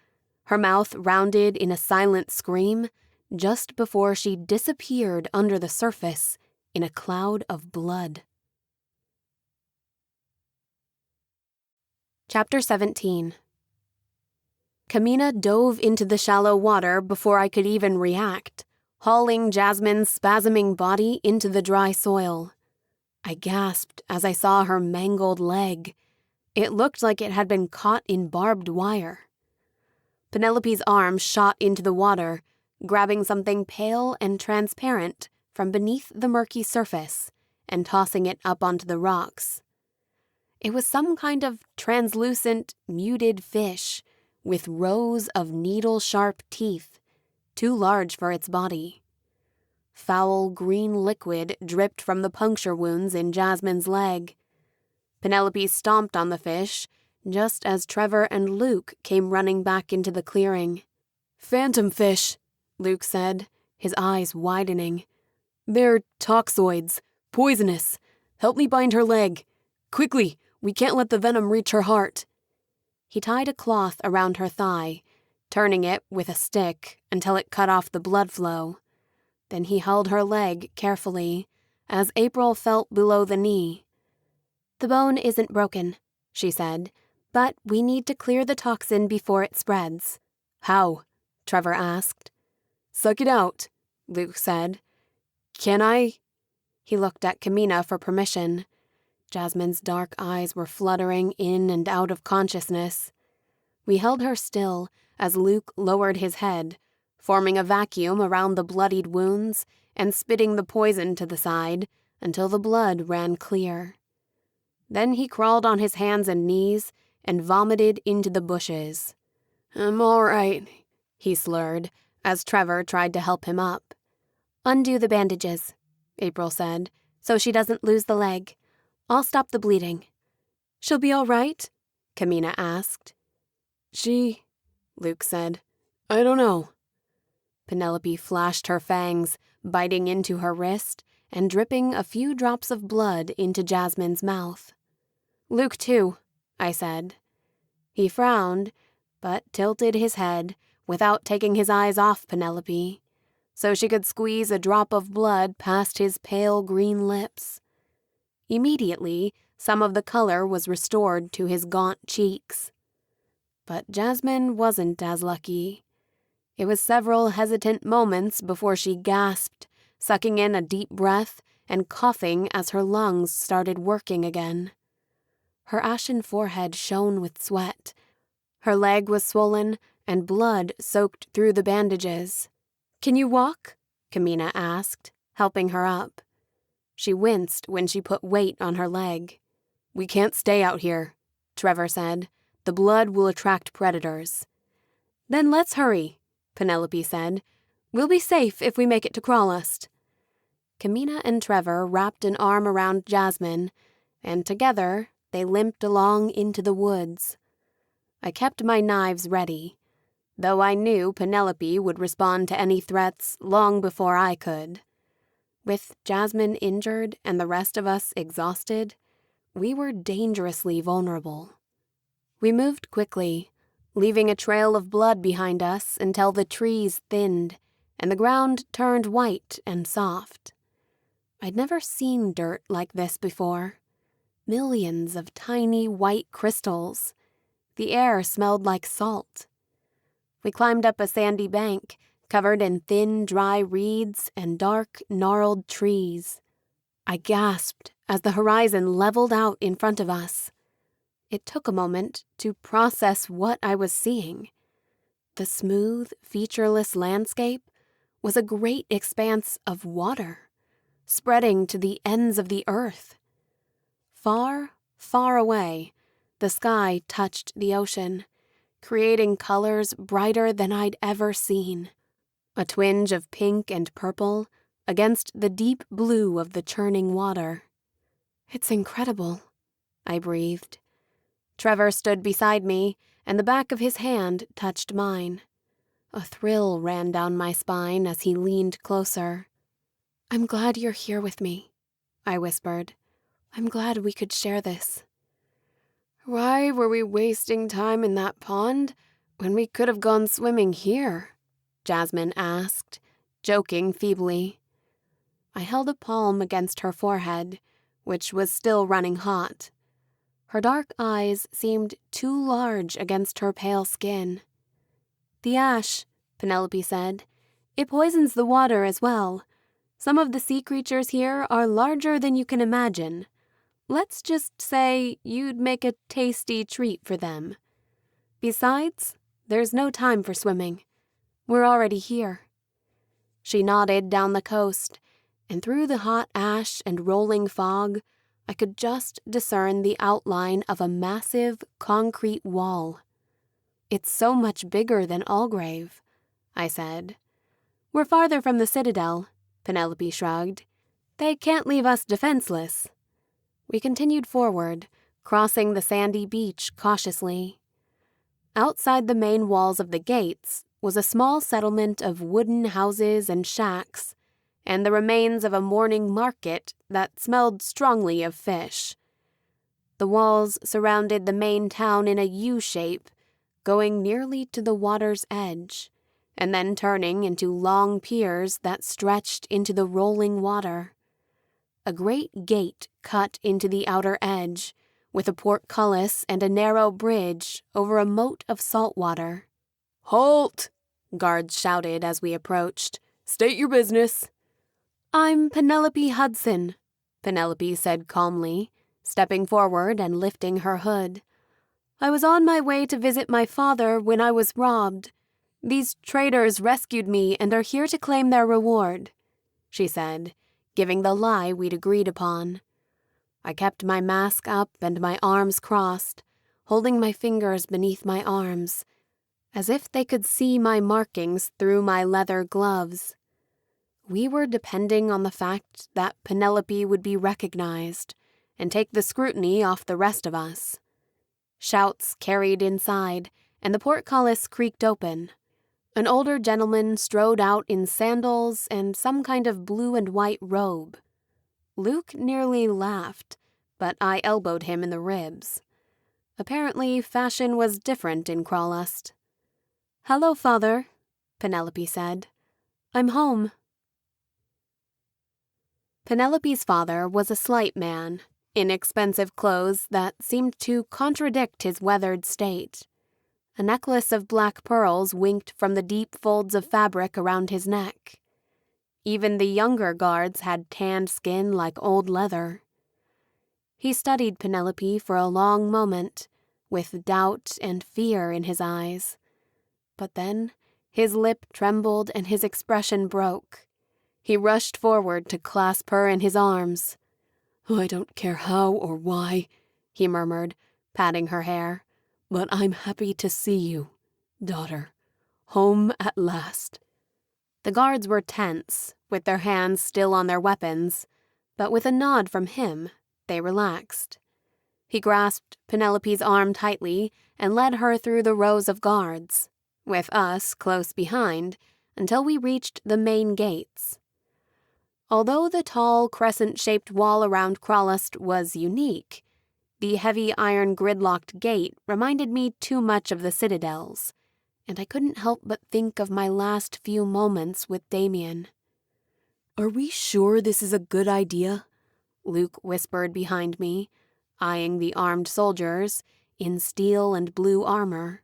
Speaker 2: her mouth rounded in a silent scream, just before she disappeared under the surface in a cloud of blood. Chapter 17. Kamina dove into the shallow water before I could even react, hauling Jasmine's spasming body into the dry soil. I gasped as I saw her mangled leg. It looked like it had been caught in barbed wire. Penelope's arm shot into the water, grabbing something pale and transparent from beneath the murky surface and tossing it up onto the rocks. It was some kind of translucent, muted fish with rows of needle-sharp teeth, too large for its body. Foul green liquid dripped from the puncture wounds in Jasmine's leg. Penelope stomped on the fish, just as Trevor and Luke came running back into the clearing.
Speaker 3: "Phantom fish," Luke said, his eyes widening. "They're toxoids, poisonous. Help me bind her leg. Quickly, we can't let the venom reach her heart."
Speaker 2: He tied a cloth around her thigh, turning it with a stick until it cut off the blood flow. Then he held her leg carefully, as April felt below the knee. "The bone isn't broken," she said, "but we need to clear the toxin before it spreads."
Speaker 3: "How?" Trevor asked. "Suck it out," Luke said. "Can I?" He looked at Kamina for permission. Jasmine's dark eyes were fluttering in and out of consciousness. We held her still as Luke lowered his head, forming a vacuum around the bloodied wounds and spitting the poison to the side until the blood ran clear. Then he crawled on his hands and knees and vomited into the bushes. "I'm all right,"
Speaker 2: he slurred as Trevor tried to help him up. "Undo the bandages," April said, "so she doesn't lose the leg. I'll stop the bleeding."
Speaker 3: "She'll be all right?"
Speaker 2: Kamina asked.
Speaker 3: Luke said. "I don't know."
Speaker 2: Penelope flashed her fangs, biting into her wrist and dripping a few drops of blood into Jasmine's mouth. "Luke, too," I said. He frowned, but tilted his head without taking his eyes off Penelope, so she could squeeze a drop of blood past his pale green lips. Immediately, some of the color was restored to his gaunt cheeks. But Jasmine wasn't as lucky. It was several hesitant moments before she gasped, sucking in a deep breath and coughing as her lungs started working again. Her ashen forehead shone with sweat. Her leg was swollen and blood soaked through the bandages.
Speaker 3: "Can you walk?"
Speaker 2: Kamina asked, helping her up. She winced when she put weight on her leg.
Speaker 3: "We can't stay out here," Trevor said. "The blood will attract predators."
Speaker 2: "Then let's hurry," Penelope said. "We'll be safe if we make it to Crawlust." Kamina and Trevor wrapped an arm around Jasmine, and together they limped along into the woods. I kept my knives ready, though I knew Penelope would respond to any threats long before I could. With Jasmine injured and the rest of us exhausted, we were dangerously vulnerable. We moved quickly, leaving a trail of blood behind us until the trees thinned and the ground turned white and soft. I'd never seen dirt like this before. Millions of tiny white crystals. The air smelled like salt. We climbed up a sandy bank, covered in thin, dry reeds and dark, gnarled trees. I gasped as the horizon leveled out in front of us. It took a moment to process what I was seeing. The smooth, featureless landscape was a great expanse of water, spreading to the ends of the earth. Far, far away, the sky touched the ocean, creating colors brighter than I'd ever seen. A twinge of pink and purple against the deep blue of the churning water.
Speaker 3: "It's incredible,"
Speaker 2: I breathed. Trevor stood beside me, and the back of his hand touched mine. A thrill ran down my spine as he leaned closer. "I'm glad you're here with me," I whispered. "I'm glad we could share this." "Why were we wasting time in that pond when we could have gone swimming here?" Jasmine asked, joking feebly. I held a palm against her forehead, which was still running hot. Her dark eyes seemed too large against her pale skin. "The ash," Penelope said. "It poisons the water as well. Some of the sea creatures here are larger than you can imagine. Let's just say you'd make a tasty treat for them. Besides, there's no time for swimming. We're already here." She nodded down the coast, and through the hot ash and rolling fog, I could just discern the outline of a massive concrete wall. "It's so much bigger than Algrave," I said. "We're farther from the Citadel," Penelope shrugged. "They can't leave us defenseless." We continued forward, crossing the sandy beach cautiously. Outside the main walls of the gates was a small settlement of wooden houses and shacks, and the remains of a morning market that smelled strongly of fish. The walls surrounded the main town in a U-shape, going nearly to the water's edge, and then turning into long piers that stretched into the rolling water. A great gate cut into the outer edge, with a portcullis and a narrow bridge over a moat of salt water. "Halt!" guards shouted as we approached. "State your business." "I'm Penelope Hudson," Penelope said calmly, stepping forward and lifting her hood. "I was on my way to visit my father when I was robbed. These traders rescued me and are here to claim their reward," she said, giving the lie we'd agreed upon. I kept my mask up and my arms crossed, holding my fingers beneath my arms, as if they could see my markings through my leather gloves. We were depending on the fact that Penelope would be recognized and take the scrutiny off the rest of us. Shouts carried inside, and the portcullis creaked open. An older gentleman strode out in sandals and some kind of blue and white robe. Luke nearly laughed, but I elbowed him in the ribs. Apparently, fashion was different in Crawlust. "Hello, Father," Penelope said. "I'm home." Penelope's father was a slight man, in expensive clothes that seemed to contradict his weathered state. A necklace of black pearls winked from the deep folds of fabric around his neck. Even the younger guards had tanned skin like old leather. He studied Penelope for a long moment, with doubt and fear in his eyes. But then his lip trembled and his expression broke. He rushed forward to clasp her in his arms. "I don't care how or why," he murmured, patting her hair, "but I'm happy to see you, daughter. Home at last." The guards were tense, with their hands still on their weapons, but with a nod from him, they relaxed. He grasped Penelope's arm tightly and led her through the rows of guards, with us close behind, until we reached the main gates. Although the tall, crescent-shaped wall around Crawlust was unique, the heavy iron gridlocked gate reminded me too much of the Citadels, and I couldn't help but think of my last few moments with Damien. "Are we sure this is a good idea?" Luke whispered behind me, eyeing the armed soldiers in steel and blue armor.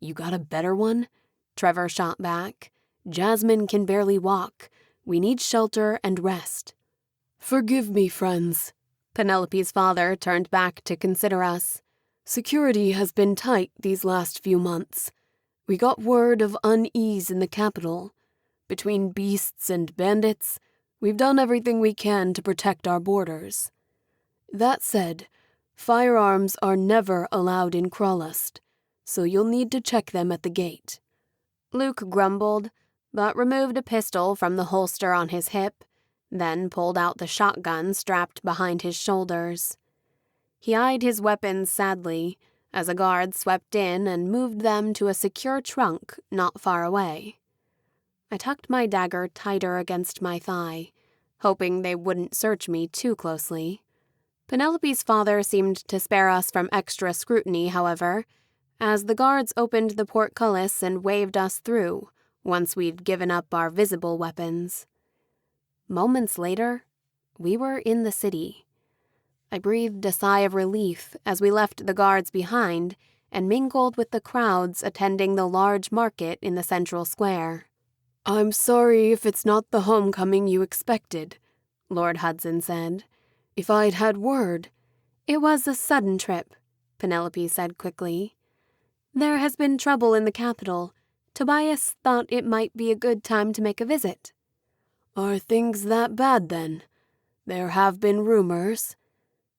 Speaker 2: "You got a better one?" Trevor shot back. "Jasmine can barely walk. We need shelter and rest." "Forgive me, friends." Penelope's father turned back to consider us. "Security has been tight these last few months. We got word of unease in the capital. Between beasts and bandits, we've done everything we can to protect our borders. That said, firearms are never allowed in Crawlust, so you'll need to check them at the gate." Luke grumbled, but removed a pistol from the holster on his hip, then pulled out the shotgun strapped behind his shoulders. He eyed his weapons sadly as a guard swept in and moved them to a secure trunk not far away. I tucked my dagger tighter against my thigh, hoping they wouldn't search me too closely. Penelope's father seemed to spare us from extra scrutiny, however, as the guards opened the portcullis and waved us through once we'd given up our visible weapons. Moments later, we were in the city. I breathed a sigh of relief as we left the guards behind and mingled with the crowds attending the large market in the central square.
Speaker 3: "I'm sorry if it's not the homecoming you expected," Lord Hudson said. "If I'd had word—"
Speaker 2: "It was a sudden trip," Penelope said quickly. "There has been trouble in the capital. Tobias thought it might be a good time to make a visit."
Speaker 3: "Are things that bad, then? There have been rumors."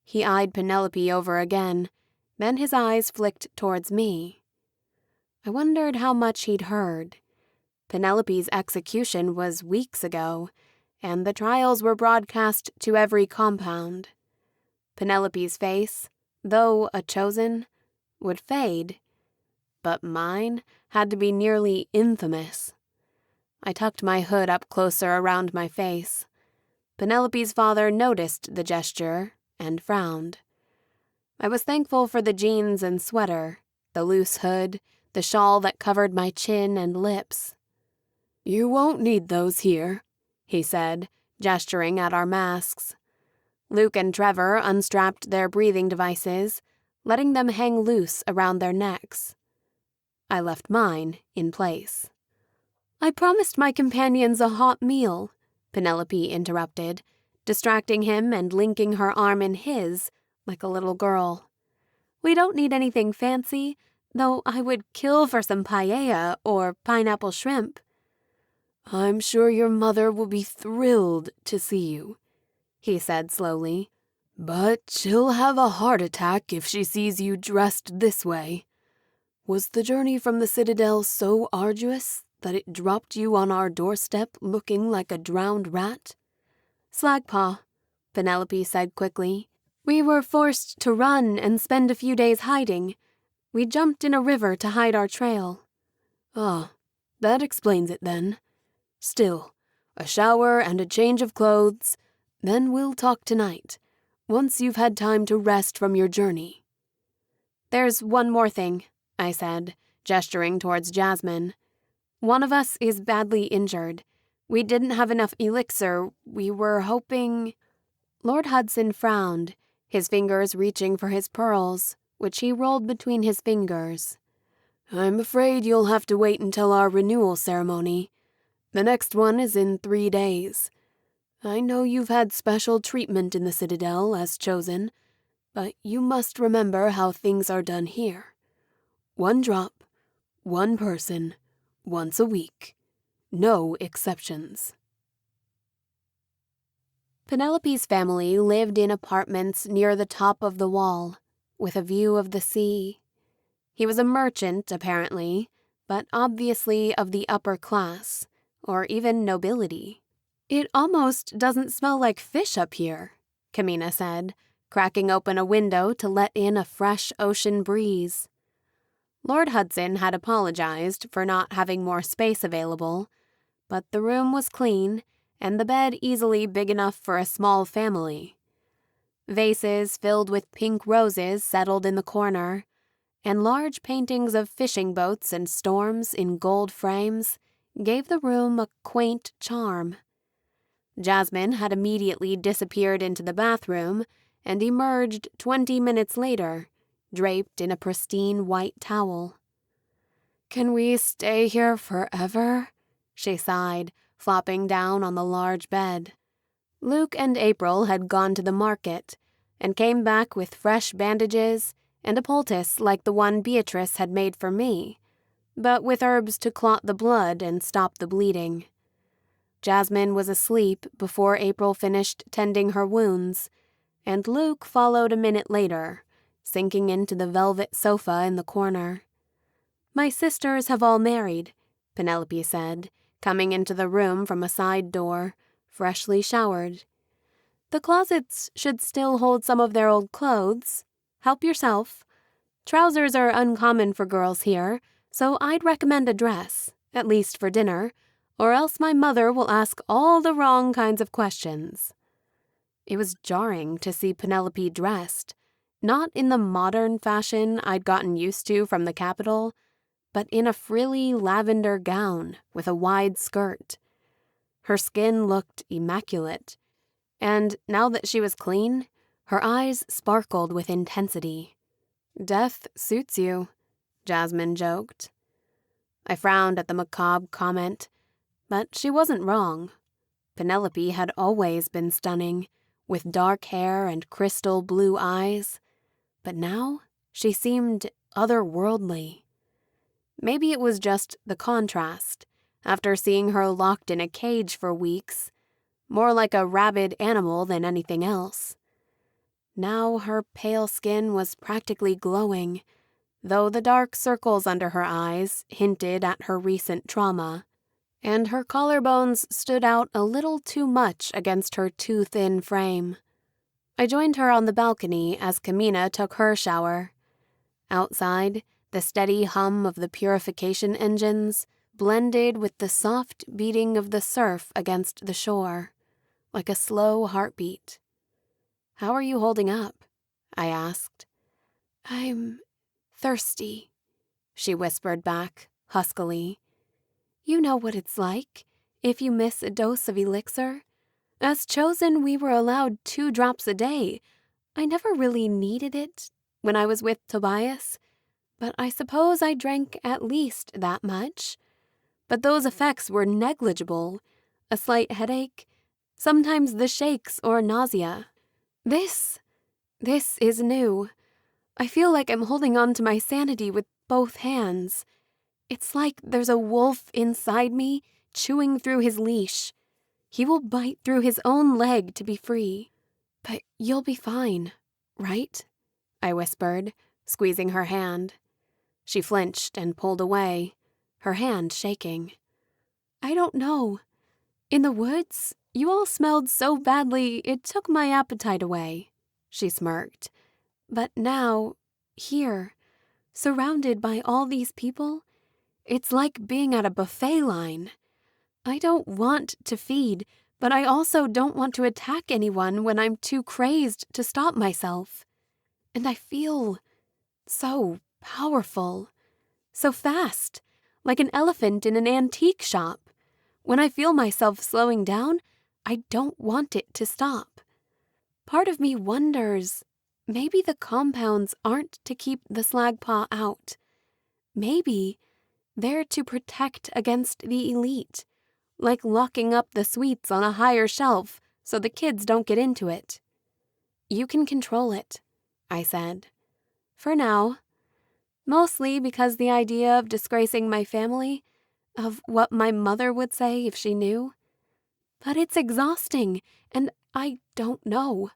Speaker 2: He eyed Penelope over again, then his eyes flicked towards me. I wondered how much he'd heard. Penelope's execution was weeks ago, and the trials were broadcast to every compound. Penelope's face, though a chosen, would fade, but mine had to be nearly infamous. I tucked my hood up closer around my face. Penelope's father noticed the gesture and frowned. I was thankful for the jeans and sweater, the loose hood, the shawl that covered my chin and lips.
Speaker 3: "You won't need those here,"
Speaker 2: he said, gesturing at our masks. Luke and Trevor unstrapped their breathing devices, letting them hang loose around their necks. I left mine in place. "I promised my companions a hot meal," Penelope interrupted, distracting him and linking her arm in his like a little girl. "We don't need anything fancy, though I would kill for some paella or pineapple shrimp."
Speaker 3: "I'm sure your mother will be thrilled to see you," he said slowly. "But she'll have a heart attack if she sees you dressed this way. Was the journey from the Citadel so arduous that it dropped you on our doorstep looking like a drowned rat?"
Speaker 2: "Slagpaw," Penelope said quickly. "We were forced to run and spend a few days hiding. We jumped in a river to hide our trail."
Speaker 3: "Ah, that explains it then. Still, a shower and a change of clothes, then we'll talk tonight, once you've had time to rest from your journey."
Speaker 2: "There's one more thing," I said, gesturing towards Jasmine. "One of us is badly injured. We didn't have enough elixir. We were hoping—" Lord Hudson frowned, his fingers reaching for his pearls, which he rolled between his fingers.
Speaker 3: "I'm afraid you'll have to wait until our renewal ceremony. The next one is in 3 days. I know you've had special treatment in the Citadel as chosen, but you must remember how things are done here. 1 drop, 1 person, once a week. No exceptions."
Speaker 2: Penelope's family lived in apartments near the top of the wall, with a view of the sea. He was a merchant, apparently, but obviously of the upper class, or even nobility. "It almost doesn't smell like fish up here," Kamina said, cracking open a window to let in a fresh ocean breeze. Lord Hudson had apologized for not having more space available, but the room was clean and the bed easily big enough for a small family. Vases filled with pink roses settled in the corner, and large paintings of fishing boats and storms in gold frames gave the room a quaint charm. Jasmine had immediately disappeared into the bathroom and emerged 20 minutes later, draped in a pristine white towel.
Speaker 3: "Can we stay here forever?"
Speaker 2: she sighed, flopping down on the large bed. Luke and April had gone to the market and came back with fresh bandages and a poultice like the one Beatrice had made for me, but with herbs to clot the blood and stop the bleeding. Jasmine was asleep before April finished tending her wounds, and Luke followed a minute later, sinking into the velvet sofa in the corner. "My sisters have all married," Penelope said, coming into the room from a side door, freshly showered. "The closets should still hold some of their old clothes, Help yourself. Trousers are uncommon for girls here, so I'd recommend a dress, at least for dinner, or else my mother will ask all the wrong kinds of questions." It was jarring to see Penelope dressed, not in the modern fashion I'd gotten used to from the capital, but in a frilly lavender gown with a wide skirt. Her skin looked immaculate, and now that she was clean, her eyes sparkled with intensity. "Death suits you," Jasmine joked. I frowned at the macabre comment, but she wasn't wrong. Penelope had always been stunning, with dark hair and crystal blue eyes, but now she seemed otherworldly. Maybe it was just the contrast, after seeing her locked in a cage for weeks, more like a rabid animal than anything else. Now her pale skin was practically glowing, though the dark circles under her eyes hinted at her recent trauma, and her collarbones stood out a little too much against her too thin frame. I joined her on the balcony as Kamina took her shower. Outside, the steady hum of the purification engines blended with the soft beating of the surf against the shore, like a slow heartbeat. "How are you holding up?" I asked. "I'm thirsty," she whispered back, huskily. "You know what it's like, if you miss a dose of elixir. As chosen, we were allowed 2 drops a day. I never really needed it when I was with Tobias, but I suppose I drank at least that much. But those effects were negligible. A slight headache, sometimes the shakes or nausea. This is new. I feel like I'm holding on to my sanity with both hands. It's like there's a wolf inside me chewing through his leash. He will bite through his own leg to be free. But you'll be fine, right?" I whispered, squeezing her hand. She flinched and pulled away, her hand shaking. "I don't know. In the woods, you all smelled so badly it took my appetite away," she smirked. "But now, here, surrounded by all these people, it's like being at a buffet line. I don't want to feed, but I also don't want to attack anyone when I'm too crazed to stop myself. And I feel so powerful, so fast, like an elephant in an antique shop. When I feel myself slowing down, I don't want it to stop. Part of me wonders, maybe the compounds aren't to keep the slagpaw out. Maybe they're to protect against the elite, like locking up the sweets on a higher shelf so the kids don't get into it." "You can control it," I said. "For now. Mostly because the idea of disgracing my family, of what my mother would say if she knew. But it's exhausting, and I don't know.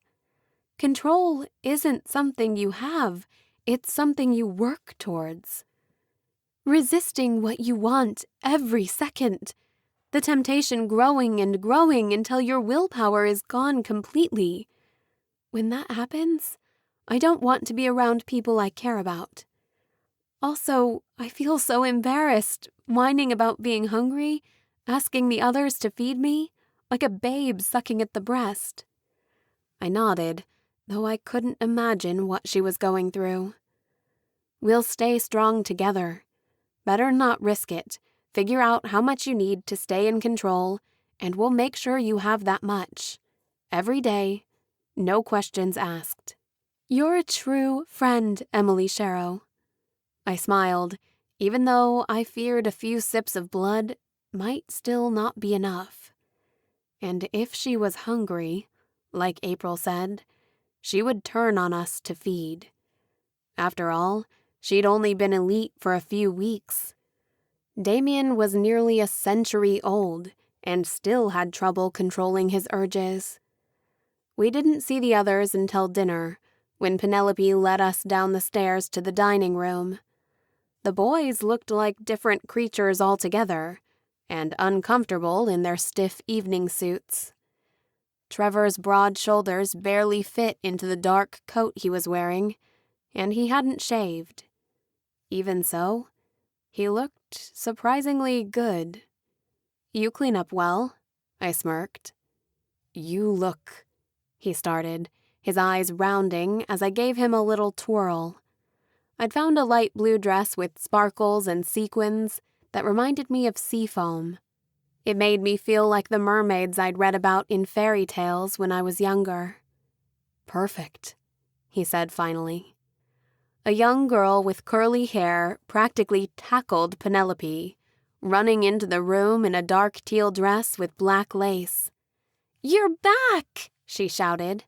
Speaker 2: Control isn't something you have, it's something you work towards. Resisting what you want every second, the temptation growing and growing until your willpower is gone completely. When that happens, I don't want to be around people I care about. Also, I feel so embarrassed, whining about being hungry, asking the others to feed me, like a babe sucking at the breast." I nodded, though I couldn't imagine what she was going through. "We'll stay strong together. Better not risk it. Figure out how much you need to stay in control, and we'll make sure you have that much. Every day, no questions asked." "You're a true friend, Emily Sharrow." I smiled, even though I feared a few sips of blood might still not be enough. And if she was hungry, like April said, she would turn on us to feed. After all, she'd only been elite for a few weeks. Damian was nearly a century old and still had trouble controlling his urges. We didn't see the others until dinner, when Penelope led us down the stairs to the dining room. The boys looked like different creatures altogether, and uncomfortable in their stiff evening suits. Trevor's broad shoulders barely fit into the dark coat he was wearing, and he hadn't shaved. Even so, he looked surprisingly good. "You clean up well," I smirked. "You look," he started, his eyes rounding as I gave him a little twirl. I'd found a light blue dress with sparkles and sequins that reminded me of sea foam. It made me feel like the mermaids I'd read about in fairy tales when I was younger. "Perfect," he said finally. A young girl with curly hair practically tackled Penelope, running into the room in a dark teal dress with black lace. "You're back!" she shouted.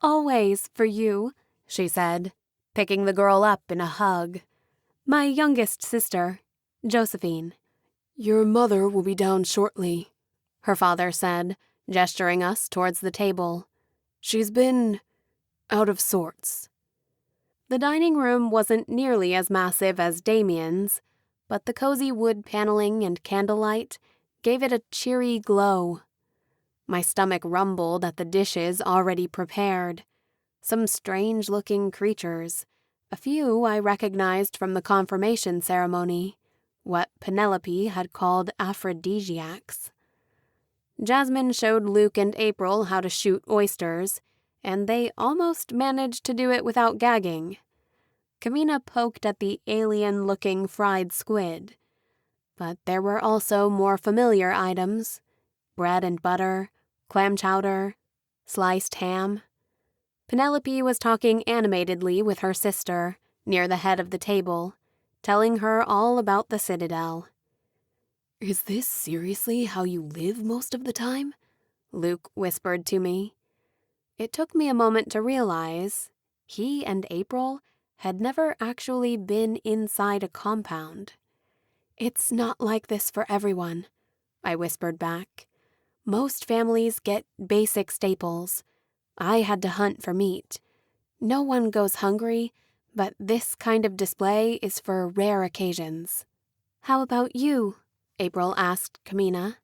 Speaker 2: "Always for you," she said, picking the girl up in a hug. "My youngest sister, Josephine." "Your mother will be down shortly," her father said, gesturing us towards the table. "She's been out of sorts." The dining room wasn't nearly as massive as Damien's, but the cozy wood paneling and candlelight gave it a cheery glow. My stomach rumbled at the dishes already prepared. Some strange-looking creatures, a few I recognized from the confirmation ceremony, what Penelope had called aphrodisiacs. Jasmine showed Luke and April how to shoot oysters, and they almost managed to do it without gagging. Kamina poked at the alien-looking fried squid. But there were also more familiar items: bread and butter, clam chowder, sliced ham. Penelope was talking animatedly with her sister, near the head of the table, telling her all about the Citadel. "Is this seriously how you live most of the time?" Luke whispered to me. It took me a moment to realize he and April had never actually been inside a compound. "It's not like this for everyone," I whispered back. "Most families get basic staples. I had to hunt for meat. No one goes hungry, but this kind of display is for rare occasions." "How about you?" April asked Kamina.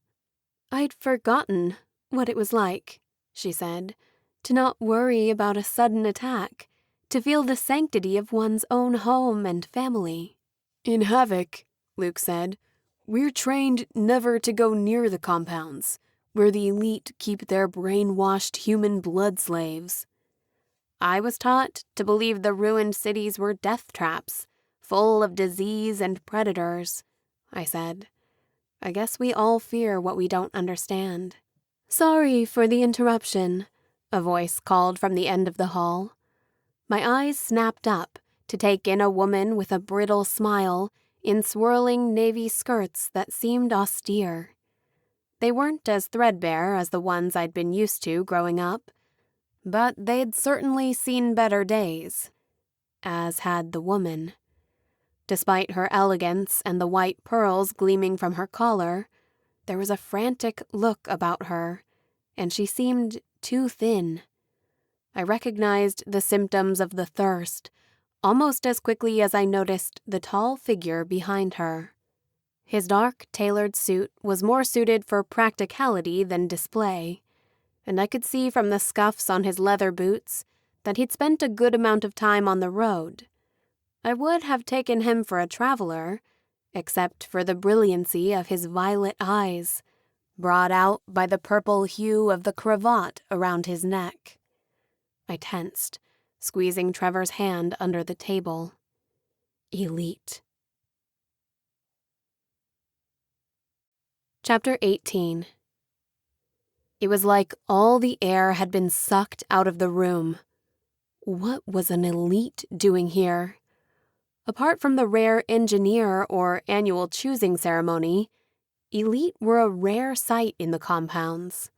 Speaker 2: "I'd forgotten what it was like," she said, "to not worry about a sudden attack, to feel the sanctity of one's own home and family." "In Havoc," Luke said, "we're trained never to go near the compounds, where the elite keep their brainwashed human blood slaves." I was taught to believe the ruined cities were death traps, full of disease and predators, I said. I guess we all fear what we don't understand. "Sorry for the interruption," a voice called from the end of the hall. My eyes snapped up to take in a woman with a brittle smile in swirling navy skirts that seemed austere. They weren't as threadbare as the ones I'd been used to growing up, but they'd certainly seen better days, as had the woman. Despite her elegance and the white pearls gleaming from her collar, there was a frantic look about her, and she seemed too thin. I recognized the symptoms of the thirst almost as quickly as I noticed the tall figure behind her. His dark, tailored suit was more suited for practicality than display, and I could see from the scuffs on his leather boots that he'd spent a good amount of time on the road. I would have taken him for a traveler, except for the brilliancy of his violet eyes, brought out by the purple hue of the cravat around his neck. I tensed, squeezing Trevor's hand under the table. Elite. Chapter 18. It was like all the air had been sucked out of the room. What was an elite doing here? Apart from the rare engineer or annual choosing ceremony, elite were a rare sight in the compounds.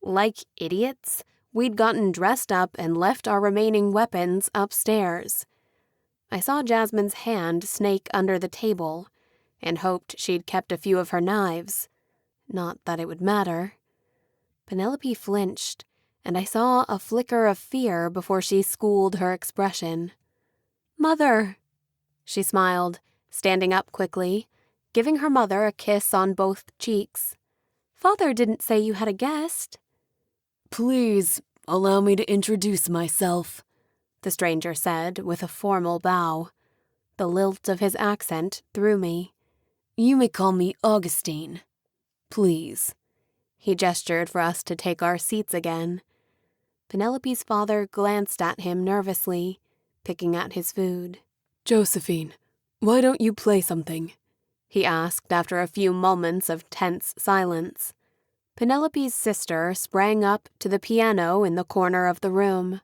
Speaker 2: Like idiots, we'd gotten dressed up and left our remaining weapons upstairs. I saw Jasmine's hand snake under the table, and hoped she'd kept a few of her knives. Not that it would matter. Penelope flinched, and I saw a flicker of fear before she schooled her expression. "Mother!" She smiled, standing up quickly, giving her mother a kiss on both cheeks. "Father didn't say you had a guest." "Please allow me to introduce myself," the stranger said with a formal bow. The lilt of his accent threw me.
Speaker 4: You may call me Augustine. Please.
Speaker 2: He gestured for us to take our seats again. Penelope's father glanced at him nervously, picking at his food.
Speaker 3: Josephine, why don't you play something?
Speaker 2: He asked after a few moments of tense silence. Penelope's sister sprang up to the piano in the corner of the room.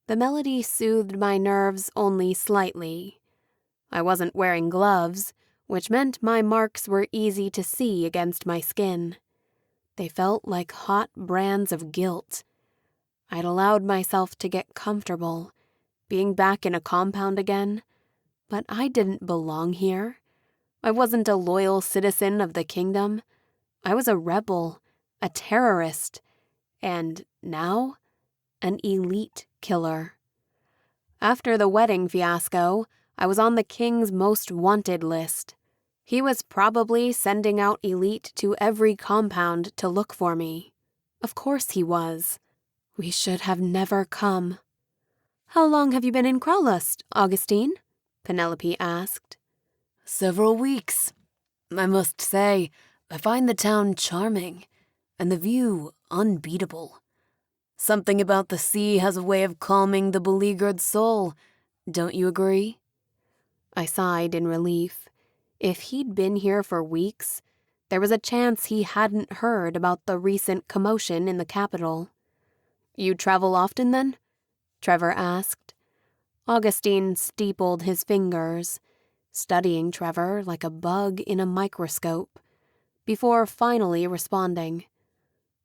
Speaker 2: The melody soothed my nerves only slightly. I wasn't wearing gloves, which meant my marks were easy to see against my skin. They felt like hot brands of guilt. I'd allowed myself to get comfortable, being back in a compound again, but I didn't belong here. I wasn't a loyal citizen of the kingdom. I was a rebel, a terrorist, and now, an elite killer. After the wedding fiasco, I was on the king's most wanted list. He was probably sending out elite to every compound to look for me. Of course he was. We should have never come. "How long have you been in Crawlust, Augustine?" Penelope asked.
Speaker 4: Several weeks. I must say, I find the town charming, and the view unbeatable. Something about the sea has a way of calming the beleaguered soul. Don't you agree?
Speaker 2: I sighed in relief. If he'd been here for weeks, there was a chance he hadn't heard about the recent commotion in the capital. "You travel often, then?" Trevor asked. Augustine steepled his fingers, studying Trevor like a bug in a microscope, before finally responding.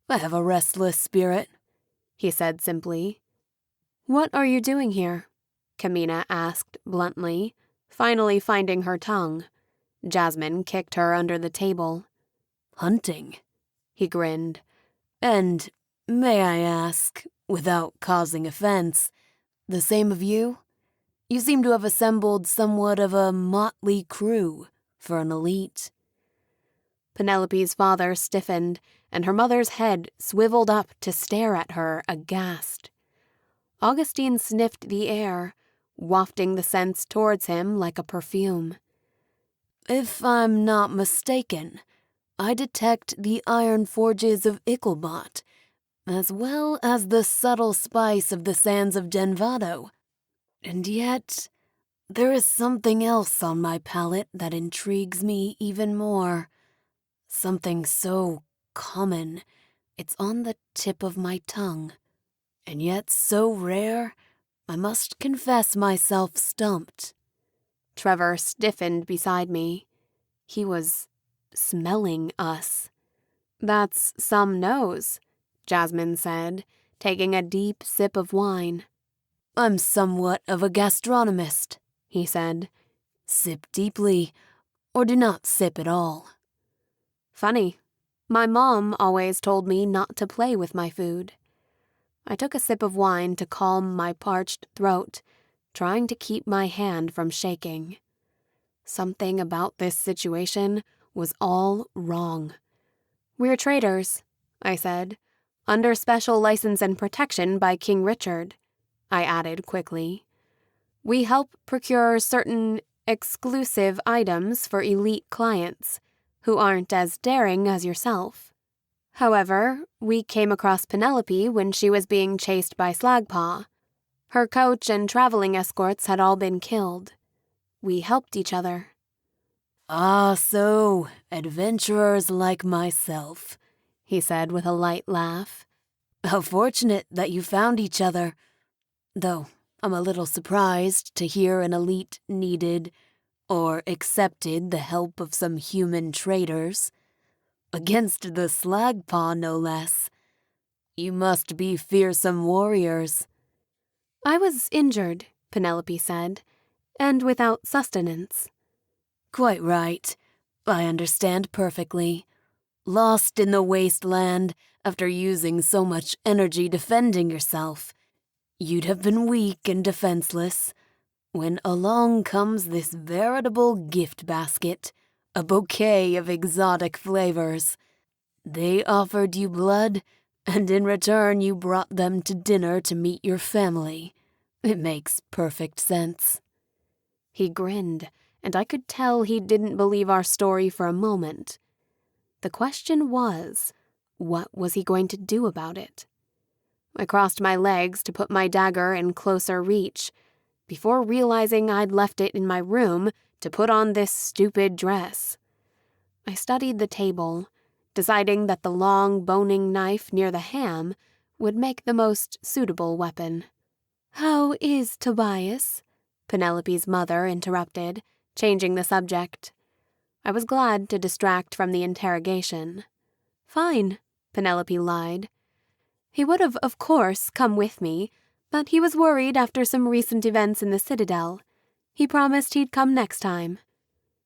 Speaker 4: I have a restless spirit,
Speaker 2: he said simply. "What are you doing here?" Kamina asked bluntly, finally finding her tongue. Jasmine kicked her under the table.
Speaker 4: Hunting,
Speaker 2: he grinned.
Speaker 4: And, may I ask, without causing offense, the same of you? You seem to have assembled somewhat of a motley crew for an elite.
Speaker 2: Penelope's father stiffened, and her mother's head swiveled up to stare at her aghast. Augustine sniffed the air, wafting the scents towards him like a perfume.
Speaker 4: If I'm not mistaken, I detect the iron forges of Icklebot, as well as the subtle spice of the sands of Denvado. And yet, there is something else on my palate that intrigues me even more. Something so common, it's on the tip of my tongue, and yet so rare, I must confess myself stumped.
Speaker 2: Trevor stiffened beside me. He was smelling us. "That's some nose," Jasmine said, taking a deep sip of wine.
Speaker 4: I'm somewhat of a gastronomist,
Speaker 2: he said.
Speaker 4: Sip deeply, or do not sip at all.
Speaker 2: Funny. My mom always told me not to play with my food. I took a sip of wine to calm my parched throat, trying to keep my hand from shaking. Something about this situation was all wrong. "We're traders," I said, "under special license and protection by King Richard," I added quickly. "We help procure certain exclusive items for elite clients who aren't as daring as yourself. However, we came across Penelope when she was being chased by Slagpaw. Her coach and traveling escorts had all been killed. We helped each other."
Speaker 4: "Ah, so, adventurers like myself," he said with a light laugh. "How fortunate that you found each other. Though I'm a little surprised to hear an elite needed or accepted the help of some human traders. Against the Slagpaw, no less. You must be fearsome warriors."
Speaker 2: "I was injured," Penelope said, "and without sustenance."
Speaker 4: "Quite right. I understand perfectly. Lost in the wasteland after using so much energy defending yourself. You'd have been weak and defenseless when along comes this veritable gift basket, a bouquet of exotic flavors. They offered you blood, and in return you brought them to dinner to meet your family. It makes perfect sense.
Speaker 3: He grinned, and I could tell he didn't believe our story for a moment. The question was, what was he going to do about it? I crossed my legs to put my dagger in closer reach, before realizing I'd left it in my room to put on this stupid dress. I studied the table, deciding that the long boning knife near the ham would make the most suitable weapon.
Speaker 2: "How is Tobias?"
Speaker 3: Penelope's mother interrupted, changing the subject. I was glad to distract from the interrogation.
Speaker 2: "Fine," Penelope lied. "He would have, of course, come with me, but he was worried after some recent events in the Citadel. He promised he'd come next time."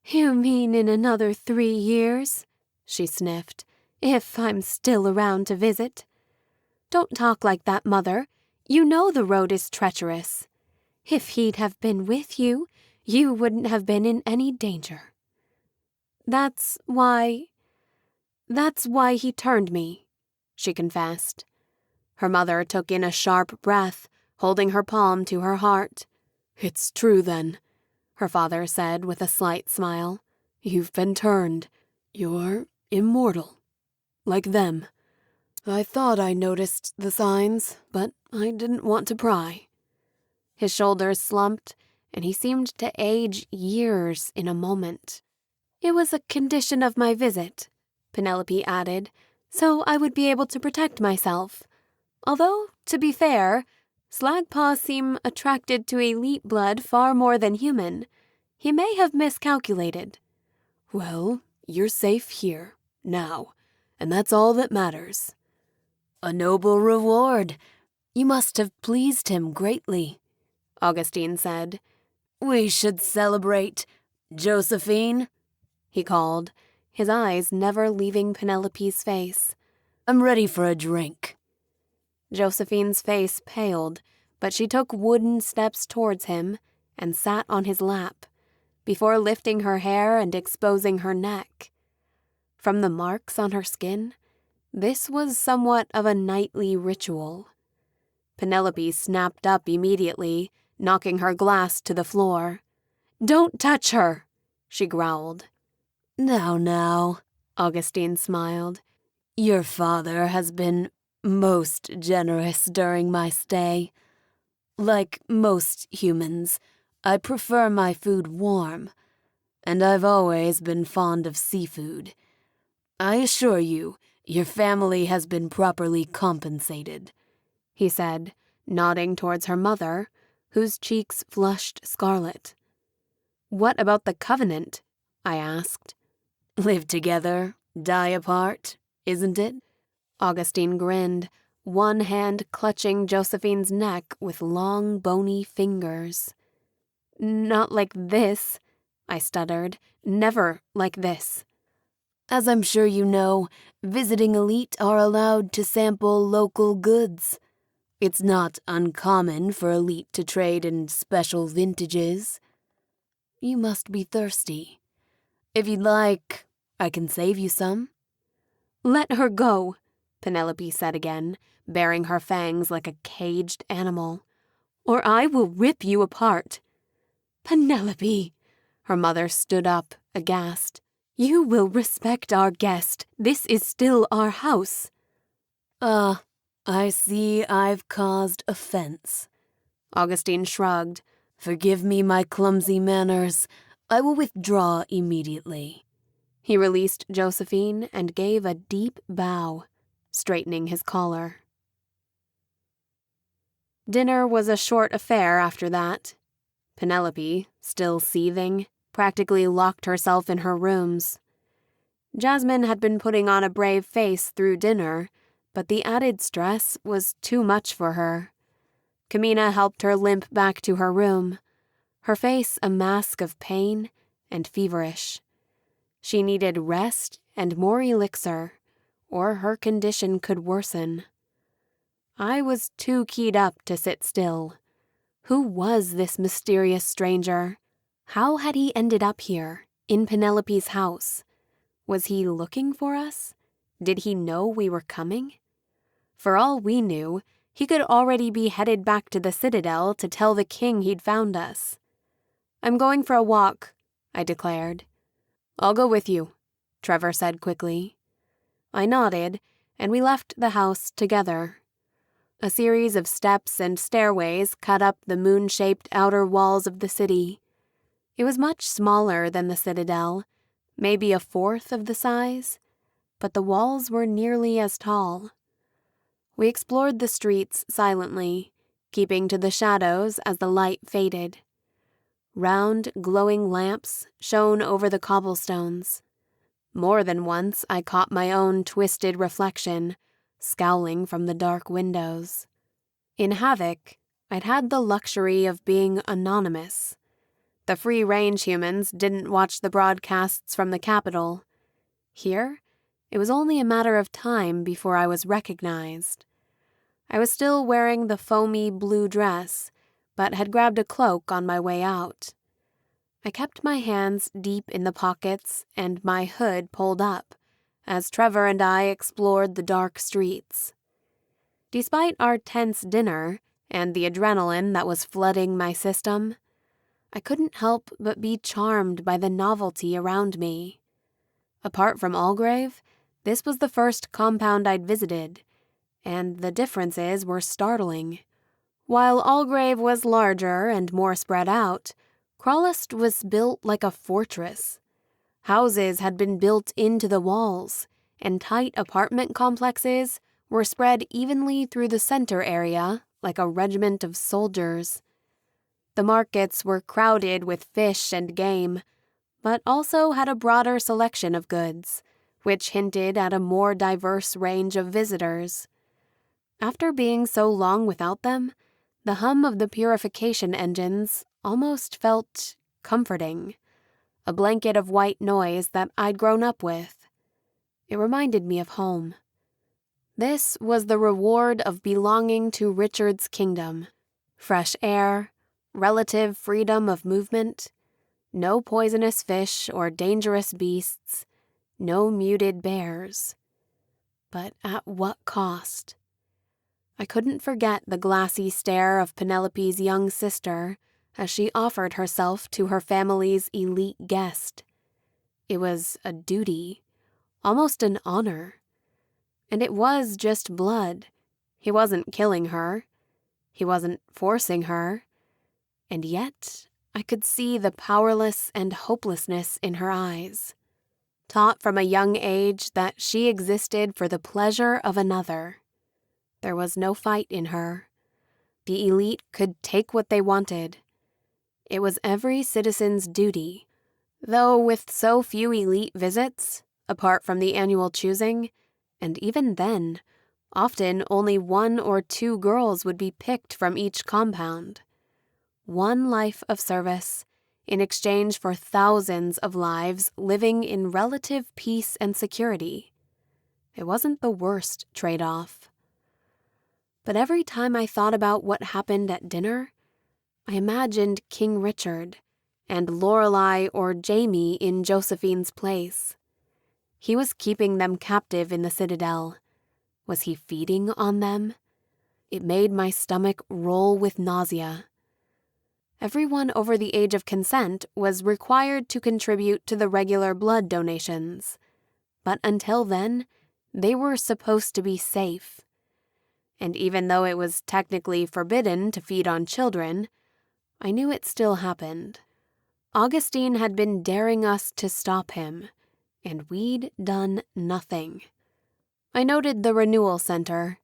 Speaker 2: "You mean in another 3 years?" she sniffed. "If I'm still around to visit." "Don't talk like that, Mother. You know the road is treacherous. If he'd have been with you, you wouldn't have been in any danger." That's why he turned me," she confessed. Her mother took in a sharp breath, holding her palm to her heart.
Speaker 4: "It's true, then," her father said with a slight smile. "You've been turned. You're immortal. Like them. I thought I noticed the signs, but I didn't want to pry."
Speaker 3: His shoulders slumped, and he seemed to age years in a moment.
Speaker 2: "It was a condition of my visit," Penelope added, "so I would be able to protect myself. Although, to be fair, Slagpaws seem attracted to elite blood far more than human. He may have miscalculated."
Speaker 4: "Well, you're safe here, now, and that's all that matters." "A noble reward. You must have pleased him greatly," Augustine said. "We should celebrate. Josephine," he called, his eyes never leaving Penelope's face. "I'm ready for a drink."
Speaker 3: Josephine's face paled, but she took wooden steps towards him and sat on his lap, before lifting her hair and exposing her neck. From the marks on her skin, this was somewhat of a nightly ritual. Penelope snapped up immediately, knocking her glass to the floor. "Don't touch her," she growled.
Speaker 4: Now, Augustine smiled. "Your father has been most generous during my stay. Like most humans, I prefer my food warm, and I've always been fond of seafood. I assure you, your family has been properly compensated," he said, nodding towards her mother, whose cheeks flushed scarlet.
Speaker 3: "What about the covenant?" I asked.
Speaker 4: "Live together, die apart, isn't it?"
Speaker 3: Augustine grinned, one hand clutching Josephine's neck with long, bony fingers. "Not like this," I stuttered. "Never like this."
Speaker 4: "As I'm sure you know, visiting elite are allowed to sample local goods. It's not uncommon for elite to trade in special vintages. You must be thirsty. If you'd like, I can save you some."
Speaker 3: "Let her go," Penelope said again, baring her fangs like a caged animal. "Or I will rip you apart."
Speaker 2: "Penelope!"
Speaker 3: Her mother stood up, aghast.
Speaker 2: "You will respect our guest. This is still our house."
Speaker 4: I see I've caused offense."
Speaker 3: Augustine shrugged.
Speaker 4: "Forgive me my clumsy manners. I will withdraw immediately."
Speaker 3: He released Josephine and gave a deep bow, straightening his collar. Dinner was a short affair after that. Penelope, still seething, practically locked herself in her rooms. Jasmine had been putting on a brave face through dinner, but the added stress was too much for her. Kamina helped her limp back to her room, her face a mask of pain and feverish. She needed rest and more elixir, or her condition could worsen. I was too keyed up to sit still. Who was this mysterious stranger? How had he ended up here, in Penelope's house? Was he looking for us? Did he know we were coming? For all we knew,
Speaker 1: He could already be headed back to the Citadel to tell the king he'd found us. "I'm going for a walk," I declared. "I'll go with you," Trevor said quickly. I nodded, and we left the house together. A series of steps and stairways cut up the moon-shaped outer walls of the city. It was much smaller than the Citadel, maybe a fourth of the size, but the walls were nearly as tall. We explored the streets silently, keeping to the shadows as the light faded. Round, glowing lamps shone over the cobblestones. More than once I caught my own twisted reflection, scowling from the dark windows. In Havoc, I'd had the luxury of being anonymous. The free-range humans didn't watch the broadcasts from the capital. Here, it was only a matter of time before I was recognized. I was still wearing the foamy blue dress, but had grabbed a cloak on my way out. I kept my hands deep in the pockets and my hood pulled up, as Trevor and I explored the dark streets. Despite our tense dinner and the adrenaline that was flooding my system, I couldn't help but be charmed by the novelty around me. Apart from Algrave, this was the first compound I'd visited, and the differences were startling. While Algrave was larger and more spread out, Crawlist was built like a fortress. Houses had been built into the walls, and tight apartment complexes were spread evenly through the center area like a regiment of soldiers. The markets were crowded with fish and game, but also had a broader selection of goods, which hinted at a more diverse range of visitors. After being so long without them, the hum of the purification engines almost felt comforting, a blanket of white noise that I'd grown up with. It reminded me of home. This was the reward of belonging to Richard's kingdom. Fresh air, relative freedom of movement, no poisonous fish or dangerous beasts, no muted bears. But at what cost? I couldn't forget the glassy stare of Penelope's young sister as she offered herself to her family's elite guest. It was a duty, almost an honor. And it was just blood. He wasn't killing her. He wasn't forcing her. And yet, I could see the powerless and hopelessness in her eyes. Taught from a young age that she existed for the pleasure of another. There was no fight in her. The elite could take what they wanted. It was every citizen's duty, though with so few elite visits, apart from the annual choosing, and even then, often only 1 or 2 girls would be picked from each compound. 1 life of service in exchange for thousands of lives living in relative peace and security. It wasn't the worst trade-off. But every time I thought about what happened at dinner, I imagined King Richard and Lorelei or Jamie in Josephine's place. He was keeping them captive in the Citadel. Was he feeding on them? It made my stomach roll with nausea. Everyone over the age of consent was required to contribute to the regular blood donations. But until then, they were supposed to be safe. And even though it was technically forbidden to feed on children, I knew it still happened. Augustine had been daring us to stop him, and we'd done nothing. I noted the renewal center,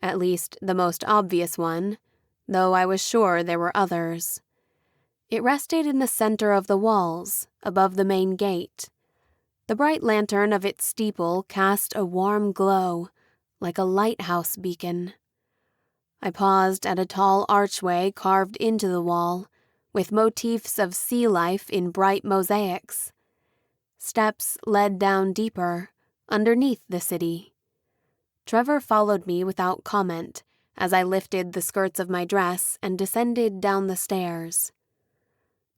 Speaker 1: at least the most obvious one, though I was sure there were others. It rested in the center of the walls, above the main gate. The bright lantern of its steeple cast a warm glow, like a lighthouse beacon. I paused at a tall archway carved into the wall, with motifs of sea life in bright mosaics. Steps led down deeper, underneath the city. Trevor followed me without comment as I lifted the skirts of my dress and descended down the stairs.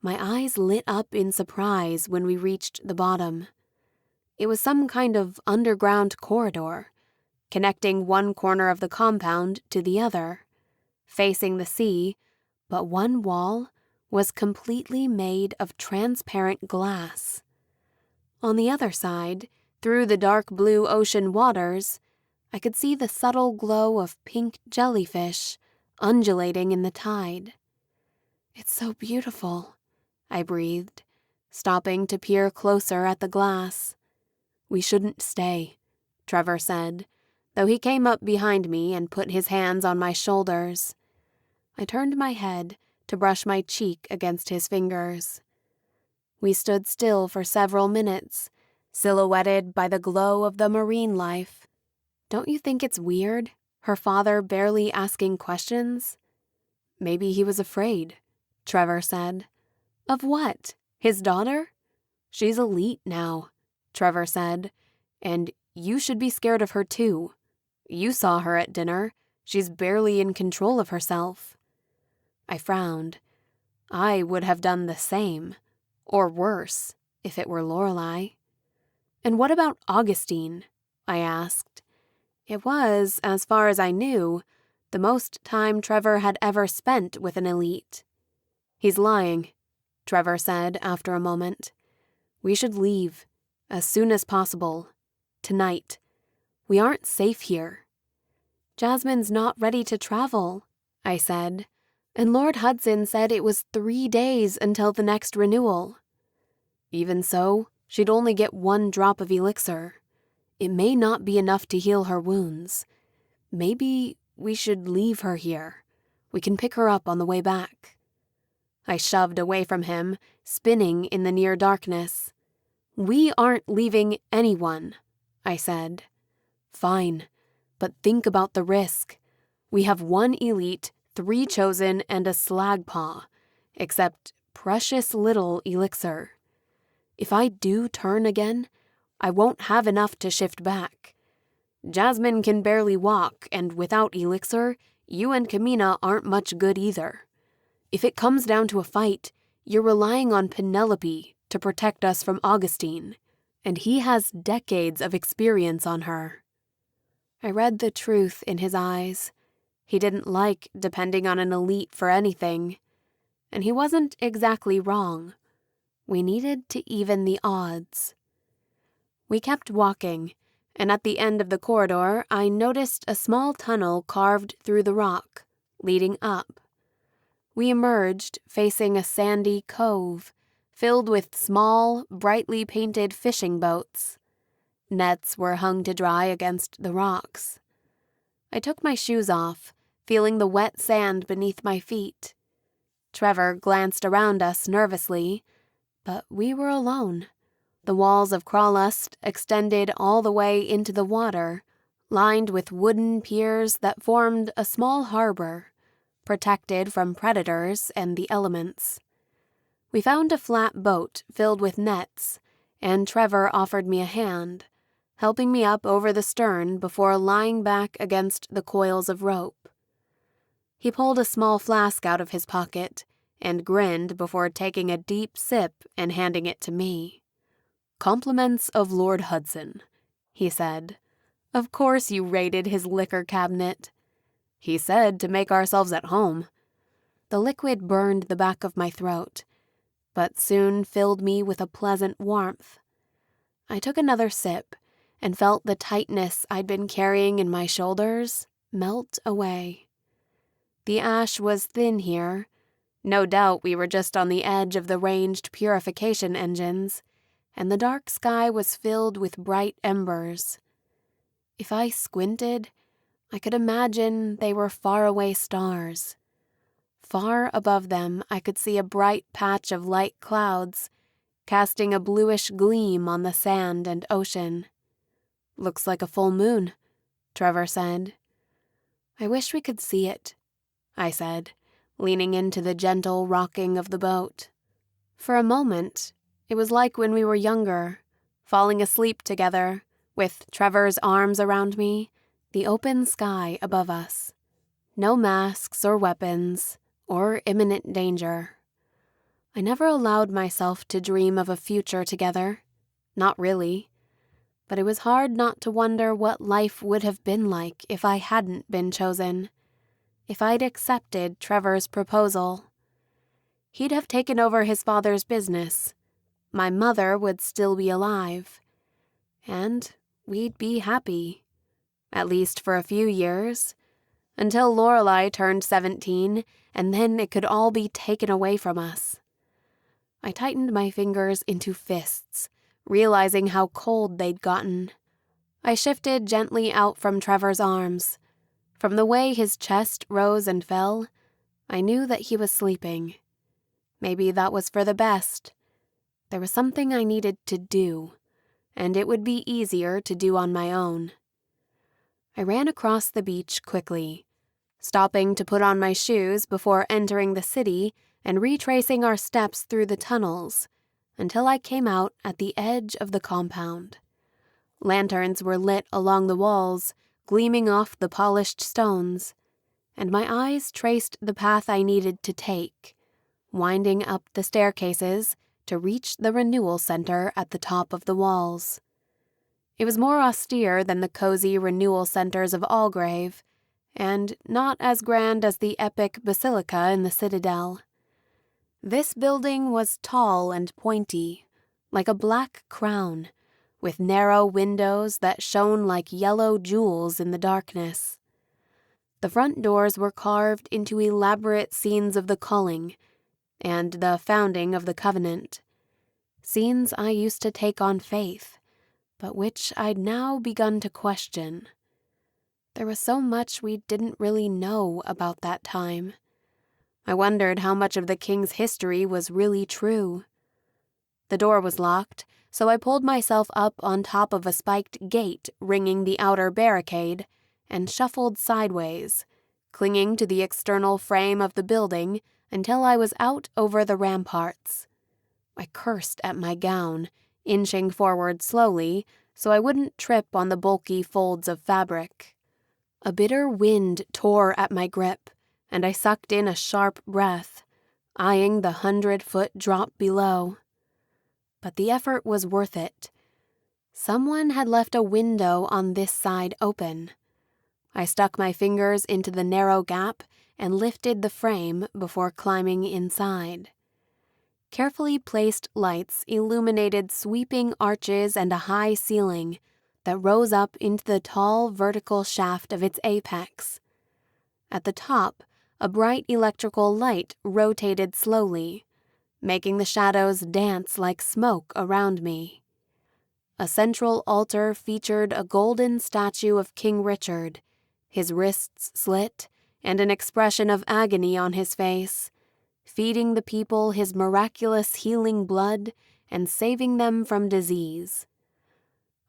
Speaker 1: My eyes lit up in surprise when we reached the bottom. It was some kind of underground corridor,
Speaker 2: connecting one corner of the compound to the other, facing the sea, but one wall was completely made of transparent glass. On the other side, through the dark blue ocean waters, I could see the subtle glow of pink jellyfish undulating in the tide. "It's so beautiful," I breathed, stopping to peer closer at the glass. "We shouldn't stay," Trevor said, though he came up behind me and put his hands on my shoulders. I turned my head to brush my cheek against his fingers. We stood still for several minutes, silhouetted by the glow of the marine life. "Don't you think it's weird, her father barely asking questions?" "Maybe he was afraid," Trevor said. "Of what? His daughter?" "She's elite now," Trevor said, "and you should be scared of her too. You saw her at dinner. She's barely in control of herself." I frowned. I would have done the same, or worse, if it were Lorelei. "And what about Augustine?" I asked. It was, as far as I knew, the most time Trevor had ever spent with an elite. "He's lying," Trevor said after a moment. "We should leave, as soon as possible. Tonight. We aren't safe here." "Jasmine's not ready to travel," I said, "and Lord Hudson said it was 3 days until the next renewal." "Even so, she'd only get 1 drop of elixir. It may not be enough to heal her wounds. Maybe we should leave her here. We can pick her up on the way back." I shoved away from him, spinning in the near darkness. "We aren't leaving anyone," I said. "Fine, but think about the risk. We have 1 elite, 3 chosen, and a slag paw, except precious little elixir. If I do turn again, I won't have enough to shift back. Jasmine can barely walk, and without elixir, you and Kamina aren't much good either. If it comes down to a fight, you're relying on Penelope to protect us from Augustine, and he has decades of experience on her." I read the truth in his eyes. He didn't like depending on an elite for anything, and he wasn't exactly wrong. We needed to even the odds. We kept walking, and at the end of the corridor, I noticed a small tunnel carved through the rock, leading up. We emerged facing a sandy cove, filled with small, brightly painted fishing boats. Nets were hung to dry against the rocks. I took my shoes off, feeling the wet sand beneath my feet. Trevor glanced around us nervously, but we were alone. The walls of Crawlust extended all the way into the water, lined with wooden piers that formed a small harbor, protected from predators and the elements. We found a flat boat filled with nets, and Trevor offered me a hand, helping me up over the stern before lying back against the coils of rope. He pulled a small flask out of his pocket and grinned before taking a deep sip and handing it to me. "Compliments of Lord Hudson," he said. "Of course you raided his liquor cabinet." "He said to make ourselves at home." The liquid burned the back of my throat, but soon filled me with a pleasant warmth. I took another sip and felt the tightness I'd been carrying in my shoulders melt away. The ash was thin here. No doubt we were just on the edge of the ranged purification engines, and the dark sky was filled with bright embers. If I squinted, I could imagine they were faraway stars. Far above them, I could see a bright patch of light clouds, casting a bluish gleam on the sand and ocean. "Looks like a full moon," Trevor said. "I wish we could see it," I said, leaning into the gentle rocking of the boat. For a moment, it was like when we were younger, falling asleep together, with Trevor's arms around me, the open sky above us. No masks or weapons, or imminent danger. I never allowed myself to dream of a future together. Not really.
Speaker 1: but it was hard not to wonder what life would have been like if I hadn't been chosen, if I'd accepted Trevor's proposal. He'd have taken over his father's business. My mother would still be alive. And we'd be happy, at least for a few years, until Lorelei turned 17, and then it could all be taken away from us. I tightened my fingers into fists, realizing how cold they'd gotten. I shifted gently out from Trevor's arms. From the way his chest rose and fell, I knew that he was sleeping. Maybe that was for the best. There was something I needed to do, and it would be easier to do on my own. I ran across the beach quickly, stopping to put on my shoes before entering the city and retracing our steps through the tunnels until I came out at the edge of the compound. Lanterns were lit along the walls, gleaming off the polished stones, and my eyes traced the path I needed to take, winding up the staircases to reach the renewal center at the top of the walls. It was more austere than the cozy renewal centers of Algrave, and not as grand as the epic basilica in the Citadel. This building was tall and pointy, like a black crown, with narrow windows that shone like yellow jewels in the darkness. The front doors were carved into elaborate scenes of the Calling and the founding of the Covenant, scenes I used to take on faith, but which I'd now begun to question. There was so much we didn't really know about that time. I wondered how much of the king's history was really true. The door was locked, so I pulled myself up on top of a spiked gate ringing the outer barricade and shuffled sideways, clinging to the external frame of the building until I was out over the ramparts. I cursed at my gown, inching forward slowly so I wouldn't trip on the bulky folds of fabric. A bitter wind tore at my grip, and I sucked in a sharp breath, eyeing the 100-foot drop below. But the effort was worth it. Someone had left a window on this side open. I stuck my fingers into the narrow gap and lifted the frame before climbing inside. Carefully placed lights illuminated sweeping arches and a high ceiling that rose up into the tall vertical shaft of its apex. At the top, a bright electrical light rotated slowly, making the shadows dance like smoke around me. A central altar featured a golden statue of King Richard, his wrists slit and an expression of agony on his face, feeding the people his miraculous healing blood and saving them from disease.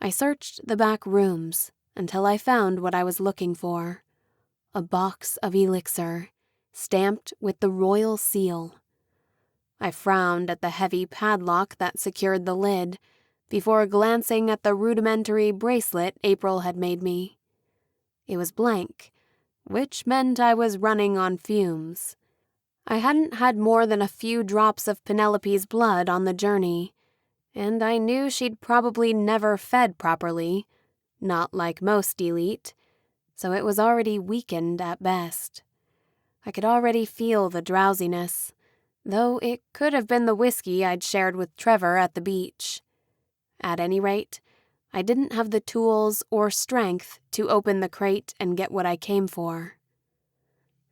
Speaker 1: I searched the back rooms until I found what I was looking for: a box of elixir, stamped with the royal seal. I frowned at the heavy padlock that secured the lid, before glancing at the rudimentary bracelet April had made me. It was blank, which meant I was running on fumes. I hadn't had more than a few drops of Penelope's blood on the journey, and I knew she'd probably never fed properly, not like most elite, so it was already weakened at best. I could already feel the drowsiness, though it could have been the whiskey I'd shared with Trevor at the beach. At any rate, I didn't have the tools or strength to open the crate and get what I came for.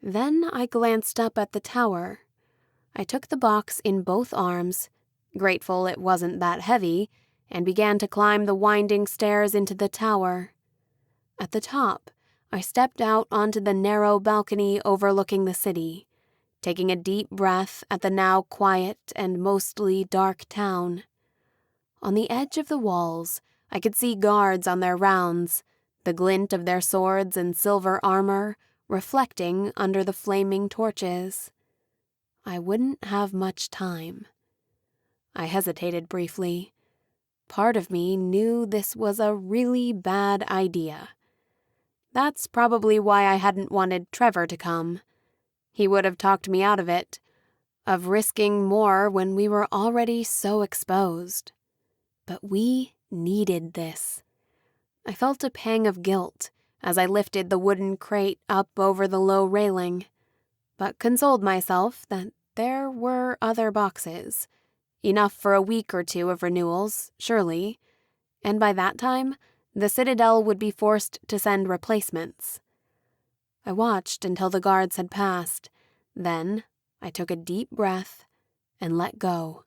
Speaker 1: Then I glanced up at the tower. I took the box in both arms, grateful it wasn't that heavy, and began to climb the winding stairs into the tower. At the top, I stepped out onto the narrow balcony overlooking the city, taking a deep breath at the now quiet and mostly dark town. On the edge of the walls, I could see guards on their rounds, the glint of their swords and silver armor reflecting under the flaming torches. I wouldn't have much time. I hesitated briefly. Part of me knew this was a really bad idea. That's probably why I hadn't wanted Trevor to come. He would have talked me out of it, of risking more when we were already so exposed. But we needed this.
Speaker 2: I felt a pang of guilt as I lifted the wooden crate up over the low railing, but consoled myself that there were other boxes, enough for a week or two of renewals, surely, and by that time, the Citadel would be forced to send replacements. I watched until the guards had passed, then I took a deep breath and let go.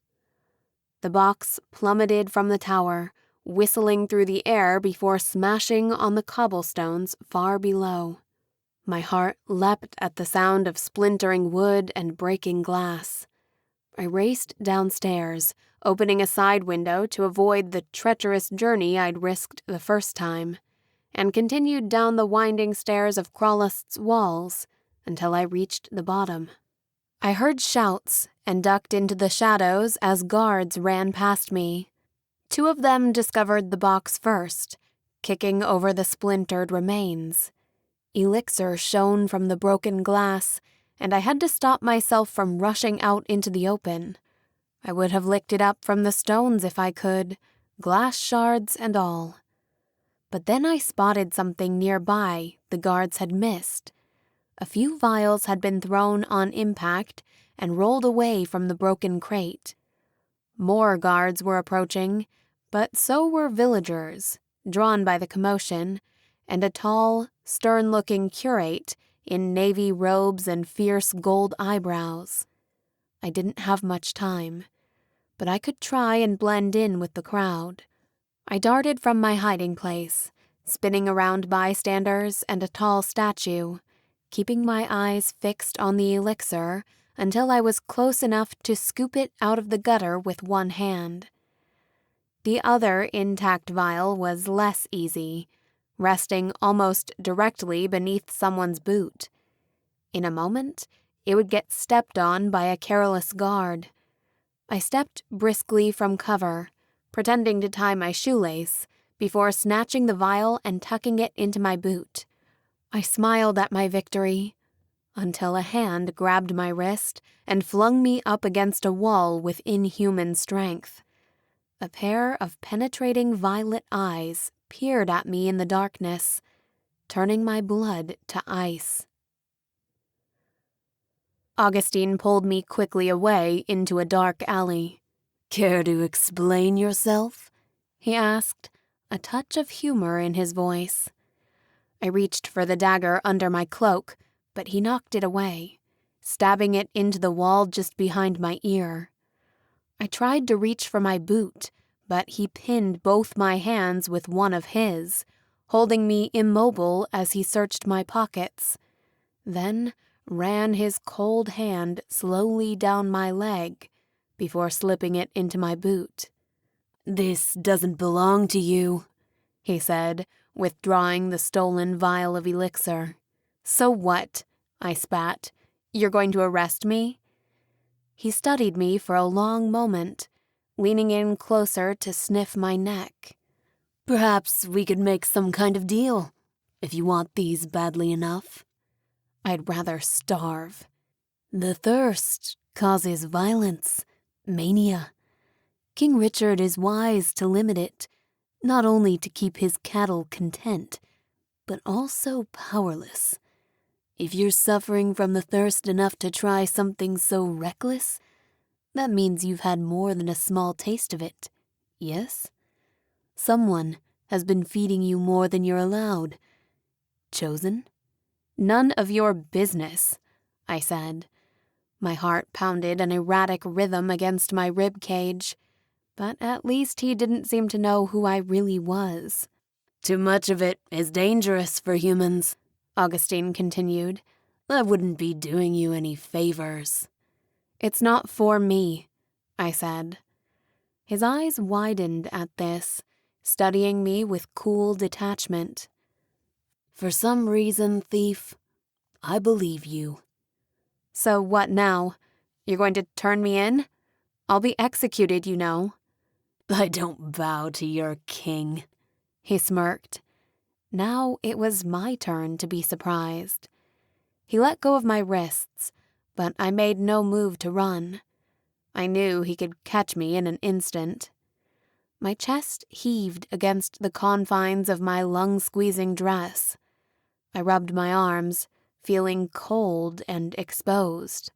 Speaker 2: The box plummeted from the tower, whistling through the air before smashing on the cobblestones far below. My heart leapt at the sound of splintering wood and breaking glass. I raced downstairs, opening a side window to avoid the treacherous journey I'd risked the first time, and continued down the winding stairs of Crawlust's walls until I reached the bottom. I heard shouts and ducked into the shadows as guards ran past me. 2 of them discovered the box first, kicking over the splintered remains. Elixir shone from the broken glass, and I had to stop myself from rushing out into the open. I would have licked it up from the stones if I could, glass shards and all. But then I spotted something nearby the guards had missed. A few vials had been thrown on impact and rolled away from the broken crate. More guards were approaching, but so were villagers, drawn by the commotion, and a tall, stern-looking curate in navy robes and fierce gold eyebrows. I didn't have much time, but I could try and blend in with the crowd. I darted from my hiding place, spinning around bystanders and a tall statue, keeping my eyes fixed on the elixir until I was close enough to scoop it out of the gutter with one hand. The other intact vial was less easy, resting almost directly beneath someone's boot. In a moment, it would get stepped on by a careless guard. I stepped briskly from cover, pretending to tie my shoelace, before snatching the vial and tucking it into my boot. I smiled at my victory, until a hand grabbed my wrist and flung me up against a wall with inhuman strength. A pair of penetrating violet eyes peered at me in the darkness, turning my blood to ice. Augustine pulled me quickly away into a dark alley.
Speaker 4: "Care to explain yourself?"
Speaker 2: he asked, a touch of humor in his voice. I reached for the dagger under my cloak, but he knocked it away, stabbing it into the wall just behind my ear. I tried to reach for my boot, but he pinned both my hands with one of his, holding me immobile as he searched my pockets, then ran his cold hand slowly down my leg before slipping it into my boot.
Speaker 4: "This doesn't belong to you,"
Speaker 2: he said, withdrawing the stolen vial of elixir. "So what?" I spat. "You're going to arrest me?" He studied me for a long moment, leaning in closer to sniff my neck.
Speaker 4: "Perhaps we could make some kind of deal, if you want these badly enough."
Speaker 2: "I'd rather starve."
Speaker 4: "The thirst causes violence, mania. King Richard is wise to limit it, not only to keep his cattle content, but also powerless. If you're suffering from the thirst enough to try something so reckless, that means you've had more than a small taste of it, yes? Someone has been feeding you more than you're allowed. Chosen?"
Speaker 2: "None of your business," I said. My heart pounded an erratic rhythm against my rib cage, but at least he didn't seem to know who I really was.
Speaker 4: "Too much of it is dangerous for humans,"
Speaker 2: Augustine continued.
Speaker 4: "I wouldn't be doing you any favors."
Speaker 2: "It's not for me," I said. His eyes widened at this, studying me with cool detachment.
Speaker 4: "For some reason, thief, I believe you."
Speaker 2: "So what now? You're going to turn me in? I'll be executed, you know."
Speaker 4: "I don't bow to your king,"
Speaker 2: he smirked. Now it was my turn to be surprised. He let go of my wrists, but I made no move to run. I knew he could catch me in an instant. My chest heaved against the confines of my lung-squeezing dress. I rubbed my arms, feeling cold and exposed.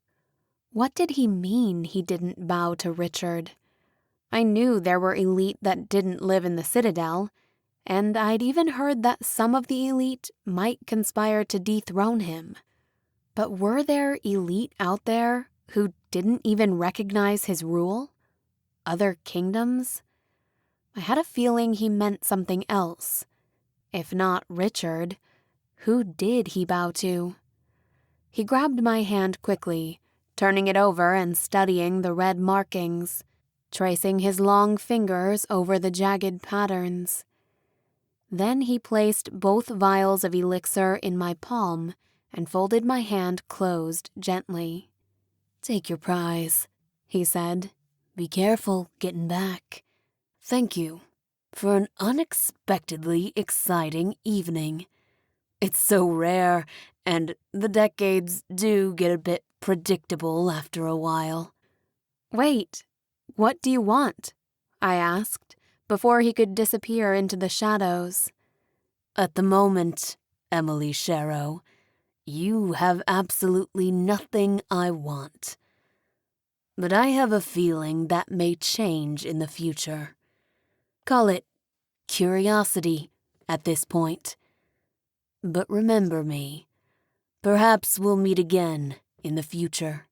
Speaker 2: What did he mean he didn't bow to Richard? I knew there were elite that didn't live in the Citadel, and I'd even heard that some of the elite might conspire to dethrone him. But were there elite out there who didn't even recognize his rule? Other kingdoms? I had a feeling he meant something else. If not Richard, who did he bow to? He grabbed my hand quickly, turning it over and studying the red markings, tracing his long fingers over the jagged patterns. Then he placed both vials of elixir in my palm and folded my hand closed gently.
Speaker 4: "Take your prize," he said. "Be careful getting back. Thank you for an unexpectedly exciting evening. It's so rare, and the decades do get a bit predictable after a while."
Speaker 2: "Wait, what do you want?" I asked, before he could disappear into the shadows.
Speaker 4: "At the moment, Emily Sharrow, you have absolutely nothing I want. But I have a feeling that may change in the future. Call it curiosity at this point. But remember me. Perhaps we'll meet again in the future."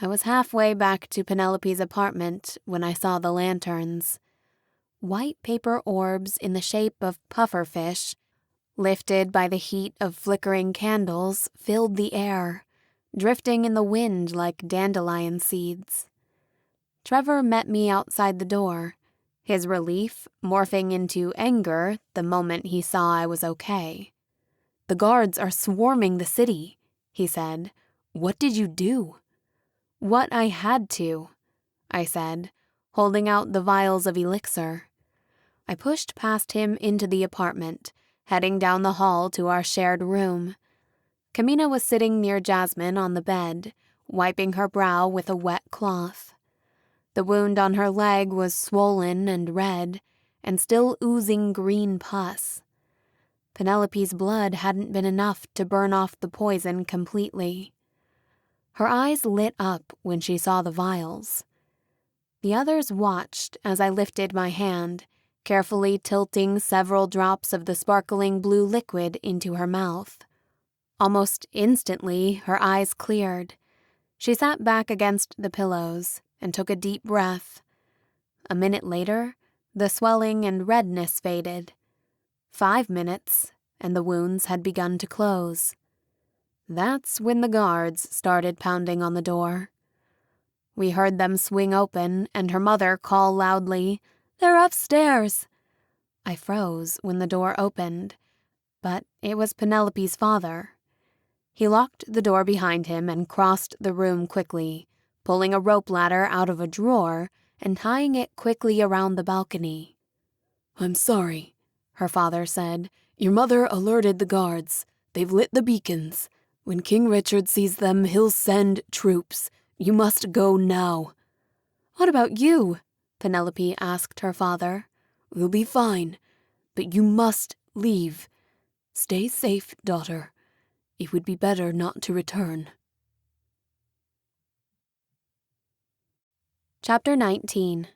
Speaker 2: I was halfway back to Penelope's apartment when I saw the lanterns. White paper orbs in the shape of pufferfish, lifted by the heat of flickering candles, filled the air, drifting in the wind like dandelion seeds. Trevor met me outside the door, his relief morphing into anger the moment he saw I was okay. "The guards are swarming the city," he said. "What did you do?" "What I had to," I said, holding out the vials of elixir. I pushed past him into the apartment, heading down the hall to our shared room. Camina was sitting near Jasmine on the bed, wiping her brow with a wet cloth. The wound on her leg was swollen and red, and still oozing green pus. Penelope's blood hadn't been enough to burn off the poison completely. Her eyes lit up when she saw the vials. The others watched as I lifted my hand, carefully tilting several drops of the sparkling blue liquid into her mouth. Almost instantly, her eyes cleared. She sat back against the pillows and took a deep breath. A minute later, the swelling and redness faded. 5 minutes, and the wounds had begun to close. That's when the guards started pounding on the door. We heard them swing open and her mother call loudly, "They're upstairs!" I froze when the door opened, but it was Penelope's father. He locked the door behind him and crossed the room quickly, pulling a rope ladder out of a drawer and tying it quickly around the balcony.
Speaker 4: "I'm sorry," her father said. "Your mother alerted the guards. They've lit the beacons. When King Richard sees them, he'll send troops. You must go now."
Speaker 2: "What about you?" Penelope asked her father.
Speaker 4: "We'll be fine, but you must leave. Stay safe, daughter. It would be better not to return."
Speaker 2: Chapter 19.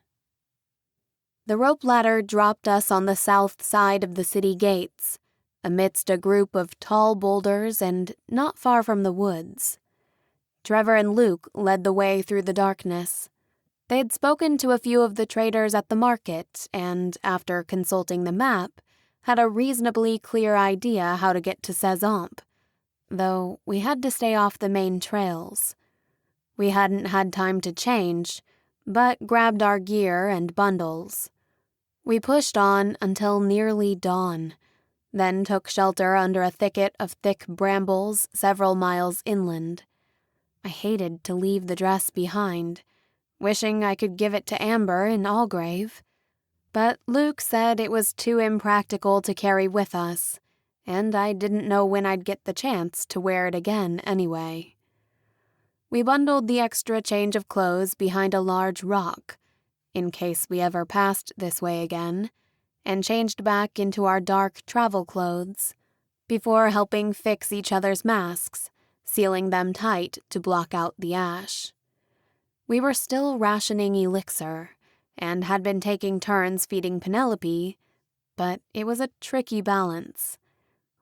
Speaker 2: The rope ladder dropped us on the south side of the city gates, amidst a group of tall boulders and not far from the woods. Trevor and Luke led the way through the darkness. They'd spoken to a few of the traders at the market and, after consulting the map, had a reasonably clear idea how to get to Cezamp, though we had to stay off the main trails. We hadn't had time to change, but grabbed our gear and bundles. We pushed on until nearly dawn, then took shelter under a thicket of thick brambles several miles inland. I hated to leave the dress behind, wishing I could give it to Amber in Algrave. But Luke said it was too impractical to carry with us, and I didn't know when I'd get the chance to wear it again anyway. We bundled the extra change of clothes behind a large rock,
Speaker 1: in case we ever passed this way again, and changed back into our dark travel clothes, before helping fix each other's masks, sealing them tight to block out the ash. We were still rationing elixir, and had been taking turns feeding Penelope, but it was a tricky balance.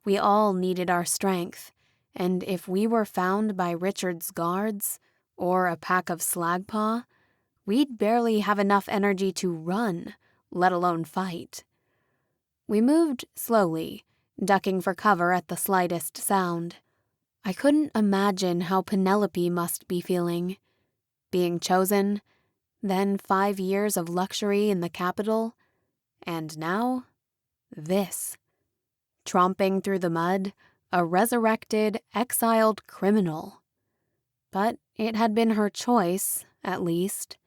Speaker 1: We all needed our strength, and if we were found by Richard's guards, or a pack of slagpaw, we'd barely have enough energy to run, let alone fight. We moved slowly, ducking for cover at the slightest sound. I couldn't imagine how Penelope must be feeling. Being chosen, then 5 years of luxury in the capital, and now, this. Tromping through the mud, a resurrected, exiled criminal. But it had been her choice, at least.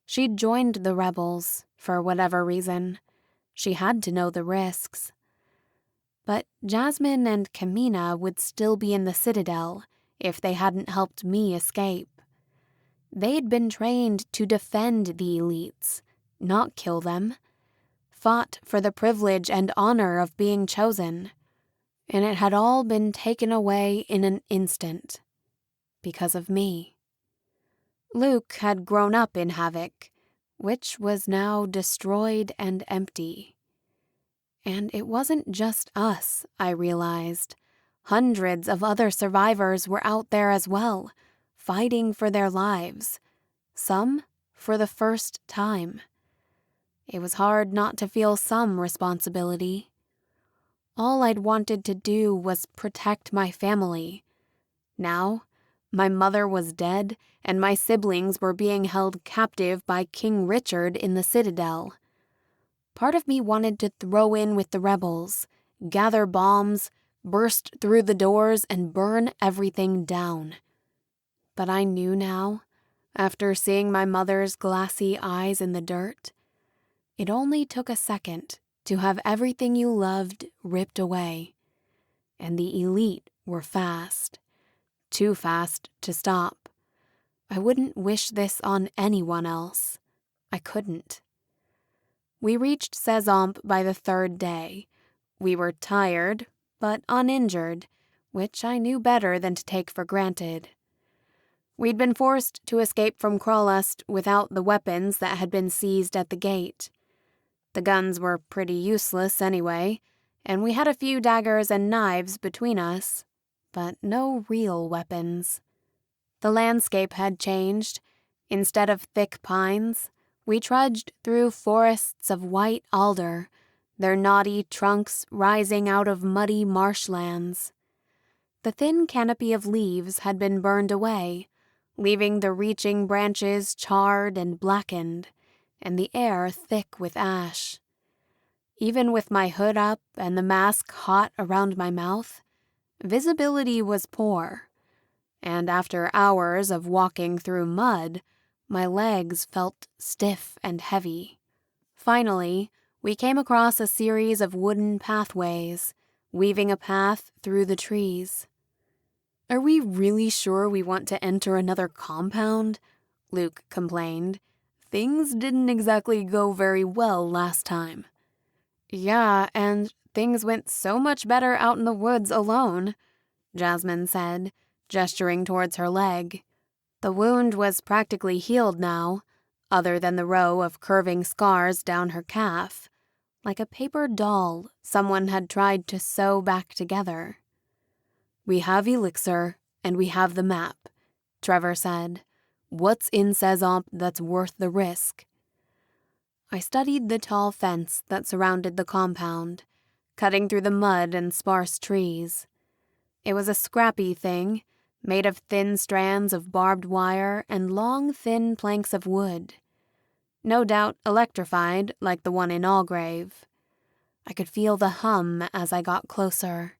Speaker 1: She'd joined the rebels, for whatever reason. She had to know the risks. But Jasmine and Kamina would still be in the Citadel if they hadn't helped me escape. They'd been trained to defend the elites, not kill them. Fought for the privilege and honor of being chosen. And it had all been taken away in an instant. Because of me. Luke had grown up in Havoc, which was now destroyed and empty. And it wasn't just us, I realized. Hundreds of other survivors were out there as well, fighting for their lives. Some for the first time. It was hard not to feel some responsibility. All I'd wanted to do was protect my family. Now, my mother was dead, and my siblings were being held captive by King Richard in the Citadel. Part of me wanted to throw in with the rebels, gather bombs, burst through the doors, and burn everything down. But I knew now, after seeing my mother's glassy eyes in the dirt, it only took a second to have everything you loved ripped away. And the elite were fast. Too fast to stop. I wouldn't wish this on anyone else. I couldn't. We reached Sezamp by the 3rd day. We were tired, but uninjured, which I knew better than to take for granted. We'd been forced to escape from Krawlust without the weapons that had been seized at the gate. The guns were pretty useless anyway, and we had a few daggers and knives between us, but no real weapons. The landscape had changed. Instead of thick pines, we trudged through forests of white alder, their knotty trunks rising out of muddy marshlands. The thin canopy of leaves had been burned away, leaving the reaching branches charred and blackened, and the air thick with ash. Even with my hood up and the mask hot around my mouth, visibility was poor, and after hours of walking through mud, my legs felt stiff and heavy. Finally, we came across a series of wooden pathways, weaving a path through the trees. "Are we really sure we want to enter another compound?" Luke complained. "Things didn't exactly go very well last time." "Yeah, and things went so much better out in the woods alone," Jasmine said, gesturing towards her leg. The wound was practically healed now, other than the row of curving scars down her calf, like a paper doll someone had tried to sew back together. "We have elixir, and we have the map," Trevor said. "What's in Sezamp that's worth the risk?" I studied the tall fence that surrounded the compound, cutting through the mud and sparse trees. It was a scrappy thing, made of thin strands of barbed wire and long, thin planks of wood. No doubt electrified like the one in Allgrave. I could feel the hum as I got closer.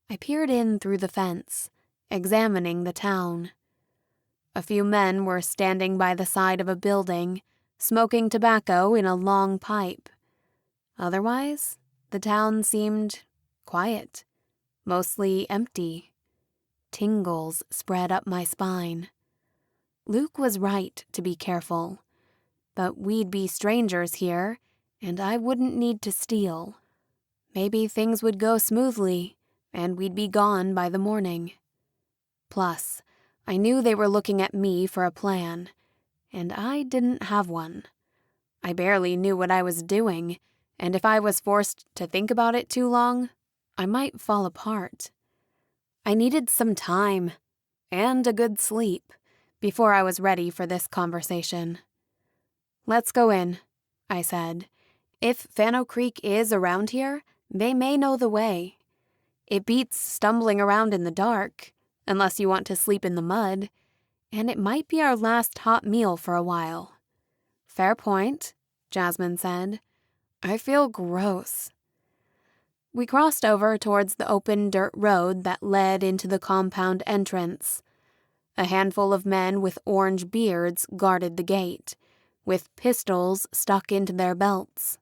Speaker 1: I peered in through the fence, examining the town. A few men were standing by the side of a building, smoking tobacco in a long pipe. Otherwise, the town seemed quiet, mostly empty. Tingles spread up my spine. Luke was right to be careful. But we'd be strangers here, and I wouldn't need to steal. Maybe things would go smoothly, and we'd be gone by the morning. Plus, I knew they were looking at me for a plan, and I didn't have one. I barely knew what I was doing, and if I was forced to think about it too long, I might fall apart. I needed some time, and a good sleep, before I was ready for this conversation. "Let's go in," I said. "If Fano Creek is around here, they may know the way. It beats stumbling around in the dark, unless you want to sleep in the mud, and it might be our last hot meal for a while." "Fair point," Jasmine said. "I feel gross." We crossed over towards the open dirt road that led into the compound entrance. A handful of men with orange beards guarded the gate, with pistols stuck into their belts.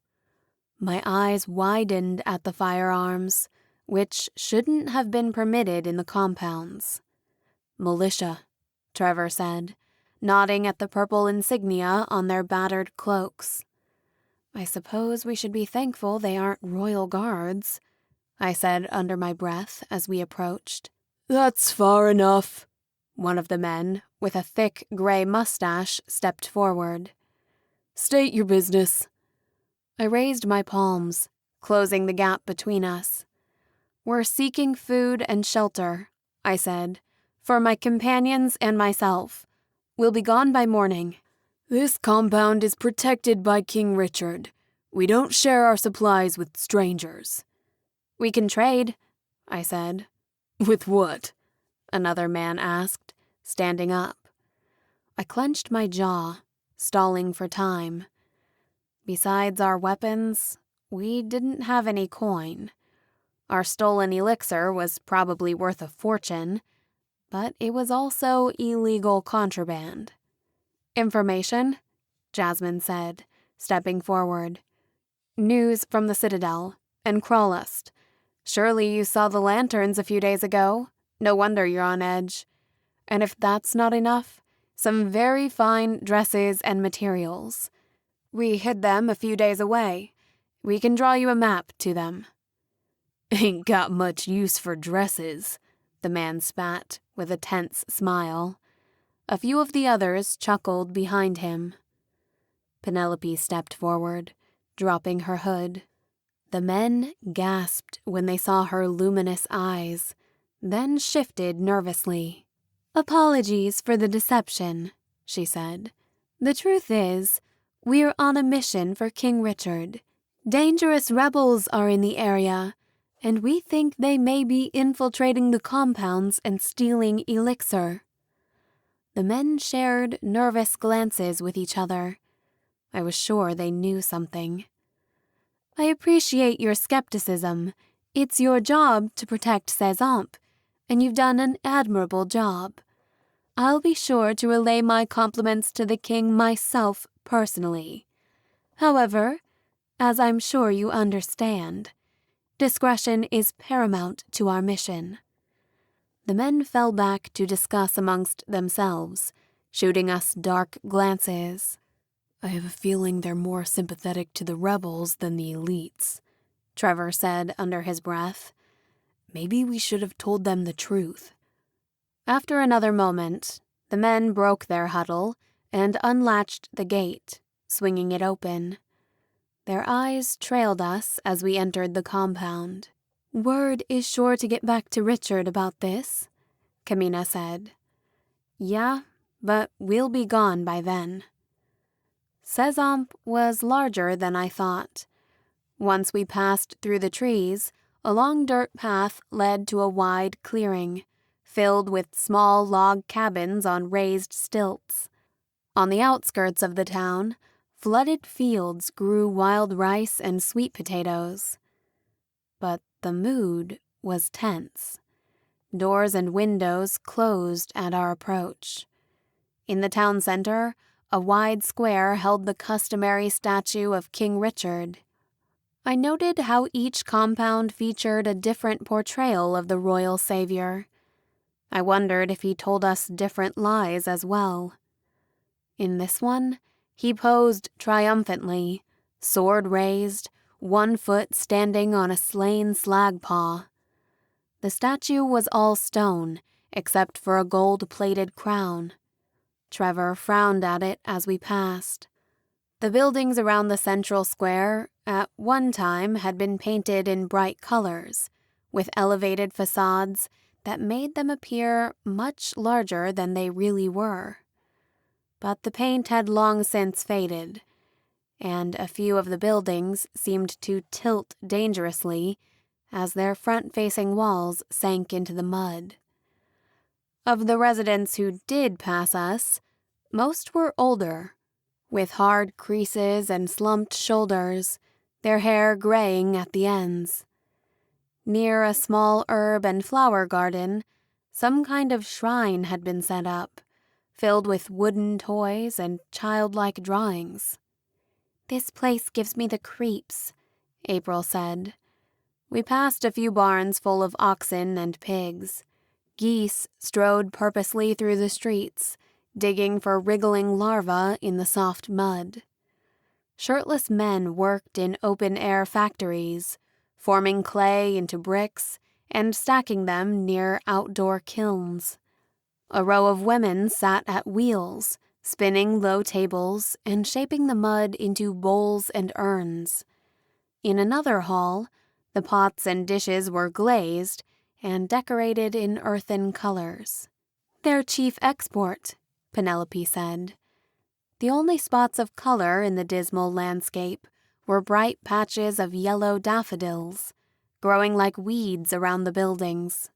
Speaker 1: My eyes widened at the firearms, which shouldn't have been permitted in the compounds. "Militia," Trevor said, nodding at the purple insignia on their battered cloaks. "I suppose we should be thankful they aren't royal guards," I said under my breath as we approached. "That's far enough," one of the men, with a thick gray mustache, stepped forward. "State your business." I raised my palms, closing the gap between us. "We're seeking food and shelter," I said, "for my companions and myself. We'll be gone by morning." "This compound is protected by King Richard. We don't share our supplies with strangers." "We can trade," I said. "With what?" another man asked, standing up. I clenched my jaw, stalling for time. Besides our weapons, we didn't have any coin. Our stolen elixir was probably worth a fortune, but it was also illegal contraband. "Information," Jasmine said, stepping forward. "News from the Citadel and Crawlust. Surely you saw the lanterns a few days ago. No wonder you're on edge. And if that's not enough, some very fine dresses and materials. We hid them a few days away. We can draw you a map to them." "Ain't got much use for dresses," the man spat with a tense smile. A few of the others chuckled behind him. Penelope stepped forward, dropping her hood. The men gasped when they saw her luminous eyes, then shifted nervously. "Apologies for the deception," she said. "The truth is, we're on a mission for King Richard. Dangerous rebels are in the area, and we think they may be infiltrating the compounds and stealing elixir." The men shared nervous glances with each other. I was sure they knew something. "I appreciate your skepticism. It's your job to protect Cézanne, and you've done an admirable job. I'll be sure to relay my compliments to the king myself personally. However, as I'm sure you understand, discretion is paramount to our mission." The men fell back to discuss amongst themselves, shooting us dark glances. "I have a feeling they're more sympathetic to the rebels than the elites," Trevor said under his breath. "Maybe we should have told them the truth." After another moment, the men broke their huddle and unlatched the gate, swinging it open. Their eyes trailed us as we entered the compound. "Word is sure to get back to Richard about this," Kamina said. "Yeah, but we'll be gone by then." Cézanne was larger than I thought. Once we passed through the trees, a long dirt path led to a wide clearing, filled with small log cabins on raised stilts. On the outskirts of the town, flooded fields grew wild rice and sweet potatoes. But the mood was tense. Doors and windows closed at our approach. In the town center, a wide square held the customary statue of King Richard. I noted how each compound featured a different portrayal of the royal savior. I wondered if he told us different lies as well. In this one,
Speaker 2: He posed triumphantly, sword raised, one foot standing on a slain slag paw. The statue was all stone, except for a gold-plated crown. Trevor frowned at it as we passed. The buildings around the central square, at one time, had been painted in bright colors, with elevated facades that made them appear much larger than they really were. But the paint had long since faded, and a few of the buildings seemed to tilt dangerously as their front-facing walls sank into the mud. Of the residents who did pass us, most were older, with hard creases and slumped shoulders, their hair graying at the ends. Near a small herb and flower garden, some kind of shrine had been set up, filled with wooden toys and childlike drawings.
Speaker 1: "This place gives me the creeps,"
Speaker 2: April said. We passed a few barns full of oxen and pigs. Geese strode purposely through the streets, digging for wriggling larvae in the soft mud. Shirtless men worked in open-air factories, forming clay into bricks and stacking them near outdoor kilns. A row of women sat at wheels, spinning low tables and shaping the mud into bowls and urns. In another hall, the pots and dishes were glazed and decorated in earthen colors. "Their chief export," Penelope said. The only spots of color in the dismal landscape were bright patches of yellow daffodils, growing like weeds around the buildings.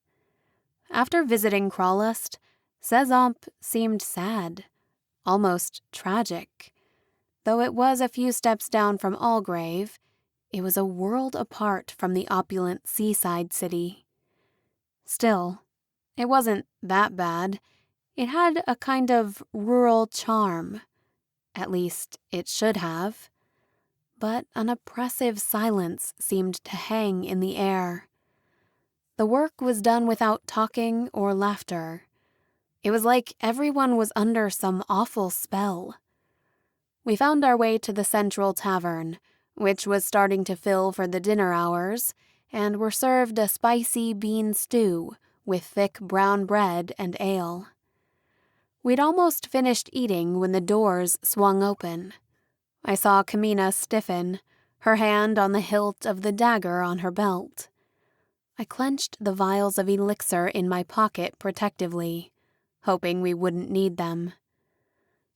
Speaker 2: After visiting Crawlust, Cezomp seemed sad, almost tragic. Though it was a few steps down from Algrave, it was a world apart from the opulent seaside city. Still, it wasn't that bad. It had a kind of rural charm. At least, it should have. But an oppressive silence seemed to hang in the air. The work was done without talking or laughter. It was like everyone was under some awful spell. We found our way to the central tavern, which was starting to fill for the dinner hours, and were served a spicy bean stew with thick brown bread and ale. We'd almost finished eating when the doors swung open. I saw Kamina stiffen, her hand on the hilt of the dagger on her belt. I clenched the vials of elixir in my pocket protectively, hoping we wouldn't need them.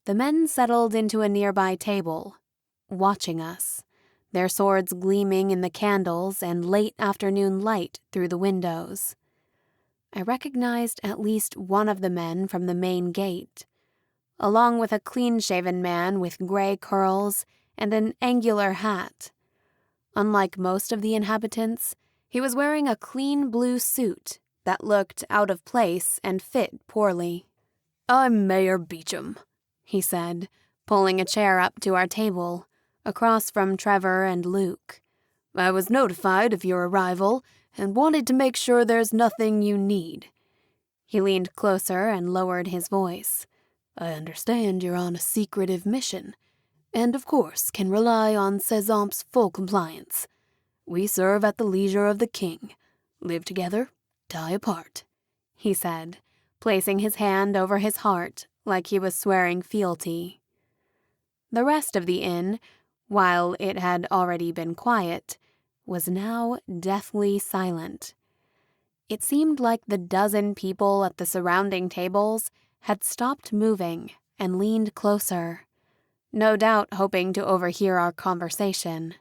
Speaker 2: The men settled into a nearby table, watching us, their swords gleaming in the candles and late afternoon light through the windows. I recognized at least one of the men from the main gate, along with a clean-shaven man with gray curls and an angular hat. Unlike most of the inhabitants, he was wearing a clean blue suit that looked out of place and fit poorly.
Speaker 4: "I'm Mayor Beecham,"
Speaker 2: he said, pulling a chair up to our table, across from Trevor and Luke.
Speaker 4: "I was notified of your arrival and wanted to make sure there's nothing you need."
Speaker 2: He leaned closer and lowered his voice.
Speaker 4: "I understand you're on a secretive mission, and of course can rely on Cezomp's full compliance. We serve at the leisure of the king. Live together, die apart,"
Speaker 2: he said, placing his hand over his heart like he was swearing fealty. The rest of the inn, while it had already been quiet, was now deathly silent. It seemed like the dozen people at the surrounding tables had stopped moving and leaned closer, no doubt hoping to overhear our conversation.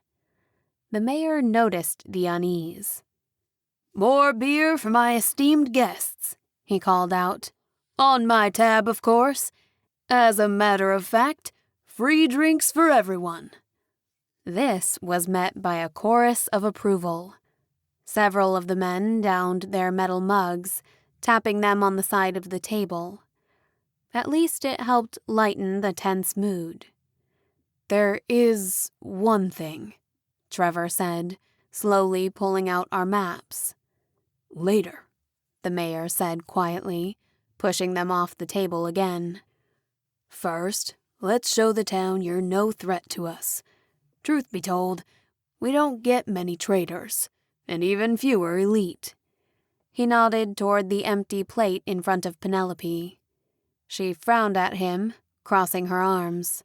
Speaker 2: The mayor noticed the unease.
Speaker 4: "More beer for my esteemed guests," he called out. "On my tab, of course. As a matter of fact, free drinks for everyone."
Speaker 2: This was met by a chorus of approval. Several of the men downed their metal mugs, tapping them on the side of the table. At least it helped lighten the tense mood.
Speaker 4: "There is one thing," Trevor said, slowly pulling out our maps. "Later," the mayor said quietly, pushing them off the table again. "First, Let's show the town you're no threat to us. Truth be told, we don't get many traitors, and even fewer elite."
Speaker 3: He nodded toward the empty plate in front of Penelope. She frowned at him, crossing her arms.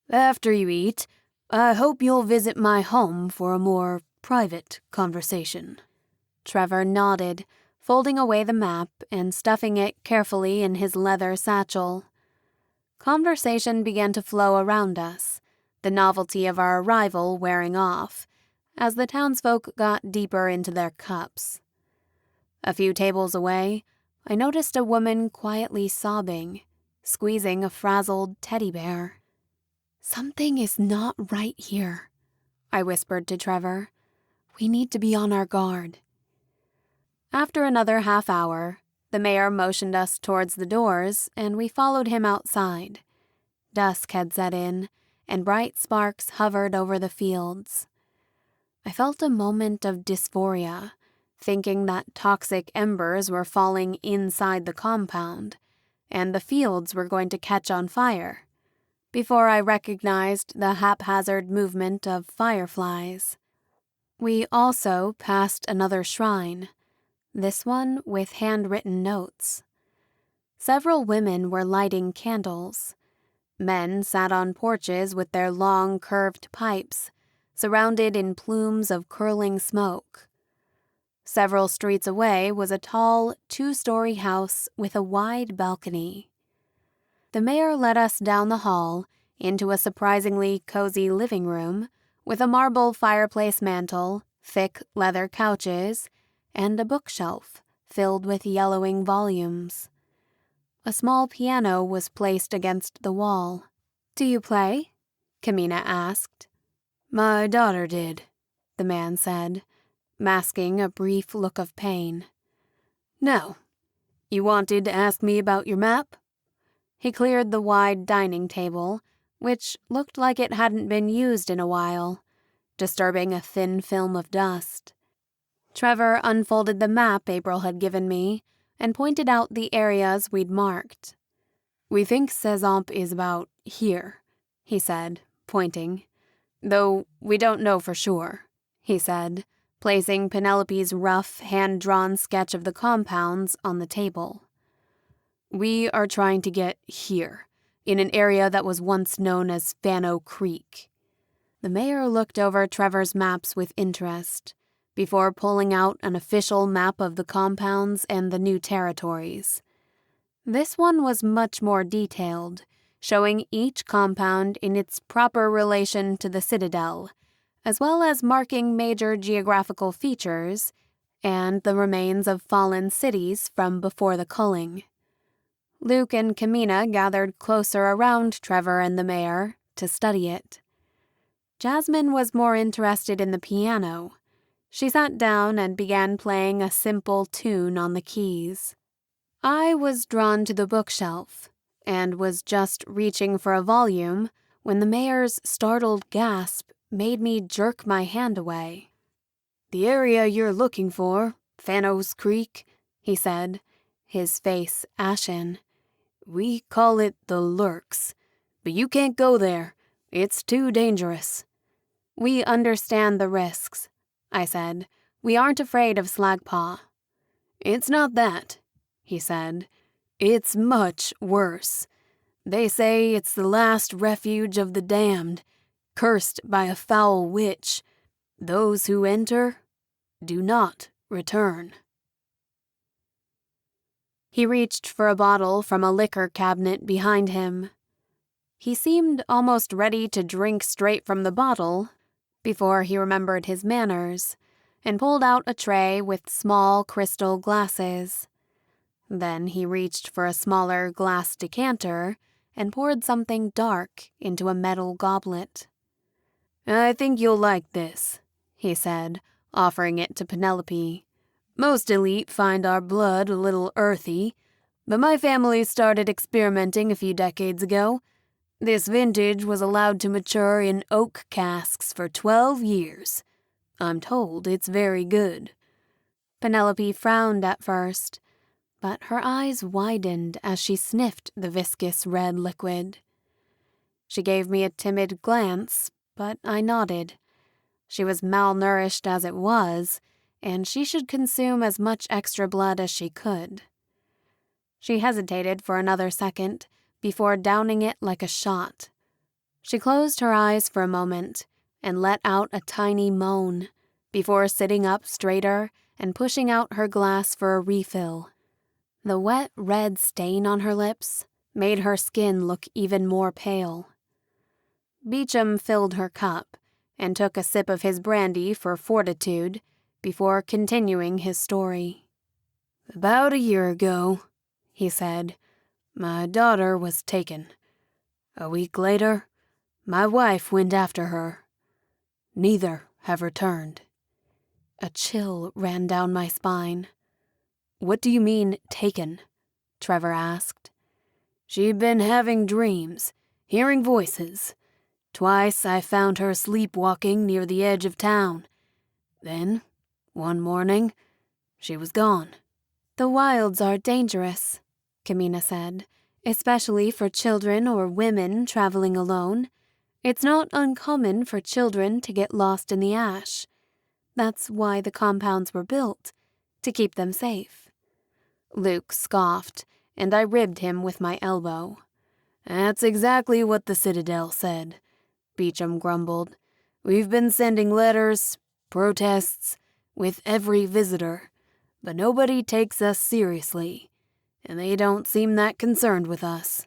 Speaker 4: "After you eat, I hope you'll visit my home for a more private conversation."
Speaker 3: Trevor nodded, folding away the map and stuffing it carefully in his leather satchel. Conversation began to flow around us, the novelty of our arrival wearing off, as the townsfolk got deeper into their cups. A few tables away, I noticed a woman quietly sobbing, squeezing a frazzled teddy bear.
Speaker 2: "Something is not right here," I whispered to Trevor. "We need to be on our guard."
Speaker 3: After another half hour, the mayor motioned us towards the doors, and we followed him outside. Dusk had set in, and bright sparks hovered over the fields. I felt a moment of dysphoria, thinking that toxic embers were falling inside the compound, and the fields were going to catch on fire, before I recognized the haphazard movement of fireflies. We also passed another shrine, this one with handwritten notes. Several women were lighting candles. Men sat on porches with their long, curved pipes, surrounded in plumes of curling smoke. Several streets away was a tall, 2-story house with a wide balcony. The mayor led us down the hall into a surprisingly cozy living room with a marble fireplace mantel, thick leather couches, and a bookshelf filled with yellowing volumes. A small piano was placed against the wall.
Speaker 2: "Do you play?" Kamina asked.
Speaker 4: "My daughter did,"
Speaker 3: the man said, masking a brief look of pain.
Speaker 4: "Now, you wanted to ask me about your map?"
Speaker 3: He cleared the wide dining table, which looked like it hadn't been used in a while, disturbing a thin film of dust. Trevor unfolded the map April had given me and pointed out the areas we'd marked.
Speaker 4: "We think Cezamp is about here," he said, pointing. "Though we don't know for sure," he said, placing Penelope's rough, hand-drawn sketch of the compounds on the table. "We are trying to get here, in an area that was once known as Fano Creek."
Speaker 3: The mayor looked over Trevor's maps with interest, before pulling out an official map of the compounds and the new territories. This one was much more detailed, showing each compound in its proper relation to the Citadel, as well as marking major geographical features and the remains of fallen cities from before the culling. Luke and Kamina gathered closer around Trevor and the mayor to study it. Jasmine was more interested in the piano. She sat down and began playing a simple tune on the keys. I was drawn to the bookshelf and was just reaching for a volume when the mayor's startled gasp made me jerk my hand away.
Speaker 4: "The area you're looking for, Fano's Creek," he said, his face ashen. "We call it the Lurks, but you can't go there. It's too dangerous."
Speaker 3: "We understand the risks," I said. "We aren't afraid of Slagpaw."
Speaker 4: "It's not that," he said. "It's much worse. They say it's the last refuge of the damned, cursed by a foul witch. Those who enter do not return."
Speaker 3: He reached for a bottle from a liquor cabinet behind him. He seemed almost ready to drink straight from the bottle before he remembered his manners and pulled out a tray with small crystal glasses. Then he reached for a smaller glass decanter and poured something dark into a metal goblet.
Speaker 4: "I think you'll like this," he said, offering it to Penelope. "Most elite find our blood a little earthy, but my family started experimenting a few decades ago. This vintage was allowed to mature in oak casks for 12 years. I'm told it's very good."
Speaker 3: Penelope frowned at first, but her eyes widened as she sniffed the viscous red liquid.
Speaker 1: She gave me a timid glance, but I nodded. She was malnourished as it was, and she should consume as much extra blood as she could. She hesitated for another second before downing it like a shot. She closed her eyes for a moment and let out a tiny moan before sitting up straighter and pushing out her glass for a refill. The wet red stain on her lips made her skin look even more pale. Beecham filled her cup and took a sip of his brandy for fortitude before continuing his story.
Speaker 4: "About a year ago," he said, "my daughter was taken. A week later, my wife went after her. Neither have returned."
Speaker 1: A chill ran down my spine.
Speaker 4: "What do you mean, taken?" Trevor asked. "She'd been having dreams, hearing voices. Twice I found her sleepwalking near the edge of town. Then, one morning, she was gone."
Speaker 1: "The wilds are dangerous," Kamina said, "especially for children or women traveling alone. It's not uncommon for children to get lost in the ash. That's why the compounds were built, to keep them safe."
Speaker 2: Luke scoffed, and I ribbed him with my elbow.
Speaker 4: "That's exactly what the Citadel said," Beecham grumbled. "We've been sending letters, protests, with every visitor, but nobody takes us seriously, and they don't seem that concerned with us.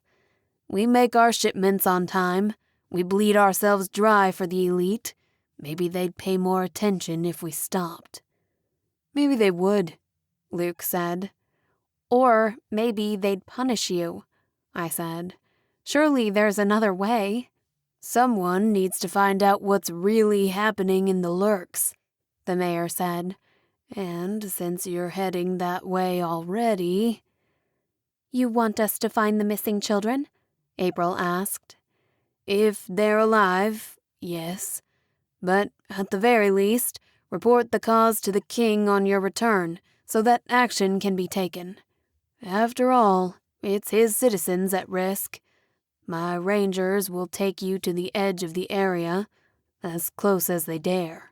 Speaker 4: We make our shipments on time, we bleed ourselves dry for the elite. Maybe they'd pay more attention if we stopped."
Speaker 2: "Maybe they would," Luke said.
Speaker 1: "Or maybe they'd punish you," I said. "Surely there's another way."
Speaker 4: "Someone needs to find out what's really happening in the lurks," the mayor said. "And since you're heading that way already—"
Speaker 1: "You want us to find the missing children?" April asked.
Speaker 4: "If they're alive, yes. But at the very least, report the cause to the king on your return so that action can be taken. After all, it's his citizens at risk. My rangers will take you to the edge of the area, as close as they dare."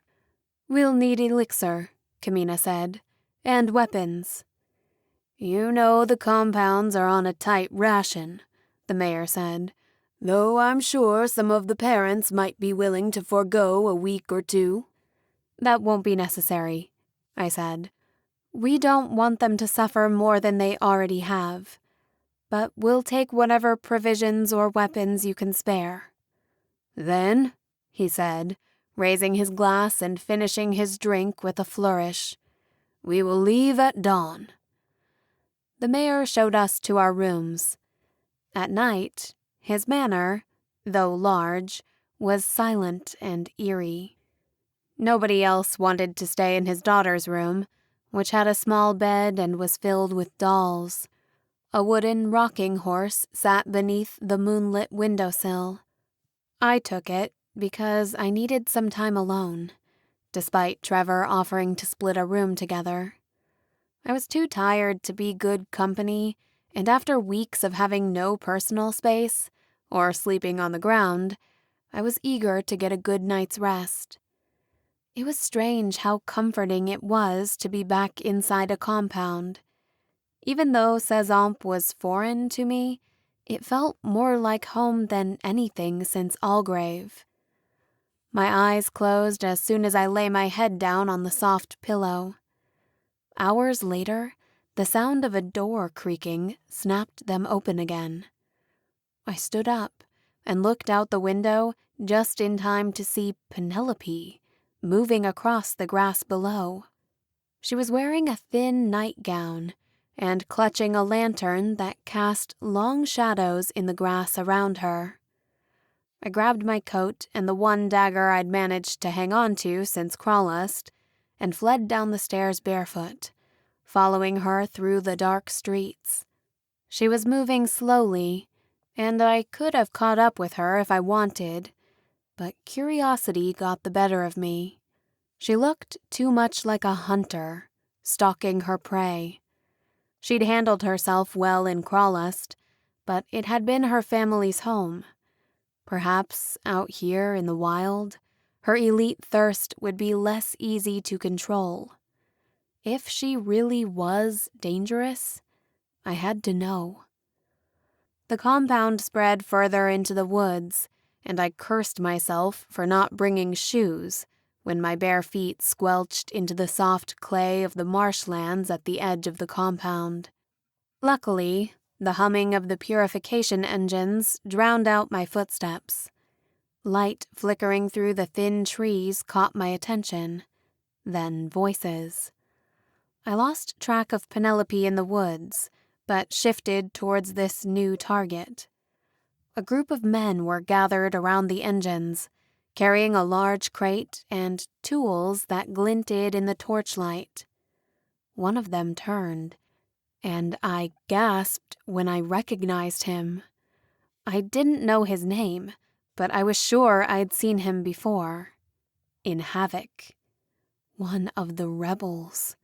Speaker 1: "We'll need elixir," Kamina said, "and weapons."
Speaker 4: "You know the compounds are on a tight ration," the mayor said, "though I'm sure some of the parents might be willing to forego a week or two."
Speaker 1: "That won't be necessary," I said. "We don't want them to suffer more than they already have. But we'll take whatever provisions or weapons you can spare."
Speaker 2: "Then," he said, raising his glass and finishing his drink with a flourish, "we will leave at dawn."
Speaker 1: The mayor showed us to our rooms. At night, his manor, though large, was silent and eerie. Nobody else wanted to stay in his daughter's room, which had a small bed and was filled with dolls. A wooden rocking horse sat beneath the moonlit windowsill. I took it because I needed some time alone, despite Trevor offering to split a room together. I was too tired to be good company, and after weeks of having no personal space, or sleeping on the ground, I was eager to get a good night's rest. It was strange how comforting it was to be back inside a compound. Even though Cézanne was foreign to me, it felt more like home than anything since Algrave. My eyes closed as soon as I lay my head down on the soft pillow. Hours later, the sound of a door creaking snapped them open again. I stood up and looked out the window just in time to see Penelope moving across the grass below. She was wearing a thin nightgown and clutching a lantern that cast long shadows in the grass around her. I grabbed my coat and the one dagger I'd managed to hang on to since Crawlust and fled down the stairs barefoot, following her through the dark streets. She was moving slowly, and I could have caught up with her if I wanted, but curiosity got the better of me. She looked too much like a hunter, stalking her prey. She'd handled herself well in Crawlust, but it had been her family's home. Perhaps out here in the wild, her elite thirst would be less easy to control. If she really was dangerous, I had to know. The compound spread further into the woods, and I cursed myself for not bringing shoes when my bare feet squelched into the soft clay of the marshlands at the edge of the compound. Luckily, the humming of the purification engines drowned out my footsteps. Light flickering through the thin trees caught my attention, then voices. I lost track of Penelope in the woods, but shifted towards this new target. A group of men were gathered around the engines, carrying a large crate and tools that glinted in the torchlight. One of them turned, and I gasped when I recognized him. I didn't know his name, but I was sure I'd seen him before. In Havoc. One of the rebels.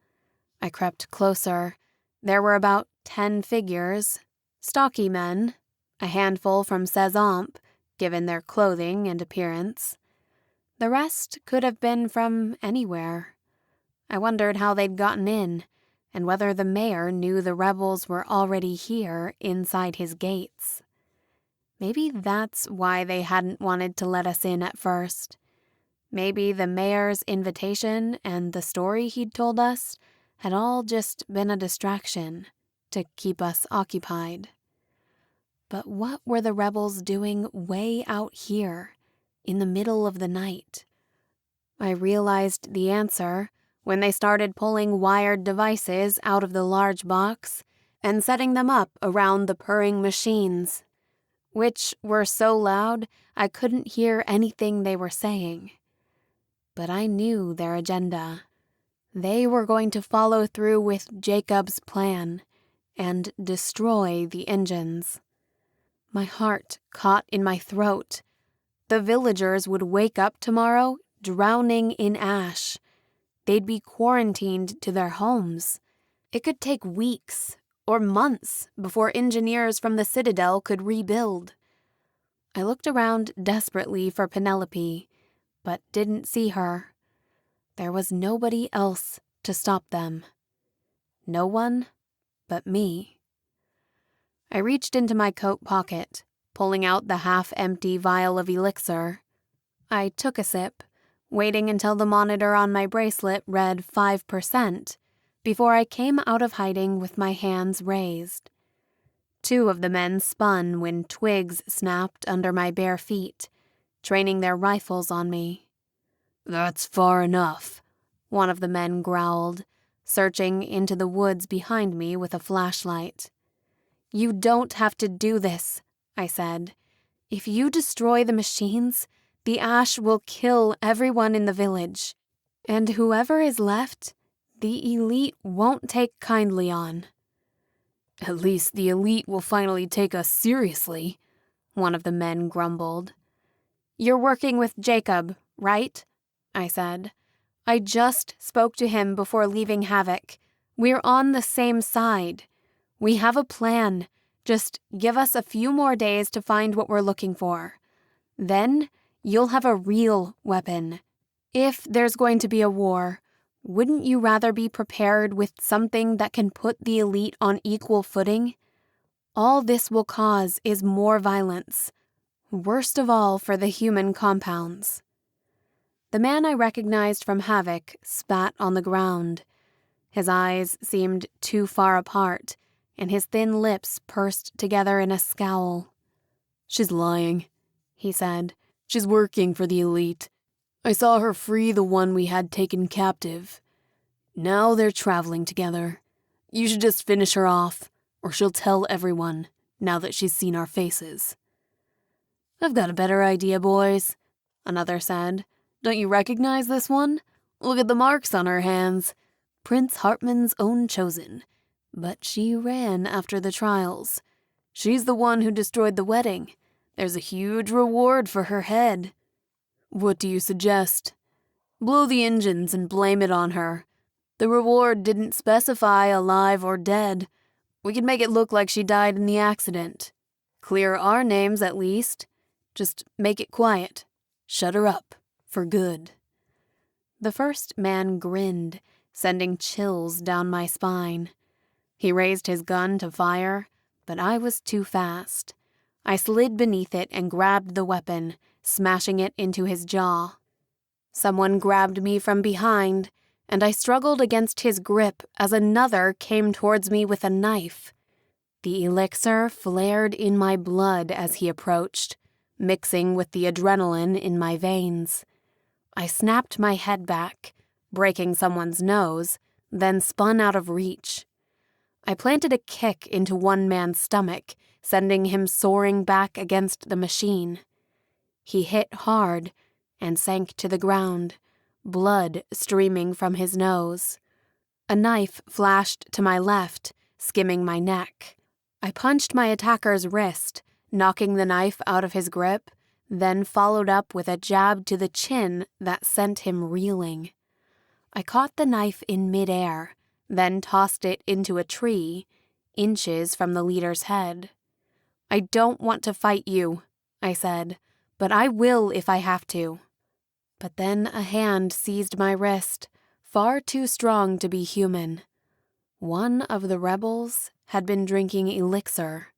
Speaker 1: I crept closer. There were about 10 figures, stocky men, a handful from Cezamp, given their clothing and appearance. The rest could have been from anywhere. I wondered how they'd gotten in, and whether the mayor knew the rebels were already here inside his gates. Maybe that's why they hadn't wanted to let us in at first. Maybe the mayor's invitation and the story he'd told us had all just been a distraction to keep us occupied. But what were the rebels doing way out here, in the middle of the night? I realized the answer when they started pulling wired devices out of the large box and setting them up around the purring machines, which were so loud I couldn't hear anything they were saying. But I knew their agenda. They were going to follow through with Jacob's plan and destroy the engines. My heart caught in my throat. The villagers would wake up tomorrow drowning in ash. They'd be quarantined to their homes. It could take weeks or months before engineers from the Citadel could rebuild. I looked around desperately for Penelope, but didn't see her. There was nobody else to stop them. No one but me. I reached into my coat pocket, pulling out the half-empty vial of elixir. I took a sip, waiting until the monitor on my bracelet read 5%, before I came out of hiding with my hands raised. 2 of the men spun when twigs snapped under my bare feet, training their rifles on me.
Speaker 4: "That's far enough,"
Speaker 1: one of the men growled, searching into the woods behind me with a flashlight. "You don't have to do this," I said. "If you destroy the machines, the ash will kill everyone in the village, and whoever is left, the elite won't take kindly on."
Speaker 4: "At least the elite will finally take us seriously,"
Speaker 1: one of the men grumbled. "You're working with Jacob, right?" I said. "I just spoke to him before leaving Havoc. We're on the same side. We have a plan. Just give us a few more days to find what we're looking for. Then you'll have a real weapon. If there's going to be a war, wouldn't you rather be prepared with something that can put the elite on equal footing? All this will cause is more violence. Worst of all for the human compounds." The man I recognized from Havoc spat on the ground. His eyes seemed too far apart, and his thin lips pursed together in a scowl.
Speaker 4: "She's lying," he said. "She's working for the elite. I saw her free the one we had taken captive. Now they're traveling together. You should just finish her off, or she'll tell everyone, now that she's seen our faces."
Speaker 3: "I've got a better idea, boys," another said. "Don't you recognize this one? Look at the marks on her hands. Prince Hartman's own chosen. But she ran after the trials. She's the one who destroyed the wedding. There's a huge reward for her head."
Speaker 4: "What do you suggest?"
Speaker 3: "Blow the engines and blame it on her. The reward didn't specify alive or dead. We could make it look like she died in the accident. Clear our names at least.
Speaker 4: Just make it quiet. Shut her up. For good."
Speaker 3: The first man grinned, sending chills down my spine. He raised his gun to fire, but I was too fast. I slid beneath it and grabbed the weapon, smashing it into his jaw. Someone grabbed me from behind, and I struggled against his grip as another came towards me with a knife. The elixir flared in my blood as he approached, mixing with the adrenaline in my veins. I snapped my head back, breaking someone's nose, then spun out of reach. I planted a kick into one man's stomach, sending him soaring back against the machine. He hit hard and sank to the ground, blood streaming from his nose. A knife flashed to my left, skimming my neck. I punched my attacker's wrist, knocking the knife out of his grip, then followed up with a jab to the chin that sent him reeling. I caught the knife in midair, then tossed it into a tree, inches from the leader's head. "I don't want to fight you," I said, "but I will if I have to." But then a hand seized my wrist, far too strong to be human. One of the rebels had been drinking elixir.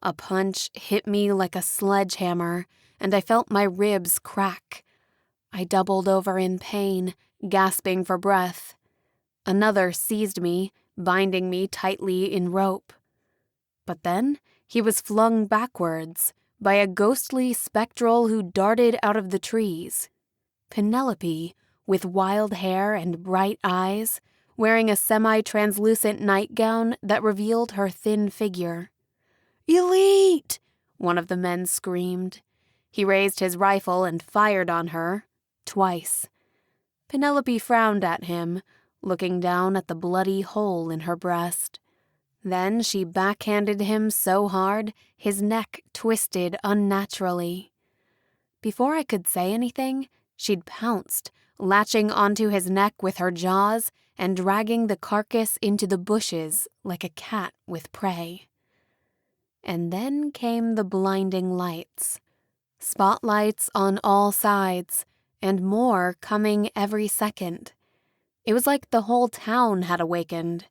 Speaker 3: A punch hit me like a sledgehammer, and I felt my ribs crack. I doubled over in pain, gasping for breath. Another seized me, binding me tightly in rope. But then he was flung backwards by a ghostly spectral who darted out of the trees. Penelope, with wild hair and bright eyes, wearing a semi-translucent nightgown that revealed her thin figure. "Elite!" one of the men screamed. He raised his rifle and fired on her, twice. Penelope frowned at him, looking down at the bloody hole in her breast. Then she backhanded him so hard his neck twisted unnaturally. Before I could say anything, she'd pounced, latching onto his neck with her jaws and dragging the carcass into the bushes like a cat with prey. And then came the blinding lights. Spotlights on all sides, and more coming every second. It was like the whole town had awakened.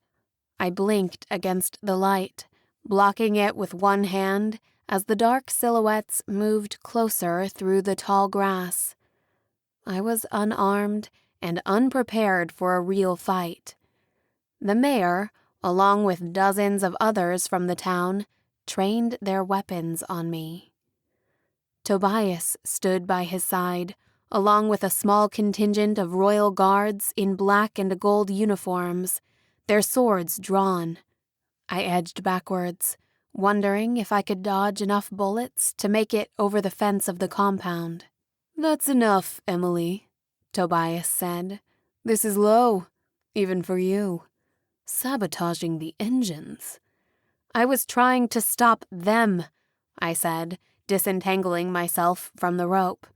Speaker 3: I blinked against the light, blocking it with one hand as the dark silhouettes moved closer through the tall grass. I was unarmed and unprepared for a real fight. The mayor, along with dozens of others from the town, trained their weapons on me. Tobias stood by his side, along with a small contingent of royal guards in black and gold uniforms, their swords drawn. I edged backwards, wondering if I could dodge enough bullets to make it over the fence of the compound. "That's enough, Emily," Tobias said. "This is low, even for you. Sabotaging the engines." "I was trying to stop them," I said, disentangling myself from the rope.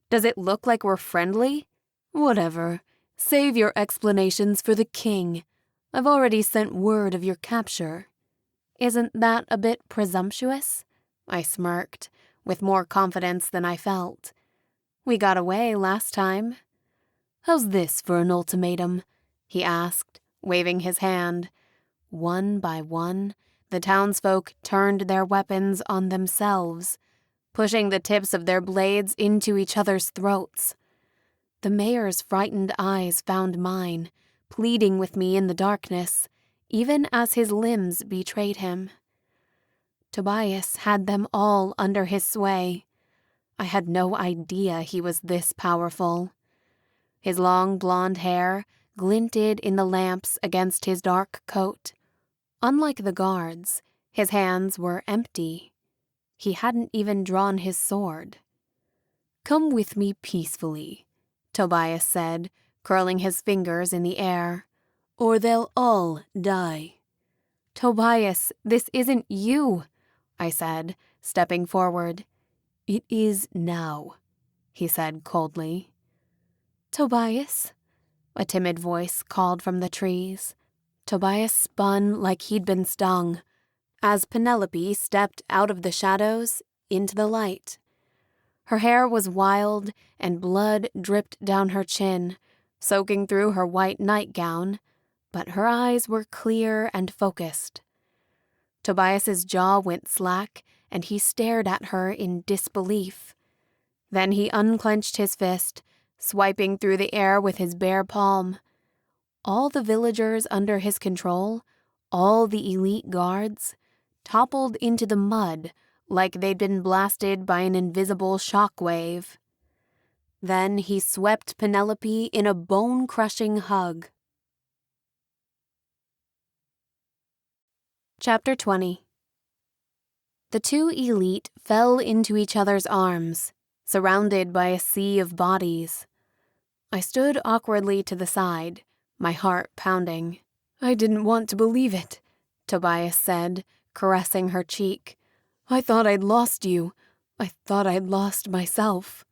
Speaker 3: "Does it look like we're friendly?" "Whatever. Save your explanations for the king. I've already sent word of your capture." "Isn't that a bit presumptuous?" I smirked, with more confidence than I felt. "We got away last time." "How's this for an ultimatum?" he asked, waving his hand. One by one, the townsfolk turned their weapons on themselves, pushing the tips of their blades into each other's throats. The mayor's frightened eyes found mine, pleading with me in the darkness, even as his limbs betrayed him. Tobias had them all under his sway. I had no idea he was this powerful. His long blonde hair glinted in the lamps against his dark coat. Unlike the guards, his hands were empty. He hadn't even drawn his sword. "Come with me peacefully," Tobias said, curling his fingers in the air, "or they'll all die." "Tobias, this isn't you," I said, stepping forward. "It is now," he said coldly. "Tobias?" a timid voice called from the trees. Tobias spun like he'd been stung, as Penelope stepped out of the shadows into the light.
Speaker 2: Her hair was wild, and blood dripped down her chin, soaking through her white nightgown, but her eyes were clear and focused. Tobias's jaw went slack, and he stared at her in disbelief. Then he unclenched his fist, swiping through the air with his bare palm. All the villagers under his control, all the elite guards, toppled into the mud like they'd been blasted by an invisible shockwave. Then he swept Penelope in a bone-crushing hug. Chapter 20. The two elite fell into each other's arms, surrounded by a sea of bodies. I stood awkwardly to the side, my heart pounding. "I didn't want to believe it," Tobias said, caressing her cheek. "I thought I'd lost you. I thought I'd lost myself."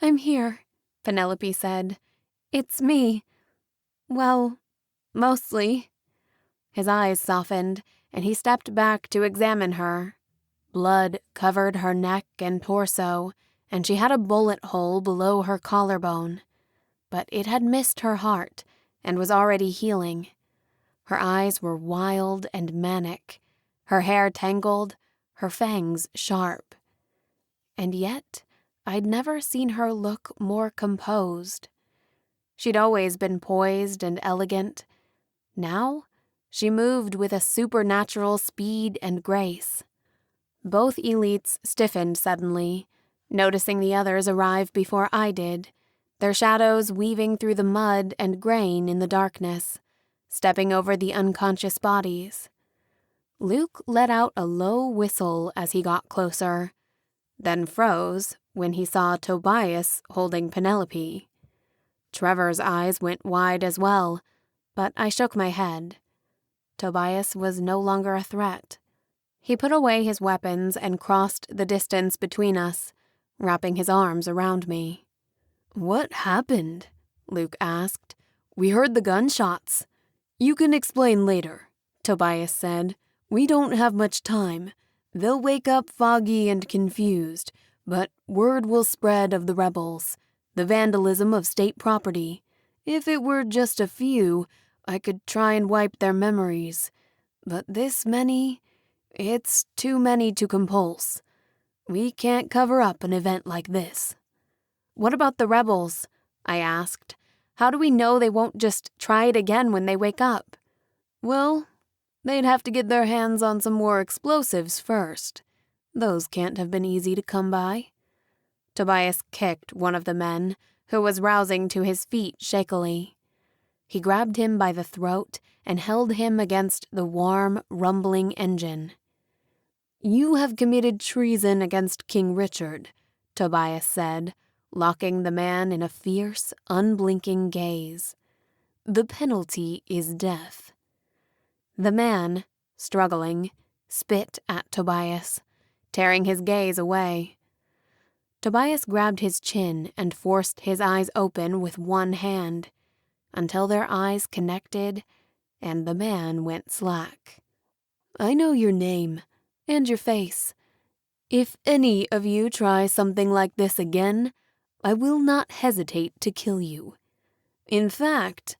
Speaker 2: "I'm here," Penelope said. "It's me. Well, mostly." His eyes softened, and he stepped back to examine her. Blood covered her neck and torso, and she had a bullet hole below her collarbone. But it had missed her heart and was already healing. Her eyes were wild and manic, her hair tangled, her fangs sharp. And yet, I'd never seen her look more composed. She'd always been poised and elegant. Now, she moved with a supernatural speed and grace. Both elites stiffened suddenly, noticing the others arrive before I did, their shadows weaving through the mud and grain in the darkness, stepping over the unconscious bodies. Luke let out a low whistle as he got closer, then froze when he saw Tobias holding Penelope. Trevor's eyes went wide as well, but I shook my head. Tobias was no longer a threat. He put away his weapons and crossed the distance between us, wrapping his arms around me. "What happened?" Luke asked. "We heard the gunshots." "You can explain later," Tobias said. "We don't have much time. They'll wake up foggy and confused, but word will spread of the rebels, the vandalism of state property. If it were just a few, I could try and wipe their memories. But this many, it's too many to compulse. We can't cover up an event like this." "What about the rebels?" I asked. "How do we know they won't just try it again when they wake up?" "Well, they'd have to get their hands on some more explosives first. Those can't have been easy to come by." Tobias kicked one of the men, who was rousing to his feet shakily. He grabbed him by the throat and held him against the warm, rumbling engine. "You have committed treason against King Richard," Tobias said, locking the man in a fierce, unblinking gaze. "The penalty is death." The man, struggling, spit at Tobias, tearing his gaze away. Tobias grabbed his chin and forced his eyes open with one hand, until their eyes connected and the man went slack. "I know your name, and your face. If any of you try something like this again, I will not hesitate to kill you. In fact,"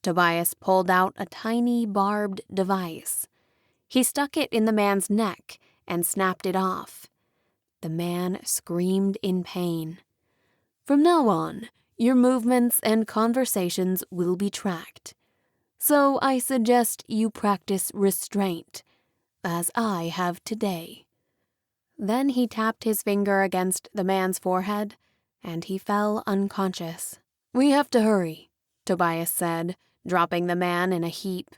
Speaker 2: Tobias pulled out a tiny barbed device. He stuck it in the man's neck and snapped it off. The man screamed in pain. "From now on, your movements and conversations will be tracked. So I suggest you practice restraint, as I have today." Then he tapped his finger against the man's forehead, and he fell unconscious. "We have to hurry," Tobias said, dropping the man in a heap.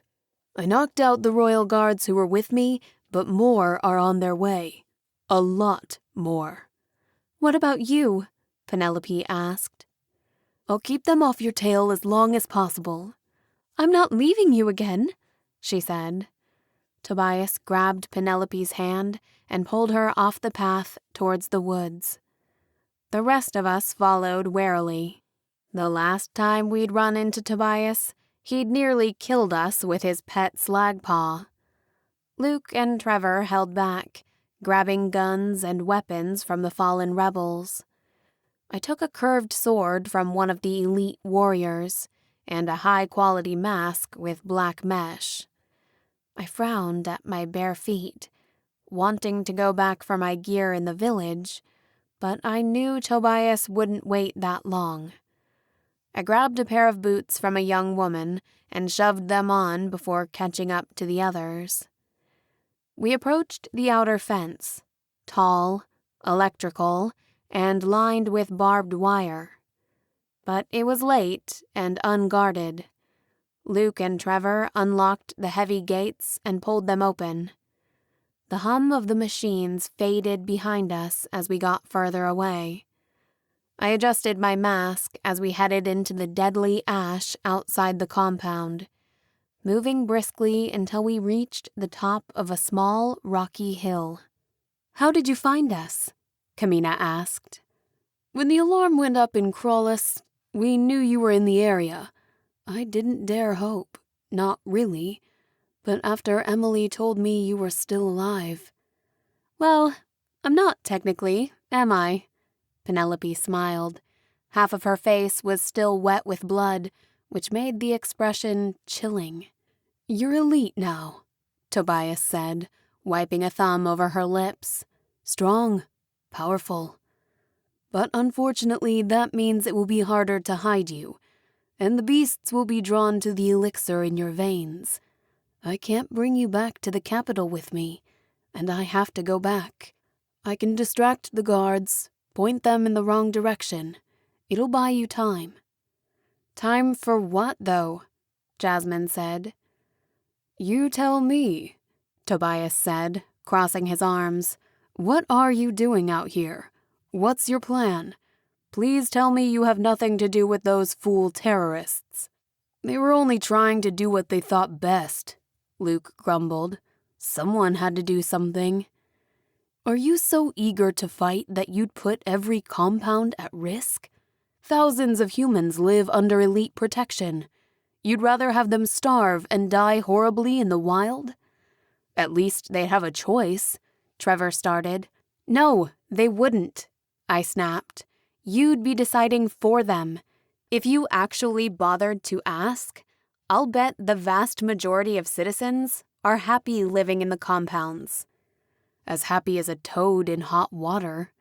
Speaker 2: "I knocked out the royal guards who were with me, but more are on their way. A lot more." "What about you?" Penelope asked. "I'll keep them off your tail as long as possible." "I'm not leaving you again," she said. Tobias grabbed Penelope's hand and pulled her off the path towards the woods. The rest of us followed warily. The last time we'd run into Tobias, he'd nearly killed us with his pet slagpaw. Luke and Trevor held back, grabbing guns and weapons from the fallen rebels.
Speaker 1: I took a curved sword from one of the elite warriors and a high-quality mask with black mesh. I frowned at my bare feet, wanting to go back for my gear in the village, but I knew Tobias wouldn't wait that long. I grabbed a pair of boots from a young woman and shoved them on before catching up to the others. We approached the outer fence, tall, electrical, and lined with barbed wire. But it was late and unguarded. Luke and Trevor unlocked the heavy gates and pulled them open. The hum of the machines faded behind us as we got further away. I adjusted my mask as we headed into the deadly ash outside the compound, moving briskly until we reached the top of a small, rocky hill.
Speaker 3: "How did you find us?" Kamina asked.
Speaker 4: "When the alarm went up in Crawlus, we knew you were in the area. I didn't dare hope, not really, but after Emily told me you were still alive."
Speaker 3: "Well, I'm not technically, am I?" Penelope smiled. Half of her face was still wet with blood, which made the expression chilling.
Speaker 4: "You're elite now," Tobias said, wiping a thumb over her lips. "Strong, powerful. But unfortunately, that means it will be harder to hide you, and the beasts will be drawn to the elixir in your veins. I can't bring you back to the capital with me, and I have to go back. I can distract the guards, point them in the wrong direction. It'll buy you time."
Speaker 3: "Time for what, though?" Jasmine said.
Speaker 4: "You tell me," Tobias said, crossing his arms. "What are you doing out here? What's your plan? Please tell me you have nothing to do with those fool terrorists." "They were only trying to do what they thought best," Luke grumbled. "Someone had to do something." "Are you so eager to fight that you'd put every compound at risk? Thousands of humans live under elite protection. You'd rather have them starve and die horribly in the wild?"
Speaker 3: "At least they'd have a choice," Trevor started. "No, they wouldn't," I snapped. "You'd be deciding for them. If you actually bothered to ask, I'll bet the vast majority of citizens are happy living in the compounds."
Speaker 4: "As happy as a toad in hot water."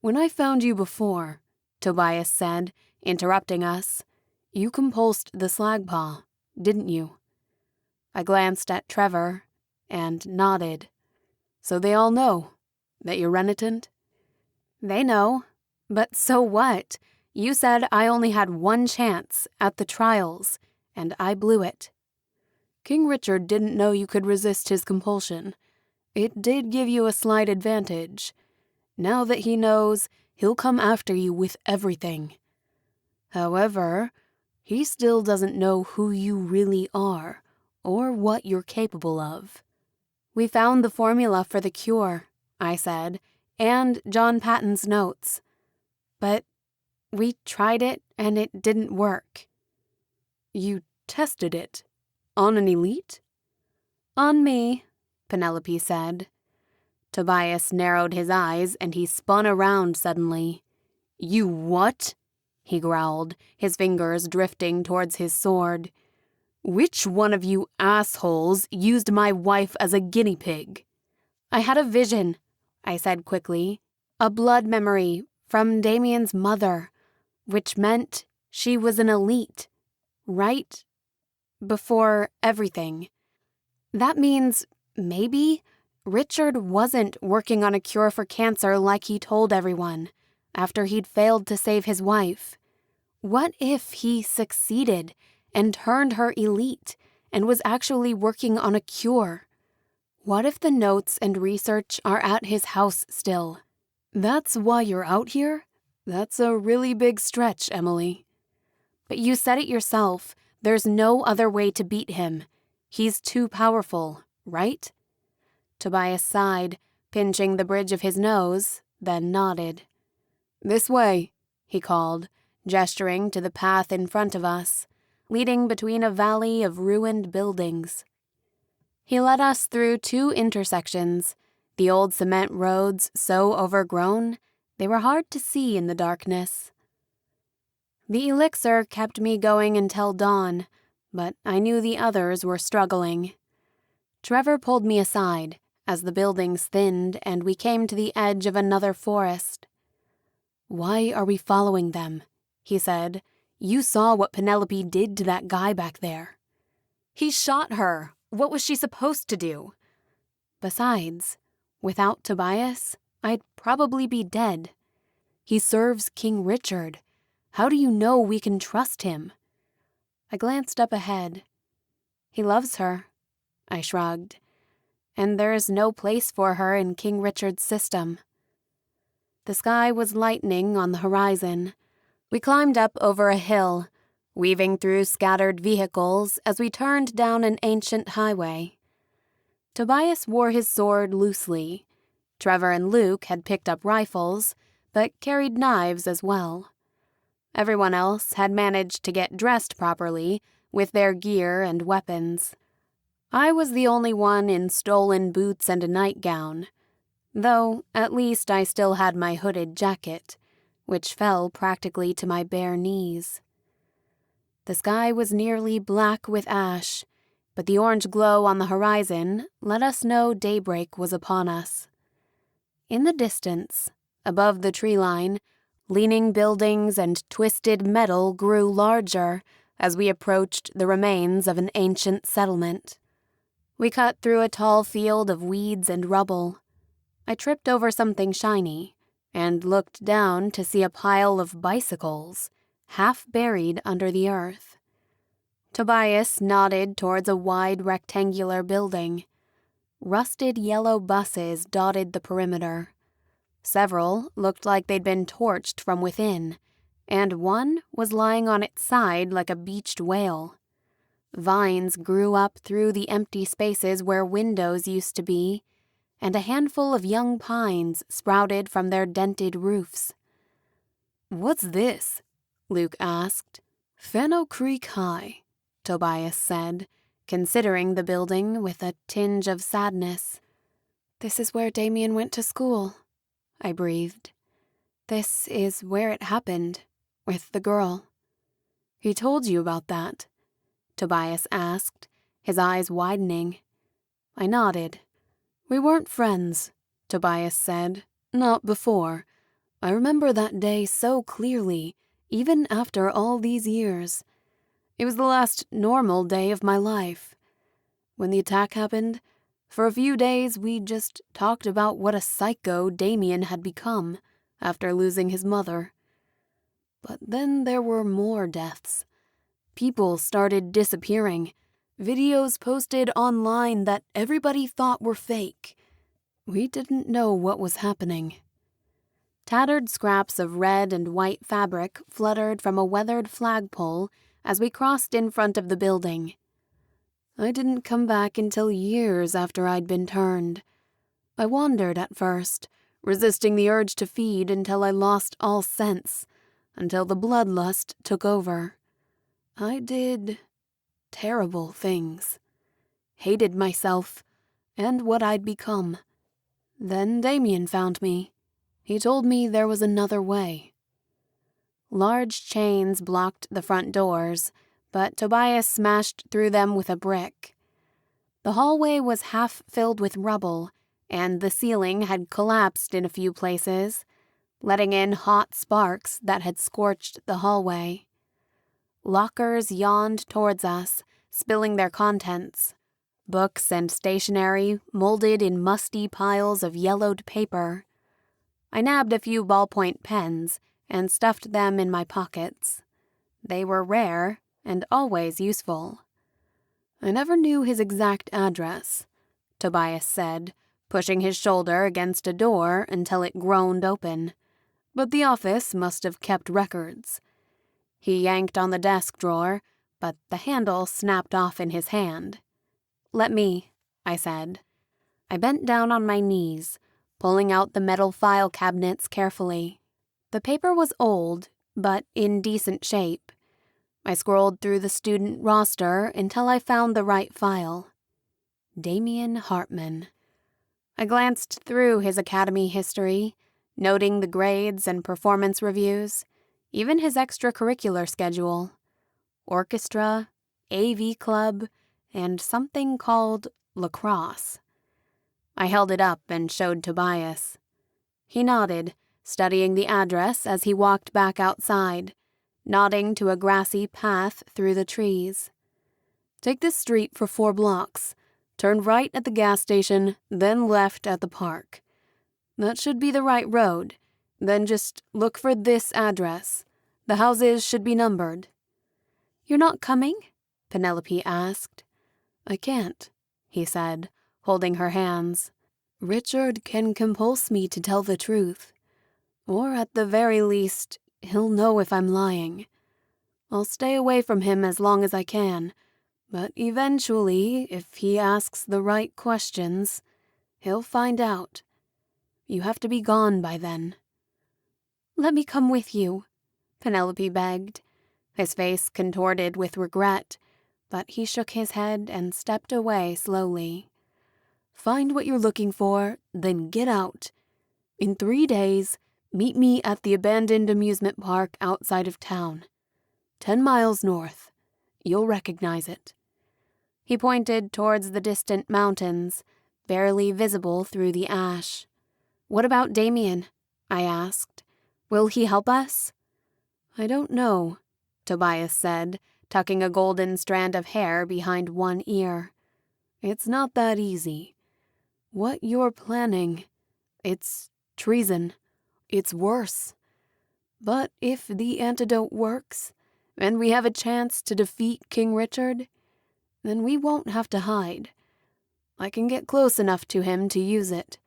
Speaker 4: "When I found you before," Tobias said, interrupting us, "you compulsed the slagpaw, didn't you?"
Speaker 3: I glanced at Trevor and nodded.
Speaker 4: "So they all know that you're renitent?"
Speaker 3: "They know. But so what? You said I only had one chance at the trials, and I blew it."
Speaker 4: "King Richard didn't know you could resist his compulsion. It did give you a slight advantage. Now that he knows, he'll come after you with everything. However, he still doesn't know who you really are or what you're capable of."
Speaker 3: "We found the formula for the cure," I said, "and John Patton's notes. But we tried it and it didn't work."
Speaker 4: "You tested it? On an elite?"
Speaker 3: "On me," Penelope said.
Speaker 1: Tobias narrowed his eyes and he spun around suddenly.
Speaker 4: "You what?"
Speaker 1: he growled, his fingers drifting towards his sword.
Speaker 4: "Which one of you assholes used my wife as a guinea pig?"
Speaker 3: "I had a vision," I said quickly. "A blood memory from Damian's mother, which meant she was an elite, right before everything. That means maybe Richard wasn't working on a cure for cancer like he told everyone after he'd failed to save his wife. What if he succeeded and turned her elite and was actually working on a cure? What if the notes and research are at his house still?"
Speaker 4: "That's why you're out here? That's a really big stretch, Emily."
Speaker 3: "But you said it yourself. There's no other way to beat him. He's too powerful, right?" Tobias sighed, pinching the bridge of his nose, then nodded.
Speaker 1: "This way," he called, gesturing to the path in front of us, leading between a valley of ruined buildings. He led us through 2 intersections, the old cement roads so overgrown They were hard to see in the darkness. The elixir kept me going until dawn, but I knew the others were struggling. Trevor pulled me aside as the buildings thinned and we came to the edge of another forest. "Why are we following them?" he said. "You saw what Penelope did to that guy back there." "He shot her. What was she supposed to do?" "Besides, without Tobias, I'd probably be dead. He serves King Richard. How do you know we can trust him?" I glanced up ahead. "He loves her," I shrugged, "and there is no place for her in King Richard's system." The sky was lightening on the horizon. We climbed up over a hill, weaving through scattered vehicles as we turned down an ancient highway. Tobias wore his sword loosely. Trevor and Luke had picked up rifles, but carried knives as well. Everyone else had managed to get dressed properly with their gear and weapons. I was the only one in stolen boots and a nightgown, though at least I still had my hooded jacket, which fell practically to my bare knees. The sky was nearly black with ash, but the orange glow on the horizon let us know daybreak was upon us. In the distance, above the tree line, leaning buildings and twisted metal grew larger as we approached the remains of an ancient settlement. We cut through a tall field of weeds and rubble. I tripped over something shiny and looked down to see a pile of bicycles, half buried under the earth. Tobias nodded towards a wide rectangular building. Rusted yellow buses dotted the perimeter. Several looked like they'd been torched from within, and one was lying on its side like a beached whale. Vines grew up through the empty spaces where windows used to be, and a handful of young pines sprouted from their dented roofs. "What's this?" Luke asked. "Fenno Creek High," Tobias said, considering the building with a tinge of sadness. "This is where Damien went to school," I breathed. "This is where it happened, with the girl." "He told you about that?" Tobias asked, his eyes widening. I nodded. "We weren't friends," Tobias said. "Not before. I remember that day so clearly, even after all these years. It was the last normal day of my life. When the attack happened, for a few days we just talked about what a psycho Damien had become after losing his mother. But then there were more deaths. People started disappearing. Videos posted online that everybody thought were fake. We didn't know what was happening." Tattered scraps of red and white fabric fluttered from a weathered flagpole as we crossed in front of the building. "I didn't come back until years after I'd been turned. I wandered at first, resisting the urge to feed until I lost all sense, until the bloodlust took over. I did terrible things. Hated myself and what I'd become. Then Damien found me. He told me there was another way." Large chains blocked the front doors, but Tobias smashed through them with a brick. The hallway was half filled with rubble, and the ceiling had collapsed in a few places, letting in hot sparks that had scorched the hallway. Lockers yawned towards us, spilling their contents. Books and stationery molded in musty piles of yellowed paper. I nabbed a few ballpoint pens and stuffed them in my pockets. They were rare and always useful. "I never knew his exact address," Tobias said, pushing his shoulder against a door until it groaned open. "But the office must have kept records." He yanked on the desk drawer, but the handle snapped off in his hand. "Let me," I said. I bent down on my knees, pulling out the metal file cabinets carefully. The paper was old, but in decent shape. I scrolled through the student roster until I found the right file. Damien Hartman. I glanced through his academy history, noting the grades and performance reviews, even his extracurricular schedule. Orchestra, AV club, and something called lacrosse. I held it up and showed Tobias. He nodded, studying the address as he walked back outside, nodding to a grassy path through the trees. Take this street for 4 blocks. Turn right at the gas station, then left at the park. That should be the right road. Then just look for this address. The houses should be numbered.
Speaker 2: "You're not coming?"
Speaker 1: Penelope asked. I can't, he said, holding her hands. Richard can compulse me to tell the truth. Or at the very least, he'll know if I'm lying. I'll stay away from him as long as I can, but eventually, if he asks the right questions, he'll find out. You have to be gone by then.
Speaker 2: "Let me come with you,"
Speaker 1: Penelope begged, his face contorted with regret, but he shook his head and stepped away slowly. Find what you're looking for, then get out. In 3 days, meet me at the abandoned amusement park outside of town. 10 miles north. You'll recognize it. He pointed towards the distant mountains, barely visible through the ash. What about Damien? I asked. Will he help us? I don't know, Tobias said, tucking a golden strand of hair behind one ear. It's not that easy. What you're planning, it's treason. It's worse. But if the antidote works, and we have a chance to defeat King Richard, then we won't have to hide. I can get close enough to him to use it.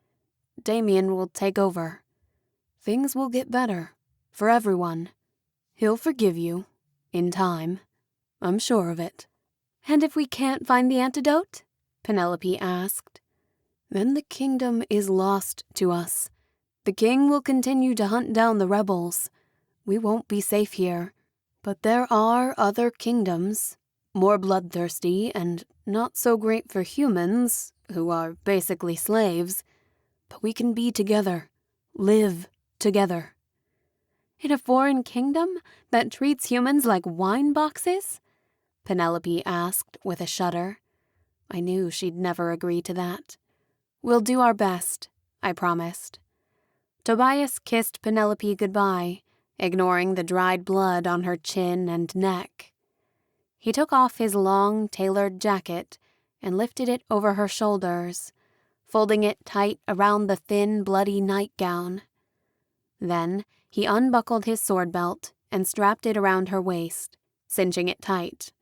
Speaker 1: Damien will take over. Things will get better, for everyone. He'll forgive you, in time. I'm sure of it.
Speaker 2: "And if we can't find the antidote?"
Speaker 1: Penelope asked. Then the kingdom is lost to us. The king will continue to hunt down the rebels. We won't be safe here. But there are other kingdoms, more bloodthirsty and not so great for humans, who are basically slaves. But we can be together, live together.
Speaker 2: "In a foreign kingdom that treats humans like wine boxes?"
Speaker 1: Penelope asked with a shudder. I knew she'd never agree to that. We'll do our best, I promised. Tobias kissed Penelope goodbye, ignoring the dried blood on her chin and neck. He took off his long, tailored jacket and lifted it over her shoulders, folding it tight around the thin, bloody nightgown. Then he unbuckled his sword belt and strapped it around her waist, cinching it tight.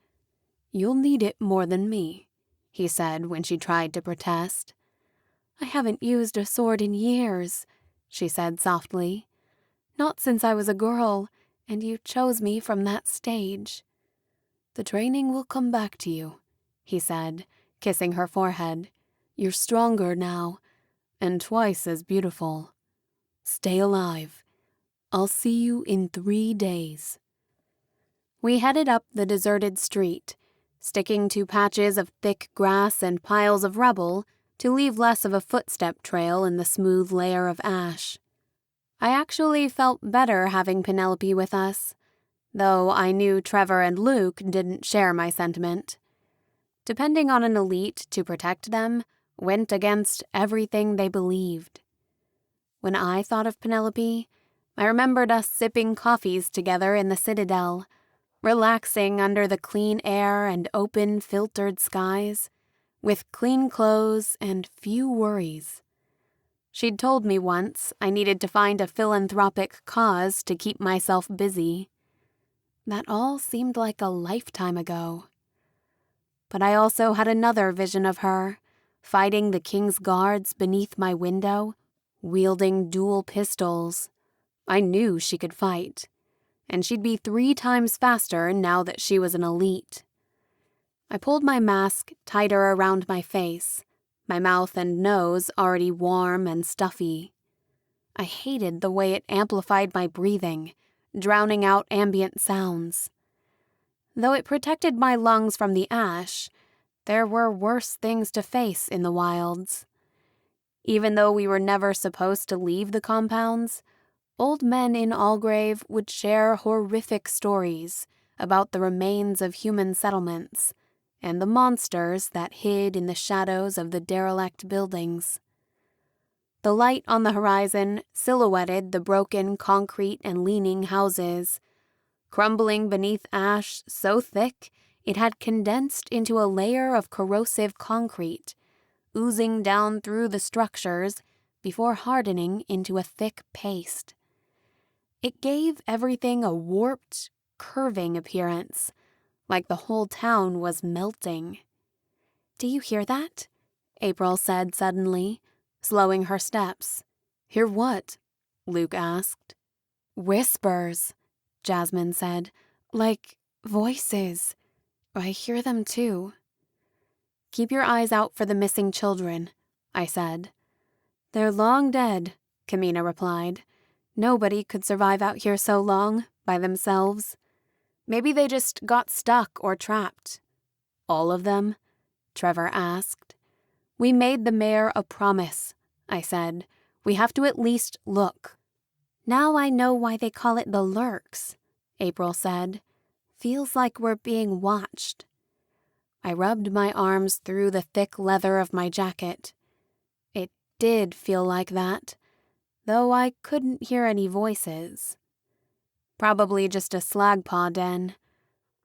Speaker 1: You'll need it more than me, he said when she tried to protest.
Speaker 2: "I haven't used a sword in years," she said softly. "Not since I was a girl, and you chose me from that stage."
Speaker 1: The training will come back to you, he said, kissing her forehead. You're stronger now, and twice as beautiful. Stay alive. I'll see you in 3 days. We headed up the deserted street, sticking to patches of thick grass and piles of rubble to leave less of a footstep trail in the smooth layer of ash. I actually felt better having Penelope with us, though I knew Trevor and Luke didn't share my sentiment. Depending on an elite to protect them went against everything they believed. When I thought of Penelope, I remembered us sipping coffees together in the Citadel, relaxing under the clean air and open, filtered skies, with clean clothes and few worries. She'd told me once I needed to find a philanthropic cause to keep myself busy. That all seemed like a lifetime ago. But I also had another vision of her, fighting the king's guards beneath my window, wielding dual pistols. I knew she could fight, and she'd be 3 times faster now that she was an elite. I pulled my mask tighter around my face, my mouth and nose already warm and stuffy. I hated the way it amplified my breathing, drowning out ambient sounds. Though it protected my lungs from the ash, there were worse things to face in the wilds. Even though we were never supposed to leave the compounds, old men in Allgrave would share horrific stories about the remains of human settlements and the monsters that hid in the shadows of the derelict buildings. The light on the horizon silhouetted the broken concrete and leaning houses, crumbling beneath ash so thick it had condensed into a layer of corrosive concrete, oozing down through the structures before hardening into a thick paste. It gave everything a warped, curving appearance, like the whole town was melting.
Speaker 2: "Do you hear that?"
Speaker 1: April said suddenly, slowing her steps.
Speaker 3: "Hear what?" Luke asked.
Speaker 1: "Whispers," Jasmine said. "Like voices. I hear them too." "Keep your eyes out for the missing children," I said. "They're long dead," Kamina replied. "Nobody could survive out here so long, by themselves. Maybe they just got stuck or trapped." "All of them?" Trevor asked. "We made the mayor a promise," I said. "We have to at least look."
Speaker 2: "Now I know why they call it the Lurks,"
Speaker 1: April said. "Feels like we're being watched." I rubbed my arms through the thick leather of my jacket. It did feel like that, though I couldn't hear any voices. Probably just a slagpaw den.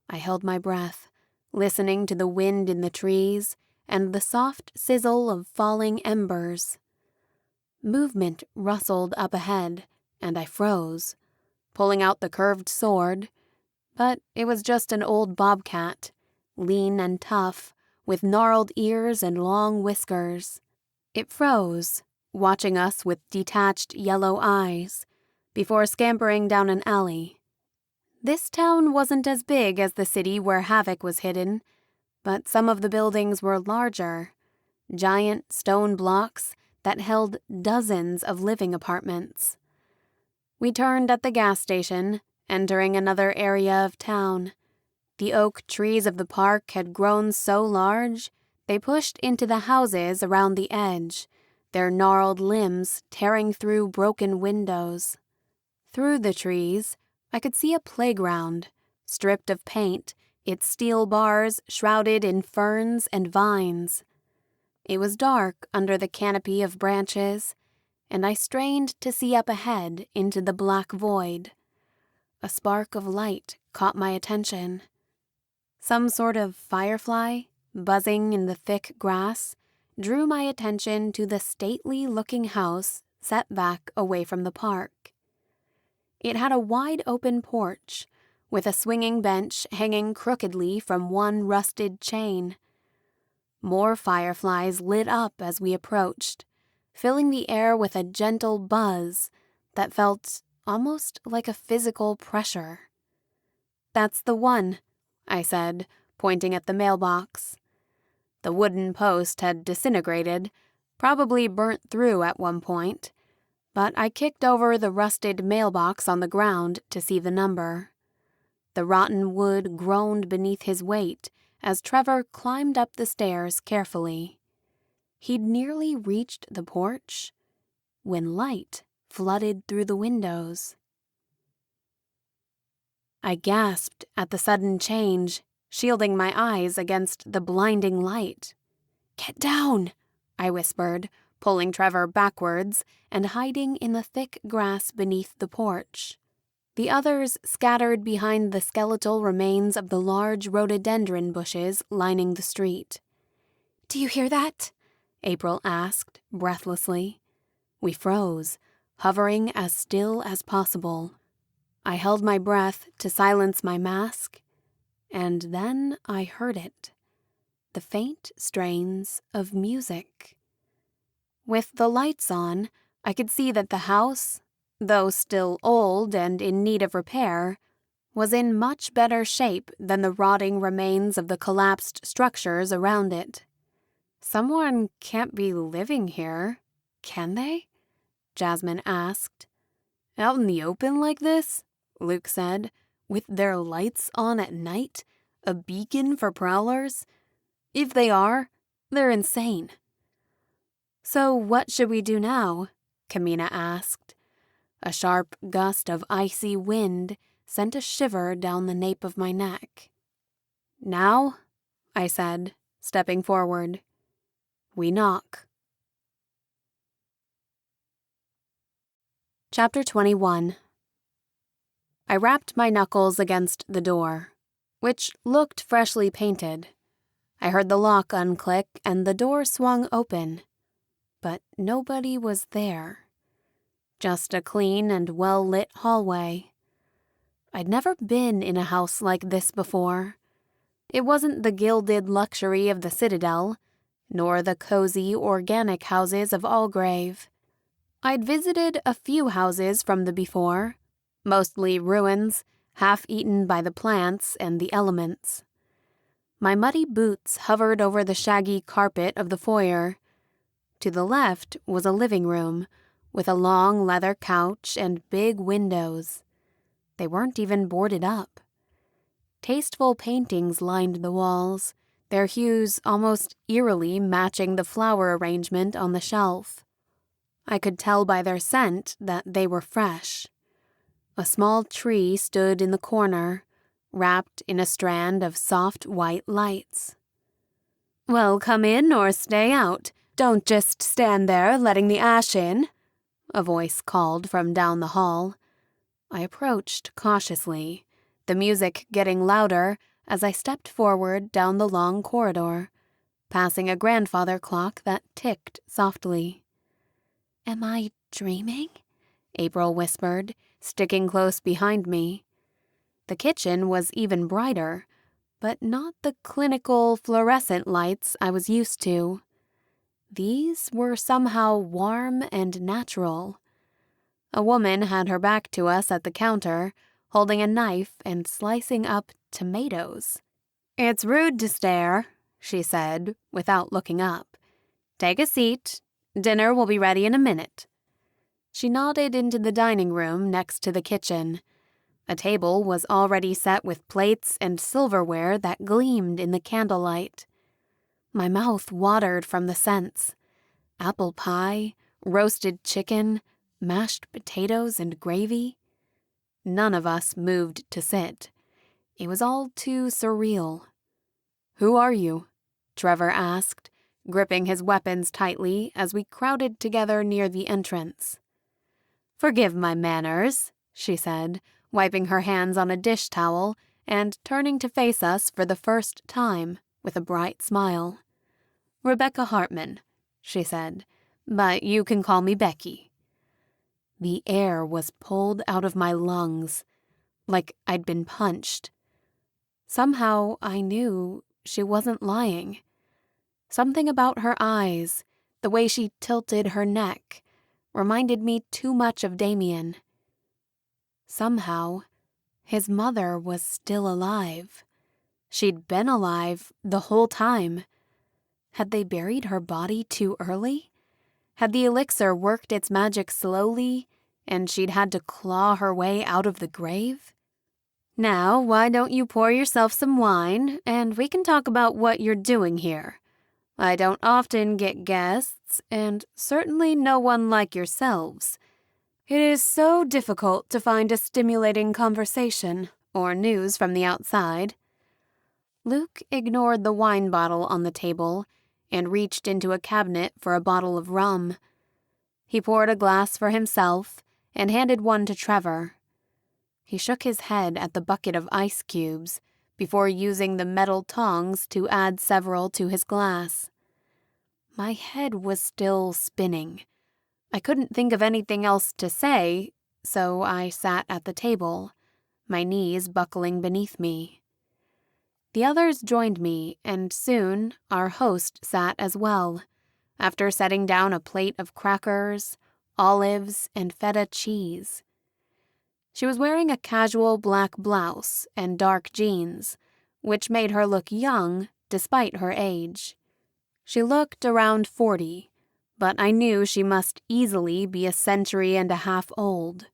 Speaker 1: I held my breath, listening to the wind in the trees and the soft sizzle of falling embers. Movement rustled up ahead, and I froze, pulling out the curved sword, but it was just an old bobcat, lean and tough, with gnarled ears and long whiskers. It froze, watching us with detached yellow eyes, before scampering down an alley. This town wasn't as big as the city where Havoc was hidden, but some of the buildings were larger, giant stone blocks that held dozens of living apartments. We turned at the gas station, entering another area of town. The oak trees of the park had grown so large, they pushed into the houses around the edge, their gnarled limbs tearing through broken windows. Through the trees, I could see a playground, stripped of paint, its steel bars shrouded in ferns and vines. It was dark under the canopy of branches, and I strained to see up ahead into the black void. A spark of light caught my attention. Some sort of firefly, buzzing in the thick grass, drew my attention to the stately-looking house set back away from the park. It had a wide-open porch, with a swinging bench hanging crookedly from one rusted chain. More fireflies lit up as we approached, filling the air with a gentle buzz that felt almost like a physical pressure. "That's the one," I said, pointing at the mailbox. The wooden post had disintegrated, probably burnt through at one point, but I kicked over the rusted mailbox on the ground to see the number. The rotten wood groaned beneath his weight as Trevor climbed up the stairs carefully. He'd nearly reached the porch when light flooded through the windows. I gasped at the sudden change, shielding my eyes against the blinding light. "Get down," I whispered, pulling Trevor backwards and hiding in the thick grass beneath the porch. The others scattered behind the skeletal remains of the large rhododendron bushes lining the street.
Speaker 2: "Do you hear that?"
Speaker 1: April asked, breathlessly. We froze, hovering as still as possible. I held my breath to silence my mask, and then I heard it. The faint strains of music. With the lights on, I could see that the house, though still old and in need of repair, was in much better shape than the rotting remains of the collapsed structures around it. "Someone can't be living here, can they?" Jasmine asked. "Out in the open like this?" Luke said. "With their lights on at night? A beacon for prowlers? If they are, they're insane."
Speaker 2: "So what should we do now?" Kamina asked. A sharp gust of icy wind sent a shiver down the nape of my neck. "Now," I said, stepping forward, "we knock." Chapter 21. I rapped my knuckles against the door, which looked freshly painted. I heard the lock unclick and the door swung open, but nobody was there. Just a clean and well-lit hallway. I'd never been in a house like this before. It wasn't the gilded luxury of the Citadel, nor the cozy, organic houses of Allgrave. I'd visited a few houses from the before, mostly ruins, half-eaten by the plants and the elements. My muddy boots hovered over the shaggy carpet of the foyer. To the left was a living room, with a long leather couch and big windows. They weren't even boarded up. Tasteful paintings lined the walls, their hues almost eerily matching the flower arrangement on the shelf. I could tell by their scent that they were fresh. A small tree stood in the corner, wrapped in a strand of soft white lights. "Well, come in or stay out. Don't just stand there letting the ash in," a voice called from down the hall. I approached cautiously, the music getting louder as I stepped forward down the long corridor, passing a grandfather clock that ticked softly. "Am I dreaming?" April whispered, sticking close behind me. The kitchen was even brighter, but not the clinical fluorescent lights I was used to. These were somehow warm and natural. A woman had her back to us at the counter, holding a knife and slicing up tomatoes. "It's rude to stare," she said, without looking up. "Take a seat. Dinner will be ready in a minute." She nodded into the dining room next to the kitchen. A table was already set with plates and silverware that gleamed in the candlelight. My mouth watered from the scents. Apple pie, roasted chicken, mashed potatoes and gravy. None of us moved to sit. It was all too surreal. "Who are you?" Trevor asked, gripping his weapons tightly as we crowded together near the entrance. "Forgive my manners," she said, wiping her hands on a dish towel and turning to face us for the first time with a bright smile. "Rebecca Hartman," she said, "but you can call me Becky." The air was pulled out of my lungs, like I'd been punched. Somehow I knew she wasn't lying. Something about her eyes, the way she tilted her neck, reminded me too much of Damien. Somehow, his mother was still alive. She'd been alive the whole time. Had they buried her body too early? Had the elixir worked its magic slowly, and she'd had to claw her way out of the grave? "Now, why don't you pour yourself some wine, and we can talk about what you're doing here. I don't often get guests, and certainly no one like yourselves. It is so difficult to find a stimulating conversation or news from the outside." Luke ignored the wine bottle on the table and reached into a cabinet for a bottle of rum. He poured a glass for himself and handed one to Trevor. He shook his head at the bucket of ice cubes before using the metal tongs to add several to his glass. My head was still spinning. I couldn't think of anything else to say, so I sat at the table, my knees buckling beneath me. The others joined me, and soon our host sat as well, after setting down a plate of crackers, olives, and feta cheese. She was wearing a casual black blouse and dark jeans, which made her look young despite her age. She looked around 40, but I knew she must easily be a century and a half old.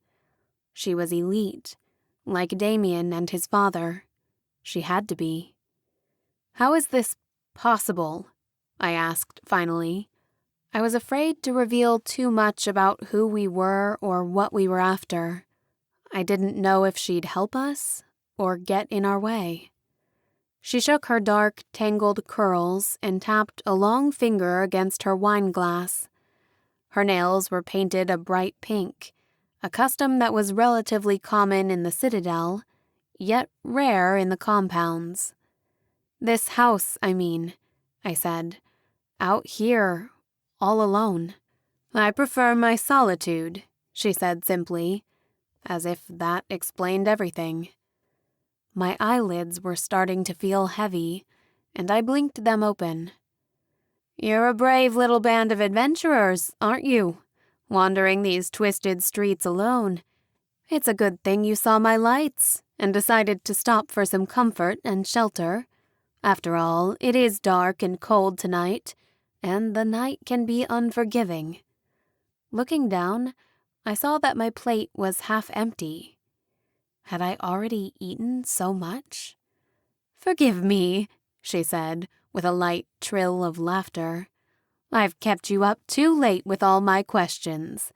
Speaker 2: She was elite, like Damien and his father. She had to be. "How is this possible?" I asked finally.
Speaker 1: I was afraid to reveal too much about who we were or what we were after. I didn't know if she'd help us or get in our way. She shook her dark, tangled curls and tapped a long finger against her wine glass. Her nails were painted a bright pink, a custom that was relatively common in the Citadel, yet rare in the compounds. "This house, I mean," I said. "Out here, all alone." "I prefer my solitude," she said simply, as if that explained everything. My eyelids were starting to feel heavy, and I blinked them open. "You're a brave little band of adventurers, aren't you? Wandering these twisted streets alone. It's a good thing you saw my lights and decided to stop for some comfort and shelter. After all, it is dark and cold tonight, and the night can be unforgiving." Looking down, I saw that my plate was half empty. Had I already eaten so much? "Forgive me," she said, with a light trill of laughter. "I've kept you up too late with all my questions.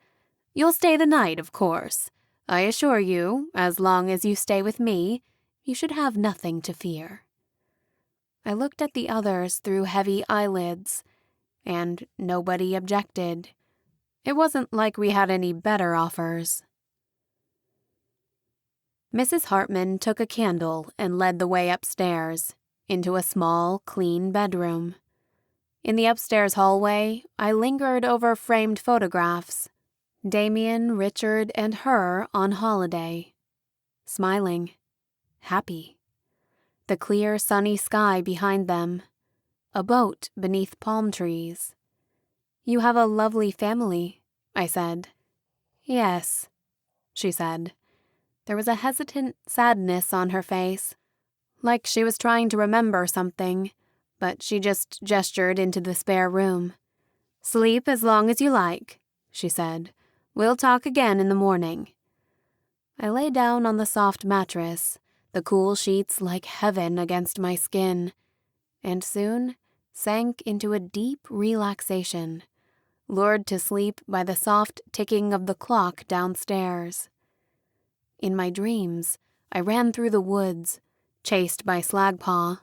Speaker 1: You'll stay the night, of course. I assure you, as long as you stay with me, you should have nothing to fear." I looked at the others through heavy eyelids, and nobody objected. It wasn't like we had any better offers. Mrs. Hartman took a candle and led the way upstairs, into a small, clean bedroom. In the upstairs hallway, I lingered over framed photographs. Damien, Richard, and her on holiday. Smiling. Happy. The clear, sunny sky behind them. A boat beneath palm trees. "You have a lovely family," I said. "Yes," she said. There was a hesitant sadness on her face, like she was trying to remember something, but she just gestured into the spare room. "Sleep as long as you like," she said. "We'll talk again in the morning." I lay down on the soft mattress, the cool sheets like heaven against my skin, and soon sank into a deep relaxation, lured to sleep by the soft ticking of the clock downstairs. In my dreams, I ran through the woods, chased by Slagpaw.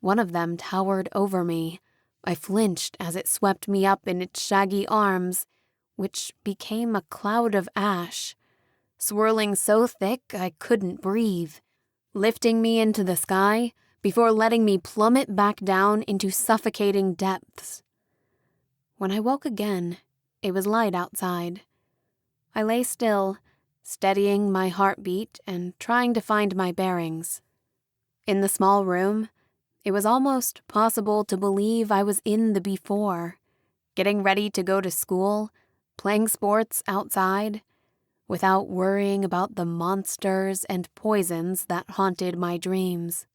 Speaker 1: One of them towered over me. I flinched as it swept me up in its shaggy arms, which became a cloud of ash, swirling so thick I couldn't breathe, lifting me into the sky before letting me plummet back down into suffocating depths. When I woke again, it was light outside. I lay still, steadying my heartbeat and trying to find my bearings. In the small room, it was almost possible to believe I was in the before, getting ready to go to school, playing sports outside, without worrying about the monsters and poisons that haunted my dreams.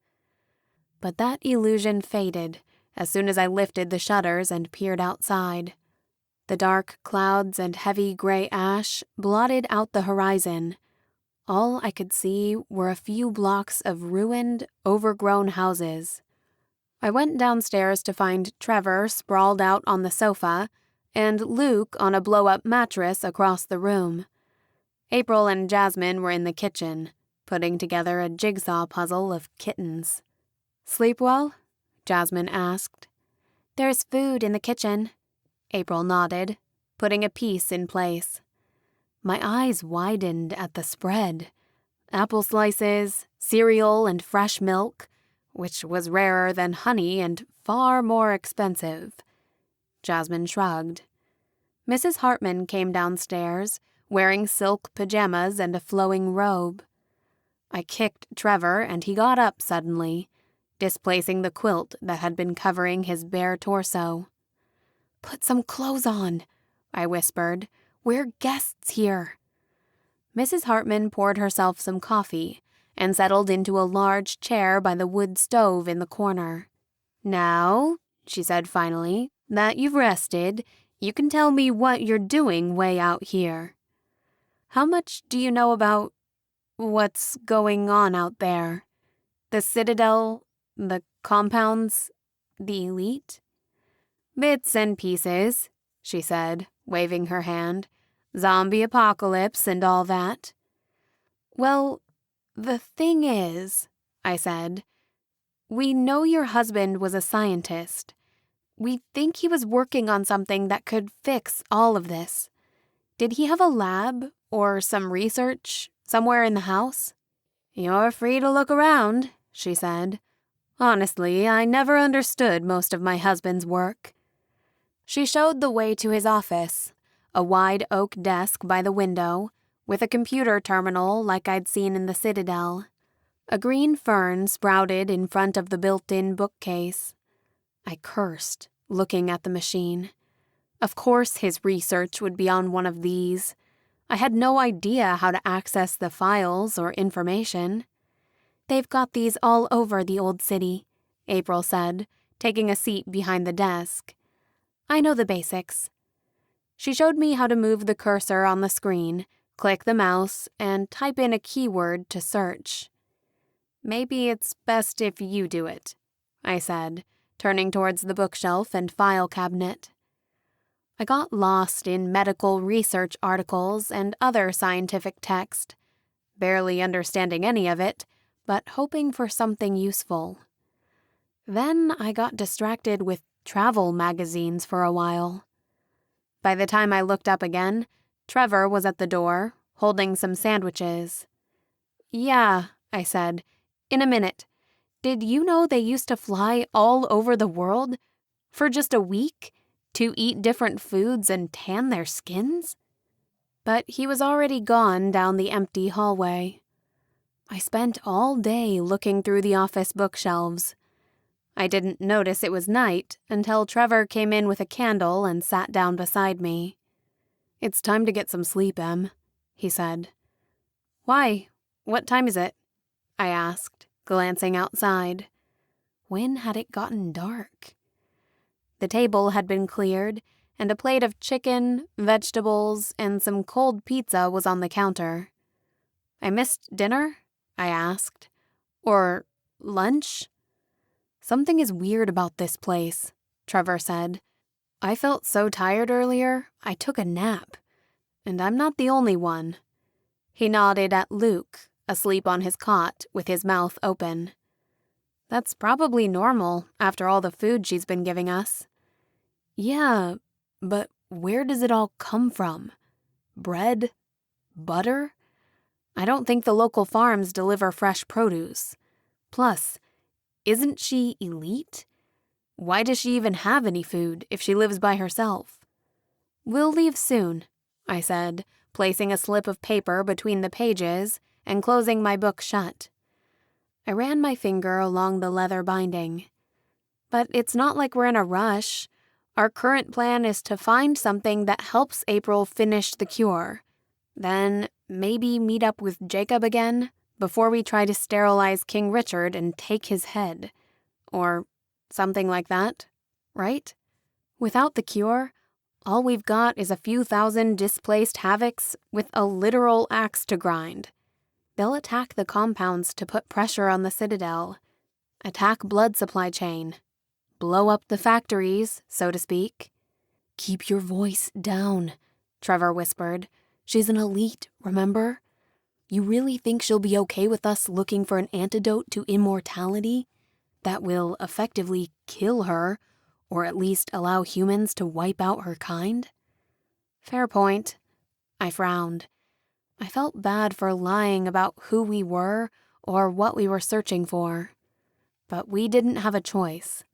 Speaker 1: But that illusion faded as soon as I lifted the shutters and peered outside. The dark clouds and heavy gray ash blotted out the horizon. All I could see were a few blocks of ruined, overgrown houses. I went downstairs to find Trevor sprawled out on the sofa and Luke on a blow-up mattress across the room. April and Jasmine were in the kitchen, putting together a jigsaw puzzle of kittens. "Sleep well?" Jasmine asked. "There's food in the kitchen." April nodded, putting a piece in place. My eyes widened at the spread. Apple slices, cereal, and fresh milk, which was rarer than honey and far more expensive. Jasmine shrugged. Mrs. Hartman came downstairs, wearing silk pajamas and a flowing robe. I kicked Trevor, and he got up suddenly, displacing the quilt that had been covering his bare torso. "Put some clothes on," I whispered. "We're guests here." Mrs. Hartman poured herself some coffee and settled into a large chair by the wood stove in the corner. "Now," she said finally, "that you've rested, you can tell me what you're doing way out here. How much do you know about what's going on out there? The Citadel, the compounds, the elite?" "Bits and pieces,"
Speaker 3: she said, waving her hand. "Zombie apocalypse and all that." "Well, the thing is," I said, "we know your husband was a scientist. We think he was working on something that could fix all of this. Did he have a lab or some research somewhere in the house?" "You're free to look around," she said. "Honestly, I never understood most of my husband's work." She showed the way to his office, a wide oak desk by the window, with a computer terminal like I'd seen in the Citadel. A green fern sprouted in front of the built-in bookcase. I cursed, looking at the machine. Of course his research would be on one of these. I had no idea how to access the files or information. "They've got these all over the old city," April said, taking a seat behind the desk. "I know the basics." She showed me how to move the cursor on the screen, click the mouse, and type in a keyword to search. "Maybe it's best if you do it," I said, turning towards the bookshelf and file cabinet. I got lost in medical research articles and other scientific text, barely understanding any of it, but hoping for something useful. Then I got distracted with travel magazines for a while. By the time I looked up again, Trevor was at the door, holding some sandwiches. "Yeah," I said, "in a minute. Did you know they used to fly all over the world for just a week to eat different foods and tan their skins?" But he was already gone down the empty hallway. I spent all day looking through the office bookshelves. I didn't notice it was night until Trevor came in with a candle and sat down beside me. "It's time to get some sleep, Em," he said. "Why? What time is it?" I asked, glancing outside. When had it gotten dark? The table had been cleared, and a plate of chicken, vegetables, and some cold pizza was on the counter. "I missed dinner?" I asked. "Or lunch?" "Something is weird about this place," Trevor said. "I felt so tired earlier, I took a nap. And I'm not the only one." He nodded at Luke, asleep on his cot with his mouth open. "That's probably normal after all the food she's been giving us." "Yeah, but where does it all come from? Bread? Butter? I don't think the local farms deliver fresh produce. Plus, isn't she elite? Why does she even have any food if she lives by herself?" "We'll leave soon," I said, placing a slip of paper between the pages and closing my book shut. I ran my finger along the leather binding. "But it's not like we're in a rush. Our current plan is to find something that helps April finish the cure. Then maybe meet up with Jacob again before we try to sterilize King Richard and take his head. Or something like that, right? Without the cure, all we've got is a few thousand displaced Havocs with a literal axe to grind. They'll attack the compounds to put pressure on the Citadel, attack blood supply chain, blow up the factories, so to speak." "Keep your voice down," Trevor whispered. "She's an elite, remember? You really think she'll be okay with us looking for an antidote to immortality that will effectively kill her, or at least allow humans to wipe out her kind?" "Fair point." I frowned. I felt bad for lying about who we were or what we were searching for. But we didn't have a choice.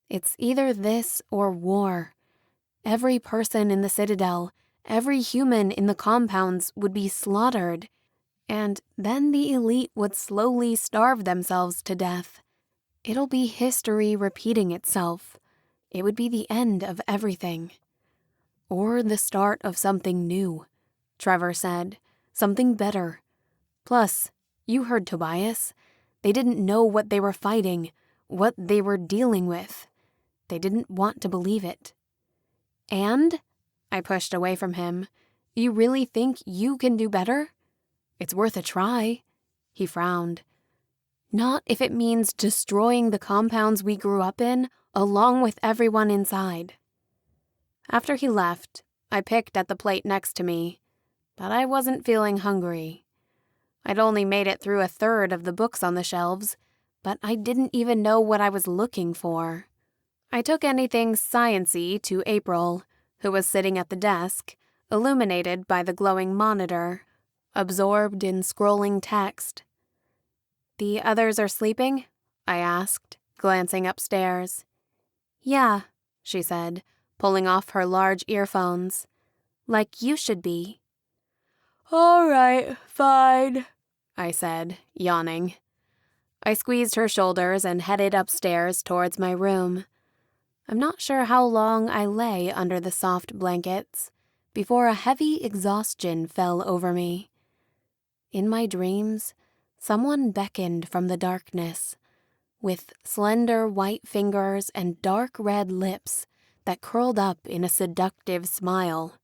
Speaker 3: It's either this or war. Every person in the Citadel, every human in the compounds would be slaughtered, and then the elite would slowly starve themselves to death. It'll be history repeating itself. It would be the end of everything. Or the start of something new, Trevor said. Something better. Plus, you heard Tobias. They didn't know what they were fighting, what they were dealing with. They didn't want to believe it. "And?" I pushed away from him. "You really think you can do better?" "It's worth a try." He frowned. "Not if it means destroying the compounds we grew up in, along with everyone inside."
Speaker 1: After he left, I picked at the plate next to me, but I wasn't feeling hungry. I'd only made it through a third of the books on the shelves, but I didn't even know what I was looking for. I took anything science-y to April, who was sitting at the desk, illuminated by the glowing monitor, absorbed in scrolling text. "The others are sleeping?" I asked, glancing upstairs. "Yeah," she said, pulling off her large earphones. "Like you should be." "All right, fine," I said, yawning. I squeezed her shoulders and headed upstairs towards my room. I'm not sure how long I lay under the soft blankets before a heavy exhaustion fell over me. In my dreams, someone beckoned from the darkness, with slender white fingers and dark red lips that curled up in a seductive smile.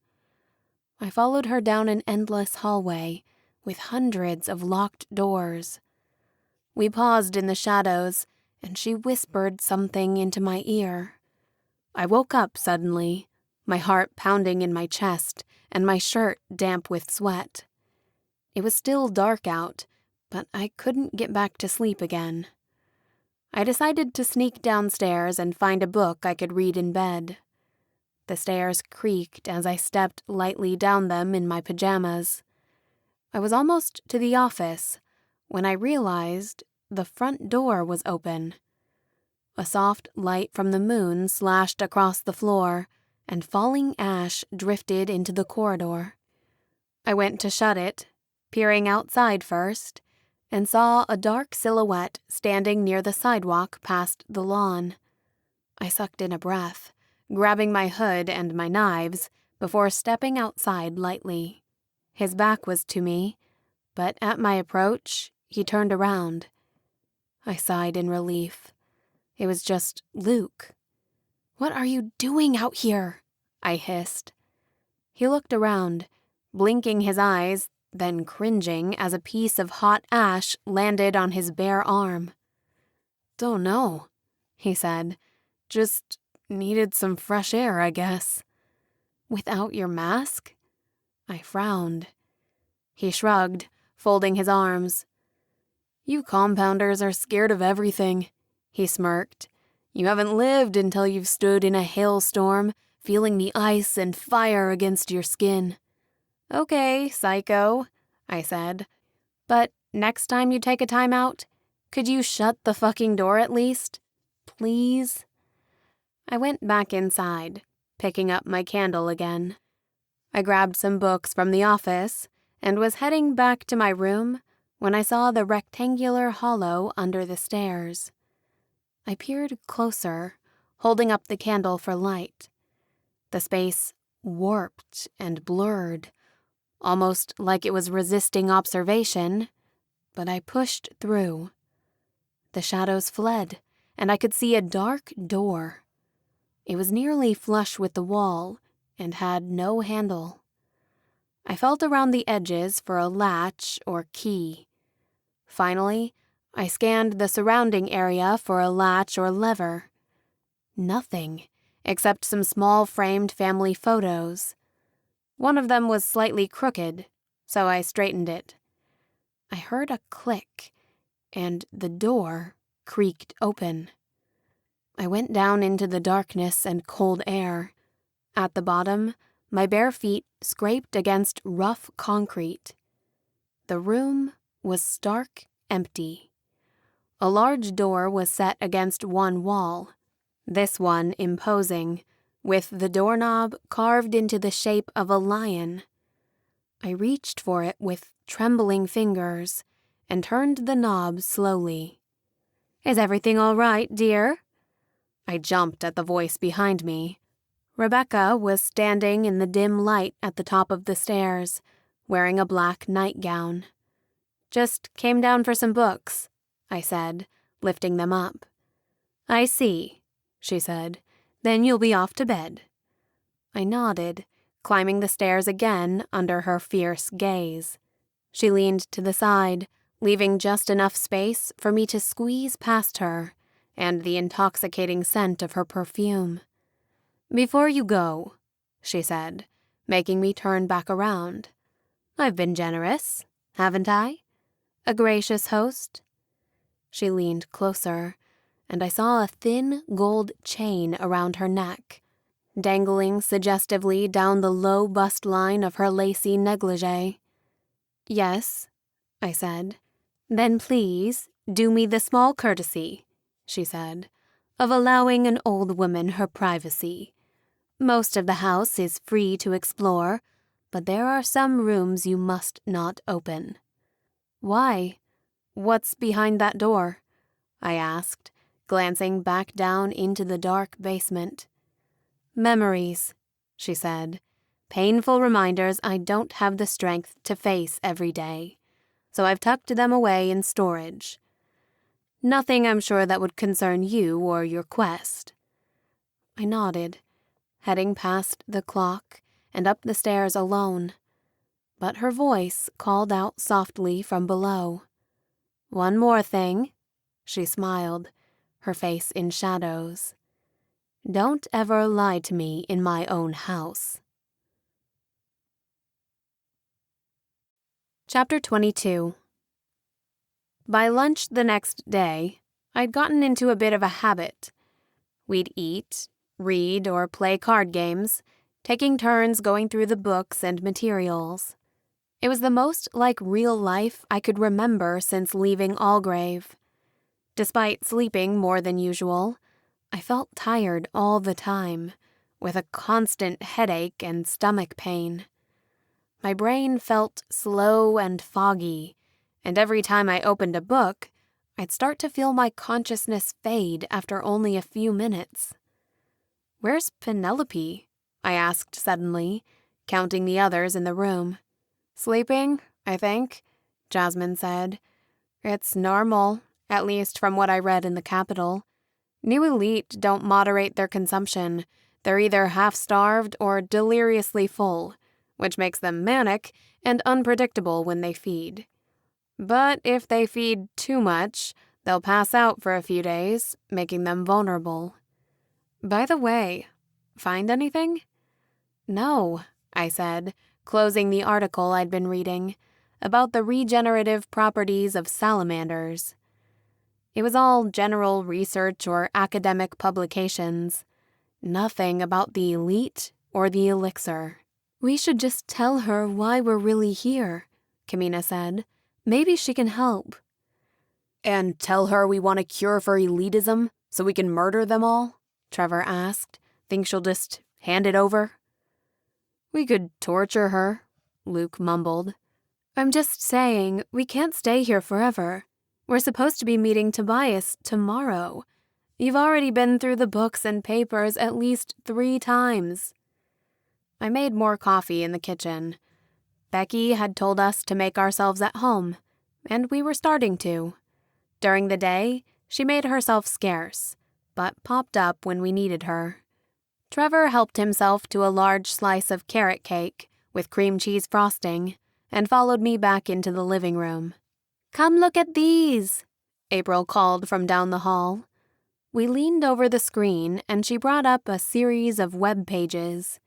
Speaker 1: I followed her down an endless hallway with hundreds of locked doors. We paused in the shadows, and she whispered something into my ear. I woke up suddenly, my heart pounding in my chest and my shirt damp with sweat. It was still dark out, but I couldn't get back to sleep again. I decided to sneak downstairs and find a book I could read in bed. The stairs creaked as I stepped lightly down them in my pajamas. I was almost to the office when I realized the front door was open. A soft light from the moon slashed across the floor, and falling ash drifted into the corridor. I went to shut it, peering outside first, and saw a dark silhouette standing near the sidewalk past the lawn. I sucked in a breath, grabbing my hood and my knives before stepping outside lightly. His back was to me, but at my approach, he turned around. I sighed in relief. It was just Luke. "What are you doing out here?" I hissed. He looked around, blinking his eyes, then cringing as a piece of hot ash landed on his bare arm. "Don't know," he said. "Just needed some fresh air, I guess." "Without your mask?" I frowned. He shrugged, folding his arms. "You compounders are scared of everything," he smirked. "You haven't lived until you've stood in a hailstorm, feeling the ice and fire against your skin." "Okay, psycho," I said. "But next time you take a time out, could you shut the fucking door at least? Please?" I went back inside, picking up my candle again. I grabbed some books from the office and was heading back to my room when I saw the rectangular hollow under the stairs. I peered closer, holding up the candle for light. The space warped and blurred, almost like it was resisting observation, but I pushed through. The shadows fled, and I could see a dark door. It was nearly flush with the wall and had no handle. I felt around the edges for a latch or key. Finally, I scanned the surrounding area for a latch or lever. Nothing, except some small framed family photos. One of them was slightly crooked, so I straightened it. I heard a click, and the door creaked open. I went down into the darkness and cold air. At the bottom, my bare feet scraped against rough concrete. The room was stark empty. A large door was set against one wall, this one imposing, with the doorknob carved into the shape of a lion. I reached for it with trembling fingers and turned the knob slowly. "Is everything all right, dear?" I jumped at the voice behind me. Rebecca was standing in the dim light at the top of the stairs, wearing a black nightgown. "Just came down for some books," I said, lifting them up. "I see," she said. "Then you'll be off to bed." I nodded, climbing the stairs again under her fierce gaze. She leaned to the side, leaving just enough space for me to squeeze past her and the intoxicating scent of her perfume. "Before you go,"
Speaker 2: she said, making me turn back around. I've been generous, haven't I? A gracious host? She leaned closer, and I saw a thin gold chain around her neck, dangling suggestively down the low bust line of her lacy negligee. Yes, I said. Then please do me the small courtesy, she said, of allowing an old woman her privacy. Most of the house is free to explore, but there are some rooms you must not open. Why? What's behind that door? I asked, glancing back down into the dark basement. Memories, she said. Painful reminders I don't have the strength to face every day, so I've tucked them away in storage. Nothing, I'm sure, that would concern you or your quest. I nodded, heading past the clock and up the stairs alone, but her voice called out softly from below. One more thing, she smiled, her face in shadows. Don't ever lie to me in my own house. Chapter 22. By lunch the next day, I'd gotten into a bit of a habit. We'd eat, read, or play card games, taking turns going through the books and materials. It was the most like real life I could remember since leaving Allgrave. Despite sleeping more than usual, I felt tired all the time, with a constant headache and stomach pain. My brain felt slow and foggy, and every time I opened a book, I'd start to feel my consciousness fade after only a few minutes. Where's Penelope? I asked suddenly, counting the others in the room. Sleeping, I think, Jasmine said. It's normal, at least from what I read in the capital. New elite don't moderate their consumption. They're either half-starved or deliriously full, which makes them manic and unpredictable when they feed. But if they feed too much, they'll pass out for a few days, making them vulnerable. By the way, find anything? No, I said, closing the article I'd been reading about the regenerative properties of salamanders. It was all general research or academic publications. Nothing about the elite or the elixir. We should just tell her why we're really here, Kamina said. Maybe she can help. And tell her we want a cure for elitism so we can murder them all? Trevor asked. Think she'll just hand it over? We could torture her, Luke mumbled. I'm just saying, we can't stay here forever. We're supposed to be meeting Tobias tomorrow. You've already been through the books and papers at least 3 times. I made more coffee in the kitchen. Becky had told us to make ourselves at home, and we were starting to. During the day, she made herself scarce, but popped up when we needed her. Trevor helped himself to a large slice of carrot cake with cream cheese frosting and followed me back into the living room. Come look at these, April called from down the hall. We leaned over the screen and she brought up a series of web pages.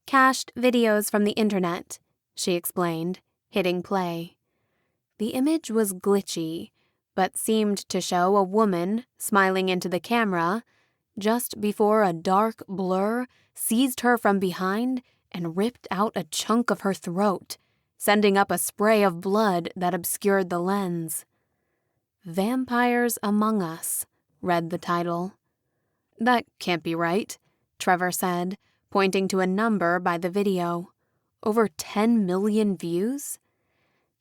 Speaker 2: Cached videos from the internet, she explained, hitting play. The image was glitchy, but seemed to show a woman smiling into the camera just before a dark blur seized her from behind and ripped out a chunk of her throat, sending up a spray of blood that obscured the lens. Vampires Among Us, read the title. That can't be right, Trevor said, pointing to a number by the video. Over 10 million views?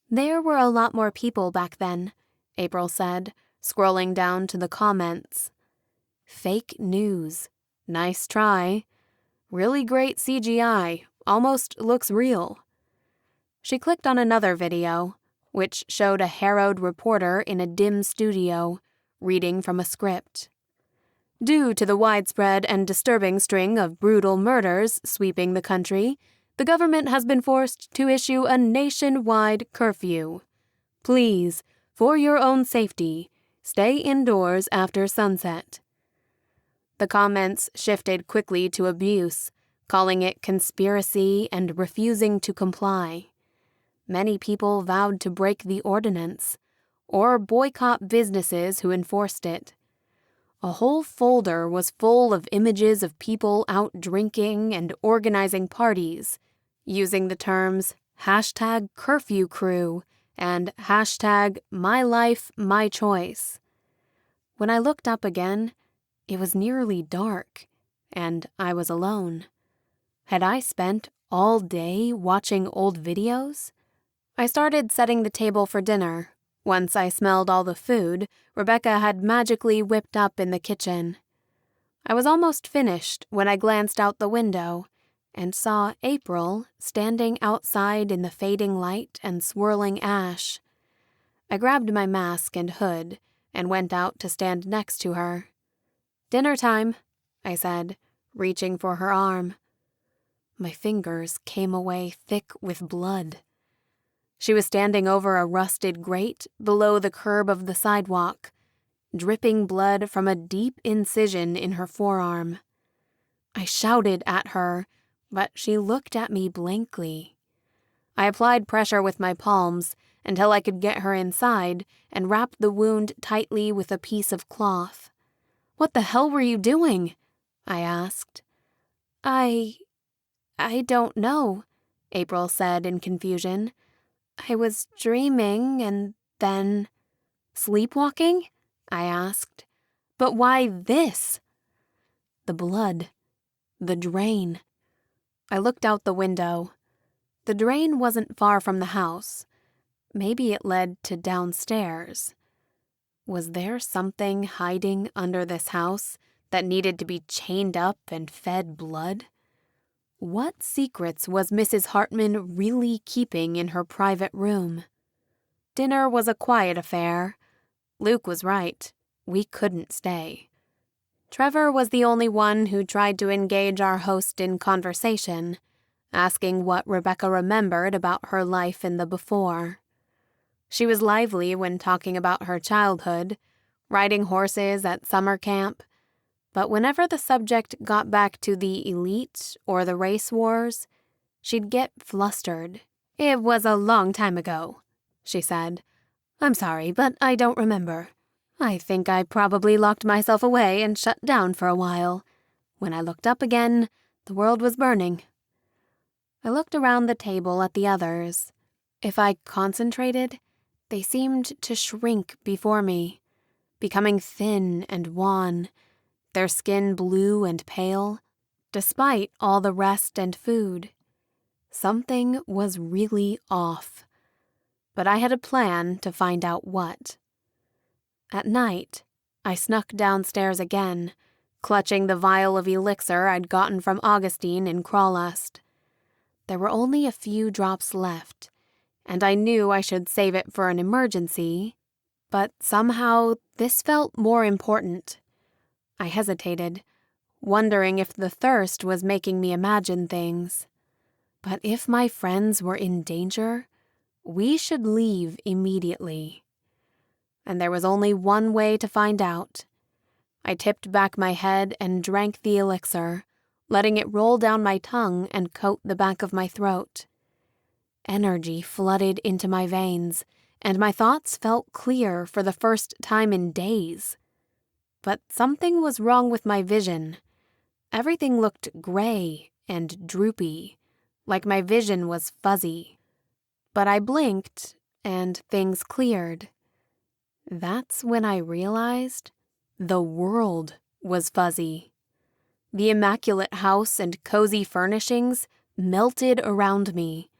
Speaker 2: There were a lot more people back then, April said, scrolling down to the comments. Fake news. Nice try. Really great CGI. Almost looks real. She clicked on another video, which showed a harrowed reporter in a dim studio, reading from a script. Due to the widespread and disturbing string of brutal murders sweeping the country, the government has been forced to issue a nationwide curfew. Please, for your own safety, stay indoors after sunset. The comments shifted quickly to abuse,
Speaker 1: calling it conspiracy and refusing to comply. Many people vowed to break the ordinance, or boycott businesses who enforced it. A whole folder was full of images of people out drinking and organizing parties, using the terms #CurfewCrew and #MyLifeMyChoice. When I looked up again, it was nearly dark, and I was alone. Had I spent all day watching old videos? I started setting the table for dinner. Once I smelled all the food Rebecca had magically whipped up in the kitchen. I was almost finished when I glanced out the window and saw April standing outside in the fading light and swirling ash. I grabbed my mask and hood and went out to stand next to her. "Dinner time," I said, reaching for her arm. My fingers came away thick with blood. She was standing over a rusted grate below the curb of the sidewalk, dripping blood from a deep incision in her forearm. I shouted at her, but she looked at me blankly. I applied pressure with my palms until I could get her inside and wrap the wound tightly with a piece of cloth. "What the hell were you doing?" I asked. I don't know," April said in confusion. "I was dreaming and then—" "Sleepwalking?" I asked. "But why this?" "The blood. The drain." I looked out the window. The drain wasn't far from the house. Maybe it led to downstairs. Was there something hiding under this house that needed to be chained up and fed blood? What secrets was Mrs. Hartman really keeping in her private room? Dinner was a quiet affair. Luke was right. We couldn't stay. Trevor was the only one who tried to engage our host in conversation, asking what Rebecca remembered about her life in the before. She was lively when talking about her childhood, riding horses at summer camp, but whenever the subject got back to the elite or the race wars, she'd get flustered. "It was a long time ago," she said. "I'm sorry, but I don't remember. I think I probably locked myself away and shut down for a while. When I looked up again, the world was burning." I looked around the table at the others. If I concentrated, they seemed to shrink before me, becoming thin and wan, their skin blue and pale, despite all the rest and food. Something was really off, but I had a plan to find out what. At night, I snuck downstairs again, clutching the vial of elixir I'd gotten from Augustine in Crawlust. There were only a few drops left, and I knew I should save it for an emergency, but somehow this felt more important. I hesitated, wondering if the thirst was making me imagine things. But if my friends were in danger, we should leave immediately. And there was only one way to find out. I tipped back my head and drank the elixir, letting it roll down my tongue and coat the back of my throat. Energy flooded into my veins, and my thoughts felt clear for the first time in days. But something was wrong with my vision. Everything looked gray and droopy, like my vision was fuzzy. But I blinked, and things cleared. That's when I realized the world was fuzzy. The immaculate house and cozy furnishings melted around me,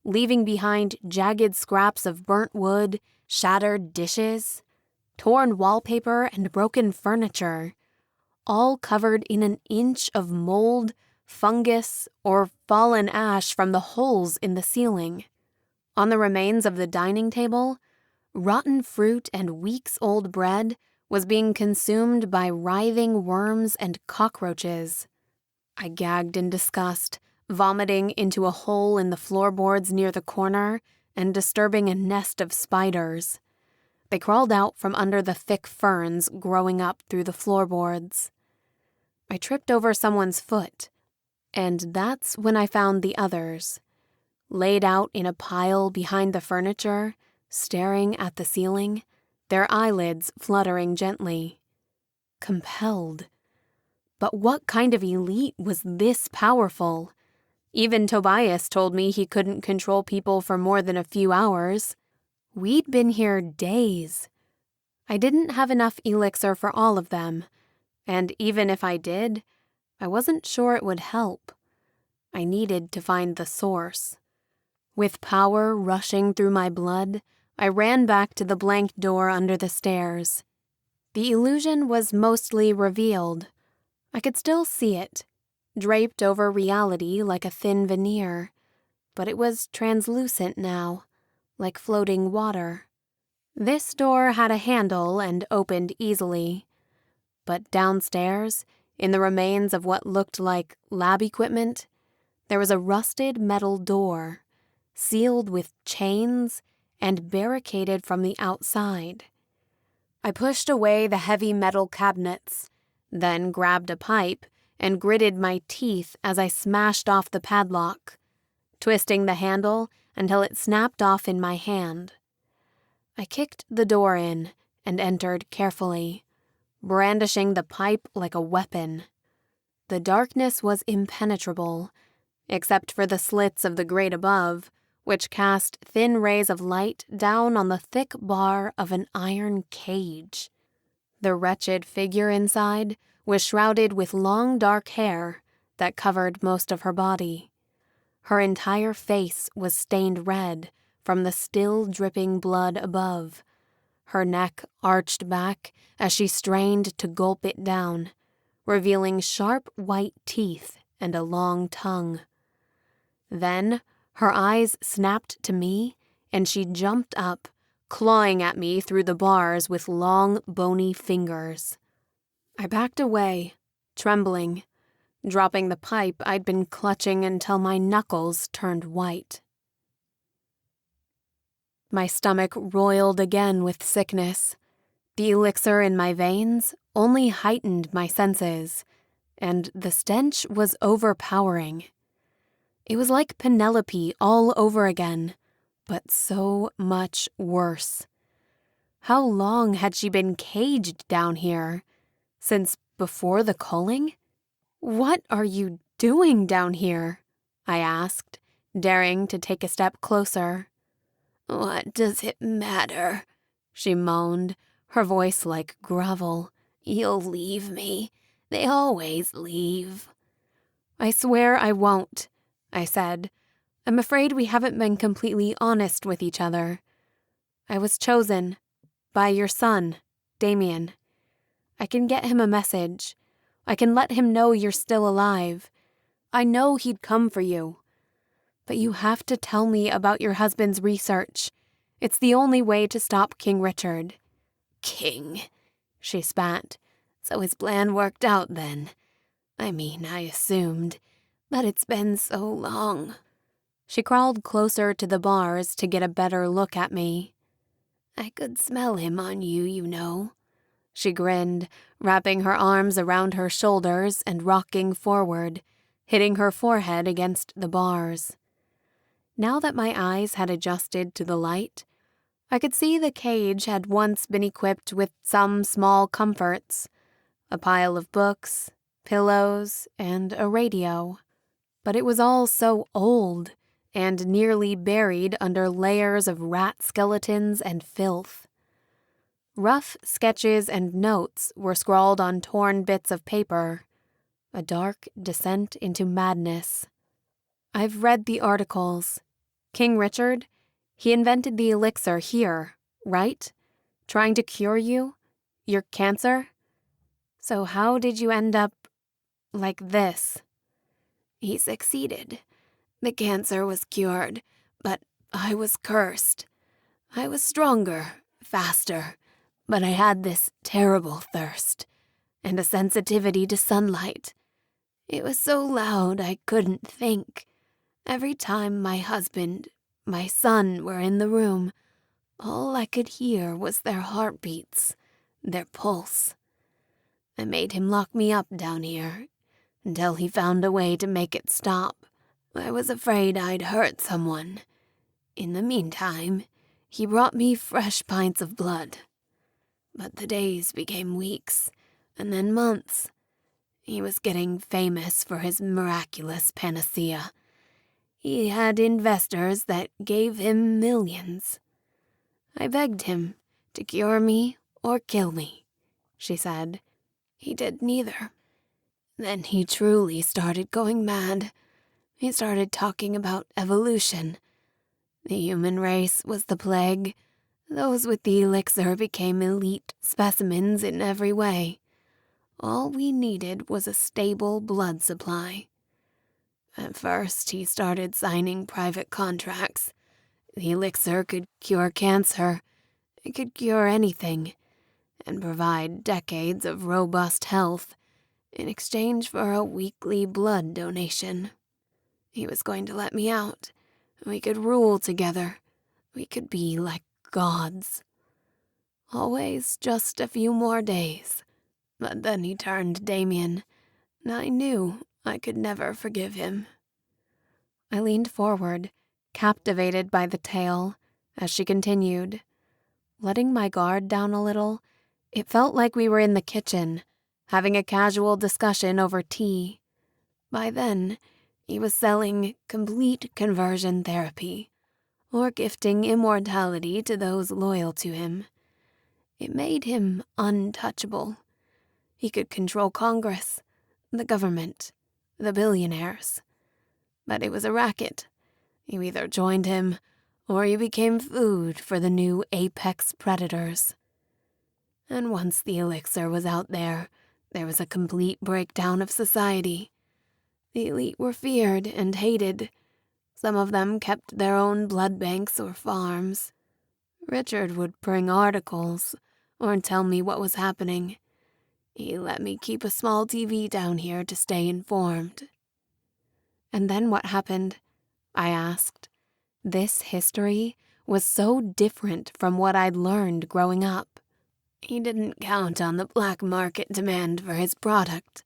Speaker 1: leaving behind jagged scraps of burnt wood, shattered dishes, torn wallpaper, and broken furniture, all covered in an inch of mold, fungus, or fallen ash from the holes in the ceiling. On the remains of the dining table, rotten fruit and weeks-old bread was being consumed by writhing worms and cockroaches. I gagged in disgust, vomiting into a hole in the floorboards near the corner and disturbing a nest of spiders. They crawled out from under the thick ferns growing up through the floorboards. I tripped over someone's foot.
Speaker 2: And that's when I found the others, laid out in a pile behind the furniture, staring at the ceiling, their eyelids fluttering gently. Compelled. But what kind of elite was this powerful? Even Tobias told me he couldn't control people for more than a few hours. We'd been here days. I didn't have enough elixir for all of them, and even if I did, I wasn't sure it would help. I needed to find the source. With power rushing through my blood, I ran back to the blank door under the stairs. The illusion was mostly revealed. I could still see it, draped over reality like a thin veneer, but it was translucent now, like floating water. This door had a handle and opened easily, but downstairs, in the remains of what looked like lab equipment, there was a rusted metal door, sealed with chains and barricaded from the outside. I pushed away the heavy metal cabinets, then grabbed a pipe and gritted my teeth as I smashed off the padlock, twisting the handle until it snapped off in my hand. I kicked the door in and entered carefully, brandishing the pipe like a weapon. The darkness was impenetrable, except for the slits of the grate above, which cast thin rays of light down on the thick bar of an iron cage. The wretched figure inside was shrouded with long dark hair that covered most of her body. Her entire face was stained red from the still dripping blood above. Her neck arched back as she strained to gulp it down, revealing sharp white teeth and a long tongue. Then her eyes snapped to me, and she jumped up, clawing at me through the bars with long, bony fingers. I backed away, trembling, dropping the pipe I'd been clutching until my knuckles turned white. My stomach roiled again with sickness. The elixir in my veins only heightened my senses, and the stench was overpowering. It was like Penelope all over again, but so much worse. How long had she been caged down here? Since before the culling? "What are you doing down here?" I asked, daring to take a step closer.
Speaker 4: "What does it matter?" she moaned, her voice like gravel. "You'll leave me. They always leave."
Speaker 2: "I swear I won't," I said. "I'm afraid we haven't been completely honest with each other. I was chosen by your son, Damian. I can get him a message. I can let him know you're still alive. I know he'd come for you. But you have to tell me about your husband's research. It's the only way to stop King Richard."
Speaker 4: "King," she spat. "So his plan worked out then. I assumed. But it's been so long."
Speaker 2: She crawled closer to the bars to get a better look at me.
Speaker 4: "I could smell him on you, you know."
Speaker 2: She grinned, wrapping her arms around her shoulders and rocking forward, hitting her forehead against the bars. Now that my eyes had adjusted to the light, I could see the cage had once been equipped with some small comforts, a pile of books, pillows, and a radio. But it was all so old and nearly buried under layers of rat skeletons and filth. Rough sketches and notes were scrawled on torn bits of paper, a dark descent into madness. "I've read the articles. King Richard, he invented the elixir here, right? Trying to cure you? Your cancer? So how did you end up like this?"
Speaker 4: "He succeeded. The cancer was cured, but I was cursed. I was stronger, faster, but I had this terrible thirst and a sensitivity to sunlight. It was so loud I couldn't think. Every time my husband, my son were in the room, all I could hear was their heartbeats, their pulse. I made him lock me up down here, until he found a way to make it stop. I was afraid I'd hurt someone. In the meantime, he brought me fresh pints of blood. But the days became weeks, and then months. He was getting famous for his miraculous panacea. He had investors that gave him millions. I begged him to cure me or kill me, she said. He did neither. Then he truly started going mad. He started talking about evolution. The human race was the plague. Those with the elixir became elite specimens in every way. All we needed was a stable blood supply. At first, he started signing private contracts. The elixir could cure cancer. It could cure anything, and provide decades of robust health in exchange for a weekly blood donation. He was going to let me out. We could rule together. We could be like gods. Always just a few more days. But then he turned Damien, and I knew I could never forgive him.
Speaker 1: I leaned forward, captivated by the tale, as she continued. Letting my guard down a little, it felt like we were in the kitchen, having a casual discussion over tea. By then, he was selling complete conversion therapy, or gifting immortality to those loyal to him. It made him untouchable. He could control Congress, the government, the billionaires. But it was a racket. You either joined him, or you became food for the new apex predators. And once the elixir was out there was a complete breakdown of society. The elite were feared and hated. Some of them kept their own blood banks or farms. Richard would bring articles or tell me what was happening. He let me keep a small TV down here to stay informed. And then what happened? I asked. This history was so different from what I'd learned growing up.
Speaker 4: He didn't count on the black market demand for his product.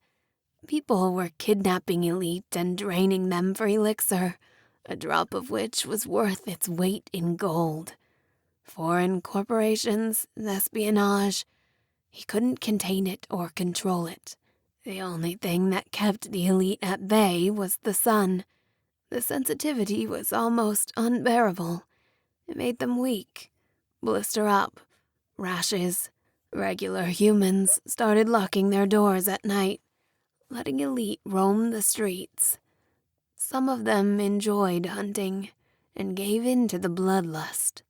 Speaker 4: People were kidnapping elite and draining them for elixir, a drop of which was worth its weight in gold. Foreign corporations, espionage. He couldn't contain it or control it. The only thing that kept the elite at bay was the sun. The sensitivity was almost unbearable. It made them weak, blister up, rashes. Regular humans started locking their doors at night, letting elite roam the streets. Some of them enjoyed hunting and gave in to the bloodlust.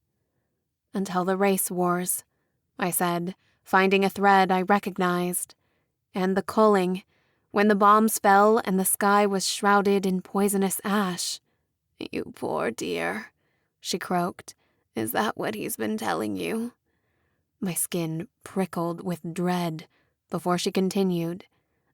Speaker 1: Until the race wars, I said, finding a thread I recognized. And the culling, when the bombs fell and the sky was shrouded in poisonous ash.
Speaker 4: You poor dear, she croaked. Is that what he's been telling you?
Speaker 1: My skin prickled with dread before she continued.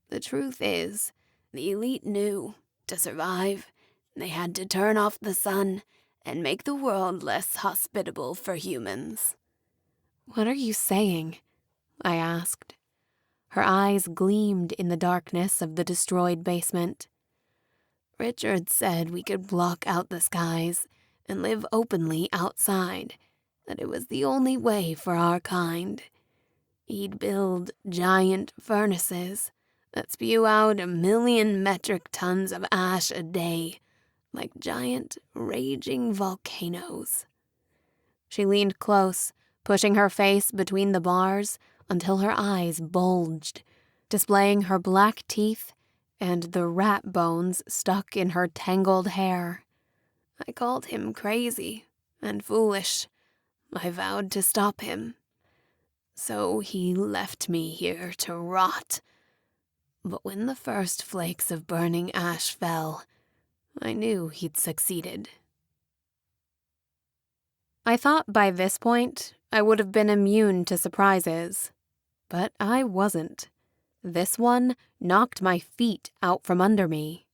Speaker 4: The truth is, the elite knew, to survive, they had to turn off the sun and make the world less hospitable for humans.
Speaker 1: What are you saying? I asked. Her eyes gleamed in the darkness of the destroyed basement.
Speaker 4: Richard said we could block out the skies and live openly outside, that it was the only way for our kind. He'd build giant furnaces that spew out 1,000,000 metric tons of ash a day, like giant, raging volcanoes.
Speaker 1: She leaned close, pushing her face between the bars until her eyes bulged, displaying her black teeth and the rat bones stuck in her tangled hair.
Speaker 4: I called him crazy and foolish. I vowed to stop him. So he left me here to rot. But when the first flakes of burning ash fell, I knew he'd succeeded.
Speaker 1: I thought by this point I would have been immune to surprises, but I wasn't. This one knocked my feet out from under me.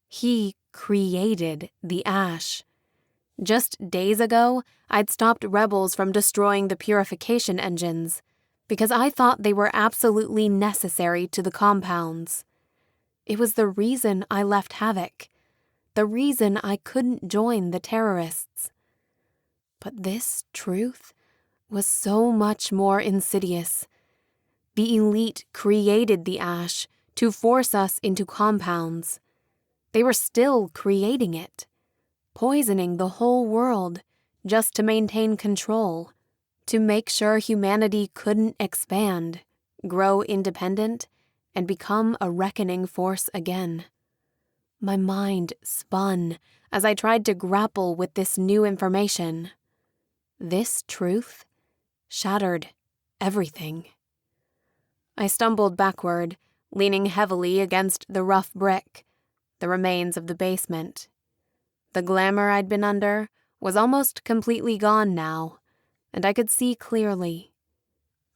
Speaker 1: He created the ash. Just days ago, I'd stopped rebels from destroying the purification engines because I thought they were absolutely necessary to the compounds. It was the reason I left Havoc, the reason I couldn't join the terrorists. But this truth was so much more insidious. The elite created the ash to force us into compounds. They were still creating it, poisoning the whole world just to maintain control, to make sure humanity couldn't expand, grow independent, and become a reckoning force again. My mind spun as I tried to grapple with this new information. This truth shattered everything. I stumbled backward, leaning heavily against the rough brick, the remains of the basement. The glamour I'd been under was almost completely gone now, and I could see clearly.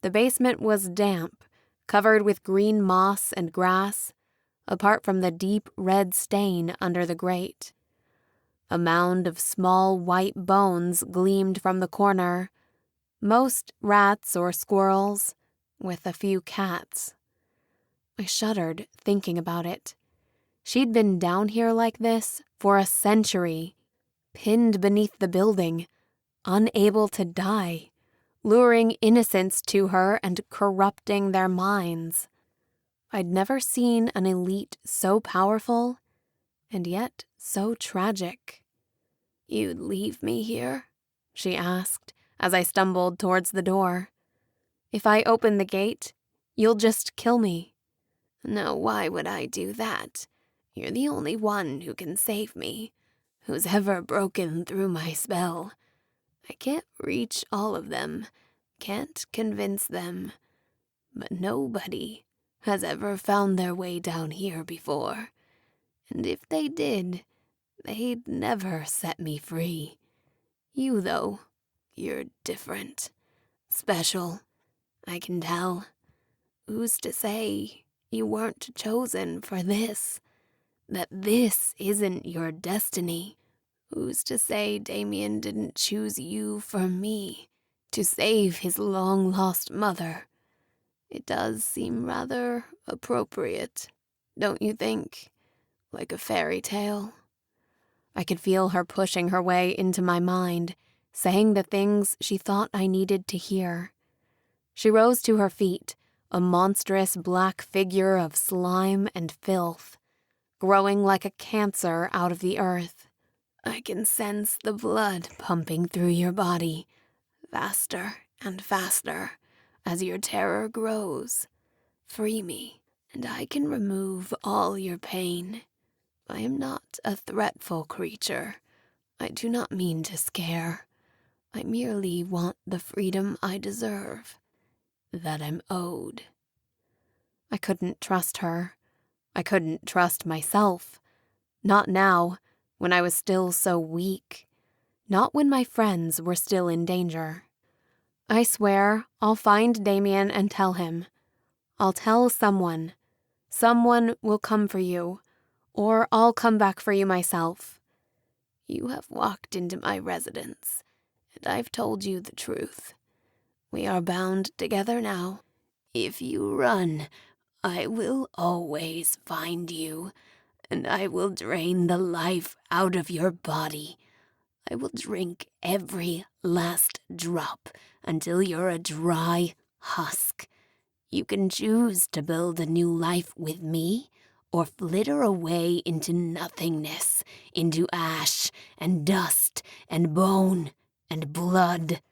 Speaker 1: The basement was damp, covered with green moss and grass, apart from the deep red stain under the grate. A mound of small white bones gleamed from the corner, most rats or squirrels, with a few cats. I shuddered thinking about it. She'd been down here like this for a century, pinned beneath the building, unable to die, luring innocents to her and corrupting their minds. I'd never seen an elite so powerful, and yet so tragic. "You'd leave me here?" she asked as I stumbled towards the door. "If I open the gate, you'll just kill me."
Speaker 4: "No, why would I do that? You're the only one who can save me, who's ever broken through my spell. I can't reach all of them, can't convince them, but nobody has ever found their way down here before. And if they did, they'd never set me free. You, though, you're different, special, I can tell. Who's to say you weren't chosen for this? That this isn't your destiny? Who's to say Damien didn't choose you for me, to save his long-lost mother? It does seem rather appropriate, don't you think? Like a fairy tale."
Speaker 1: I could feel her pushing her way into my mind, saying the things she thought I needed to hear. She rose to her feet, a monstrous black figure of slime and filth, growing like a cancer out of the earth.
Speaker 4: "I can sense the blood pumping through your body, faster and faster, as your terror grows. Free me, and I can remove all your pain. I am not a threatful creature. I do not mean to scare. I merely want the freedom I deserve, that I'm owed."
Speaker 1: I couldn't trust her. I couldn't trust myself. Not now, when I was still so weak. Not when my friends were still in danger. "I swear I'll find Damien and tell him. I'll tell someone. Someone will come for you, or I'll come back for you myself."
Speaker 4: "You have walked into my residence, and I've told you the truth. We are bound together now. If you run, I will always find you, and I will drain the life out of your body. I will drink every last drop until you're a dry husk. You can choose to build a new life with me, or flitter away into nothingness, into ash and dust and bone and blood."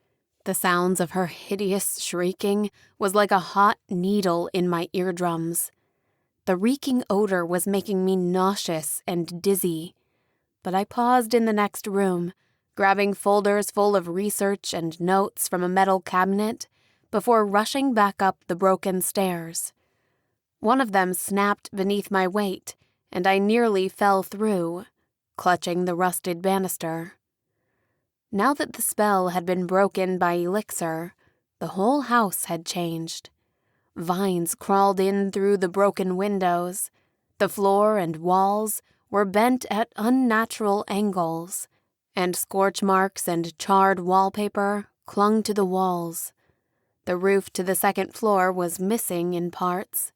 Speaker 1: The sounds of her hideous shrieking was like a hot needle in my eardrums. The reeking odor was making me nauseous and dizzy. But I paused in the next room, grabbing folders full of research and notes from a metal cabinet before rushing back up the broken stairs. One of them snapped beneath my weight, and I nearly fell through, clutching the rusted banister. Now that the spell had been broken by elixir, the whole house had changed. Vines crawled in through the broken windows. The floor and walls were bent at unnatural angles, and scorch marks and charred wallpaper clung to the walls. The roof to the second floor was missing in parts.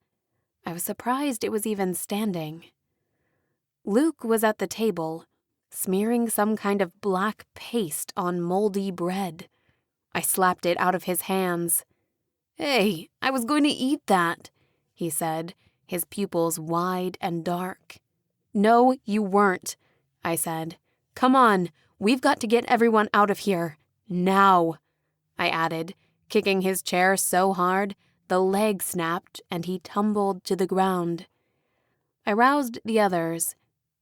Speaker 1: I was surprised it was even standing. Luke was at the table, smearing some kind of black paste on moldy bread. I slapped it out of his hands. "Hey, I was going to eat that," he said, his pupils wide and dark. "No, you weren't," I said. "Come on, we've got to get everyone out of here. Now," I added, kicking his chair so hard the leg snapped and he tumbled to the ground. I roused the others.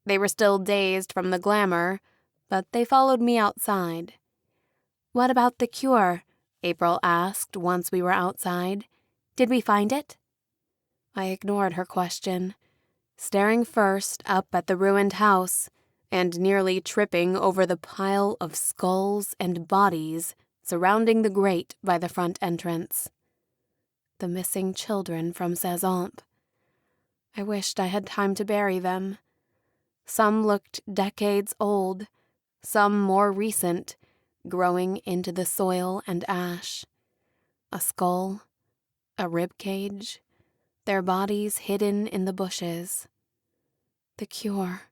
Speaker 1: They were still dazed from the glamour, but they followed me outside. "What about the cure?" April asked once we were outside. "Did we find it?" I ignored her question, staring first up at the ruined house and nearly tripping over the pile of skulls and bodies surrounding the grate by the front entrance. The missing children from Cezanne. I wished I had time to bury them. Some looked decades old, some more recent, growing into the soil and ash. A skull, a rib cage, their bodies hidden in the bushes. "The cure,"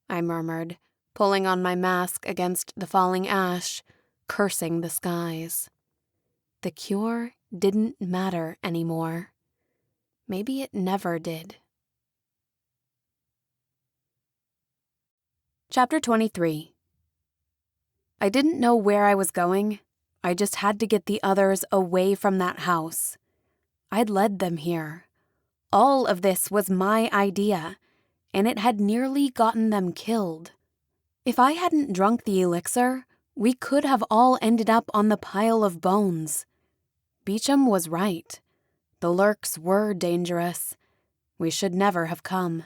Speaker 1: I murmured, pulling on my mask against the falling ash, cursing the skies. The cure didn't matter anymore. Maybe it never did. Chapter 23. I didn't know where I was going. I just had to get the others away from that house. I'd led them here. All of this was my idea, and it had nearly gotten them killed. If I hadn't drunk the elixir, we could have all ended up on the pile of bones. Beecham was right. The lurks were dangerous. We should never have come.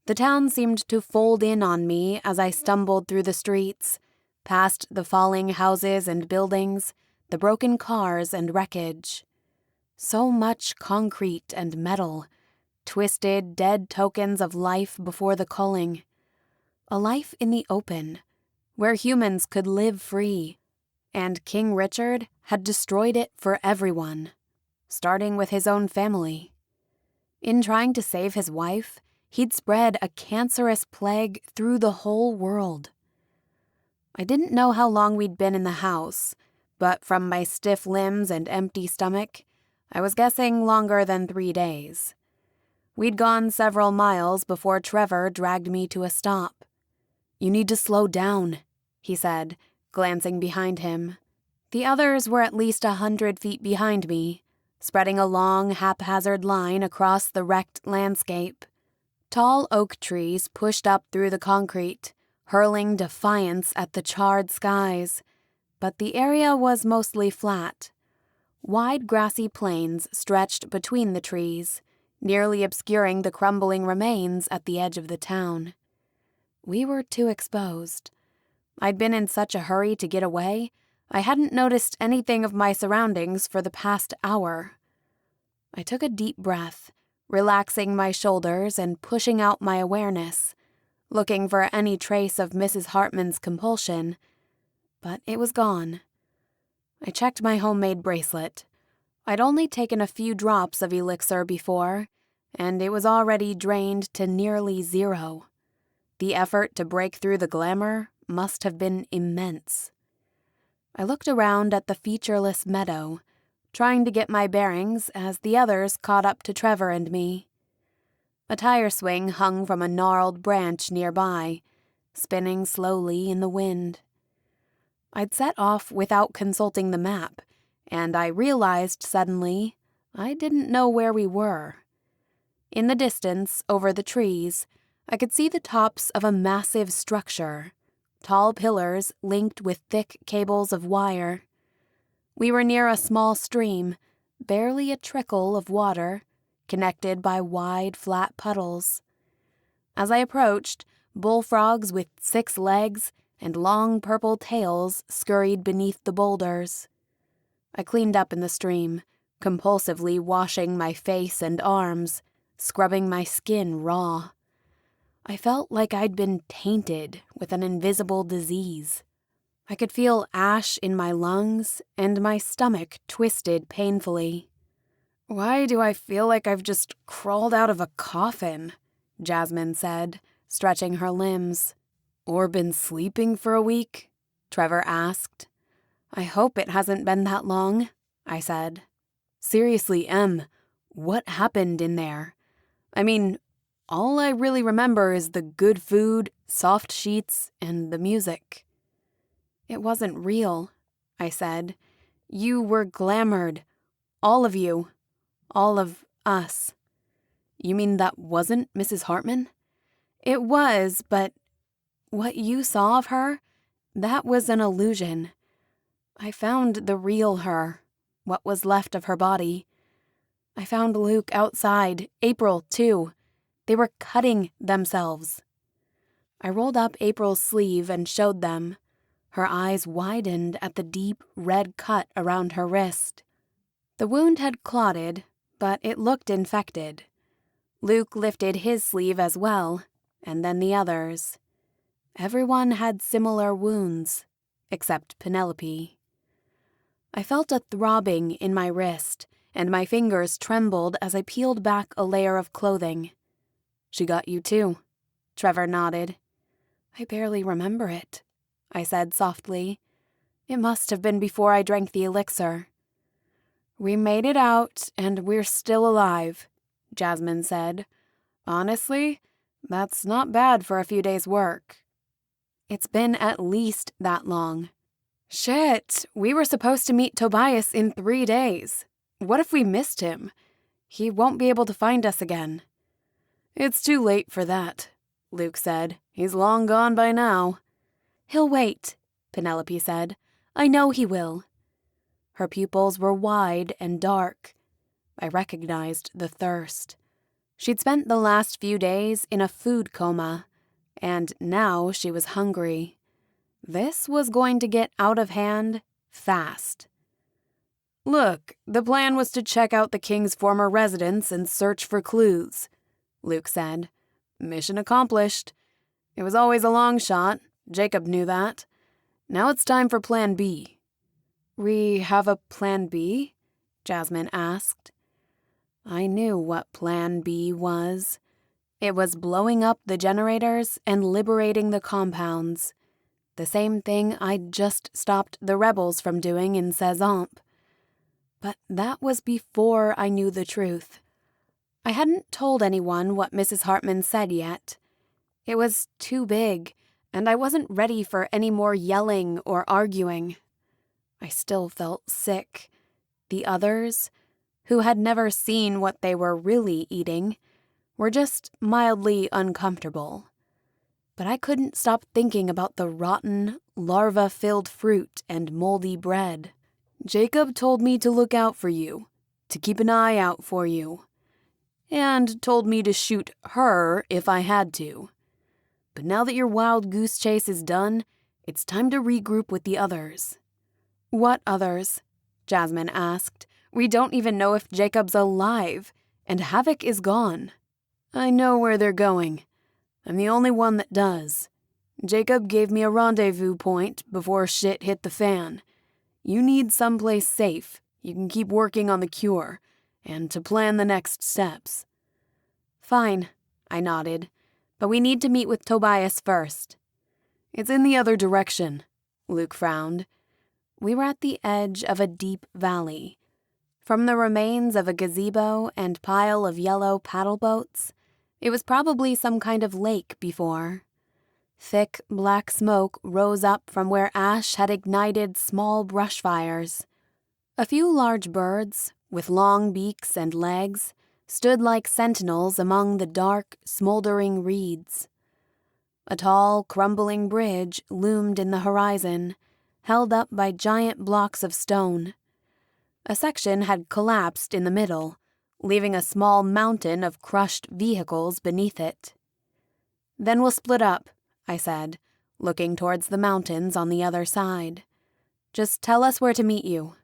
Speaker 1: The town seemed to fold in on me as I stumbled through the streets, past the falling houses and buildings, the broken cars and wreckage. So much concrete and metal, twisted, dead tokens of life before the culling. A life in the open, where humans could live free. And King Richard had destroyed it for everyone, starting with his own family. In trying to save his wife, he'd spread a cancerous plague through the whole world. I didn't know how long we'd been in the house, but from my stiff limbs and empty stomach, I was guessing longer than 3 days. We'd gone several miles before Trevor dragged me to a stop. "You need to slow down," he said, glancing behind him. The others were at least 100 feet behind me, spreading a long, haphazard line across the wrecked landscape. Tall oak trees pushed up through the concrete, hurling defiance at the charred skies, but the area was mostly flat. Wide grassy plains stretched between the trees, nearly obscuring the crumbling remains at the edge of the town. We were too exposed. I'd been in such a hurry to get away, I hadn't noticed anything of my surroundings for the past hour. I took a deep breath, relaxing my shoulders and pushing out my awareness, looking for any trace of Mrs. Hartman's compulsion, but it was gone. I checked my homemade bracelet. I'd only taken a few drops of elixir before, and it was already drained to nearly 0. The effort to break through the glamour must have been immense. I looked around at the featureless meadow, trying to get my bearings as the others caught up to Trevor and me. A tire swing hung from a gnarled branch nearby, spinning slowly in the wind. I'd set off without consulting the map, and I realized suddenly I didn't know where we were. In the distance, over the trees, I could see the tops of a massive structure, tall pillars linked with thick cables of wire. We were near a small stream, barely a trickle of water, connected by wide, flat puddles. As I approached, bullfrogs with 6 legs and long purple tails scurried beneath the boulders. I cleaned up in the stream, compulsively washing my face and arms, scrubbing my skin raw. I felt like I'd been tainted with an invisible disease. I could feel ash in my lungs and my stomach twisted painfully.
Speaker 3: Why do I feel like I've just crawled out of a coffin? Jasmine said, stretching her limbs. Or been sleeping for a week? Trevor asked. I hope it hasn't been that long, I said. Seriously, Em, what happened in there? I mean, all I really remember is the good food, soft sheets, and the music. It wasn't real, I said. You were glamored. All of you. All of us. You mean that wasn't Mrs. Hartman? It was, but what you saw of her, that was an illusion. I found the real her, what was left of her body. I found Luke outside, April, too. They were cutting themselves. I rolled up April's sleeve and showed them. Her eyes widened at the deep red cut around her wrist. The wound had clotted, but it looked infected. Luke lifted his sleeve as well, and then the others. Everyone had similar wounds, except Penelope. I felt a throbbing in my wrist, and my fingers trembled as I peeled back a layer of clothing. She got you too, Trevor nodded. I barely remember it, I said softly. It must have been before I drank the elixir. We made it out, and we're still alive, Jasmine said. Honestly, that's not bad for a few days' work. It's been at least that long. Shit, we were supposed to meet Tobias in 3 days. What if we missed him? He won't be able to find us again. It's too late for that, Luke said. He's long gone by now. He'll wait, Penelope said. I know he will. Her pupils were wide and dark. I recognized the thirst. She'd spent the last few days in a food coma, and now she was hungry. This was going to get out of hand fast. Look, the plan was to check out the king's former residence and search for clues, Luke said. Mission accomplished. It was always a long shot. Jacob knew that. Now it's time for Plan B. We have a Plan B? Jasmine asked. I knew what Plan B was. It was blowing up the generators and liberating the compounds. The same thing I'd just stopped the rebels from doing in Cezamp. But that was before I knew the truth. I hadn't told anyone what Mrs. Hartman said yet. It was too big, and I wasn't ready for any more yelling or arguing. I still felt sick. The others, who had never seen what they were really eating, were just mildly uncomfortable. But I couldn't stop thinking about the rotten, larva-filled fruit and moldy bread. Jacob told me to look out for you, to keep an eye out for you, and told me to shoot her if I had to. But now that your wild goose chase is done, it's time to regroup with the others. What others? Jasmine asked. We don't even know if Jacob's alive, and Havoc is gone. I know where they're going. I'm the only one that does. Jacob gave me a rendezvous point before shit hit the fan. You need someplace safe you can keep working on the cure, and to plan the next steps. Fine, I nodded, but we need to meet with Tobias first. It's in the other direction, Luke frowned. We were at the edge of a deep valley. From the remains of a gazebo and pile of yellow paddle boats, it was probably some kind of lake before. Thick, black smoke rose up from where ash had ignited small brush fires. A few large birds, with long beaks and legs, stood like sentinels among the dark, smoldering reeds. A tall, crumbling bridge loomed in the horizon, held up by giant blocks of stone. A section had collapsed in the middle, leaving a small mountain of crushed vehicles beneath it. Then we'll split up, I said, looking towards the mountains on the other side. Just tell us where to meet you.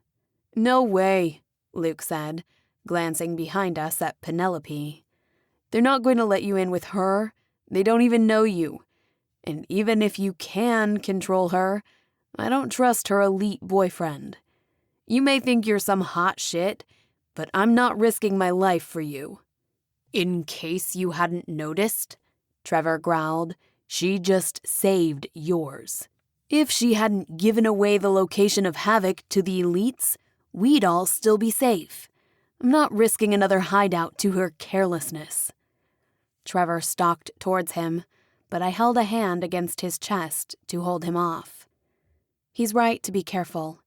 Speaker 3: No way, Luke said, glancing behind us at Penelope. They're not going to let you in with her. They don't even know you. And even if you can control her, I don't trust her elite boyfriend. You may think you're some hot shit, but I'm not risking my life for you." "In case you hadn't noticed," Trevor growled, "she just saved yours. If she hadn't given away the location of Havoc to the elites, we'd all still be safe. I'm not risking another hideout to her carelessness." Trevor stalked towards him, but I held a hand against his chest to hold him off. "He's right to be careful.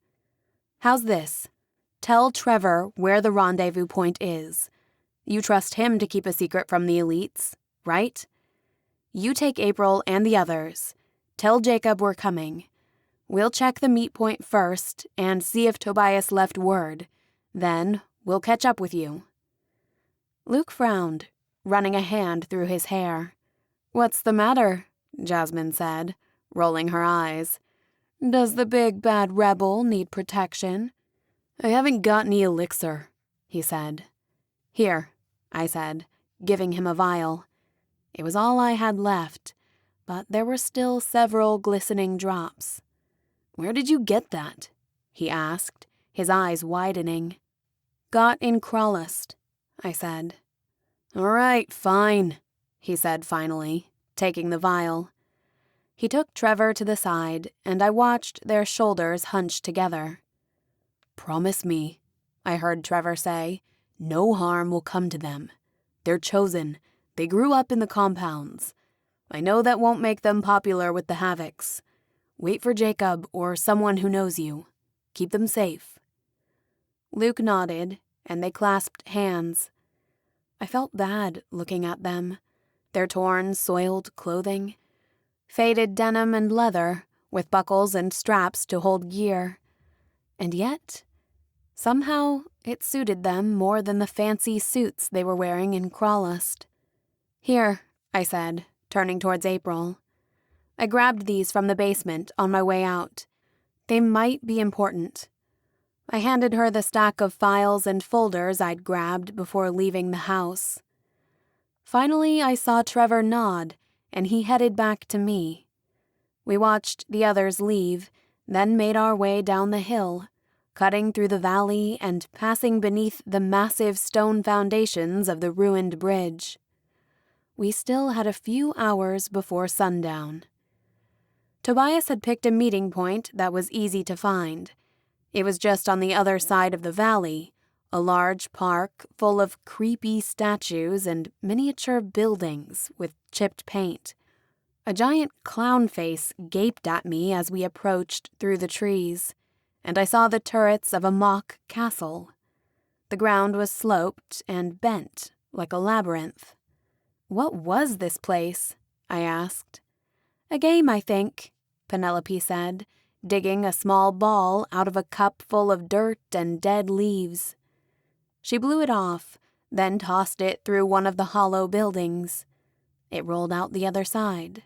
Speaker 3: How's this? Tell Trevor where the rendezvous point is. You trust him to keep a secret from the elites, right? You take April and the others. Tell Jacob we're coming. We'll check the meet point first and see if Tobias left word. Then we'll catch up with you." Luke frowned, running a hand through his hair. "What's the matter?" Jasmine said, rolling her eyes. "Does the big bad rebel need protection?" "I haven't got any elixir," he said. "Here," I said, giving him a vial. It was all I had left, but there were still several glistening drops. "Where did you get that?" he asked, his eyes widening. "Got in Crawlust," I said. "All right, fine," he said finally, taking the vial. He took Trevor to the side, and I watched their shoulders hunch together. "Promise me," I heard Trevor say, "no harm will come to them. They're chosen. They grew up in the compounds. I know that won't make them popular with the Havocs. Wait for Jacob or someone who knows you. Keep them safe." Luke nodded, and they clasped hands. I felt bad looking at them, their torn, soiled clothing, faded denim and leather with buckles and straps to hold gear. And yet, somehow it suited them more than the fancy suits they were wearing in Crawlust. "Here," I said, turning towards April. I grabbed these from the basement on my way out. They might be important. I handed her the stack of files and folders I'd grabbed before leaving the house. Finally, I saw Trevor nod, and he headed back to me. We watched the others leave, then made our way down the hill, cutting through the valley and passing beneath the massive stone foundations of the ruined bridge. We still had a few hours before sundown. Tobias had picked a meeting point that was easy to find. It was just on the other side of the valley, a large park full of creepy statues and miniature buildings with chipped paint. A giant clown face gaped at me as we approached through the trees, and I saw the turrets of a mock castle. The ground was sloped and bent like a labyrinth. "What was this place?" I asked. "A game, I think," Penelope said, digging a small ball out of a cup full of dirt and dead leaves. She blew it off, then tossed it through one of the hollow buildings. It rolled out the other side.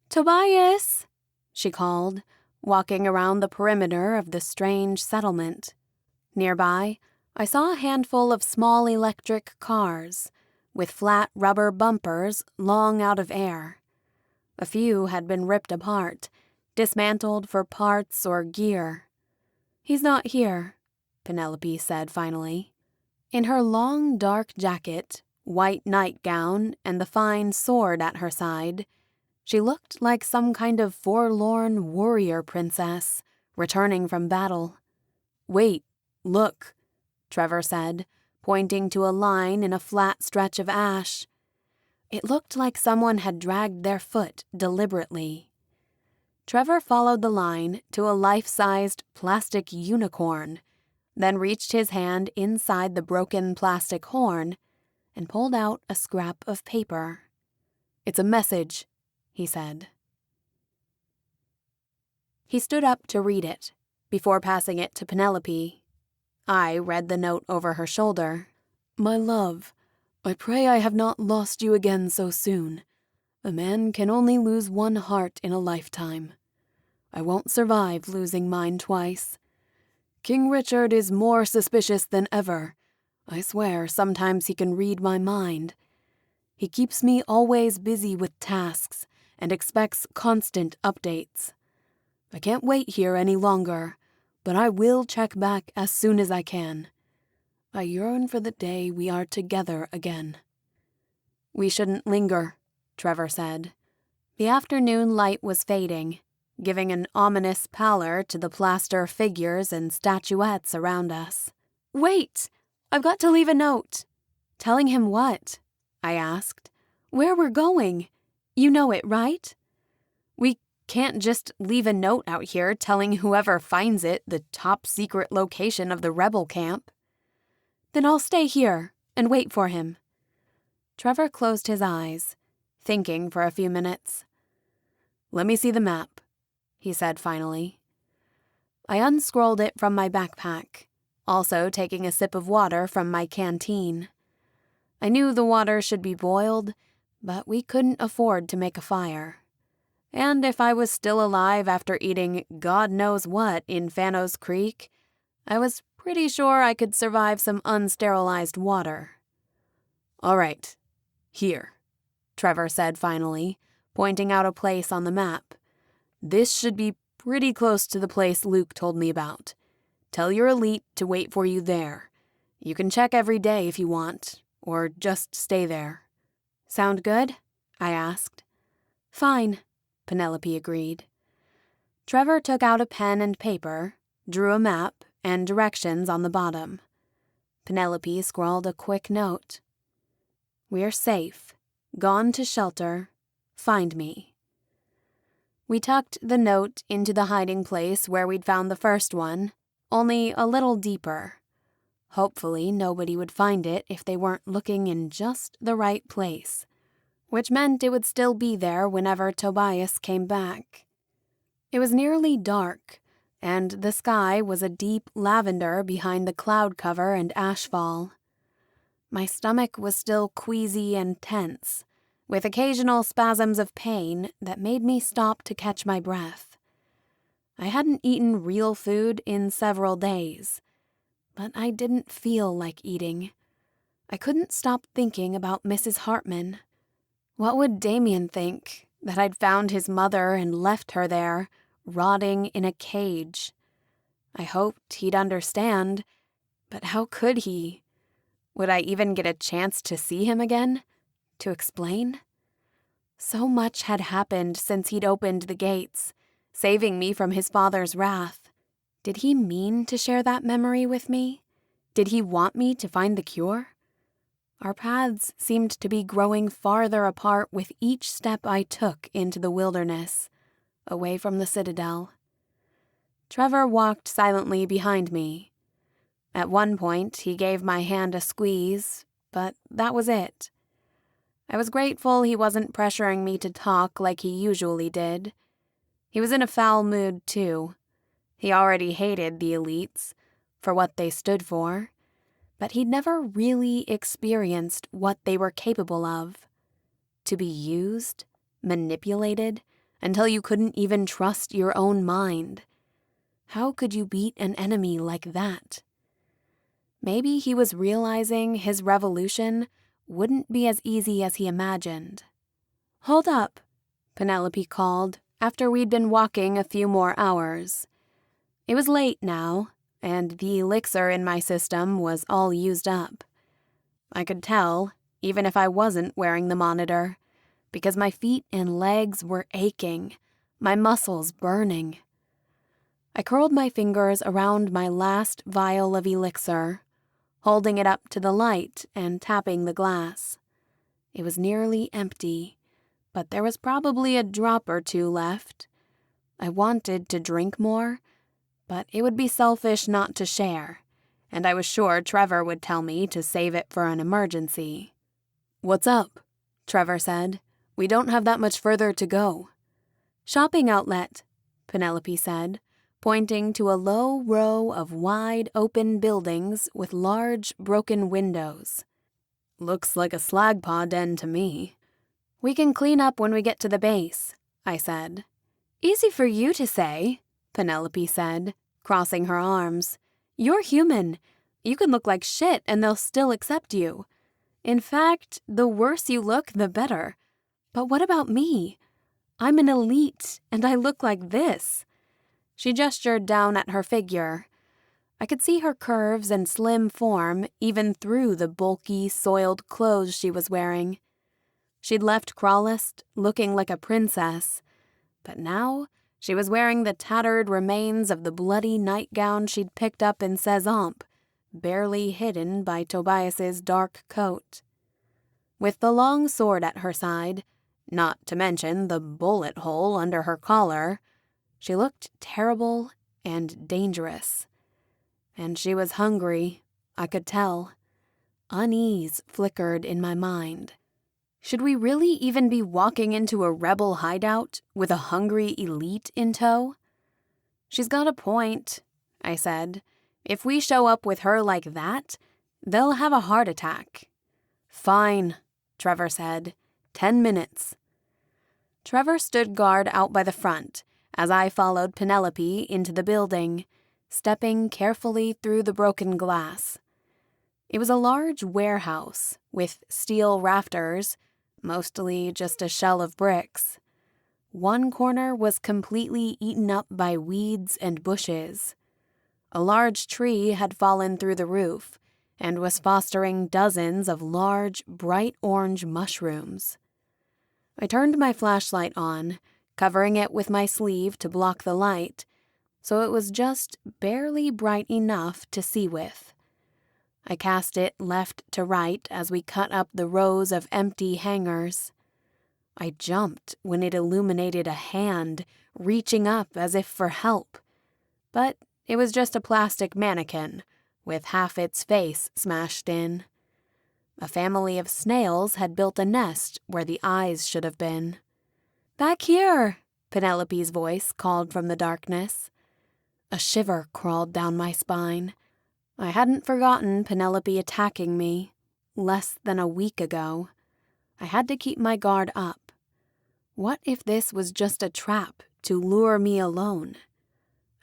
Speaker 3: "Tobias!" she called, walking around the perimeter of the strange settlement. Nearby, I saw a handful of small electric cars, with flat rubber bumpers long out of air. A few had been ripped apart, dismantled for parts or gear. "He's not here," Penelope said finally. In her long dark jacket, white nightgown, and the fine sword at her side, she looked like some kind of forlorn warrior princess returning from battle. "Wait, look," Trevor said, pointing to a line in a flat stretch of ash. It looked like someone had dragged their foot deliberately. Trevor followed the line to a life-sized plastic unicorn, then reached his hand inside the broken plastic horn and pulled out a scrap of paper. "It's a message," he said. He stood up to read it, before passing it to Penelope. I read the note over her shoulder. "My love, I pray I have not lost you again so soon. A man can only lose one heart in a lifetime. I won't survive losing mine twice. King Richard is more suspicious than ever. I swear sometimes he can read my mind. He keeps me always busy with tasks and expects constant updates. I can't wait here any longer, but I will check back as soon as I can. I yearn for the day we are together again."
Speaker 2: "We shouldn't linger," Trevor said. The afternoon light was fading, giving an ominous pallor to the plaster figures and statuettes around us. "Wait! I've got to leave a note." "Telling him what?" I asked. "Where we're going. You know it, right?" "We can't just leave a note out here telling whoever finds it the top secret location of the rebel camp." "Then I'll stay here and wait for him." Trevor closed his eyes, thinking for a few minutes.
Speaker 3: "Let me see the map," he said finally.
Speaker 2: I unscrolled it from my backpack, also taking a sip of water from my canteen. I knew the water should be boiled, but we couldn't afford to make a fire. And if I was still alive after eating God knows what in Fano's Creek, I was pretty sure I could survive some unsterilized water.
Speaker 3: "All right, here," Trevor said finally, pointing out a place on the map. "This should be pretty close to the place Luke told me about. Tell your elite to wait for you there. You can check every day if you want, or just stay there."
Speaker 2: "Sound good?" I asked. "Fine," Penelope agreed. Trevor took out a pen and paper, drew a map and directions on the bottom. Penelope scrawled a quick note. "We're safe. Gone to shelter. Find me." We tucked the note into the hiding place where we'd found the first one, only a little deeper. Hopefully nobody would find it if they weren't looking in just the right place, which meant it would still be there whenever Tobias came back. It was nearly dark, and the sky was a deep lavender behind the cloud cover and ashfall. My stomach was still queasy and tense, with occasional spasms of pain that made me stop to catch my breath. I hadn't eaten real food in several days, but I didn't feel like eating. I couldn't stop thinking about Mrs. Hartman. What would Damian think, that I'd found his mother and left her there, rotting in a cage? I hoped he'd understand, but how could he? Would I even get a chance to see him again? To explain? So much had happened since he'd opened the gates, saving me from his father's wrath. Did he mean to share that memory with me? Did he want me to find the cure? Our paths seemed to be growing farther apart with each step I took into the wilderness, away from the Citadel. Trevor walked silently behind me. At one point, he gave my hand a squeeze, but that was it. I was grateful he wasn't pressuring me to talk like he usually did. He was in a foul mood, too. He already hated the elites for what they stood for, but he'd never really experienced what they were capable of. To be used, manipulated, until you couldn't even trust your own mind. How could you beat an enemy like that? Maybe he was realizing his revolution wouldn't be as easy as he imagined. "Hold up," Penelope called after we'd been walking a few more hours. It was late now, and the elixir in my system was all used up. I could tell, even if I wasn't wearing the monitor, because my feet and legs were aching, my muscles burning. I curled my fingers around my last vial of elixir, holding it up to the light and tapping the glass. It was nearly empty, but there was probably a drop or two left. I wanted to drink more, but it would be selfish not to share, and I was sure Trevor would tell me to save it for an emergency.
Speaker 3: "What's up?" Trevor said. "We don't have that much further to go."
Speaker 2: "Shopping outlet," Penelope said, pointing to a low row of wide open buildings with large broken windows.
Speaker 3: "Looks like a slag pod den to me."
Speaker 2: "We can clean up when we get to the base," I said. "Easy for you to say," Penelope said, crossing her arms. "You're human. You can look like shit and they'll still accept you. In fact, the worse you look, the better. But what about me? I'm an elite, and I look like this." She gestured down at her figure. I could see her curves and slim form even through the bulky, soiled clothes she was wearing. She'd left Crawlist looking like a princess, but now she was wearing the tattered remains of the bloody nightgown she'd picked up in Cezamp, barely hidden by Tobias's dark coat. With the long sword at her side, not to mention the bullet hole under her collar, she looked terrible and dangerous. And she was hungry, I could tell. Unease flickered in my mind. Should we really even be walking into a rebel hideout with a hungry elite in tow? She's got a point, I said. If we show up with her like that, they'll have a heart attack. Fine, Trevor said. 10 minutes. Trevor stood guard out by the front as I followed Penelope into the building, stepping carefully through the broken glass. It was a large warehouse with steel rafters, mostly just a shell of bricks. One corner was completely eaten up by weeds and bushes. A large tree had fallen through the roof and was fostering dozens of large, bright orange mushrooms. I turned my flashlight on, covering it with my sleeve to block the light, so it was just barely bright enough to see with. I cast it left to right as we cut up the rows of empty hangars. I jumped when it illuminated a hand reaching up as if for help, but it was just a plastic mannequin with half its face smashed in. A family of snails had built a nest where the eyes should have been. "Back here," Penelope's voice called from the darkness. A shiver crawled down my spine. I hadn't forgotten Penelope attacking me less than a week ago. I had to keep my guard up. What if this was just a trap to lure me alone?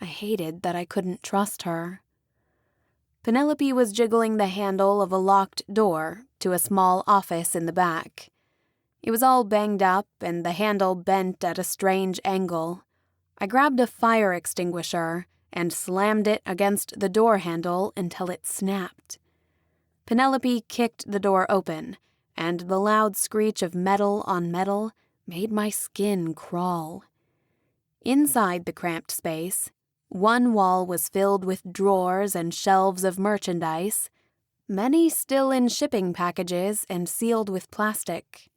Speaker 2: I hated that I couldn't trust her. Penelope was jiggling the handle of a locked door to a small office in the back. It was all banged up and the handle bent at a strange angle. I grabbed a fire extinguisher and slammed it against the door handle until it snapped. Penelope kicked the door open, and the loud screech of metal on metal made my skin crawl. Inside the cramped space, one wall was filled with drawers and shelves of merchandise, many still in shipping packages and sealed with plastic.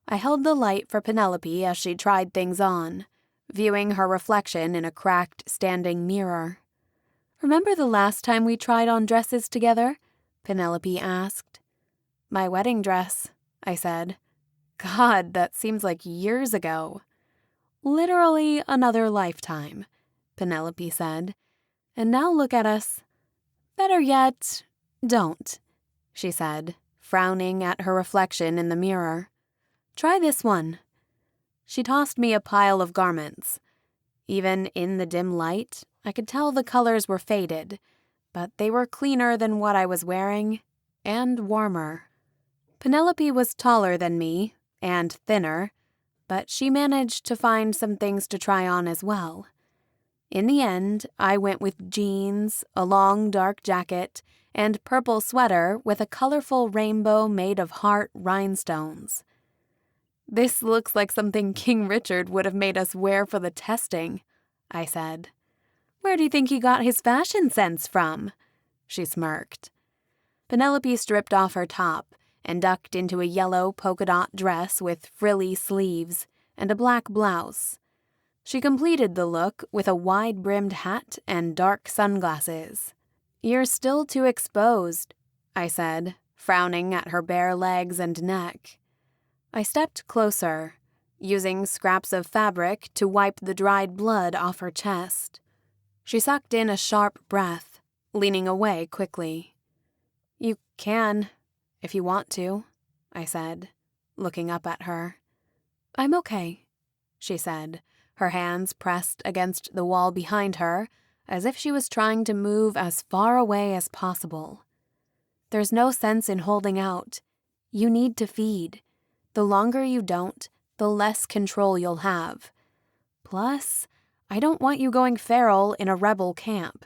Speaker 2: I held the light for Penelope as she tried things on, viewing her reflection in a cracked standing mirror. "Remember the last time we tried on dresses together?" Penelope asked. "My wedding dress," I said. "God, that seems like years ago." "Literally another lifetime," Penelope said. "And now look at us. Better yet, don't," she said, frowning at her reflection in the mirror. "Try this one." She tossed me a pile of garments. Even in the dim light, I could tell the colors were faded, but they were cleaner than what I was wearing, and warmer. Penelope was taller than me, and thinner, but she managed to find some things to try on as well. In the end, I went with jeans, a long dark jacket, and purple sweater with a colorful rainbow made of heart rhinestones. "This looks like something King Richard would have made us wear for the testing," I said. "Where do you think he got his fashion sense from?" she smirked. Penelope stripped off her top and ducked into a yellow polka dot dress with frilly sleeves and a black blouse. She completed the look with a wide-brimmed hat and dark sunglasses. "You're still too exposed," I said, frowning at her bare legs and neck. I stepped closer, using scraps of fabric to wipe the dried blood off her chest. She sucked in a sharp breath, leaning away quickly. "You can, if you want to," I said, looking up at her. "I'm okay," she said, her hands pressed against the wall behind her, as if she was trying to move as far away as possible. "There's no sense in holding out. You need to feed. The longer you don't, the less control you'll have. Plus, I don't want you going feral in a rebel camp.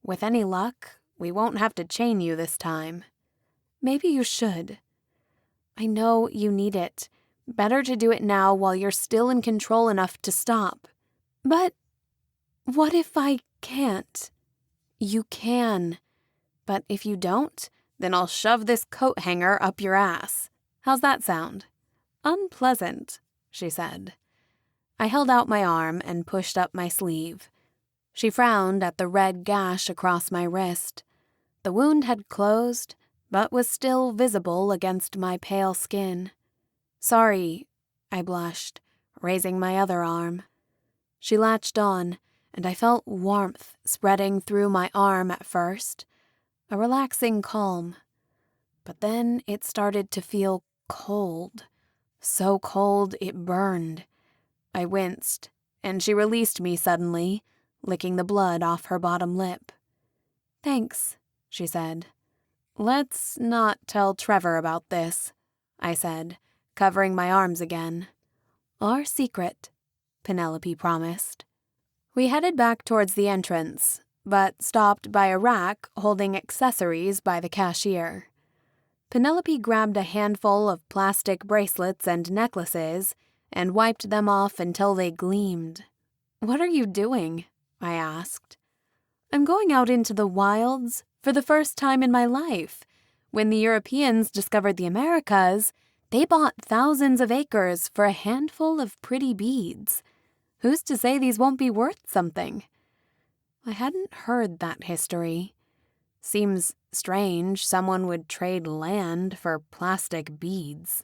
Speaker 1: With any luck, we won't have to chain you this time.
Speaker 2: Maybe you should.
Speaker 1: I know you need it. Better to do it now while you're still in control enough to stop.
Speaker 2: But what if I can't?
Speaker 1: You can. But if you don't, then I'll shove this coat hanger up your ass. How's that sound?
Speaker 2: Unpleasant,
Speaker 1: she said. I held out my arm and pushed up my sleeve. She frowned at the red gash across my wrist. The wound had closed, but was still visible against my pale skin. Sorry, I blushed, raising my other arm. She latched on, and I felt warmth spreading through my arm at first, a relaxing calm. But then it started to feel cold, so cold it burned. I winced, and she released me suddenly, licking the blood off her bottom lip.
Speaker 2: Thanks,
Speaker 1: she said. Let's not tell Trevor about this, I said, covering my arms again.
Speaker 2: Our secret,
Speaker 1: Penelope promised. We headed back towards the entrance, but stopped by a rack holding accessories by the cashier. Penelope grabbed a handful of plastic bracelets and necklaces and wiped them off until they gleamed. What are you doing? I asked.
Speaker 2: I'm going out into the wilds for the first time in my life. When the Europeans discovered the Americas, they bought thousands of acres for a handful of pretty beads. Who's to say these won't be worth something?
Speaker 1: I hadn't heard that history. Seems strange someone would trade land for plastic beads.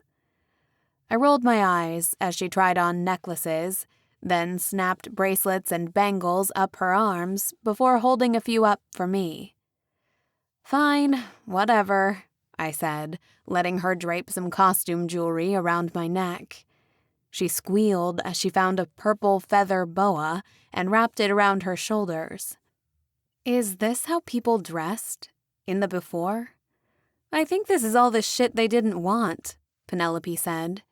Speaker 1: I rolled my eyes as she tried on necklaces, then snapped bracelets and bangles up her arms before holding a few up for me. Fine, whatever, I said, letting her drape some costume jewelry around my neck. She squealed as she found a purple feather boa and wrapped it around her shoulders. Is this how people dressed? In the before?
Speaker 2: I think this is all the shit they didn't want,
Speaker 1: Penelope said.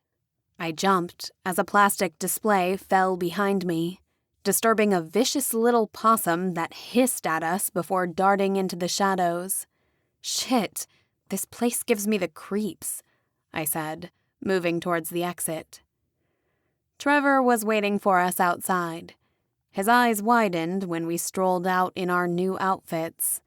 Speaker 1: I jumped as a plastic display fell behind me, disturbing a vicious little possum that hissed at us before darting into the shadows. Shit, this place gives me the creeps, I said, moving towards the exit. Trevor was waiting for us outside. His eyes widened when we strolled out in our new outfits.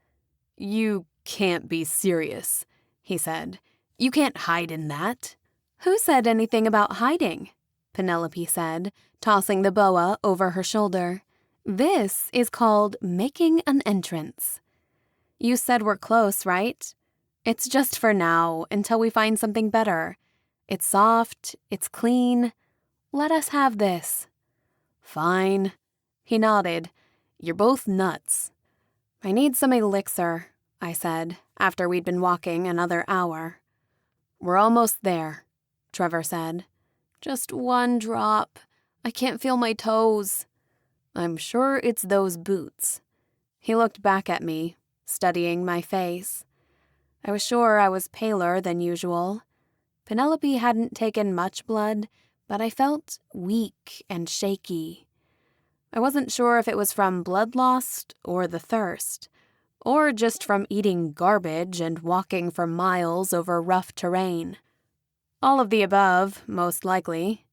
Speaker 1: You can't be serious, he said. You can't hide in that.
Speaker 2: Who said anything about hiding?
Speaker 1: Penelope said, tossing the boa over her shoulder.
Speaker 2: This is called making an entrance.
Speaker 1: You said we're close, right? It's just for now, until we find something better. It's soft, it's clean. Let us have this. Fine. He nodded. You're both nuts. I need some elixir, I said, after we'd been walking another hour. We're almost there, Trevor said. Just one drop. I can't feel my toes. I'm sure it's those boots. He looked back at me, studying my face. I was sure I was paler than usual. Penelope hadn't taken much blood, but I felt weak and shaky. I wasn't sure if it was from blood loss or the thirst, or just from eating garbage and walking for miles over rough terrain. All of the above, most likely.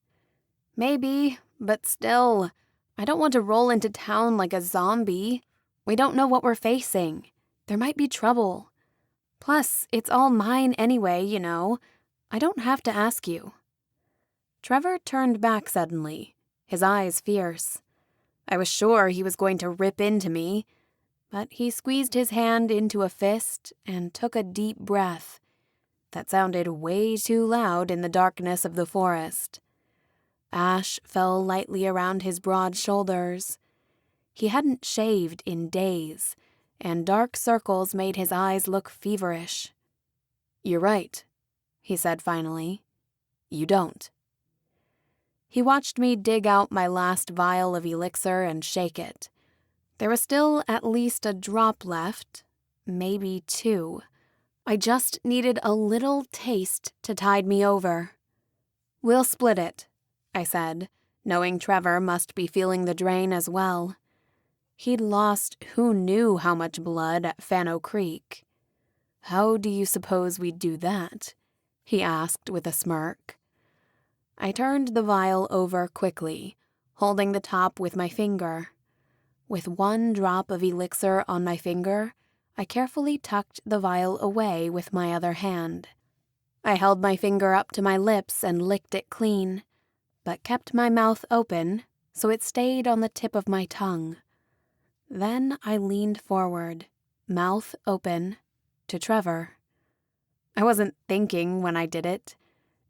Speaker 1: Maybe, but still, I don't want to roll into town like a zombie. We don't know what we're facing. There might be trouble. Plus, it's all mine anyway, you know. I don't have to ask you. Trevor turned back suddenly, his eyes fierce. I was sure he was going to rip into me, but he squeezed his hand into a fist and took a deep breath. That sounded way too loud in the darkness of the forest. Ash fell lightly around his broad shoulders. He hadn't shaved in days, and dark circles made his eyes look feverish. You're right, he said finally. You don't. He watched me dig out my last vial of elixir and shake it. There was still at least a drop left, maybe two. I just needed a little taste to tide me over. We'll split it, I said, knowing Trevor must be feeling the drain as well.
Speaker 3: He'd lost who knew how much blood at Fano Creek. "How do you suppose we'd do that?" he asked with a smirk. I turned the vial over quickly, holding the top with my finger. With one drop of elixir on my finger, I carefully tucked the vial away with my other hand. I held my finger up to my lips and licked it clean, but kept my mouth open so it stayed on the tip of my tongue. Then I leaned forward, mouth open, to Trevor. I wasn't thinking when I did it.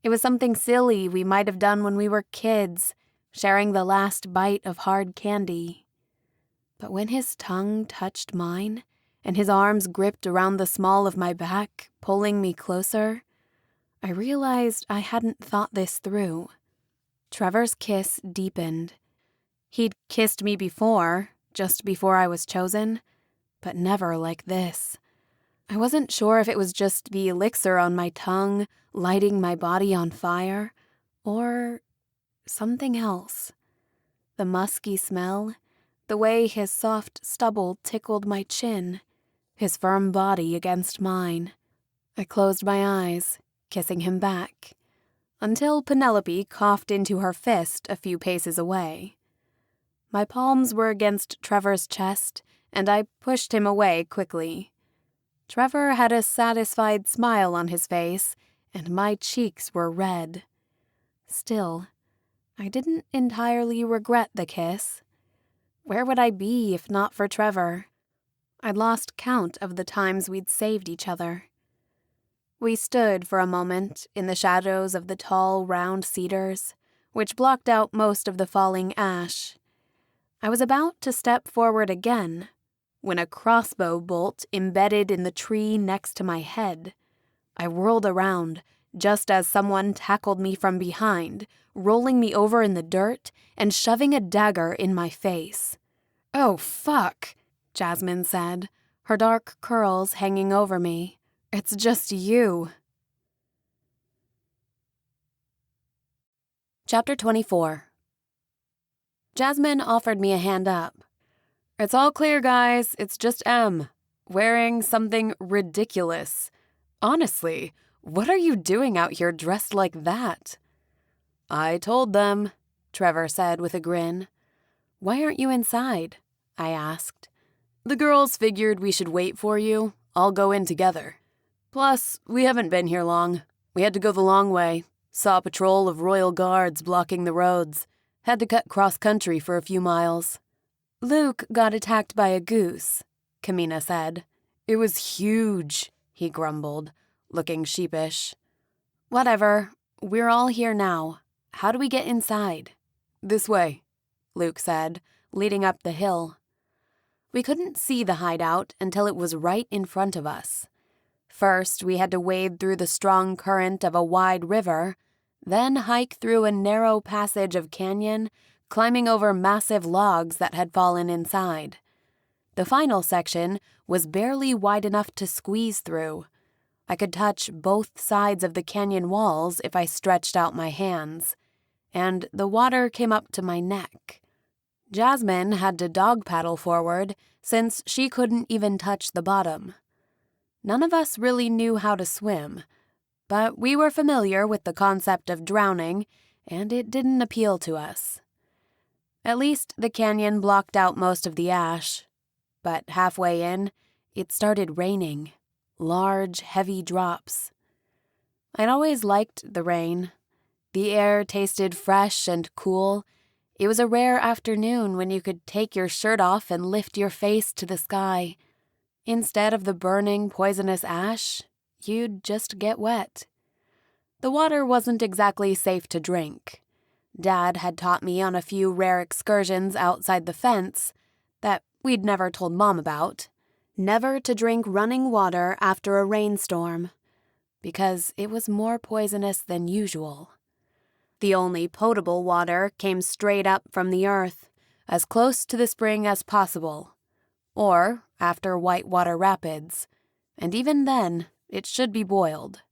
Speaker 3: It was something silly we might have done when we were kids, sharing the last bite of hard candy. But when his tongue touched mine, and his arms gripped around the small of my back, pulling me closer, I realized I hadn't thought this through. Trevor's kiss deepened. He'd kissed me before, just before I was chosen, but never like this. I wasn't sure if it was just the elixir on my tongue lighting my body on fire, or something else. The musky smell, the way his soft stubble tickled my chin, his firm body against mine. I closed my eyes, kissing him back, until Penelope coughed into her fist a few paces away. My palms were against Trevor's chest, and I pushed him away quickly. Trevor had a satisfied smile on his face, and my cheeks were red. Still, I didn't entirely regret the kiss. Where would I be if not for Trevor? I'd lost count of the times we'd saved each other. We stood for a moment in the shadows of the tall, round cedars, which blocked out most of the falling ash. I was about to step forward again when a crossbow bolt embedded in the tree next to my head. I whirled around just as someone tackled me from behind, rolling me over in the dirt and shoving a dagger in my face. "Oh, fuck," Jasmine said, her dark curls hanging over me. "It's just you." Chapter 24. Jasmine offered me a hand up. "It's all clear, guys. It's just M, wearing something ridiculous. Honestly, what are you doing out here dressed like that?" "I told them," Trevor said with a grin. "Why aren't you inside?" I asked. "The girls figured we should wait for you. I'll go in together. Plus, we haven't been here long. We had to go the long way. Saw a patrol of royal guards blocking the roads. Had to cut cross-country for a few miles." "Luke got attacked by a goose," Kamina said. "It was huge," he grumbled, looking sheepish. "Whatever. We're all here now. How do we get inside?" "This way," Luke said, leading up the hill. We couldn't see the hideout until it was right in front of us. First, we had to wade through the strong current of a wide river, then hike through a narrow passage of canyon, climbing over massive logs that had fallen inside. The final section was barely wide enough to squeeze through. I could touch both sides of the canyon walls if I stretched out my hands, and the water came up to my neck. Jasmine had to dog paddle forward since she couldn't even touch the bottom. None of us really knew how to swim, but we were familiar with the concept of drowning, and it didn't appeal to us. At least the canyon blocked out most of the ash, but halfway in, it started raining, large, heavy drops. I'd always liked the rain. The air tasted fresh and cool. It was a rare afternoon when you could take your shirt off and lift your face to the sky. Instead of the burning, poisonous ash, you'd just get wet. The water wasn't exactly safe to drink. Dad had taught me on a few rare excursions outside the fence that we'd never told Mom about, never to drink running water after a rainstorm, because it was more poisonous than usual. The only potable water came straight up from the earth, as close to the spring as possible, or after whitewater rapids, and even then, it should be boiled.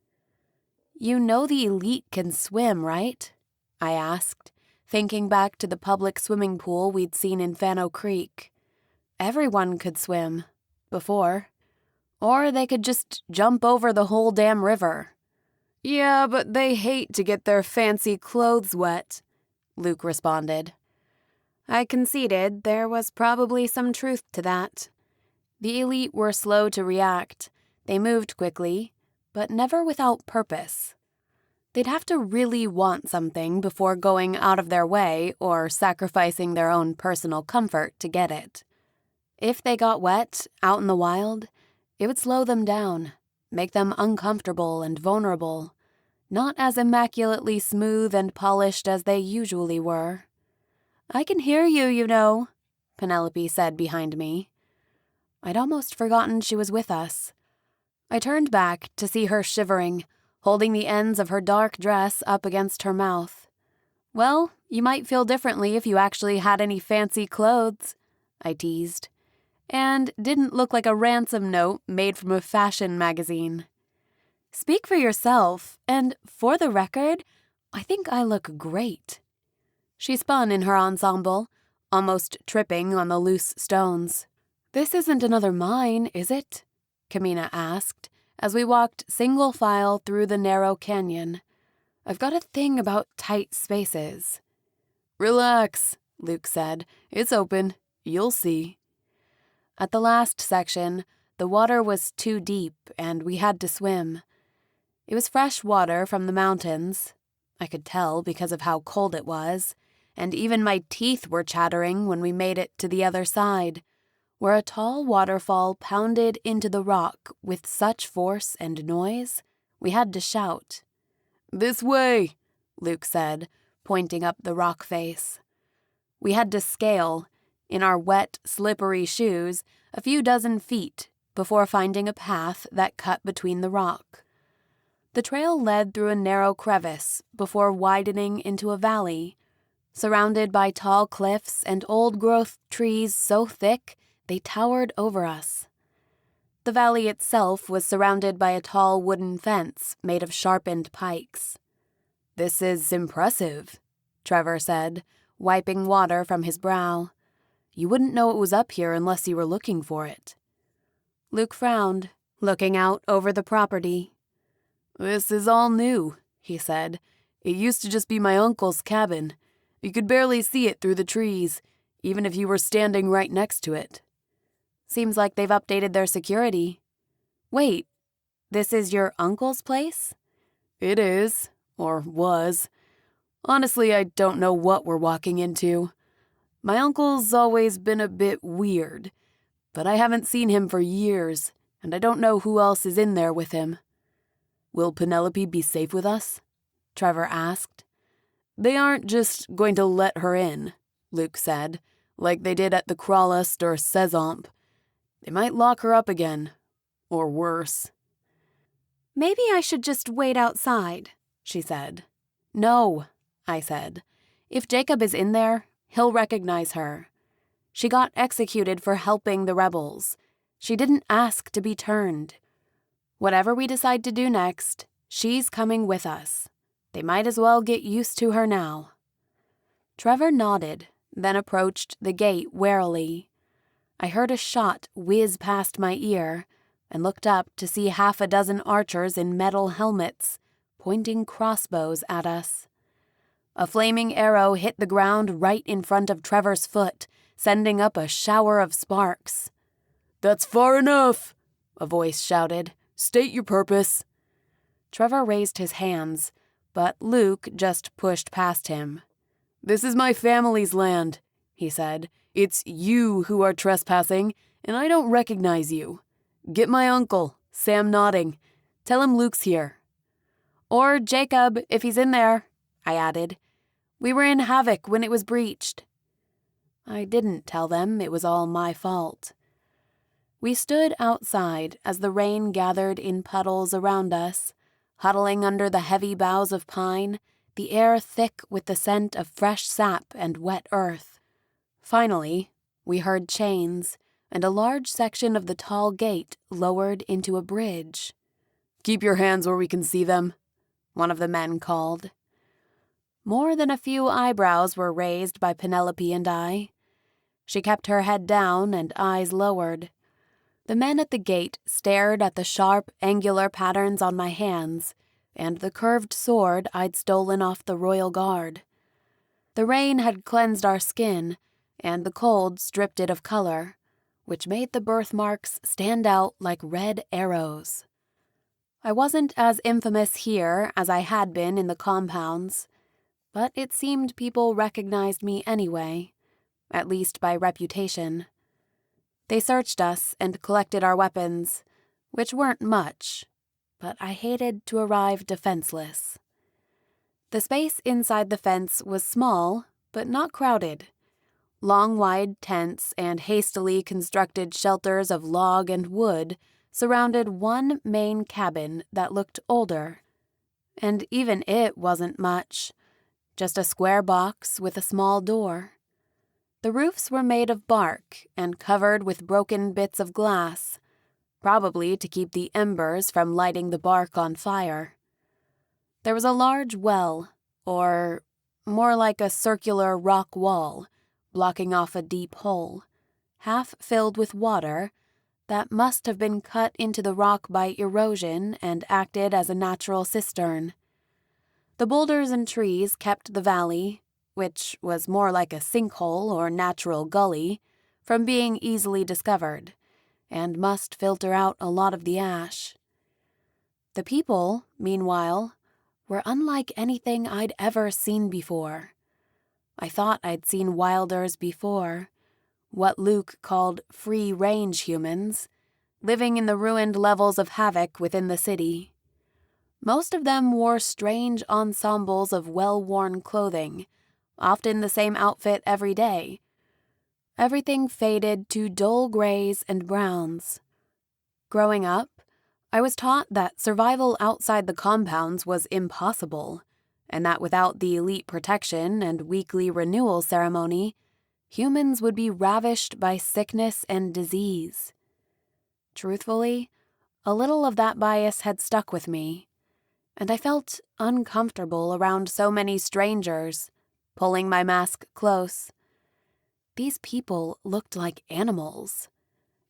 Speaker 3: "You know the elite can swim, right?" I asked, thinking back to the public swimming pool we'd seen in Fano Creek. Everyone could swim. Before. Or they could just jump over the whole damn river.
Speaker 2: Yeah, but they hate to get their fancy clothes wet, Luke responded. I conceded there was probably some truth to that. The elite were slow to react. They moved quickly, but never without purpose. They'd have to really want something before going out of their way or sacrificing their own personal comfort to get it. If they got wet out in the wild, it would slow them down, make them uncomfortable and vulnerable, not as immaculately smooth and polished as they usually were. I can hear you, you know, Penelope said behind me. I'd almost forgotten she was with us. I turned back to see her shivering, holding the ends of her dark dress up against her mouth. Well, you might feel differently if you actually had any fancy clothes, I teased, and didn't look like a ransom note made from a fashion magazine. Speak for yourself, and for the record, I think I look great. She spun in her ensemble, almost tripping on the loose stones. This isn't another mine, is it? Kamina asked, as we walked single file through the narrow canyon. I've got a thing about tight spaces. Relax, Luke said. It's open. You'll see. At the last section, the water was too deep and we had to swim. It was fresh water from the mountains. I could tell because of how cold it was, and even my teeth were chattering when we made it to the other side, where a tall waterfall pounded into the rock with such force and noise, we had to shout. This way, Luke said, pointing up the rock face. We had to scale, in our wet, slippery shoes, a few dozen feet before finding a path that cut between the rock. The trail led through a narrow crevice before widening into a valley, surrounded by tall cliffs and old-growth trees so thick they towered over us. The valley itself was surrounded by a tall wooden fence made of sharpened pikes. This is impressive, Trevor said, wiping water from his brow. You wouldn't know it was up here unless you were looking for it. Luke frowned, looking out over the property. This is all new, he said. It used to just be my uncle's cabin. You could barely see it through the trees, even if you were standing right next to it. Seems like they've updated their security. Wait, this is your uncle's place? It is, or was. Honestly, I don't know what we're walking into. My uncle's always been a bit weird, but I haven't seen him for years, and I don't know who else is in there with him. Will Penelope be safe with us? Trevor asked. They aren't just going to let her in, Luke said, like they did at the Crawlist or Sezomp. They might lock her up again, or worse. Maybe I should just wait outside, she said. No, I said. If Jacob is in there, he'll recognize her. She got executed for helping the rebels. She didn't ask to be turned. Whatever we decide to do next, she's coming with us. They might as well get used to her now. Trevor nodded, then approached the gate warily. I heard a shot whiz past my ear and looked up to see half a dozen archers in metal helmets, pointing crossbows at us. A flaming arrow hit the ground right in front of Trevor's foot, sending up a shower of sparks. That's far enough, a voice shouted. State your purpose. Trevor raised his hands, but Luke just pushed past him. This is my family's land, he said. It's you who are trespassing, and I don't recognize you. Get my uncle, Sam Nodding. Tell him Luke's here. Or Jacob, if he's in there, I added. We were in Havoc when it was breached. I didn't tell them it was all my fault. We stood outside as the rain gathered in puddles around us, huddling under the heavy boughs of pine, the air thick with the scent of fresh sap and wet earth. Finally, we heard chains, and a large section of the tall gate lowered into a bridge. Keep your hands where we can see them, one of the men called. More than a few eyebrows were raised by Penelope and I.
Speaker 3: She kept her head down and eyes lowered. The men at the gate stared at the sharp, angular patterns on my hands and the curved sword I'd stolen off the royal guard. The rain had cleansed our skin, and the cold stripped it of color, which made the birthmarks stand out like red arrows. I wasn't as infamous here as I had been in the compounds, but it seemed people recognized me anyway, at least by reputation. They searched us and collected our weapons, which weren't much, but I hated to arrive defenseless. The space inside the fence was small, but not crowded. Long, wide tents and hastily constructed shelters of log and wood surrounded one main cabin that looked older. And even it wasn't much, just a square box with a small door. The roofs were made of bark and covered with broken bits of glass, probably to keep the embers from lighting the bark on fire. There was a large well, or more like a circular rock wall, blocking off a deep hole, half filled with water, that must have been cut into the rock by erosion and acted as a natural cistern. The boulders and trees kept the valley, which was more like a sinkhole or natural gully, from being easily discovered, and must filter out a lot of the ash. The people, meanwhile, were unlike anything I'd ever seen before. I thought I'd seen wilders before, what Luke called free-range humans, living in the ruined levels of Havoc within the city. Most of them wore strange ensembles of well-worn clothing, often the same outfit every day. Everything faded to dull grays and browns. Growing up, I was taught that survival outside the compounds was impossible, and that without the elite protection and weekly renewal ceremony, humans would be ravished by sickness and disease. Truthfully, a little of that bias had stuck with me, and I felt uncomfortable around so many strangers, pulling my mask close. These people looked like animals,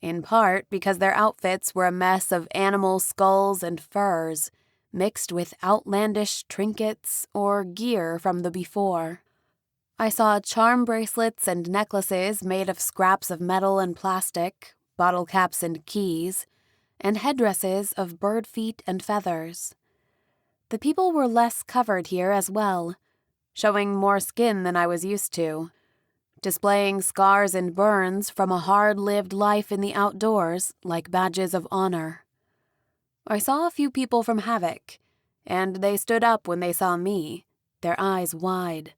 Speaker 3: in part because their outfits were a mess of animal skulls and furs, mixed with outlandish trinkets or gear from the before. I saw charm bracelets and necklaces made of scraps of metal and plastic, bottle caps and keys, and headdresses of bird feet and feathers. The people were less covered here as well, showing more skin than I was used to, displaying scars and burns from a hard-lived life in the outdoors like badges of honor. I saw a few people from Havoc, and they stood up when they saw me, their eyes wide,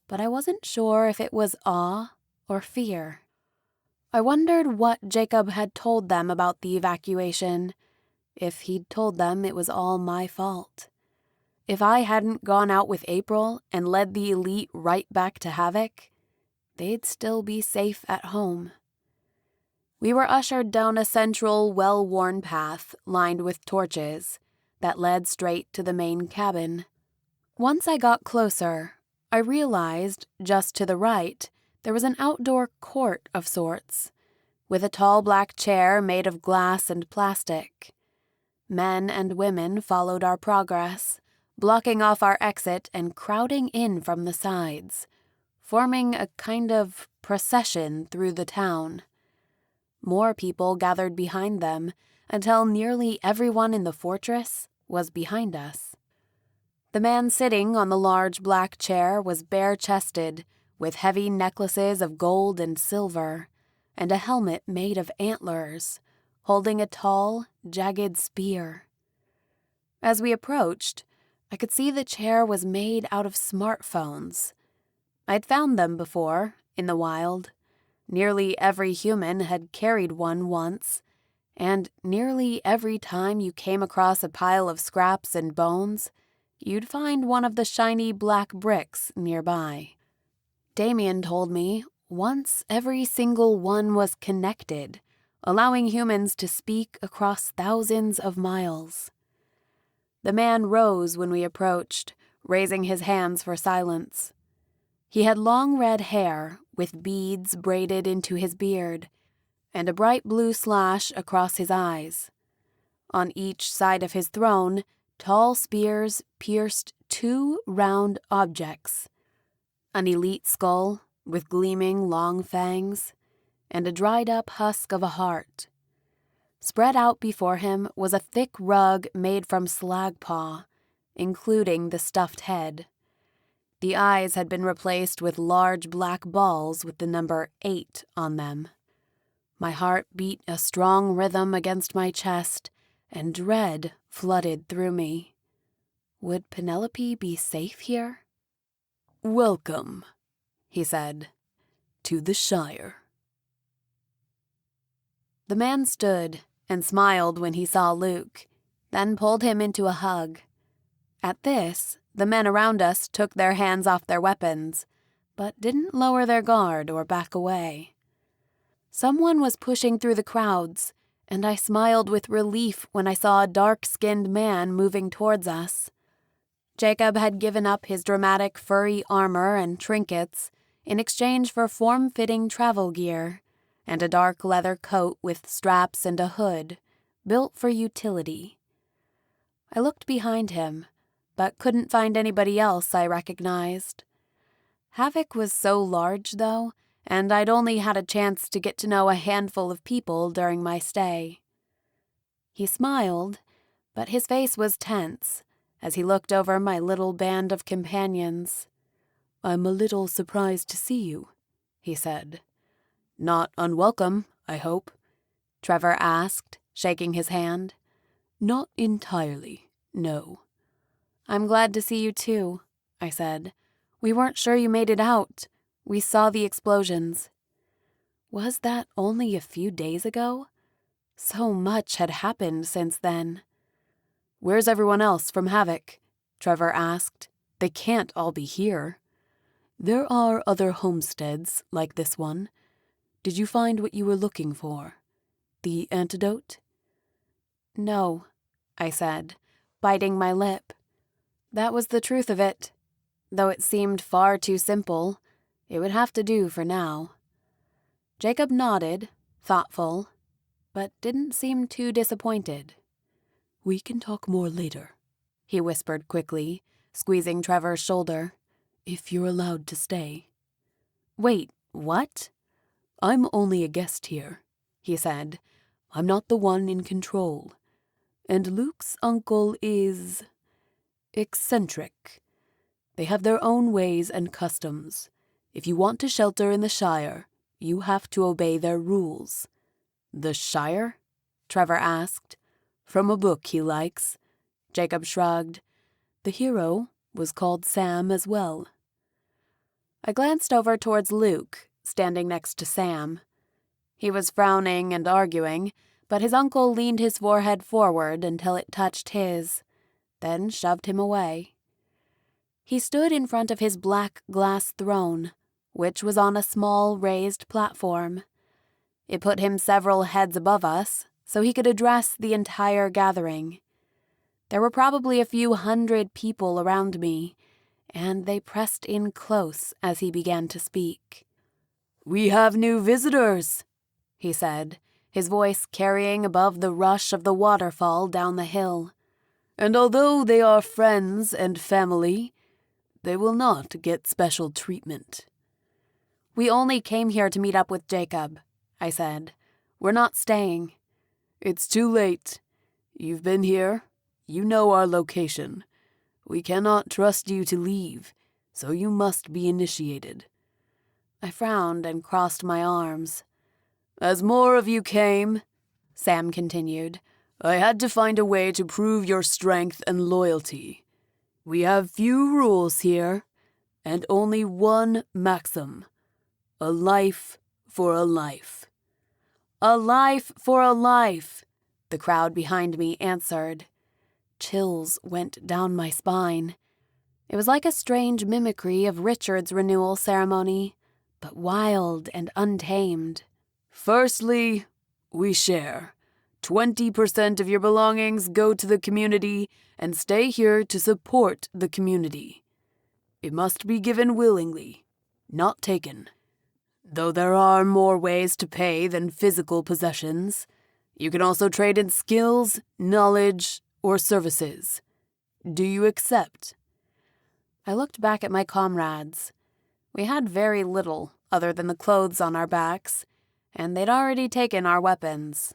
Speaker 3: but I wasn't sure if it was awe or fear. I wondered what Jacob had told them about the evacuation, if he'd told them it was all my fault. If I hadn't gone out with April and led the elite right back to Havoc, they'd still be safe at home. We were ushered down a central, well-worn path lined with torches that led straight to the main cabin. Once I got closer, I realized, just to the right, there was an outdoor court of sorts, with a tall black chair made of glass and plastic. Men and women followed our progress, blocking off our exit and crowding in from the sides, forming a kind of procession through the town. More people gathered behind them until nearly everyone in the fortress was behind us. The man sitting on the large black chair was bare-chested, with heavy necklaces of gold and silver, and a helmet made of antlers, holding a tall, jagged spear. As we approached, I could see the chair was made out of smartphones. I'd found them before, in the wild. Nearly every human had carried one once, and nearly every time you came across a pile of scraps and bones, you'd find one of the shiny black bricks nearby. Damian told me once every single one was connected, allowing humans to speak across thousands of miles. The man rose when we approached, raising his hands for silence. He had long red hair with beads braided into his beard, and a bright blue slash across his eyes. On each side of his throne, tall spears pierced 2 round objects, an elite skull with gleaming long fangs, and a dried-up husk of a heart. Spread out before him was a thick rug made from slag paw, including the stuffed head. The eyes had been replaced with large black balls with the number 8 on them. My heart beat a strong rhythm against my chest, and dread flooded through me. Would Penelope be safe here?
Speaker 4: "Welcome," he said, "to the Shire."
Speaker 3: The man stood and smiled when he saw Luke, then pulled him into a hug. At this, the men around us took their hands off their weapons, but didn't lower their guard or back away. Someone was pushing through the crowds, and I smiled with relief when I saw a dark-skinned man moving towards us. Jacob had given up his dramatic furry armor and trinkets in exchange for form-fitting travel gear, and a dark leather coat with straps and a hood, built for utility. I looked behind him, but couldn't find anybody else I recognized. Havoc was so large, though, and I'd only had a chance to get to know a handful of people during my stay. He smiled, but his face was tense as he looked over my little band of companions.
Speaker 4: "I'm a little surprised to see you," he said. "Not unwelcome, I hope?"
Speaker 3: Trevor asked, shaking his hand.
Speaker 4: "Not entirely, no."
Speaker 3: "I'm glad to see you too," I said. "We weren't sure you made it out. We saw the explosions." Was that only a few days ago? So much had happened since then.
Speaker 4: "Where's everyone else from Havoc?" Trevor asked. "They can't all be here." "There are other homesteads like this one. Did you find what you were looking for? The antidote?"
Speaker 3: "No," I said, biting my lip. That was the truth of it. Though it seemed far too simple, it would have to do for now. Jacob nodded, thoughtful, but didn't seem too disappointed.
Speaker 4: "We can talk more later,"
Speaker 3: he whispered quickly, squeezing Trevor's shoulder.
Speaker 4: "If you're allowed to stay."
Speaker 3: "Wait, what?"
Speaker 4: "I'm only a guest here," he said. "I'm not the one in control. And Luke's uncle is eccentric. They have their own ways and customs. If you want to shelter in the Shire, you have to obey their rules."
Speaker 3: "The Shire?" Trevor asked.
Speaker 4: "From a book he likes." Jacob shrugged. "The hero was called Sam as well."
Speaker 3: I glanced over towards Luke, standing next to Sam. He was frowning and arguing, but his uncle leaned his forehead forward until it touched his, then shoved him away. He stood in front of his black glass throne, which was on a small raised platform. It put him several heads above us, so he could address the entire gathering. There were probably a few hundred people around me, and they pressed in close as he began to speak.
Speaker 4: "We have new visitors,"
Speaker 3: he said, his voice carrying above the rush of the waterfall down the hill.
Speaker 4: "And although they are friends and family, they will not get special treatment."
Speaker 3: "We only came here to meet up with Jacob," I said. "We're not staying."
Speaker 4: "It's too late. You've been here. You know our location. We cannot trust you to leave, so you must be initiated."
Speaker 3: I frowned and crossed my arms.
Speaker 4: "As more of you came," Sam continued, "I had to find a way to prove your strength and loyalty. We have few rules here, and only one maxim. A life for a life."
Speaker 3: "A life for a life," the crowd behind me answered. Chills went down my spine. It was like a strange mimicry of Richard's renewal ceremony, but wild and untamed.
Speaker 4: "Firstly, we share. 20% of your belongings go to the community and stay here to support the community. It must be given willingly, not taken.
Speaker 3: Though there are more ways to pay than physical possessions, you can also trade in skills, knowledge, or services. Do you accept?" I looked back at my comrades. We had very little other than the clothes on our backs, and they'd already taken our weapons.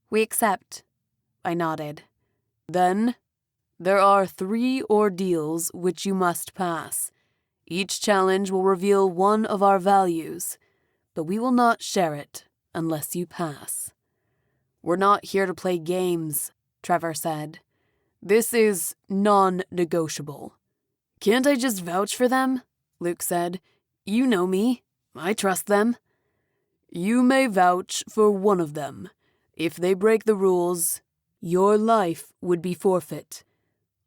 Speaker 3: "We accept," I nodded. "Then, there are 3 ordeals which you must pass. Each challenge will reveal one of our values, but we will not share it unless you pass." "We're not here to play games," Trevor said. "This is non-negotiable." "Can't I just vouch for them?" Luke said. "You know me. I trust them." "You may vouch for one of them. If they break the rules, your life would be forfeit.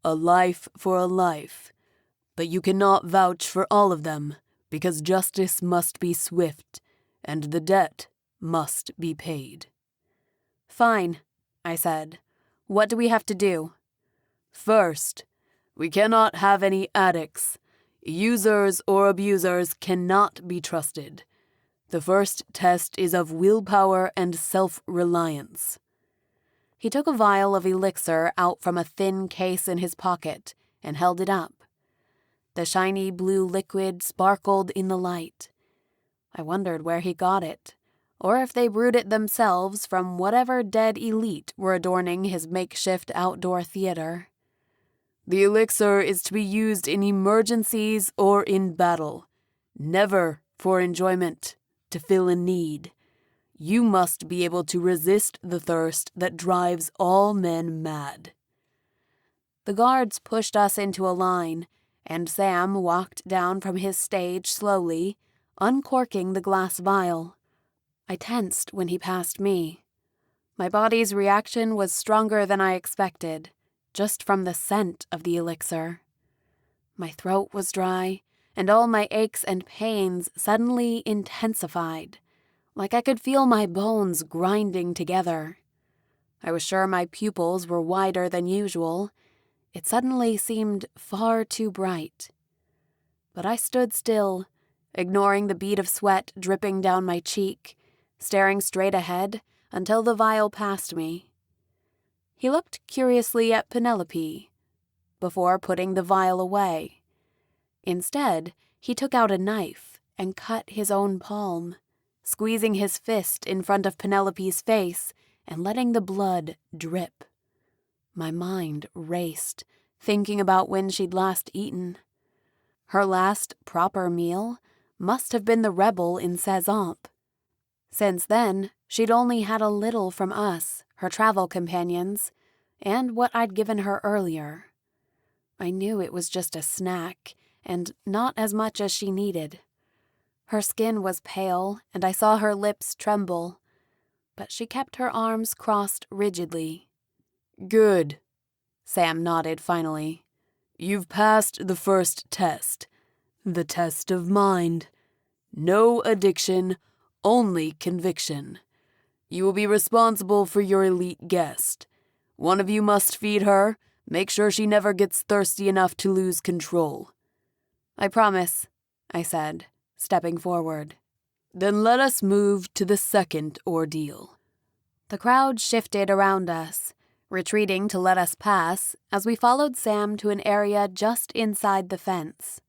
Speaker 3: A life for a life. But you cannot vouch for all of them, because justice must be swift, and the debt must be paid." "Fine," I said. "What do we have to do?" "First, we cannot have any addicts. Users or abusers cannot be trusted. The first test is of willpower and self-reliance." He took a vial of elixir out from a thin case in his pocket and held it up. The shiny blue liquid sparkled in the light. I wondered where he got it, or if they brewed it themselves from whatever dead elite were adorning his makeshift outdoor theater. "The elixir is to be used in emergencies or in battle, never for enjoyment, to fill a need. You must be able to resist the thirst that drives all men mad." The guards pushed us into a line, and Sam walked down from his stage slowly, uncorking the glass vial. I tensed when he passed me. My body's reaction was stronger than I expected, just from the scent of the elixir. My throat was dry, and all my aches and pains suddenly intensified, like I could feel my bones grinding together. I was sure my pupils were wider than usual. It suddenly seemed far too bright. But I stood still, ignoring the bead of sweat dripping down my cheek, staring straight ahead until the vial passed me. He looked curiously at Penelope, before putting the vial away. Instead, he took out a knife and cut his own palm, squeezing his fist in front of Penelope's face and letting the blood drip. My mind raced, thinking about when she'd last eaten. Her last proper meal must have been the rebel in Cezamp. Since then, she'd only had a little from us, her travel companions, and what I'd given her earlier. I knew it was just a snack, and not as much as she needed. Her skin was pale, and I saw her lips tremble, but she kept her arms crossed rigidly. "Good," Sam nodded finally. "You've passed the first test, the test of mind. No addiction, only conviction. You will be responsible for your elite guest. One of you must feed her, make sure she never gets thirsty enough to lose control." "I promise," I said, stepping forward. "Then let us move to the second ordeal." The crowd shifted around us, retreating to let us pass as we followed Sam to an area just inside the fence.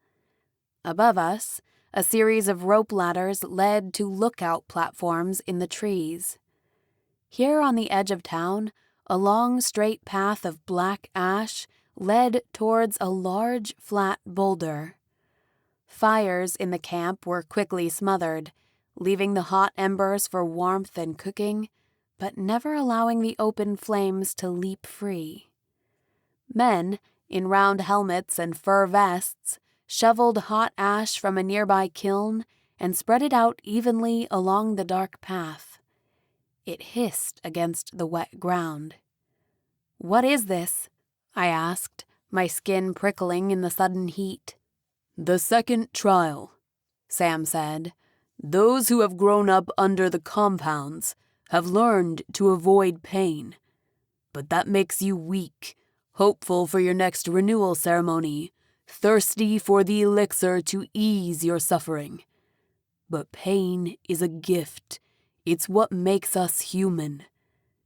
Speaker 3: Above us, a series of rope ladders led to lookout platforms in the trees. Here on the edge of town, a long straight path of black ash led towards a large flat boulder. Fires in the camp were quickly smothered, leaving the hot embers for warmth and cooking, but never allowing the open flames to leap free. Men, in round helmets and fur vests, shoveled hot ash from a nearby kiln and spread it out evenly along the dark path. It hissed against the wet ground. "What is this?" I asked, my skin prickling in the sudden heat. "The second trial," Sam said. "Those who have grown up under the compounds have learned to avoid pain. But that makes you weak, hopeful for your next renewal ceremony, thirsty for the elixir to ease your suffering.
Speaker 4: But pain is a gift. It's what makes us human.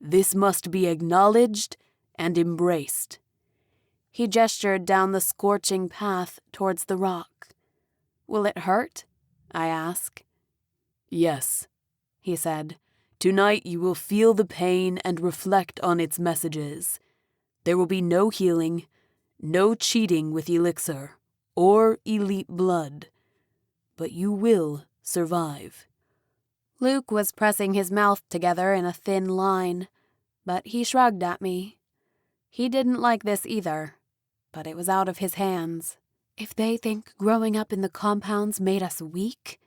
Speaker 4: This must be acknowledged and embraced."
Speaker 3: He gestured down the scorching path towards the rock. "Will it hurt?" I asked.
Speaker 4: "Yes," he said. "Tonight you will feel the pain and reflect on its messages. There will be no healing, no cheating with elixir, or elite blood. But you will survive."
Speaker 3: Luke was pressing his mouth together in a thin line, but he shrugged at me. He didn't like this either, but it was out of his hands. "If they think growing up in the compounds made us weak,"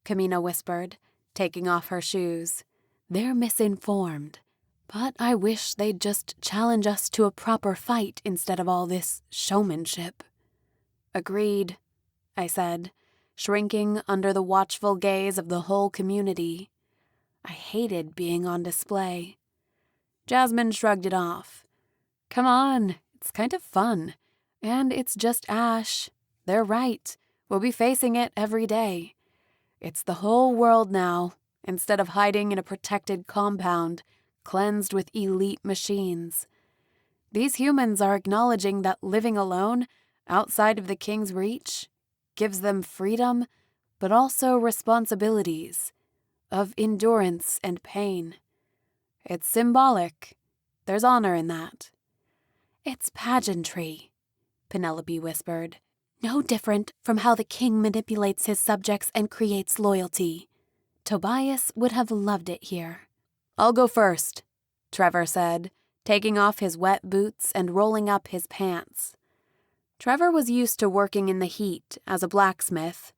Speaker 3: Camina whispered, taking off her shoes, "they're misinformed. But I wish they'd just challenge us to a proper fight instead of all this showmanship." "Agreed," I said, shrinking under the watchful gaze of the whole community. I hated being on display. Jasmine shrugged it off. "Come on, it's kind of fun. And it's just ash. They're right. We'll be facing it every day. It's the whole world now, instead of hiding in a protected compound, cleansed with elite machines. These humans are acknowledging that living alone, outside of the king's reach, gives them freedom, but also responsibilities, of endurance and pain. It's symbolic. There's honor in that." "It's pageantry," Penelope whispered. "No different from how the king manipulates his subjects and creates loyalty. Tobias would have loved it here." "I'll go first," Trevor said, taking off his wet boots and rolling up his pants. Trevor was used to working in the heat as a blacksmith,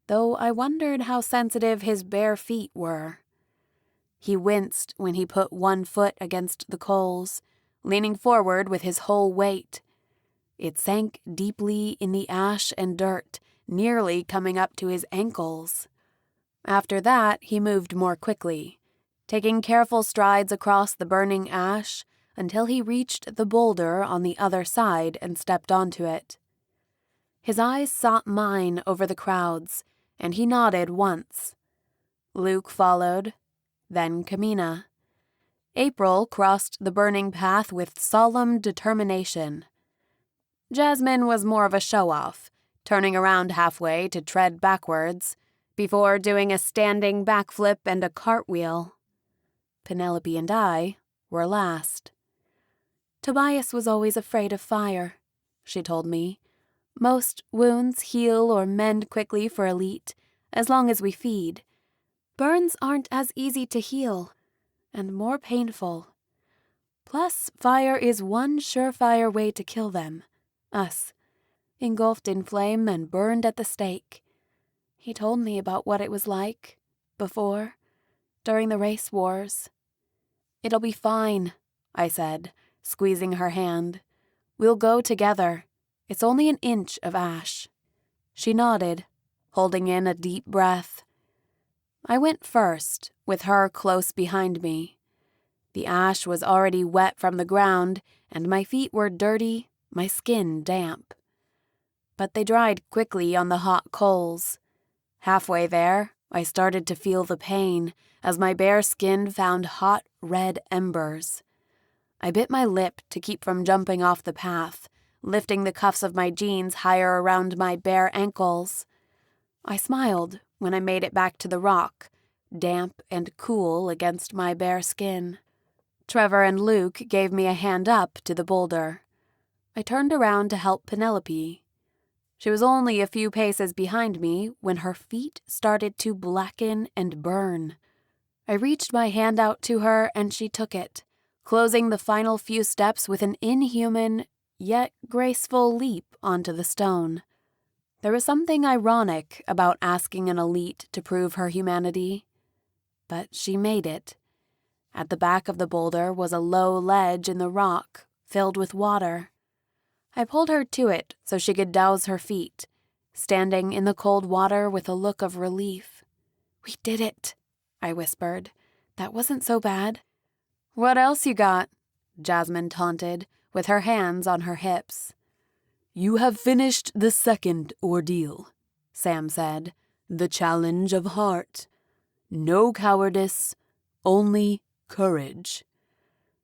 Speaker 3: though I wondered how sensitive his bare feet were. He winced when he put one foot against the coals, leaning forward with his whole weight. It sank deeply in the ash and dirt, nearly coming up to his ankles. After that, he moved more quickly, taking careful strides across the burning ash until he reached the boulder on the other side and stepped onto it. His eyes sought mine over the crowds, and he nodded once. Luke followed, then Camina. April crossed the burning path with solemn determination. Jasmine was more of a show-off, turning around halfway to tread backwards, before doing a standing backflip and a cartwheel. Penelope and I were last. "Tobias was always afraid of fire," she told me. "Most wounds heal or mend quickly for elite, as long as we feed. Burns aren't as easy to heal, and more painful. Plus, fire is one surefire way to kill them. Us. Engulfed in flame and burned at the stake. He told me about what it was like, before, during the race wars." "It'll be fine," I said, squeezing her hand. "We'll go together. It's only an inch of ash." She nodded, holding in a deep breath. I went first, with her close behind me. The ash was already wet from the ground, and my feet were dirty, my skin damp. But they dried quickly on the hot coals. Halfway there, I started to feel the pain as my bare skin found hot, red embers. I bit my lip to keep from jumping off the path, lifting the cuffs of my jeans higher around my bare ankles. I smiled when I made it back to the rock, damp and cool against my bare skin. Trevor and Luke gave me a hand up to the boulder. I turned around to help Penelope. She was only a few paces behind me when her feet started to blacken and burn. I reached my hand out to her and she took it, closing the final few steps with an inhuman, yet graceful leap onto the stone. There was something ironic about asking an elite to prove her humanity. But she made it. At the back of the boulder was a low ledge in the rock, filled with water. I pulled her to it so she could douse her feet, standing in the cold water with a look of relief. "We did it," I whispered. "That wasn't so bad." "What else you got?" Jasmine taunted, with her hands on her hips.
Speaker 4: "You have finished the second ordeal," Sam said, The challenge of heart. No cowardice, only courage.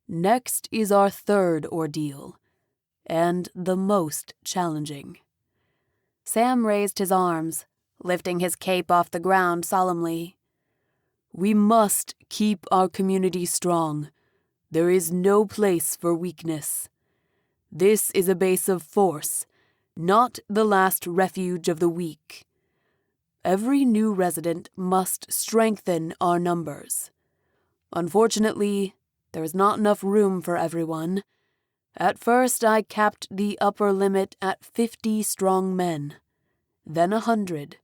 Speaker 4: Next is our third ordeal, and the most challenging."
Speaker 3: Sam raised his arms, lifting his cape off the ground solemnly.
Speaker 4: "We must keep our community strong. There is no place for weakness. This is a base of force, not the last refuge of the weak. Every new resident must strengthen our numbers. Unfortunately, there is not enough room for everyone. At first I capped the upper limit at 50 strong men, then 100.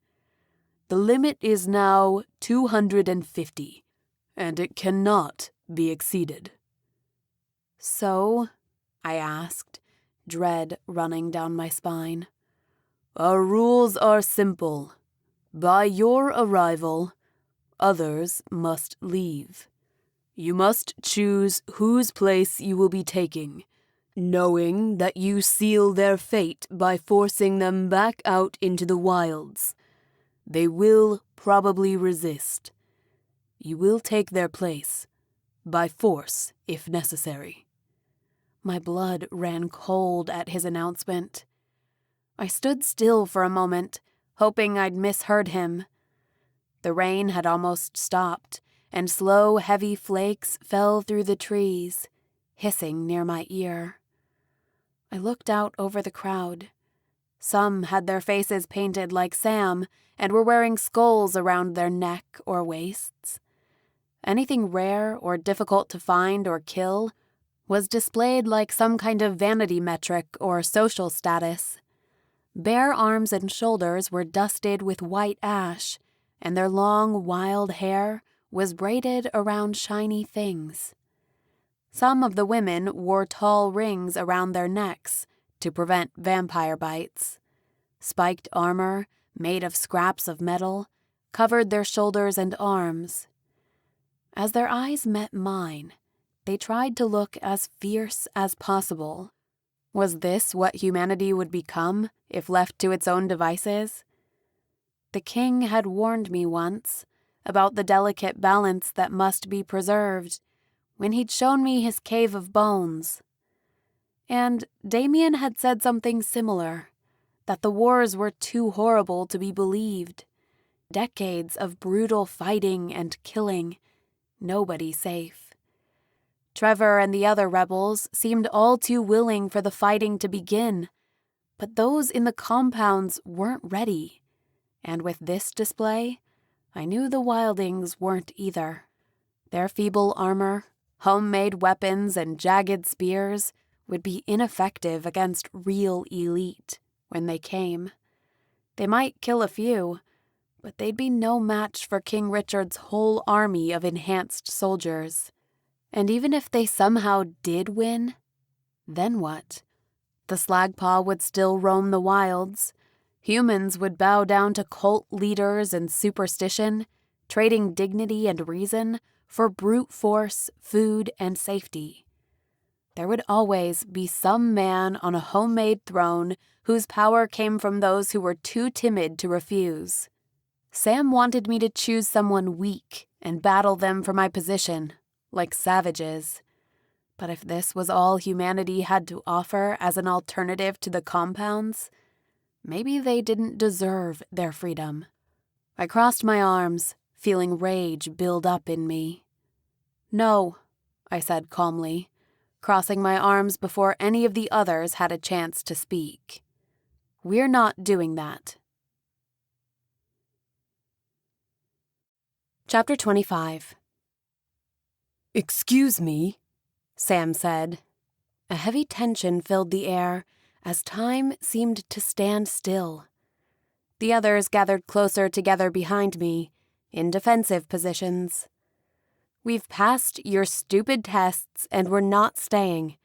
Speaker 4: The limit is now 250, and it cannot be exceeded."
Speaker 3: "So?" I asked, dread running down my spine.
Speaker 4: "Our rules are simple. By your arrival, others must leave. You must choose whose place you will be taking, knowing that you seal their fate by forcing them back out into the wilds. They will probably resist. You will take their place, by force if necessary."
Speaker 3: My blood ran cold at his announcement. I stood still for a moment, hoping I'd misheard him. The rain had almost stopped, and slow, heavy flakes fell through the trees, hissing near my ear. I looked out over the crowd. Some had their faces painted like Sam and were wearing skulls around their neck or waists. Anything rare or difficult to find or kill was displayed like some kind of vanity metric or social status. Bare arms and shoulders were dusted with white ash, and their long, wild hair was braided around shiny things. Some of the women wore tall rings around their necks to prevent vampire bites. Spiked armor, made of scraps of metal, covered their shoulders and arms. As their eyes met mine, they tried to look as fierce as possible. Was this what humanity would become if left to its own devices? The king had warned me once about the delicate balance that must be preserved when he'd shown me his cave of bones. And Damien had said something similar, that the wars were too horrible to be believed. Decades of brutal fighting and killing, nobody safe. Trevor and the other rebels seemed all too willing for the fighting to begin, but those in the compounds weren't ready. And with this display, I knew the wildings weren't either. Their feeble armor, homemade weapons, and jagged spears would be ineffective against real elite when they came. They might kill a few, but they'd be no match for King Richard's whole army of enhanced soldiers. And even if they somehow did win, then what? The Slagpaw would still roam the wilds. Humans would bow down to cult leaders and superstition, trading dignity and reason for brute force, food, and safety. There would always be some man on a homemade throne whose power came from those who were too timid to refuse. Sam wanted me to choose someone weak and battle them for my position, like savages. But if this was all humanity had to offer as an alternative to the compounds, maybe they didn't deserve their freedom. I crossed my arms, feeling rage build up in me. "No," I said calmly, crossing my arms before any of the others had a chance to speak. "We're not doing that." Chapter 25.
Speaker 4: "Excuse me,"
Speaker 3: Sam said. A heavy tension filled the air as time seemed to stand still. The others gathered closer together behind me, in defensive positions. "We've passed your stupid tests and we're not staying.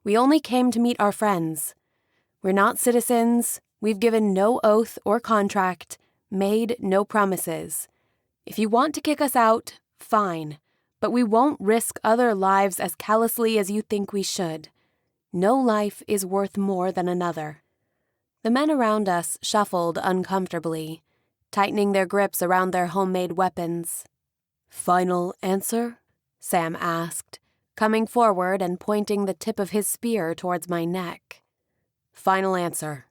Speaker 3: We only came to meet our friends. We're not citizens, we've given no oath or contract, made no promises. If you want to kick us out, fine. But we won't risk other lives as callously as you think we should. No life is worth more than another." The men around us shuffled uncomfortably,
Speaker 1: tightening their grips around their homemade weapons.
Speaker 3: "Final answer?"
Speaker 1: Sam asked, coming forward and pointing the tip of his spear towards my neck.
Speaker 3: "Final answer,"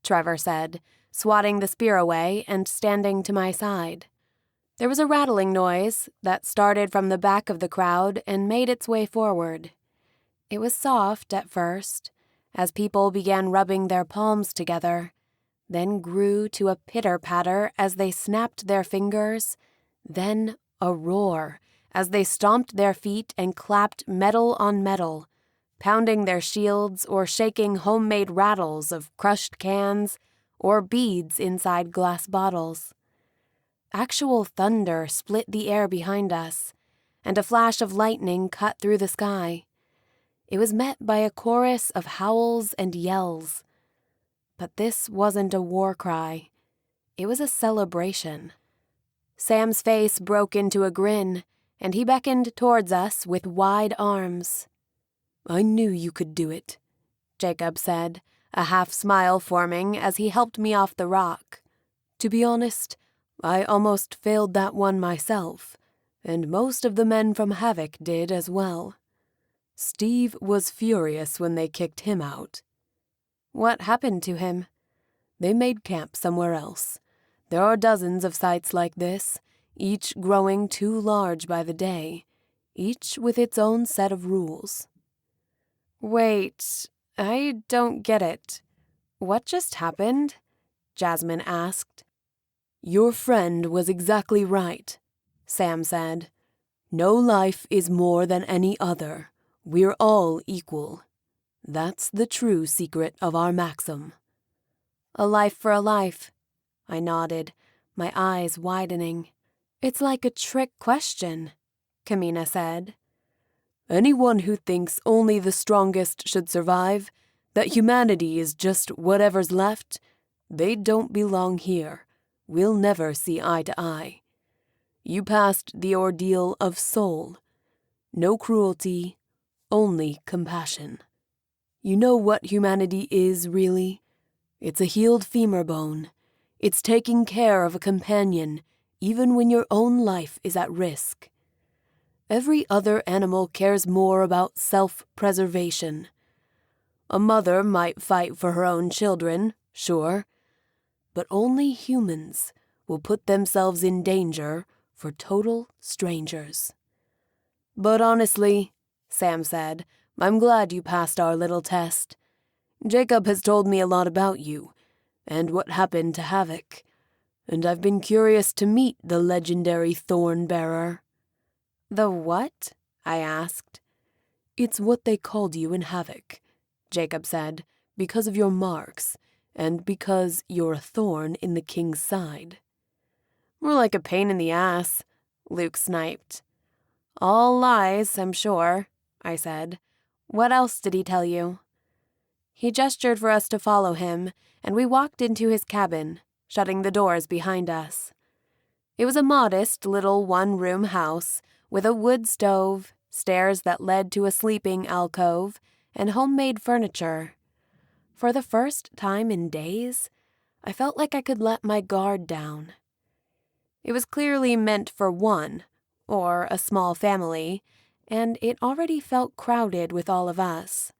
Speaker 1: Trevor said, swatting the spear away and standing to my side. There was a rattling noise that started from the back of the crowd and made its way forward. It was soft at first, as people began rubbing their palms together, then grew to a pitter-patter as they snapped their fingers, then a roar as they stomped their feet and clapped metal on metal, pounding their shields or shaking homemade rattles of crushed cans or beads inside glass bottles. Actual thunder split the air behind us, and a flash of lightning cut through the sky. It was met by a chorus of howls and yells. But this wasn't a war cry. It was a celebration. Sam's face broke into a grin, and he beckoned towards us with wide arms.
Speaker 3: "I knew you could do it,"
Speaker 1: Jacob said, a half-smile forming as he helped me off the rock.
Speaker 3: "To be honest, I almost failed that one myself, and most of the men from Havoc did as well. Steve was furious when they kicked him out."
Speaker 1: "What happened to him?"
Speaker 3: "They made camp somewhere else. There are dozens of sites like this, each growing too large by the day, each with its own set of rules."
Speaker 1: "Wait, I don't get it. What just happened?" Jasmine asked.
Speaker 3: "Your friend was exactly right," Sam said. "No life is more than any other. We're all equal. That's the true secret of our maxim."
Speaker 1: "A life for a life," I nodded, my eyes widening. "It's like a trick question," Kamina said.
Speaker 3: "Anyone who thinks only the strongest should survive, that humanity is just whatever's left, they don't belong here. We'll never see eye to eye. You passed the ordeal of soul. No cruelty, only compassion. You know what humanity is, really? It's a healed femur bone. It's taking care of a companion, even when your own life is at risk. Every other animal cares more about self-preservation. A mother might fight for her own children, sure, but only humans will put themselves in danger for total strangers." "But honestly," Sam said, "I'm glad you passed our little test. Jacob has told me a lot about you, and what happened to Havoc, and I've been curious to meet the legendary Thorn-bearer."
Speaker 1: "The what?" I asked.
Speaker 3: "It's what they called you in Havoc," Jacob said, "because of your marks, and because you're a thorn in the king's side."
Speaker 1: "More like a pain in the ass," Luke sniped. "All lies, I'm sure," I said. "What else did he tell you?" He gestured for us to follow him, and we walked into his cabin, shutting the doors behind us. It was a modest little one-room house with a wood stove, stairs that led to a sleeping alcove, and homemade furniture. For the first time in days, I felt like I could let my guard down. It was clearly meant for one, or a small family, and it already felt crowded with all of us.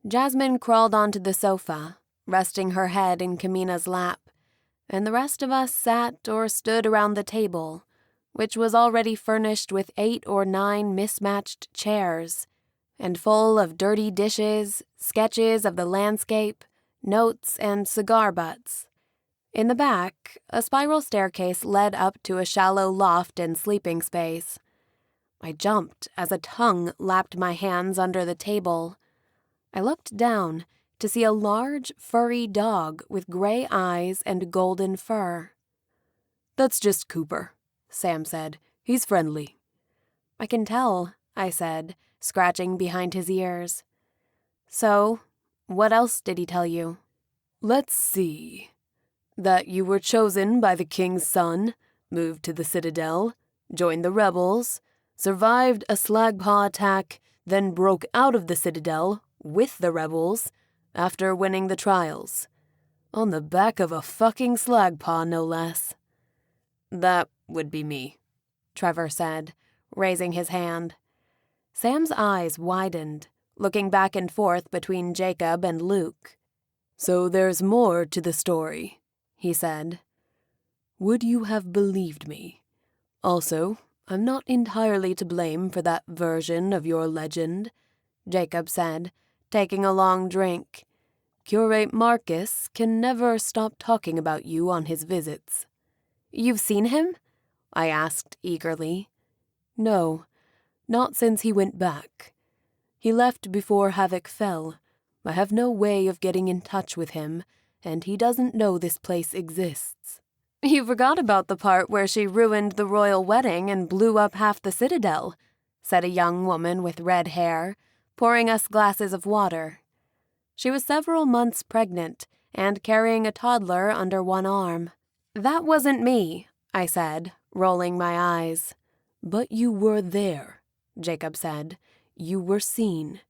Speaker 1: Jasmine crawled onto the sofa, resting her head in Kamina's lap, and the rest of us sat or stood around the table, which was already furnished with 8 or 9 mismatched chairs, and full of dirty dishes, sketches of the landscape, notes, and cigar butts. In the back, a spiral staircase led up to a shallow loft and sleeping space. I jumped as a tongue lapped my hands under the table. I looked down to see a large, furry dog with gray eyes and golden fur.
Speaker 3: "That's just Cooper," Sam said. "He's friendly."
Speaker 1: "I can tell," I said, scratching behind his ears. "So, what else did he tell you?"
Speaker 3: "Let's see. That you were chosen by the king's son, moved to the Citadel, joined the rebels, survived a slagpaw attack, then broke out of the Citadel with the rebels after winning the trials. On the back of a fucking slagpaw, no less." That would be me, Trevor said, raising his hand. Sam's eyes widened, looking back and forth between Jacob and Luke. So there's more to the story, he said. Would you have believed me? Also, I'm not entirely to blame for that version of your legend, Jacob said, taking a long drink. Curate Marcus can never stop talking about you on his visits. You've seen him? I asked eagerly. No, not since he went back. He left before Havoc fell. I have no way of getting in touch with him, and he doesn't know this place exists. You forgot about the part where she ruined the royal wedding and blew up half the Citadel, said a young woman with red hair, pouring us glasses of water. She was several months pregnant and carrying a toddler under one arm. That wasn't me, I said, rolling my eyes. But you were there, Jacob said. You were seen.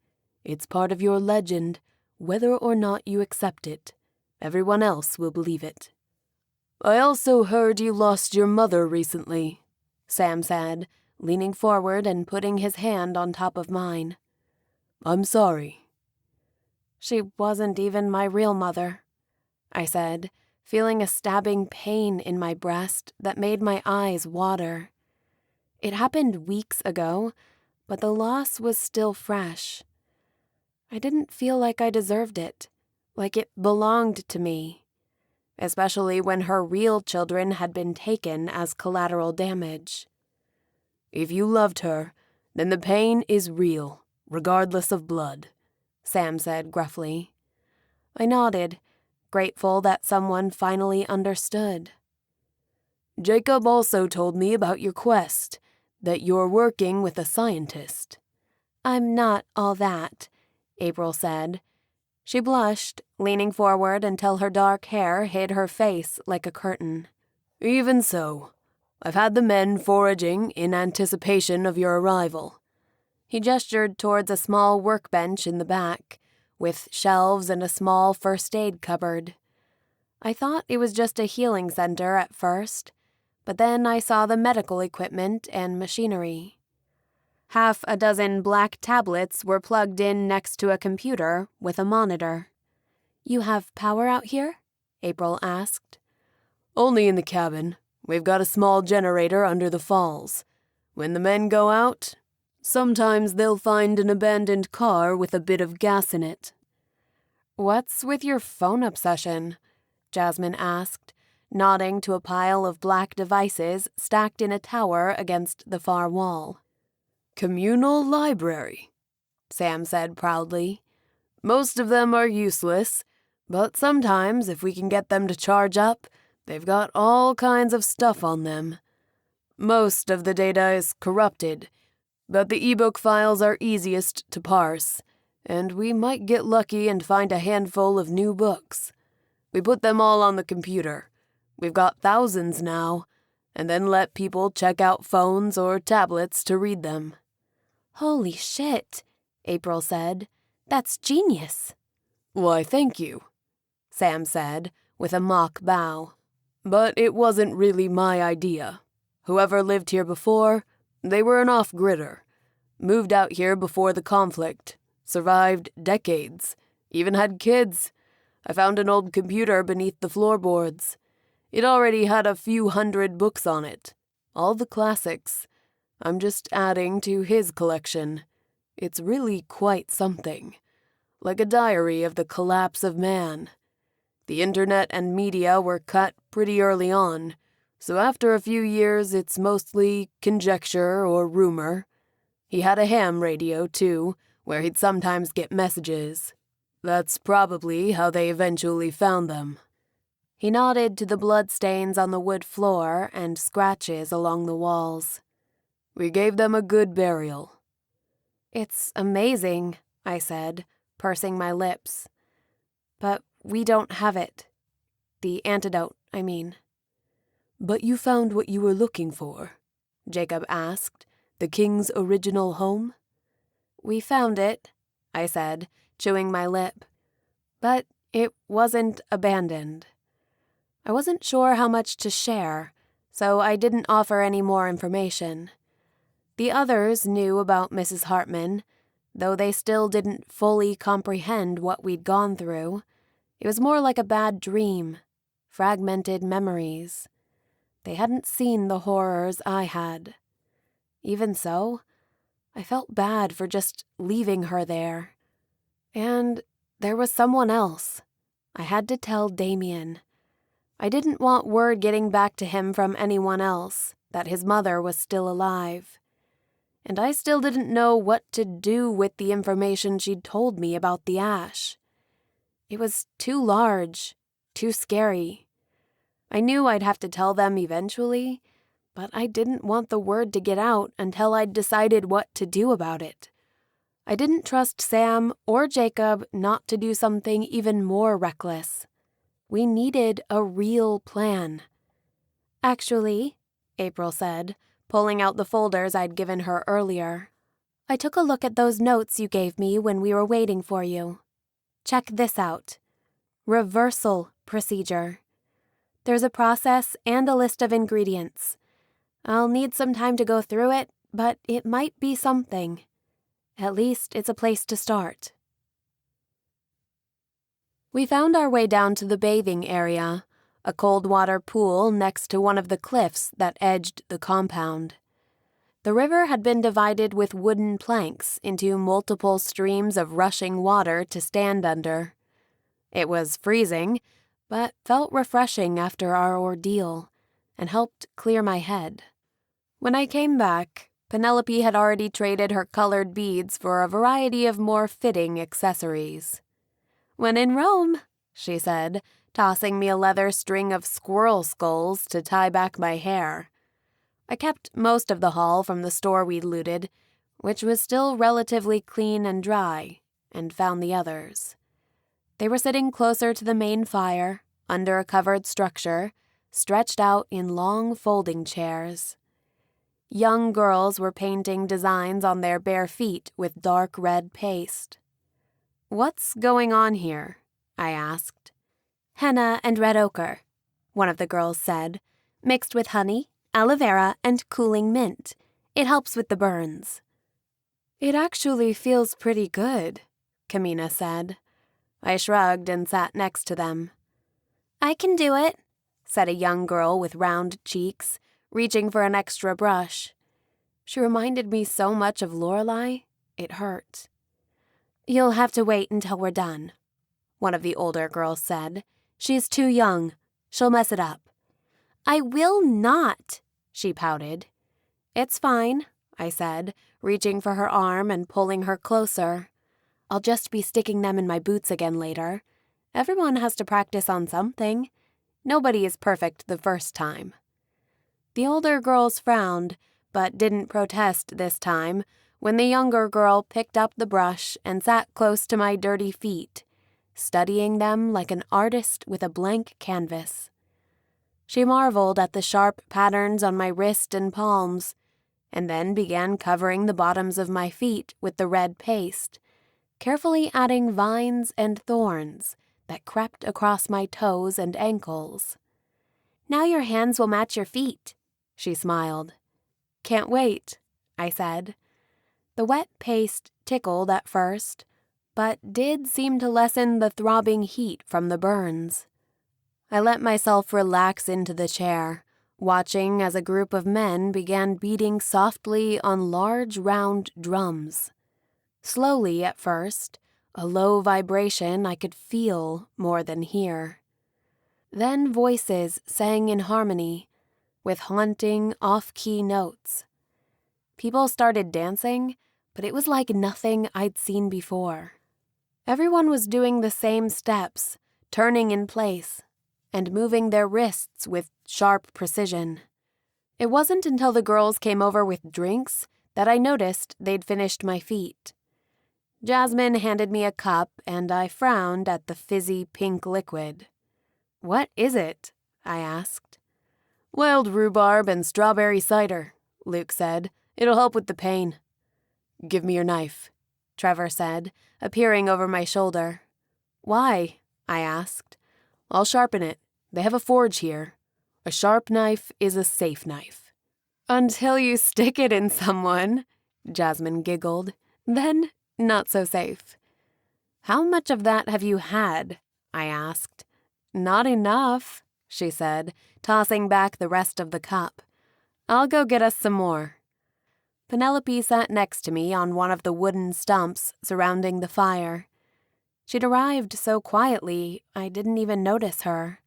Speaker 3: It's part of your legend, whether or not you accept it. Everyone else will believe it. I also heard you lost your mother recently, Sam said, leaning forward and putting his hand on top of mine. I'm sorry. She wasn't even my real mother, I said, feeling a stabbing pain in my breast that made my eyes water. It happened weeks ago, but the loss was still fresh. I didn't feel like I deserved it, like it belonged to me, especially when her real children had been taken as collateral damage. If you loved her, then the pain is real, regardless of blood, Sam said gruffly. I nodded, grateful that someone finally understood. Jacob also told me about your quest, that you're working with a scientist. I'm not all that, April said. She blushed, leaning forward until her dark hair hid her face like a curtain. Even so, I've had the men foraging in anticipation of your arrival. He gestured towards a small workbench in the back, with shelves and a small first aid cupboard. I thought it was just a healing center at first, but then I saw the medical equipment and machinery. Half a dozen black tablets were plugged in next to a computer with a monitor. You have power out here? April asked. Only in the cabin. We've got a small generator under the falls. When the men go out, sometimes they'll find an abandoned car with a bit of gas in it. What's with your phone obsession? Jasmine asked, nodding to a pile of black devices stacked in a tower against the far wall. Communal library, Sam said proudly. Most of them are useless, but sometimes if we can get them to charge up, they've got all kinds of stuff on them. Most of the data is corrupted, but the ebook files are easiest to parse, and we might get lucky and find a handful of new books. We put them all on the computer. We've got thousands now, and then let people check out phones or tablets to read them. Holy shit, April said. That's genius. Why, thank you, Sam said, with a mock bow. But it wasn't really my idea. Whoever lived here before, they were an off-gridder. Moved out here before the conflict, survived decades, even had kids. I found an old computer beneath the floorboards. It already had a few hundred books on it, all the classics. I'm just adding to his collection. It's really quite something. Like a diary of the collapse of man. The internet and media were cut pretty early on, so after a few years it's mostly conjecture or rumor. He had a ham radio, too, where he'd sometimes get messages. That's probably how they eventually found them. He nodded to the bloodstains on the wood floor and scratches along the walls. We gave them a good burial. It's amazing, I said, pursing my lips. But we don't have it. The antidote, I mean. But you found what you were looking for, Jacob asked. The king's original home? We found it, I said, chewing my lip. But it wasn't abandoned. I wasn't sure how much to share, so I didn't offer any more information. The others knew about Mrs. Hartman, though they still didn't fully comprehend what we'd gone through. It was more like a bad dream, fragmented memories. They hadn't seen the horrors I had. Even so, I felt bad for just leaving her there. And there was someone else. I had to tell Damien. I didn't want word getting back to him from anyone else that his mother was still alive. And I still didn't know what to do with the information she'd told me about the ash. It was too large, too scary. I knew I'd have to tell them eventually, but I didn't want the word to get out until I'd decided what to do about it. I didn't trust Sam or Jacob not to do something even more reckless. We needed a real plan.
Speaker 1: Actually, April said, pulling out the folders I'd given her earlier, I took a look at those notes you gave me when we were waiting for you. Check this out. Reversal procedure. There's a process and a list of ingredients. I'll need some time to go through it, but it might be something. At least it's a place to start. We found our way down to the bathing area, a cold water pool next to one of the cliffs that edged the compound. The river had been divided with wooden planks into multiple streams of rushing water to stand under. It was freezing, but felt refreshing after our ordeal, and helped clear my head. When I came back, Penelope had already traded her colored beads for a variety of more fitting accessories. "When in Rome," she said, tossing me a leather string of squirrel skulls to tie back my hair. I kept most of the haul from the store we'd looted, which was still relatively clean and dry, and found the others. They were sitting closer to the main fire, under a covered structure, stretched out in long folding chairs. Young girls were painting designs on their bare feet with dark red paste. "What's going on here?" I asked. "Henna and red ochre," one of the girls said, "mixed with honey, aloe vera, and cooling mint. It helps with the burns." "It actually feels pretty good," Kamina said. I shrugged and sat next to them. "I can do it," said a young girl with round cheeks, reaching for an extra brush. She reminded me so much of Lorelei, it hurt. "You'll have to wait until we're done," one of the older girls said. "She's too young. She'll mess it up." "I will not," she pouted. "It's fine," I said, reaching for her arm and pulling her closer. "I'll just be sticking them in my boots again later. Everyone has to practice on something. Nobody is perfect the first time." The older girls frowned, but didn't protest this time, when the younger girl picked up the brush and sat close to my dirty feet, studying them like an artist with a blank canvas. She marveled at the sharp patterns on my wrist and palms, and then began covering the bottoms of my feet with the red paste, carefully adding vines and thorns that crept across my toes and ankles. "Now your hands will match your feet," she smiled. "Can't wait," I said. The wet paste tickled at first, but did seem to lessen the throbbing heat from the burns. I let myself relax into the chair, watching as a group of men began beating softly on large round drums. Slowly at first, a low vibration I could feel more than hear. Then voices sang in harmony, with haunting off-key notes. People started dancing, but it was like nothing I'd seen before. Everyone was doing the same steps, turning in place, and moving their wrists with sharp precision. It wasn't until the girls came over with drinks that I noticed they'd finished my feet. Jasmine handed me a cup, and I frowned at the fizzy pink liquid. "What is it?" I asked. "Wild rhubarb and strawberry cider," Luke said. "It'll help with the pain." "Give me your knife," Trevor said, appearing over my shoulder. "Why?" I asked. "I'll sharpen it. They have a forge here."
Speaker 3: A sharp knife is a safe knife.
Speaker 2: Until you stick it in someone, Jasmine giggled. Then, not so safe.
Speaker 3: How much of that have you had? I asked.
Speaker 2: Not enough, she said, tossing back the rest of the cup. I'll go get us some more.
Speaker 3: Penelope sat next to me on one of the wooden stumps surrounding the fire. She'd arrived so quietly, I didn't even notice her.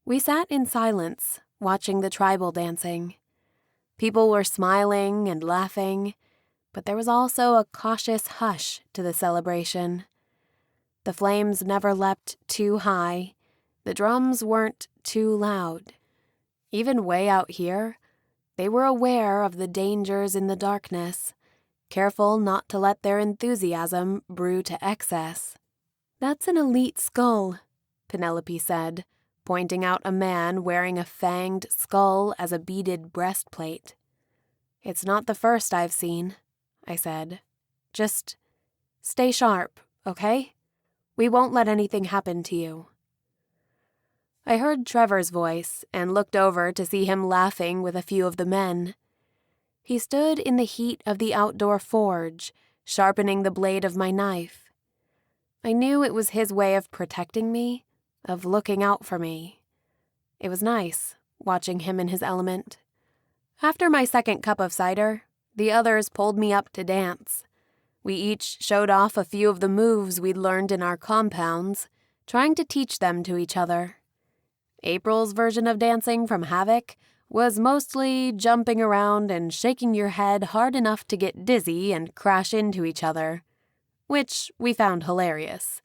Speaker 3: We sat in silence, watching the tribal dancing. People were smiling and laughing, but there was also a cautious hush to the celebration. The flames never leapt too high. The drums weren't too loud. Even way out here, they were aware of the dangers in the darkness, careful not to let their enthusiasm brew to excess.
Speaker 2: That's an elite skull,
Speaker 3: Penelope said, pointing out a man wearing a fanged skull as a beaded breastplate. It's not the first I've seen, I said. Just stay sharp, okay? We won't let anything happen to you. I heard Trevor's voice and looked over to see him laughing with a few of the men. He stood in the heat of the outdoor forge, sharpening the blade of my knife. I knew it was his way of protecting me, of looking out for me. It was nice, watching him in his element. After my second cup of cider, the others pulled me up to dance. We each showed off a few of the moves we'd learned in our compounds, trying to teach them to each other. April's version of dancing from Havoc was mostly jumping around and shaking your head hard enough to get dizzy and crash into each other, which we found hilarious.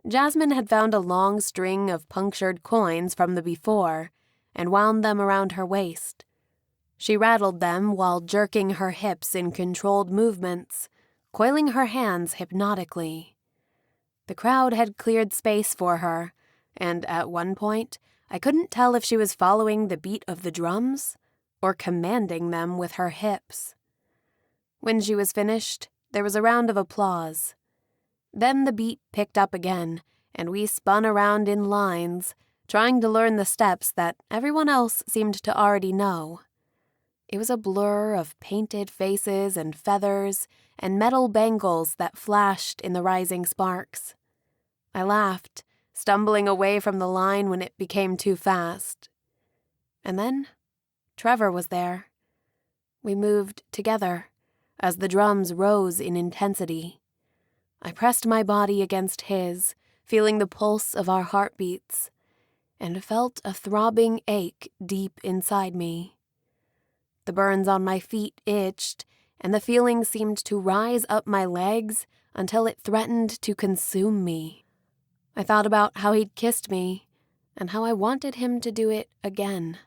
Speaker 3: Jasmine had found a long string of punctured coins from the before and wound them around her waist. She rattled them while jerking her hips in controlled movements, coiling her hands hypnotically. The crowd had cleared space for her, and at one point, I couldn't tell if she was following the beat of the drums or commanding them with her hips. When she was finished, there was a round of applause. Then the beat picked up again, and we spun around in lines, trying to learn the steps that everyone else seemed to already know. It was a blur of painted faces and feathers and metal bangles that flashed in the rising sparks. I laughed, stumbling away from the line when it became too fast. And then, Trevor was there. We moved together as the drums rose in intensity. I pressed my body against his, feeling the pulse of our heartbeats, and felt a throbbing ache deep inside me. The burns on my feet itched, and the feeling seemed to rise up my legs until it threatened to consume me. I thought about how he'd kissed me, and how I wanted him to do it again.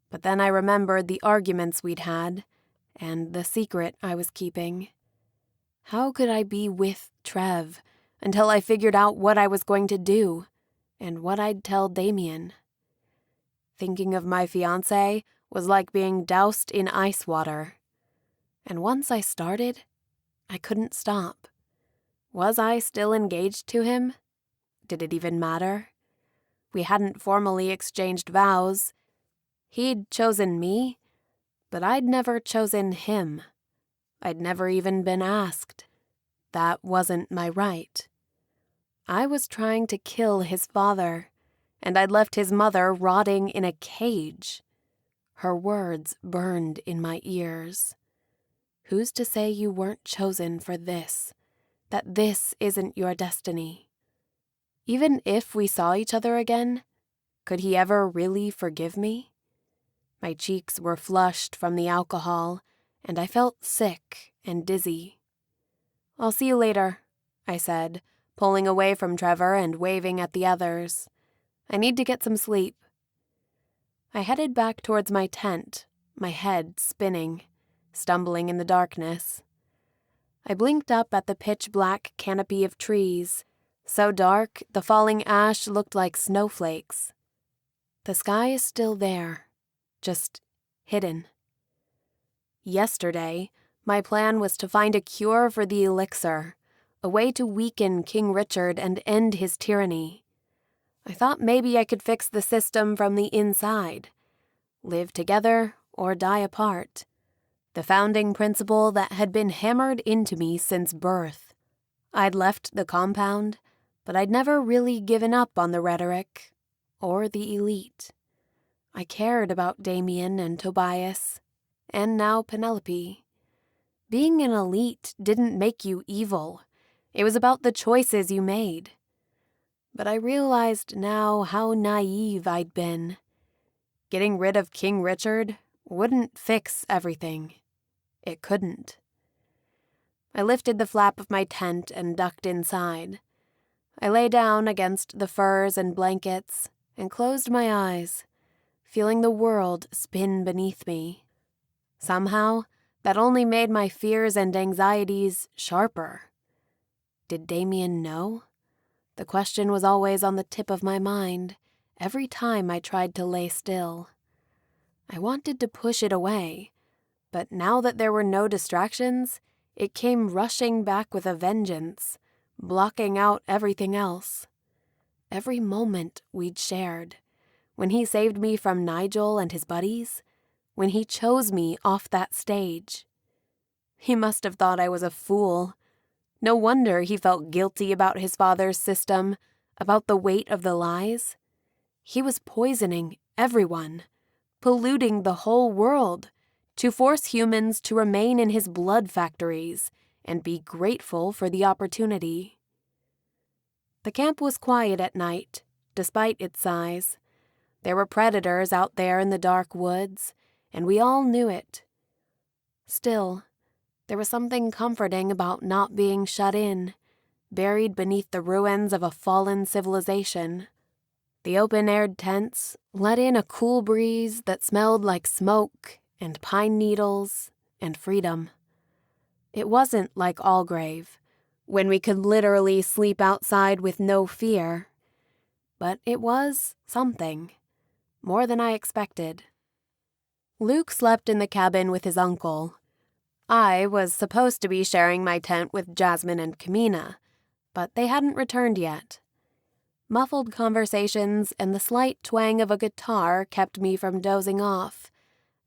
Speaker 3: But then I remembered the arguments we'd had, and the secret I was keeping. How could I be with Trev until I figured out what I was going to do, and what I'd tell Damian? Thinking of my fiancé was like being doused in ice water. And once I started, I couldn't stop. Was I still engaged to him? Did it even matter? We hadn't formally exchanged vows. He'd chosen me, but I'd never chosen him. I'd never even been asked. That wasn't my right. I was trying to kill his father, and I'd left his mother rotting in a cage. Her words burned in my ears. Who's to say you weren't chosen for this? That this isn't your destiny? Even if we saw each other again, could he ever really forgive me? My cheeks were flushed from the alcohol, and I felt sick and dizzy. "I'll see you later," I said, pulling away from Trevor and waving at the others. "I need to get some sleep." I headed back towards my tent, my head spinning, stumbling in the darkness. I blinked up at the pitch-black canopy of trees, so dark the falling ash looked like snowflakes. The sky is still there, just hidden. Yesterday, my plan was to find a cure for the elixir, a way to weaken King Richard and end his tyranny.
Speaker 2: I thought maybe I could fix the system from the inside. Live together or die apart. The founding principle that had been hammered into me since birth. I'd left the compound, but I'd never really given up on the rhetoric or the elite. I cared about Damien and Tobias, and now Penelope. Being an elite didn't make you evil. It was about the choices you made. But I realized now how naive I'd been. Getting rid of King Richard wouldn't fix everything. It couldn't. I lifted the flap of my tent and ducked inside. I lay down against the furs and blankets and closed my eyes, feeling the world spin beneath me. Somehow, that only made my fears and anxieties sharper. Did Damien know? The question was always on the tip of my mind, every time I tried to lay still. I wanted to push it away, but now that there were no distractions, it came rushing back with a vengeance, blocking out everything else. Every moment we'd shared, when he saved me from Nigel and his buddies, when he chose me off that stage. He must have thought I was a fool. No wonder he felt guilty about his father's system, about the weight of the lies. He was poisoning everyone, polluting the whole world, to force humans to remain in his blood factories and be grateful for the opportunity. The camp was quiet at night, despite its size. There were predators out there in the dark woods, and we all knew it. Still, there was something comforting about not being shut in, buried beneath the ruins of a fallen civilization. The open-aired tents let in a cool breeze that smelled like smoke and pine needles and freedom. It wasn't like Algrave, when we could literally sleep outside with no fear, but it was something, more than I expected. Luke slept in the cabin with his uncle. I was supposed to be sharing my tent with Jasmine and Kamina, but they hadn't returned yet. Muffled conversations and the slight twang of a guitar kept me from dozing off,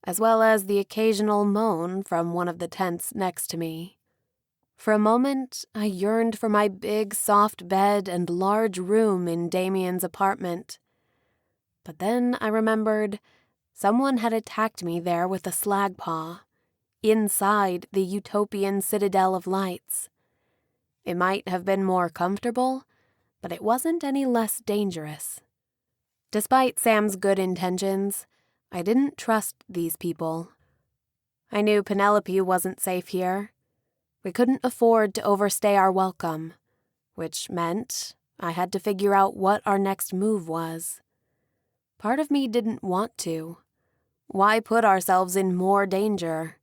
Speaker 2: as well as the occasional moan from one of the tents next to me. For a moment, I yearned for my big, soft bed and large room in Damian's apartment. But then I remembered someone had attacked me there with a slag paw, inside the utopian Citadel of lights. It might have been more comfortable, but it wasn't any less dangerous. Despite Sam's good intentions, I didn't trust these people. I knew Penelope wasn't safe here. We couldn't afford to overstay our welcome, which meant I had to figure out what our next move was. Part of me didn't want to. Why put ourselves in more danger?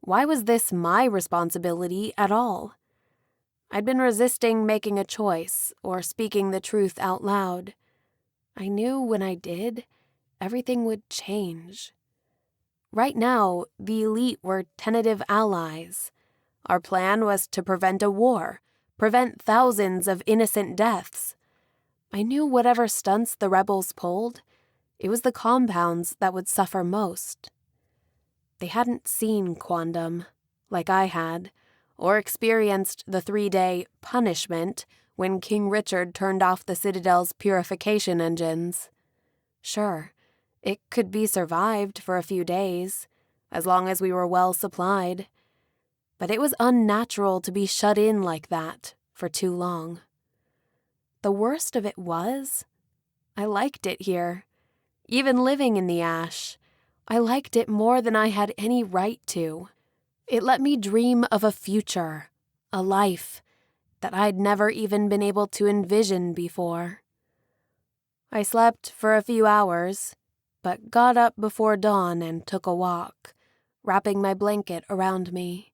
Speaker 2: Why was this my responsibility at all? I'd been resisting making a choice or speaking the truth out loud. I knew when I did, everything would change. Right now, the elite were tentative allies. Our plan was to prevent a war, prevent thousands of innocent deaths. I knew whatever stunts the rebels pulled, it was the compounds that would suffer most. They hadn't seen Quondam, like I had, or experienced the 3-day punishment when King Richard turned off the Citadel's purification engines. Sure, it could be survived for a few days, as long as we were well supplied, but it was unnatural to be shut in like that for too long. The worst of it was, I liked it here. Even living in the ash, I liked it more than I had any right to. It let me dream of a future, a life, that I'd never even been able to envision before. I slept for a few hours, but got up before dawn and took a walk, wrapping my blanket around me.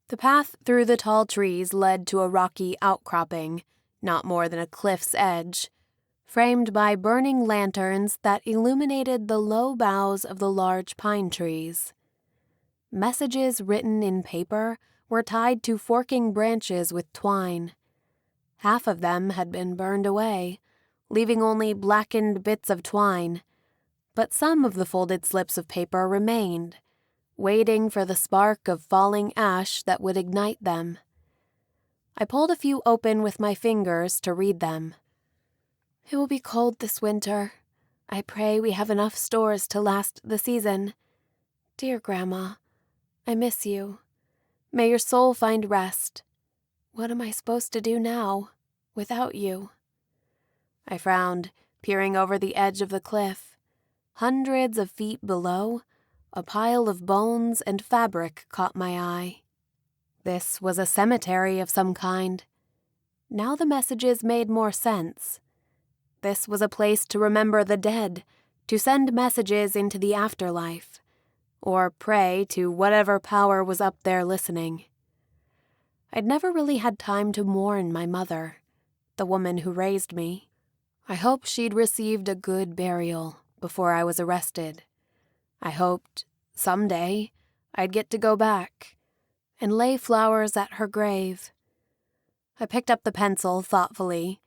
Speaker 2: The path through the tall trees led to a rocky outcropping, not more than a cliff's edge, framed by burning lanterns that illuminated the low boughs of the large pine trees. Messages written in paper were tied to forking branches with twine. Half of them had been burned away,
Speaker 1: leaving only blackened bits of twine. But some of the folded slips of paper remained, waiting for the spark of falling ash that would ignite them. I pulled a few open with my fingers to read them. "It will be cold this winter. I pray we have enough stores to last the season. Dear Grandma, I miss you. May your soul find rest. What am I supposed to do now, without you?" I frowned, peering over the edge of the cliff. Hundreds of feet below, a pile of bones and fabric caught my eye. This was a cemetery of some kind. Now the messages made more sense. This was a place to remember the dead, to send messages into the afterlife, or pray to whatever power was up there listening. I'd never really had time to mourn my mother, the woman who raised me. I hoped she'd received a good burial before I was arrested. I hoped, someday, I'd get to go back and lay flowers at her grave. I picked up the pencil thoughtfully,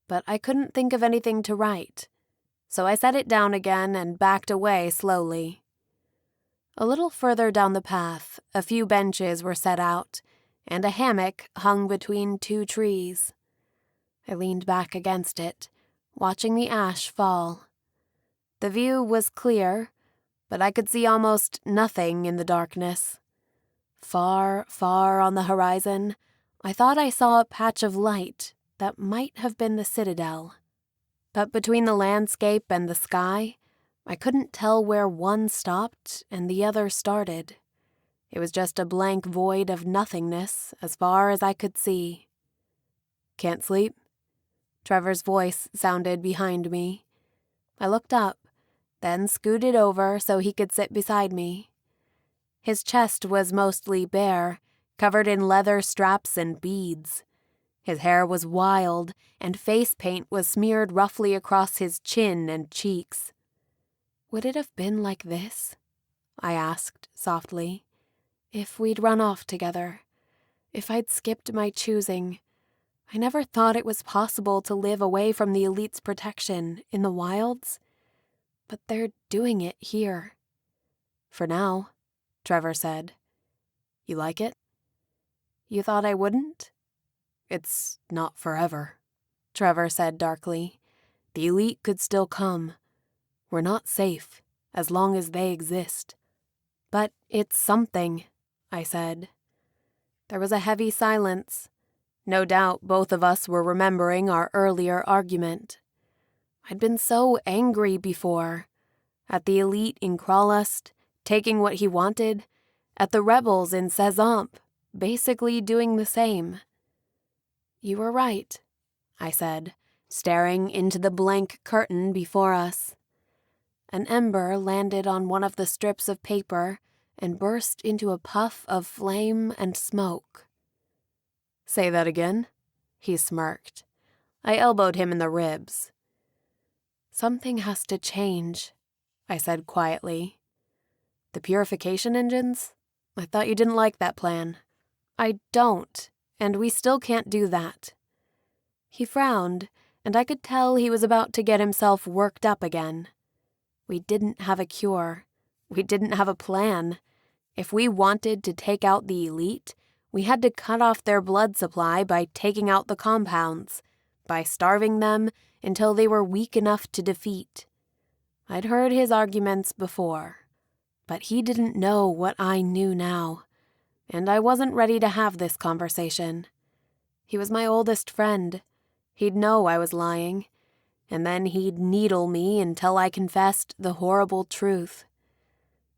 Speaker 1: but I couldn't think of anything to write, so I set it down again and backed away slowly. A little further down the path, a few benches were set out, and a hammock hung between two trees. I leaned back against it, watching the ash fall. The view was clear, but I could see almost nothing in the darkness. Far, far on the horizon, I thought I saw a patch of light that might have been the Citadel. But between the landscape and the sky, I couldn't tell where one stopped and the other started. It was just a blank void of nothingness as far as I could see. "Can't sleep?" Trevor's voice sounded behind me. I looked up, then scooted over so he could sit beside me. His chest was mostly bare, covered in leather straps and beads. His hair was wild, and face paint was smeared roughly across his chin and cheeks. "Would it have been like this?" I asked softly. "If we'd run off together? If I'd skipped my choosing? I never thought it was possible to live away from the elite's protection in the wilds. But they're doing it here." "For now," Trevor said. "You like it?" "You thought I wouldn't?" "It's not forever," Trevor said darkly. "The elite could still come. We're not safe as long as they exist." "But it's something," I said. There was a heavy silence. No doubt both of us were remembering our earlier argument. I'd been so angry before. At the elite in Crawlust, taking what he wanted. At the rebels in Sezamp, basically doing the same. "You were right," I said, staring into the blank curtain before us. An ember landed on one of the strips of paper and burst into a puff of flame and smoke. "Say that again?" he smirked. I elbowed him in the ribs. "Something has to change," I said quietly. "The purification engines? I thought you didn't like that plan." "I don't, and we still can't do that." He frowned, and I could tell he was about to get himself worked up again. We didn't have a cure. We didn't have a plan. If we wanted to take out the elite, we had to cut off their blood supply by taking out the compounds, by starving them until they were weak enough to defeat. I'd heard his arguments before, but he didn't know what I knew now, and I wasn't ready to have this conversation. He was my oldest friend. He'd know I was lying, and then he'd needle me until I confessed the horrible truth.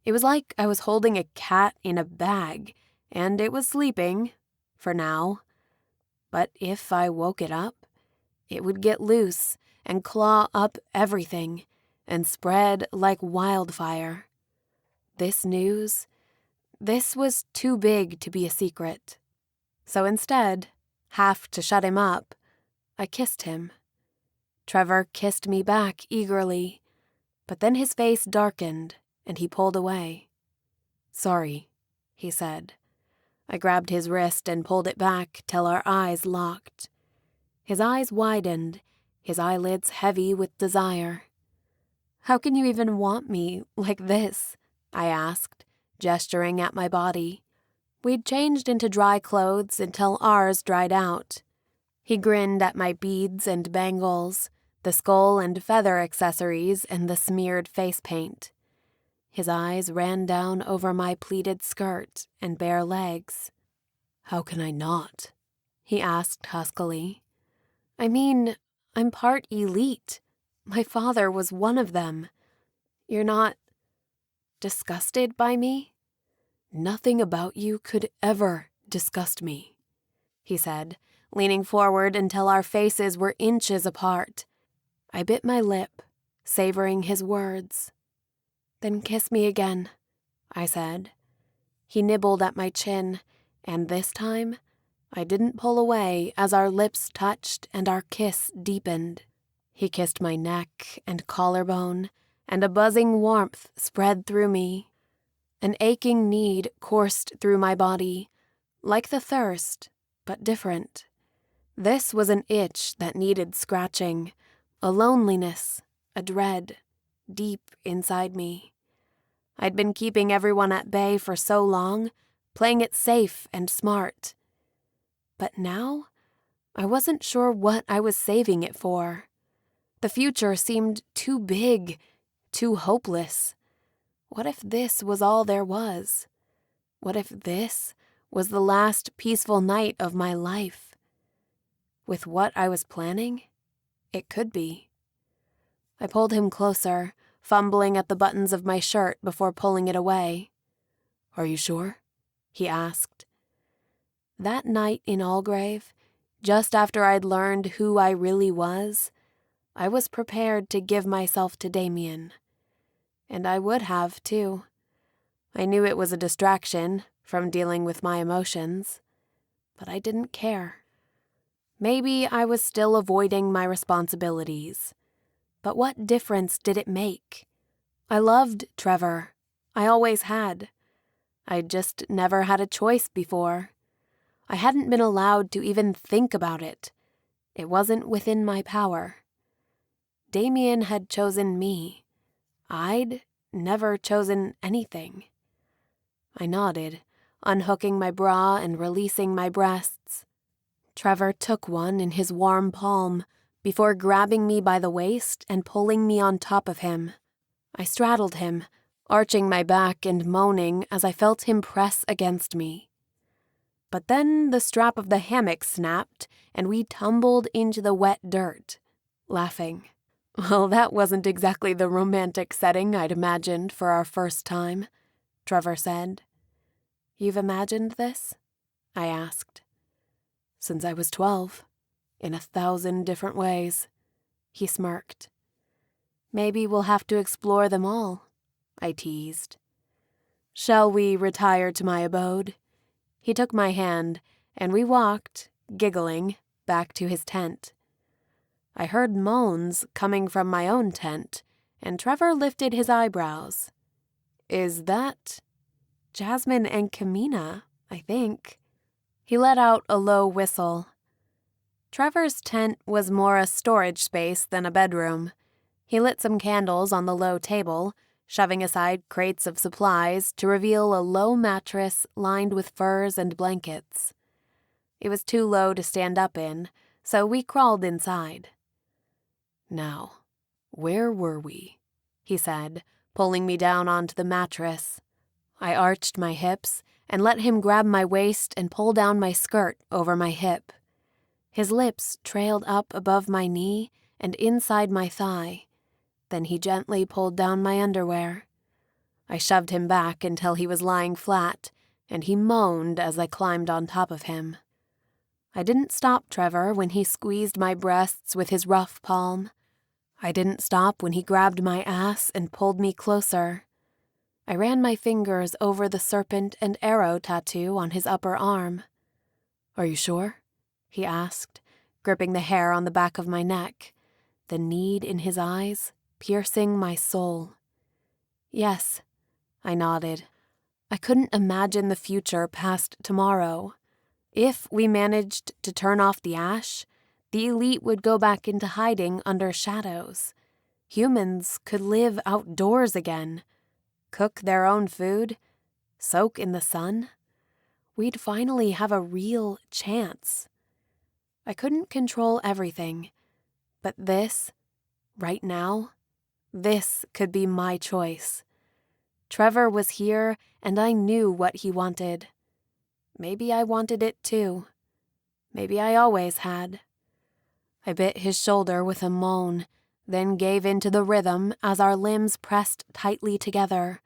Speaker 1: It was like I was holding a cat in a bag, and it was sleeping, for now. But if I woke it up, it would get loose and claw up everything and spread like wildfire. This news, this was too big to be a secret. So instead, half to shut him up, I kissed him. Trevor kissed me back eagerly, but then his face darkened and he pulled away. "Sorry," he said. I grabbed his wrist and pulled it back till our eyes locked. His eyes widened,
Speaker 3: his eyelids heavy with desire. "How can you even want me like this?" I asked, gesturing at my body. We'd changed into dry clothes until ours dried out. He grinned at my beads and bangles, the skull and feather accessories, and the smeared face paint. His eyes ran down over my pleated skirt and bare legs. "How can I not?" he asked huskily. "I mean, I'm part elite. My father was one of them. You're not disgusted by me?" "Nothing about you could ever disgust me," he said, leaning forward until our faces were inches apart. I bit my lip, savoring his words. "Then kiss me again," I said. He nibbled at my chin, and this time, I didn't pull away as our lips touched and our kiss deepened. He kissed my neck and collarbone, and a buzzing warmth spread through me. An aching need coursed through my body, like the thirst, but different. This was an itch that needed scratching, a loneliness, a dread, deep inside me. I'd been keeping everyone at bay for so long, playing it safe and smart. But now, I wasn't sure what I was saving it for. The future seemed too big, too hopeless. What if this was all there was? What if this was the last peaceful night of my life? With what I was planning, it could be. I pulled him closer, fumbling at the buttons of my shirt before pulling it away. "Are you sure?" he asked. That night in Allgrave, just after I'd learned who I really was, I was prepared to give myself to Damien. And I would have, too. I knew it was a distraction from dealing with my emotions, but I didn't care. Maybe I was still avoiding my responsibilities, but what difference did it make? I loved Trevor. I always had. I'd just never had a choice before. I hadn't been allowed to even think about it. It wasn't within my power. Damien had chosen me. I'd never chosen anything. I nodded, unhooking my bra and releasing my breasts. Trevor took one in his warm palm before grabbing me by the waist and pulling me on top of him. I straddled him, arching my back and moaning as I felt him press against me. But then the strap of the hammock snapped and we tumbled into the wet dirt, laughing. "Well, that wasn't exactly the romantic setting I'd imagined for our first time," Trevor said. "You've imagined this?" I asked. "Since I was 12, in 1,000 different ways," he smirked. "Maybe we'll have to explore them all," I teased. "Shall we retire to my abode?" He took my hand, and we walked, giggling, back to his tent. I heard moans coming from my own tent, and Trevor lifted his eyebrows. "Is that Jasmine and Kamina, I think?" He let out a low whistle. Trevor's tent was more a storage space than a bedroom. He lit some candles on the low table, shoving aside crates of supplies to reveal a low mattress lined with furs and blankets. It was too low to stand up in, so we crawled inside. "Now, where were we?" he said, pulling me down onto the mattress. I arched my hips and let him grab my waist and pull down my skirt over my hip. His lips trailed up above my knee and inside my thigh. Then he gently pulled down my underwear. I shoved him back until he was lying flat, and he moaned as I climbed on top of him. I didn't stop Trevor when he squeezed my breasts with his rough palm. I didn't stop when he grabbed my ass and pulled me closer. I ran my fingers over the serpent and arrow tattoo on his upper arm. "Are you sure?" he asked, gripping the hair on the back of my neck, the need in his eyes piercing my soul. "Yes," I nodded. I couldn't imagine the future past tomorrow. If we managed to turn off the ash,
Speaker 2: The elite would go back into hiding under shadows. Humans could live outdoors again, cook their own food, soak in the sun. We'd finally have a real chance. I couldn't control everything, but this, right now, this could be my choice. Trevor was here, and I knew what he wanted. Maybe I wanted it too. Maybe I always had. I bit his shoulder with a moan, then gave into the rhythm as our limbs pressed tightly together,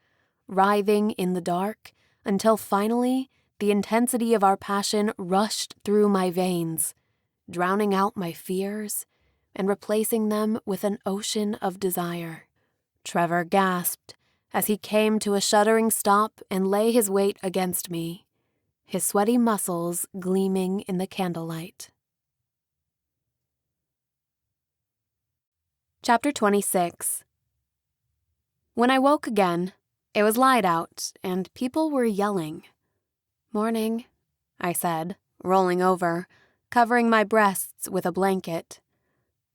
Speaker 2: writhing in the dark until finally the intensity of our passion rushed through my veins, drowning out my fears and replacing them with an ocean of desire. Trevor gasped as he came to a shuddering stop and lay his weight against me, his sweaty muscles gleaming in the candlelight.
Speaker 1: Chapter 26. When I woke again, it was light out and people were yelling. "Morning," I said, rolling over, covering my breasts with a blanket.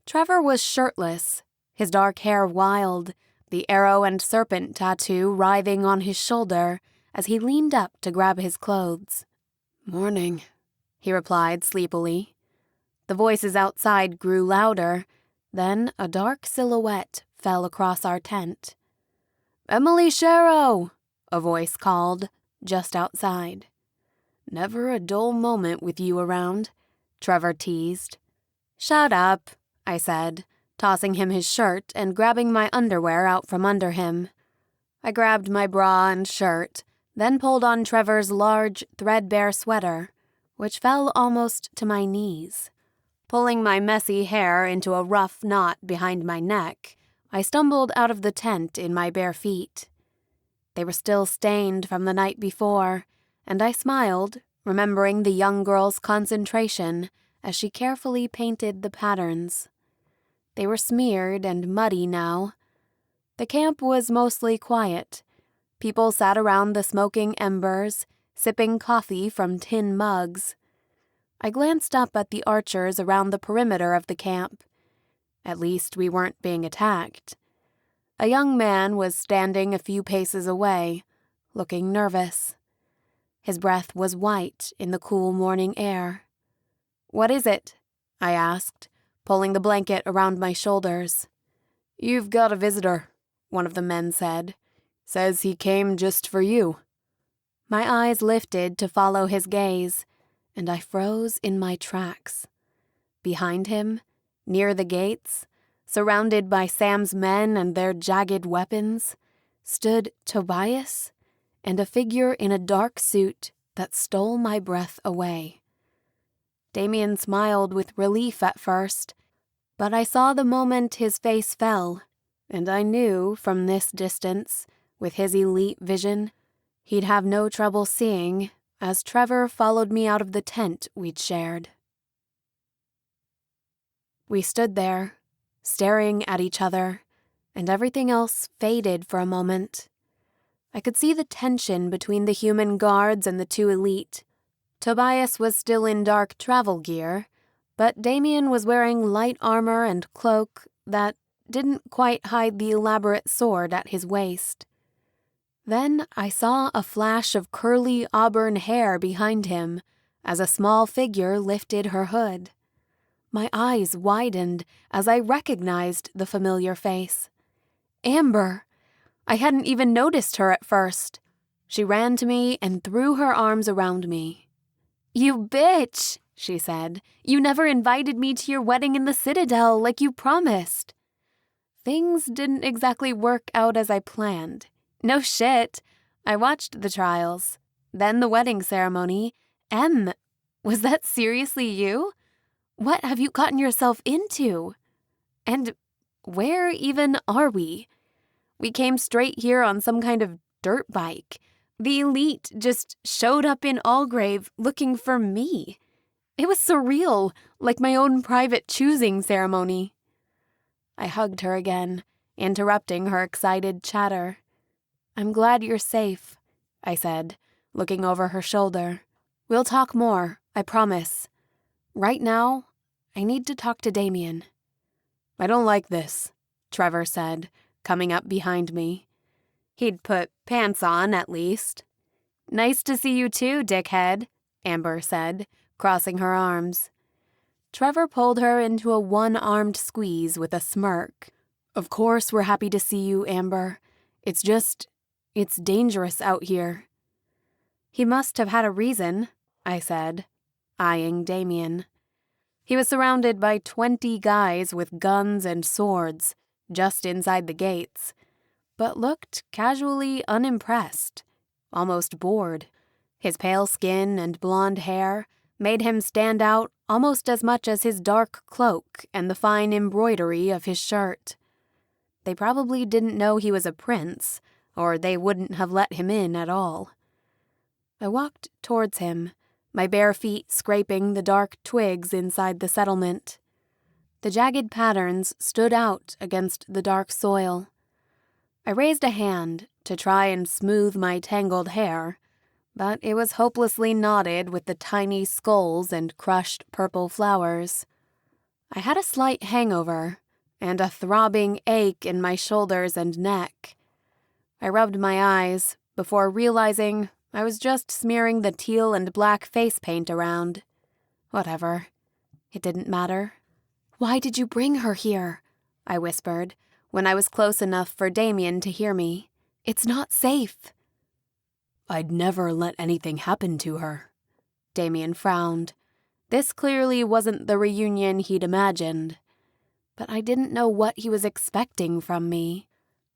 Speaker 1: Trevor was shirtless, his dark hair wild, the arrow and serpent tattoo writhing on his shoulder as he leaned up to grab his clothes. "Morning," he replied sleepily. The voices outside grew louder, then a dark silhouette fell across our tent. "Emily Sharrow!" a voice called, just outside. "Never a dull moment with you around," Trevor teased. "Shut up," I said, tossing him his shirt and grabbing my underwear out from under him. I grabbed my bra and shirt, then pulled on Trevor's large, threadbare sweater, which fell almost to my knees. Pulling my messy hair into a rough knot behind my neck, I stumbled out of the tent in my bare feet. They were still stained from the night before, and I smiled, remembering the young girl's concentration as she carefully painted the patterns. They were smeared and muddy now. The camp was mostly quiet. People sat around the smoking embers, sipping coffee from tin mugs. I glanced up at the archers around the perimeter of the camp. At least we weren't being attacked. A young man was standing a few paces away, looking nervous. His breath was white in the cool morning air. "What is it?" I asked, pulling the blanket around my shoulders. "You've got a visitor," one of the men said. "Says he came just for you." My eyes lifted to follow his gaze, and I froze in my tracks. Behind him, near the gates, surrounded by Sam's men and their jagged weapons, stood Tobias and a figure in a dark suit that stole my breath away. Damian smiled with relief at first, but I saw the moment his face fell, and I knew from this distance, with his elite vision, he'd have no trouble seeing as Trevor followed me out of the tent we'd shared. We stood there, staring at each other, and everything else faded for a moment. I could see the tension between the human guards and the two elite. Tobias was still in dark travel gear, but Damien was wearing light armor and cloak that didn't quite hide the elaborate sword at his waist. Then I saw a flash of curly auburn hair behind him as a small figure lifted her hood. My eyes widened as I recognized the familiar face. Amber! I hadn't even noticed her at first. She ran to me and threw her arms around me. "You bitch," she said. "You never invited me to your wedding in the Citadel like you promised." Things didn't exactly work out as I planned. No shit. I watched the trials, then the wedding ceremony. Was that seriously you? What have you gotten yourself into? And where even are we? We came straight here on some kind of dirt bike. The elite just showed up in Allgrave looking for me. It was surreal, like my own private choosing ceremony. I hugged her again, interrupting her excited chatter. "I'm glad you're safe," I said, looking over her shoulder. "We'll talk more, I promise. Right now,
Speaker 3: I need to talk to Damien.
Speaker 2: I don't like this, Trevor said, coming up behind me. He'd put pants on, at least. Nice to see you too, dickhead, Amber said, crossing her arms. Trevor pulled her into a one-armed squeeze with a smirk. Of course we're happy to see you, Amber. It's dangerous out here. He must have had a reason, I said, eyeing Damien. He was surrounded by 20 guys with guns and swords, just inside the gates, but looked casually unimpressed, almost bored. His pale skin and blonde hair made him stand out almost as much as his dark cloak and the fine embroidery of his shirt. They probably didn't know he was a prince, or they wouldn't have let him in at all. I walked towards him, my bare feet scraping the dark twigs inside the settlement. The jagged patterns stood out against the dark soil. I raised a hand to try and smooth my tangled hair, but it was hopelessly knotted with the tiny skulls and crushed purple flowers. I had a slight hangover and a throbbing ache in my shoulders and neck. I rubbed my eyes before realizing I was just smearing the teal and black face paint around. Whatever. It didn't matter.
Speaker 3: Why did you bring her here? I whispered, when I was close enough for Damien to hear me. It's not safe.
Speaker 2: I'd never let anything happen to her. Damien frowned. This clearly wasn't the reunion he'd imagined. But I didn't know what he was expecting from me.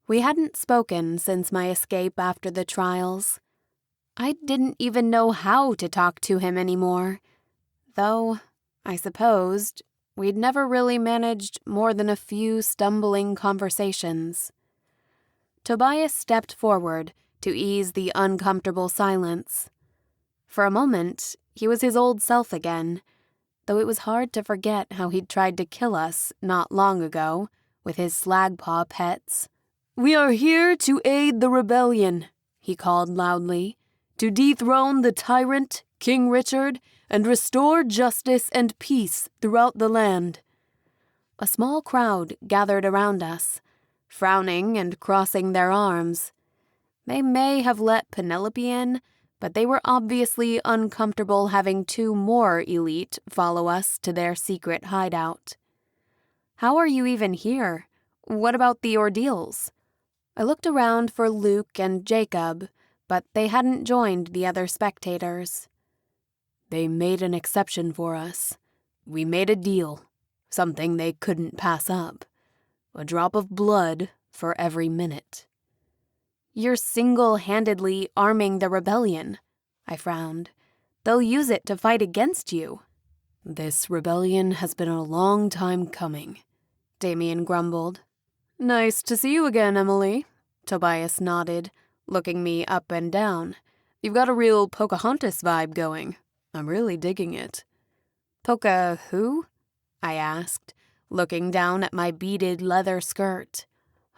Speaker 2: We hadn't spoken since my escape after the trials. I didn't even know how to talk to him anymore, though I supposed we'd never really managed more than a few stumbling conversations. Tobias stepped forward to ease the uncomfortable silence. For a moment, he was his old self again, though it was hard to forget how he'd tried to kill us not long ago with his slagpaw pets. "We are here to aid the rebellion," he called loudly, "to dethrone the tyrant, King Richard, and restore justice and peace throughout the land." A small crowd gathered around us, frowning and crossing their arms. They may have let Penelope in, but they were obviously uncomfortable having 2 more elite follow us to their secret hideout. "How are you even here? What about the ordeals?" I looked around for Luke and Jacob, but they hadn't joined the other spectators. "They made an exception for us. We made a deal, something they couldn't pass up. A drop of blood for every minute." "You're single-handedly arming the rebellion," I frowned. "They'll use it to fight against you." "This rebellion has been a long time coming," Damien grumbled. "Nice to see you again, Emily," Tobias nodded, looking me up and down. "You've got a real Pocahontas vibe going. I'm really digging it." "Who?" I asked, looking down at my beaded leather skirt.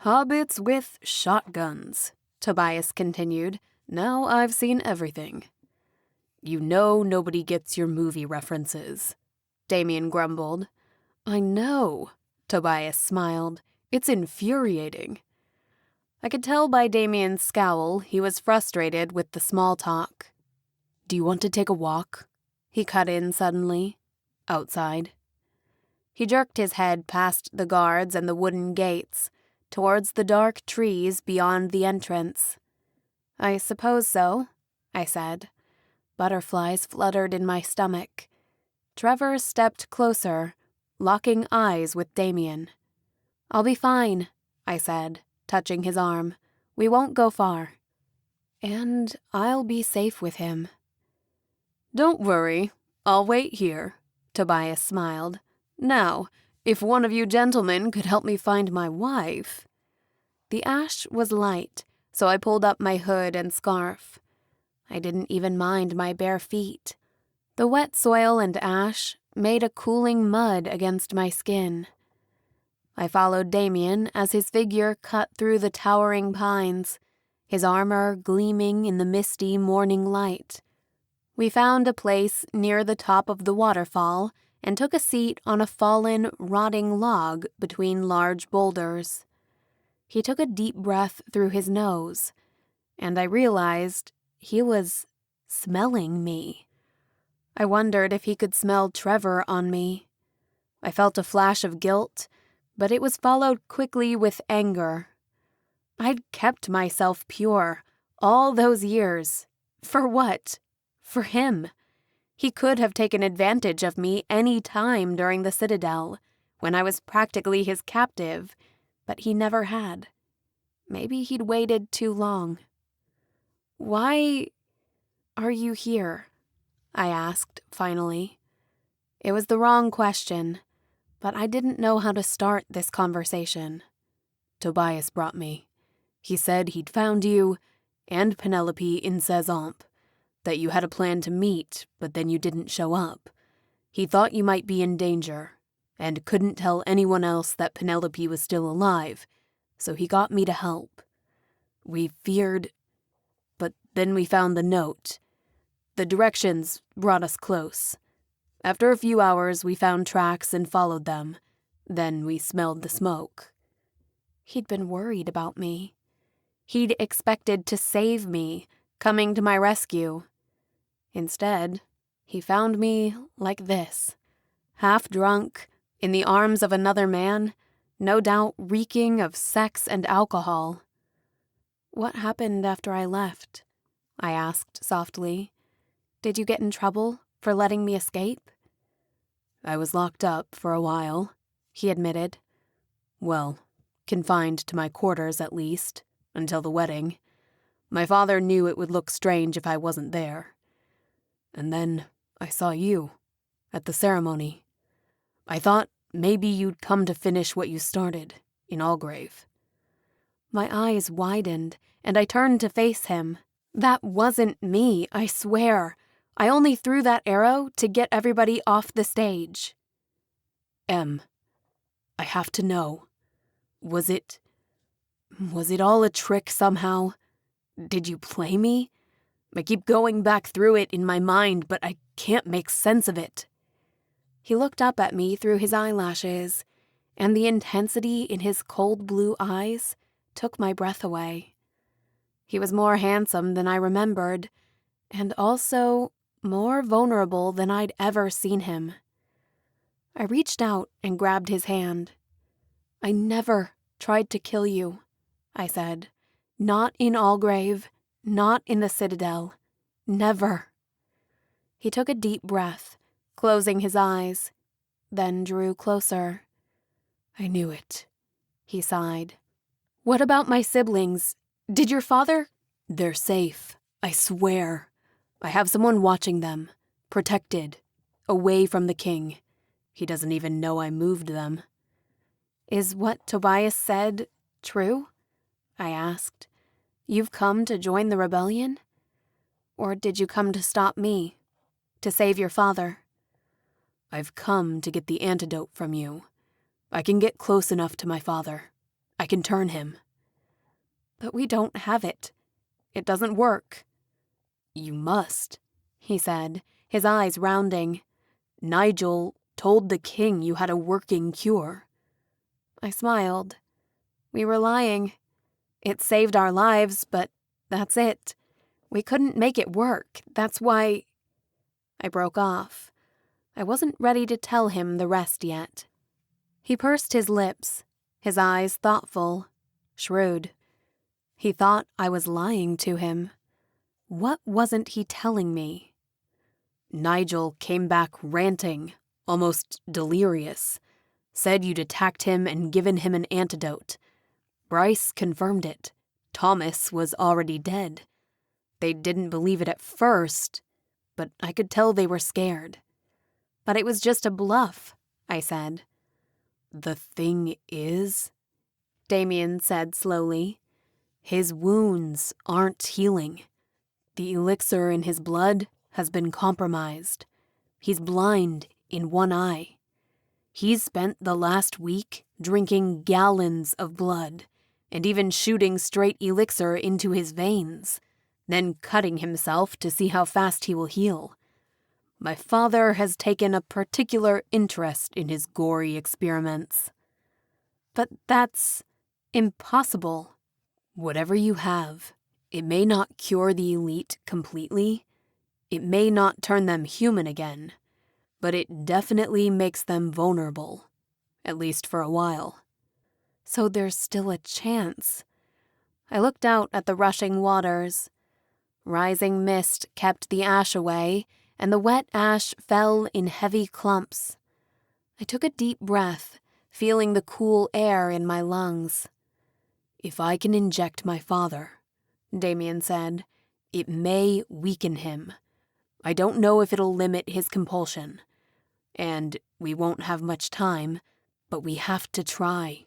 Speaker 2: "Hobbits with shotguns," Tobias continued. "Now I've seen everything." "You know nobody gets your movie references," Damien grumbled. "I know," Tobias smiled. "It's infuriating." I could tell by Damien's scowl he was frustrated with the small talk. "Do you want to take a walk?" he cut in suddenly. "Outside." He jerked his head past the guards and the wooden gates, towards the dark trees beyond the entrance. "I suppose so," I said. Butterflies fluttered in my stomach. Trevor stepped closer, locking eyes with Damien. "I'll be fine," I said, touching his arm. "We won't go far. And I'll be safe with him." "Don't worry, I'll wait here," Tobias smiled. "Now, if one of you gentlemen could help me find my wife." The ash was light, so I pulled up my hood and scarf. I didn't even mind my bare feet. The wet soil and ash made a cooling mud against my skin. I followed Damien as his figure cut through the towering pines, his armor gleaming in the misty morning light. We found a place near the top of the waterfall
Speaker 1: and took a seat on a fallen, rotting log between large boulders. He took a deep breath through his nose, and I realized he was smelling me. I wondered if he could smell Trevor on me. I felt a flash of guilt, but it was followed quickly with anger. I'd kept myself pure all those years. For what? For him. He could have taken advantage of me any time during the Citadel, when I was practically his captive, but he never had. Maybe he'd waited too long. "Why are you here?" I asked, finally. It was the wrong question, but I didn't know how to start this conversation.
Speaker 3: Tobias brought me. He said he'd found you and Penelope in Cezamp, that you had a plan to meet, but then you didn't show up. He thought you might be in danger, and couldn't tell anyone else that Penelope was still alive, so he got me to help. We feared, but then we found the note. The directions brought us close. After a few hours, we found tracks and followed them. Then we smelled the smoke.
Speaker 1: He'd been worried about me. He'd expected to save me, coming to my rescue. Instead, he found me like this, half drunk, in the arms of another man, no doubt reeking of sex and alcohol. "What happened after I left?" I asked softly. "Did you get in trouble for letting me escape?"
Speaker 3: I was locked up for a while, he admitted. Well, confined to my quarters at least, until the wedding. My father knew it would look strange if I wasn't there. And then I saw you, at the ceremony. I thought maybe you'd come to finish what you started, in Algrave.
Speaker 1: My eyes widened, and I turned to face him. That wasn't me, I swear. I only threw that arrow to get everybody off the stage.
Speaker 3: Em, I have to know. Was it all a trick somehow? Did you play me? I keep going back through it in my mind, but I can't make sense of it.
Speaker 1: He looked up at me through his eyelashes, and the intensity in his cold blue eyes took my breath away. He was more handsome than I remembered, and also more vulnerable than I'd ever seen him. I reached out and grabbed his hand. "I never tried to kill you," I said. "Not in Algrave, not in the Citadel. Never." He took a deep breath, closing his eyes, then drew closer.
Speaker 3: "I knew it," he sighed.
Speaker 1: "What about my siblings? Did your father—"
Speaker 3: "They're safe, I swear. I have someone watching them, protected, away from the king. He doesn't even know I moved them."
Speaker 1: "Is what Tobias said true?" I asked. "You've come to join the rebellion? Or did you come to stop me? To save your father?"
Speaker 3: "I've come to get the antidote from you. I can get close enough to my father. I can turn him."
Speaker 1: "But we don't have it. It doesn't work."
Speaker 3: "You must," he said, his eyes rounding. "Nigel told the king you had a working cure."
Speaker 1: I smiled. We were lying. It saved our lives, but that's it. We couldn't make it work. That's why... I broke off. I wasn't ready to tell him the rest yet. He pursed his lips, his eyes thoughtful, shrewd. He thought I was lying to him. What wasn't he telling me?
Speaker 3: "Nigel came back ranting, almost delirious. Said you'd attacked him and given him an antidote. Bryce confirmed it. Thomas was already dead. They didn't believe it at first, but I could tell they were scared."
Speaker 1: "But it was just a bluff," I said.
Speaker 3: "The thing is," Damian said slowly, "his wounds aren't healing. The elixir in his blood has been compromised. He's blind in one eye. He's spent the last week drinking gallons of blood and even shooting straight elixir into his veins, then cutting himself to see how fast he will heal. My father has taken a particular interest in his gory experiments.
Speaker 1: But that's impossible.
Speaker 3: Whatever you have, it may not cure the elite completely. It may not turn them human again, but it definitely makes them vulnerable, at least for a while.
Speaker 1: So there's still a chance. I looked out at the rushing waters. Rising mist kept the ash away, and the wet ash fell in heavy clumps. I took a deep breath, feeling the cool air in my lungs.
Speaker 3: If I can inject my father, Damien said, it may weaken him. I don't know if it'll limit his compulsion. And we won't have much time, but we have to try.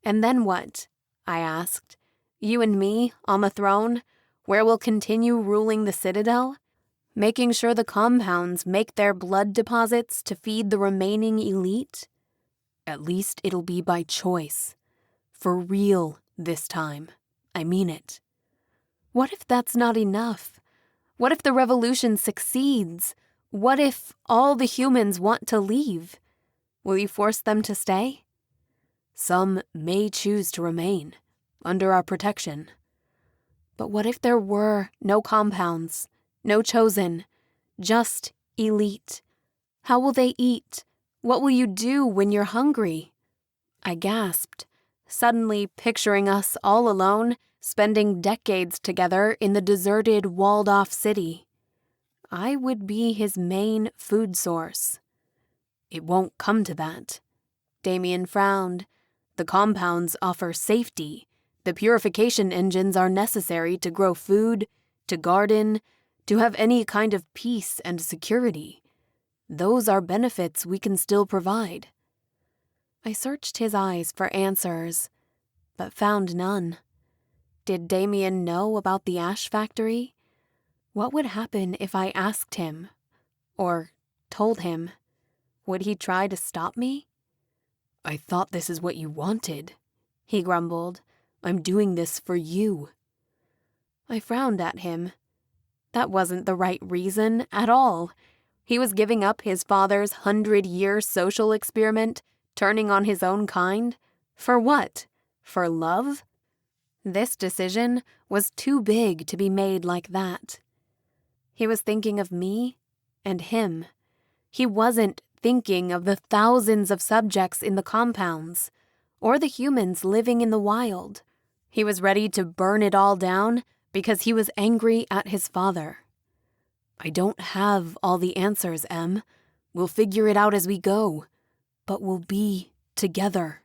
Speaker 1: And then what? I asked. You and me on the throne, where we'll continue ruling the Citadel? Making sure the compounds make their blood deposits to feed the remaining elite?
Speaker 3: At least it'll be by choice. For real this time. I mean it.
Speaker 1: What if that's not enough? What if the revolution succeeds? What if all the humans want to leave? Will you force them to stay?
Speaker 3: Some may choose to remain, under our protection.
Speaker 1: But what if there were no compounds, no chosen, just elite? How will they eat? What will you do when you're hungry? I gasped, suddenly picturing us all alone, spending decades together in the deserted, walled-off city. I would be his main food source.
Speaker 3: It won't come to that. Damien frowned. The compounds offer safety. The purification engines are necessary to grow food, to garden, to have any kind of peace and security. Those are benefits we can still provide.
Speaker 1: I searched his eyes for answers, but found none. Did Damien know about the ash factory? What would happen if I asked him? Or told him? Would he try to stop me?
Speaker 3: I thought this is what you wanted, he grumbled. I'm doing this for you.
Speaker 1: I frowned at him. That wasn't the right reason at all. He was giving up his father's 100-year social experiment, turning on his own kind. For what? For love? This decision was too big to be made like that. He was thinking of me and him. He wasn't thinking of the thousands of subjects in the compounds, or the humans living in the wild. He was ready to burn it all down because he was angry at his father.
Speaker 3: I don't have all the answers, Em. We'll figure it out as we go, but we'll be together.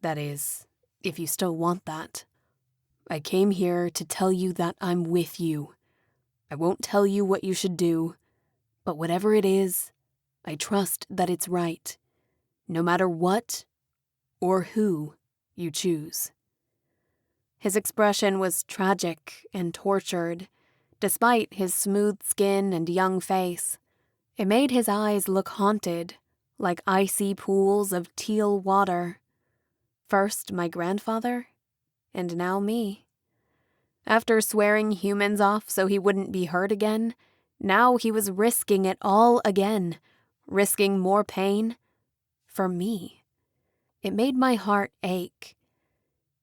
Speaker 3: That is, if you still want that. I came here to tell you that I'm with you. I won't tell you what you should do, but whatever it is, I trust that it's right, no matter what or who you choose.
Speaker 1: His expression was tragic and tortured, despite his smooth skin and young face. It made his eyes look haunted, like icy pools of teal water. First my grandfather, and now me. After swearing humans off so he wouldn't be hurt again, now he was risking it all again, risking more pain for me. It made my heart ache.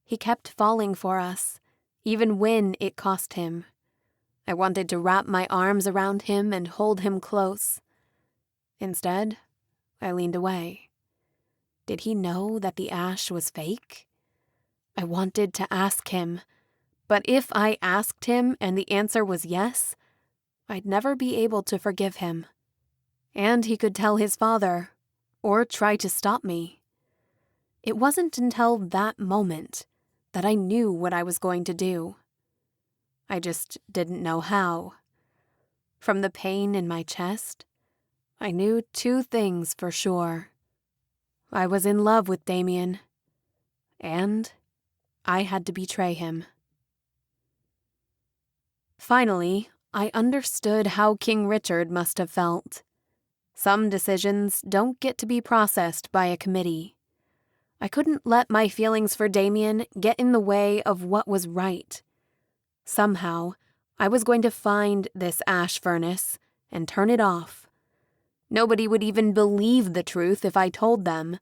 Speaker 1: He kept falling for us, even when it cost him. I wanted to wrap my arms around him and hold him close. Instead, I leaned away. Did he know that the ash was fake? I wanted to ask him, but if I asked him and the answer was yes, I'd never be able to forgive him. And he could tell his father, or try to stop me. It wasn't until that moment that I knew what I was going to do. I just didn't know how. From the pain in my chest, I knew two things for sure. I was in love with Damien, and I had to betray him. Finally, I understood how King Richard must have felt. Some decisions don't get to be processed by a committee. I couldn't let my feelings for Damien get in the way of what was right. Somehow, I was going to find this ash furnace and turn it off. Nobody would even believe the truth if I told them,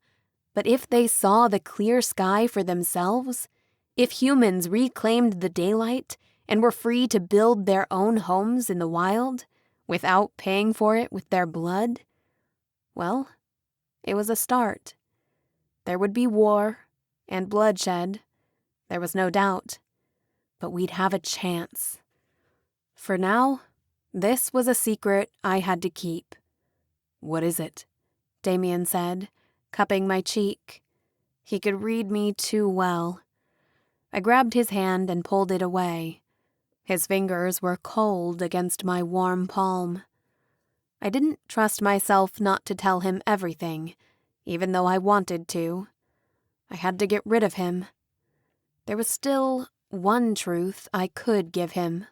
Speaker 1: but if they saw the clear sky for themselves, if humans reclaimed the daylight and were free to build their own homes in the wild without paying for it with their blood, well, it was a start. There would be war and bloodshed, there was no doubt, but we'd have a chance. For now, this was a secret I had to keep.
Speaker 3: "What is it?"
Speaker 1: Damien said, cupping my cheek. He could read me too well. I grabbed his hand and pulled it away. His fingers were cold against my warm palm. I didn't trust myself not to tell him everything, even though I wanted to. I had to get rid of him. There was still one truth I could give him.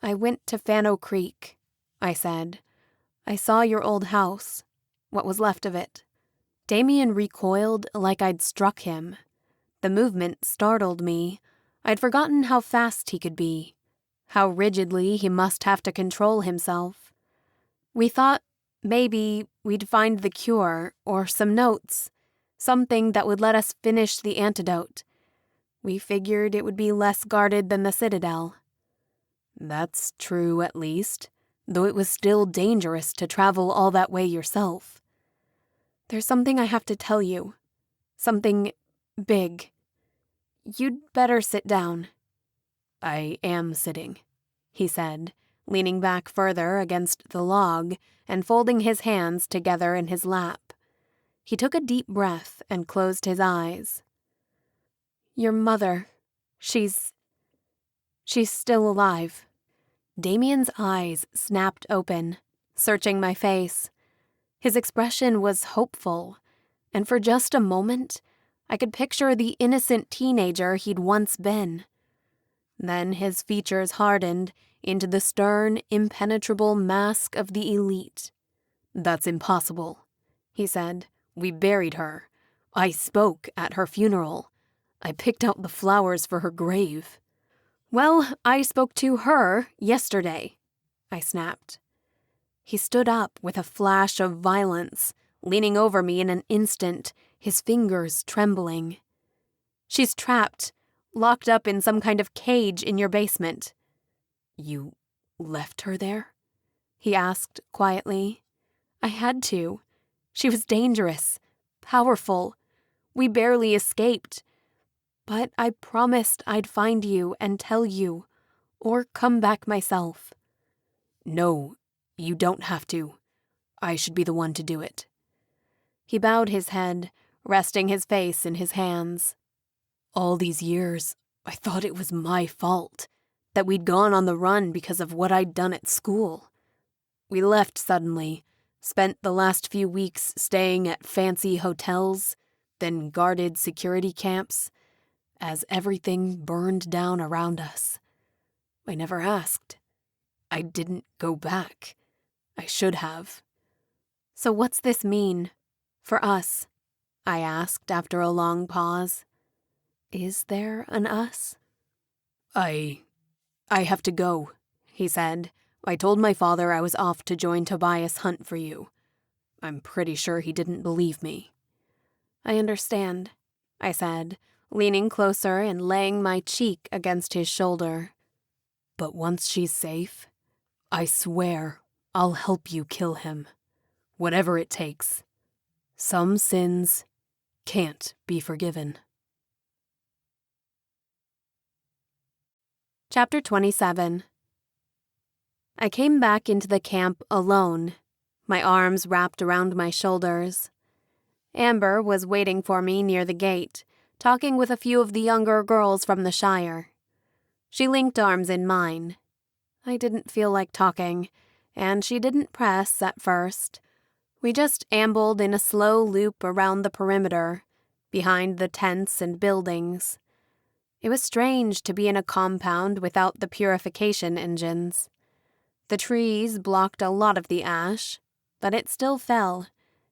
Speaker 1: "I went to Fano Creek," I said. "I saw your old house, what was left of it." Damien recoiled like I'd struck him. The movement startled me. I'd forgotten how fast he could be, how rigidly he must have to control himself. We thought maybe we'd find the cure or some notes, something that would let us finish the antidote. We figured it would be less guarded than the Citadel.
Speaker 3: "That's true, at least, though it was still dangerous to travel all that way yourself."
Speaker 1: "There's something I have to tell you. Something big. You'd better sit down."
Speaker 3: "I am sitting," he said, leaning back further against the log and folding his hands together in his lap. He took a deep breath and closed his eyes.
Speaker 1: "Your mother, she's still alive."
Speaker 3: Damien's eyes snapped open, searching my face. His expression was hopeful, and for just a moment, I could picture the innocent teenager he'd once been. Then his features hardened into the stern, impenetrable mask of the elite. "That's impossible," he said. "We buried her. I spoke at her funeral. I picked out the flowers for her grave."
Speaker 1: "Well, I spoke to her yesterday," I snapped.
Speaker 3: He stood up with a flash of violence, leaning over me in an instant, his fingers trembling.
Speaker 1: "She's trapped, locked up in some kind of cage in your basement."
Speaker 3: "You left her there?"
Speaker 1: he asked quietly. "I had to. She was dangerous, powerful. We barely escaped. But I promised I'd find you and tell you, or come back myself."
Speaker 3: "No, you don't have to. I should be the one to do it."
Speaker 1: He bowed his head, resting his face in his hands.
Speaker 3: "All these years, I thought it was my fault, that we'd gone on the run because of what I'd done at school. We left suddenly, spent the last few weeks staying at fancy hotels, then guarded security camps, as everything burned down around us. I never asked. I didn't go back. I should have."
Speaker 1: "So what's this mean? For us?" I asked after a long pause. Is there an us?
Speaker 3: I have to go," he said. "I told my father I was off to join Tobias' hunt for you. I'm pretty sure he didn't believe me."
Speaker 1: "I understand," I said, leaning closer and laying my cheek against his shoulder.
Speaker 3: "But once she's safe, I swear I'll help you kill him. Whatever it takes. Some sins can't be forgiven."
Speaker 1: Chapter 27. I came back into the camp alone, my arms wrapped around my shoulders. Amber was waiting for me near the gate, talking with a few of the younger girls from the Shire. She linked arms in mine. I didn't feel like talking, and she didn't press at first. We just ambled in a slow loop around the perimeter, behind the tents and buildings. It was strange to be in a compound without the purification engines. The trees blocked a lot of the ash, but it still fell,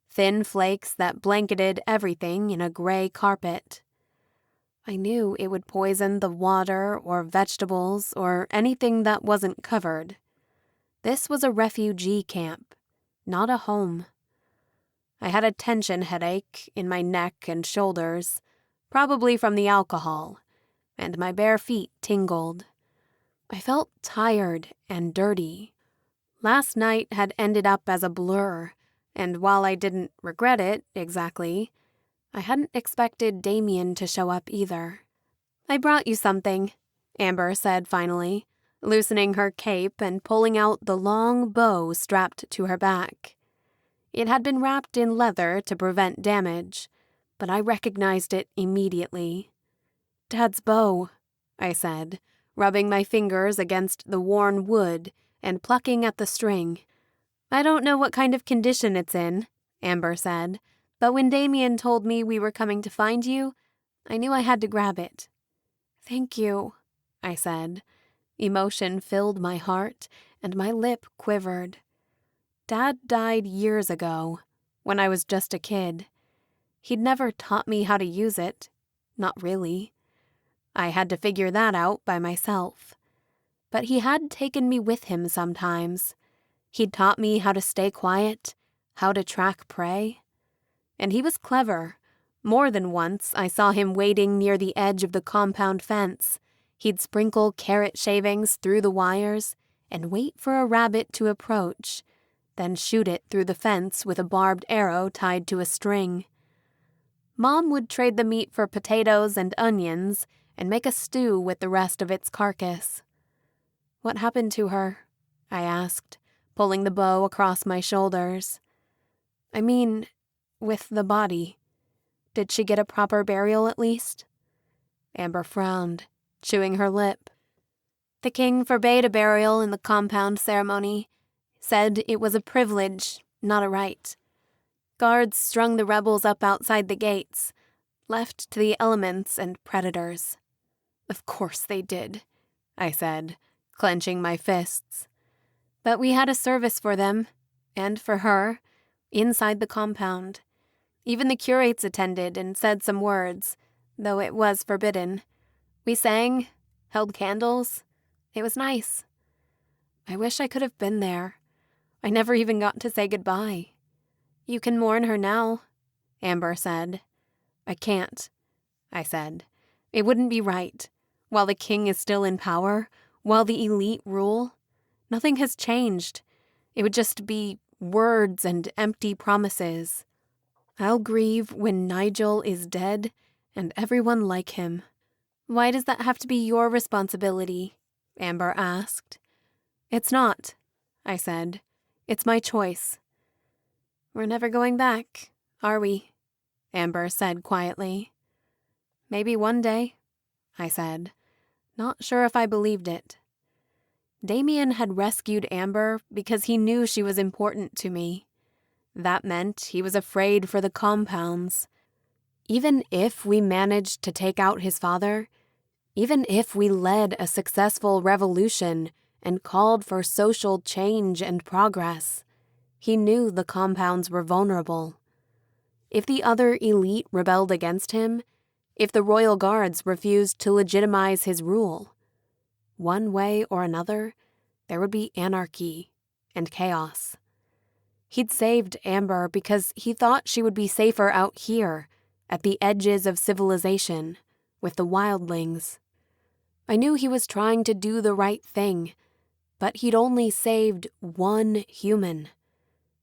Speaker 1: thin flakes that blanketed everything in a gray carpet. I knew it would poison the water or vegetables or anything that wasn't covered.
Speaker 2: This was a refugee camp, not a home. I had a tension headache in my neck and shoulders, probably from the alcohol, and my bare feet tingled. I felt tired and dirty. Last night had ended up as a blur, and while I didn't regret it exactly, I hadn't expected Damien to show up either. "I brought you something," Amber said finally, loosening her cape and pulling out the long bow strapped to her back. It had been wrapped in leather to prevent damage, but I recognized it immediately. "Dad's bow," I said, rubbing my fingers against the worn wood and plucking at the string. "I don't know what kind of condition it's in," Amber said, "but when Damien told me we were coming to find you, I knew I had to grab it." "Thank you," I said. Emotion filled my heart, and my lip quivered. Dad died years ago, when I was just a kid. He'd never taught me how to use it. Not really. I had to figure that out by myself. But he had taken me with him sometimes. He'd taught me how to stay quiet, how to track prey. And he was clever. More than once, I saw him waiting near the edge of the compound fence. He'd sprinkle carrot shavings through the wires and wait for a rabbit to approach, then shoot it through the fence with a barbed arrow tied to a string. Mom would trade the meat for potatoes and onions and make a stew with the rest of its carcass. "What happened to her?" I asked, pulling the bow across my shoulders. "I mean, with the body. Did she get a proper burial at least?" Amber frowned, chewing her lip. "The king forbade a burial in the compound ceremony, said it was a privilege, not a right. Guards strung the rebels up outside the gates, left to the elements and predators." "Of course they did," I said, clenching my fists. "But we had a service for them, and for her, inside the compound. Even the curates attended and said some words, though it was forbidden. We sang, held candles. It was nice. I wish I could have been there. I never even got to say goodbye." "You can mourn her now," Amber said. "I can't," I said. "It wouldn't be right. While the king is still in power, while the elite rule, nothing has changed. It would just be words and empty promises. I'll grieve when Nigel is dead and everyone like him." "Why does that have to be your responsibility?" Amber asked. "It's not," I said. "It's my choice." "We're never going back, are we?" Amber said quietly. "Maybe one day," I said, not sure if I believed it. Damian had rescued Amber because he knew she was important to me. That meant he was afraid for the compounds. Even if we managed to take out his father, even if we led a successful revolution and called for social change and progress, he knew the compounds were vulnerable. If the other elite rebelled against him, if the royal guards refused to legitimize his rule, one way or another, there would be anarchy and chaos. He'd saved Amber because he thought she would be safer out here, at the edges of civilization, with the wildlings. I knew he was trying to do the right thing, but he'd only saved one human.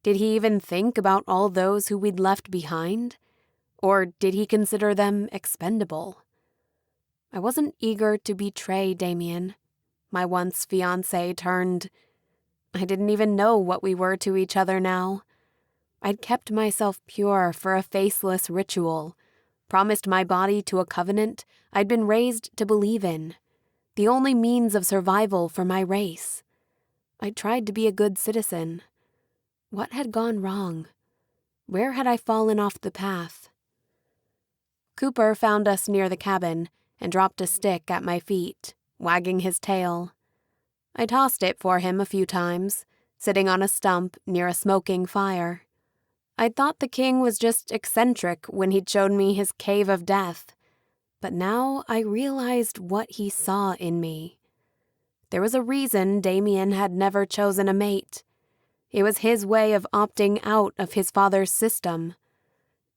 Speaker 2: Did he even think about all those who we'd left behind? Or did he consider them expendable? I wasn't eager to betray Damien, my once fiancé turned. I didn't even know what we were to each other now. I'd kept myself pure for a faceless ritual, promised my body to a covenant I'd been raised to believe in, the only means of survival for my race. I'd tried to be a good citizen. What had gone wrong? Where had I fallen off the path? Cooper found us near the cabin and dropped a stick at my feet, wagging his tail. I tossed it for him a few times, sitting on a stump near a smoking fire. I'd thought the king was just eccentric when he'd showed me his cave of death, but now I realized what he saw in me. There was a reason Damien had never chosen a mate. It was his way of opting out of his father's system.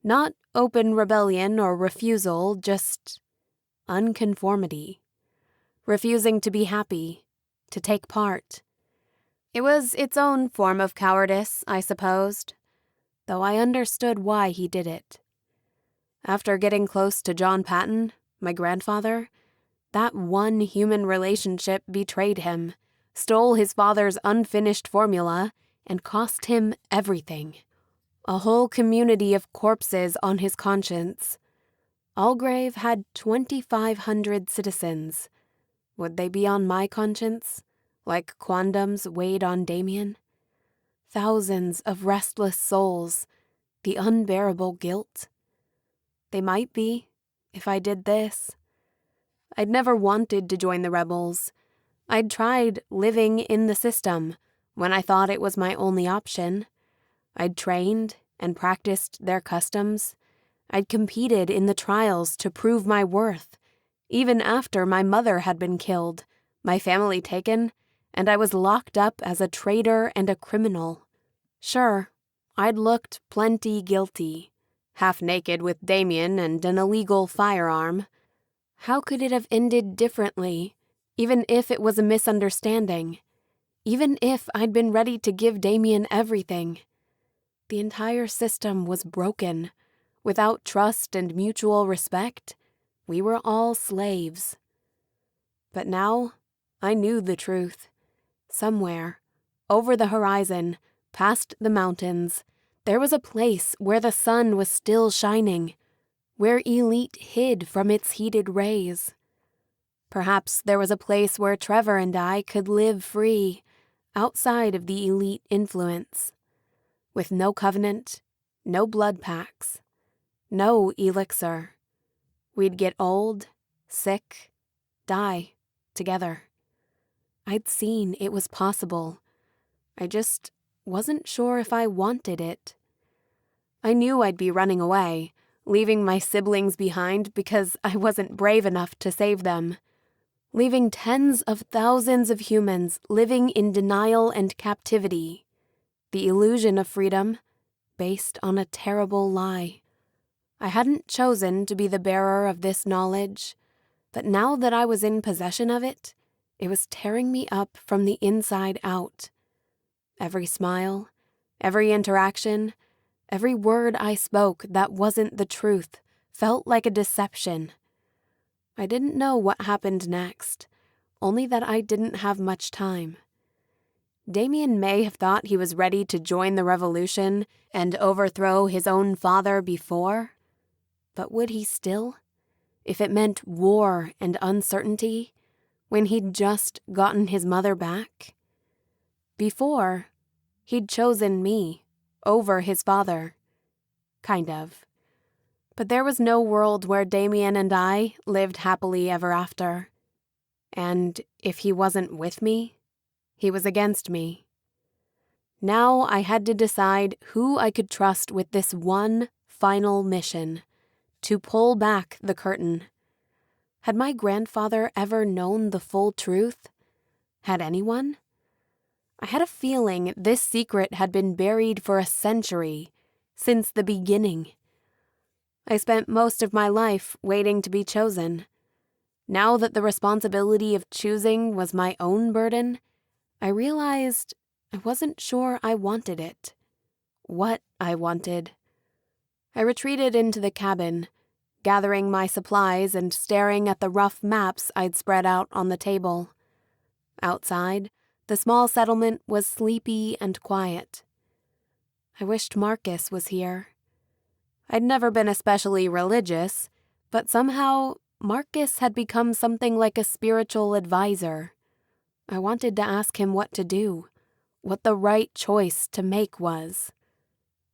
Speaker 2: Not open rebellion or refusal, just unconformity. Refusing to be happy, to take part. It was its own form of cowardice, I supposed, though I understood why he did it. After getting close to John Patton, my grandfather, that one human relationship betrayed him, stole his father's unfinished formula, and cost him everything. A whole community of corpses on his conscience. Algrave had 2,500 citizens. Would they be on my conscience, like Quondam's weighed on Damien? Thousands of restless souls, the unbearable guilt. They might be, if I did this. I'd never wanted to join the rebels. I'd tried living in the system when I thought it was my only option. I'd trained and practiced their customs. I'd competed in the trials to prove my worth, even after my mother had been killed, my family taken, and I was locked up as a traitor and a criminal. Sure, I'd looked plenty guilty, half naked with Damien and an illegal firearm. How could it have ended differently, even if it was a misunderstanding? Even if I'd been ready to give Damien everything? The entire system was broken. Without trust and mutual respect, we were all slaves. But now, I knew the truth. Somewhere, over the horizon, past the mountains, there was a place where the sun was still shining, where elite hid from its heated rays. Perhaps there was a place where Trevor and I could live free, outside of the elite influence, with no covenant, no blood pacts, no elixir. We'd get old, sick, die together. I'd seen it was possible. I just wasn't sure if I wanted it. I knew I'd be running away, leaving my siblings behind because I wasn't brave enough to save them. Leaving tens of thousands of humans living in denial and captivity. The illusion of freedom, based on a terrible lie. I hadn't chosen to be the bearer of this knowledge, but now that I was in possession of it, it was tearing me up from the inside out. Every smile, every interaction, every word I spoke that wasn't the truth felt like a deception. I didn't know what happened next, only that I didn't have much time. Damien may have thought he was ready to join the revolution and overthrow his own father before, but would he still, if it meant war and uncertainty, when he'd just gotten his mother back? Before, he'd chosen me over his father. Kind of. But there was no world where Damien and I lived happily ever after. And if he wasn't with me, he was against me. Now I had to decide who I could trust with this one final mission, to pull back the curtain. Had my grandfather ever known the full truth? Had anyone? I had a feeling this secret had been buried for a century, since the beginning. I spent most of my life waiting to be chosen. Now that the responsibility of choosing was my own burden, I realized I wasn't sure I wanted it. What I wanted. I retreated into the cabin, gathering my supplies and staring at the rough maps I'd spread out on the table. Outside, the small settlement was sleepy and quiet. I wished Marcus was here. I'd never been especially religious, but somehow Marcus had become something like a spiritual advisor. I wanted to ask him what to do, what the right choice to make was.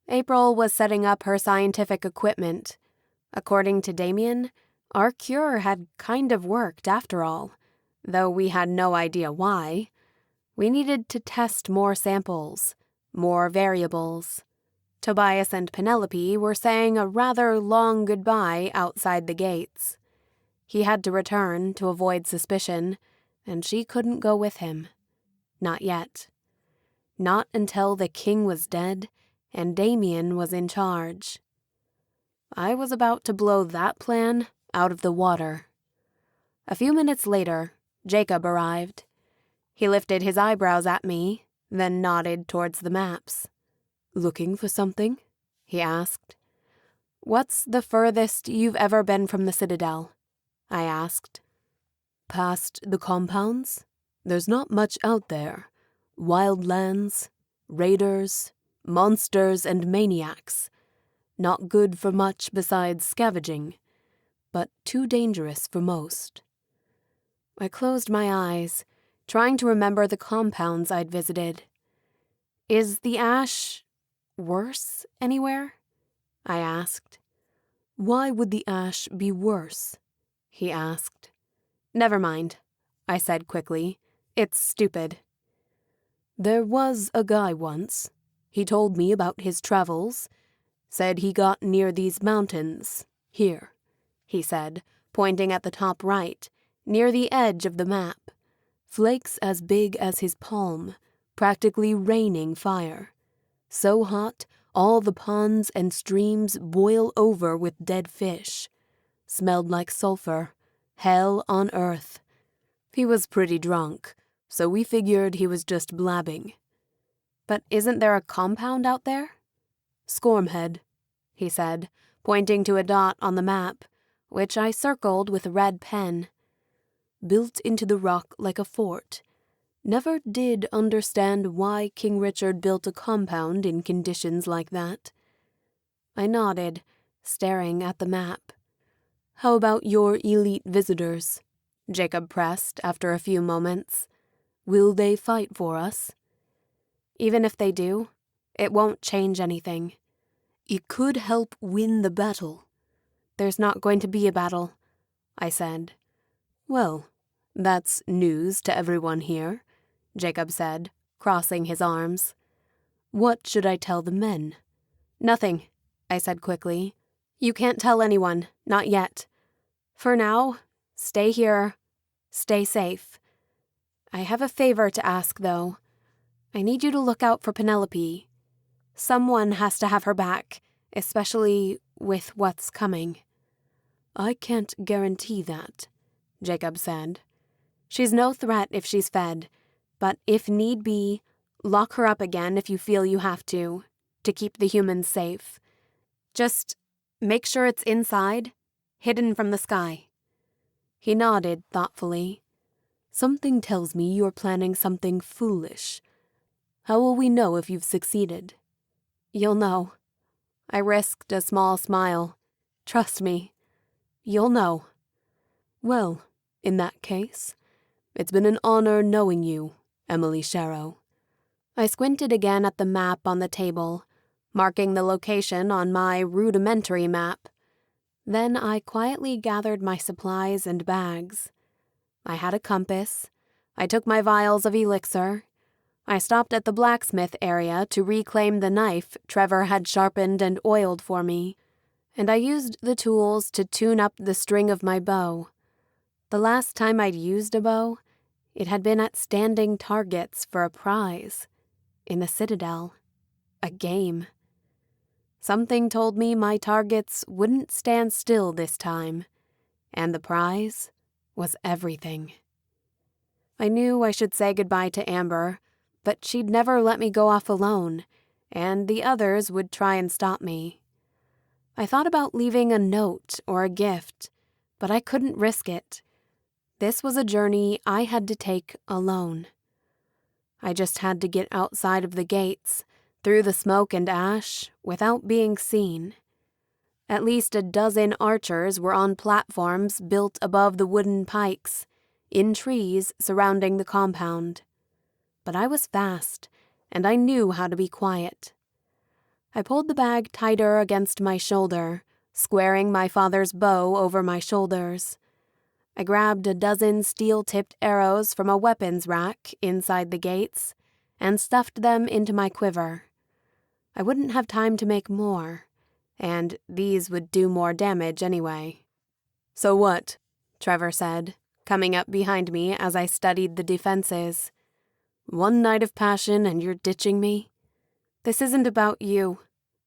Speaker 2: April was setting up her scientific equipment. According to Damien, our cure had kind of worked after all, though we had no idea why. We needed to test more samples, more variables. Tobias and Penelope were saying a rather long goodbye outside the gates. He had to return to avoid suspicion, and she couldn't go with him. Not yet. Not until the king was dead and Damien was in charge. I was about to blow that plan out of the water. A few minutes later, Jacob arrived. He lifted his eyebrows at me, then nodded towards the maps. "Looking for something?" he asked. "What's the furthest you've ever been from the Citadel?" I asked. "Past the compounds? There's not much out there. Wild lands, raiders, monsters, and maniacs. Not good for much besides scavenging, but too dangerous for most." I closed my eyes, trying to remember the compounds I'd visited. "Is the ash worse anywhere?" I asked. "Why would the ash be worse?" he asked. "Never mind," I said quickly. "It's stupid." "There was a guy once. He told me about his travels. Said he got near these mountains. Here," he said, pointing at the top right, near the edge of the map. "Flakes as big as his palm, practically raining fire. So hot, all the ponds and streams boil over with dead fish. Smelled like sulfur. Hell on earth. He was pretty drunk, so we figured he was just blabbing." "But isn't there a compound out there?" "Scormhead," he said, pointing to a dot on the map, which I circled with a red pen. "Built into the rock like a fort. Never did understand why King Richard built a compound in conditions like that." I nodded, staring at the map. "How about your elite visitors?" Jacob pressed after a few moments. "Will they fight for us?" "Even if they do, it won't change anything." "It could help win the battle." "There's not going to be a battle," I said. "Well, that's news to everyone here," Jacob said, crossing his arms. "What should I tell the men?" "Nothing," I said quickly. "You can't tell anyone, not yet. For now, stay here, stay safe. I have a favor to ask, though. I need you to look out for Penelope. Someone has to have her back, especially with what's coming." "I can't guarantee that," Jacob said. "She's no threat if she's fed, but if need be, lock her up again if you feel you have to keep the humans safe. Just make sure it's inside, hidden from the sky." He nodded thoughtfully. "Something tells me you're planning something foolish. How will we know if you've succeeded?" "You'll know." I risked a small smile. "Trust me. You'll know." "Well, in that case, it's been an honor knowing you, Emily Sharrow." I squinted again at the map on the table, marking the location on my rudimentary map. Then I quietly gathered my supplies and bags. I had a compass. I took my vials of elixir. I stopped at the blacksmith area to reclaim the knife Trevor had sharpened and oiled for me, and I used the tools to tune up the string of my bow. The last time I'd used a bow, it had been at standing targets for a prize. In the Citadel. A game. Something told me my targets wouldn't stand still this time, and the prize was everything. I knew I should say goodbye to Amber, but she'd never let me go off alone, and the others would try and stop me. I thought about leaving a note or a gift, but I couldn't risk it. This was a journey I had to take alone. I just had to get outside of the gates, through the smoke and ash, without being seen. At least a dozen archers were on platforms built above the wooden pikes, in trees surrounding the compound. But I was fast, and I knew how to be quiet. I pulled the bag tighter against my shoulder, squaring my father's bow over my shoulders. I grabbed a dozen steel-tipped arrows from a weapons rack inside the gates and stuffed them into my quiver. I wouldn't have time to make more, and these would do more damage anyway. "So what?" Trevor said, coming up behind me as I studied the defenses. "One night of passion and you're ditching me?" "This isn't about you,"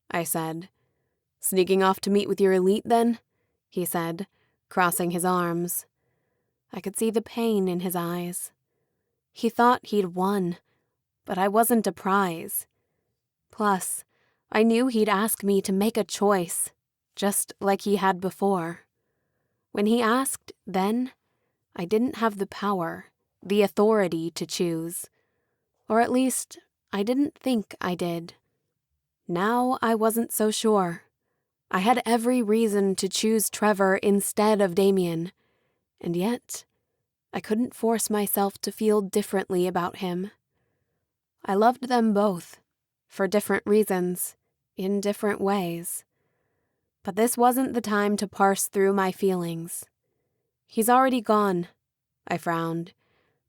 Speaker 2: I said. "Sneaking off to meet with your elite, then?" he said, crossing his arms. I could see the pain in his eyes. He thought he'd won, but I wasn't a prize. Plus, I knew he'd ask me to make a choice, just like he had before. When he asked then, I didn't have the power, the authority to choose. Or at least, I didn't think I did. Now I wasn't so sure. I had every reason to choose Trevor instead of Damien, and yet I couldn't force myself to feel differently about him. I loved them both, for different reasons, in different ways. But this wasn't the time to parse through my feelings. He's already gone, I frowned,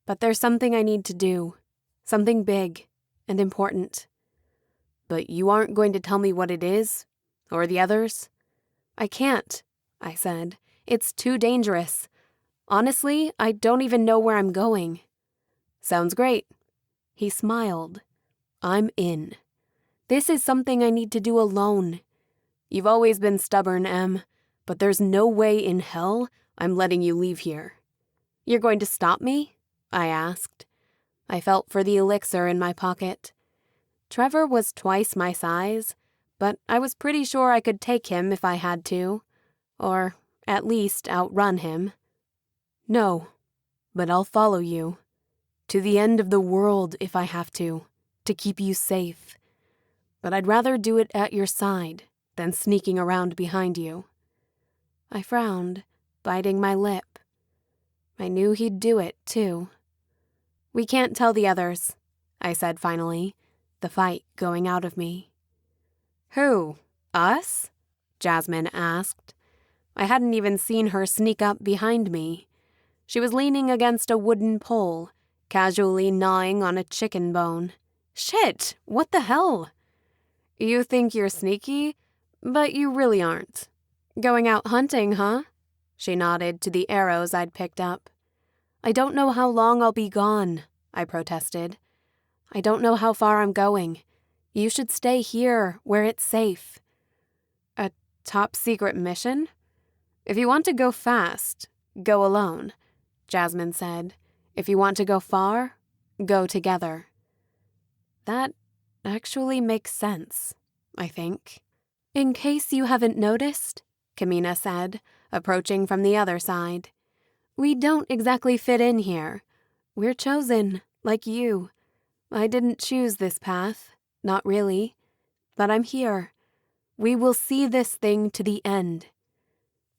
Speaker 2: but there's something I need to do, something big and important. "But you aren't going to tell me what it is? Or the others?" "I can't," I said. "It's too dangerous. Honestly, I don't even know where I'm going." "Sounds great." He smiled. "I'm in. This is something I need to do alone. You've always been stubborn, Em, but there's no way in hell I'm letting you leave here." "You're going to stop me?" I asked. I felt for the elixir in my pocket. Trevor was twice my size, but I was pretty sure I could take him if I had to, or at least outrun him. "No, but I'll follow you. To the end of the world if I have to keep you safe. But I'd rather do it at your side than sneaking around behind you." I frowned, biting my lip. I knew he'd do it, too. "We can't tell the others," I said finally, the fight going out of me. "Who? Us?" Jasmine asked. I hadn't even seen her sneak up behind me. She was leaning against a wooden pole, casually gnawing on a chicken bone. "Shit, what the hell?" "You think you're sneaky, but you really aren't. Going out hunting, huh?" She nodded to the arrows I'd picked up. "I don't know how long I'll be gone," I protested. "I don't know how far I'm going. You should stay here, where it's safe." "A top-secret mission? If you want to go fast, go alone," Jasmine said. "If you want to go far, go together." That actually makes sense, I think. "In case you haven't noticed," Kamina said, approaching from the other side, "we don't exactly fit in here. We're chosen, like you. I didn't choose this path, not really. But I'm here. We will see this thing to the end.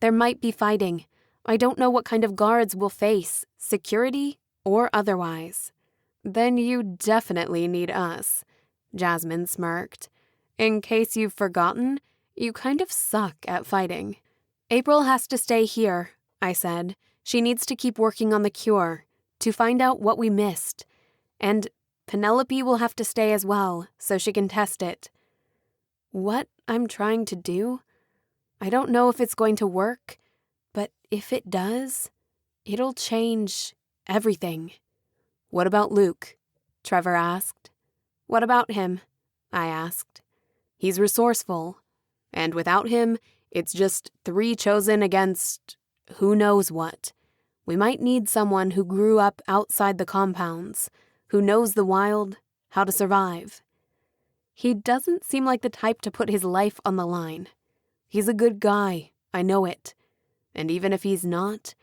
Speaker 2: There might be fighting. I don't know what kind of guards we'll face, security or otherwise." "Then you definitely need us," Jasmine smirked. "In case you've forgotten, you kind of suck at fighting." "April has to stay here," I said. "She needs to keep working on the cure, to find out what we missed. And Penelope will have to stay as well, so she can test it." What I'm trying to do? I don't know if it's going to work, but if it does, it'll change everything. "What about Luke?" Trevor asked. "What about him?" I asked. "He's resourceful, and without him, it's just 3 chosen against who knows what. We might need someone who grew up outside the compounds, who knows the wild, how to survive." "He doesn't seem like the type to put his life on the line. He's a good guy, I know it. And even if he's not,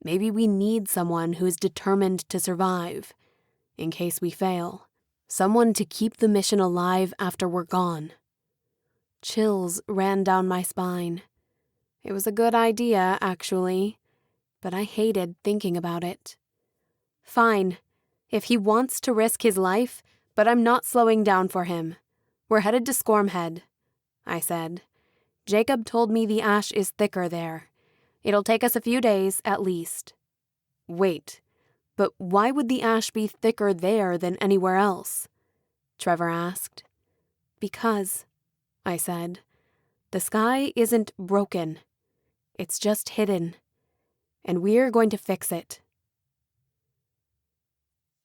Speaker 2: maybe we need someone who's determined to survive, in case we fail. Someone to keep the mission alive after we're gone." Chills ran down my spine. It was a good idea, actually, but I hated thinking about it. "Fine, if he wants to risk his life, but I'm not slowing down for him. We're headed to Squirmhead," I said. "Jacob told me the ash is thicker there. It'll take us a few days, at least." "Wait, but why would the ash be thicker there than anywhere else?" Trevor asked. "Because," I said, "the sky isn't broken. It's just hidden. And we're going to fix it,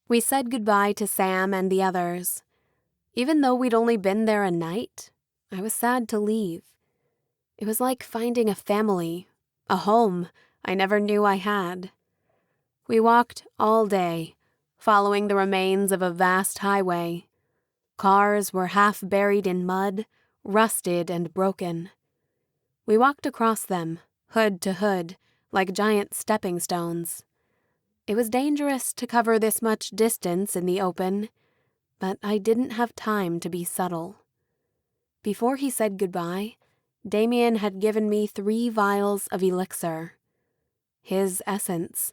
Speaker 2: We said goodbye to Sam and the others. Even though we'd only been there a night, I was sad to leave. It was like finding a family, a home I never knew I had. We walked all day, following the remains of a vast highway. Cars were half buried in mud, rusted and broken. We walked across them, hood to hood, like giant stepping stones. It was dangerous to cover this much distance in the open, but I didn't have time to be subtle. Before he said goodbye, Damien had given me 3 vials of elixir. His essence,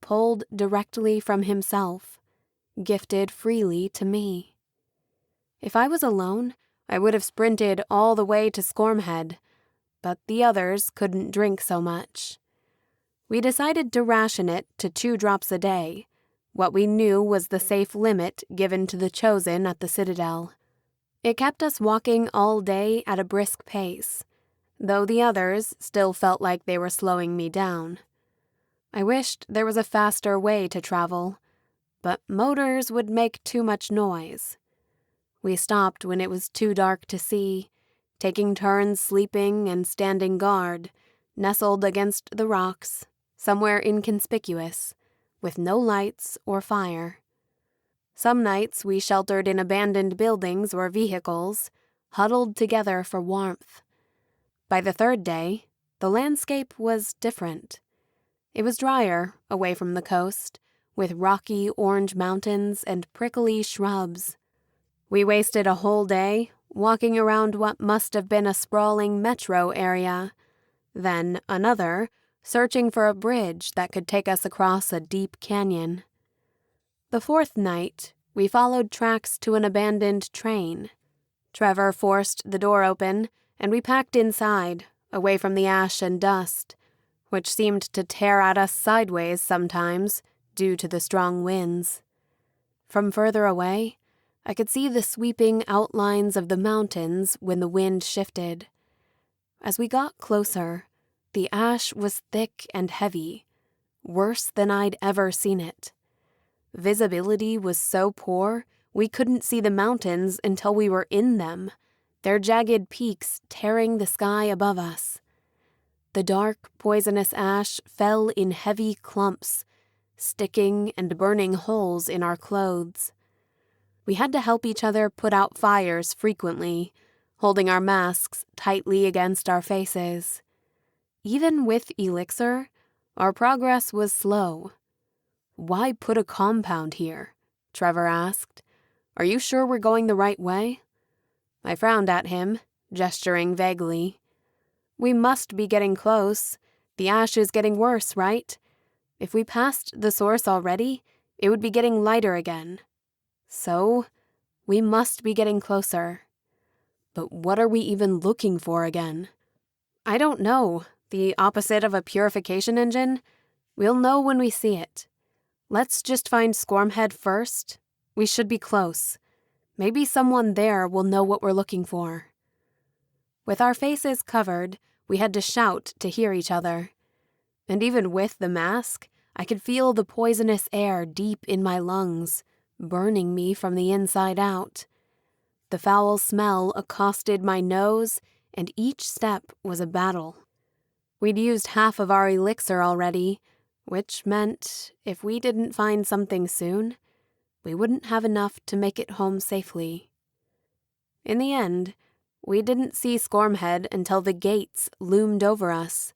Speaker 2: pulled directly from himself, gifted freely to me. If I was alone, I would have sprinted all the way to Scormhead, but the others couldn't drink so much. We decided to ration it to 2 drops a day, what we knew was the safe limit given to the chosen at the Citadel. It kept us walking all day at a brisk pace, though the others still felt like they were slowing me down. I wished there was a faster way to travel, but motors would make too much noise. We stopped when it was too dark to see, taking turns sleeping and standing guard, nestled against the rocks, somewhere inconspicuous, with no lights or fire. Some nights we sheltered in abandoned buildings or vehicles, huddled together for warmth. By the 3rd day, the landscape was different. It was drier, away from the coast, with rocky orange mountains and prickly shrubs. We wasted a whole day walking around what must have been a sprawling metro area, then another, searching for a bridge that could take us across a deep canyon. The 4th night, we followed tracks to an abandoned train. Trevor forced the door open, and we packed inside, away from the ash and dust, which seemed to tear at us sideways sometimes due to the strong winds. From further away, I could see the sweeping outlines of the mountains when the wind shifted. As we got closer, the ash was thick and heavy, worse than I'd ever seen it. Visibility was so poor, we couldn't see the mountains until we were in them, their jagged peaks tearing the sky above us. The dark, poisonous ash fell in heavy clumps, sticking and burning holes in our clothes. We had to help each other put out fires frequently, holding our masks tightly against our faces. Even with elixir, our progress was slow. "Why put a compound here?" Trevor asked. "Are you sure we're going the right way?" I frowned at him, gesturing vaguely. "We must be getting close. The ash is getting worse, right? If we passed the source already, it would be getting lighter again. So, we must be getting closer. But what are we even looking for again?" "I don't know. The opposite of a purification engine? We'll know when we see it. Let's just find Scormhead first. We should be close. Maybe someone there will know what we're looking for." With our faces covered, we had to shout to hear each other. And even with the mask, I could feel the poisonous air deep in my lungs, burning me from the inside out. The foul smell accosted my nose, and each step was a battle. We'd used half of our elixir already, which meant if we didn't find something soon, we wouldn't have enough to make it home safely. In the end, we didn't see Scormhead until the gates loomed over us,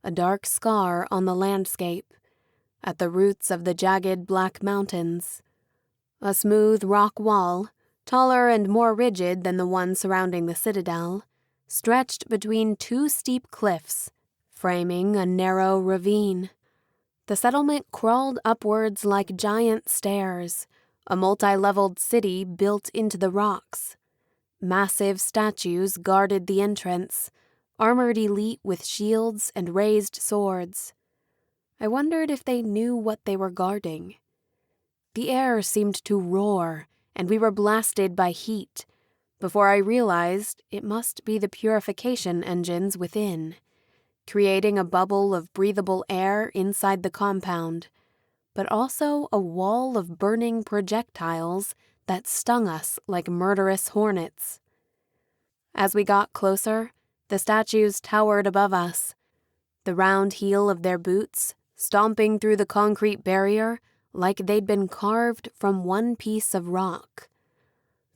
Speaker 2: a dark scar on the landscape, at the roots of the jagged black mountains. A smooth rock wall, taller and more rigid than the one surrounding the Citadel, stretched between 2 steep cliffs, framing a narrow ravine. The settlement crawled upwards like giant stairs, a multi-leveled city built into the rocks. Massive statues guarded the entrance, armored elite with shields and raised swords. I wondered if they knew what they were guarding. The air seemed to roar, and we were blasted by heat, before I realized it must be the purification engines within, creating a bubble of breathable air inside the compound, but also a wall of burning projectiles that stung us like murderous hornets. As we got closer, the statues towered above us, the round heel of their boots stomping through the concrete barrier like they'd been carved from one piece of rock.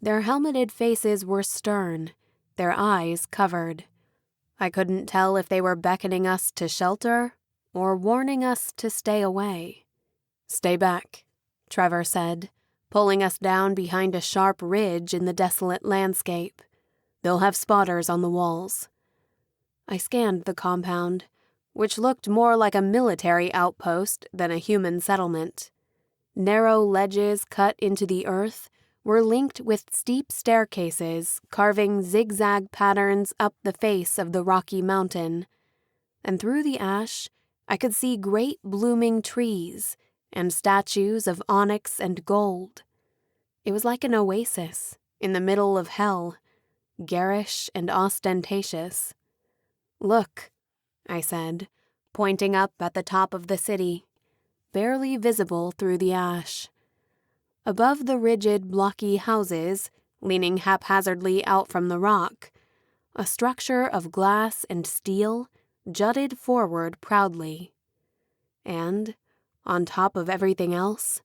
Speaker 2: Their helmeted faces were stern, their eyes covered. I couldn't tell if they were beckoning us to shelter or warning us to stay away. "Stay back," Trevor said, pulling us down behind a sharp ridge in the desolate landscape. "They'll have spotters on the walls." I scanned the compound, which looked more like a military outpost than a human settlement. Narrow ledges cut into the earth were linked with steep staircases carving zigzag patterns up the face of the rocky mountain, and through the ash I could see great blooming trees and statues of onyx and gold. It was like an oasis in the middle of hell, garish and ostentatious. "Look," I said, pointing up at the top of the city, barely visible through the ash. Above the rigid, blocky houses, leaning haphazardly out from the rock, a structure of glass and steel jutted forward proudly. And, on top of everything else,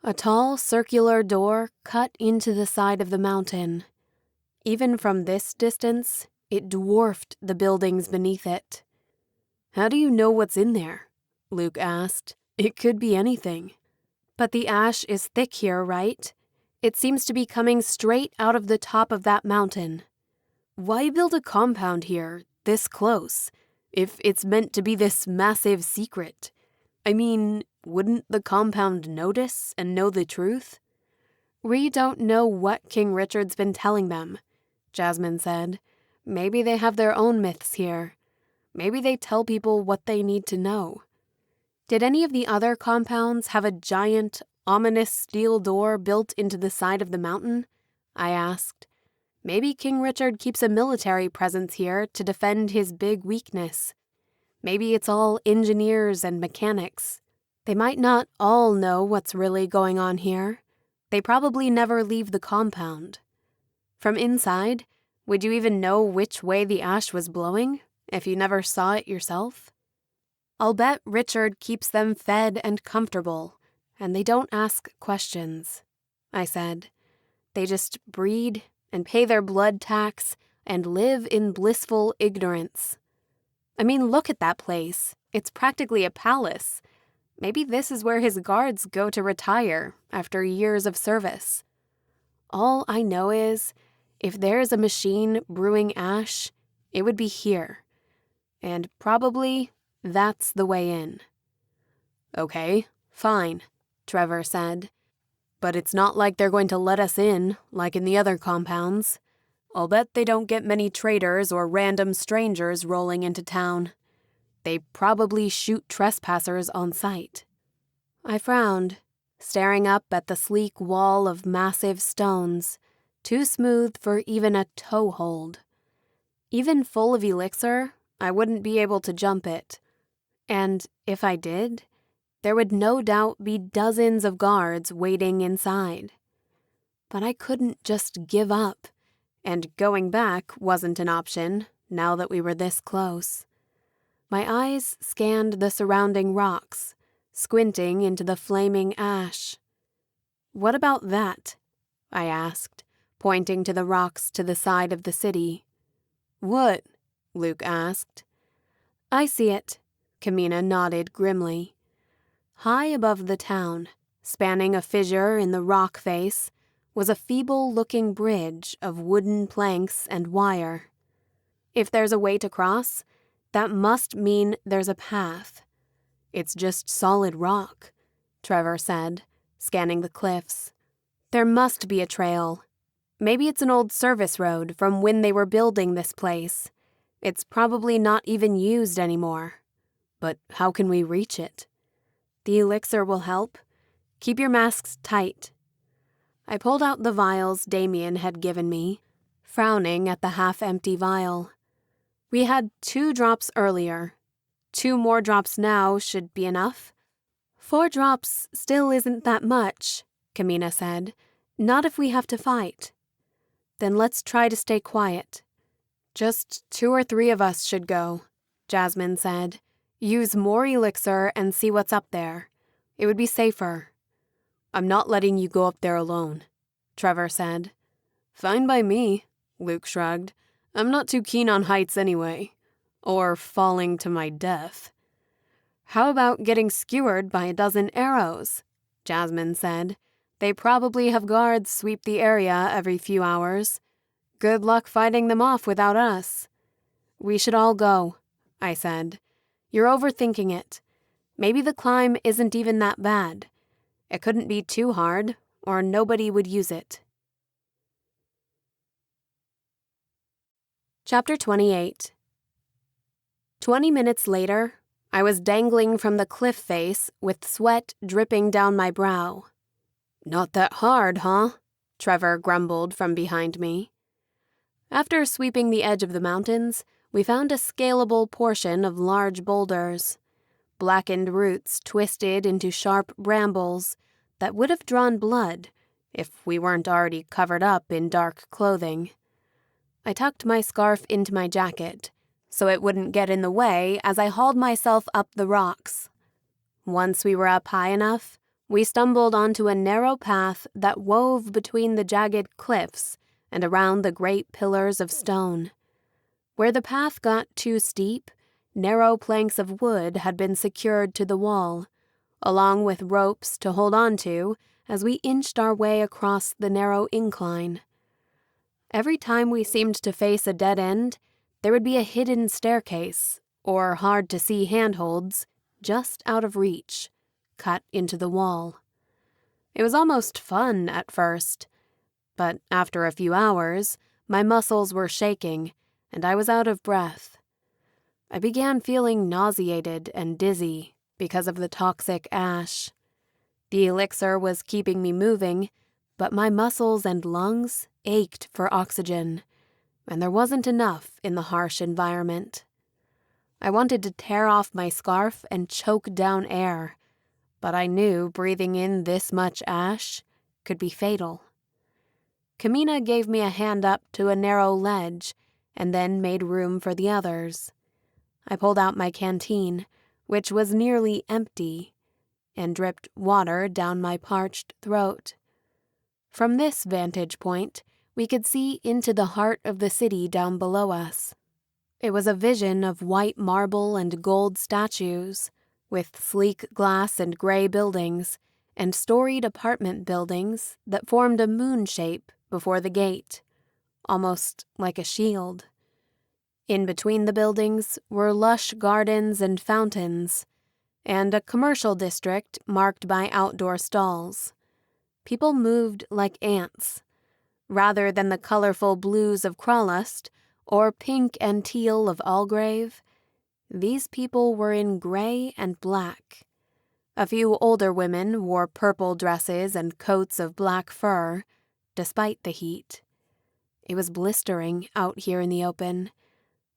Speaker 2: a tall circular door cut into the side of the mountain. Even from this distance, it dwarfed the buildings beneath it. "How do you know what's in there?" Luke asked. "It could be anything." "But the ash is thick here, right? It seems to be coming straight out of the top of that mountain." "Why build a compound here, this close, if it's meant to be this massive secret? I mean, wouldn't the compound notice and know the truth?" "We don't know what King Richard's been telling them," Jasmine said. "Maybe they have their own myths here. Maybe they tell people what they need to know." "Did any of the other compounds have a giant, ominous steel door built into the side of the mountain?" I asked. "Maybe King Richard keeps a military presence here to defend his big weakness. Maybe it's all engineers and mechanics. They might not all know what's really going on here. They probably never leave the compound. From inside, would you even know which way the ash was blowing if you never saw it yourself?" "I'll bet Richard keeps them fed and comfortable, and they don't ask questions," I said. "They just breed and pay their blood tax and live in blissful ignorance. I mean, look at that place. It's practically a palace. Maybe this is where his guards go to retire after years of service. All I know is, if there's a machine brewing ash, it would be here. And probably that's the way in." "Okay, fine," Trevor said. "But it's not like they're going to let us in, like in the other compounds. I'll bet they don't get many traders or random strangers rolling into town. They probably shoot trespassers on sight." I frowned, staring up at the sleek wall of massive stones, too smooth for even a toe hold. Even full of elixir, I wouldn't be able to jump it. And if I did, there would no doubt be dozens of guards waiting inside. But I couldn't just give up, and going back wasn't an option now that we were this close. My eyes scanned the surrounding rocks, squinting into the flaming ash. "What about that?" I asked, pointing to the rocks to the side of the city. "What?" Luke asked. "I see it," Kamina nodded grimly. High above the town, spanning a fissure in the rock face, was a feeble-looking bridge of wooden planks and wire. "If there's a way to cross, that must mean there's a path." "It's just solid rock," Trevor said, scanning the cliffs. "There must be a trail. Maybe it's an old service road from when they were building this place. It's probably not even used anymore." "But how can we reach it?" "The elixir will help. Keep your masks tight." I pulled out the vials Damien had given me, frowning at the half-empty vial. We had 2 drops earlier. 2 more drops now should be enough. 4 drops still isn't that much, Kamina said. Not if we have to fight. Then let's try to stay quiet.
Speaker 3: Just 2 or 3 of us should go, Jasmine said. Use more elixir and see what's up there. It would be safer. I'm not letting you go up there alone, Trevor said. Fine by me, Luke shrugged. I'm not too keen on heights anyway. Or falling to my death. How about getting skewered by a dozen arrows? Jasmine said. They probably have guards sweep the area every few hours. Good luck fighting them off without us. We should all go, I said. You're overthinking it. Maybe the climb isn't even that bad. It couldn't be too hard, or nobody would use it.
Speaker 2: Chapter 28. 20 minutes later, I was dangling from the cliff face with sweat dripping down my brow.
Speaker 3: Not that hard, huh? Trevor grumbled from behind me.
Speaker 2: After sweeping the edge of the mountains, we found a scalable portion of large boulders. Blackened roots twisted into sharp brambles that would have drawn blood if we weren't already covered up in dark clothing. I tucked my scarf into my jacket so it wouldn't get in the way as I hauled myself up the rocks. Once we were up high enough, we stumbled onto a narrow path that wove between the jagged cliffs and around the great pillars of stone. Where the path got too steep, narrow planks of wood had been secured to the wall, along with ropes to hold on to as we inched our way across the narrow incline. Every time we seemed to face a dead end, there would be a hidden staircase, or hard-to-see handholds, just out of reach, cut into the wall. It was almost fun at first, but after a few hours, my muscles were shaking, and I was out of breath. I began feeling nauseated and dizzy because of the toxic ash. The elixir was keeping me moving, but my muscles and lungs ached for oxygen, and there wasn't enough in the harsh environment. I wanted to tear off my scarf and choke down air, but I knew breathing in this much ash could be fatal. Kamina gave me a hand up to a narrow ledge and then made room for the others. I pulled out my canteen, which was nearly empty, and dripped water down my parched throat. From this vantage point, we could see into the heart of the city down below us. It was a vision of white marble and gold statues, with sleek glass and gray buildings, and storied apartment buildings that formed a moon shape before the gate, almost like a shield. In between the buildings were lush gardens and fountains, and a commercial district marked by outdoor stalls. People moved like ants. Rather than the colorful blues of Crawlust or pink and teal of Algrave, these people were in gray and black. A few older women wore purple dresses and coats of black fur, despite the heat. It was blistering out here in the open,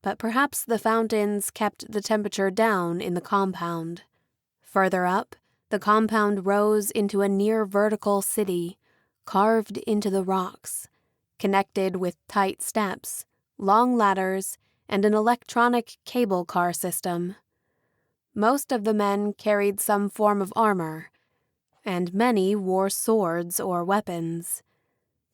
Speaker 2: but perhaps the fountains kept the temperature down in the compound. Further up, the compound rose into a near-vertical city, carved into the rocks, connected with tight steps, long ladders, and an electronic cable car system. Most of the men carried some form of armor, and many wore swords or weapons.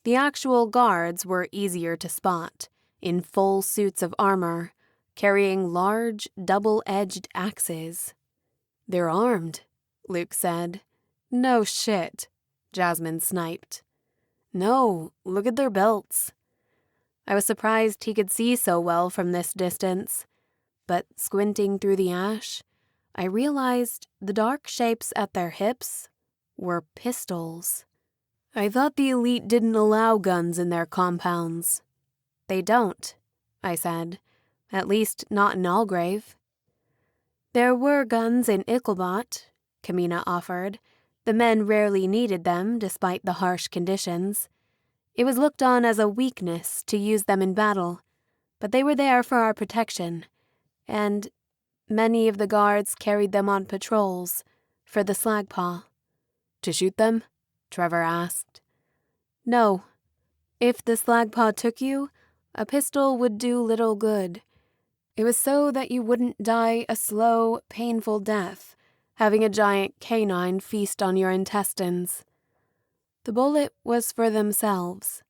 Speaker 2: The actual guards were easier to spot, in full suits of armor, carrying large, double-edged axes. "They're armed," Luke said. "No shit," Jasmine sniped. "No, look at their belts." I was surprised he could see so well from this distance, but squinting through the ash, I realized the dark shapes at their hips were pistols. "I thought the elite didn't allow guns in their compounds." "They don't," I said. "At least not in Algrave." "There were guns in Icklebot," Kamina offered. "The men rarely needed them, despite the harsh conditions. It was looked on as a weakness to use them in battle, but they were there for our protection, and many of the guards carried them on patrols,
Speaker 3: for the slagpaw. To shoot them? Trevor asked. No. If the slagpaw took you, a pistol would do little good. It was so that you wouldn't die a slow, painful death, having a giant canine feast on your intestines. The bullet was for themselves.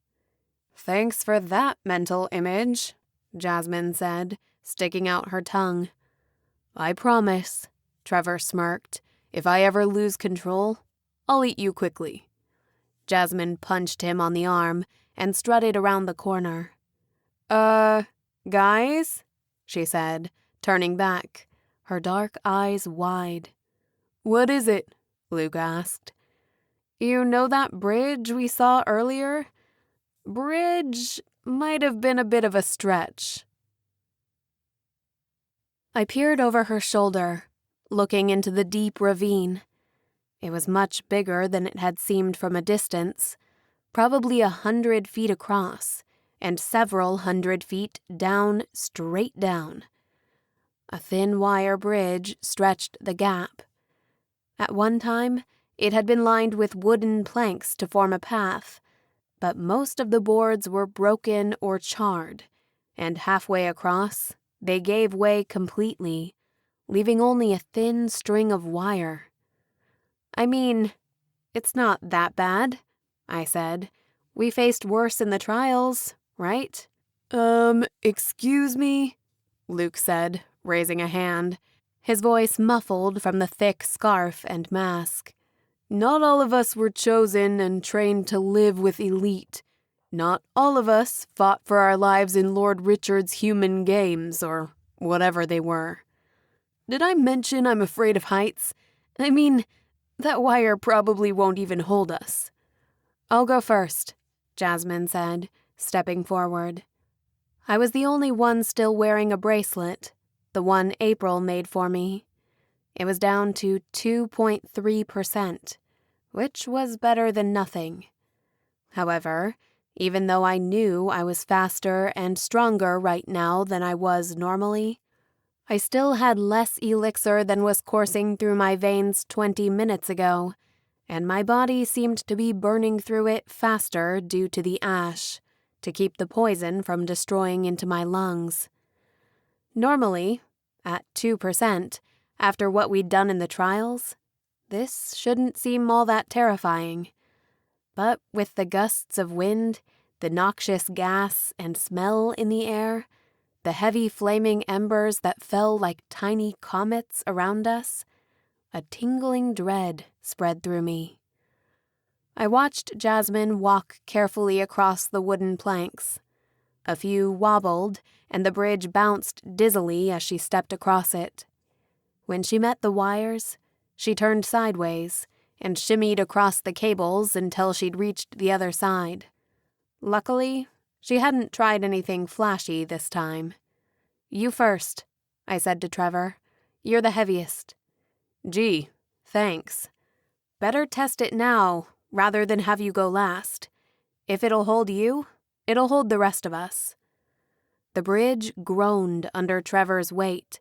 Speaker 3: Thanks for that mental image, Jasmine said, sticking out her tongue. I promise, Trevor smirked. If I ever lose control, I'll eat you quickly. Jasmine punched him on the arm and strutted around the corner. Guys? She said, turning back, her dark eyes wide. What is it? Luke asked. You know that bridge we saw earlier? Bridge might have been a bit of a stretch. I peered over her shoulder, looking into the deep ravine. It was much bigger than it had seemed from a distance, probably 100 feet across, and several 100 feet down, straight down. A thin wire bridge stretched the gap. At one time, it had been lined with wooden planks to form a path, but most of the boards were broken or charred, and halfway across, they gave way completely, leaving only a thin string of wire. I mean, it's not that bad, I said. We faced worse in the trials, right? Excuse me, Luke said, raising a hand, his voice muffled from the thick scarf and mask. Not all of us were chosen and trained to live with elite. Not all of us fought for our lives in Lord Richard's human games, or whatever they were. Did I mention I'm afraid of heights? I mean, that wire probably won't even hold us. I'll go first, Jasmine said, stepping forward. I was the only one still wearing a bracelet, the one April made for me. It was down to 2.3%, which was better than nothing. However, even though I knew I was faster and stronger right now than I was normally, I still had less elixir than was coursing through my veins 20 minutes ago, and my body seemed to be burning through it faster due to the ash, to keep the poison from destroying into my lungs. Normally, at 2%, after what we'd done in the trials, this shouldn't seem all that terrifying. But with the gusts of wind, the noxious gas and smell in the air, the heavy flaming embers that fell like tiny comets around us, a tingling dread spread through me. I watched Jasmine walk carefully across the wooden planks. A few wobbled, and the bridge bounced dizzily as she stepped across it. When she met the wires, she turned sideways and shimmied across the cables until she'd reached the other side. Luckily, she hadn't tried anything flashy this time. You first, I said to Trevor. You're the heaviest. Gee, thanks. Better test it now, rather than have you go last. If it'll hold you, it'll hold the rest of us. The bridge groaned under Trevor's weight,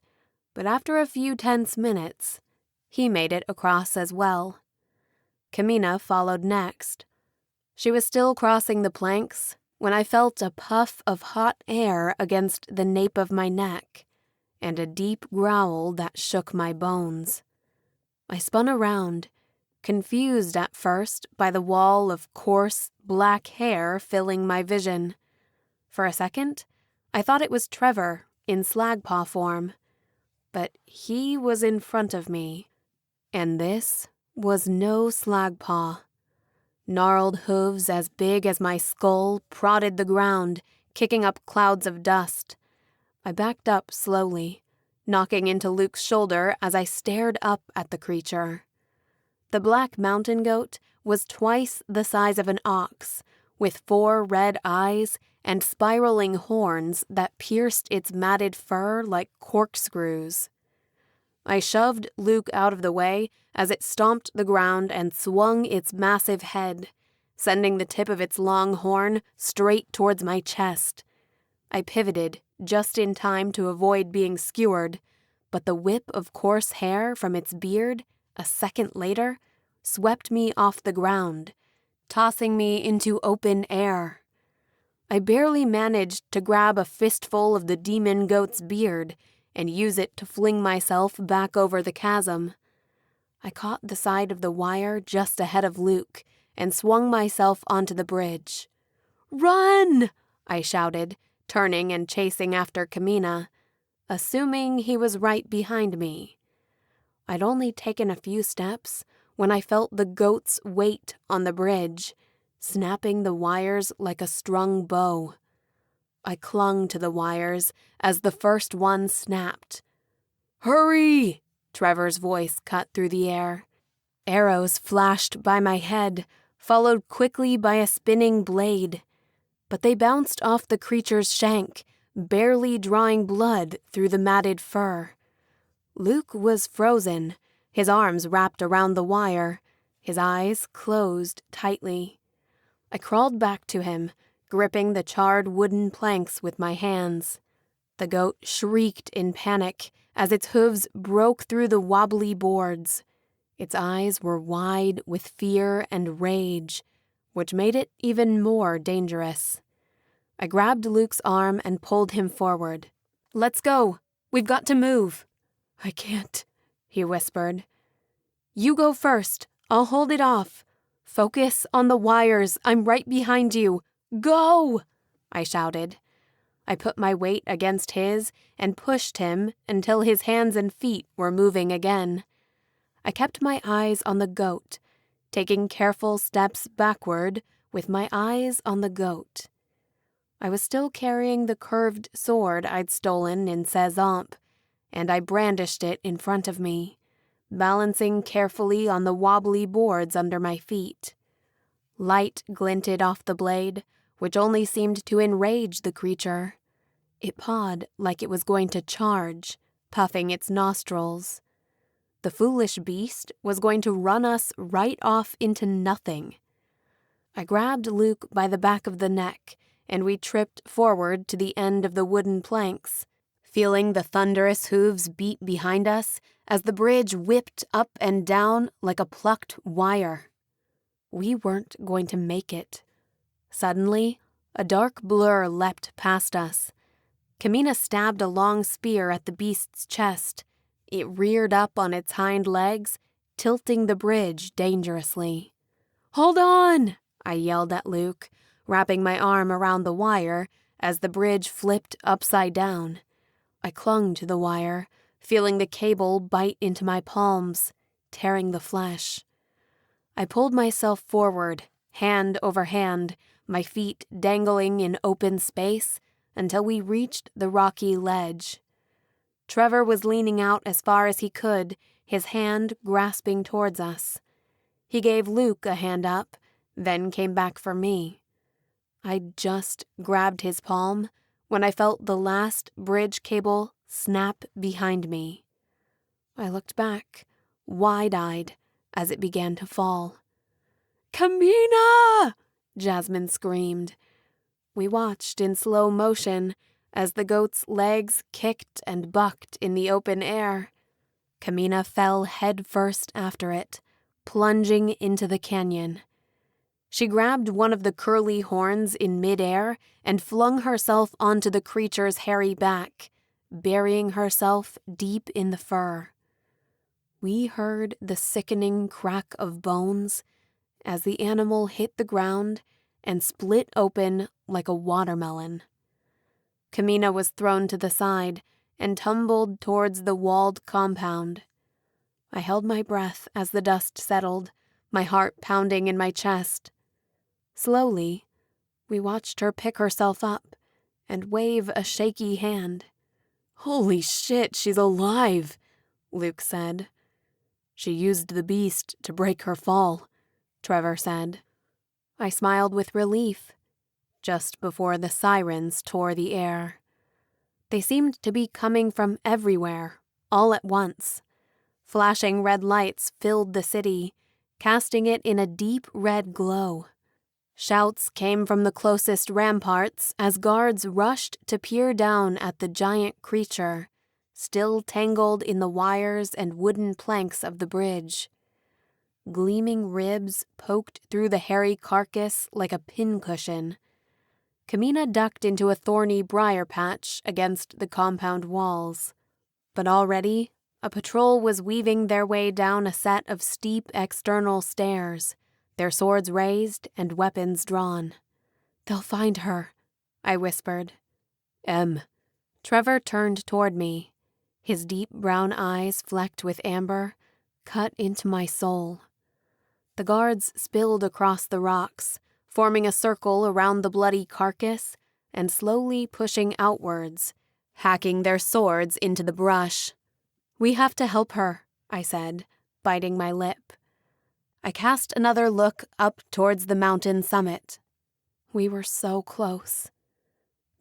Speaker 3: but after a few tense minutes, he made it across as well. Kamina followed next. She was still crossing the planks when I felt a puff of hot air against the nape of my neck, and a deep growl that shook my bones. I spun around, confused at first by the wall of coarse, black hair filling my vision. For a second, I thought it was Trevor in slagpaw form, but he was in front of me, and this was no slagpaw. Gnarled hooves as big as my skull prodded the ground, kicking up clouds of dust. I backed up slowly, knocking into Luke's shoulder as I stared up at the creature. The black mountain goat was twice the size of an ox, with 4 red eyes and spiraling horns that pierced its matted fur like corkscrews. I shoved Luke out of the way as it stomped the ground and swung its massive head, sending the tip of its long horn straight towards my chest. I pivoted just in time to avoid being skewered, but the whip of coarse hair from its beard
Speaker 2: a second later, swept me off the ground, tossing me into open air. I barely managed to grab a fistful of the demon goat's beard and use it to fling myself back over the chasm. I caught the side of the wire just ahead of Luke and swung myself onto the bridge. "Run!" I shouted, turning and chasing after Kamina, assuming he was right behind me. I'd only taken a few steps when I felt the goat's weight on the bridge, snapping the wires like a strung bow. I clung to the wires as the first one snapped. "Hurry!" Trevor's voice cut through the air. Arrows flashed by my head, followed quickly by a spinning blade, but they bounced off the creature's shank, barely drawing blood through the matted fur. Luke was frozen, his arms wrapped around the wire, his eyes closed tightly. I crawled back to him, gripping the charred wooden planks with my hands. The goat shrieked in panic as its hooves broke through the wobbly boards. Its eyes were wide with fear and rage, which made it even more dangerous. I grabbed Luke's arm and pulled him forward. "Let's go. We've got to move." "I can't," he whispered. "You go first. I'll hold it off. Focus on the wires. I'm right behind you. Go!" I shouted. I put my weight against his and pushed him until his hands and feet were moving again. I kept my eyes on the goat, taking careful steps backward with my eyes on the goat. I was still carrying the curved sword I'd stolen in Cezamp, and I brandished it in front of me, balancing carefully on the wobbly boards under my feet. Light glinted off the blade, which only seemed to enrage the creature. It pawed like it was going to charge, puffing its nostrils. The foolish beast was going to run us right off into nothing. I grabbed Luke by the back of the neck, and we tripped forward to the end of the wooden planks, feeling the thunderous hooves beat behind us as the bridge whipped up and down like a plucked wire. We weren't going to make it. Suddenly, a dark blur leapt past us. Kamina stabbed a long spear at the beast's chest. It reared up on its hind legs, tilting the bridge dangerously. "Hold on!" I yelled at Luke, wrapping my arm around the wire as the bridge flipped upside down. I clung to the wire, feeling the cable bite into my palms, tearing the flesh. I pulled myself forward, hand over hand, my feet dangling in open space until we reached the rocky ledge. Trevor was leaning out as far as he could, his hand grasping towards us. He gave Luke a hand up, then came back for me. I just grabbed his palm when I felt the last bridge cable snap behind me. I looked back, wide-eyed, as it began to fall. "Kamina!" Jasmine screamed. We watched in slow motion as the goat's legs kicked and bucked in the open air. Kamina fell headfirst after it, plunging into the canyon. She grabbed one of the curly horns in midair and flung herself onto the creature's hairy back, burying herself deep in the fur. We heard the sickening crack of bones as the animal hit the ground and split open like a watermelon. Kamina was thrown to the side and tumbled towards the walled compound. I held my breath as the dust settled, my heart pounding in my chest. Slowly, we watched her pick herself up and wave a shaky hand. "Holy shit, she's alive," Luke said. "She used the beast to break her fall," Trevor said. I smiled with relief, just before the sirens tore the air. They seemed to be coming from everywhere, all at once. Flashing red lights filled the city, casting it in a deep red glow. Shouts came from the closest ramparts as guards rushed to peer down at the giant creature, still tangled in the wires and wooden planks of the bridge. Gleaming ribs poked through the hairy carcass like a pincushion. Kamina ducked into a thorny briar patch against the compound walls. But already, a patrol was weaving their way down a set of steep external stairs, their swords raised and weapons drawn.
Speaker 3: "They'll find her," I whispered.
Speaker 4: "Em."
Speaker 3: Trevor turned toward me, his deep brown eyes flecked with amber, cut into my soul. The guards spilled across the rocks, forming a circle around the bloody carcass and slowly pushing outwards, hacking their swords into the brush. "We have to help her," I said, biting my lip. I cast another look up towards the mountain summit. We were so close.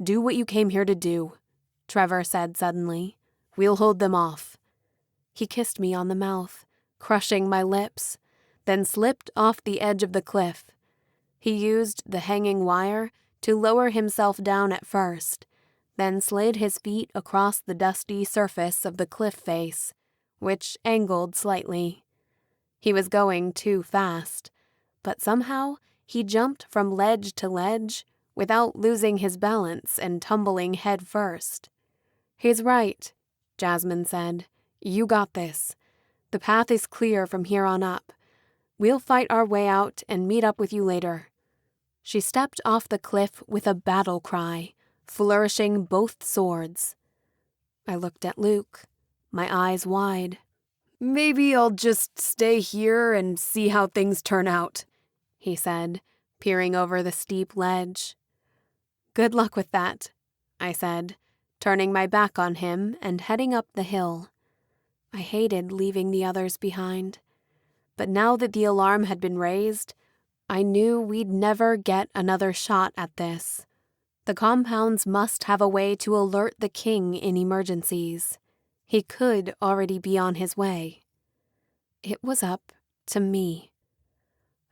Speaker 4: "Do what you came here to do," Trevor said suddenly. "We'll hold them off."
Speaker 3: He kissed me on the mouth, crushing my lips, then slipped off the edge of the cliff. He used the hanging wire to lower himself down at first, then slid his feet across the dusty surface of the cliff face, which angled slightly. He was going too fast, but somehow he jumped from ledge to ledge without losing his balance and tumbling head first. "He's right," Jasmine said. "You got this. The path is clear from here on up. We'll fight our way out and meet up with you later." She stepped off the cliff with a battle cry, flourishing both swords. I looked at Luke, my eyes wide.
Speaker 4: "Maybe I'll just stay here and see how things turn out," he said, peering over the steep ledge.
Speaker 3: "Good luck with that," I said, turning my back on him and heading up the hill. I hated leaving the others behind, but now that the alarm had been raised, I knew we'd never get another shot at this. The compounds must have a way to alert the king in emergencies. He could already be on his way. It was up to me.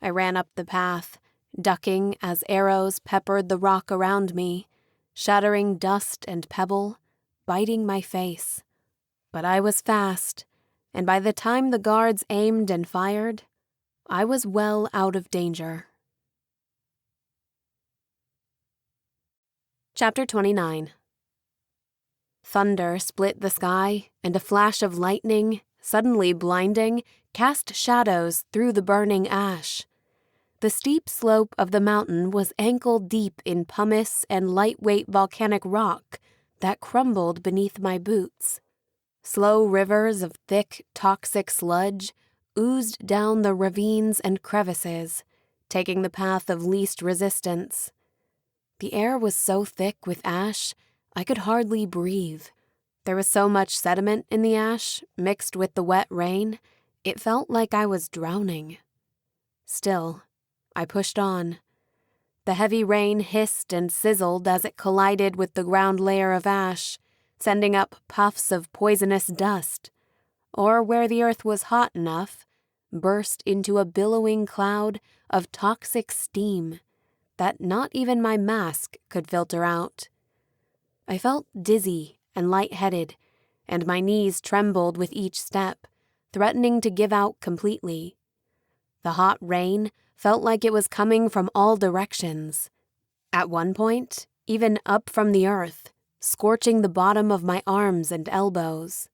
Speaker 3: I ran up the path, ducking as arrows peppered the rock around me, shattering dust and pebble, biting my face. But I was fast, and by the time the guards aimed and fired, I was well out of danger. Chapter 29. Thunder split the sky, and a flash of lightning, suddenly blinding, cast shadows through the burning ash. The steep slope of the mountain was ankle-deep in pumice and lightweight volcanic rock that crumbled beneath my boots. Slow rivers of thick, toxic sludge oozed down the ravines and crevices, taking the path of least resistance. The air was so thick with ash, I could hardly breathe. There was so much sediment in the ash, mixed with the wet rain, it felt like I was drowning. Still, I pushed on. The heavy rain hissed and sizzled as it collided with the ground layer of ash, sending up puffs of poisonous dust, or where the earth was hot enough, burst into a billowing cloud of toxic steam that not even my mask could filter out. I felt dizzy and lightheaded, and my knees trembled with each step, threatening to give out completely. The hot rain felt like it was coming from all directions. At one point, even up from the earth, scorching the bottom of my arms and elbows.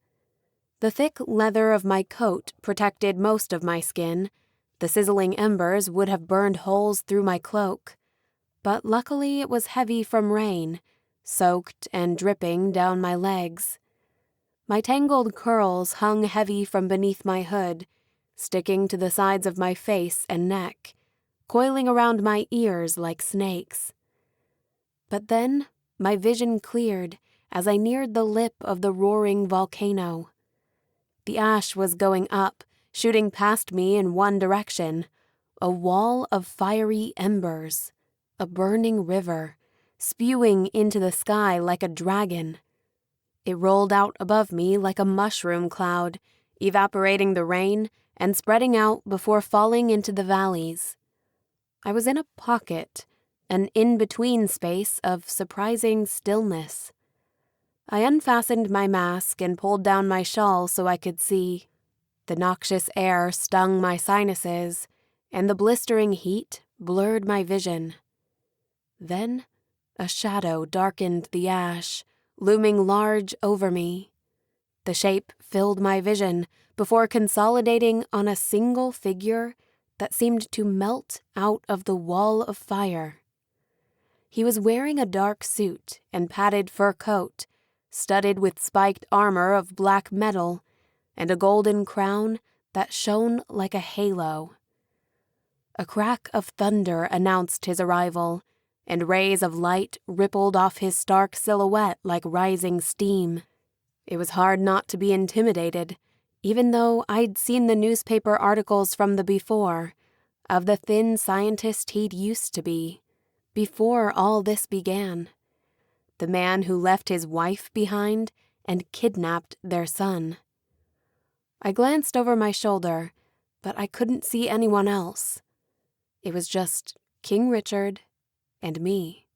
Speaker 3: The thick leather of my coat protected most of my skin. The sizzling embers would have burned holes through my cloak, but luckily it was heavy from rain, soaked and dripping down my legs. My tangled curls hung heavy from beneath my hood, sticking to the sides of my face and neck, coiling around my ears like snakes. But then my vision cleared as I neared the lip of the roaring volcano. The ash was going up, shooting past me in one direction, a wall of fiery embers, a burning river, spewing into the sky like a dragon. It rolled out above me like a mushroom cloud, evaporating the rain and spreading out before falling into the valleys. I was in a pocket, an in-between space of surprising stillness.
Speaker 2: I unfastened my mask and pulled down my shawl so I could see. The noxious air stung my sinuses, and the blistering heat blurred my vision. Then, a shadow darkened the ash, looming large over me. The shape filled my vision before consolidating on a single figure that seemed to melt out of the wall of fire. He was wearing a dark suit and padded fur coat, studded with spiked armor of black metal, and a golden crown that shone like a halo. A crack of thunder announced his arrival, and rays of light rippled off his stark silhouette like rising steam. It was hard not to be intimidated, even though I'd seen the newspaper articles from the before, of the thin scientist he'd used to be, before all this began. The man who left his wife behind and kidnapped their son. I glanced over my shoulder, but I couldn't see anyone else. It was just King Richard and me.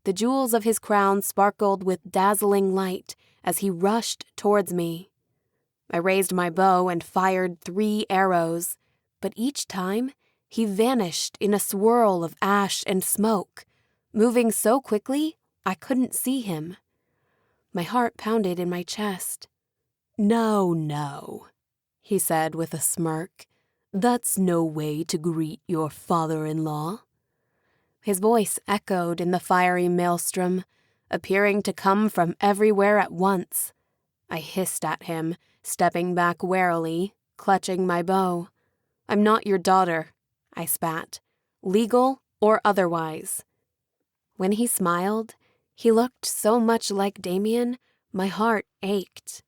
Speaker 2: The jewels of his crown sparkled with dazzling light as he rushed towards me. I raised my bow and fired 3 arrows, but each time he vanished in a swirl of ash and smoke, moving so quickly I couldn't see him. My heart pounded in my chest.
Speaker 4: Now, he said with a smirk. That's no way to greet your father-in-law.
Speaker 2: His voice echoed in the fiery maelstrom, appearing to come from everywhere at once. I hissed at him, stepping back warily, clutching my bow. "I'm not your daughter," I spat, "legal or otherwise." When he smiled, he looked so much like Damien, my heart ached.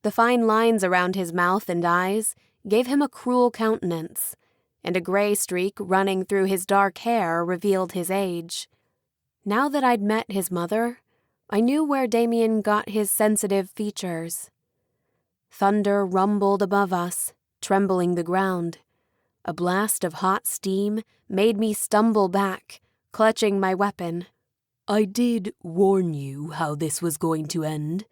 Speaker 2: The fine lines around his mouth and eyes gave him a cruel countenance, and a gray streak running through his dark hair revealed his age. Now that I'd met his mother, I knew where Damien got his sensitive features. Thunder rumbled above us, trembling the ground. A blast of hot steam made me stumble back, clutching my weapon.
Speaker 4: "I did warn you how this was going to end,"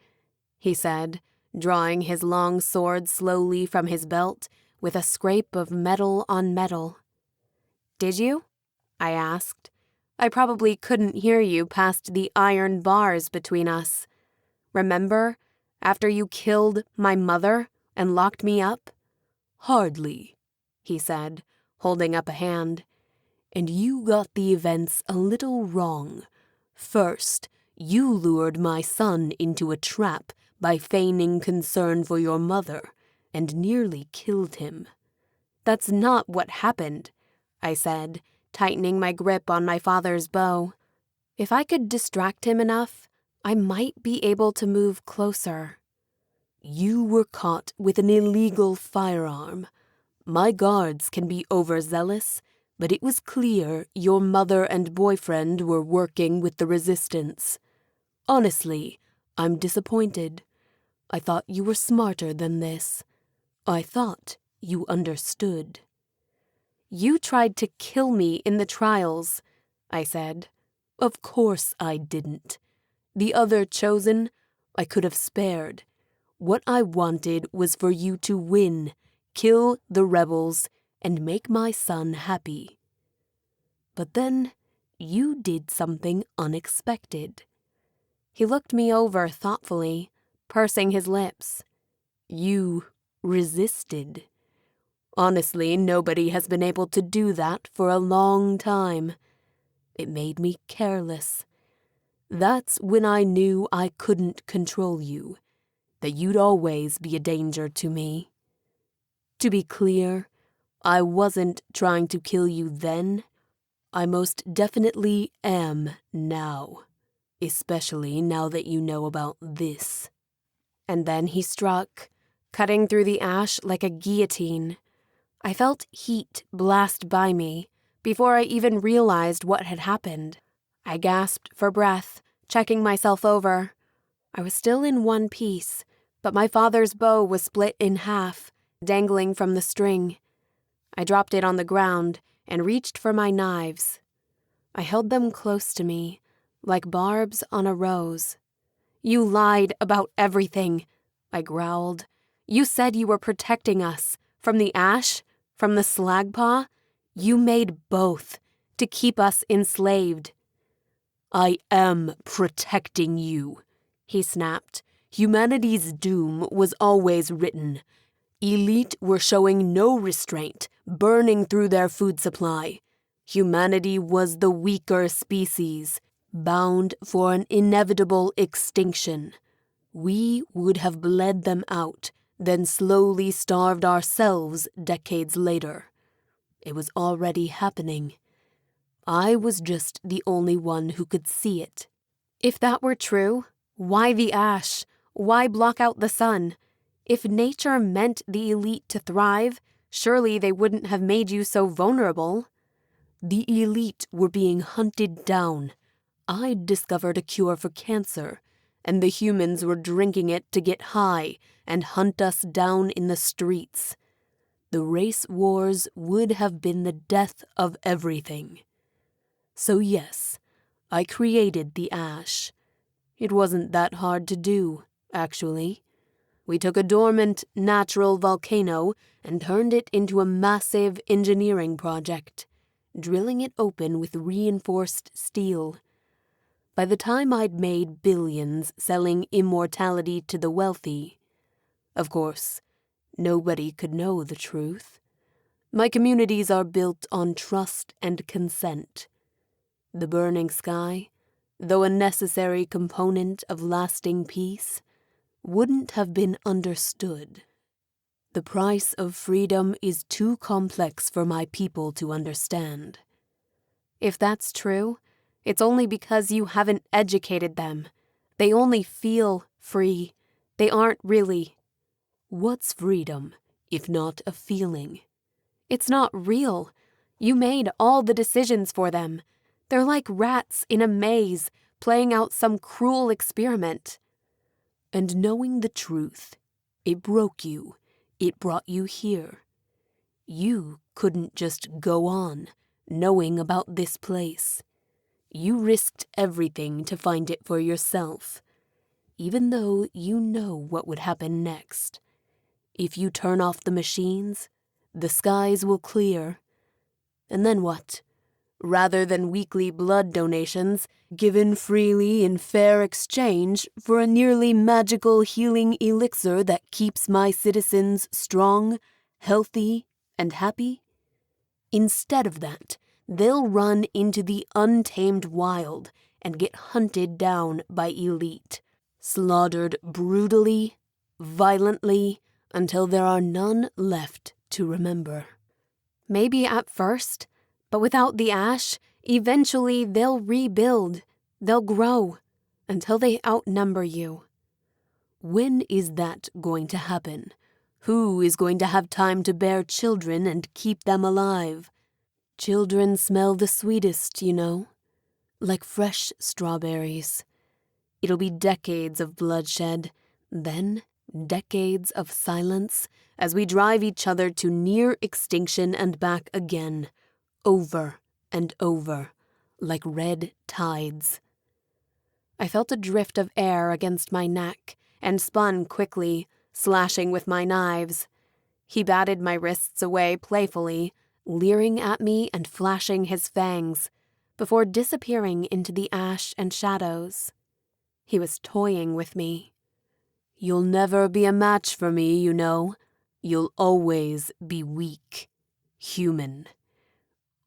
Speaker 4: he said, drawing his long sword slowly from his belt with a scrape of metal on metal.
Speaker 2: "Did you?" I asked. "I probably couldn't hear you past the iron bars between us. Remember, after you killed my mother and locked me up?"
Speaker 4: "Hardly," he said, holding up a hand. "And you got the events a little wrong. First, you lured my son into a trap by feigning concern for your mother, and nearly killed him."
Speaker 2: "That's not what happened," I said, tightening my grip on my father's bow. If I could distract him enough, I might be able to move closer.
Speaker 4: "You were caught with an illegal firearm. My guards can be overzealous, but it was clear your mother and boyfriend were working with the resistance. Honestly, I'm disappointed. I thought you were smarter than this. I thought you understood."
Speaker 2: "You tried to kill me in the trials," I said.
Speaker 4: "Of course I didn't. The other chosen, I could have spared. What I wanted was for you to win, kill the rebels, and make my son happy. But then you did something unexpected."
Speaker 2: He looked me over thoughtfully, pursing his lips.
Speaker 4: "You resisted. Honestly, nobody has been able to do that for a long time. It made me careless. That's when I knew I couldn't control you, that you'd always be a danger to me. To be clear, I wasn't trying to kill you then. I most definitely am now, especially now that you know about this."
Speaker 2: And then he struck, cutting through the ash like a guillotine. I felt heat blast by me before I even realized what had happened. I gasped for breath, checking myself over. I was still in one piece, but my father's bow was split in half, dangling from the string. I dropped it on the ground and reached for my knives. I held them close to me, like barbs on a rose. You lied about everything, I growled. You said you were protecting us. From the ash? From the slagpaw? You made both, to keep us enslaved.
Speaker 4: I am protecting you, he snapped. Humanity's doom was always written. Elite were showing no restraint, burning through their food supply. Humanity was the weaker species, bound for an inevitable extinction. We would have bled them out, then slowly starved ourselves decades later. It was already happening. I was just the only one who could see it.
Speaker 2: If that were true, why the ash? Why block out the sun? If nature meant the elite to thrive, surely they wouldn't have made you so vulnerable.
Speaker 4: The elite were being hunted down. I'd discovered a cure for cancer, and the humans were drinking it to get high and hunt us down in the streets. The race wars would have been the death of everything. So yes, I created the ash. It wasn't that hard to do, actually. We took a dormant, natural volcano and turned it into a massive engineering project, drilling it open with reinforced steel. By the time I'd made billions selling immortality to the wealthy, of course, nobody could know the truth. My communities are built on trust and consent. The burning sky, though a necessary component of lasting peace, wouldn't have been understood. The price of freedom is too complex for my people to understand.
Speaker 2: If that's true, it's only because you haven't educated them. They only feel free. They aren't really.
Speaker 4: What's freedom, if not a feeling?
Speaker 2: It's not real. You made all the decisions for them. They're like rats in a maze, playing out some cruel experiment.
Speaker 4: And knowing the truth, it broke you. It brought you here. You couldn't just go on, knowing about this place. You risked everything to find it for yourself, even though you know what would happen next. If you turn off the machines, the skies will clear. And then what? Rather than weekly blood donations, given freely in fair exchange for a nearly magical healing elixir that keeps my citizens strong, healthy, and happy? Instead of that, they'll run into the untamed wild and get hunted down by elite, slaughtered brutally, violently, until there are none left to remember.
Speaker 2: Maybe at first, but without the ash, eventually they'll rebuild. They'll grow until they outnumber you.
Speaker 4: When is that going to happen? Who is going to have time to bear children and keep them alive? Children smell the sweetest, you know, like fresh strawberries. It'll be decades of bloodshed, then decades of silence as we drive each other to near extinction and back again, over and over, like red tides.
Speaker 2: I felt a drift of air against my neck and spun quickly, slashing with my knives. He batted my wrists away playfully, leering at me and flashing his fangs, before disappearing into the ash and shadows. He was toying with me.
Speaker 4: You'll never be a match for me, you know. You'll always be weak, human.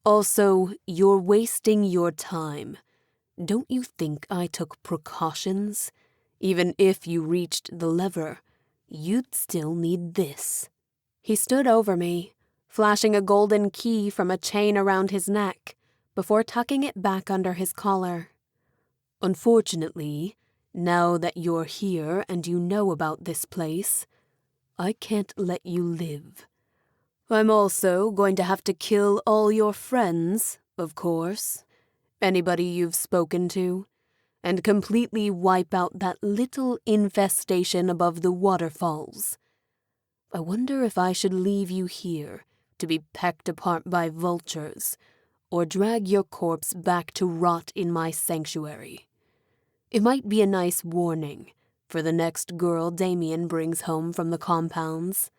Speaker 4: Also, you're wasting your time. Don't you think I took precautions? Even if you reached the lever, you'd still need this.
Speaker 2: He stood over me, flashing a golden key from a chain around his neck, before tucking it back under his collar.
Speaker 4: Unfortunately, now that you're here and you know about this place, I can't let you live. I'm also going to have to kill all your friends, of course, anybody you've spoken to, and completely wipe out that little infestation above the waterfalls. I wonder if I should leave you here to be pecked apart by vultures, or drag your corpse back to rot in my sanctuary. It might be a nice warning for the next girl Damien brings home from the compounds.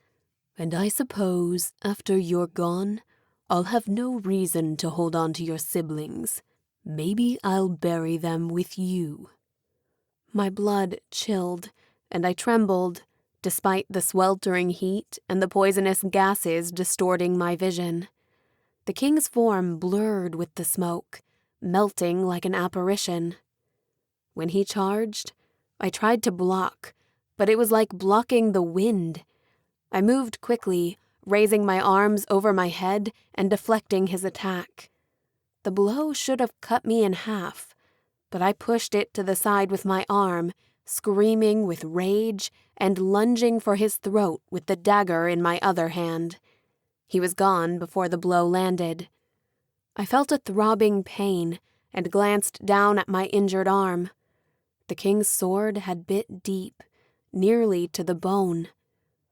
Speaker 4: And I suppose, after you're gone, I'll have no reason to hold on to your siblings. Maybe I'll bury them with you."
Speaker 3: My blood chilled, and I trembled, despite the sweltering heat and the poisonous gases distorting my vision. The king's form blurred with the smoke, melting like an apparition. When he charged, I tried to block, but it was like blocking the wind. I moved quickly, raising my arms over my head and deflecting his attack. The blow should have cut me in half, but I pushed it to the side with my arm, screaming with rage and lunging for his throat with the dagger in my other hand. He was gone before the blow landed. I felt a throbbing pain and glanced down at my injured arm. The king's sword had bit deep, nearly to the bone.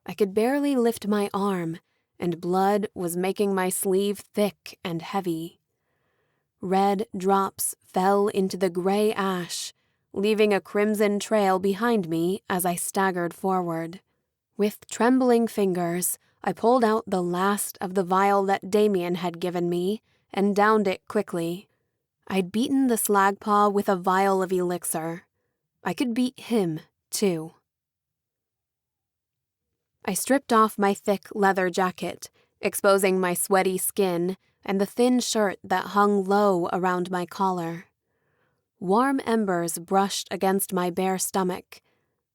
Speaker 3: I could barely lift my arm, and blood was making my sleeve thick and heavy. Red drops fell into the gray ash, leaving a crimson trail behind me as I staggered forward. With trembling fingers, I pulled out the last of the vial that Damien had given me and downed it quickly. I'd beaten the slagpaw with a vial of elixir. I could beat him, too. I stripped off my thick leather jacket, exposing my sweaty skin and the thin shirt that hung low around my collar. Warm embers brushed against my bare stomach,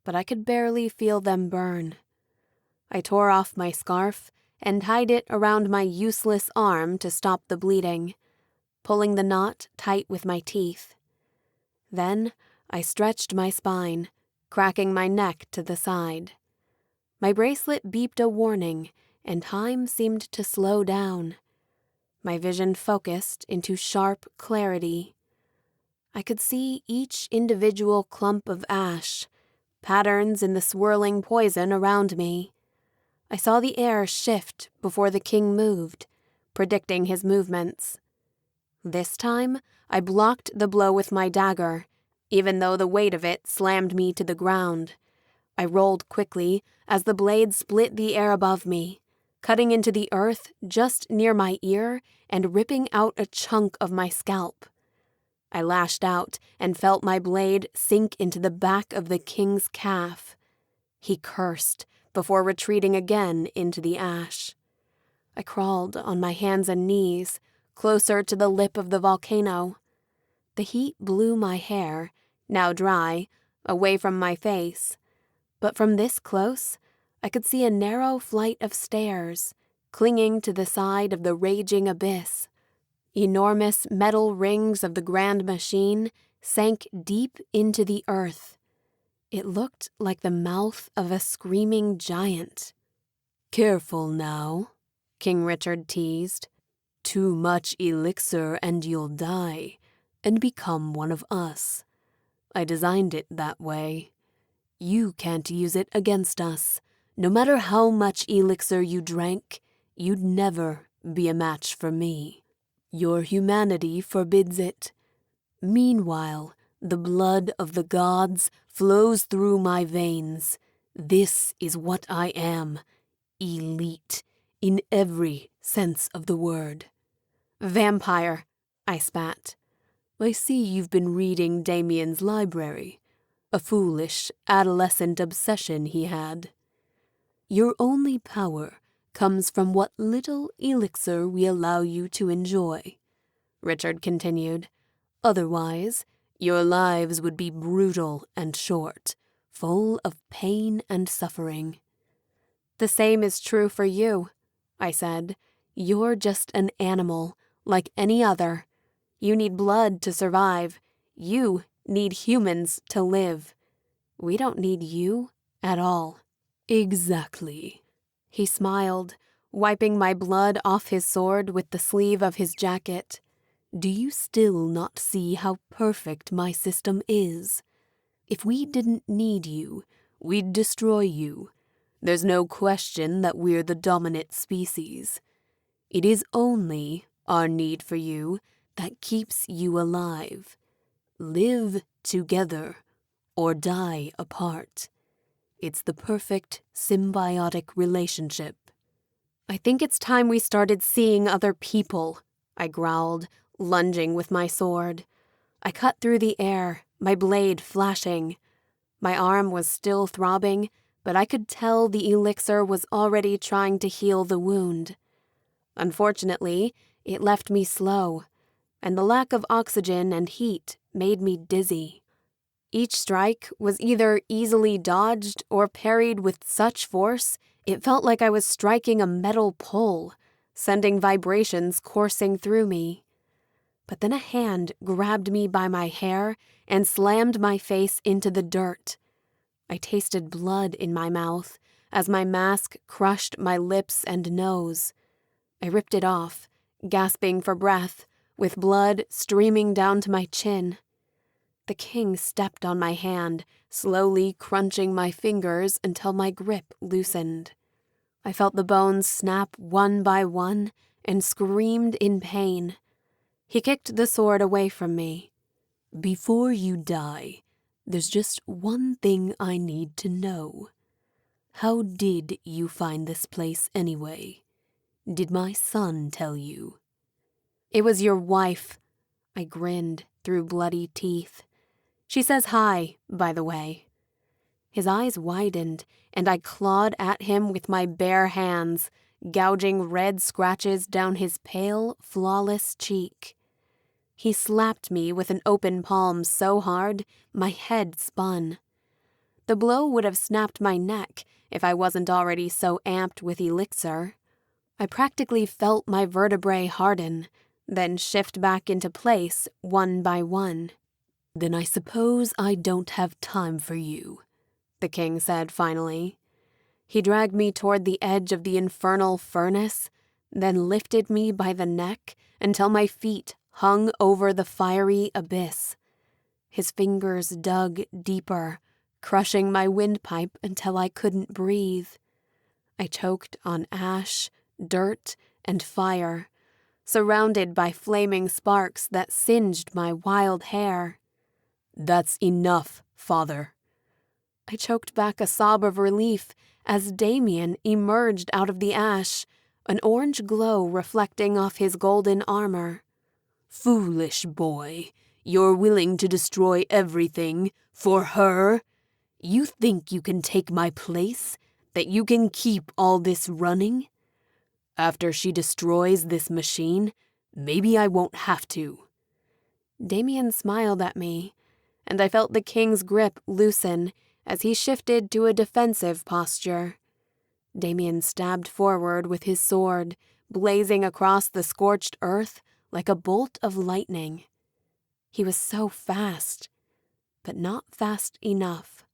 Speaker 3: but I could barely feel them burn. I tore off my scarf and tied it around my useless arm to stop the bleeding, pulling the knot tight with my teeth. Then I stretched my spine, cracking my neck to the side. My bracelet beeped a warning, and time seemed to slow down. My vision focused into sharp clarity. I could see each individual clump of ash, patterns in the swirling poison around me. I saw the air shift before the king moved, predicting his movements. This time, I blocked the blow with my dagger, even though the weight of it slammed me to the ground. I rolled quickly as the blade split the air above me, cutting into the earth just near my ear and ripping out a chunk of my scalp. I lashed out and felt my blade sink into the back of the king's calf. He cursed before retreating again into the ash. I crawled on my hands and knees, closer to the lip of the volcano. The heat blew my hair, now dry, away from my face. But from this close, I could see a narrow flight of stairs, clinging to the side of the raging abyss. Enormous metal rings of the grand machine sank deep into the earth. It looked like the mouth of a screaming giant.
Speaker 4: "Careful now," King Richard teased. "Too much elixir and you'll die, and become one of us. I designed it that way. You can't use it against us. No matter how much elixir you drank, you'd never be a match for me. Your humanity forbids it. Meanwhile, the blood of the gods flows through my veins. This is what I am, elite, in every sense of the word."
Speaker 3: "Vampire," I spat.
Speaker 4: "I see you've been reading Damien's library. A foolish, adolescent obsession he had. Your only power comes from what little elixir we allow you to enjoy," Richard continued. "Otherwise, your lives would be brutal and short, full of pain and suffering."
Speaker 3: "The same is true for you," I said. "You're just an animal, like any other. You need blood to survive. You need humans to live. We don't need you at all."
Speaker 4: "Exactly."
Speaker 3: He smiled, wiping my blood off his sword with the sleeve of his jacket.
Speaker 4: "Do you still not see how perfect my system is? If we didn't need you, we'd destroy you. There's no question that we're the dominant species. It is only our need for you that keeps you alive. Live together or die apart. It's the perfect symbiotic relationship.
Speaker 2: I think it's time we started seeing other people, I growled, lunging with my sword. I cut through the air, my blade flashing. My arm was still throbbing, but I could tell the elixir was already trying to heal the wound. Unfortunately, it left me slow, and the lack of oxygen and heat made me dizzy. Each strike was either easily dodged or parried with such force it felt like I was striking a metal pole, sending vibrations coursing through me. But then a hand grabbed me by my hair and slammed my face into the dirt. I tasted blood in my mouth as my mask crushed my lips and nose. I ripped it off, gasping for breath, with blood streaming down to my chin. The king stepped on my hand, slowly crunching my fingers until my grip loosened. I felt the bones snap one by one and screamed in pain. He kicked the sword away from me.
Speaker 4: Before you die, there's just one thing I need to know. How did you find this place anyway? Did my son tell you?
Speaker 2: It was your wife. I grinned through bloody teeth. She says hi, by the way. His eyes widened, and I clawed at him with my bare hands, gouging red scratches down his pale, flawless cheek. He slapped me with an open palm so hard, my head spun. The blow would have snapped my neck if I wasn't already so amped with elixir. I practically felt my vertebrae harden, then shift back into place one by one.
Speaker 4: Then I suppose I don't have time for you,
Speaker 2: the king said finally. He dragged me toward the edge of the infernal furnace, then lifted me by the neck until my feet hung over the fiery abyss. His fingers dug deeper, crushing my windpipe until I couldn't breathe. I choked on ash, dirt, and fire, surrounded by flaming sparks that singed my wild hair.
Speaker 4: That's enough, father.
Speaker 2: I choked back a sob of relief as Damien emerged out of the ash, an orange glow reflecting off his golden armor.
Speaker 4: Foolish boy, you're willing to destroy everything for her? You think you can take my place? That you can keep all this running? After she destroys this machine, maybe I won't have to.
Speaker 2: Damien smiled at me, and I felt the king's grip loosen as he shifted to a defensive posture. Damien stabbed forward with his sword, blazing across the scorched earth like a bolt of lightning. He was so fast, but not fast enough.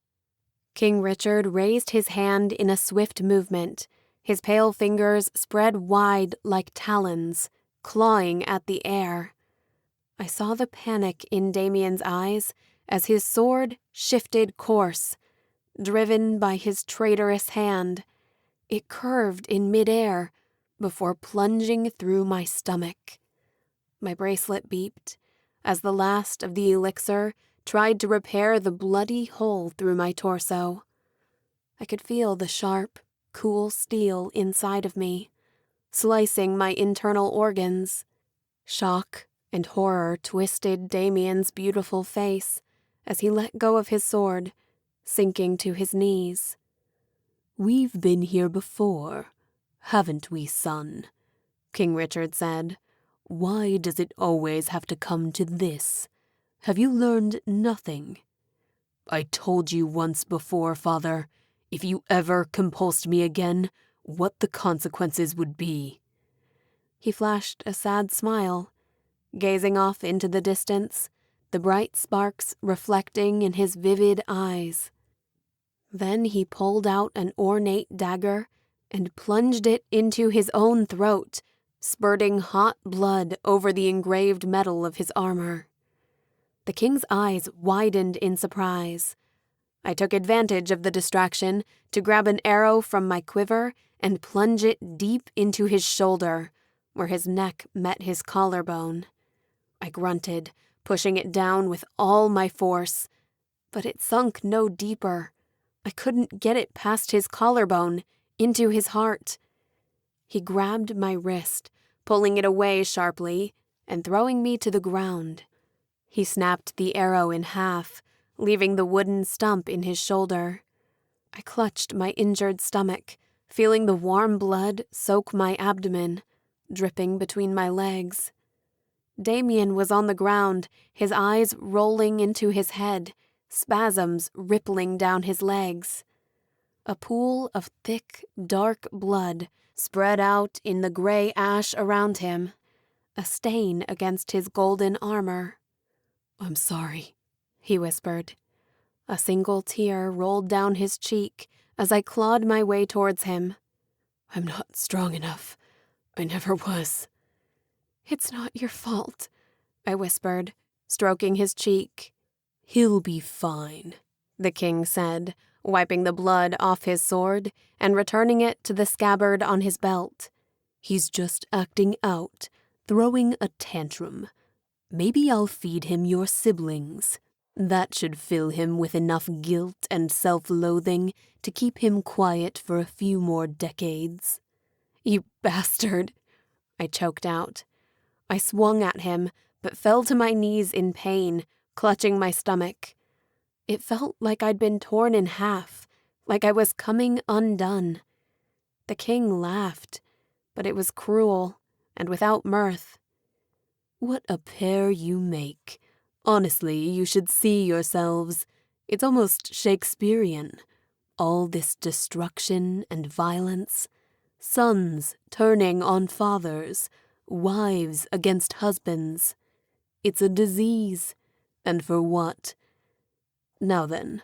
Speaker 2: King Richard raised his hand in a swift movement, his pale fingers spread wide like talons, clawing at the air. I saw the panic in Damien's eyes as his sword shifted course, driven by his traitorous hand. It curved in midair before plunging through my stomach. My bracelet beeped as the last of the elixir tried to repair the bloody hole through my torso. I could feel the sharp, cool steel inside of me, slicing my internal organs. Shock and horror twisted Damien's beautiful face as he let go of his sword, sinking to his knees.
Speaker 4: We've been here before, haven't we, son? King Richard said. Why does it always have to come to this? Have you learned nothing? I told you once before, father, if you ever compulsed me again, what the consequences would be.
Speaker 2: He flashed a sad smile, gazing off into the distance, the bright sparks reflecting in his vivid eyes. Then he pulled out an ornate dagger and plunged it into his own throat, spurting hot blood over the engraved metal of his armor. The king's eyes widened in surprise. I took advantage of the distraction to grab an arrow from my quiver and plunge it deep into his shoulder, where his neck met his collarbone. I grunted, pushing it down with all my force. But it sunk no deeper. I couldn't get it past his collarbone, into his heart. He grabbed my wrist, pulling it away sharply and throwing me to the ground. He snapped the arrow in half, leaving the wooden stump in his shoulder. I clutched my injured stomach, feeling the warm blood soak my abdomen, dripping between my legs. Damien was on the ground, his eyes rolling into his head, spasms rippling down his legs. A pool of thick, dark blood spread out in the gray ash around him, a stain against his golden armor.
Speaker 3: "I'm sorry,"
Speaker 2: he whispered. A single tear rolled down his cheek as I clawed my way towards him.
Speaker 3: "I'm not strong enough. I never was."
Speaker 2: "It's not your fault," I whispered, stroking his cheek.
Speaker 3: "He'll be fine,"
Speaker 2: the king said, wiping the blood off his sword and returning it to the scabbard on his belt.
Speaker 3: "He's just acting out, throwing a tantrum. Maybe I'll feed him your siblings. That should fill him with enough guilt and self-loathing to keep him quiet for a few more decades."
Speaker 2: "You bastard," I choked out. I swung at him, but fell to my knees in pain, clutching my stomach. It felt like I'd been torn in half, like I was coming undone. The king laughed, but it was cruel and without mirth.
Speaker 3: "What a pair you make. Honestly, you should see yourselves. It's almost Shakespearean. All this destruction and violence. Sons turning on fathers, wives against husbands. It's a disease. And for what? Now then,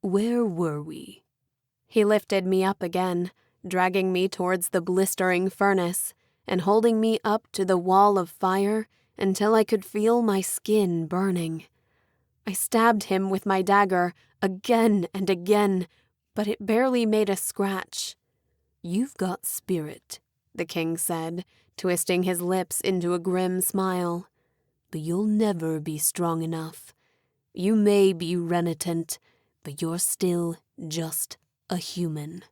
Speaker 3: where were we?"
Speaker 2: He lifted me up again, dragging me towards the blistering furnace and holding me up to the wall of fire until I could feel my skin burning. I stabbed him with my dagger again and again, but it barely made a scratch.
Speaker 3: "You've got spirit,"
Speaker 2: the king said, twisting his lips into a grim smile.
Speaker 3: "But you'll never be strong enough. You may be renitent, but you're still just a human."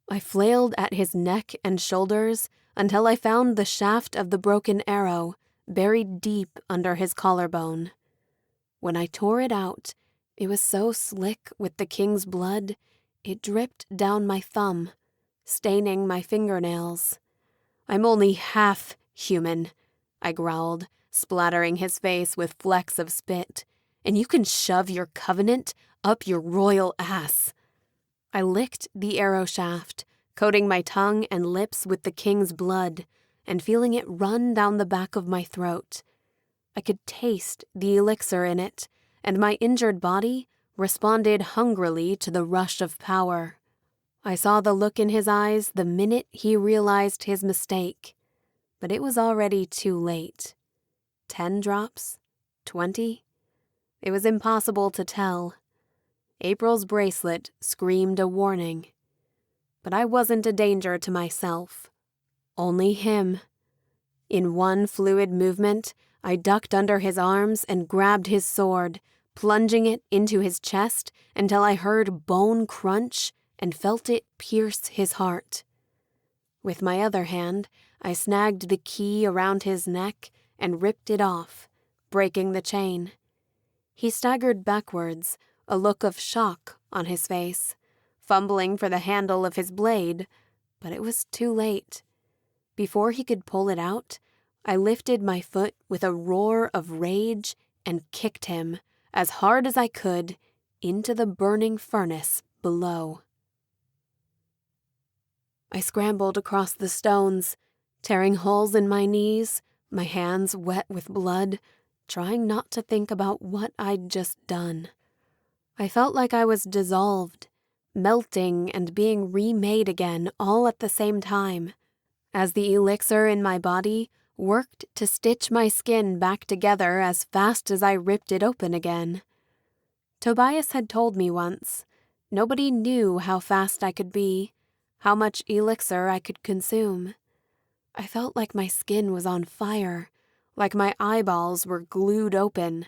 Speaker 2: I flailed at his neck and shoulders until I found the shaft of the broken arrow, buried deep under his collarbone. When I tore it out, it was so slick with the king's blood, it dripped down my thumb, staining my fingernails. "I'm only half human," I growled, splattering his face with flecks of spit, "and you can shove your covenant up your royal ass." I licked the arrow shaft, coating my tongue and lips with the king's blood, and feeling it run down the back of my throat. I could taste the elixir in it, and my injured body responded hungrily to the rush of power. I saw the look in his eyes the minute he realized his mistake, but it was already too late. 10 drops? 20? It was impossible to tell. April's bracelet screamed a warning. But I wasn't a danger to myself. Only him. In one fluid movement, I ducked under his arms and grabbed his sword, plunging it into his chest until I heard bone crunch and felt it pierce his heart. With my other hand, I snagged the key around his neck and ripped it off, breaking the chain. He staggered backwards, a look of shock on his face, fumbling for the handle of his blade, but it was too late. Before he could pull it out, I lifted my foot with a roar of rage and kicked him, as hard as I could, into the burning furnace below. I scrambled across the stones, tearing holes in my knees, my hands wet with blood, trying not to think about what I'd just done. I felt like I was dissolved, melting and being remade again all at the same time, as the elixir in my body worked to stitch my skin back together as fast as I ripped it open again. Tobias had told me once, nobody knew how fast I could be, how much elixir I could consume. I felt like my skin was on fire, like my eyeballs were glued open.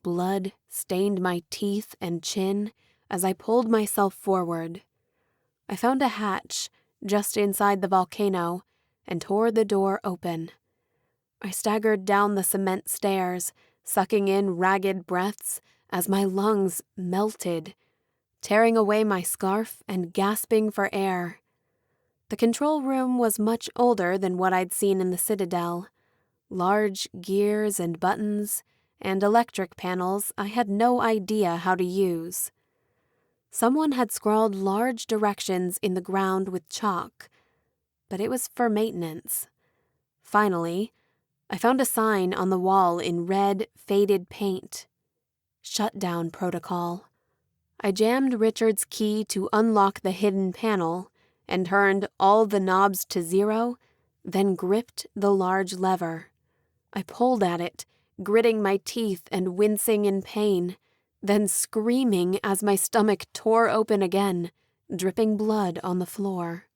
Speaker 2: Blood stained my teeth and chin as I pulled myself forward. I found a hatch just inside the volcano and tore the door open. I staggered down the cement stairs, sucking in ragged breaths as my lungs melted, tearing away my scarf and gasping for air. The control room was much older than what I'd seen in the Citadel. Large gears and buttons and electric panels I had no idea how to use. Someone had scrawled large directions in the ground with chalk, but it was for maintenance. Finally, I found a sign on the wall in red, faded paint. Shutdown protocol. I jammed Richard's key to unlock the hidden panel and turned all the knobs to 0, then gripped the large lever. I pulled at it, gritting my teeth and wincing in pain, then screaming as my stomach tore open again, dripping blood on the floor.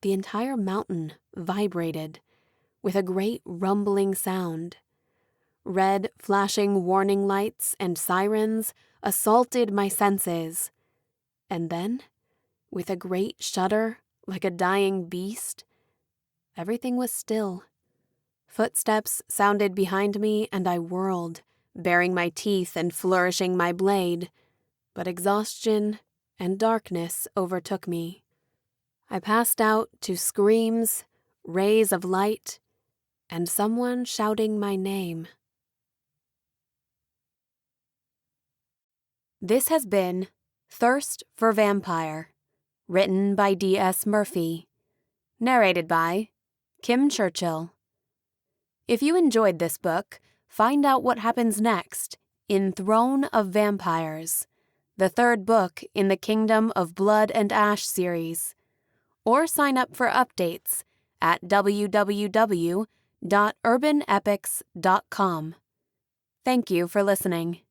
Speaker 2: The entire mountain vibrated with a great rumbling sound. Red, flashing warning lights and sirens assaulted my senses. And then, with a great shudder, like a dying beast, everything was still. Footsteps sounded behind me, and I whirled, baring my teeth and flourishing my blade, but exhaustion and darkness overtook me. I passed out to screams, rays of light, and someone shouting my name. This has been Thirst for Vampire, written by D.S. Murphy, narrated by Kim Churchill. If you enjoyed this book, find out what happens next in Throne of Vampires, the third book in the Kingdom of Blood and Ash series, or sign up for updates at www.urbanepics.com. Thank you for listening.